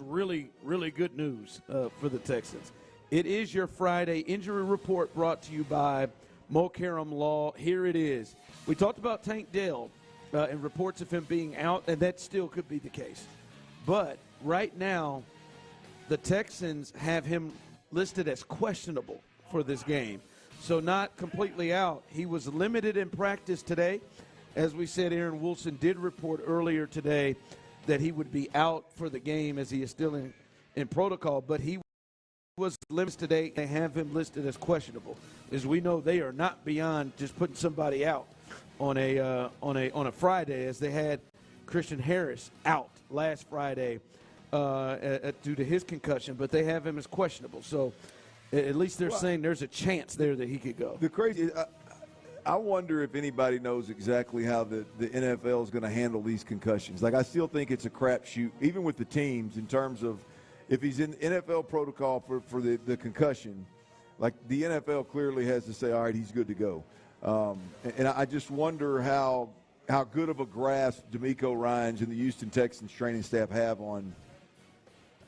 really, really good news for the Texans. It is your Friday injury report brought to you by Mulcairn Law. Here it is. We talked about Tank Dell and reports of him being out, and that still could be the case. But right now, the Texans have him listed as questionable for this game. So not completely out. He was limited in practice today. As we said, Aaron Wilson did report earlier today that he would be out for the game as he is still in protocol, but he was limited today. They have him listed as questionable. As we know, they are not beyond just putting somebody out on a Friday, as they had Christian Harris out last Friday due to his concussion, but they have him as questionable. So at least they're saying there's a chance there that he could go. The crazy I wonder if anybody knows exactly how the NFL is going to handle these concussions. Like, I still think it's a crapshoot, even with the teams, in terms of if he's in NFL protocol for the concussion. Like, the NFL clearly has to say, all right, he's good to go. And I just wonder how good of a grasp DeMeco Ryans and the Houston Texans training staff have on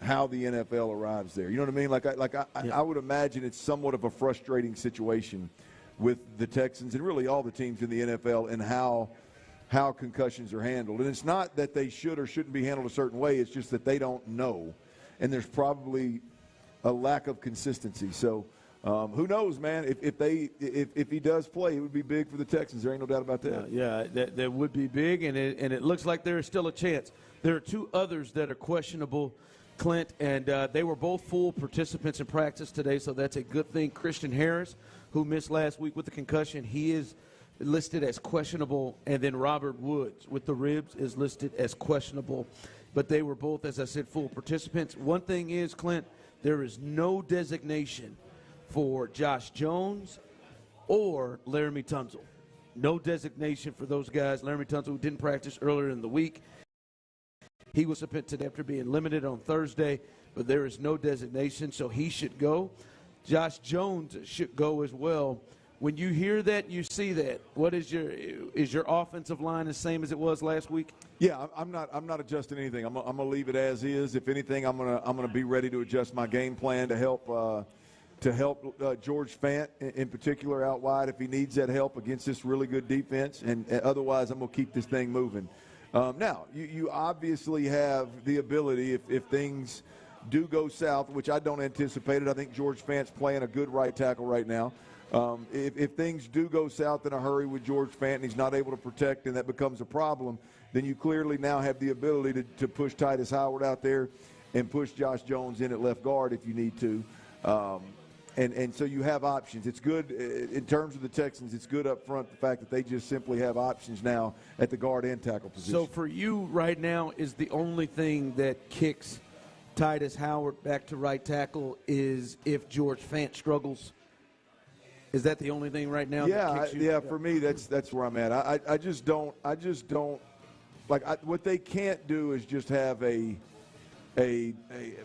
how the NFL arrives there. You know what I mean? I would imagine it's somewhat of a frustrating situation with the Texans and really all the teams in the NFL and how concussions are handled. And it's not that they should or shouldn't be handled a certain way. It's just that they don't know. And there's probably a lack of consistency. So who knows, man? If he does play, it would be big for the Texans. There ain't no doubt about that. Yeah, that would be big, and it looks like there is still a chance. There are two others that are questionable, Clint, and they were both full participants in practice today, so that's a good thing. Christian Harris, who missed last week with the concussion, he is listed as questionable, and then Robert Woods with the ribs is listed as questionable. But they were both, as I said, full participants. One thing is, Clint, there is no designation for Josh Jones or Laramie Tunsil. No designation for those guys. Laramie Tunsil, who didn't practice earlier in the week, he was submitted today after being limited on Thursday, but there is no designation, so he should go. Josh Jones should go as well When you hear that, you see that. What is your offensive line the same as it was last week? Yeah, I'm not adjusting anything. I'm gonna leave it as is. If anything, I'm gonna be ready to adjust my game plan to help George Fant in particular out wide if he needs that help against this really good defense. And otherwise, I'm gonna keep this thing moving. Now, you obviously have the ability if things do go south, which I don't anticipate it. I think George Fant's playing a good right tackle right now. If things do go south in a hurry with George Fant and he's not able to protect and that becomes a problem, then you clearly now have the ability to push Titus Howard out there and push Josh Jones in at left guard if you need to. And so you have options. It's good in terms of the Texans. It's good up front, the fact that they just simply have options now at the guard and tackle position. So for you right now is the only thing that kicks Titus Howard back to right tackle is if George Fant struggles. Is that the only thing right now? Yeah. For me, that's where I'm at. I just don't like what they can't do is just have a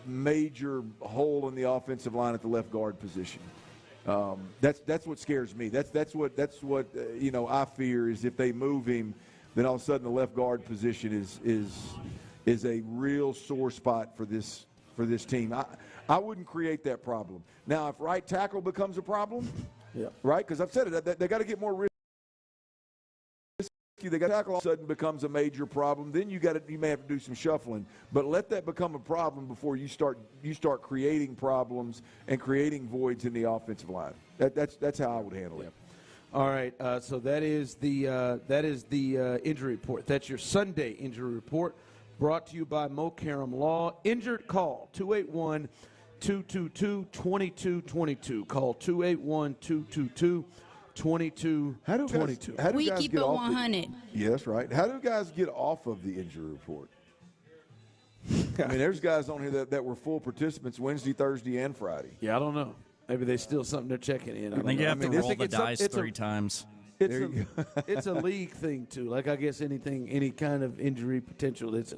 major hole in the offensive line at the left guard position. That's what scares me. That's what I fear is if they move him, then all of a sudden the left guard position is a real sore spot for this team. I wouldn't create that problem. Now, if right tackle becomes a problem, right? Because I've said it, they got to get more risky. They got tackle all of a sudden becomes a major problem. Then you may have to do some shuffling. But let that become a problem before you start creating problems and creating voids in the offensive line. That's how I would handle it. All right. So that is the injury report. That's your Sunday injury report, brought to you by Mo Karam Law. Injured call 281-222-2222. Call 281-222-2222. How do we guys keep get it off 100. Yes, right. How do guys get off of the injury report? I mean, there's guys on here that were full participants Wednesday, Thursday, and Friday. Yeah, I don't know. Maybe they still something they're checking in. I think you have to roll the dice 3 times. It's a league thing too. Like I guess any kind of injury potential, it's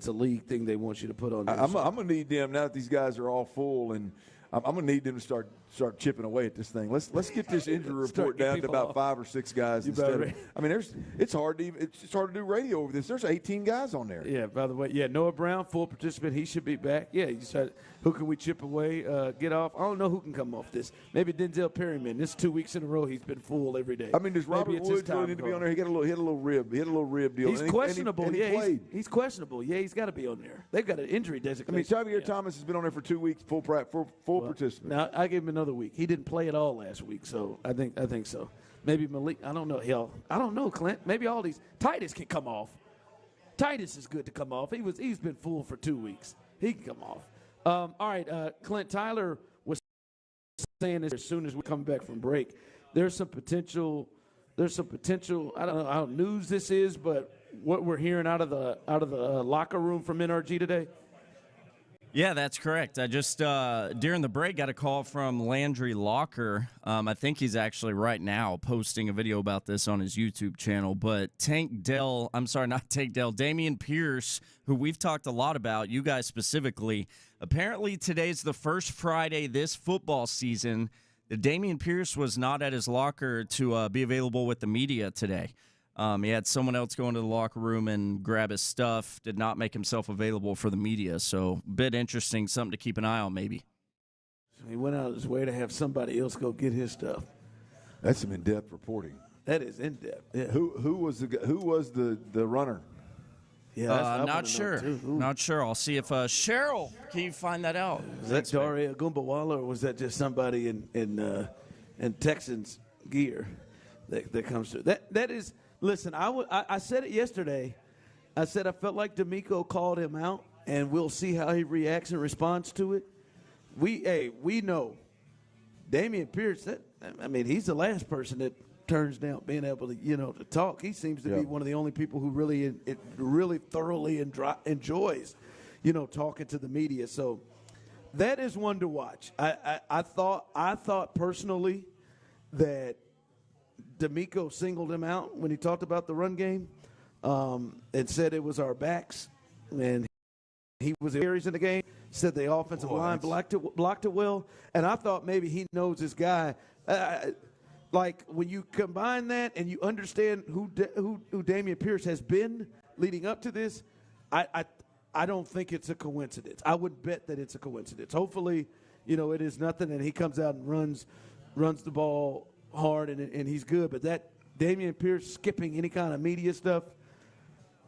a league thing they want you to put on there. I'm gonna need them now that these guys are all full, and I'm gonna need them to start chipping away at this thing. Let's get this injury report down to about 5 or 6 guys instead of. I mean, it's hard to do radio over this. There's 18 guys on there. Yeah. By the way, Noah Brown, full participant. He should be back. Yeah. You said, who can we chip away, get off? I don't know who can come off this. Maybe Denzel Perryman. This 2 weeks in a row, he's been full every day. I mean, does Robert Woods really need to be on there? He hit a little rib. He had a little rib deal. He's questionable. And he played. He's questionable. Yeah, he's got to be on there. They've got an injury designation. I mean, Xavier Thomas has been on there for 2 weeks, full participant. Now I gave him another week. He didn't play at all last week, so I think so. Maybe Malik. I don't know. Hell, I don't know, Clint. Maybe all these Titus can come off. Titus is good to come off. He's been full for 2 weeks. He can come off. All right, Clint. Tyler was saying this as soon as we come back from break. There's some potential. I don't know how news this is, but what we're hearing out of the locker room from NRG today. Yeah, that's correct. I just, during the break, got a call from Landry Locker. I think he's actually right now posting a video about this on his YouTube channel. But Dameon Pierce, who we've talked a lot about, you guys specifically, apparently today's the first Friday this football season that Dameon Pierce was not at his locker to be available with the media today. He had someone else go into the locker room and grab his stuff, did not make himself available for the media. So, a bit interesting, something to keep an eye on maybe. He went out of his way to have somebody else go get his stuff. That's some in-depth reporting. That is in-depth. Yeah. Who was the runner? Yeah, I'm not sure. Not sure. I'll see if Cheryl, can you find that out? Was that Daria Gumbawala, or was that just somebody in Texans gear that comes through? That is. Listen, I said it yesterday. I said I felt like D'Amico called him out, and we'll see how he reacts and responds to it. We know Dameon Pierce. He's the last person that turns down being able to to talk. He seems to be one of the only people who really thoroughly enjoys talking to the media. So that is one to watch. I thought personally that D'Amico singled him out when he talked about the run game and said it was our backs, and he was carries in the game, said the offensive line blocked it well, and I thought maybe he knows this guy. like when you combine that and you understand who Dameon Pierce has been leading up to this, I don't think it's a coincidence. I would bet that it's a coincidence. Hopefully, it is nothing, and he comes out and runs the ball hard, and he's good. But that Dameon Pierce skipping any kind of media stuff,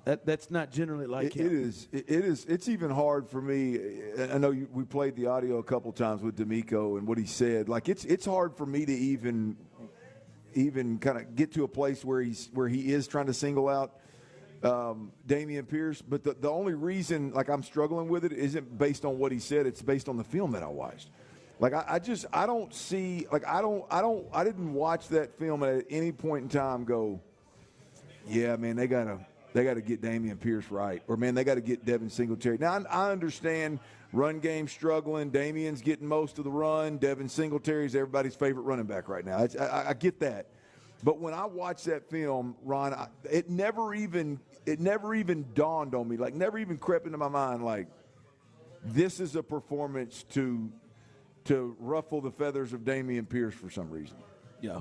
that's not generally like him. It is. It's even hard for me. I know we played the audio a couple times with D'Amico and what he said. Like it's hard for me to even kind of get to a place where he is trying to single out Dameon Pierce. But the only reason I'm struggling with it isn't based on what he said. It's based on the film that I watched. Like I don't see I didn't watch that film at any point in time go, yeah, man, they gotta get Dameon Pierce right, or man, they got to get Devin Singletary. Now I understand run game struggling. Damien's getting most of the run. Devin Singletary's everybody's favorite running back right now. I get that, but when I watched that film, Ron, it never even dawned on me. Like never even crept into my mind. Like this is a performance to ruffle the feathers of Dameon Pierce for some reason. Yeah,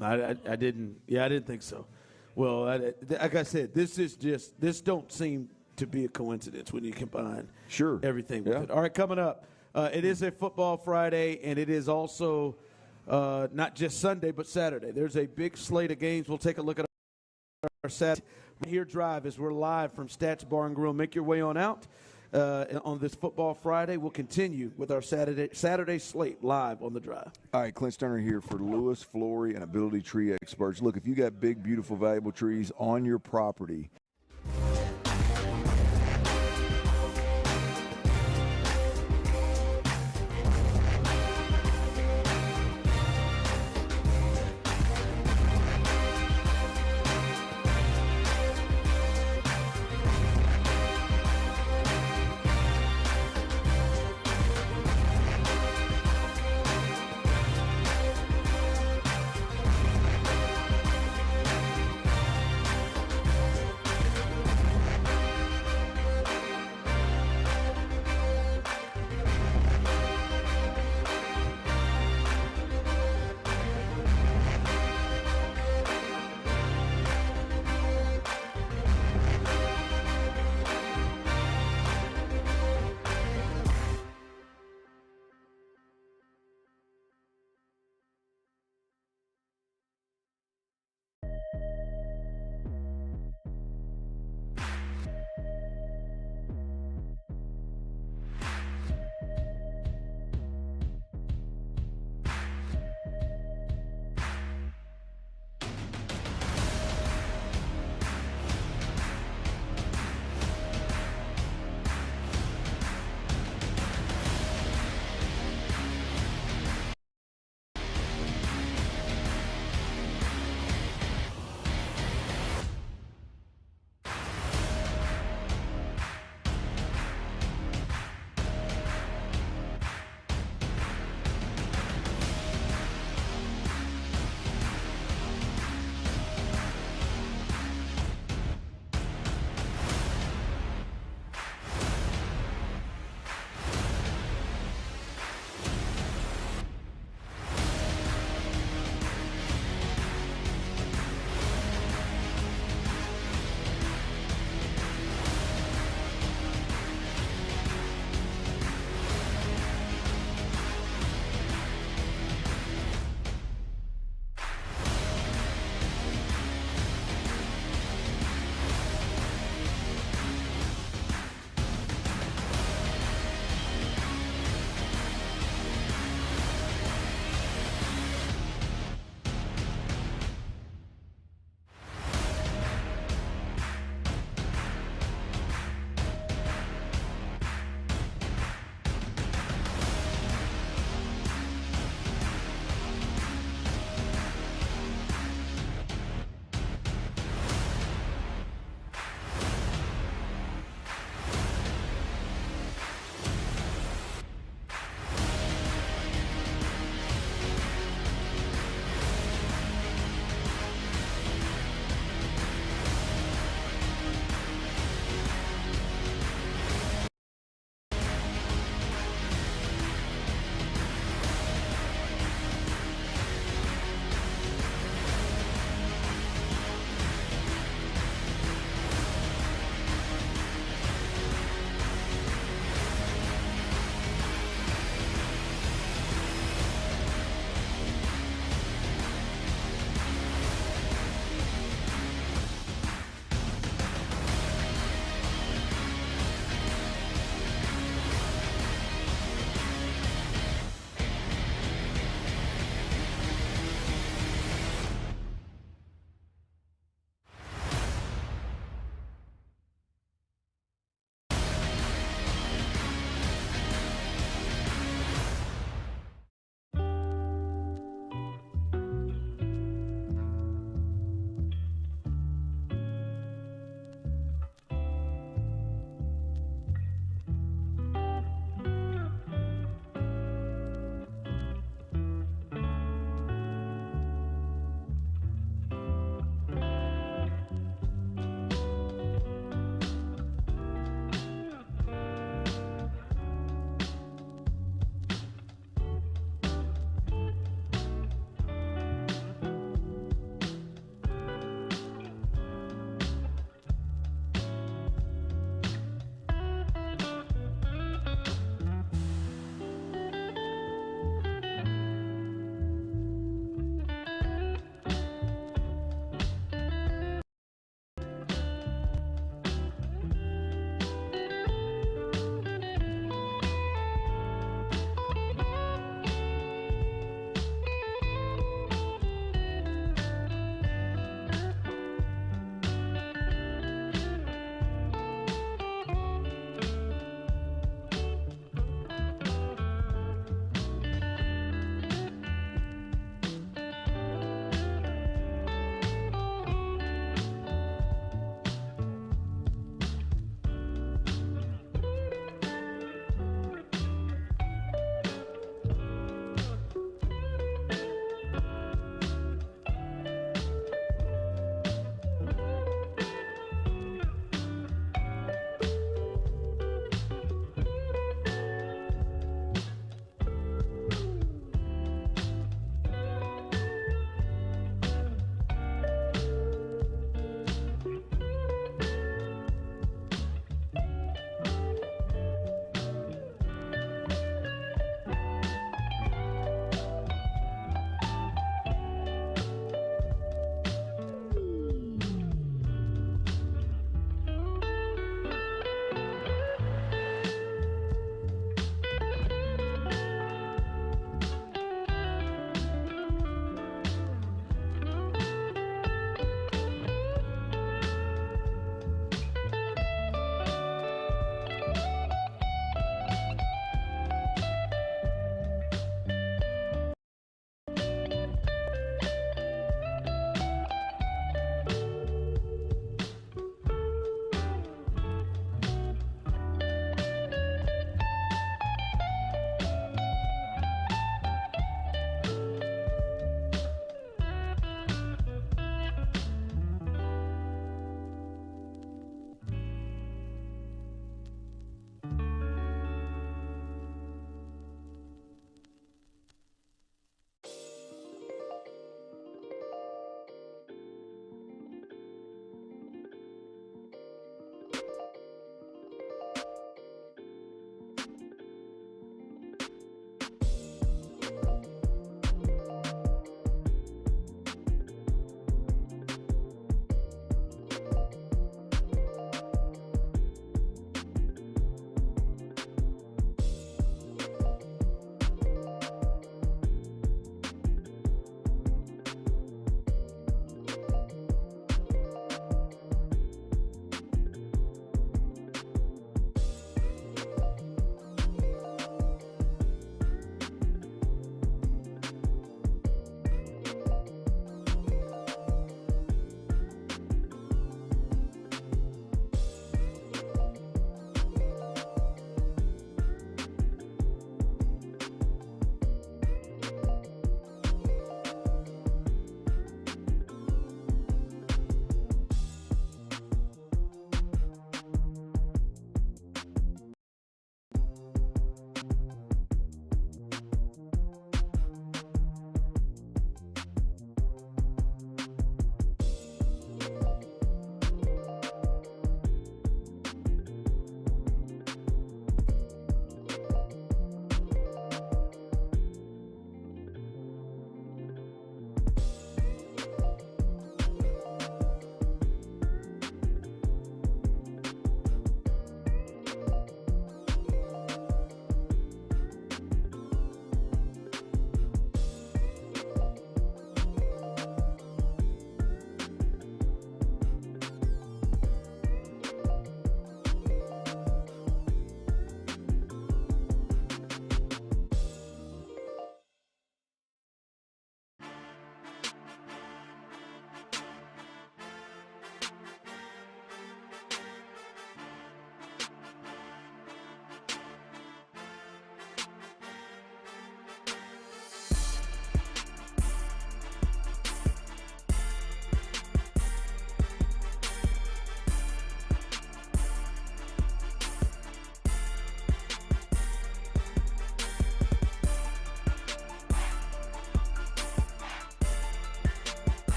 I didn't think so. Well, like I said, this don't seem to be a coincidence when you combine everything with it. All right, coming up, it is a football Friday, and it is also not just Sunday but Saturday. There's a big slate of games. We'll take a look at our Saturday here drive as we're live from Stats Bar and Grill. Make your way on out on this football Friday. We'll continue with our Saturday slate live on the drive. All right, Clint Stoerner here for Lewis, Flory, and Ability Tree Experts. Look, if you got big, beautiful, valuable trees on your property,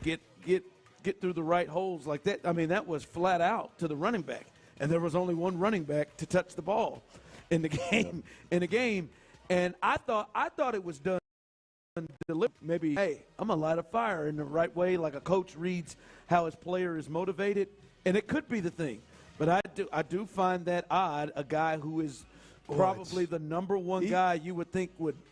get through the right holes like that. I mean, that was flat out to the running back, and there was only one running back to touch the ball in the game. And I thought it was done. Maybe, hey, I'm gonna light a fire in the right way, like a coach reads how his player is motivated, and it could be the thing. But I do find that odd. A guy who is probably the number one guy you would think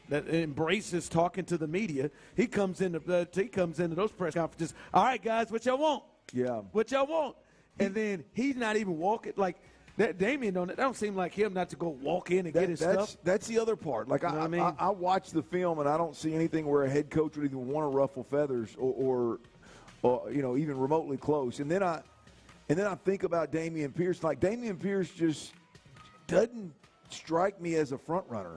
that embraces talking to the media. He comes into those press conferences. All right, guys, what y'all want? Yeah, what y'all want? And then he's not even walking like. That Damian that don't seem like him not to go walk in and get his stuff. That's the other part. Like you know what I mean? I watch the film and I don't see anything where a head coach would even want to ruffle feathers or even remotely close. And then I think about Dameon Pierce. Like Dameon Pierce just doesn't strike me as a front runner.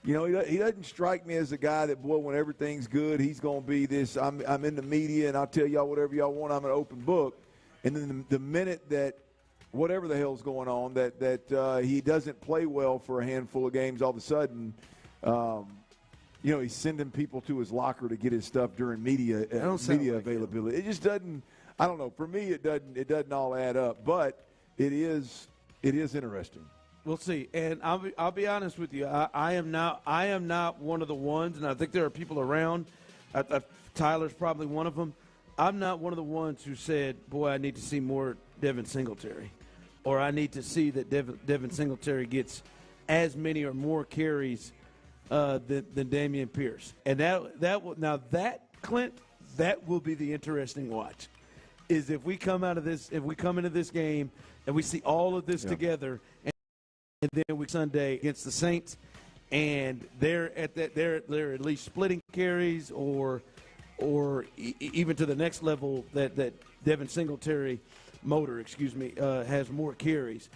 He doesn't strike me as a guy that, boy, when everything's good, he's going to be this. I'm in the media and I'll tell y'all whatever y'all want. I'm an open book. And then the minute that whatever the hell's going on, that he doesn't play well for a handful of games, all of a sudden, he's sending people to his locker to get his stuff during media availability. It just doesn't. I don't know. For me, it doesn't all add up. But it is interesting. We'll see. And I'll be honest with you. I am not one of the ones, and I think there are people around. Tyler's probably one of them. I'm not one of the ones who said, "Boy, I need to see more Devin Singletary." Or I need to see that Devin Singletary gets as many or more carries than Dameon Pierce. And Clint, that will be the interesting watch. Is if we come into this game and we see all of this together, and then Sunday against the Saints, and they're at least splitting carries or even to the next level that Devin Singletary has more carries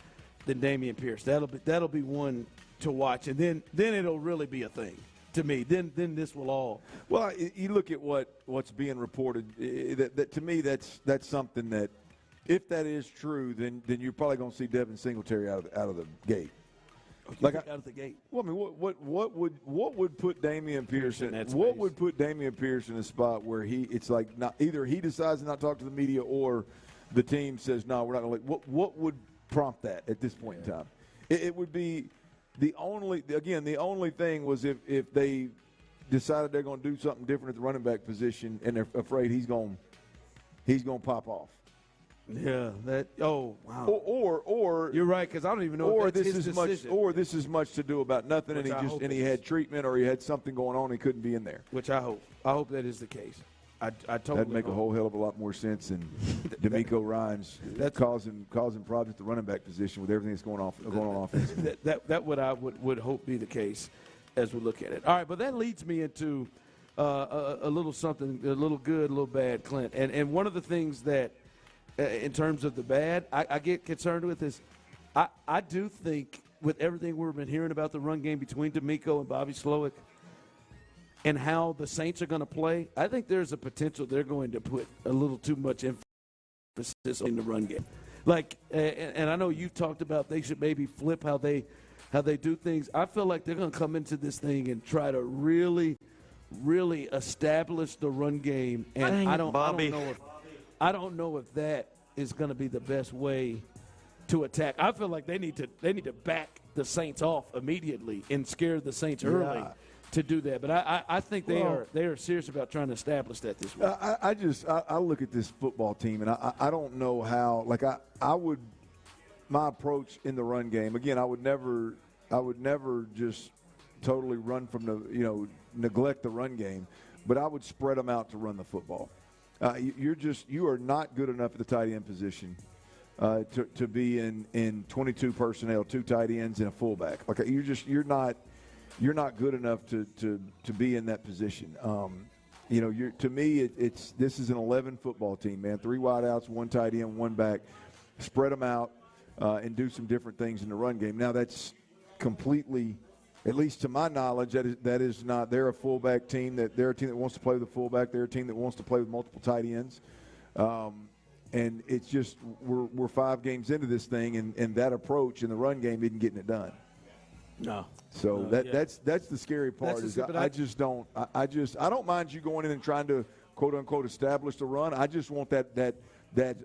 than Dameon Pierce. That'll be one to watch, and then it'll really be a thing to me. Then this will all. Well, you look at what's being reported. That to me, that's something that, if that is true, then you're probably going to see Devin Singletary out of the gate. Out of the gate. Well, I mean, what would put Dameon Pierce in? What would put Dameon Pierce in a spot where it's like not either he decides to not talk to the media or the team says, no, we're not going to. What would prompt that at this point in time? It would be the only thing was if they decided they're going to do something different at the running back position and they're afraid he's going to pop off. Yeah. Wow. Or you're right, because I don't even know. Or if that's this his is decision. this is much to do about nothing, and he had treatment or he had something going on and he couldn't be in there. Which I hope that is the case. I totally that'd make a whole hell of a lot more sense than D'Amico Ryans causing problems at the running back position with everything that's going on offensively. That what I would hope be the case as we look at it. All right, but that leads me into a little something, a little good, a little bad, Clint. And one of the things that, in terms of the bad, I get concerned with is I do think with everything we've been hearing about the run game between D'Amico and Bobby Slowick, and how the Saints are going to play, I think there's a potential they're going to put a little too much emphasis in the run game. Like, and I know you've talked about they should maybe flip how they do things. I feel like they're going to come into this thing and try to really, really establish the run game. And I don't know if that is going to be the best way to attack. I feel like they need to back the Saints off immediately and scare the Saints early to do that. But I think they are serious about trying to establish that this week. I look at this football team and I don't know how. Like I would, my approach in the run game again. I would never just totally run from the neglect the run game, but I would spread them out to run the football. You are not good enough at the tight end position to be in 22 personnel, 2 tight ends and a fullback. Like you're not good enough to be in that position. To me, this is an 11 football team, man. 3 wideouts, 1 tight end, 1 back. Spread them out and do some different things in the run game. Now that's completely, at least to my knowledge, that is not. They're a fullback team. They're a team that wants to play with a fullback. They're a team that wants to play with multiple tight ends. And it's just we're 5 games into this thing, and that approach in the run game isn't getting it done. No. So that's the scary part. I don't mind you going in and trying to quote unquote establish the run. I just want that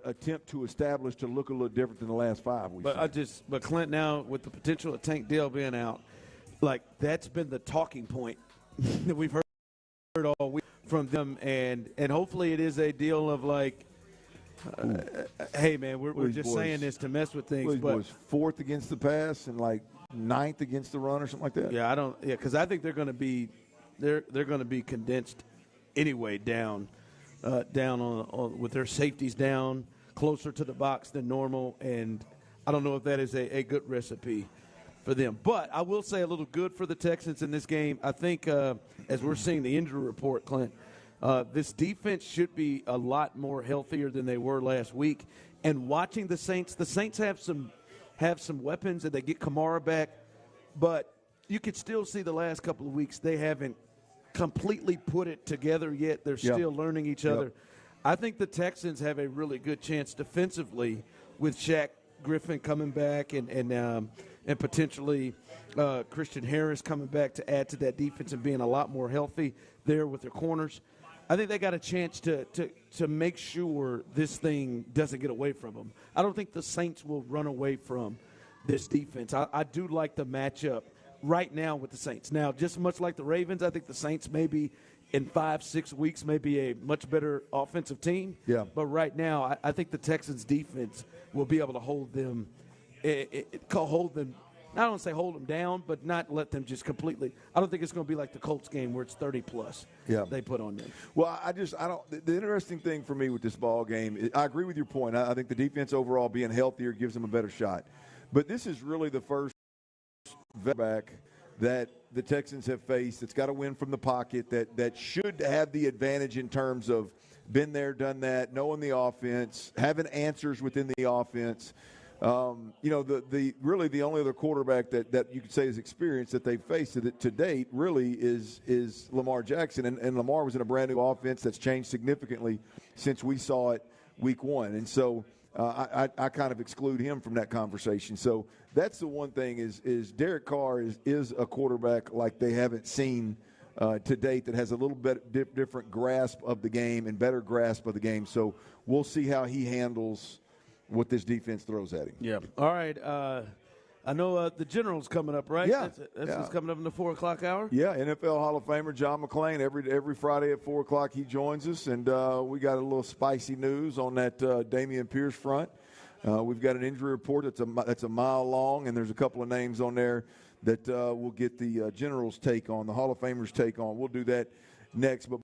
attempt to establish to look a little different than the last 5 weeks. But Clint, now with the potential of Tank Dell being out, like that's been the talking point that we've heard all week from them, and hopefully it is a deal of like, hey man, we're just saying this to mess with things. But was 4th against the pass and like 9th against the run or something like that. Yeah, because I think they're going to be condensed anyway down on with their safeties down closer to the box than normal, and I don't know if that is a good recipe for them. But I will say a little good for the Texans in this game. I think as we're seeing the injury report, Clint, this defense should be a lot more healthier than they were last week. And watching the Saints have some weapons, and they get Kamara back, but you could still see the last couple of weeks they haven't completely put it together yet. They're still learning each other. I think the Texans have a really good chance defensively with Shaq Griffin coming back and potentially Christian Harris coming back to add to that defense and being a lot more healthy there with their corners. I think they got a chance to make sure this thing doesn't get away from them. I don't think the Saints will run away from this defense. I do like the matchup right now with the Saints. Now, just much like the Ravens, I think the Saints maybe in 5-6 weeks may be a much better offensive team. Yeah. But right now, I think the Texans defense will be able to hold them. I don't say hold them down, but not let them just completely. I don't think it's going to be like the Colts game where it's 30+ they put on them. Well, the interesting thing for me with this ball game, I agree with your point. I think the defense overall being healthier gives them a better shot. But this is really the first back that the Texans have faced that's got to win from the pocket, that should have the advantage in terms of been there, done that, knowing the offense, having answers within the offense. The only other quarterback that you could say is experienced that they've faced to date really is Lamar Jackson, and Lamar was in a brand new offense that's changed significantly since we saw it week 1, and so I kind of exclude him from that conversation. So that's the one thing is Derek Carr is a quarterback like they haven't seen to date, that has a little bit different grasp of the game and better grasp of the game. So we'll see how he handles what this defense throws at him. Yeah. All right. I know the General's coming up, right? Yeah. That's coming up in the 4 o'clock hour? Yeah, NFL Hall of Famer John McClain. Every Friday at 4 o'clock he joins us, and we got a little spicy news on that Dameon Pierce front. We've got an injury report that's a mile long, and there's a couple of names on there that we'll get the General's take on, the Hall of Famers' take on. We'll do that next. But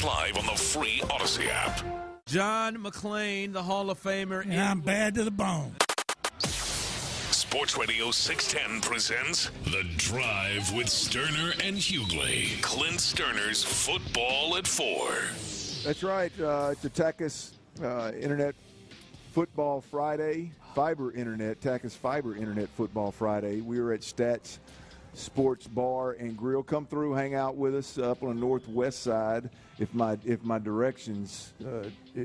live on the free Odyssey app. John McClain, the Hall of Famer. And I'm bad to the bone. Sports Radio 610 presents The Drive with Stoerner and Hughley. Clint Stoerner's Football at 4. That's right. It's a Tachys Internet Football Friday. Tachys Fiber Internet Football Friday. We are at Stats Sports Bar and Grill. Come through, hang out with us up on the northwest side. If my directions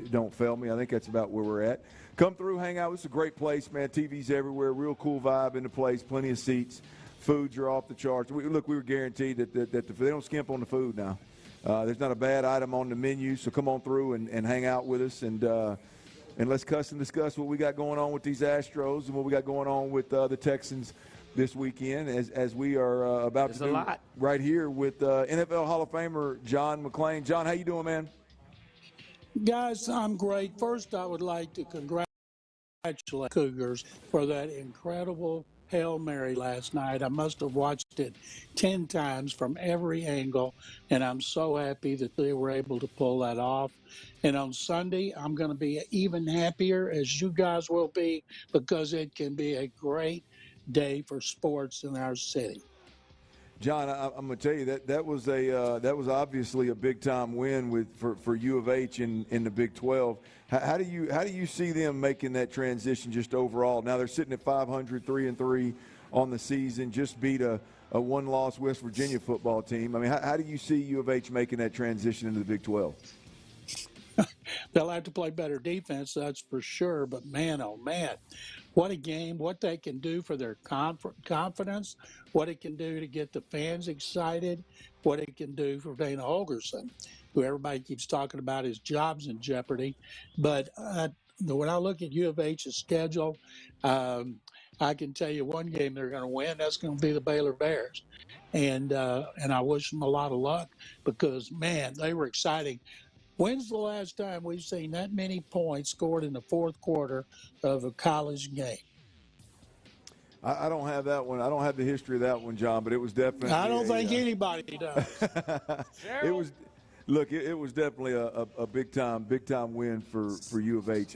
don't fail me, I think that's about where we're at. Come through, hang out. It's a great place, man. TVs everywhere, real cool vibe in the place, plenty of seats. Foods are off the charts. We were guaranteed that they don't skimp on the food now. There's not a bad item on the menu, so come on through and hang out with us and let's cuss and discuss what we got going on with these Astros and what we got going on with the Texans this weekend as we are about to do right here with NFL Hall of Famer John McClain. John, how you doing, man? Guys, I'm great. First, I would like to congratulate Cougars for that incredible Hail Mary last night. I must have watched it 10 times from every angle, and I'm so happy that they were able to pull that off. And on Sunday, I'm going to be even happier, as you guys will be, because it can be a great day for sports in our city. John, I'm going to tell you that was obviously a big time win for U of H in the Big 12. How do you see them making that transition just overall? Now they're sitting at 500, 3-3 on the season. Just beat a one-loss West Virginia football team. I mean, how do you see U of H making that transition into the Big 12? They'll have to play better defense, that's for sure. But man, oh man, what a game! What they can do for their confidence, what it can do to get the fans excited, what it can do for Dana Holgorsen, who everybody keeps talking about his job's in jeopardy. But when I look at U of H's schedule, I can tell you one game they're going to win. That's going to be the Baylor Bears, and I wish them a lot of luck because man, they were exciting. When's the last time we've seen that many points scored in the fourth quarter of a college game? I don't have that one. I don't have the history of that one, John, but it was definitely. I don't think anybody does. It was. Look, it was definitely a big time win for U of H.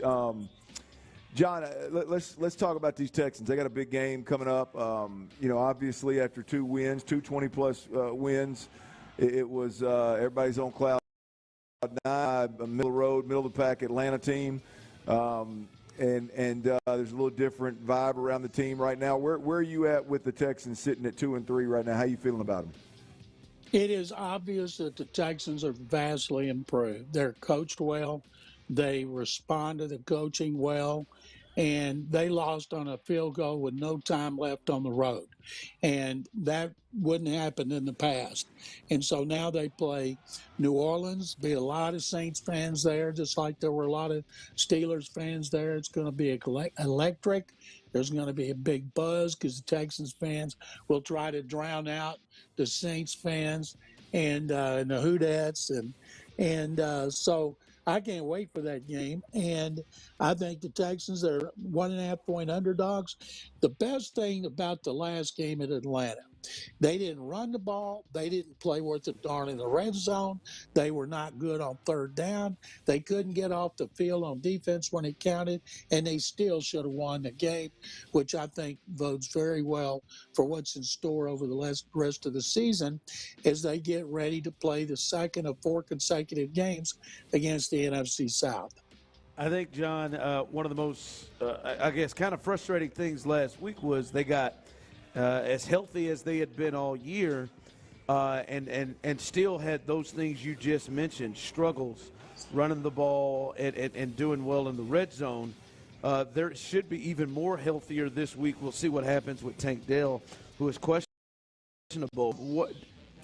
John, let's talk about these Texans. They got a big game coming up. Obviously after two 20-plus wins, it was everybody's on cloud nine, a middle road, middle of the pack Atlanta team, and there's a little different vibe around the team right now. Where are you at with the Texans sitting at 2-3 right now? How are you feeling about them? It is obvious that the Texans are vastly improved. They're coached well. They respond to the coaching well. And they lost on a field goal with no time left on the road. And that wouldn't happen in the past. And so now they play New Orleans, be a lot of Saints fans there, just like there were a lot of Steelers fans there. It's going to be electric. There's going to be a big buzz because the Texans fans will try to drown out the Saints fans and the Houdettes. And so I can't wait for that game. And I think the Texans are 1.5-point underdogs. The best thing about the last game at Atlanta, they didn't run the ball. They didn't play worth a darn in the red zone. They were not good on third down. They couldn't get off the field on defense when it counted, and they still should have won the game, which I think bodes very well for what's in store over the rest of the season as they get ready to play the second of 4 consecutive games against the NFC South. I think, John, one of the most, I guess, kind of frustrating things last week was they got as healthy as they had been all year and still had those things you just mentioned, struggles running the ball and doing well in the red zone. There should be even more healthier this week. We'll see what happens with Tank Dell, who is questionable. What,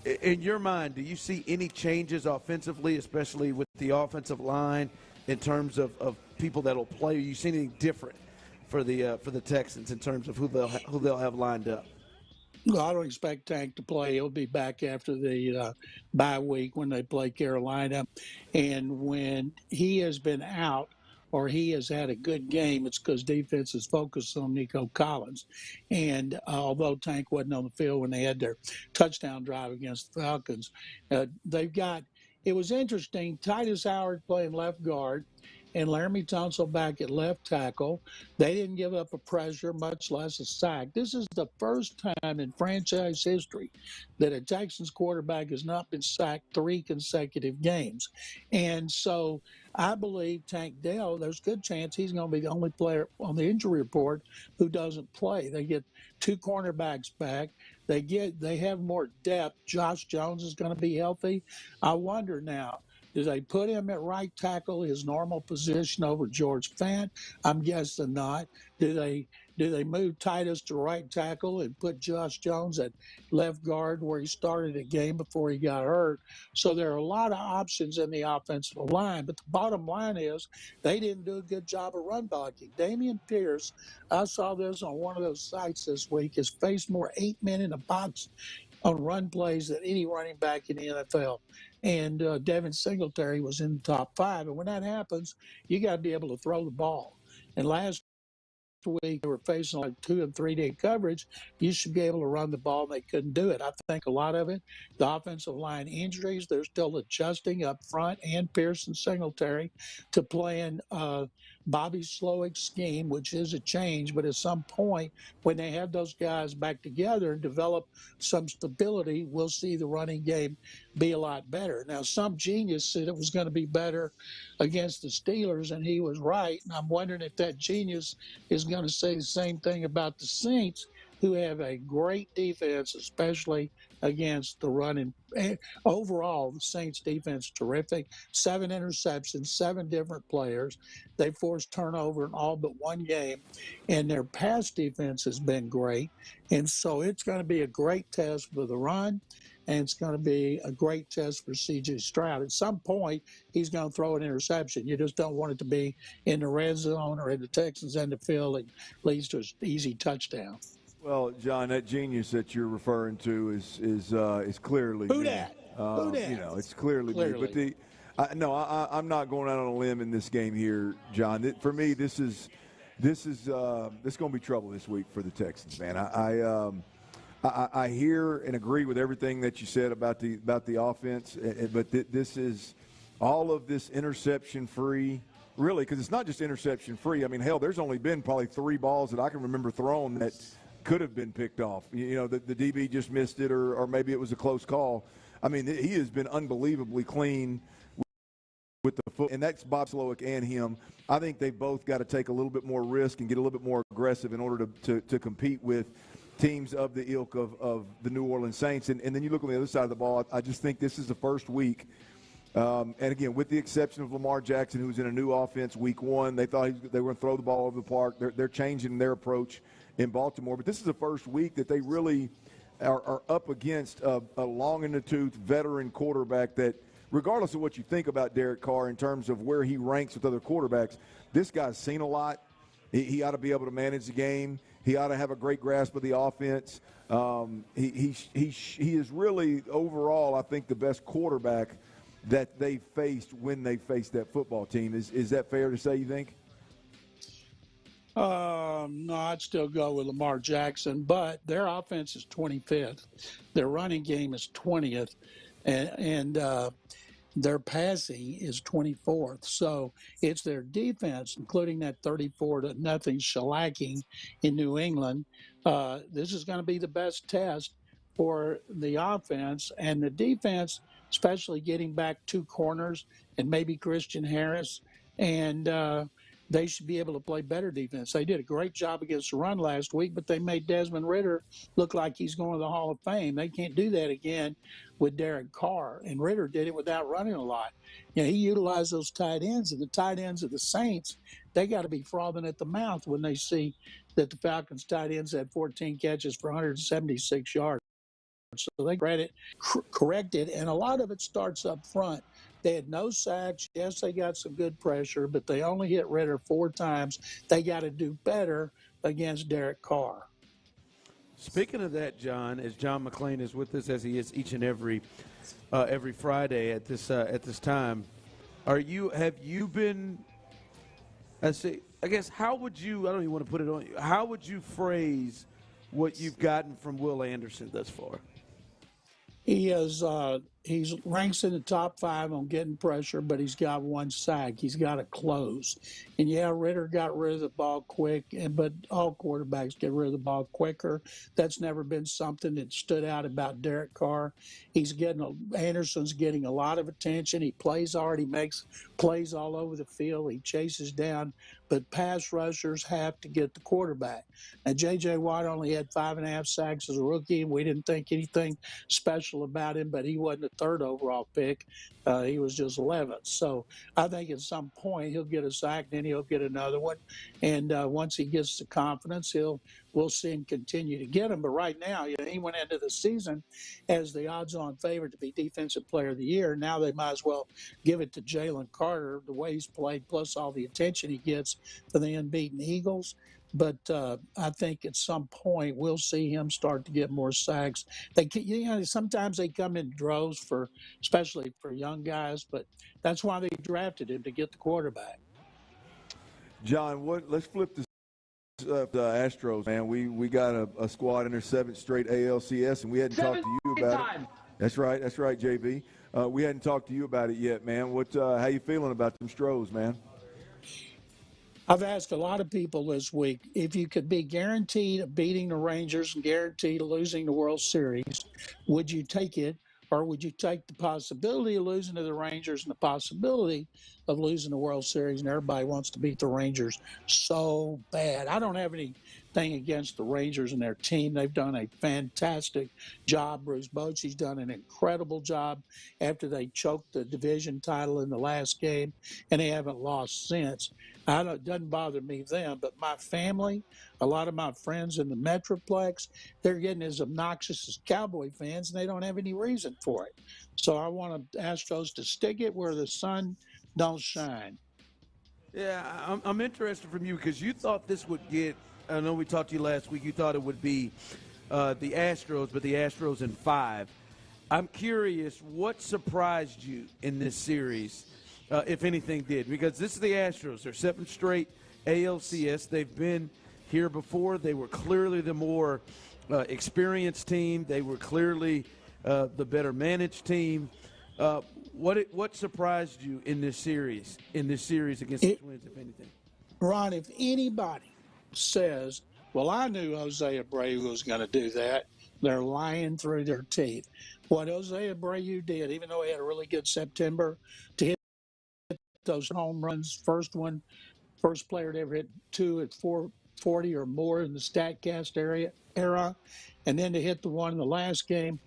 in your mind, do you see any changes offensively, especially with the offensive line, in terms of people that will play? Are you seeing anything different for the Texans in terms of who they'll have lined up? Well, I don't expect Tank to play. He'll be back after the bye week when they play Carolina. And when he has been out or he has had a good game, it's because defense is focused on Nico Collins. And although Tank wasn't on the field when they had their touchdown drive against the Falcons, they've got it was interesting. Titus Howard playing left guard and Laramie Tunsil back at left tackle. They didn't give up a pressure, much less a sack. This is the first time in franchise history that a Texans quarterback has not been sacked 3 consecutive games. And so I believe Tank Dell, there's a good chance he's going to be the only player on the injury report who doesn't play. They get 2 cornerbacks back. They have more depth. Josh Jones is going to be healthy. I wonder now, do they put him at right tackle, his normal position, over George Fant? I'm guessing not. Do they move Titus to right tackle and put Josh Jones at left guard where he started the game before he got hurt? So there are a lot of options in the offensive line. But the bottom line is they didn't do a good job of run blocking. Dameon Pierce, I saw this on one of those sites this week, has faced more 8 men in the box on run plays than any running back in the NFL. And Devin Singletary was in the top 5. And when that happens, you got to be able to throw the ball. And last week they were facing like 2 and 3 day coverage. You should be able to run the ball, and they couldn't do it. I think a lot of it, the offensive line injuries, they're still adjusting up front, and Pearson Singletary to playing Bobby Slowick's scheme, which is a change. But at some point, when they have those guys back together and develop some stability, we'll see the running game be a lot better. Now, some genius said it was going to be better against the Steelers, and he was right. And I'm wondering if that genius is going to say the same thing about the Saints, who have a great defense, especially against the run. And overall, the Saints defense terrific. 7 interceptions, 7 different players. They forced turnover in all but 1 game, and their pass defense has been great. And so it's going to be a great test for the run, and it's going to be a great test for C.J. Stroud. At some point, he's going to throw an interception. You just don't want it to be in the red zone or in the Texans' end of the field. It leads to an easy touchdown. Well, John, that genius that you're referring to is clearly Who me. that? Who that? You know, it's clearly me. But I'm not going out on a limb in this game here, John. For me, this is going to be trouble this week for the Texans, man. I hear and agree with everything that you said about the offense, but this is all of this interception-free, really, because it's not just interception-free. I mean, hell, there's only been probably 3 balls that I can remember thrown that could have been picked off. You know, the DB just missed it, or maybe it was a close call. I mean, he has been unbelievably clean with the foot, and that's Bob Slowick and him. I think they've both got to take a little bit more risk and get a little bit more aggressive in order to compete with teams of the ilk of the New Orleans Saints. And then you look on the other side of the ball, I just think this is the first week. And again, with the exception of Lamar Jackson, who was in a new offense week 1, they thought they were going to throw the ball over the park. They're changing their approach in Baltimore. But this is the first week that they really are up against a long-in-the-tooth veteran quarterback that, regardless of what you think about Derek Carr in terms of where he ranks with other quarterbacks, this guy's seen a lot. He ought to be able to manage the game. He ought to have a great grasp of the offense. He is really, overall, I think, the best quarterback that they faced when they faced that football team. Is that fair to say, you think? No, I'd still go with Lamar Jackson, but their offense is 25th. Their running game is 20th, and their passing is 24th. So it's their defense, including that 34-0 shellacking in New England. This is going to be the best test for the offense, and the defense, especially getting back 2 corners and maybe Christian Harris, and they should be able to play better defense. They did a great job against the run last week, but they made Desmond Ridder look like he's going to the Hall of Fame. They can't do that again with Derek Carr, and Ridder did it without running a lot. You know, he utilized those tight ends, and the tight ends of the Saints, they got to be frothing at the mouth when they see that the Falcons tight ends had 14 catches for 176 yards. So they corrected, and a lot of it starts up front. They had no sacks. Yes, they got some good pressure, but they only hit Ridder 4 times. They got to do better against Derek Carr. Speaking of that, John, as John McClain is with us, as he is each and every Friday at this time, have you been? I guess how would you? I don't even want to put it on you. How would you phrase what you've gotten from Will Anderson thus far? He is He's ranks in the top 5 on getting pressure, but he's got 1 sack. He's got to close. And yeah, Ritter got rid of the ball quick, but all quarterbacks get rid of the ball quicker. That's never been something that stood out about Derek Carr. Anderson's getting a lot of attention. He plays hard. He makes plays all over the field. He chases down, but pass rushers have to get the quarterback. Now, J.J. Watt only had 5.5 sacks as a rookie, and we didn't think anything special about him, but he wasn't a 3rd overall pick. He was just 11th. So I think at some point he'll get a sack, then he'll get another one. And once he gets the confidence, we'll see him continue to get them. But right now, he went into the season as the odds-on favorite to be Defensive Player of the Year. Now they might as well give it to Jalen Carter, the way he's played, plus all the attention he gets for the unbeaten Eagles. But I think at some point we'll see him start to get more sacks. Sometimes they come in droves especially for young guys, but that's why they drafted him, to get the quarterback. John, let's flip this up to Astros, man. We got a squad in their 7th straight ALCS, and we hadn't talked to you about it. That's right, JB. We hadn't talked to you about it yet, man. How you feeling about them Stros, man? I've asked a lot of people this week, if you could be guaranteed of beating the Rangers and guaranteed of losing the World Series, would you take it, or would you take the possibility of losing to the Rangers and the possibility of losing the World Series? And everybody wants to beat the Rangers so bad. I don't have anything against the Rangers and their team. They've done a fantastic job. Bruce Bochy's done an incredible job after they choked the division title in the last game, and they haven't lost since. It doesn't bother me then, but my family, a lot of my friends in the Metroplex, they're getting as obnoxious as Cowboy fans, and they don't have any reason for it. So I want the Astros to stick it where the sun don't shine. Yeah, I'm interested from you because you thought this would get – I know we talked to you last week. You thought it would be the Astros, but the Astros in 5. I'm curious, what surprised you in this series, if anything did? Because this is the Astros. They're 7th straight ALCS. They've been here before. They were clearly the more experienced team. They were clearly the better managed team. What surprised you in this series against the Twins, if anything? Ron, if anybody says, well, I knew Jose Abreu was going to do that, they're lying through their teeth. What Jose Abreu did, even though he had a really good September, to hit those home runs, first player to ever hit 2 at 440 or more in the StatCast era, and then to hit the one in the last game.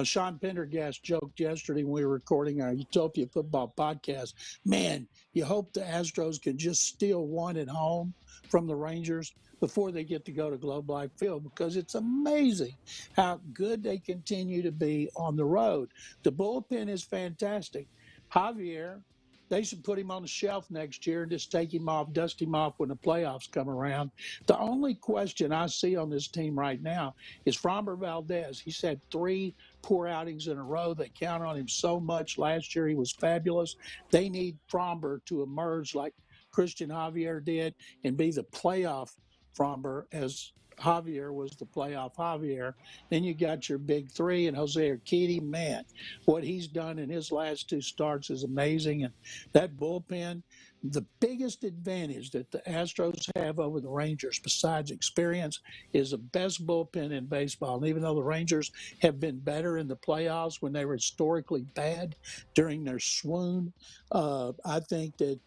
Sean Pendergast joked yesterday when we were recording our Utopia Football podcast, man, you hope the Astros can just steal one at home from the Rangers before they get to go to Globe Life Field, because it's amazing how good they continue to be on the road. The bullpen is fantastic. Javier, they should put him on the shelf next year and just take him off, dust him off when the playoffs come around. The only question I see on this team right now is Framber Valdez. He's had 3 poor outings in a row. They count on him so much. Last year he was fabulous. They need Framber to emerge like Christian Javier did and be the playoff Framber, as Javier was the playoff Javier. Then you got your big 3 and Jose Urquidy. Man, what he's done in his last 2 starts is amazing. And that bullpen, the biggest advantage that the Astros have over the Rangers, besides experience, is the best bullpen in baseball. And even though the Rangers have been better in the playoffs when they were historically bad during their swoon, I think that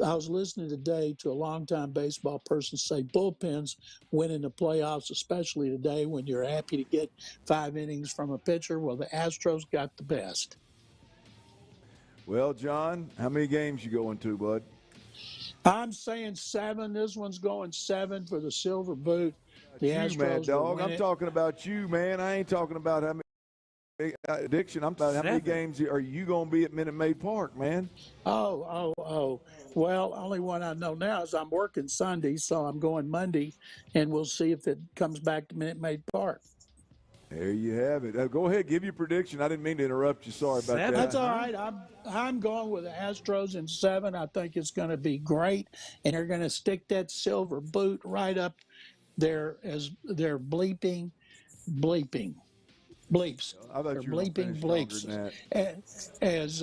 I was listening today to a longtime baseball person say bullpens win in the playoffs, especially today when you're happy to get 5 innings from a pitcher. Well, the Astros got the best. Well, John, how many games you going to, bud? I'm saying 7. This one's going 7 for the Silver Boot. The Astros, Mad Dog. I'm talking about you, man. I ain't talking about how many addiction. I'm talking how many games are you going to be at Minute Maid Park, man? Oh. Well, only one I know now is I'm working Sunday, so I'm going Monday, and we'll see if it comes back to Minute Maid Park. There you have it. Go ahead, give your prediction. I didn't mean to interrupt you. Sorry about that. That's all right. I'm going with the Astros in 7. I think it's going to be great, and they're going to stick that Silver Boot right up there as they're bleeping. Bleeps. I thought Or you were gonna bleeping finish longer bleeps, than as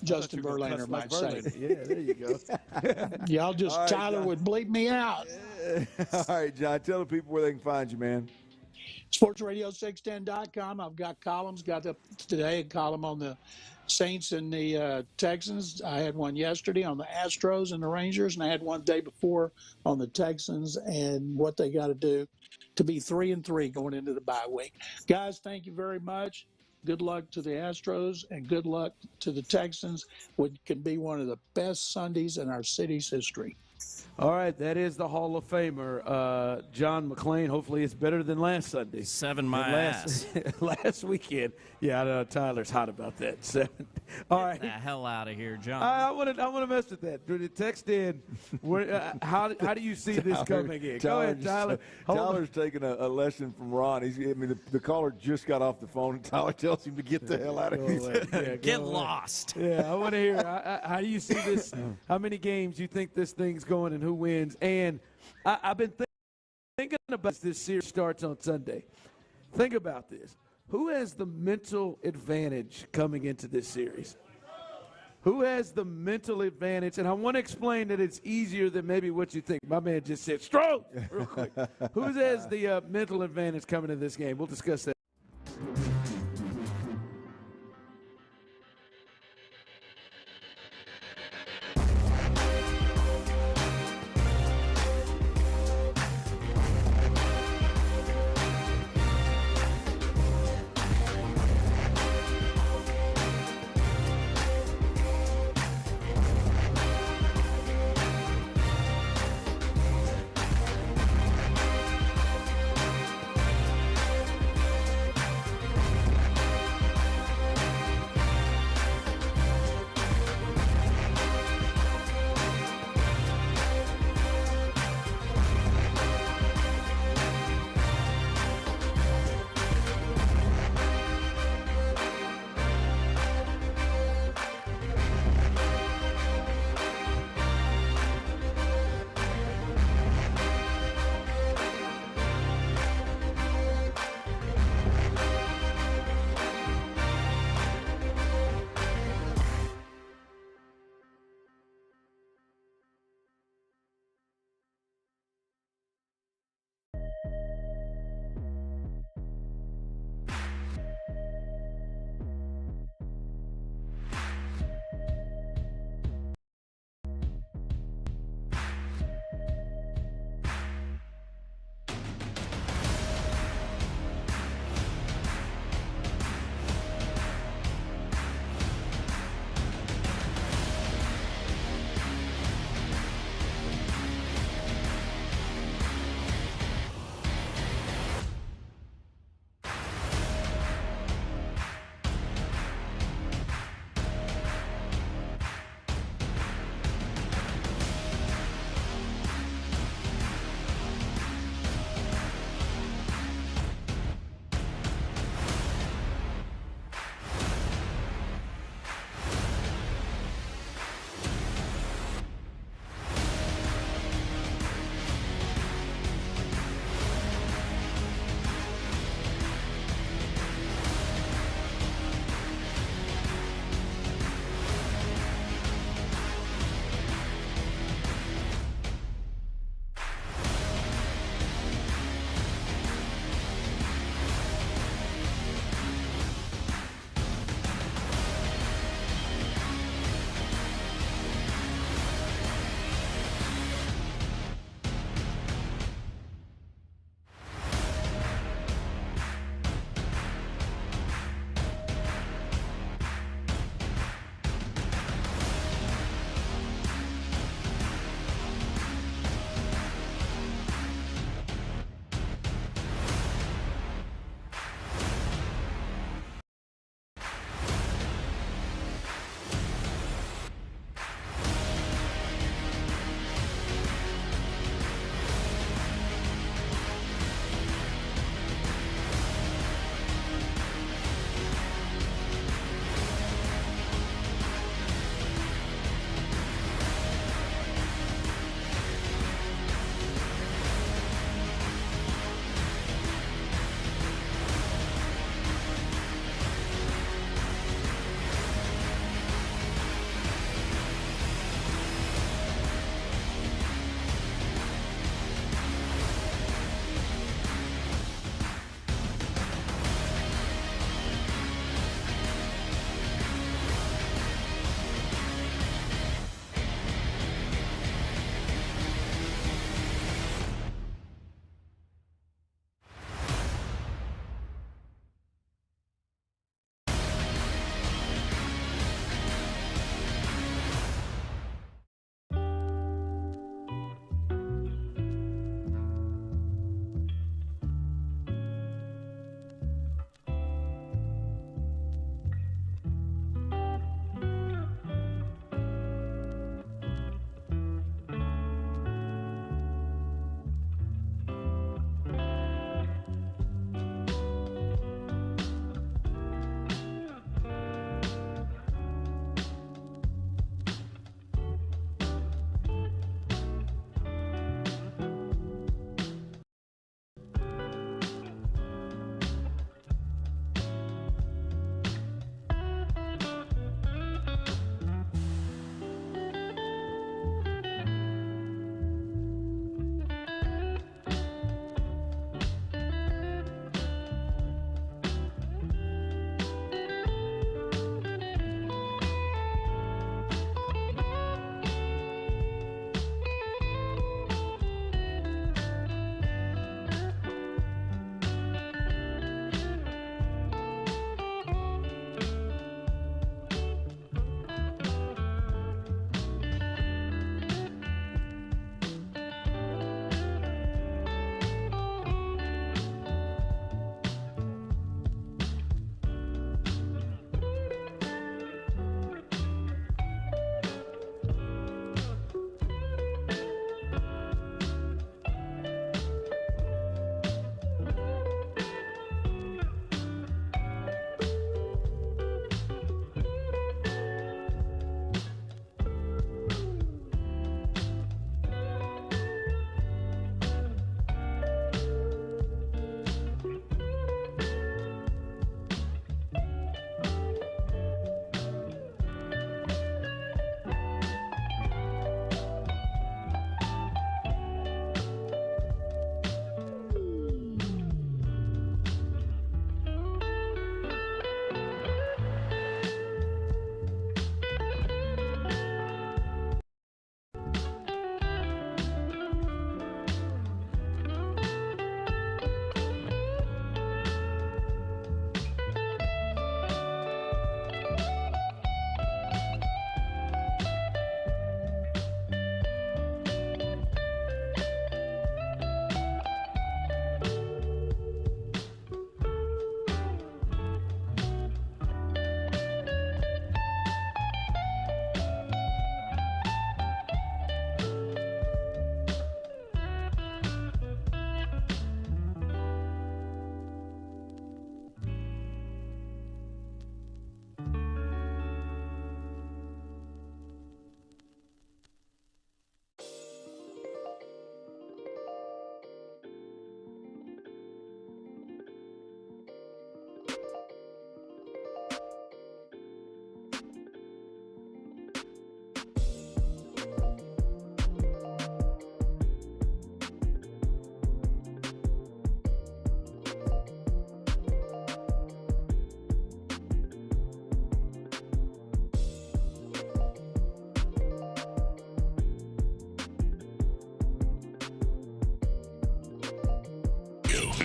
Justin you were gonna Verlander cuss might like say. Verlander. Yeah, there you go. Y'all just, All right, Tyler John. would bleep me out. All right, John, tell the people where they can find you, man. SportsRadio610.com. I've got columns. Got up today a column on the Saints and the Texans. I had one yesterday on the Astros and the Rangers, and I had one day before on the Texans and what they got to do to be 3-3 going into the bye week. Guys, thank you very much. Good luck to the Astros and good luck to the Texans, which can be one of the best Sundays in our city's history. All right, that is the Hall of Famer, John McClain. Hopefully it's better than last Sunday. 7 my ass. Last weekend. Yeah, I know Tyler's hot about that. 7. All right. Get the hell out of here, John. I want to mess with that. Text in. How do you see this coming in? Go ahead, Tyler. Tyler's taking a lesson from Ron. The caller just got off the phone, and Tyler tells him to get the hell out of here. Yeah, Get lost. Yeah, I want to hear. How do you see this? How many games you think this thing's going and who wins? And I've been thinking about this series starts on Sunday. Think about this. Who has the mental advantage coming into this series? Who has the mental advantage? And I want to explain that it's easier than maybe what you think. My man just said, Stroud, real quick. Who has the mental advantage coming into this game? We'll discuss that.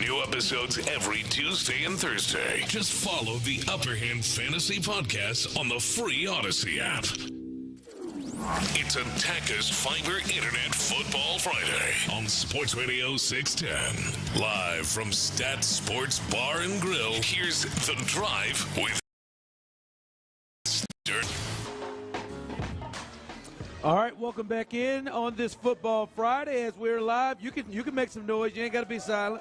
New episodes every Tuesday and Thursday. Just follow the Upper Hand Fantasy Podcast on the free Odyssey app. It's a Taka's Fiber Internet Football Friday on Sports Radio 610. Live from Stat Sports Bar and Grill, here's The Drive with Stern. All right, welcome back in on this Football Friday as we're live. You can make some noise. You ain't got to be silent.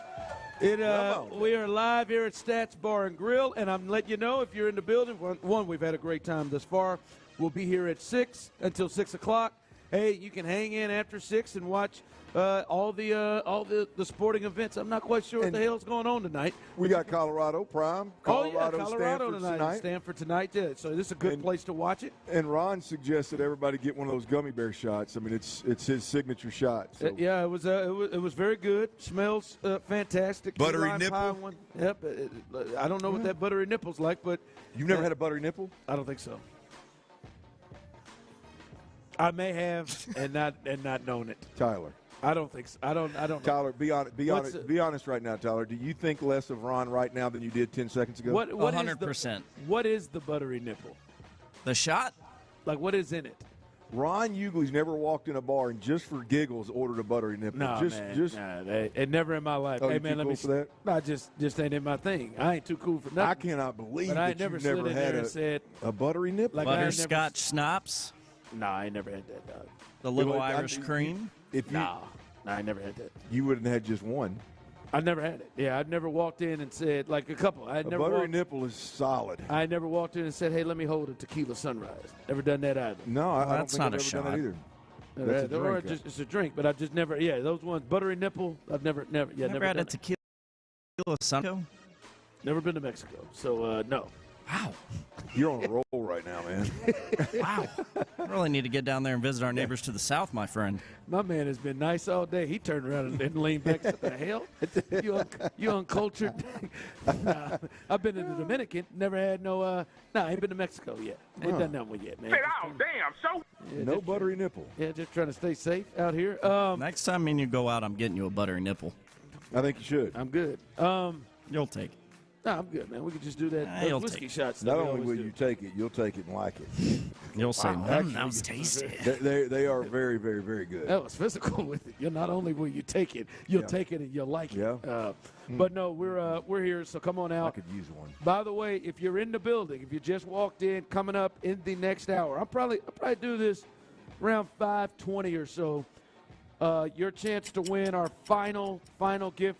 We are live here at Stats Bar and Grill, and I'm letting you know if you're in the building. One, we've had a great time thus far. We'll be here at 6 until 6 o'clock. Hey, you can hang in after 6 and watch all the sporting events. I'm not quite sure what the hell's going on tonight. We got Colorado Prime. Colorado Stanford tonight. Stanford tonight. Yeah. So this is a good place to watch it. And Ron suggested everybody get one of those gummy bear shots. I mean, it's his signature shot. So. Yeah, it was very good. Smells fantastic. Buttery Lime nipple? pie one. Yep. I don't know what that buttery nipple's like, but you've never had a buttery nipple? I don't think so. I may have and not known it. Tyler. I don't think so. I don't know. Tyler, be honest right now, Tyler. Do you think less of Ron right now than you did 10 seconds ago? 100%. What is the buttery nipple? The shot? Like, what is in it? Ron Hughley's never walked in a bar and just for giggles ordered a buttery nipple. It never in my life. Oh, hey, you man, too let cool me. For that? No, just ain't in my thing. I ain't too cool for nothing. I cannot believe but that I ain't never you've never had a buttery nipple. Like Butterscotch schnapps? No, I ain't never had that, dog. The little Irish cream? No, I never had that. You wouldn't have had just one. I never had it. Yeah, I'd never walked in and said, like a couple. A buttery nipple is solid. I never walked in and said, hey, let me hold a tequila sunrise. Never done that either. No, I don't that's think not I've a ever shot. done that either. That's a Or drink. it's a drink, but I've just never, those ones, buttery nipple, I've never had a tequila sunrise? Never been to Mexico, so no. Wow. You're on a roll right now, man. Wow. I really need to get down there and visit our neighbors to the south, my friend. My man has been nice all day. He turned around and leaned back. What the hell? You uncultured? Nah, I've been to the Dominican. Never had I ain't been to Mexico yet. Ain't done that one yet, man. No buttery nipple. Yeah, just trying to stay safe out here. Next time me and you go out, I'm getting you a buttery nipple. I think you should. I'm good. You'll take it. No, I'm good, man. We could just do that. You'll Whiskey take shots. Not only will you take it, you'll take it and like it. You'll say, Actually, that was tasty. They are very, very, very good. That was physical with it. Not only will you take it, you'll take it and you'll like it. Yeah. But no, we're here, so come on out. I could use one. By the way, if you're in the building, if you just walked in, coming up in the next hour, I'll probably do this around 5:20 or so. Your chance to win our final gift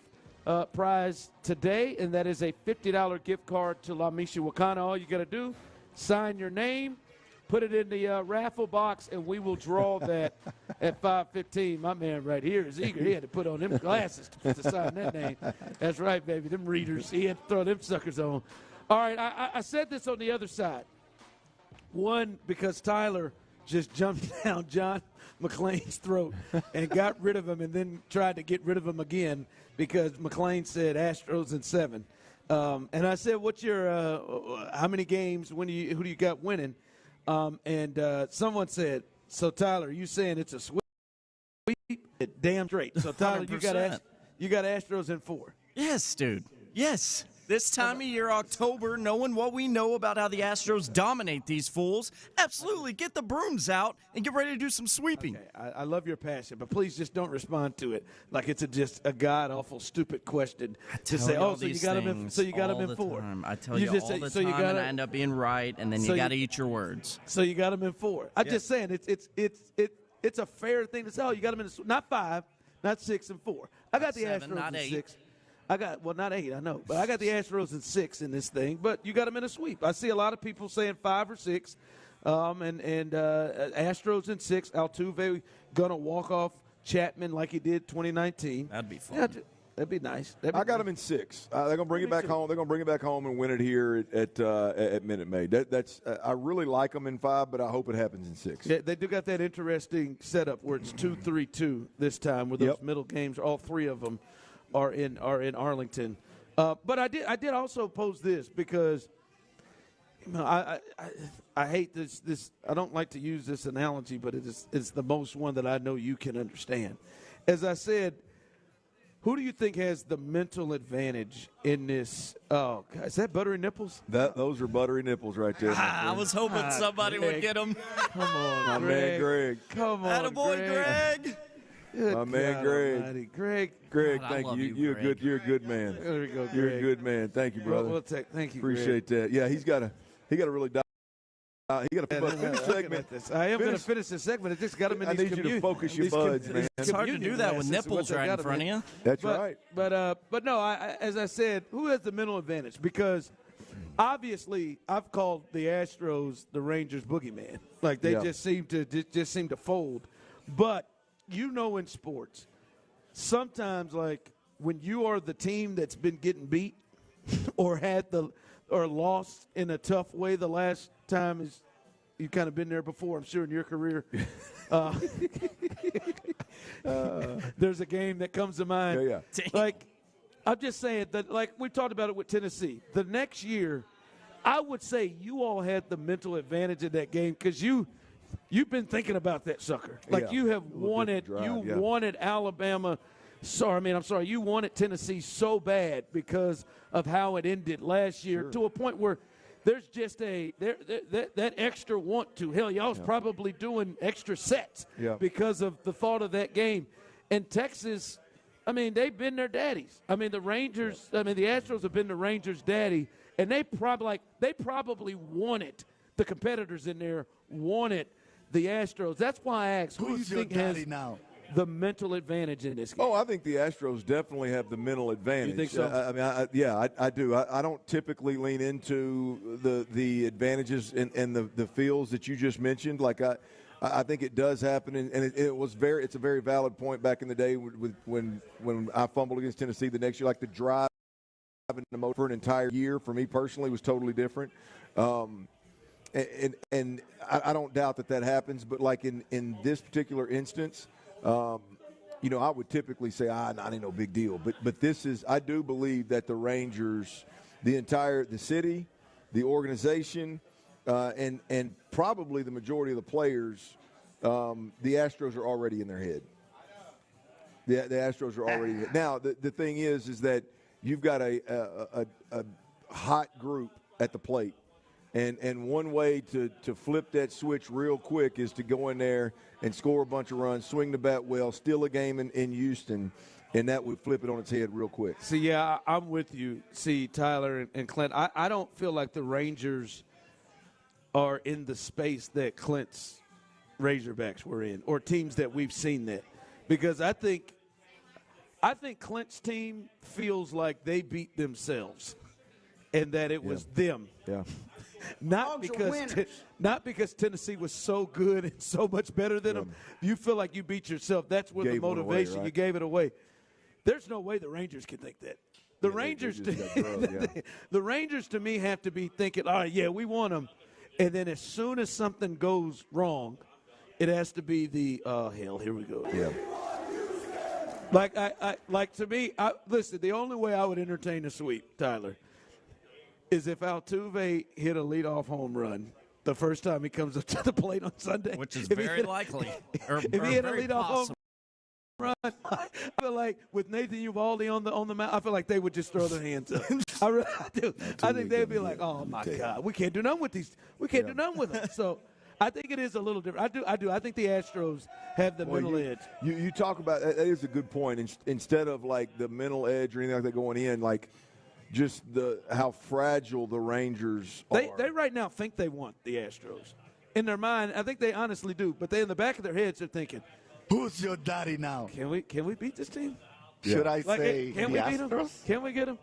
prize today, and that is a $50 gift card to La Michoacana. All you got to do, sign your name, put it in the raffle box, and we will draw that at 5:15. My man right here is eager. He had to put on them glasses to sign that name. That's right, baby. Them readers. He had to throw them suckers on. All right, I said this on the other side. One, because Tyler just jumped down John McClain's throat and got rid of him and then tried to get rid of him again because McClain said Astros in 7. And I said, what's your how many games, who do you got winning? And someone said, so Tyler, you saying it's a sweep? Damn straight. So Tyler, you got Astros in 4. Yes, dude. Yes. This time of year, October, knowing what we know about how the Astros dominate these fools, absolutely get the brooms out and get ready to do some sweeping. Okay. I love your passion, but please just don't respond to it like it's just a god-awful, stupid question to say, so you got him in 4. I tell you all the time, and I end up being right, and then you got to eat your words. So you got him in 4. I'm just saying it's a fair thing to say. Oh, you got him in not 5, not 6 and 4. I got the Astros in 6. Not 8, I know. But I got the Astros in 6 in this thing. But you got them in a sweep. I see a lot of people saying 5 or 6. And Astros in 6. Altuve going to walk off Chapman like he did 2019. That'd be fun. Yeah, that'd be nice. I got them in 6. They're going to bring it back home. They're going to bring it back home and win it here at Minute Maid. I really like them in 5, but I hope it happens in 6. Yeah, they do got that interesting setup where it's 2-3-2 this time with those middle games. All 3 of them are in Arlington. But I did also pose this because I hate this. I don't like to use this analogy, but it's the most one that I know you can understand. As I said, Who do you think has the mental advantage in this? Oh, God, is that buttery nipples? Those are buttery nipples right there. I was hoping somebody would get them. Come on, my man Greg. Come on, Attaboy, Greg. My man Greg. Almighty. Greg, thank you. You're a good man. There we go, Greg. You're a good man. Thank you, brother. Thank you, Appreciate that. Yeah, he got to really dive. He got to finish segment. I am going to finish this segment. It just got him in I these need you to focus your buds, man. It's hard to do that with nipples right in front of you. That's right. But no, as I said, who has the mental advantage? Because obviously, I've called the Astros the Rangers boogeyman. Like they just seem to fold. But in sports, sometimes like when you are the team that's been getting beat or lost in a tough way the last time is you've kind of been there before, I'm sure, in your career. There's a game that comes to mind. Yeah. Like, I'm just saying that, like we talked about it with Tennessee. The next year, I would say you all had the mental advantage of that game because you've been thinking about that sucker. Like you have wanted wanted Alabama. You wanted Tennessee so bad because of how it ended last year to a point where there's just that extra want to. Hell, y'all's probably doing extra sets because of the thought of that game. And Texas, they've been their daddies. The Rangers, the Astros have been the Rangers' daddy, and they probably wanted the competitors in there wanted the Astros. That's why I asked, who do you think has the mental advantage in this game? Oh, I think the Astros definitely have the mental advantage. You think so? I do. I don't typically lean into the advantages and the feels that you just mentioned. Like I think it does happen, and it's a very valid point back in the day when I fumbled against Tennessee the next year. Like the drive and the motor for an entire year for me personally was totally different. And I don't doubt that happens, but like in this particular instance, I would typically say, not ain't no big deal. But this is, I do believe that the Rangers, the city, the organization, and probably the majority of the players, the Astros are already in their head. The Astros are already in their head. Now, the thing is that you've got a hot group at the plate. And one way to flip that switch real quick is to go in there and score a bunch of runs, swing the bat well, steal a game in Houston, and that would flip it on its head real quick. See, yeah, I'm with you. See, Tyler and Clint, I don't feel like the Rangers are in the space that Clint's Razorbacks were in, or teams that we've seen that. Because I think Clint's team feels like they beat themselves and that it was them. Yeah. Not because Tennessee was so good and so much better than them. You feel like you beat yourself. That's where the motivation. You gave it away. There's no way the Rangers can think that. The Rangers, the Rangers to me have to be thinking, all right, yeah, we want them, and then as soon as something goes wrong, it has to be the hell. Here we go. Yeah. Like to me, listen. The only way I would entertain a sweep, Tyler, is if Altuve hit a leadoff home run the first time he comes up to the plate on Sunday. Which is very likely. If he hit a leadoff home run, I feel like with Nathan Uvalde on the mound, I feel like they would just throw their hands up. I really do. I think they'd be like, oh, my God, we can't do nothing with these. We can't do nothing with them. So I think it is a little different. I do. I think the Astros have the mental edge. You talk about that is a good point. Instead of like the mental edge or anything like that going in, like just how fragile the Rangers are. They right now think they want the Astros. In their mind, I think they honestly do. But they in the back of their heads are thinking, who's your daddy now? Can we beat this team? Should I say can we beat them? Can we get them?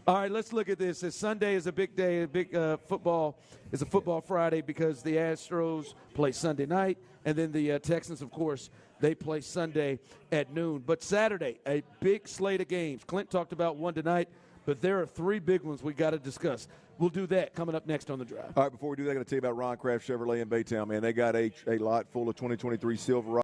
All right, let's look at this. Sunday is a big day, a big football. It's a football Friday because the Astros play Sunday night, and then the Texans, of course, they play Sunday at noon. But Saturday, a big slate of games. Clint talked about one tonight, but there are three big ones we got to discuss. We'll do that coming up next on The Drive. All right, before we do that, I'm going to tell you about Ron Kraft Chevrolet in Baytown, man. They got a lot full of 2023 Silverado.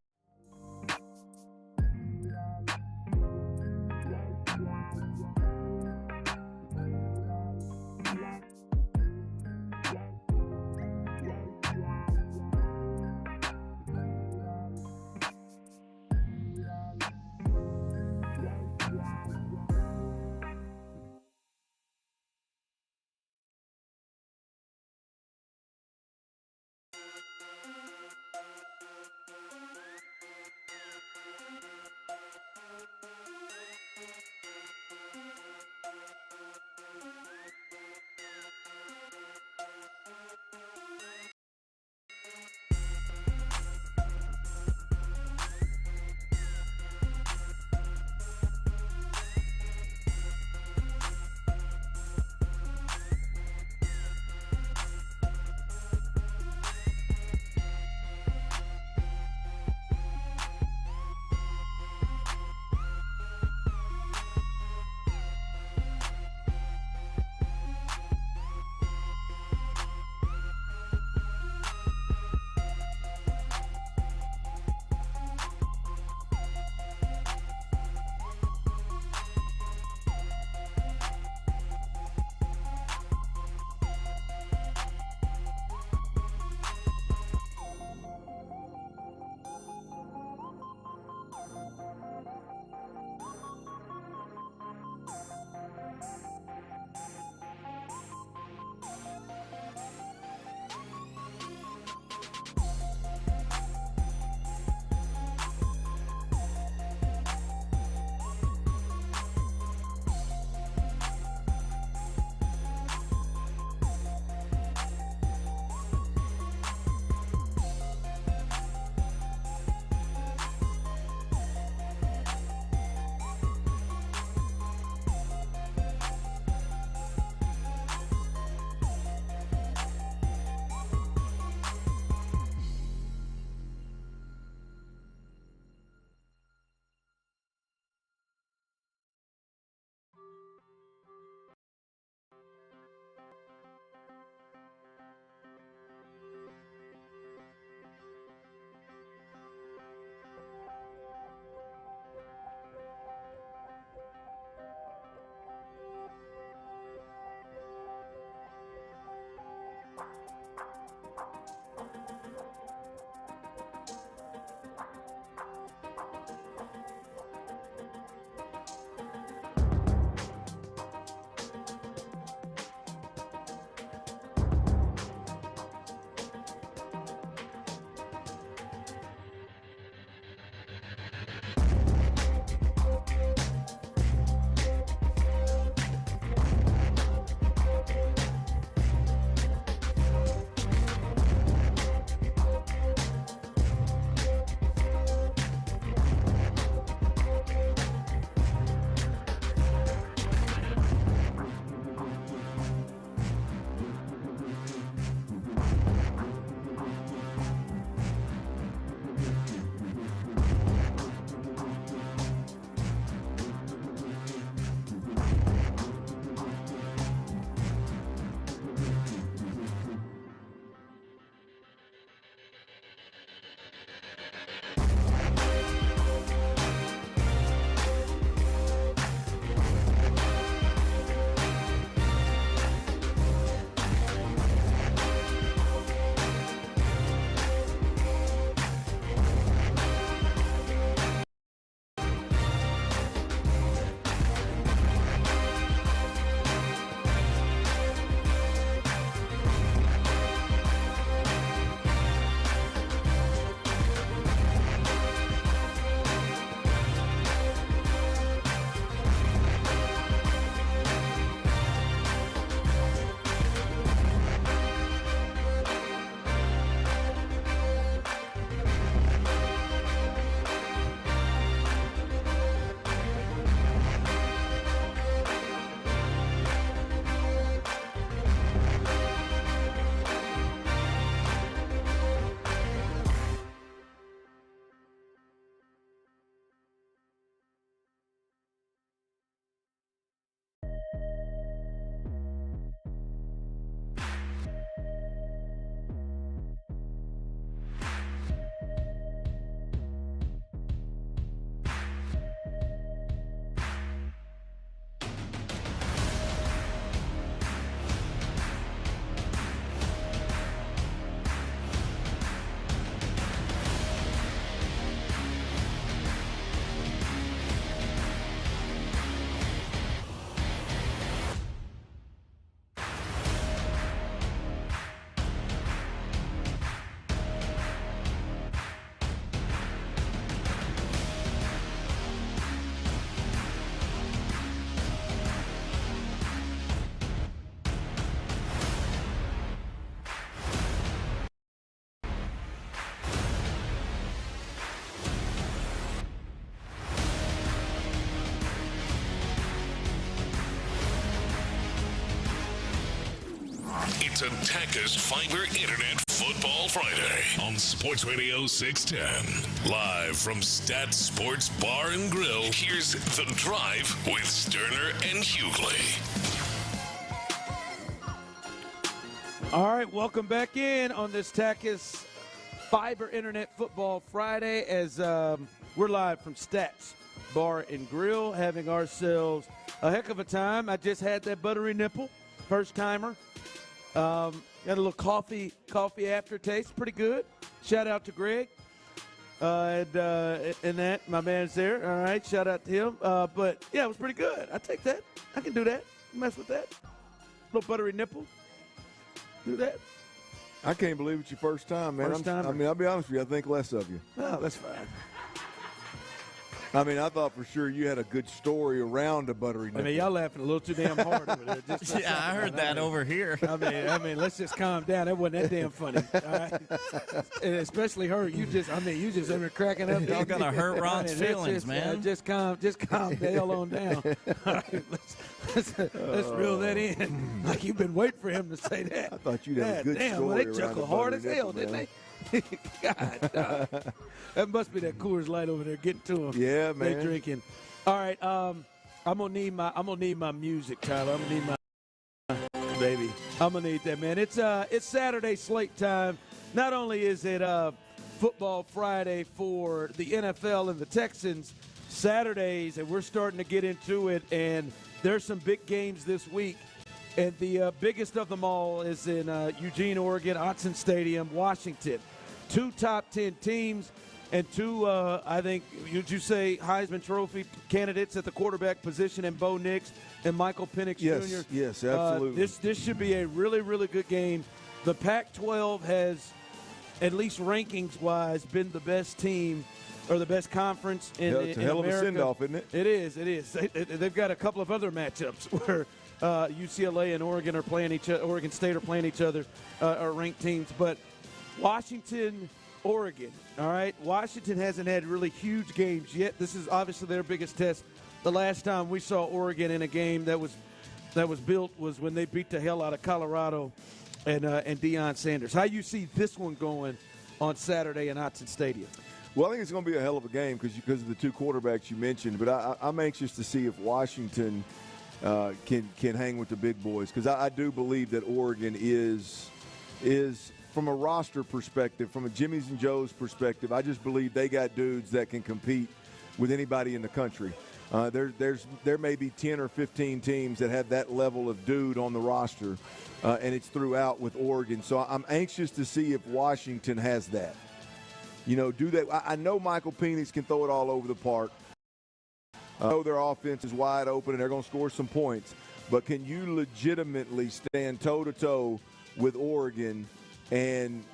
It's a Taka's Fiber Internet Football Friday on Sports Radio 610. Live from Stat Sports Bar and Grill, here's The Drive with Stoerner and Hughley. All right, welcome back in on this Taka's Fiber Internet Football Friday as we're live from Stats Bar and Grill, having ourselves a heck of a time. I just had that buttery nipple, first timer. Got a little coffee aftertaste, pretty good. Shout out to Greg and that my man's there. All right, shout out to him. But yeah, it was pretty good. I take that. I can do that. Mess with that. Little buttery nipple. Do that. I can't believe it's your first time, man. First time. I mean, I'll be honest with you. I think less of you. Oh, that's fine. I mean, I thought for sure you had a good story around a buttery nipple. I mean, y'all laughing a little too damn hard over there. Just yeah, I heard that over here. I mean, let's just calm down. That wasn't that damn funny. All right? And especially her. You just been cracking up. Y'all gonna hurt Ron's feelings, man. Just calm the hell on down. All right, let's reel that in. Like you've been waiting for him to say that. I thought you'd have a good damn, story well, they around chuckled a hard buttery as hell, nipple, didn't man. they? God, that must be that Coors Light over there getting to them. Yeah, man. They drinking. All right, I'm gonna need my music, Tyler. I'm gonna need my baby. I'm gonna need that, man. It's Saturday slate time. Not only is it Football Friday for the NFL and the Texans, Saturdays, and we're starting to get into it. And there's some big games this week. And the biggest of them all is in Eugene, Oregon, Autzen Stadium, Washington. 2 top 10 teams and 2, I think, would you say, Heisman Trophy candidates at the quarterback position in Bo Nix and Michael Penix Jr. Yes, absolutely. This should be a really, really good game. The Pac-12 has, at least rankings-wise, been the best team or the best conference in It's a hell of a America. send-off, isn't it? It is. They've got a couple of other matchups where UCLA and Oregon are playing each other. Oregon State are playing each other, are ranked teams. But Washington, Oregon, all right? Washington hasn't had really huge games yet. This is obviously their biggest test. The last time we saw Oregon in a game that was built was when they beat the hell out of Colorado and Deion Sanders. How you see this one going on Saturday in Autzen Stadium? Well, I think it's going to be a hell of a game because of the 2 quarterbacks you mentioned. But I'm anxious to see if Washington can hang with the big boys, because I do believe that Oregon is from a roster perspective, from a Jimmy's and Joe's perspective, I just believe they got dudes that can compete with anybody in the country. There may be 10 or 15 teams that have that level of dude on the roster, and it's throughout with Oregon. So I'm anxious to see if Washington has that. Do that. I know Michael Penix can throw it all over the park. I know their offense is wide open and they're going to score some points. But can you legitimately stand toe-to-toe with Oregon and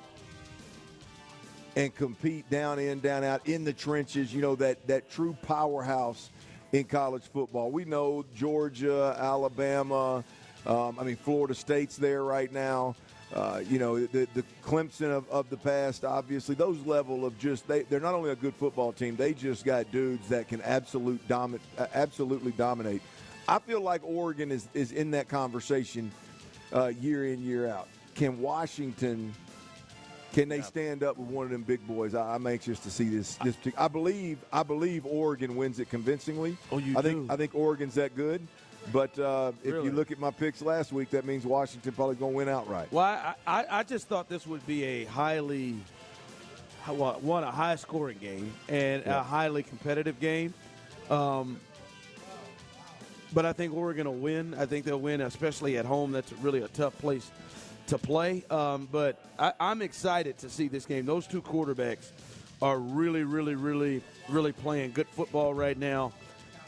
compete down in, down out, in the trenches, that true powerhouse in college football? We know Georgia, Alabama, Florida State's there right now. The Clemson of the past, obviously, those level of they're not only a good football team, they just got dudes that can absolutely dominate. I feel like Oregon is in that conversation year in, year out. Can Washington, can they stand up with one of them big boys? I'm anxious to see this. I believe Oregon wins it convincingly. Oh, you do? I think Oregon's that good. But if you look at my picks last week, that means Washington probably going to win outright. Well, I just thought this would be a high-scoring game and a highly competitive game. But I think Oregon will win. I think they'll win, especially at home. That's really a tough place to play. But I'm excited to see this game. Those 2 quarterbacks are really, really, really, really playing good football right now.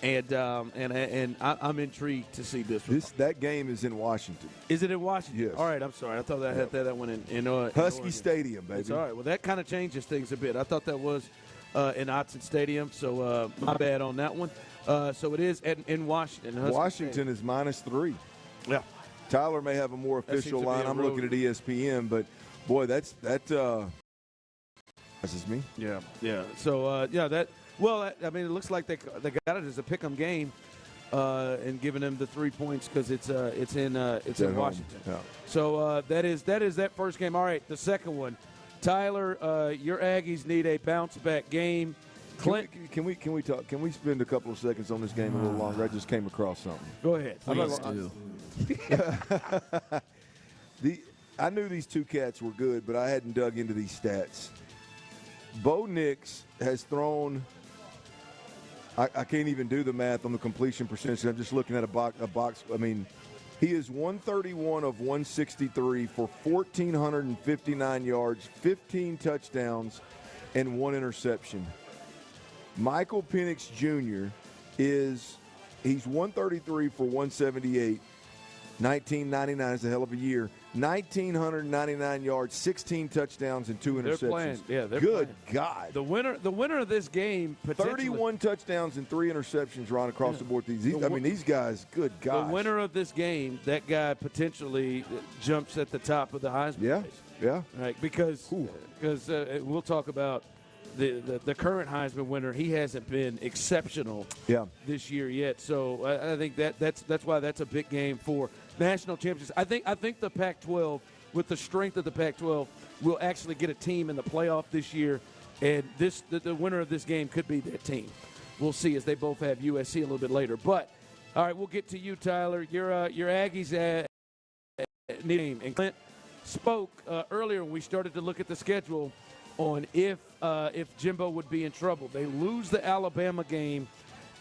And I'm intrigued to see this one. That game is in Washington. Is it in Washington? Yes. All right, I'm sorry. I thought I had that one in Husky Oregon. Stadium, baby. It's all right. Well, that kind of changes things a bit. I thought that was in Autzen Stadium, so my bad on that one. So it is in Washington. Husky Washington is -3. Yeah. Tyler may have a more official line. I'm looking at ESPN, but boy, that's is me. Yeah. So that. Well, it looks like they got it as a pick'em game. and giving them the 3 points because it's in Washington. Yeah. So that is that first game. All right, the second one, Tyler, your Aggies need a bounce back game. Can we talk? Can we spend a couple of seconds on this game a little longer? I just came across something. Go ahead. Please do. I knew these two cats were good, but I hadn't dug into these stats. Bo Nix has thrown. I can't even do the math on the completion percentage. I'm just looking at a box. I mean, he is 131 of 163 for 1,459 yards, 15 touchdowns, and 1 interception. Michael Penix Jr. he's 133 for 178. 1999 is a hell of a year. 1,999 yards, 16 touchdowns, and 2 interceptions. They're playing. Yeah, they're good playing. God. The winner of this game, 31 touchdowns and 3 interceptions, Ron, across the board. These guys, good God. The winner of this game, that guy potentially jumps at the top of the Heisman race. Yeah. Right, because we'll talk about the current Heisman winner. He hasn't been exceptional this year yet. So I think that's why that's a big game for national championships. I think the Pac-12, with the strength of the Pac-12, will actually get a team in the playoff this year, and the winner of this game could be that team. We'll see, as they both have USC a little bit later. But all right, we'll get to you, Tyler. Your Aggies name, and Clint spoke earlier when we started to look at the schedule on if Jimbo would be in trouble. They lose the Alabama game.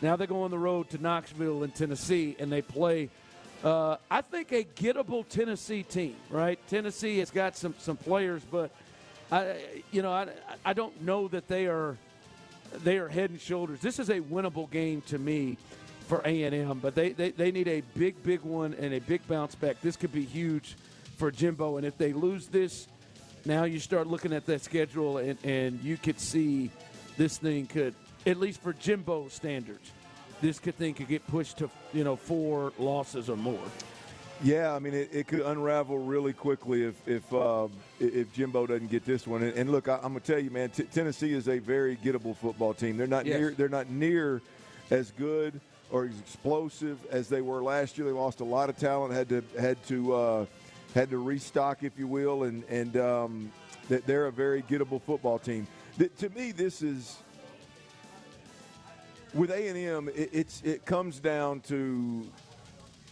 Now they go on the road to Knoxville in Tennessee, and they play, I think, a gettable Tennessee team, right? Tennessee has got some players, but I don't know that they are head and shoulders. This is a winnable game to me for A&M, but they need a big one and a big bounce back. This could be huge for Jimbo, and if they lose this, now you start looking at that schedule, and you could see this thing could, at least for Jimbo standards, this could get pushed to 4 losses or more. Yeah, I mean it could unravel really quickly if Jimbo doesn't get this one. And look, I'm gonna tell you, man, Tennessee is a very gettable football team. They're not near as good or as explosive as they were last year. They lost a lot of talent. Had to restock, if you will, and they're a very gettable football team. To me, this is with A&M. It comes down to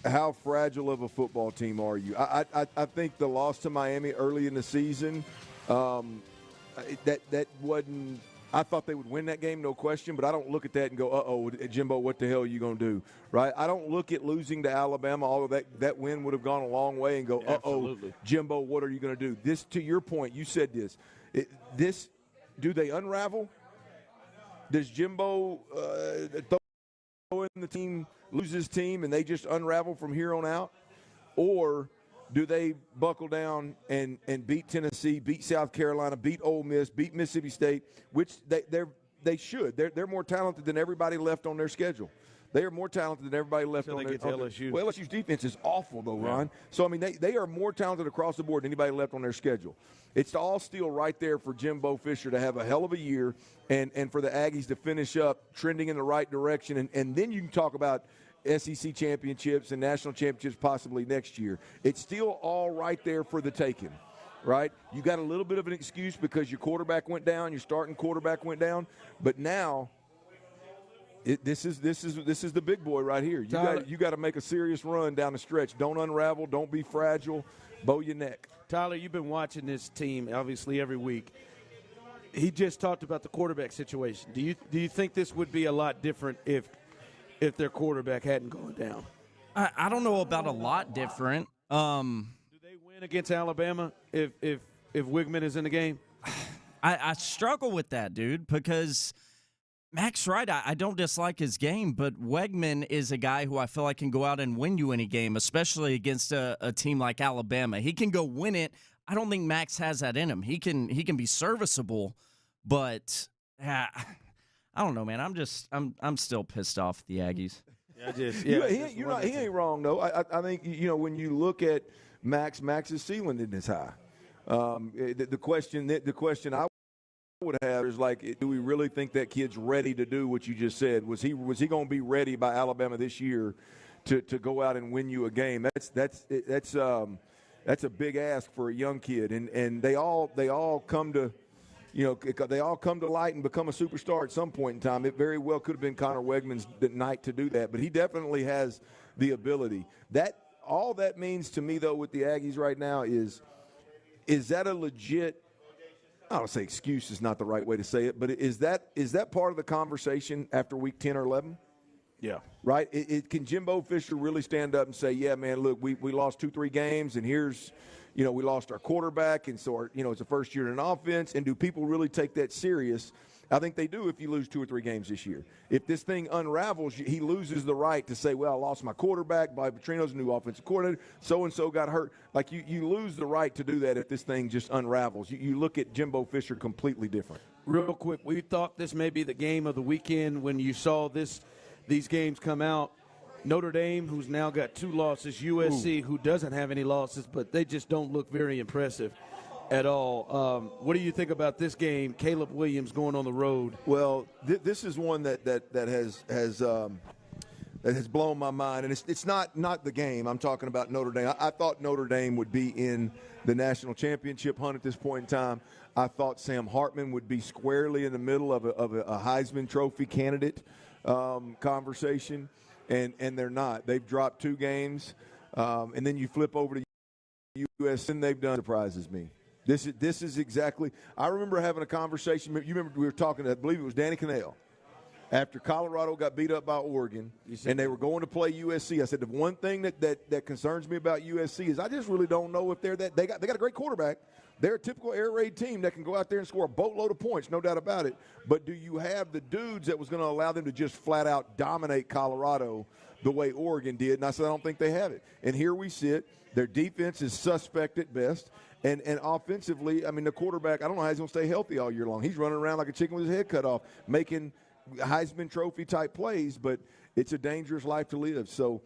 how fragile of a football team are you. I think the loss to Miami early in the season, that wasn't. I thought they would win that game, no question, but I don't look at that and go, uh-oh, Jimbo, what the hell are you going to do, right? I don't look at losing to Alabama, although that win would have gone a long way, and go, uh-oh, Jimbo, what are you going to do? This, to your point, you said this. Do they unravel? Does Jimbo throw in the team, lose his team, and they just unravel from here on out? Or do they buckle down and beat Tennessee, beat South Carolina, beat Ole Miss, beat Mississippi State, which they should. They're more talented than everybody left on their schedule. They are more talented than everybody left on their LSU. Well, LSU's defense is awful, though, Ron. So, I mean, they are more talented across the board than anybody left on their schedule. It's all still right there for Jimbo Fisher to have a hell of a year and for the Aggies to finish up trending in the right direction. And then you can talk about SEC championships and national championships possibly next year. It's still all right there for the taking, right? You got a little bit of an excuse because your quarterback went down, your starting quarterback went down, but now this is the big boy right here. You got to make a serious run down the stretch. Don't unravel. Don't be fragile. Bow your neck. Tyler, you've been watching this team obviously every week. He just talked about the quarterback situation. Do you think this would be a lot different if their quarterback hadn't gone down? I don't know about a lot different. Do they win against Alabama if Wigman is in the game? I struggle with that, dude, because Mack's right. I don't dislike his game, but Wegman is a guy who I feel like can go out and win you any game, especially against a team like Alabama. He can go win it. I don't think Max has that in him. He can be serviceable, but I don't know, man. I'm still pissed off at the Aggies. He ain't wrong though. I think when you look at Max's ceiling isn't as high. The question I would have is like, do we really think that kid's ready to do what you just said? Was he going to be ready by Alabama this year to go out and win you a game? That's a big ask for a young kid, and they all come to. They all come to light and become a superstar at some point in time. It very well could have been Connor Wegman's night to do that, but he definitely has the ability. All that means to me, though, with the Aggies right now is that a legit – I don't say excuse is not the right way to say it, but is that part of the conversation after week 10 or 11? Yeah. Right? Can Jimbo Fisher really stand up and say, yeah, man, look, we lost 2-3 games, and here's – we lost our quarterback, and so it's a first year in an offense. And do people really take that serious? I think they do if you lose 2 or 3 games this year. If this thing unravels, he loses the right to say, well, I lost my quarterback. Bobby Petrino's a new offensive coordinator. So-and-so got hurt. Like, you lose the right to do that if this thing just unravels. You look at Jimbo Fisher completely different. Real quick, we thought this may be the game of the weekend when you saw these games come out. Notre Dame, who's now got 2 losses, USC, who doesn't have any losses, but they just don't look very impressive at all. What do you think about this game, Caleb Williams going on the road? Well, this is one that has blown my mind, and it's not the game. I'm talking about Notre Dame. I thought Notre Dame would be in the national championship hunt at this point in time. I thought Sam Hartman would be squarely in the middle of a Heisman Trophy candidate conversation. And they're not. They've dropped 2 games, and then you flip over to USC, and they've done surprises me. This is exactly. I remember having a conversation. You remember we were talking. I believe it was Danny Cannell after Colorado got beat up by Oregon, and they were going to play USC. I said the one thing that concerns me about USC is I just really don't know if they're that. They got a great quarterback. They're a typical air raid team that can go out there and score a boatload of points, no doubt about it. But do you have the dudes that was going to allow them to just flat out dominate Colorado the way Oregon did? And I said, I don't think they have it. And here we sit. Their defense is suspect at best. And offensively, I mean, the quarterback, I don't know how he's going to stay healthy all year long. He's running around like a chicken with his head cut off, making Heisman Trophy type plays, but it's a dangerous life to live. So,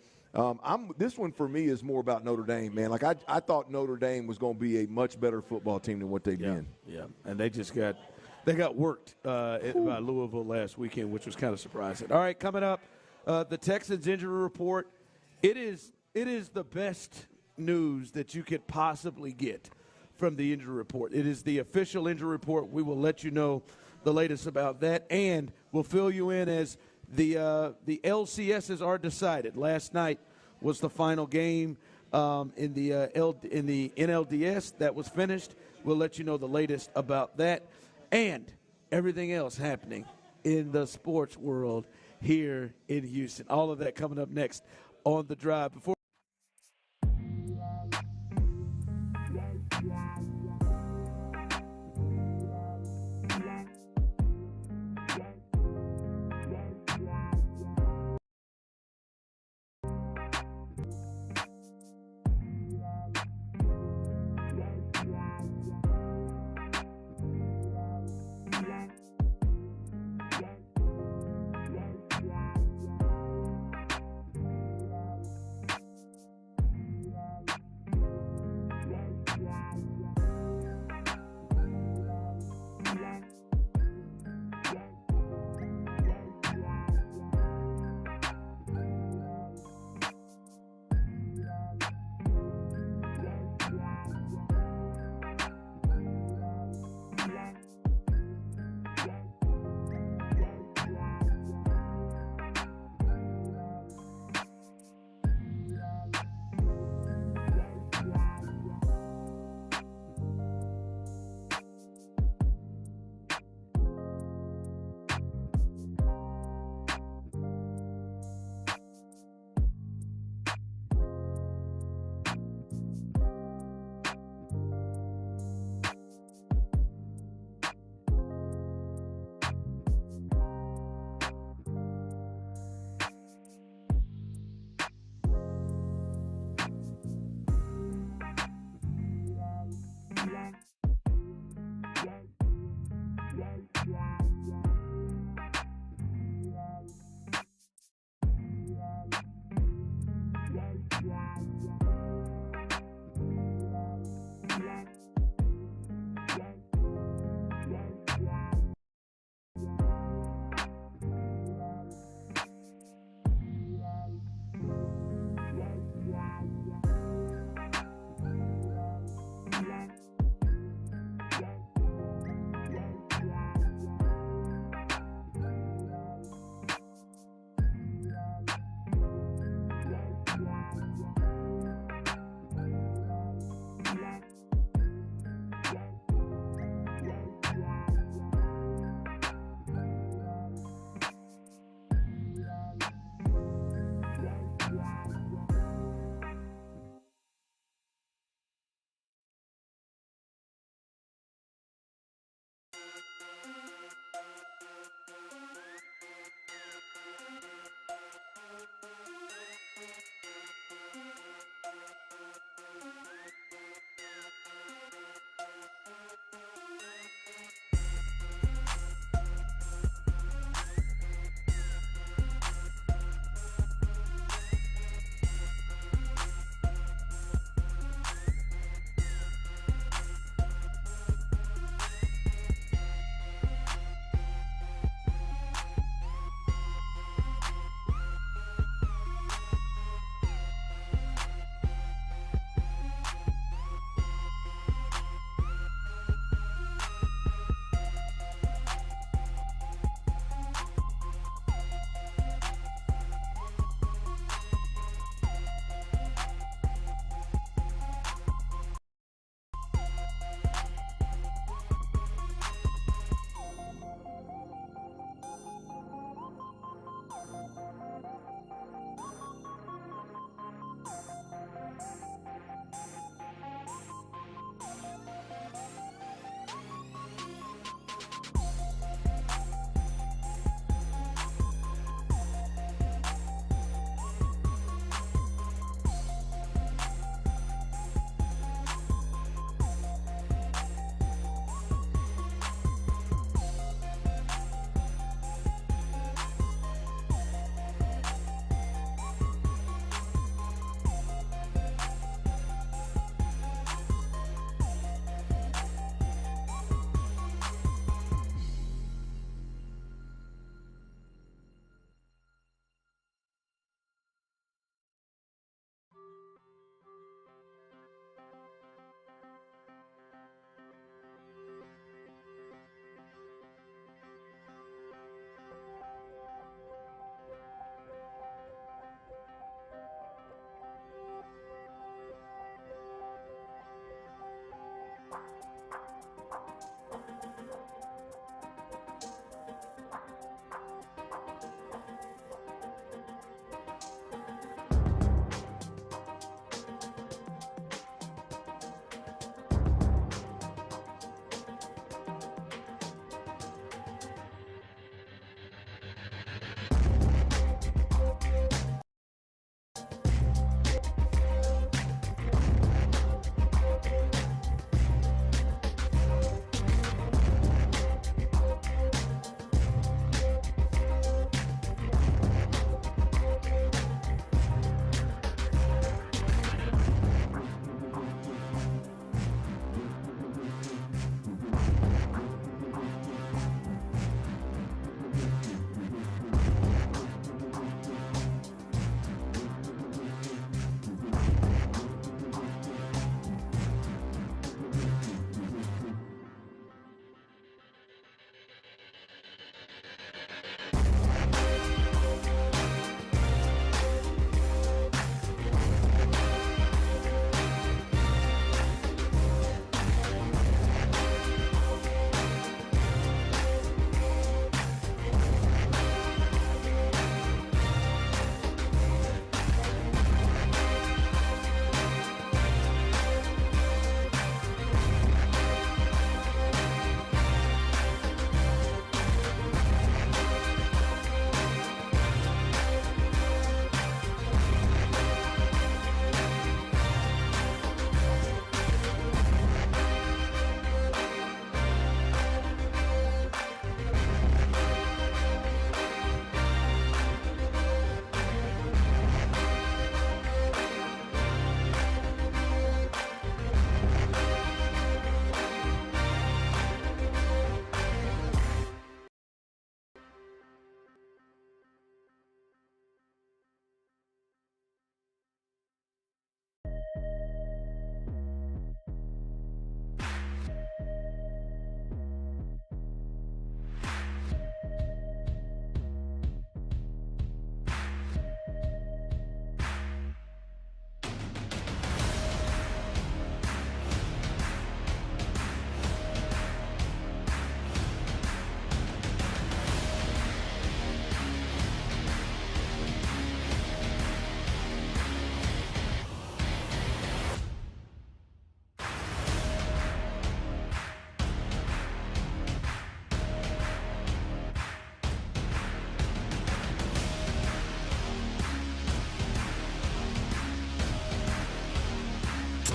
this one for me is more about Notre Dame, man. Like I thought Notre Dame was going to be a much better football team than what they've been. Yeah, and they got worked by Louisville last weekend, which was kind of surprising. All right, coming up, the Texans injury report. It is the best news that you could possibly get from the injury report. It is the official injury report. We will let you know the latest about that, and we'll fill you in as the LCSs are decided. Last night was the final game in the NLDS that was finished. We'll let you know the latest about that and everything else happening in the sports world here in Houston. All of that coming up next on The Drive. Before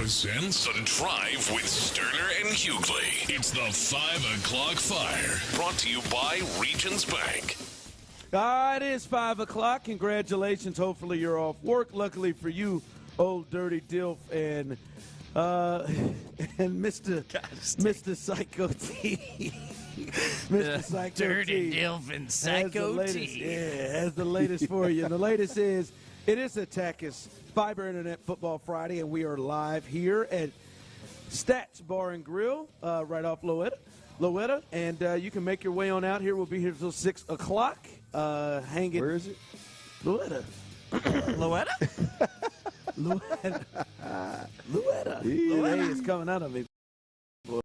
presents The Drive with Stoerner and Hughley. It's the 5 o'clock fire, brought to you by Regions Bank. It is 5 o'clock. Congratulations. Hopefully you're off work. Luckily for you, old dirty Dilf and Mr. Psycho T. Mr. Psycho Dirty T. Dilf and Psycho T. Has the latest for you. And the latest is, it is Attackers Fiber Internet Football Friday, and we are live here at Stats Bar and Grill right off Loetta. And you can make your way on out here. We'll be here till 6 o'clock. Hanging. Where is it? Loetta. Loetta? Loetta. Hey, it's coming out of me. Boy.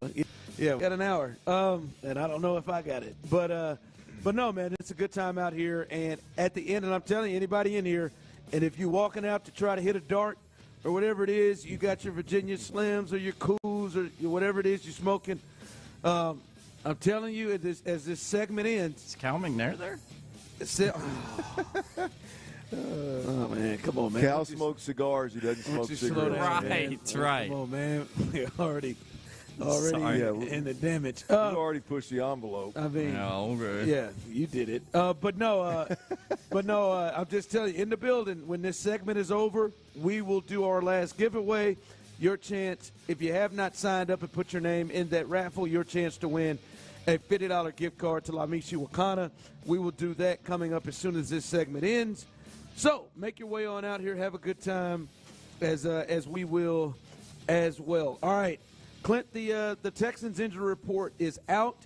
Yeah, we got an hour. And I don't know if I got it. But no, man, it's a good time out here. And at the end, and I'm telling you, anybody in here, and if you're walking out to try to hit a dart or whatever it is, you got your Virginia Slims or your Cools or whatever it is you're smoking, I'm telling you, as this segment ends. Is Calming there? Oh, man, come on, man. Cal smokes cigars. He doesn't smoke cigarettes. Right. Come on, man. We're already in the damage. You already pushed the envelope. I mean, okay. Yeah, you did it. But no, I'm just telling you, in the building, when this segment is over, we will do our last giveaway. Your chance, if you have not signed up and put your name in that raffle, your chance to win a $50 gift card to La Michi Wakana. We will do that coming up as soon as this segment ends. So make your way on out here. Have a good time as we will as well. All right, Clint, the Texans injury report is out.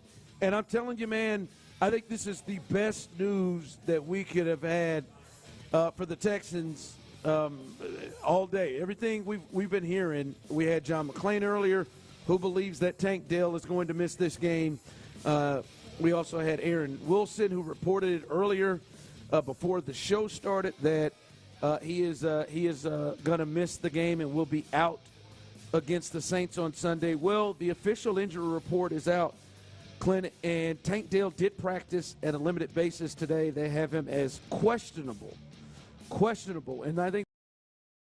And I'm telling you, man, I think this is the best news that we could have had for the Texans all day. Everything we've been hearing. We had John McClain earlier, who believes that Tank Dell is going to miss this game. We also had Aaron Wilson, who reported it earlier before the show started that he is going to miss the game and will be out against the Saints on Sunday. Well, the official injury report is out, Clint, and Tank Dell did practice at a limited basis today. They have him as questionable, and I think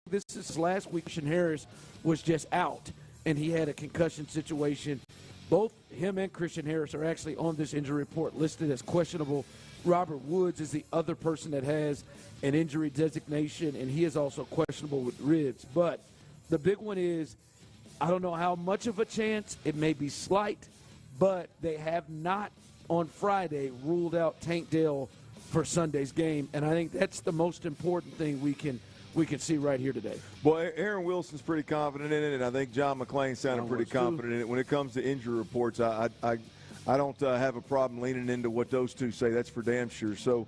this is last week. Christian Harris was just out, and he had a concussion situation. Both him and Christian Harris are actually on this injury report listed as questionable. Robert Woods is the other person that has an injury designation, and he is also questionable with ribs. But the big one is, I don't know how much of a chance. It may be slight, but they have not on Friday ruled out Tank Dell for Sunday's game, and I think that's the most important thing we can see right here today. Boy, Aaron Wilson's pretty confident in it, and I think John McClain sounded pretty confident in it. When it comes to injury reports, I don't have a problem leaning into what those two say. That's for damn sure. So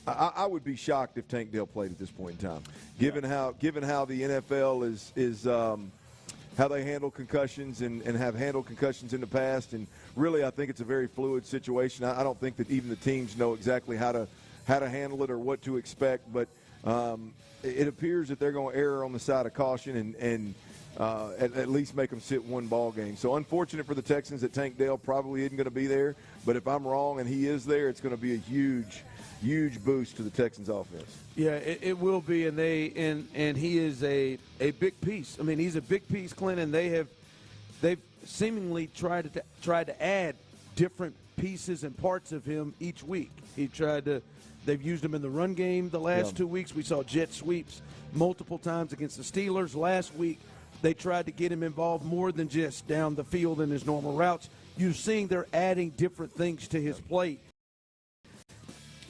I would be shocked if Tank Dell played at this point in time, given how the NFL is how they handle concussions and have handled concussions in the past. And really, I think it's a very fluid situation. I don't think that even the teams know exactly how to handle it or what to expect. But it appears that they're going to err on the side of caution and at least make them sit one ball game. So unfortunate for the Texans that Tank Dell probably isn't going to be there. But if I'm wrong and he is there, it's going to be a huge boost to the Texans offense. Yeah, it will be, and he is a big piece. I mean, he's a big piece, Clint, and they've seemingly tried to add different pieces and parts of him each week. They've used him in the run game the last 2 weeks. We saw jet sweeps multiple times against the Steelers. Last week, they tried to get him involved more than just down the field in his normal routes. You're seeing they're adding different things to his plate.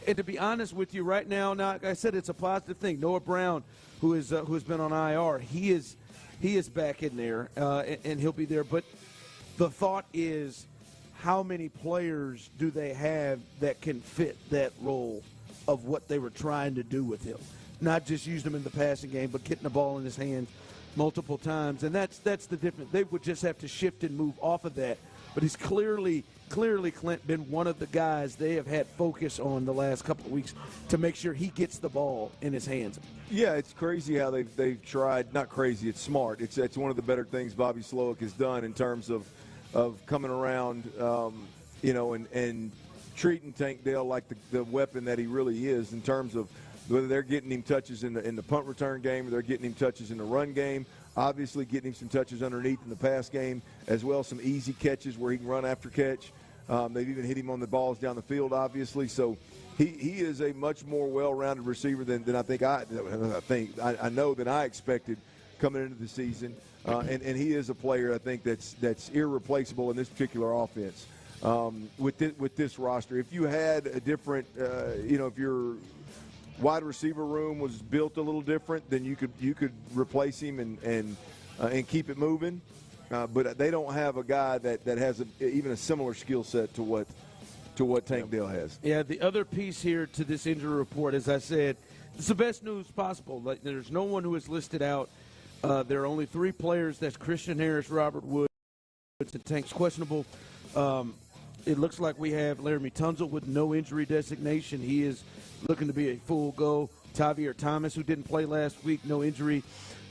And to be honest with you right now, like I said, it's a positive thing. Noah Brown, who's been on IR, he is back in there, and he'll be there. But the thought is, how many players do they have that can fit that role of what they were trying to do with him? Not just used him in the passing game, but getting the ball in his hands multiple times. And that's the difference. They would just have to shift and move off of that. But he's clearly, Clint, been one of the guys they have had focus on the last couple of weeks to make sure he gets the ball in his hands. Yeah, it's crazy how they've tried. Not crazy, it's smart. It's one of the better things Bobby Slowick has done in terms of coming around, and treating Tank Dell like the weapon that he really is, in terms of whether they're getting him touches in the punt return game or they're getting him touches in the run game. obviously getting him some touches underneath in the pass game, as well as some easy catches where he can run after catch. They've even hit him on the balls down the field, obviously. So he is a much more well-rounded receiver than I know than I expected coming into the season. And he is a player, I think, that's irreplaceable in this particular offense. With this roster, if you had a different, if your wide receiver room was built a little different, then you could replace him and keep it moving. But they don't have a guy that has even a similar skill set to what Tank Dell has. Yeah, the other piece here to this injury report, as I said, it's the best news possible. Like, there's no one who is listed out. There are only 3 players. That's Christian Harris, Robert Woods, and Tank's questionable. It looks like we have Laramie Tunsil with no injury designation. He is looking to be a full go. Tavier Thomas, who didn't play last week, no injury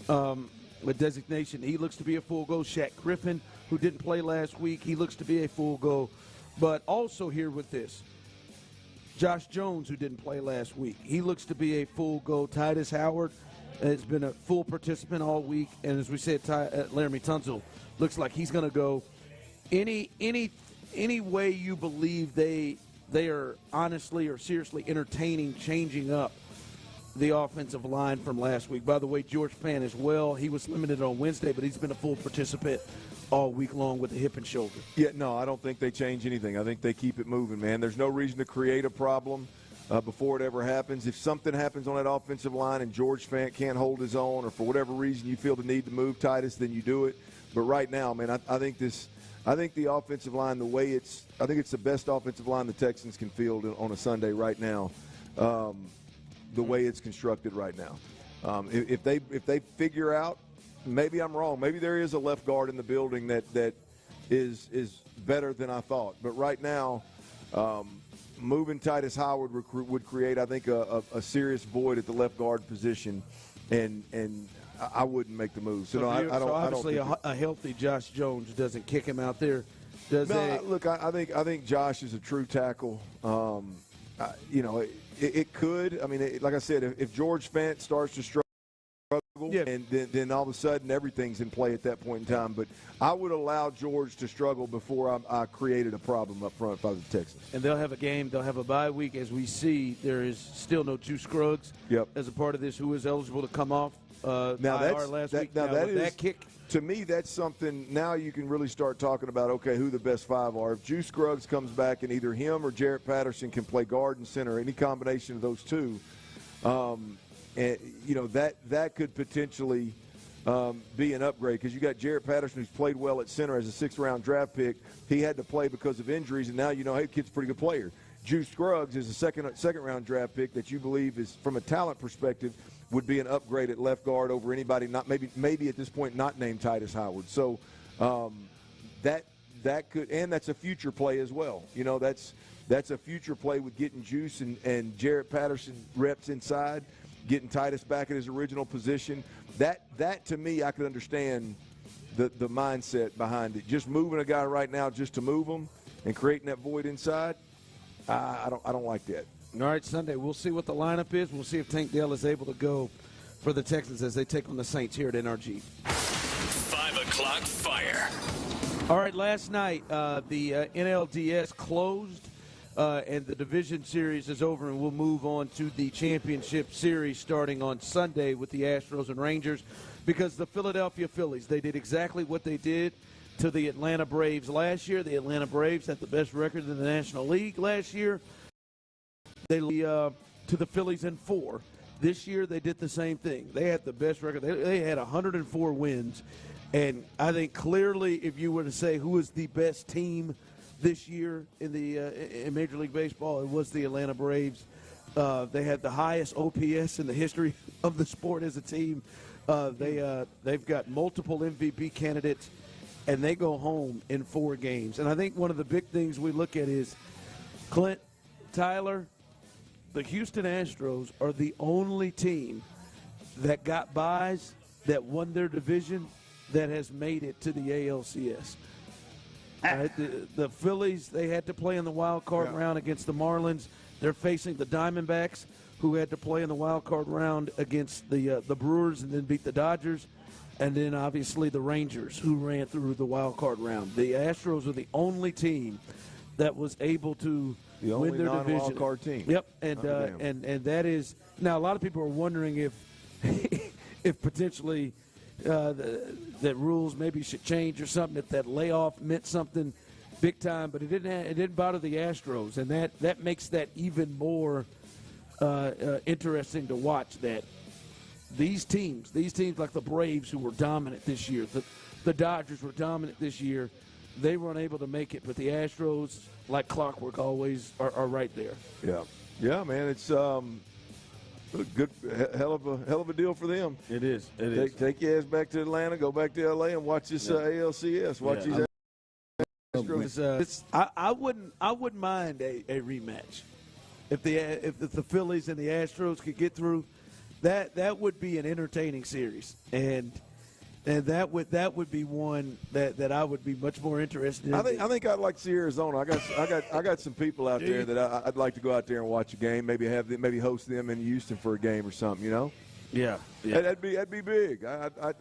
with designation. He looks to be a full go. Shaq Griffin, who didn't play last week, he looks to be a full go. But also here with this, Josh Jones, who didn't play last week, he looks to be a full go. Titus Howard has been a full participant all week. And as we said, Laramie Tunsil looks like he's going to go. Any way you believe they are honestly or seriously entertaining changing up the offensive line from last week. By the way, George Fant as well. He was limited on Wednesday, but he's been a full participant all week long with the hip and shoulder. Yeah, no, I don't think they change anything. I think they keep it moving, man. There's no reason to create a problem before it ever happens. If something happens on that offensive line and George Fant can't hold his own, or for whatever reason you feel the need to move Titus, then you do it. But right now, man, I think the offensive line, I think it's the best offensive line the Texans can field on a Sunday right now, the way it's constructed right now. If they figure out, maybe I'm wrong, maybe there is a left guard in the building that is better than I thought. But right now, moving Titus Howard would create, I think, a serious void at the left guard position, and I wouldn't make the move. So obviously a healthy Josh Jones doesn't kick him out there. Look, I think Josh is a true tackle. It could. I mean, like I said, if George Fant starts to struggle, and then all of a sudden everything's in play at that point in time. But I would allow George to struggle before I created a problem up front for the Texans. And they'll have a game. They'll have a bye week. As we see, there is still no Juice Scruggs as a part of this, who is eligible to come off IR last week. That kick. To me, that's something now you can really start talking about, okay, who the best 5 are. If Juice Scruggs comes back and either him or Jarrett Patterson can play guard and center, any combination of those two, that could potentially be an upgrade, because you got Jarrett Patterson, who's played well at center as a 6th-round draft pick. He had to play because of injuries, and now hey, the kid's a pretty good player. Juice Scruggs is a second-round draft pick that you believe is, from a talent perspective, would be an upgrade at left guard over anybody not maybe at this point not named Titus Howard. So that could, and that's a future play as well. That's a future play with getting Juice and Jarrett Patterson reps inside, getting Titus back at his original position. That to me, I could understand the mindset behind it. Just moving a guy right now just to move him and creating that void inside, I don't like that. All right, Sunday, we'll see what the lineup is. We'll see if Tank Dell is able to go for the Texans as they take on the Saints here at NRG. 5 o'clock fire. All right, last night the NLDS closed and the division series is over, and we'll move on to the championship series starting on Sunday with the Astros and Rangers, because the Philadelphia Phillies, they did exactly what they did to the Atlanta Braves last year. The Atlanta Braves had the best record in the National League last year. They to the Phillies in 4. This year they did the same thing. They had the best record. They had 104 wins. And I think clearly, if you were to say who is the best team this year in the in Major League Baseball, it was the Atlanta Braves. They had the highest OPS in the history of the sport as a team. They've got multiple MVP candidates, and they go home in 4 games. And I think one of the big things we look at is, Clint, Tyler, the Houston Astros are the only team that got buys, that won their division, that has made it to the ALCS. Right? The Phillies, they had to play in the wild card round against the Marlins. They're facing the Diamondbacks, who had to play in the wild card round against the Brewers and then beat the Dodgers. and then obviously the Rangers, who ran through the wild card round. The Astros were the only team that was able to win their division. Wild card team. Yep, and that is now a lot of people are wondering if if potentially that rules maybe should change or something. If that layoff meant something big time, but it didn't bother the Astros, and that makes that even more interesting to watch. That these teams like the Braves, who were dominant this year, the Dodgers were dominant this year, they weren't able to make it, but the Astros, like clockwork, always are right there. Yeah, man, it's a good hell of a deal for them. It is. Take your ass back to Atlanta, go back to LA, and watch this ALCS. Watch these. I wouldn't mind a rematch if the Phillies and the Astros could get through. That would be an entertaining series, and that would be one that I would be much more interested in. I think I'd like to see Arizona. I got some people out there that I'd like to go out there and watch a game. Maybe host them in Houston for a game or something. You know. Yeah. That'd be big.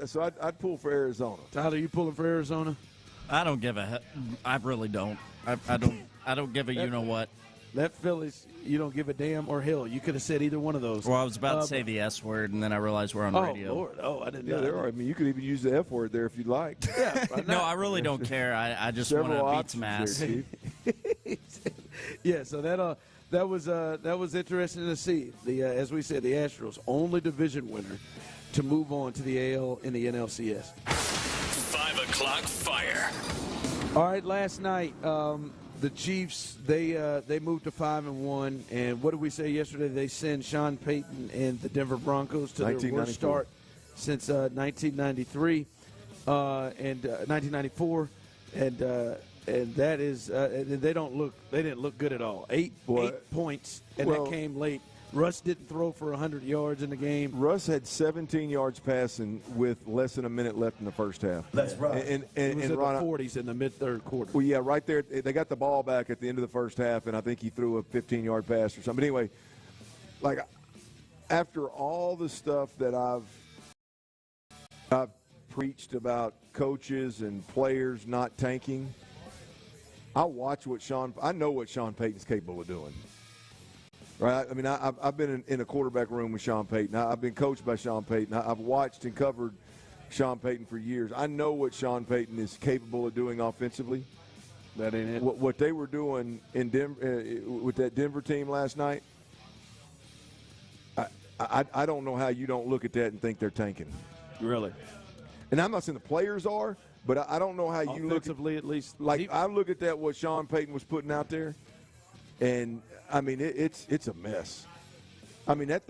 So I'd pull for Arizona. Tyler, you pulling for Arizona? I don't give a. I really don't. I don't give a. You know what? That Phillies, you don't give a damn or hell. You could have said either one of those. Well, I was about to say the S word, and then I realized we're on radio. Lord. I didn't know. Yeah, there are. I mean, you could even use the F word there if you'd like. Yeah. No, I really don't care. I just want to beat some ass. Yeah. So that was interesting to see. As we said, the Astros only division winner to move on to the AL in the NLCS. 5 o'clock fire. All right, last night the Chiefs they moved to 5-1, and what did we say yesterday? They send Sean Payton and the Denver Broncos to their worst start since 1993 and 1994, and that is they didn't look good at all. Eight points, and that came late. Russ didn't throw for 100 yards in the game. Russ had 17 yards passing with less than a minute left in the first half. That's right. And it was in Ron, the 40s in the mid-third quarter. Well, yeah, right there. They got the ball back at the end of the first half, and I think he threw a 15-yard pass or something. But anyway, like after all the stuff that I've preached about coaches and players not tanking, I know what Sean Payton's capable of doing. Right? I mean, I've been in a quarterback room with Sean Payton. I've been coached by Sean Payton. I've watched and covered Sean Payton for years. I know what Sean Payton is capable of doing offensively. That ain't it. What they were doing in Denver with that Denver team last night, I don't know how you don't look at that and think they're tanking. Really? And I'm not saying the players are, but I don't know how you look at least. Like I look at that what Sean Payton was putting out there, and I mean it's a mess. I mean that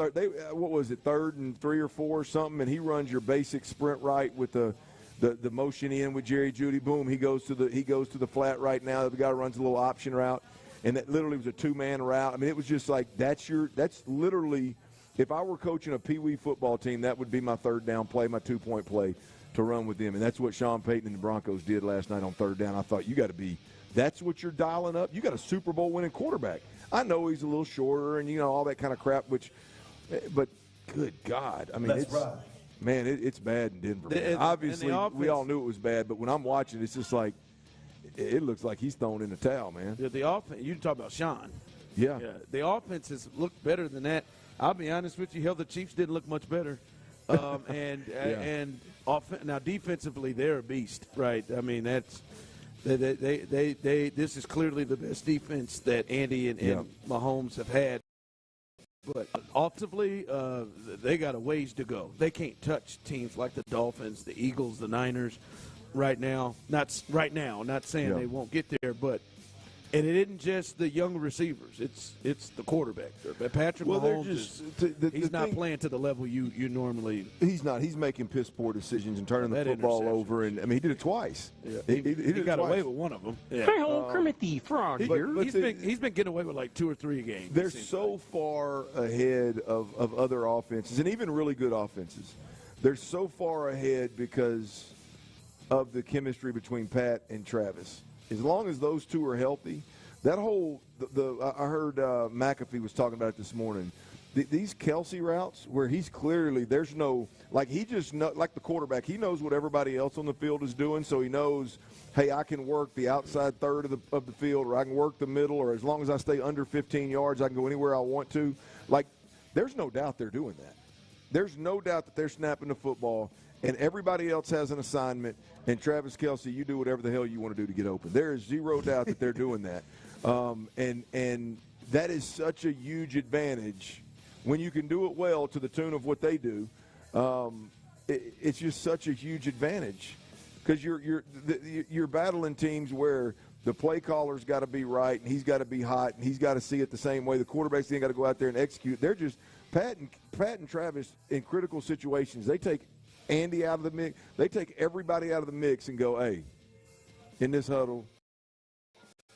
what was it, 3rd and 3 or 4 or something, and he runs your basic sprint right with the motion in with Jerry Judy. Boom, he goes to the flat right now. The guy runs a little option route, and that literally was a 2-man route. I mean it was just like that's literally. If I were coaching a Pee Wee football team, that would be my 3rd down play, my 2-point play to run with them. And that's what Sean Payton and the Broncos did last night on 3rd down. I thought that's what you're dialing up. You got a Super Bowl winning quarterback. I know he's a little shorter and, all that kind of crap, but good God. I mean, it's bad in Denver. Obviously, we all knew it was bad, but when I'm watching, it's just like it looks like he's thrown in the towel, man. Yeah, the offense, you talk about Sean. Yeah. The offense has looked better than that. I'll be honest with you, hell, the Chiefs didn't look much better. Now defensively, they're a beast, right? I mean, that's this is clearly the best defense that Andy and Mahomes have had. But offensively, they got a ways to go. They can't touch teams like the Dolphins, the Eagles, the Niners right now. Not saying they won't get there, but. And it isn't just the young receivers; it's the quarterback. Patrick Mahomes he's not playing to the level you normally. He's not. He's making piss poor decisions and turning the football over. And I mean, he did it twice. Yeah. He got away with one of them. Yeah. Hey, old Kermit the Frog here. He's been getting away with like 2 or 3 games. They're so far ahead of other offenses, and even really good offenses. They're so far ahead because of the chemistry between Pat and Travis. As long as those two are healthy, that whole I heard McAfee was talking about it this morning. these Kelsey routes where he's clearly there's no like he just know, like the quarterback, he knows what everybody else on the field is doing, so he knows, hey, I can work the outside third of the field, or I can work the middle, or as long as I stay under 15 yards, I can go anywhere I want to. Like, there's no doubt they're doing that. There's no doubt that they're snapping the football, and everybody else has an assignment, and Travis Kelce, you do whatever the hell you want to do to get open. There is zero doubt that they're doing that. And that is such a huge advantage when you can do it well to the tune of what they do. It's just such a huge advantage because you're battling teams where the play caller's got to be right and he's got to be hot and he's got to see it the same way. The quarterback's got to go out there and execute. They're just Pat and Travis in critical situations. They take Andy out of the mix. They take everybody out of the mix and go, hey, in this huddle,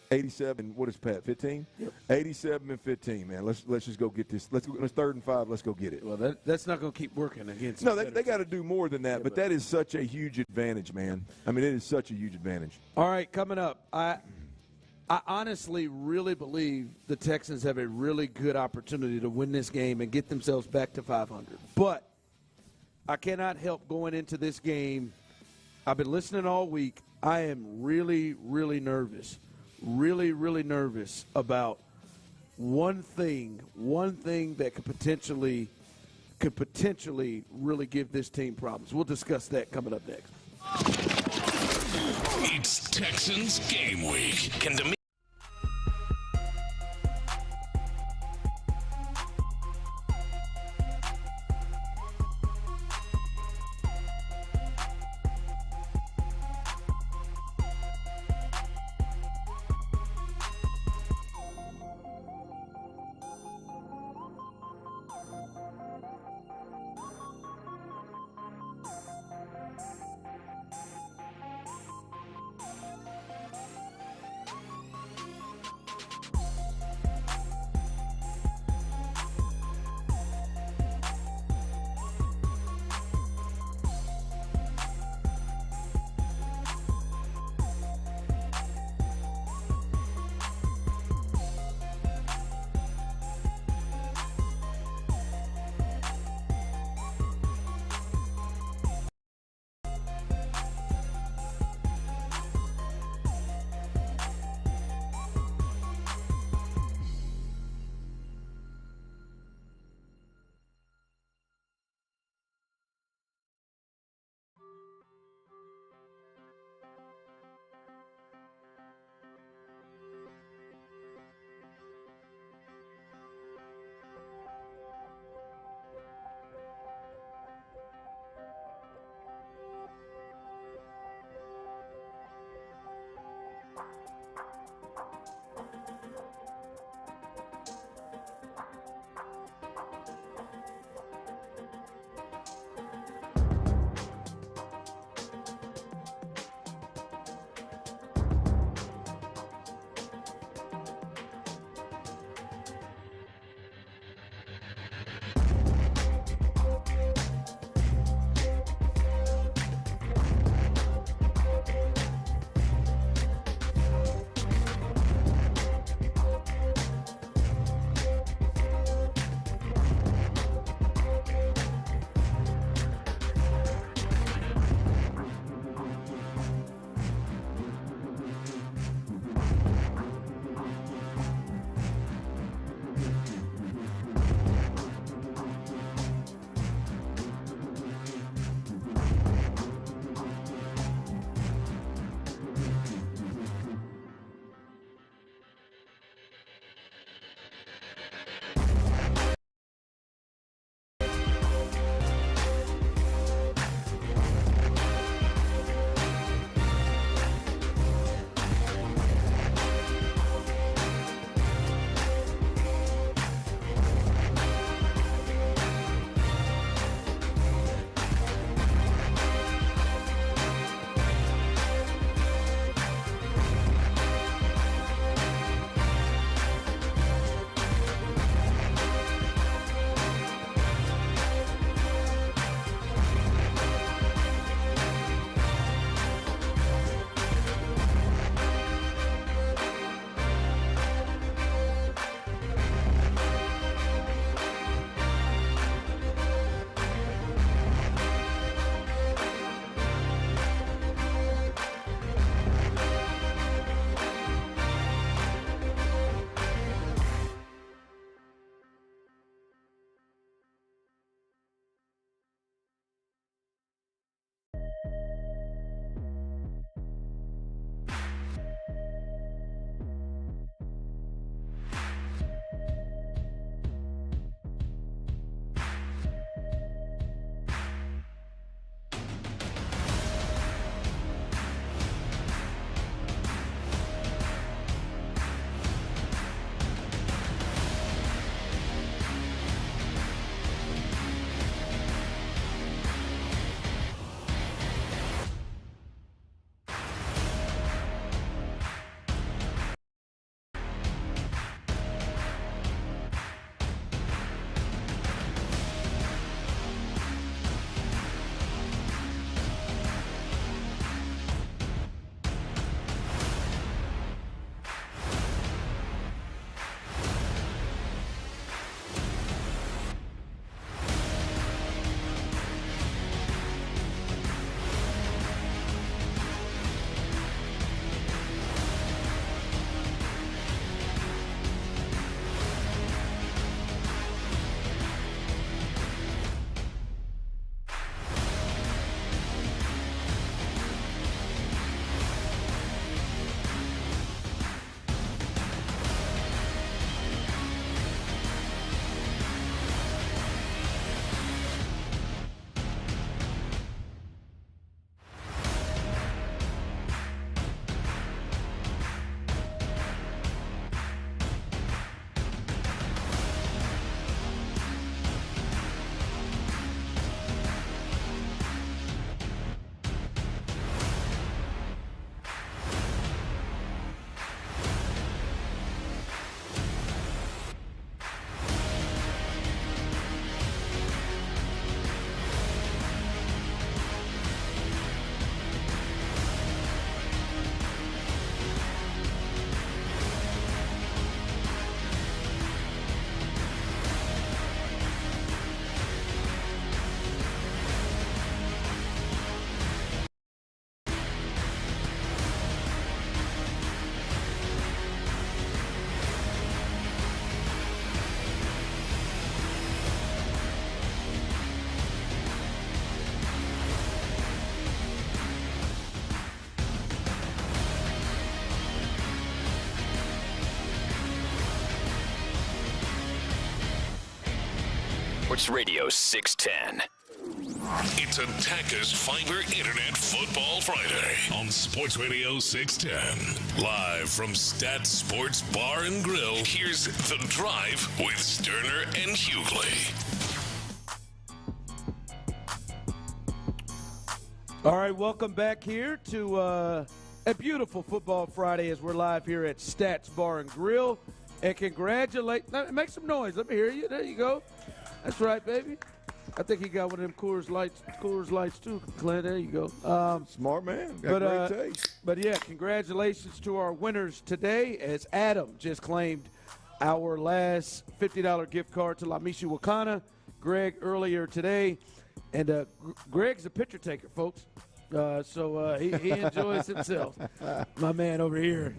87. What is Pat? 15. Yep. 87 and 15. Man, let's just go get this. Let's 3rd and 5. Let's go get it. Well, that's not going to keep working against. No, they got to do more than that. But that is such a huge advantage, man. I mean, it is such a huge advantage. All right, coming up, I honestly really believe the Texans have a really good opportunity to win this game and get themselves back to 500. But I cannot help going into this game. I've been listening all week. I am really, really nervous. Really, really nervous about one thing that could potentially really give this team problems. We'll discuss that coming up next. It's Texans Game Week. Sports Radio 610. It's Attackers Fiber Internet Football Friday on Sports Radio 610. Live from Stat Sports Bar and Grill, here's The Drive with Stoerner and Hughley. All right, welcome back here to a beautiful Football Friday as we're live here at Stats Bar and Grill. And make some noise. Let me hear you. There you go. That's right, baby. I think he got one of them Coors Lights too, Clint. There you go. Smart man. Got great taste. But yeah, congratulations to our winners today, as Adam just claimed our last $50 gift card to La Michi Wakana. Greg earlier today, and Greg's a picture taker, folks. So he enjoys himself. My man over here,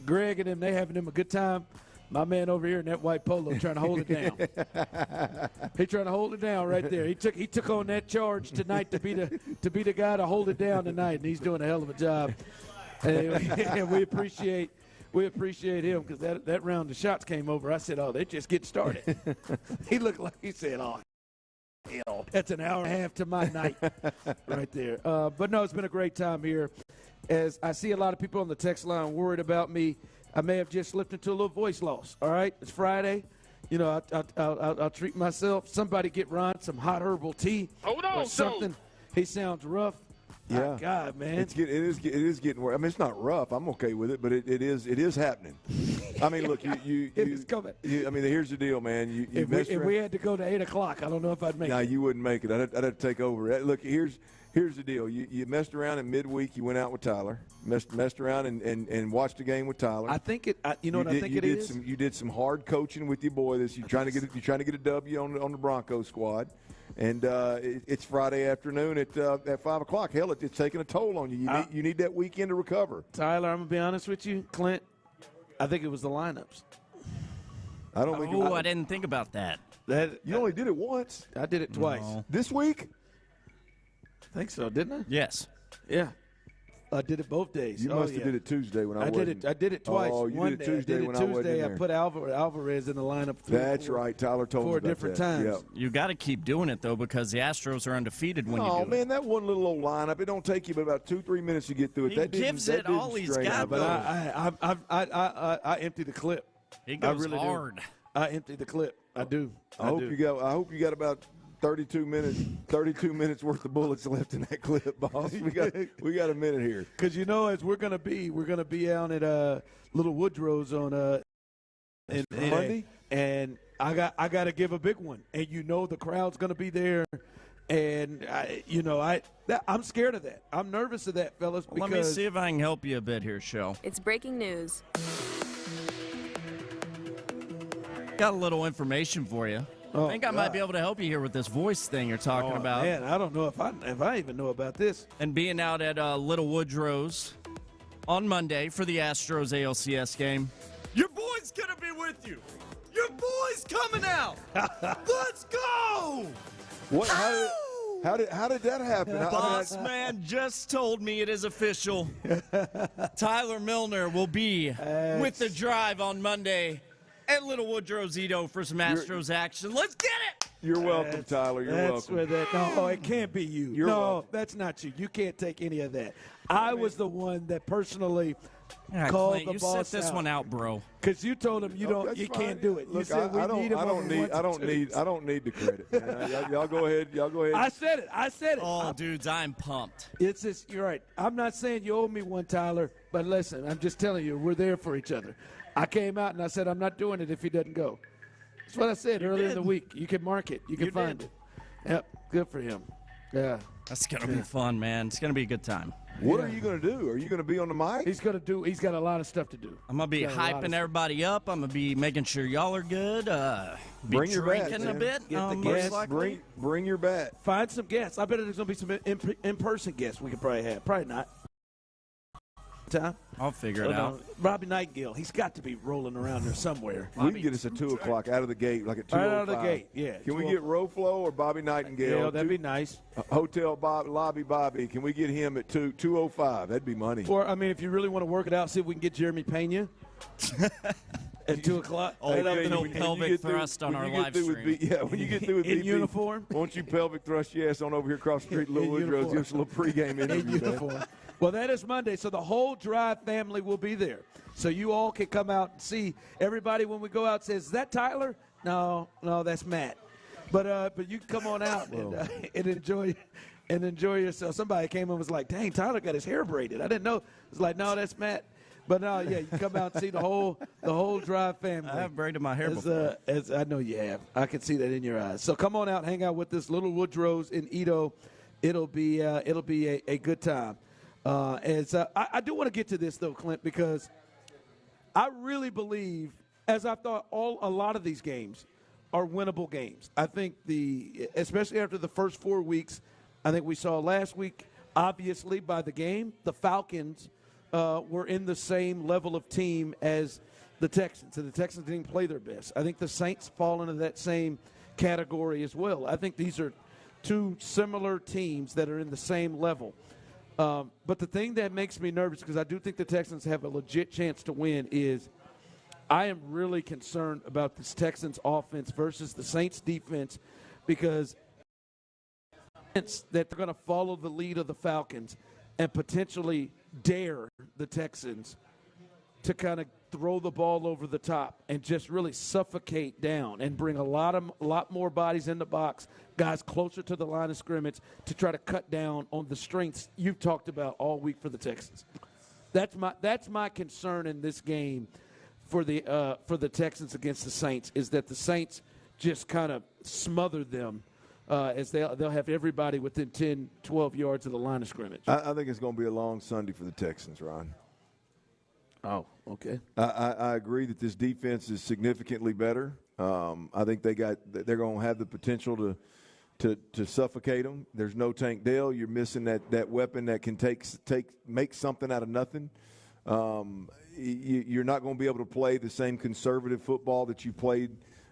Greg and him, they having him a good time. My man over here in that white polo trying to hold it down. He trying to hold it down right there. He took on that charge tonight to be the guy to hold it down tonight, and he's doing a hell of a job. And we appreciate him because that round of shots came over. I said, "Oh, they just get started." He looked like he said, "Oh, hell, that's an hour and a half to my night right there." But no, it's been a great time here. As I see a lot of people on the text line worried about me. I may have just slipped into a little voice loss. All right, it's Friday. You know, I'll treat myself. Somebody get Ron some hot herbal tea or something. He sounds rough. Yeah, my God, man, it is getting worse. I mean, it's not rough. I'm okay with it, but it is happening. I mean, look, it's coming. I mean, here's the deal, man. If we had to go to 8 o'clock, I don't know if I'd make it. No, you wouldn't make it. I'd have to take over. Look, here's the deal. You messed around in midweek. You went out with Tyler. Messed around and watched a game with Tyler. I think it. You know what I think it is. You did some hard coaching with your boy. You're trying to get a W on the Broncos squad. And it's Friday afternoon at 5 o'clock. Hell, it's taking a toll on you. You need that weekend to recover. Tyler, I'm gonna be honest with you, Clint. I think it was the lineups. I don't think. I didn't think about that. You only did it once. I did it twice. No. This week? I think so, didn't I? Yes. Yeah. I did it both days. You must have did it Tuesday when I wasn't. I did it twice. Oh, you did it Tuesday when I wasn't in there. I put Alvarez in the lineup. That's right. Tyler told me about different that. times. Yep. You got to keep doing it, though, because the Astros are undefeated when you do it. Oh, man, that one little old lineup, it don't take you but about 2-3 minutes to get through it. He gives it all he's got, but I empty the clip. He goes really hard. I empty the clip. I do. I hope you got about 32 minutes worth of bullets left in that clip, boss. We got a minute here. Because as we're gonna be out at Little Woodrow's on Monday, and I got to give a big one, and the crowd's gonna be there, and I'm scared of that. I'm nervous of that, fellas. Let me see if I can help you a bit here, Shell. It's breaking news. Got a little information for you. I think I might be able to help you here with this voice thing you're talking about. Man, I don't know if I even know about this. And being out at Little Woodrow's on Monday for the Astros ALCS game. Your boy's gonna be with you. Your boy's coming out. Let's go. What? How did that happen? Boss man just told me it is official. Tyler Milner will be with the drive on Monday at Little Woodrow's Edo for some Astros action. Let's get it! You're welcome, Tyler. You're welcome. No, it can't be you. Welcome. That's not you. You can't take any of that. I was the one that personally called Clint, the you boss sit this one out, bro. Because you told him you can't do it. You Look, said I don't need the credit. Man. Y'all go ahead. I said it. Oh, dudes, I'm pumped. It's just, you're right. I'm not saying you owe me one, Tyler, but listen, I'm just telling you, we're there for each other. I came out and I said I'm not doing it if he doesn't go. That's what I said earlier in the week. You can mark it. You can find it. Yep, good for him. Yeah. That's going to be fun, man. It's going to be a good time. What are you going to do? Are you going to be on the mic? He's got a lot of stuff to do. I'm going to be hyping everybody up. I'm going to be making sure y'all are good. Bring your drinking bat, a bit. Get the gas. Bring your bat. Find some guests. I bet there's going to be some in-person guests we could probably have. Probably not. Time? I'll figure it out. Robbie Nightingale, he's got to be rolling around there somewhere. We can get us at 2 o'clock out of the gate, like at 2:05. Right out of the gate, yeah. Can we get Roflo or Bobby Nightingale? Yeah, that'd be nice. Hotel Lobby Bobby. Can we get him at 2:05? That'd be money. Or, if you really want to work it out, see if we can get Jeremy Pena. At 2 o'clock? Pelvic thrust on our live stream. When you get through with In BP, uniform? Won't you pelvic thrust your ass on over here across the street, Little Woodrow? Give us a little pregame interview. Uniform. Well, that is Monday, so the whole Drive family will be there. So you all can come out and see everybody when we go out says, is that Tyler? No, that's Matt. But you can come on out and enjoy yourself. Somebody came and was like, dang, Tyler got his hair braided. I didn't know. It's like, no, that's Matt. But no, yeah, you come out and see the whole Drive family. I have braided my hair before. As I know you have. I can see that in your eyes. So come on out, hang out with us, Little Woodrows in Edo. It'll be a good time. I do want to get to this though, Clint, because I really believe, as I thought, a lot of these games are winnable games. I think especially after the first 4 weeks, I think we saw last week, obviously by the game, the Falcons were in the same level of team as the Texans, and the Texans didn't play their best. I think the Saints fall into that same category as well. I think these are two similar teams that are in the same level. But the thing that makes me nervous, because I do think the Texans have a legit chance to win, is I am really concerned about this Texans offense versus the Saints defense, because that they're going to follow the lead of the Falcons and potentially dare the Texans to kind of throw the ball over the top and just really suffocate down and bring a lot more bodies in the box, guys closer to the line of scrimmage to try to cut down on the strengths you've talked about all week for the Texans. That's my concern in this game for the Texans against the Saints, is that the Saints just kind of smother them as they'll have everybody within 10, 12 yards of the line of scrimmage. I think it's going to be a long Sunday for the Texans, Ron. Oh, okay. I agree that this defense is significantly better. I think they're going to have the potential to suffocate them. There's no Tank Dell. You're missing that weapon that can make something out of nothing. You're not going to be able to play the same conservative football that you played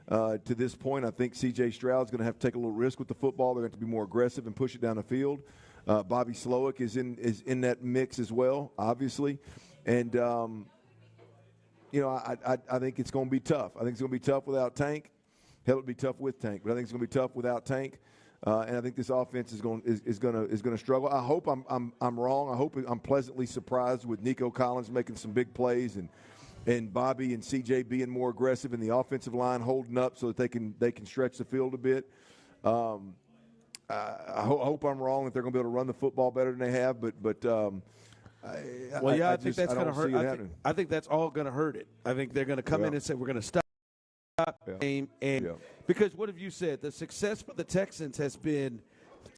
to this point. I think C.J. Stroud's going to have to take a little risk with the football. They're going to have to be more aggressive and push it down the field. Bobby Slowick is in that mix as well, obviously. And, I think it's going to be tough. I think it's going to be tough without Tank. Hell, it'll be tough with Tank, but I think it's going to be tough without Tank. And I think this offense is going to struggle. I hope I'm wrong. I hope I'm pleasantly surprised with Nico Collins making some big plays and Bobby and CJ being more aggressive and the offensive line holding up so that they can stretch the field a bit. I hope I'm wrong that they're going to be able to run the football better than they have, but I think that's going to hurt. I think that's all going to hurt it. I think they're going to come in and say we're going to stop the game, because what have you said? The success for the Texans has been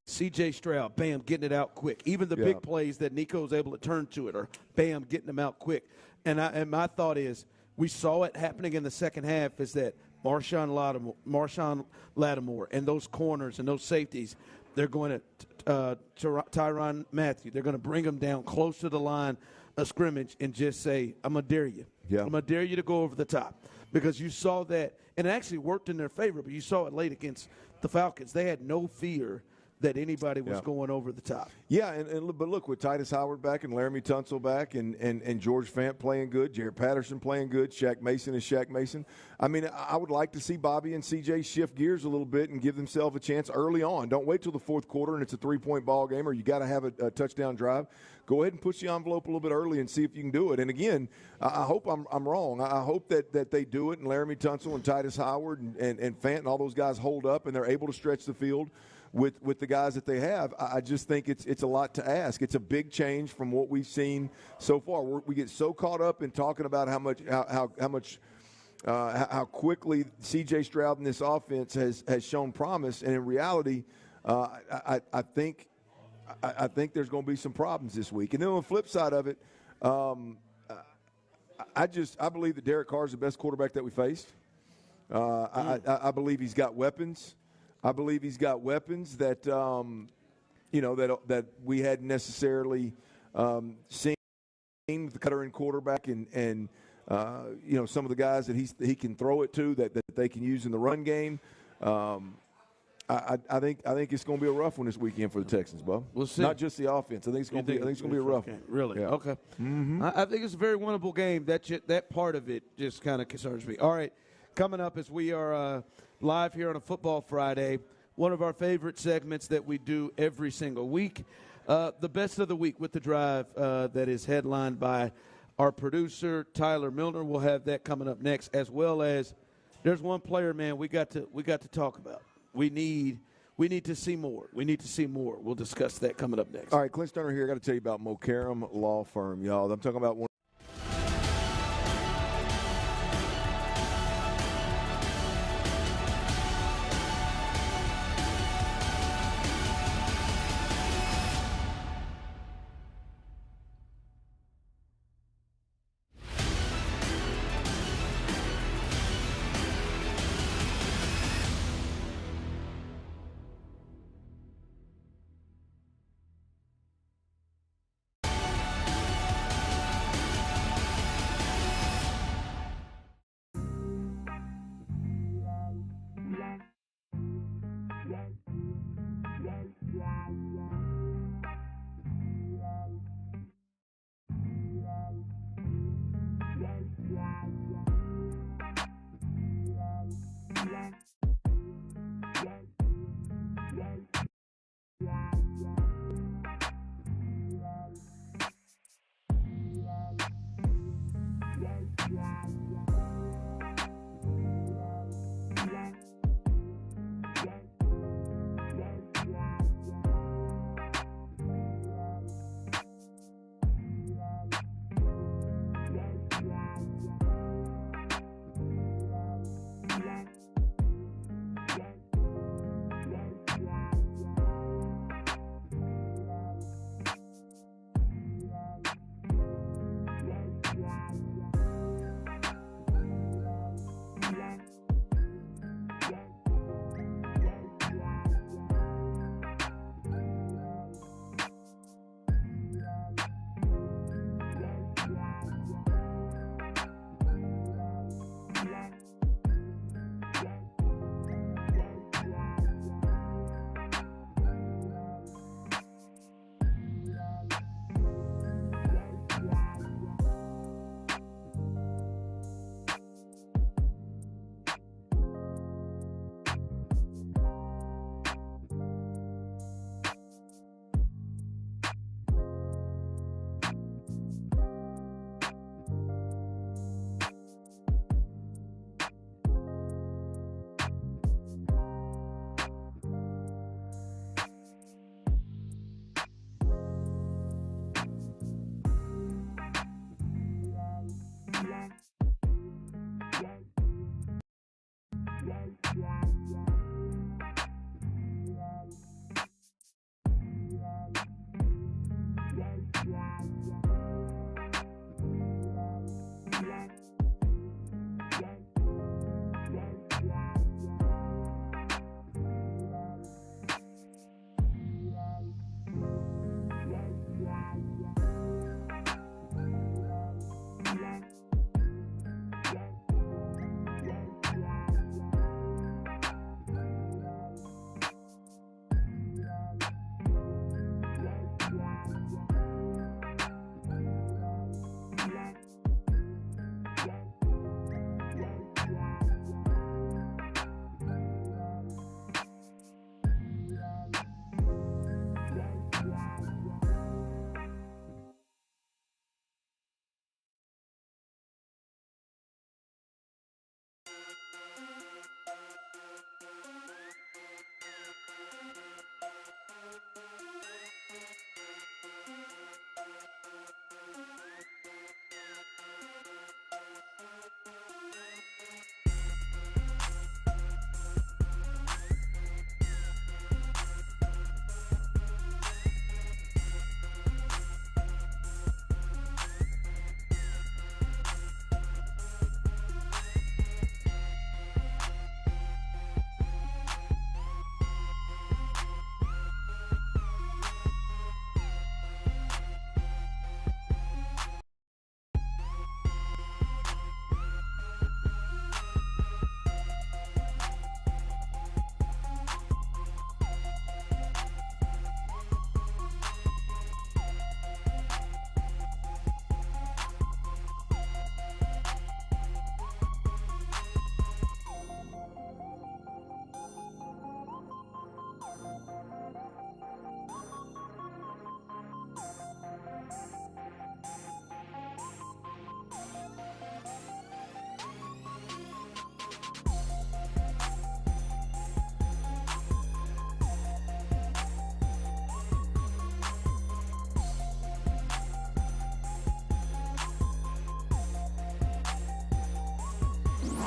C.J. Stroud, bam, getting it out quick. Even the big plays that Nico's able to turn to it, or bam, getting them out quick. And my thought is, we saw it happening in the second half, is that Marshawn Lattimore and those corners and those safeties, they're going to Tyrann Mathieu. They're going to bring them down close to the line of scrimmage and just say, I'm going to dare you. Yeah. I'm going to dare you to go over the top. Because you saw that, and it actually worked in their favor, but you saw it late against the Falcons. They had no fear that anybody was going over the top. Yeah, but look, with Titus Howard back and Laramie Tunsil back and George Fant playing good, Jared Patterson playing good, Shaq Mason is Shaq Mason. I mean, I would like to see Bobby and CJ shift gears a little bit and give themselves a chance early on. Don't wait till the fourth quarter and it's a 3-point ball game or you got to have a touchdown drive. Go ahead and push the envelope a little bit early and see if you can do it. And again, I hope I'm wrong. I hope that they do it and Laramie Tunsil and Titus Howard and Fant and all those guys hold up and they're able to stretch the field with the guys that they have. I just think it's a lot to ask. It's a big change from what we've seen so far. We get so caught up in talking about how quickly C.J. Stroud in this offense has shown promise, and in reality, I think there's going to be some problems this week. And then on the flip side of it, I believe that Derek Carr is the best quarterback that we faced. I believe he's got weapons. I believe he's got weapons that that we hadn't necessarily seen with the veteran quarterback and some of the guys that he can throw it to that they can use in the run game. I think it's going to be a rough one this weekend for the Texans, Bo. We'll see. Not just the offense. I think it's going to be a rough one. Really? Yeah. Okay. I think it's a very winnable game. That part of it just kind of concerns me. All right, coming up as we are live here on a Football Friday, one of our favorite segments that we do every single week, the best of the week with the drive that is headlined by our producer Tyler Milner. We'll have that coming up next, as well as there's one player, man, we got to talk about. We need to see more. We need to see more. We'll discuss that coming up next. All right, Clint Stoerner here. I got to tell you about Mokaram Law Firm, y'all. I'm talking about one.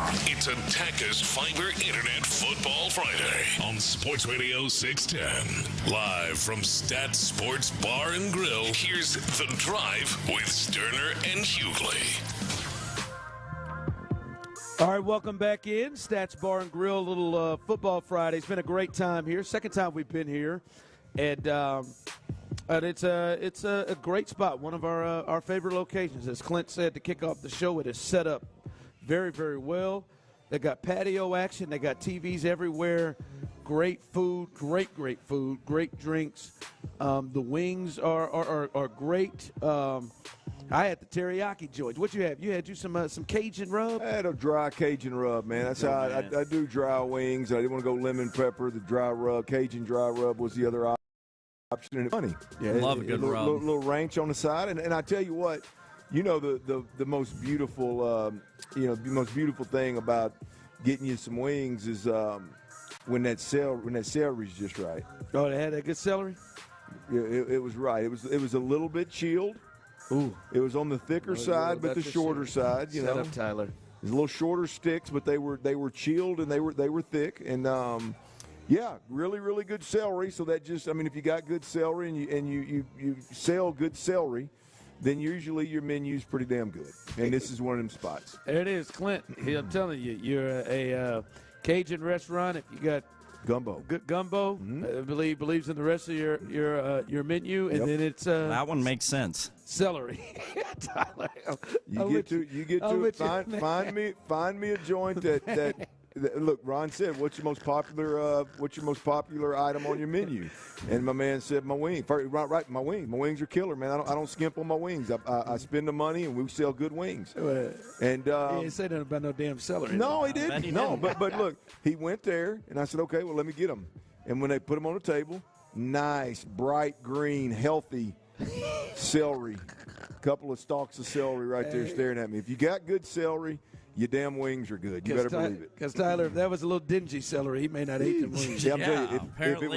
It's a Taka's Fiber Internet Football Friday on Sports Radio 610. Live from Stat Sports Bar and Grill, here's The Drive with Stoerner and Hughley. All right, welcome back in. Stats Bar and Grill, little football Friday. It's been a great time here. Second time we've been here. And it's a great spot, one of our favorite locations. As Clint said to kick off the show, it is set up very, very well. They got patio action. They got TVs everywhere. Great food, great food, great drinks. The wings are great. I had the teriyaki joints. What you have? You had some Cajun rub? I had a dry Cajun rub, man. That's how I do dry wings. I didn't want to go lemon pepper. The dry rub, Cajun dry rub was the other option. And funny. Yeah, love a good rub. Little ranch on the side. And I tell you what, the most beautiful thing about getting you some wings is when that celery's just right. Oh, they had that good celery? Yeah, it was right. It was a little bit chilled. Ooh. It was on the thicker side, but the shorter side. Set up, Tyler. It was a little shorter sticks, but they were chilled and they were thick. And really, really good celery. So that if you got good celery and you sell good celery, then usually your menu's pretty damn good. And this is one of them spots. There it is, Clint. I'm telling you, you're a Cajun restaurant. If you got gumbo, good gumbo, believes in the rest of your menu, and then it's that one makes sense. Celery. Tyler, find me a joint that look, Ron said, what's your most popular item on your menu? And my man said, my wing. Right, my wing. My wings are killer, man. I don't skimp on my wings. I spend the money, and we sell good wings. And he didn't say nothing about no damn celery. No, he didn't. No, but look, he went there, and I said, okay, well, let me get them. And when they put them on the table, nice, bright green, healthy celery. A couple of stalks of celery right there staring at me. If you got good celery, your damn wings are good. You better believe it. Because, Tyler, if that was a little dingy celery, he may not eat them wings. Yeah, I'm telling you, if it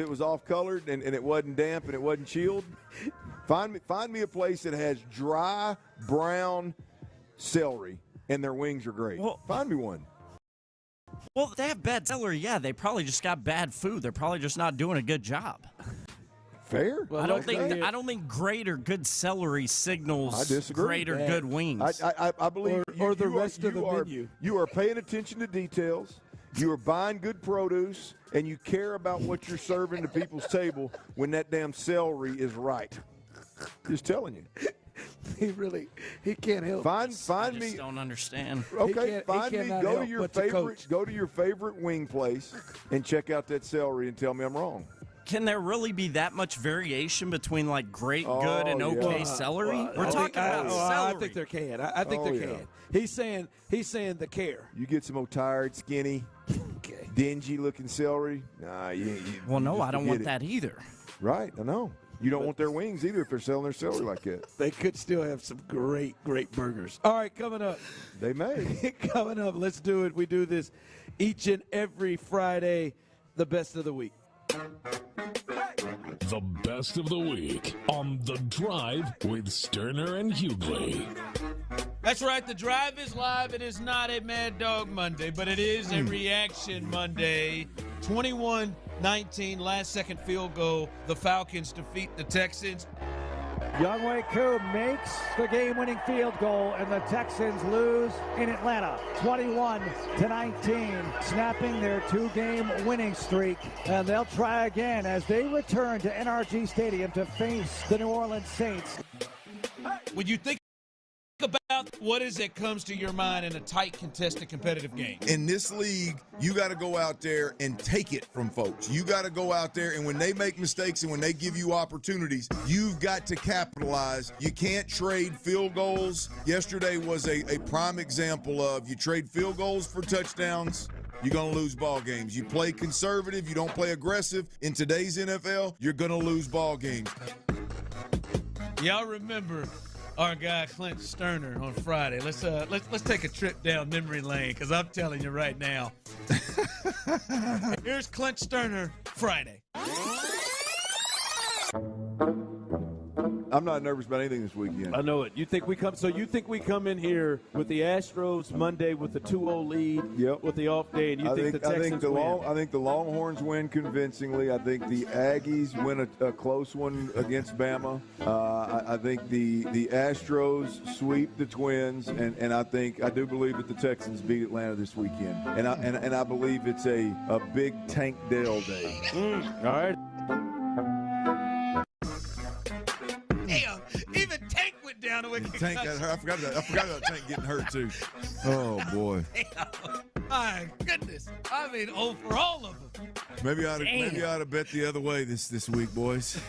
was off-colored, and it wasn't damp and it wasn't chilled, find me a place that has dry, brown celery, and their wings are great. Well, find me one. Well, they have bad celery. Yeah, they probably just got bad food. They're probably just not doing a good job. Fair. Well, I don't think great or good celery signals I disagree. Great or good wings. I believe the rest of the menu. You are paying attention to details. You are buying good produce, and you care about what you're serving to people's table when that damn celery is right. Just telling you. He can't help. I just don't understand. Okay, find me. Go to your favorite wing place and check out that celery and tell me I'm wrong. Can there really be that much variation between like great, good, and okay celery? We're talking about celery. I think there can. I think there can. He's saying the care. You get some old tired, skinny, dingy-looking celery. Nah, well, no, I don't want that either. Right, I know. You don't want their wings either if they're selling their celery like that. They could still have some great burgers. All right, coming up. They may. Coming up, let's do it. We do this each and every Friday, the best of the week. The best of the week on The Drive with Stoerner and Hughley. That's right. The Drive is live. It is not a Mad Dog Monday, but it is a Reaction Monday. 21-19, last-second field goal. The Falcons defeat the Texans. Younghoe Koo makes the game-winning field goal, and the Texans lose in Atlanta, 21-19, snapping their two-game winning streak. And they'll try again as they return to NRG Stadium to face the New Orleans Saints. When you think about what is it comes to your mind in a tight, contested, competitive game? In this league, you got to go out there and take it from folks. You got to go out there, and when they make mistakes and when they give you opportunities, you've got to capitalize. You can't trade field goals. Yesterday was a prime example of you trade field goals for touchdowns, you're going to lose ball games. You play conservative, you don't play aggressive. In today's NFL, you're going to lose ball games. Y'all remember our guy Clint Stoerner on Friday. Let's take a trip down memory lane, because I'm telling you right now. Here's Clint Stoerner Friday. I'm not nervous about anything this weekend. I know it. You think we come in here with the Astros Monday with the 2-0 lead with the off day, and you think the Texans win? I think the Longhorns win convincingly. I think the Aggies win a close one against Bama. I think the Astros sweep the Twins, and I do believe that the Texans beat Atlanta this weekend. And I believe it's a big Tank Dell day. All right. Damn, even Tank went down a wicket. Tank got hurt. I forgot about Tank getting hurt too. Oh boy. Damn. My goodness. I mean, for all of them. Maybe I ought to bet the other way this week, boys.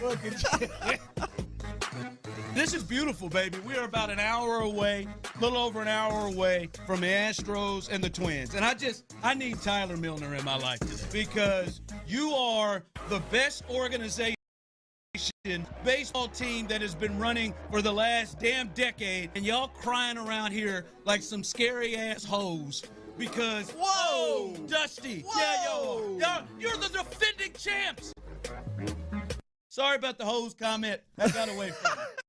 This is beautiful, baby. We are about an hour away, a little over an hour away from the Astros and the Twins. And I need Tyler Milner in my life today because you are the best organization baseball team that has been running for the last damn decade, and y'all crying around here like some scary ass hoes because Dusty, you're the defending champs. Sorry about the hose comment. I got away from it.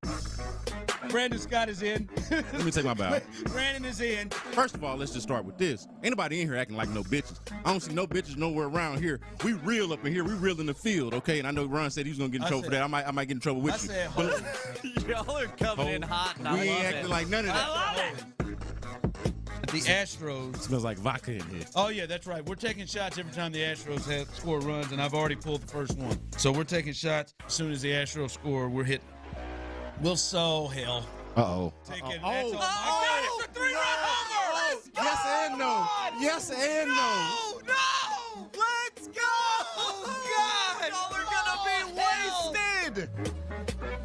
Brandon Scott is in. Let me take my bow. Brandon is in. First of all, let's just start with this. Ain't nobody in here acting like no bitches. I don't see no bitches nowhere around here. We real up in here. We real in the field, okay? And I know Ron said he was going to get in trouble for that. I might get in trouble with you. I said y'all are coming in hot, and we ain't acting like none of that. I love it. The Astros. Smells like vodka in here. Oh, yeah, that's right. We're taking shots every time the Astros score runs, and I've already pulled the first one. So we're taking shots. As soon as the Astros score, we're hitting. We'll sow hell. Uh-oh. Take it. My God, it's a 3-run homer. Let's go. Yes and no. Yes and no. No. Let's go. Oh, God. Y'all are going to be wasted.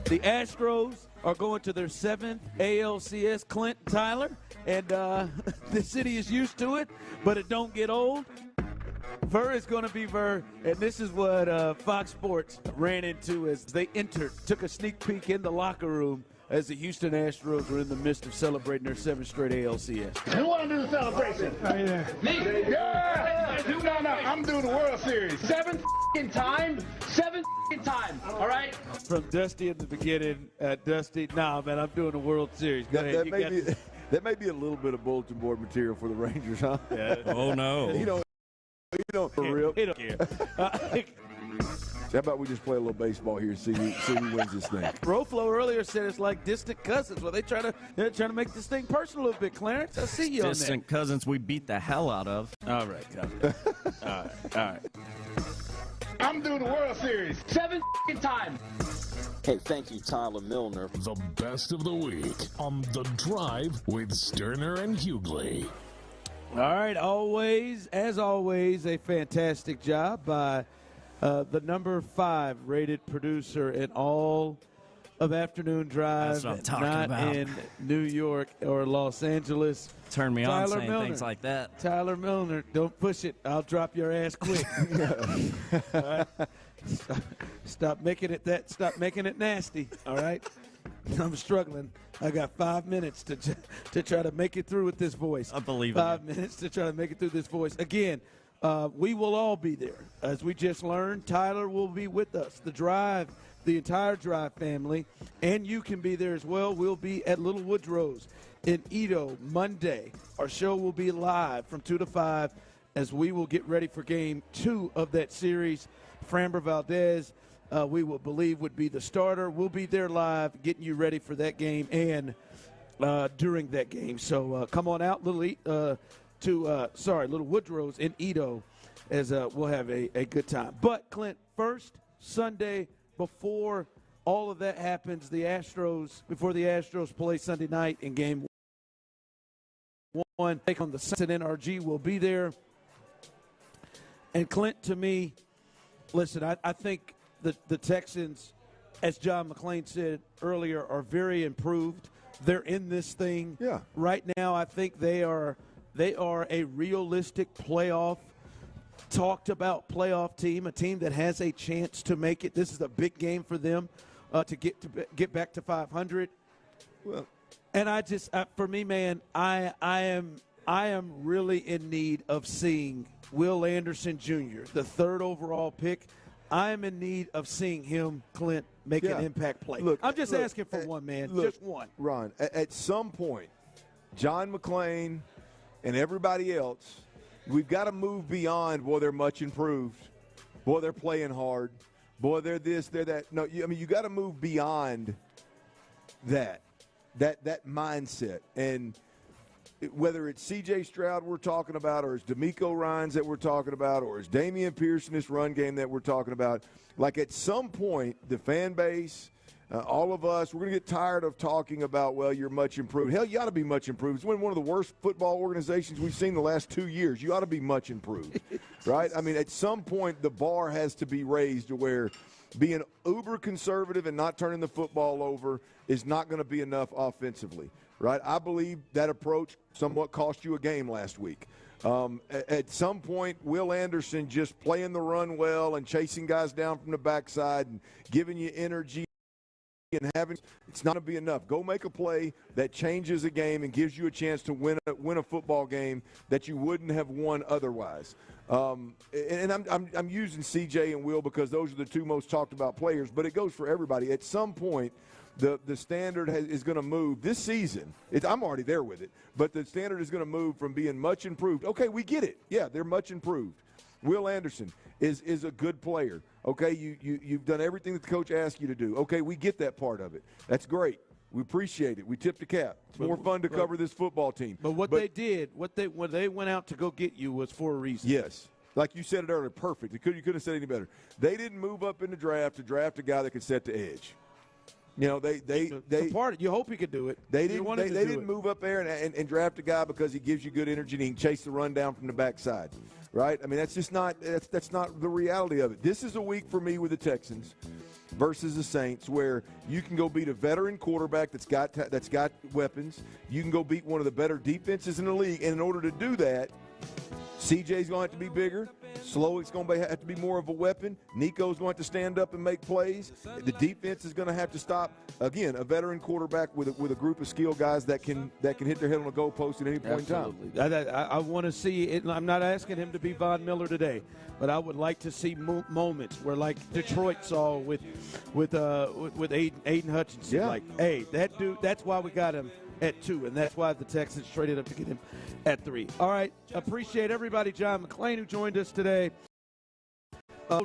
The Astros are going to their 7th ALCS, Clint Tyler, and the city is used to it, but it don't get old. Ver is going to be Ver, and this is what Fox Sports ran into as they took a sneak peek in the locker room as the Houston Astros were in the midst of celebrating their 7th straight ALCS. Who want to do the celebration? Me? Yeah! No, I'm doing the World Series. 7th time. 7th time. All right? From Dusty in the beginning, Dusty, nah, man, I'm doing the World Series. Go ahead. That may be a little bit of bulletin board material for the Rangers, huh? Yeah. Oh, no. You don't for real. He don't care. How about we just play a little baseball here and see who wins this thing? Roflo earlier said it's like distant cousins. Well, they're trying to make this thing personal a little bit, Clarence. I see you on that. Distant cousins we beat the hell out of. All right. All right. I'm doing the World Series. 7th time. Hey, thank you, Tyler Milner. The best of the week on The Drive with Stoerner and Hughley. All right, as always, a fantastic job by the number 5 rated producer in all of Afternoon Drive. That's what I'm talking not about. in New York or Los Angeles. Turn me on saying Milner. things like that. Tyler Milner, don't push it. I'll drop your ass quick. All right? Stop making it nasty. All right? I'm struggling. I got 5 minutes to try to make it through with this voice. I believe 5 minutes to try to make it through this voice. Again, we will all be there. As we just learned, Tyler will be with us. The Drive, the entire Drive family, and you can be there as well. We'll be at Little Woodrow's in Edo Monday. Our show will be live from 2 to 5 as we will get ready for game 2 of that series. Framber Valdez, we will believe would be the starter. We'll be there live getting you ready for that game and during that game. So come on out, Little Woodrow's in Edo as we'll have a good time. But, Clint, first Sunday before all of that happens, before the Astros play Sunday night in game 1, take on the Saints, and NRG will be there. And, Clint, to me, listen, I think the Texans, as John McClain said earlier, are very improved. They're in this thing right now. I think they are a realistic playoff, talked about playoff team, a team that has a chance to make it. This is a big game for them to get back to 500. Well, and for me, man, I am really in need of seeing Will Anderson Jr., the 3rd overall pick. I am in need of seeing him, Clint, make an impact play. I'm just asking for one, man. Just one. Ron, at some point, John McClain and everybody else, we've got to move beyond, boy, they're much improved. Boy, they're playing hard. Boy, they're this, they're that. No, you got to move beyond that mindset. And whether it's C.J. Stroud we're talking about, or it's D'Amico Ryans that we're talking about, or it's Damian Pierce in this run game that we're talking about, like at some point, the fan base, all of us, we're going to get tired of talking about, well, you're much improved. Hell, you ought to be much improved. It's one of the worst football organizations we've seen the last 2 years. You ought to be much improved, right? I mean, at some point, the bar has to be raised to where being uber conservative and not turning the football over is not going to be enough offensively, right? I believe that approach somewhat cost you a game last week. At some point, Will Anderson just playing the run well and chasing guys down from the backside and giving you energy and it's not going to be enough. Go make a play that changes a game and gives you a chance to win a football game that you wouldn't have won otherwise. And I'm using CJ and Will because those are the two most talked about players, but it goes for everybody. At some point, the standard is going to move this season. I'm already there with it, but the standard is going to move from being much improved. Okay, we get it. Yeah, they're much improved. Will Anderson is a good player. Okay, you've done everything that the coach asked you to do. Okay, we get that part of it. That's great. We appreciate it. We tip the cap. It's more fun to cover this football team. But what they went out to go get you was for a reason. Yes. Like you said it earlier, perfect. You couldn't have said it any better. They didn't move up in the draft to draft a guy that could set the edge. You know, they part. You hope he could do it. They didn't move up there and draft a guy because he gives you good energy and he can chase the run down from the backside, right? I mean, that's just not the reality of it. This is a week for me with the Texans versus the Saints, where you can go beat a veteran quarterback that's got weapons. You can go beat one of the better defenses in the league, and in order to do that, CJ's going to have to be bigger. Slowick's going to have to be more of a weapon. Nico's going to have to stand up and make plays. The defense is going to have to stop, again, a veteran quarterback with a group of skilled guys that can hit their head on a goalpost at any point in time. I want to see it. I'm not asking him to be Von Miller today, but I would like to see moments where, like Detroit saw with Aiden Hutchinson. Yeah. Like, hey, that dude, that's why we got him at 2, and that's why the Texans traded up to get him at 3. All right, appreciate everybody. John McClain, who joined us today.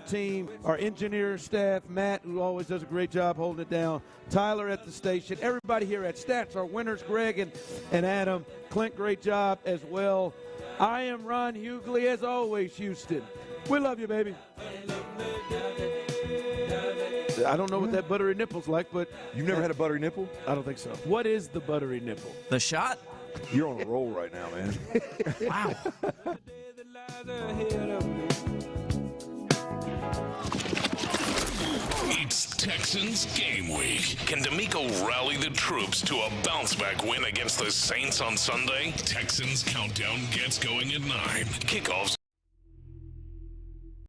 Team, our engineer staff, Matt, who always does a great job holding it down, Tyler at the station, everybody here at Stats, our winners, Greg and Adam. Clint, great job as well. I am Ron Hughley, as always, Houston. We love you, baby. I don't know what that buttery nipple's like, but... You've never had a buttery nipple? I don't think so. What is the buttery nipple? The shot? You're on a roll right now, man. Wow. It's Texans game week. Can D'Amico rally the troops to a bounce-back win against the Saints on Sunday? Texans countdown gets going at 9. Kickoffs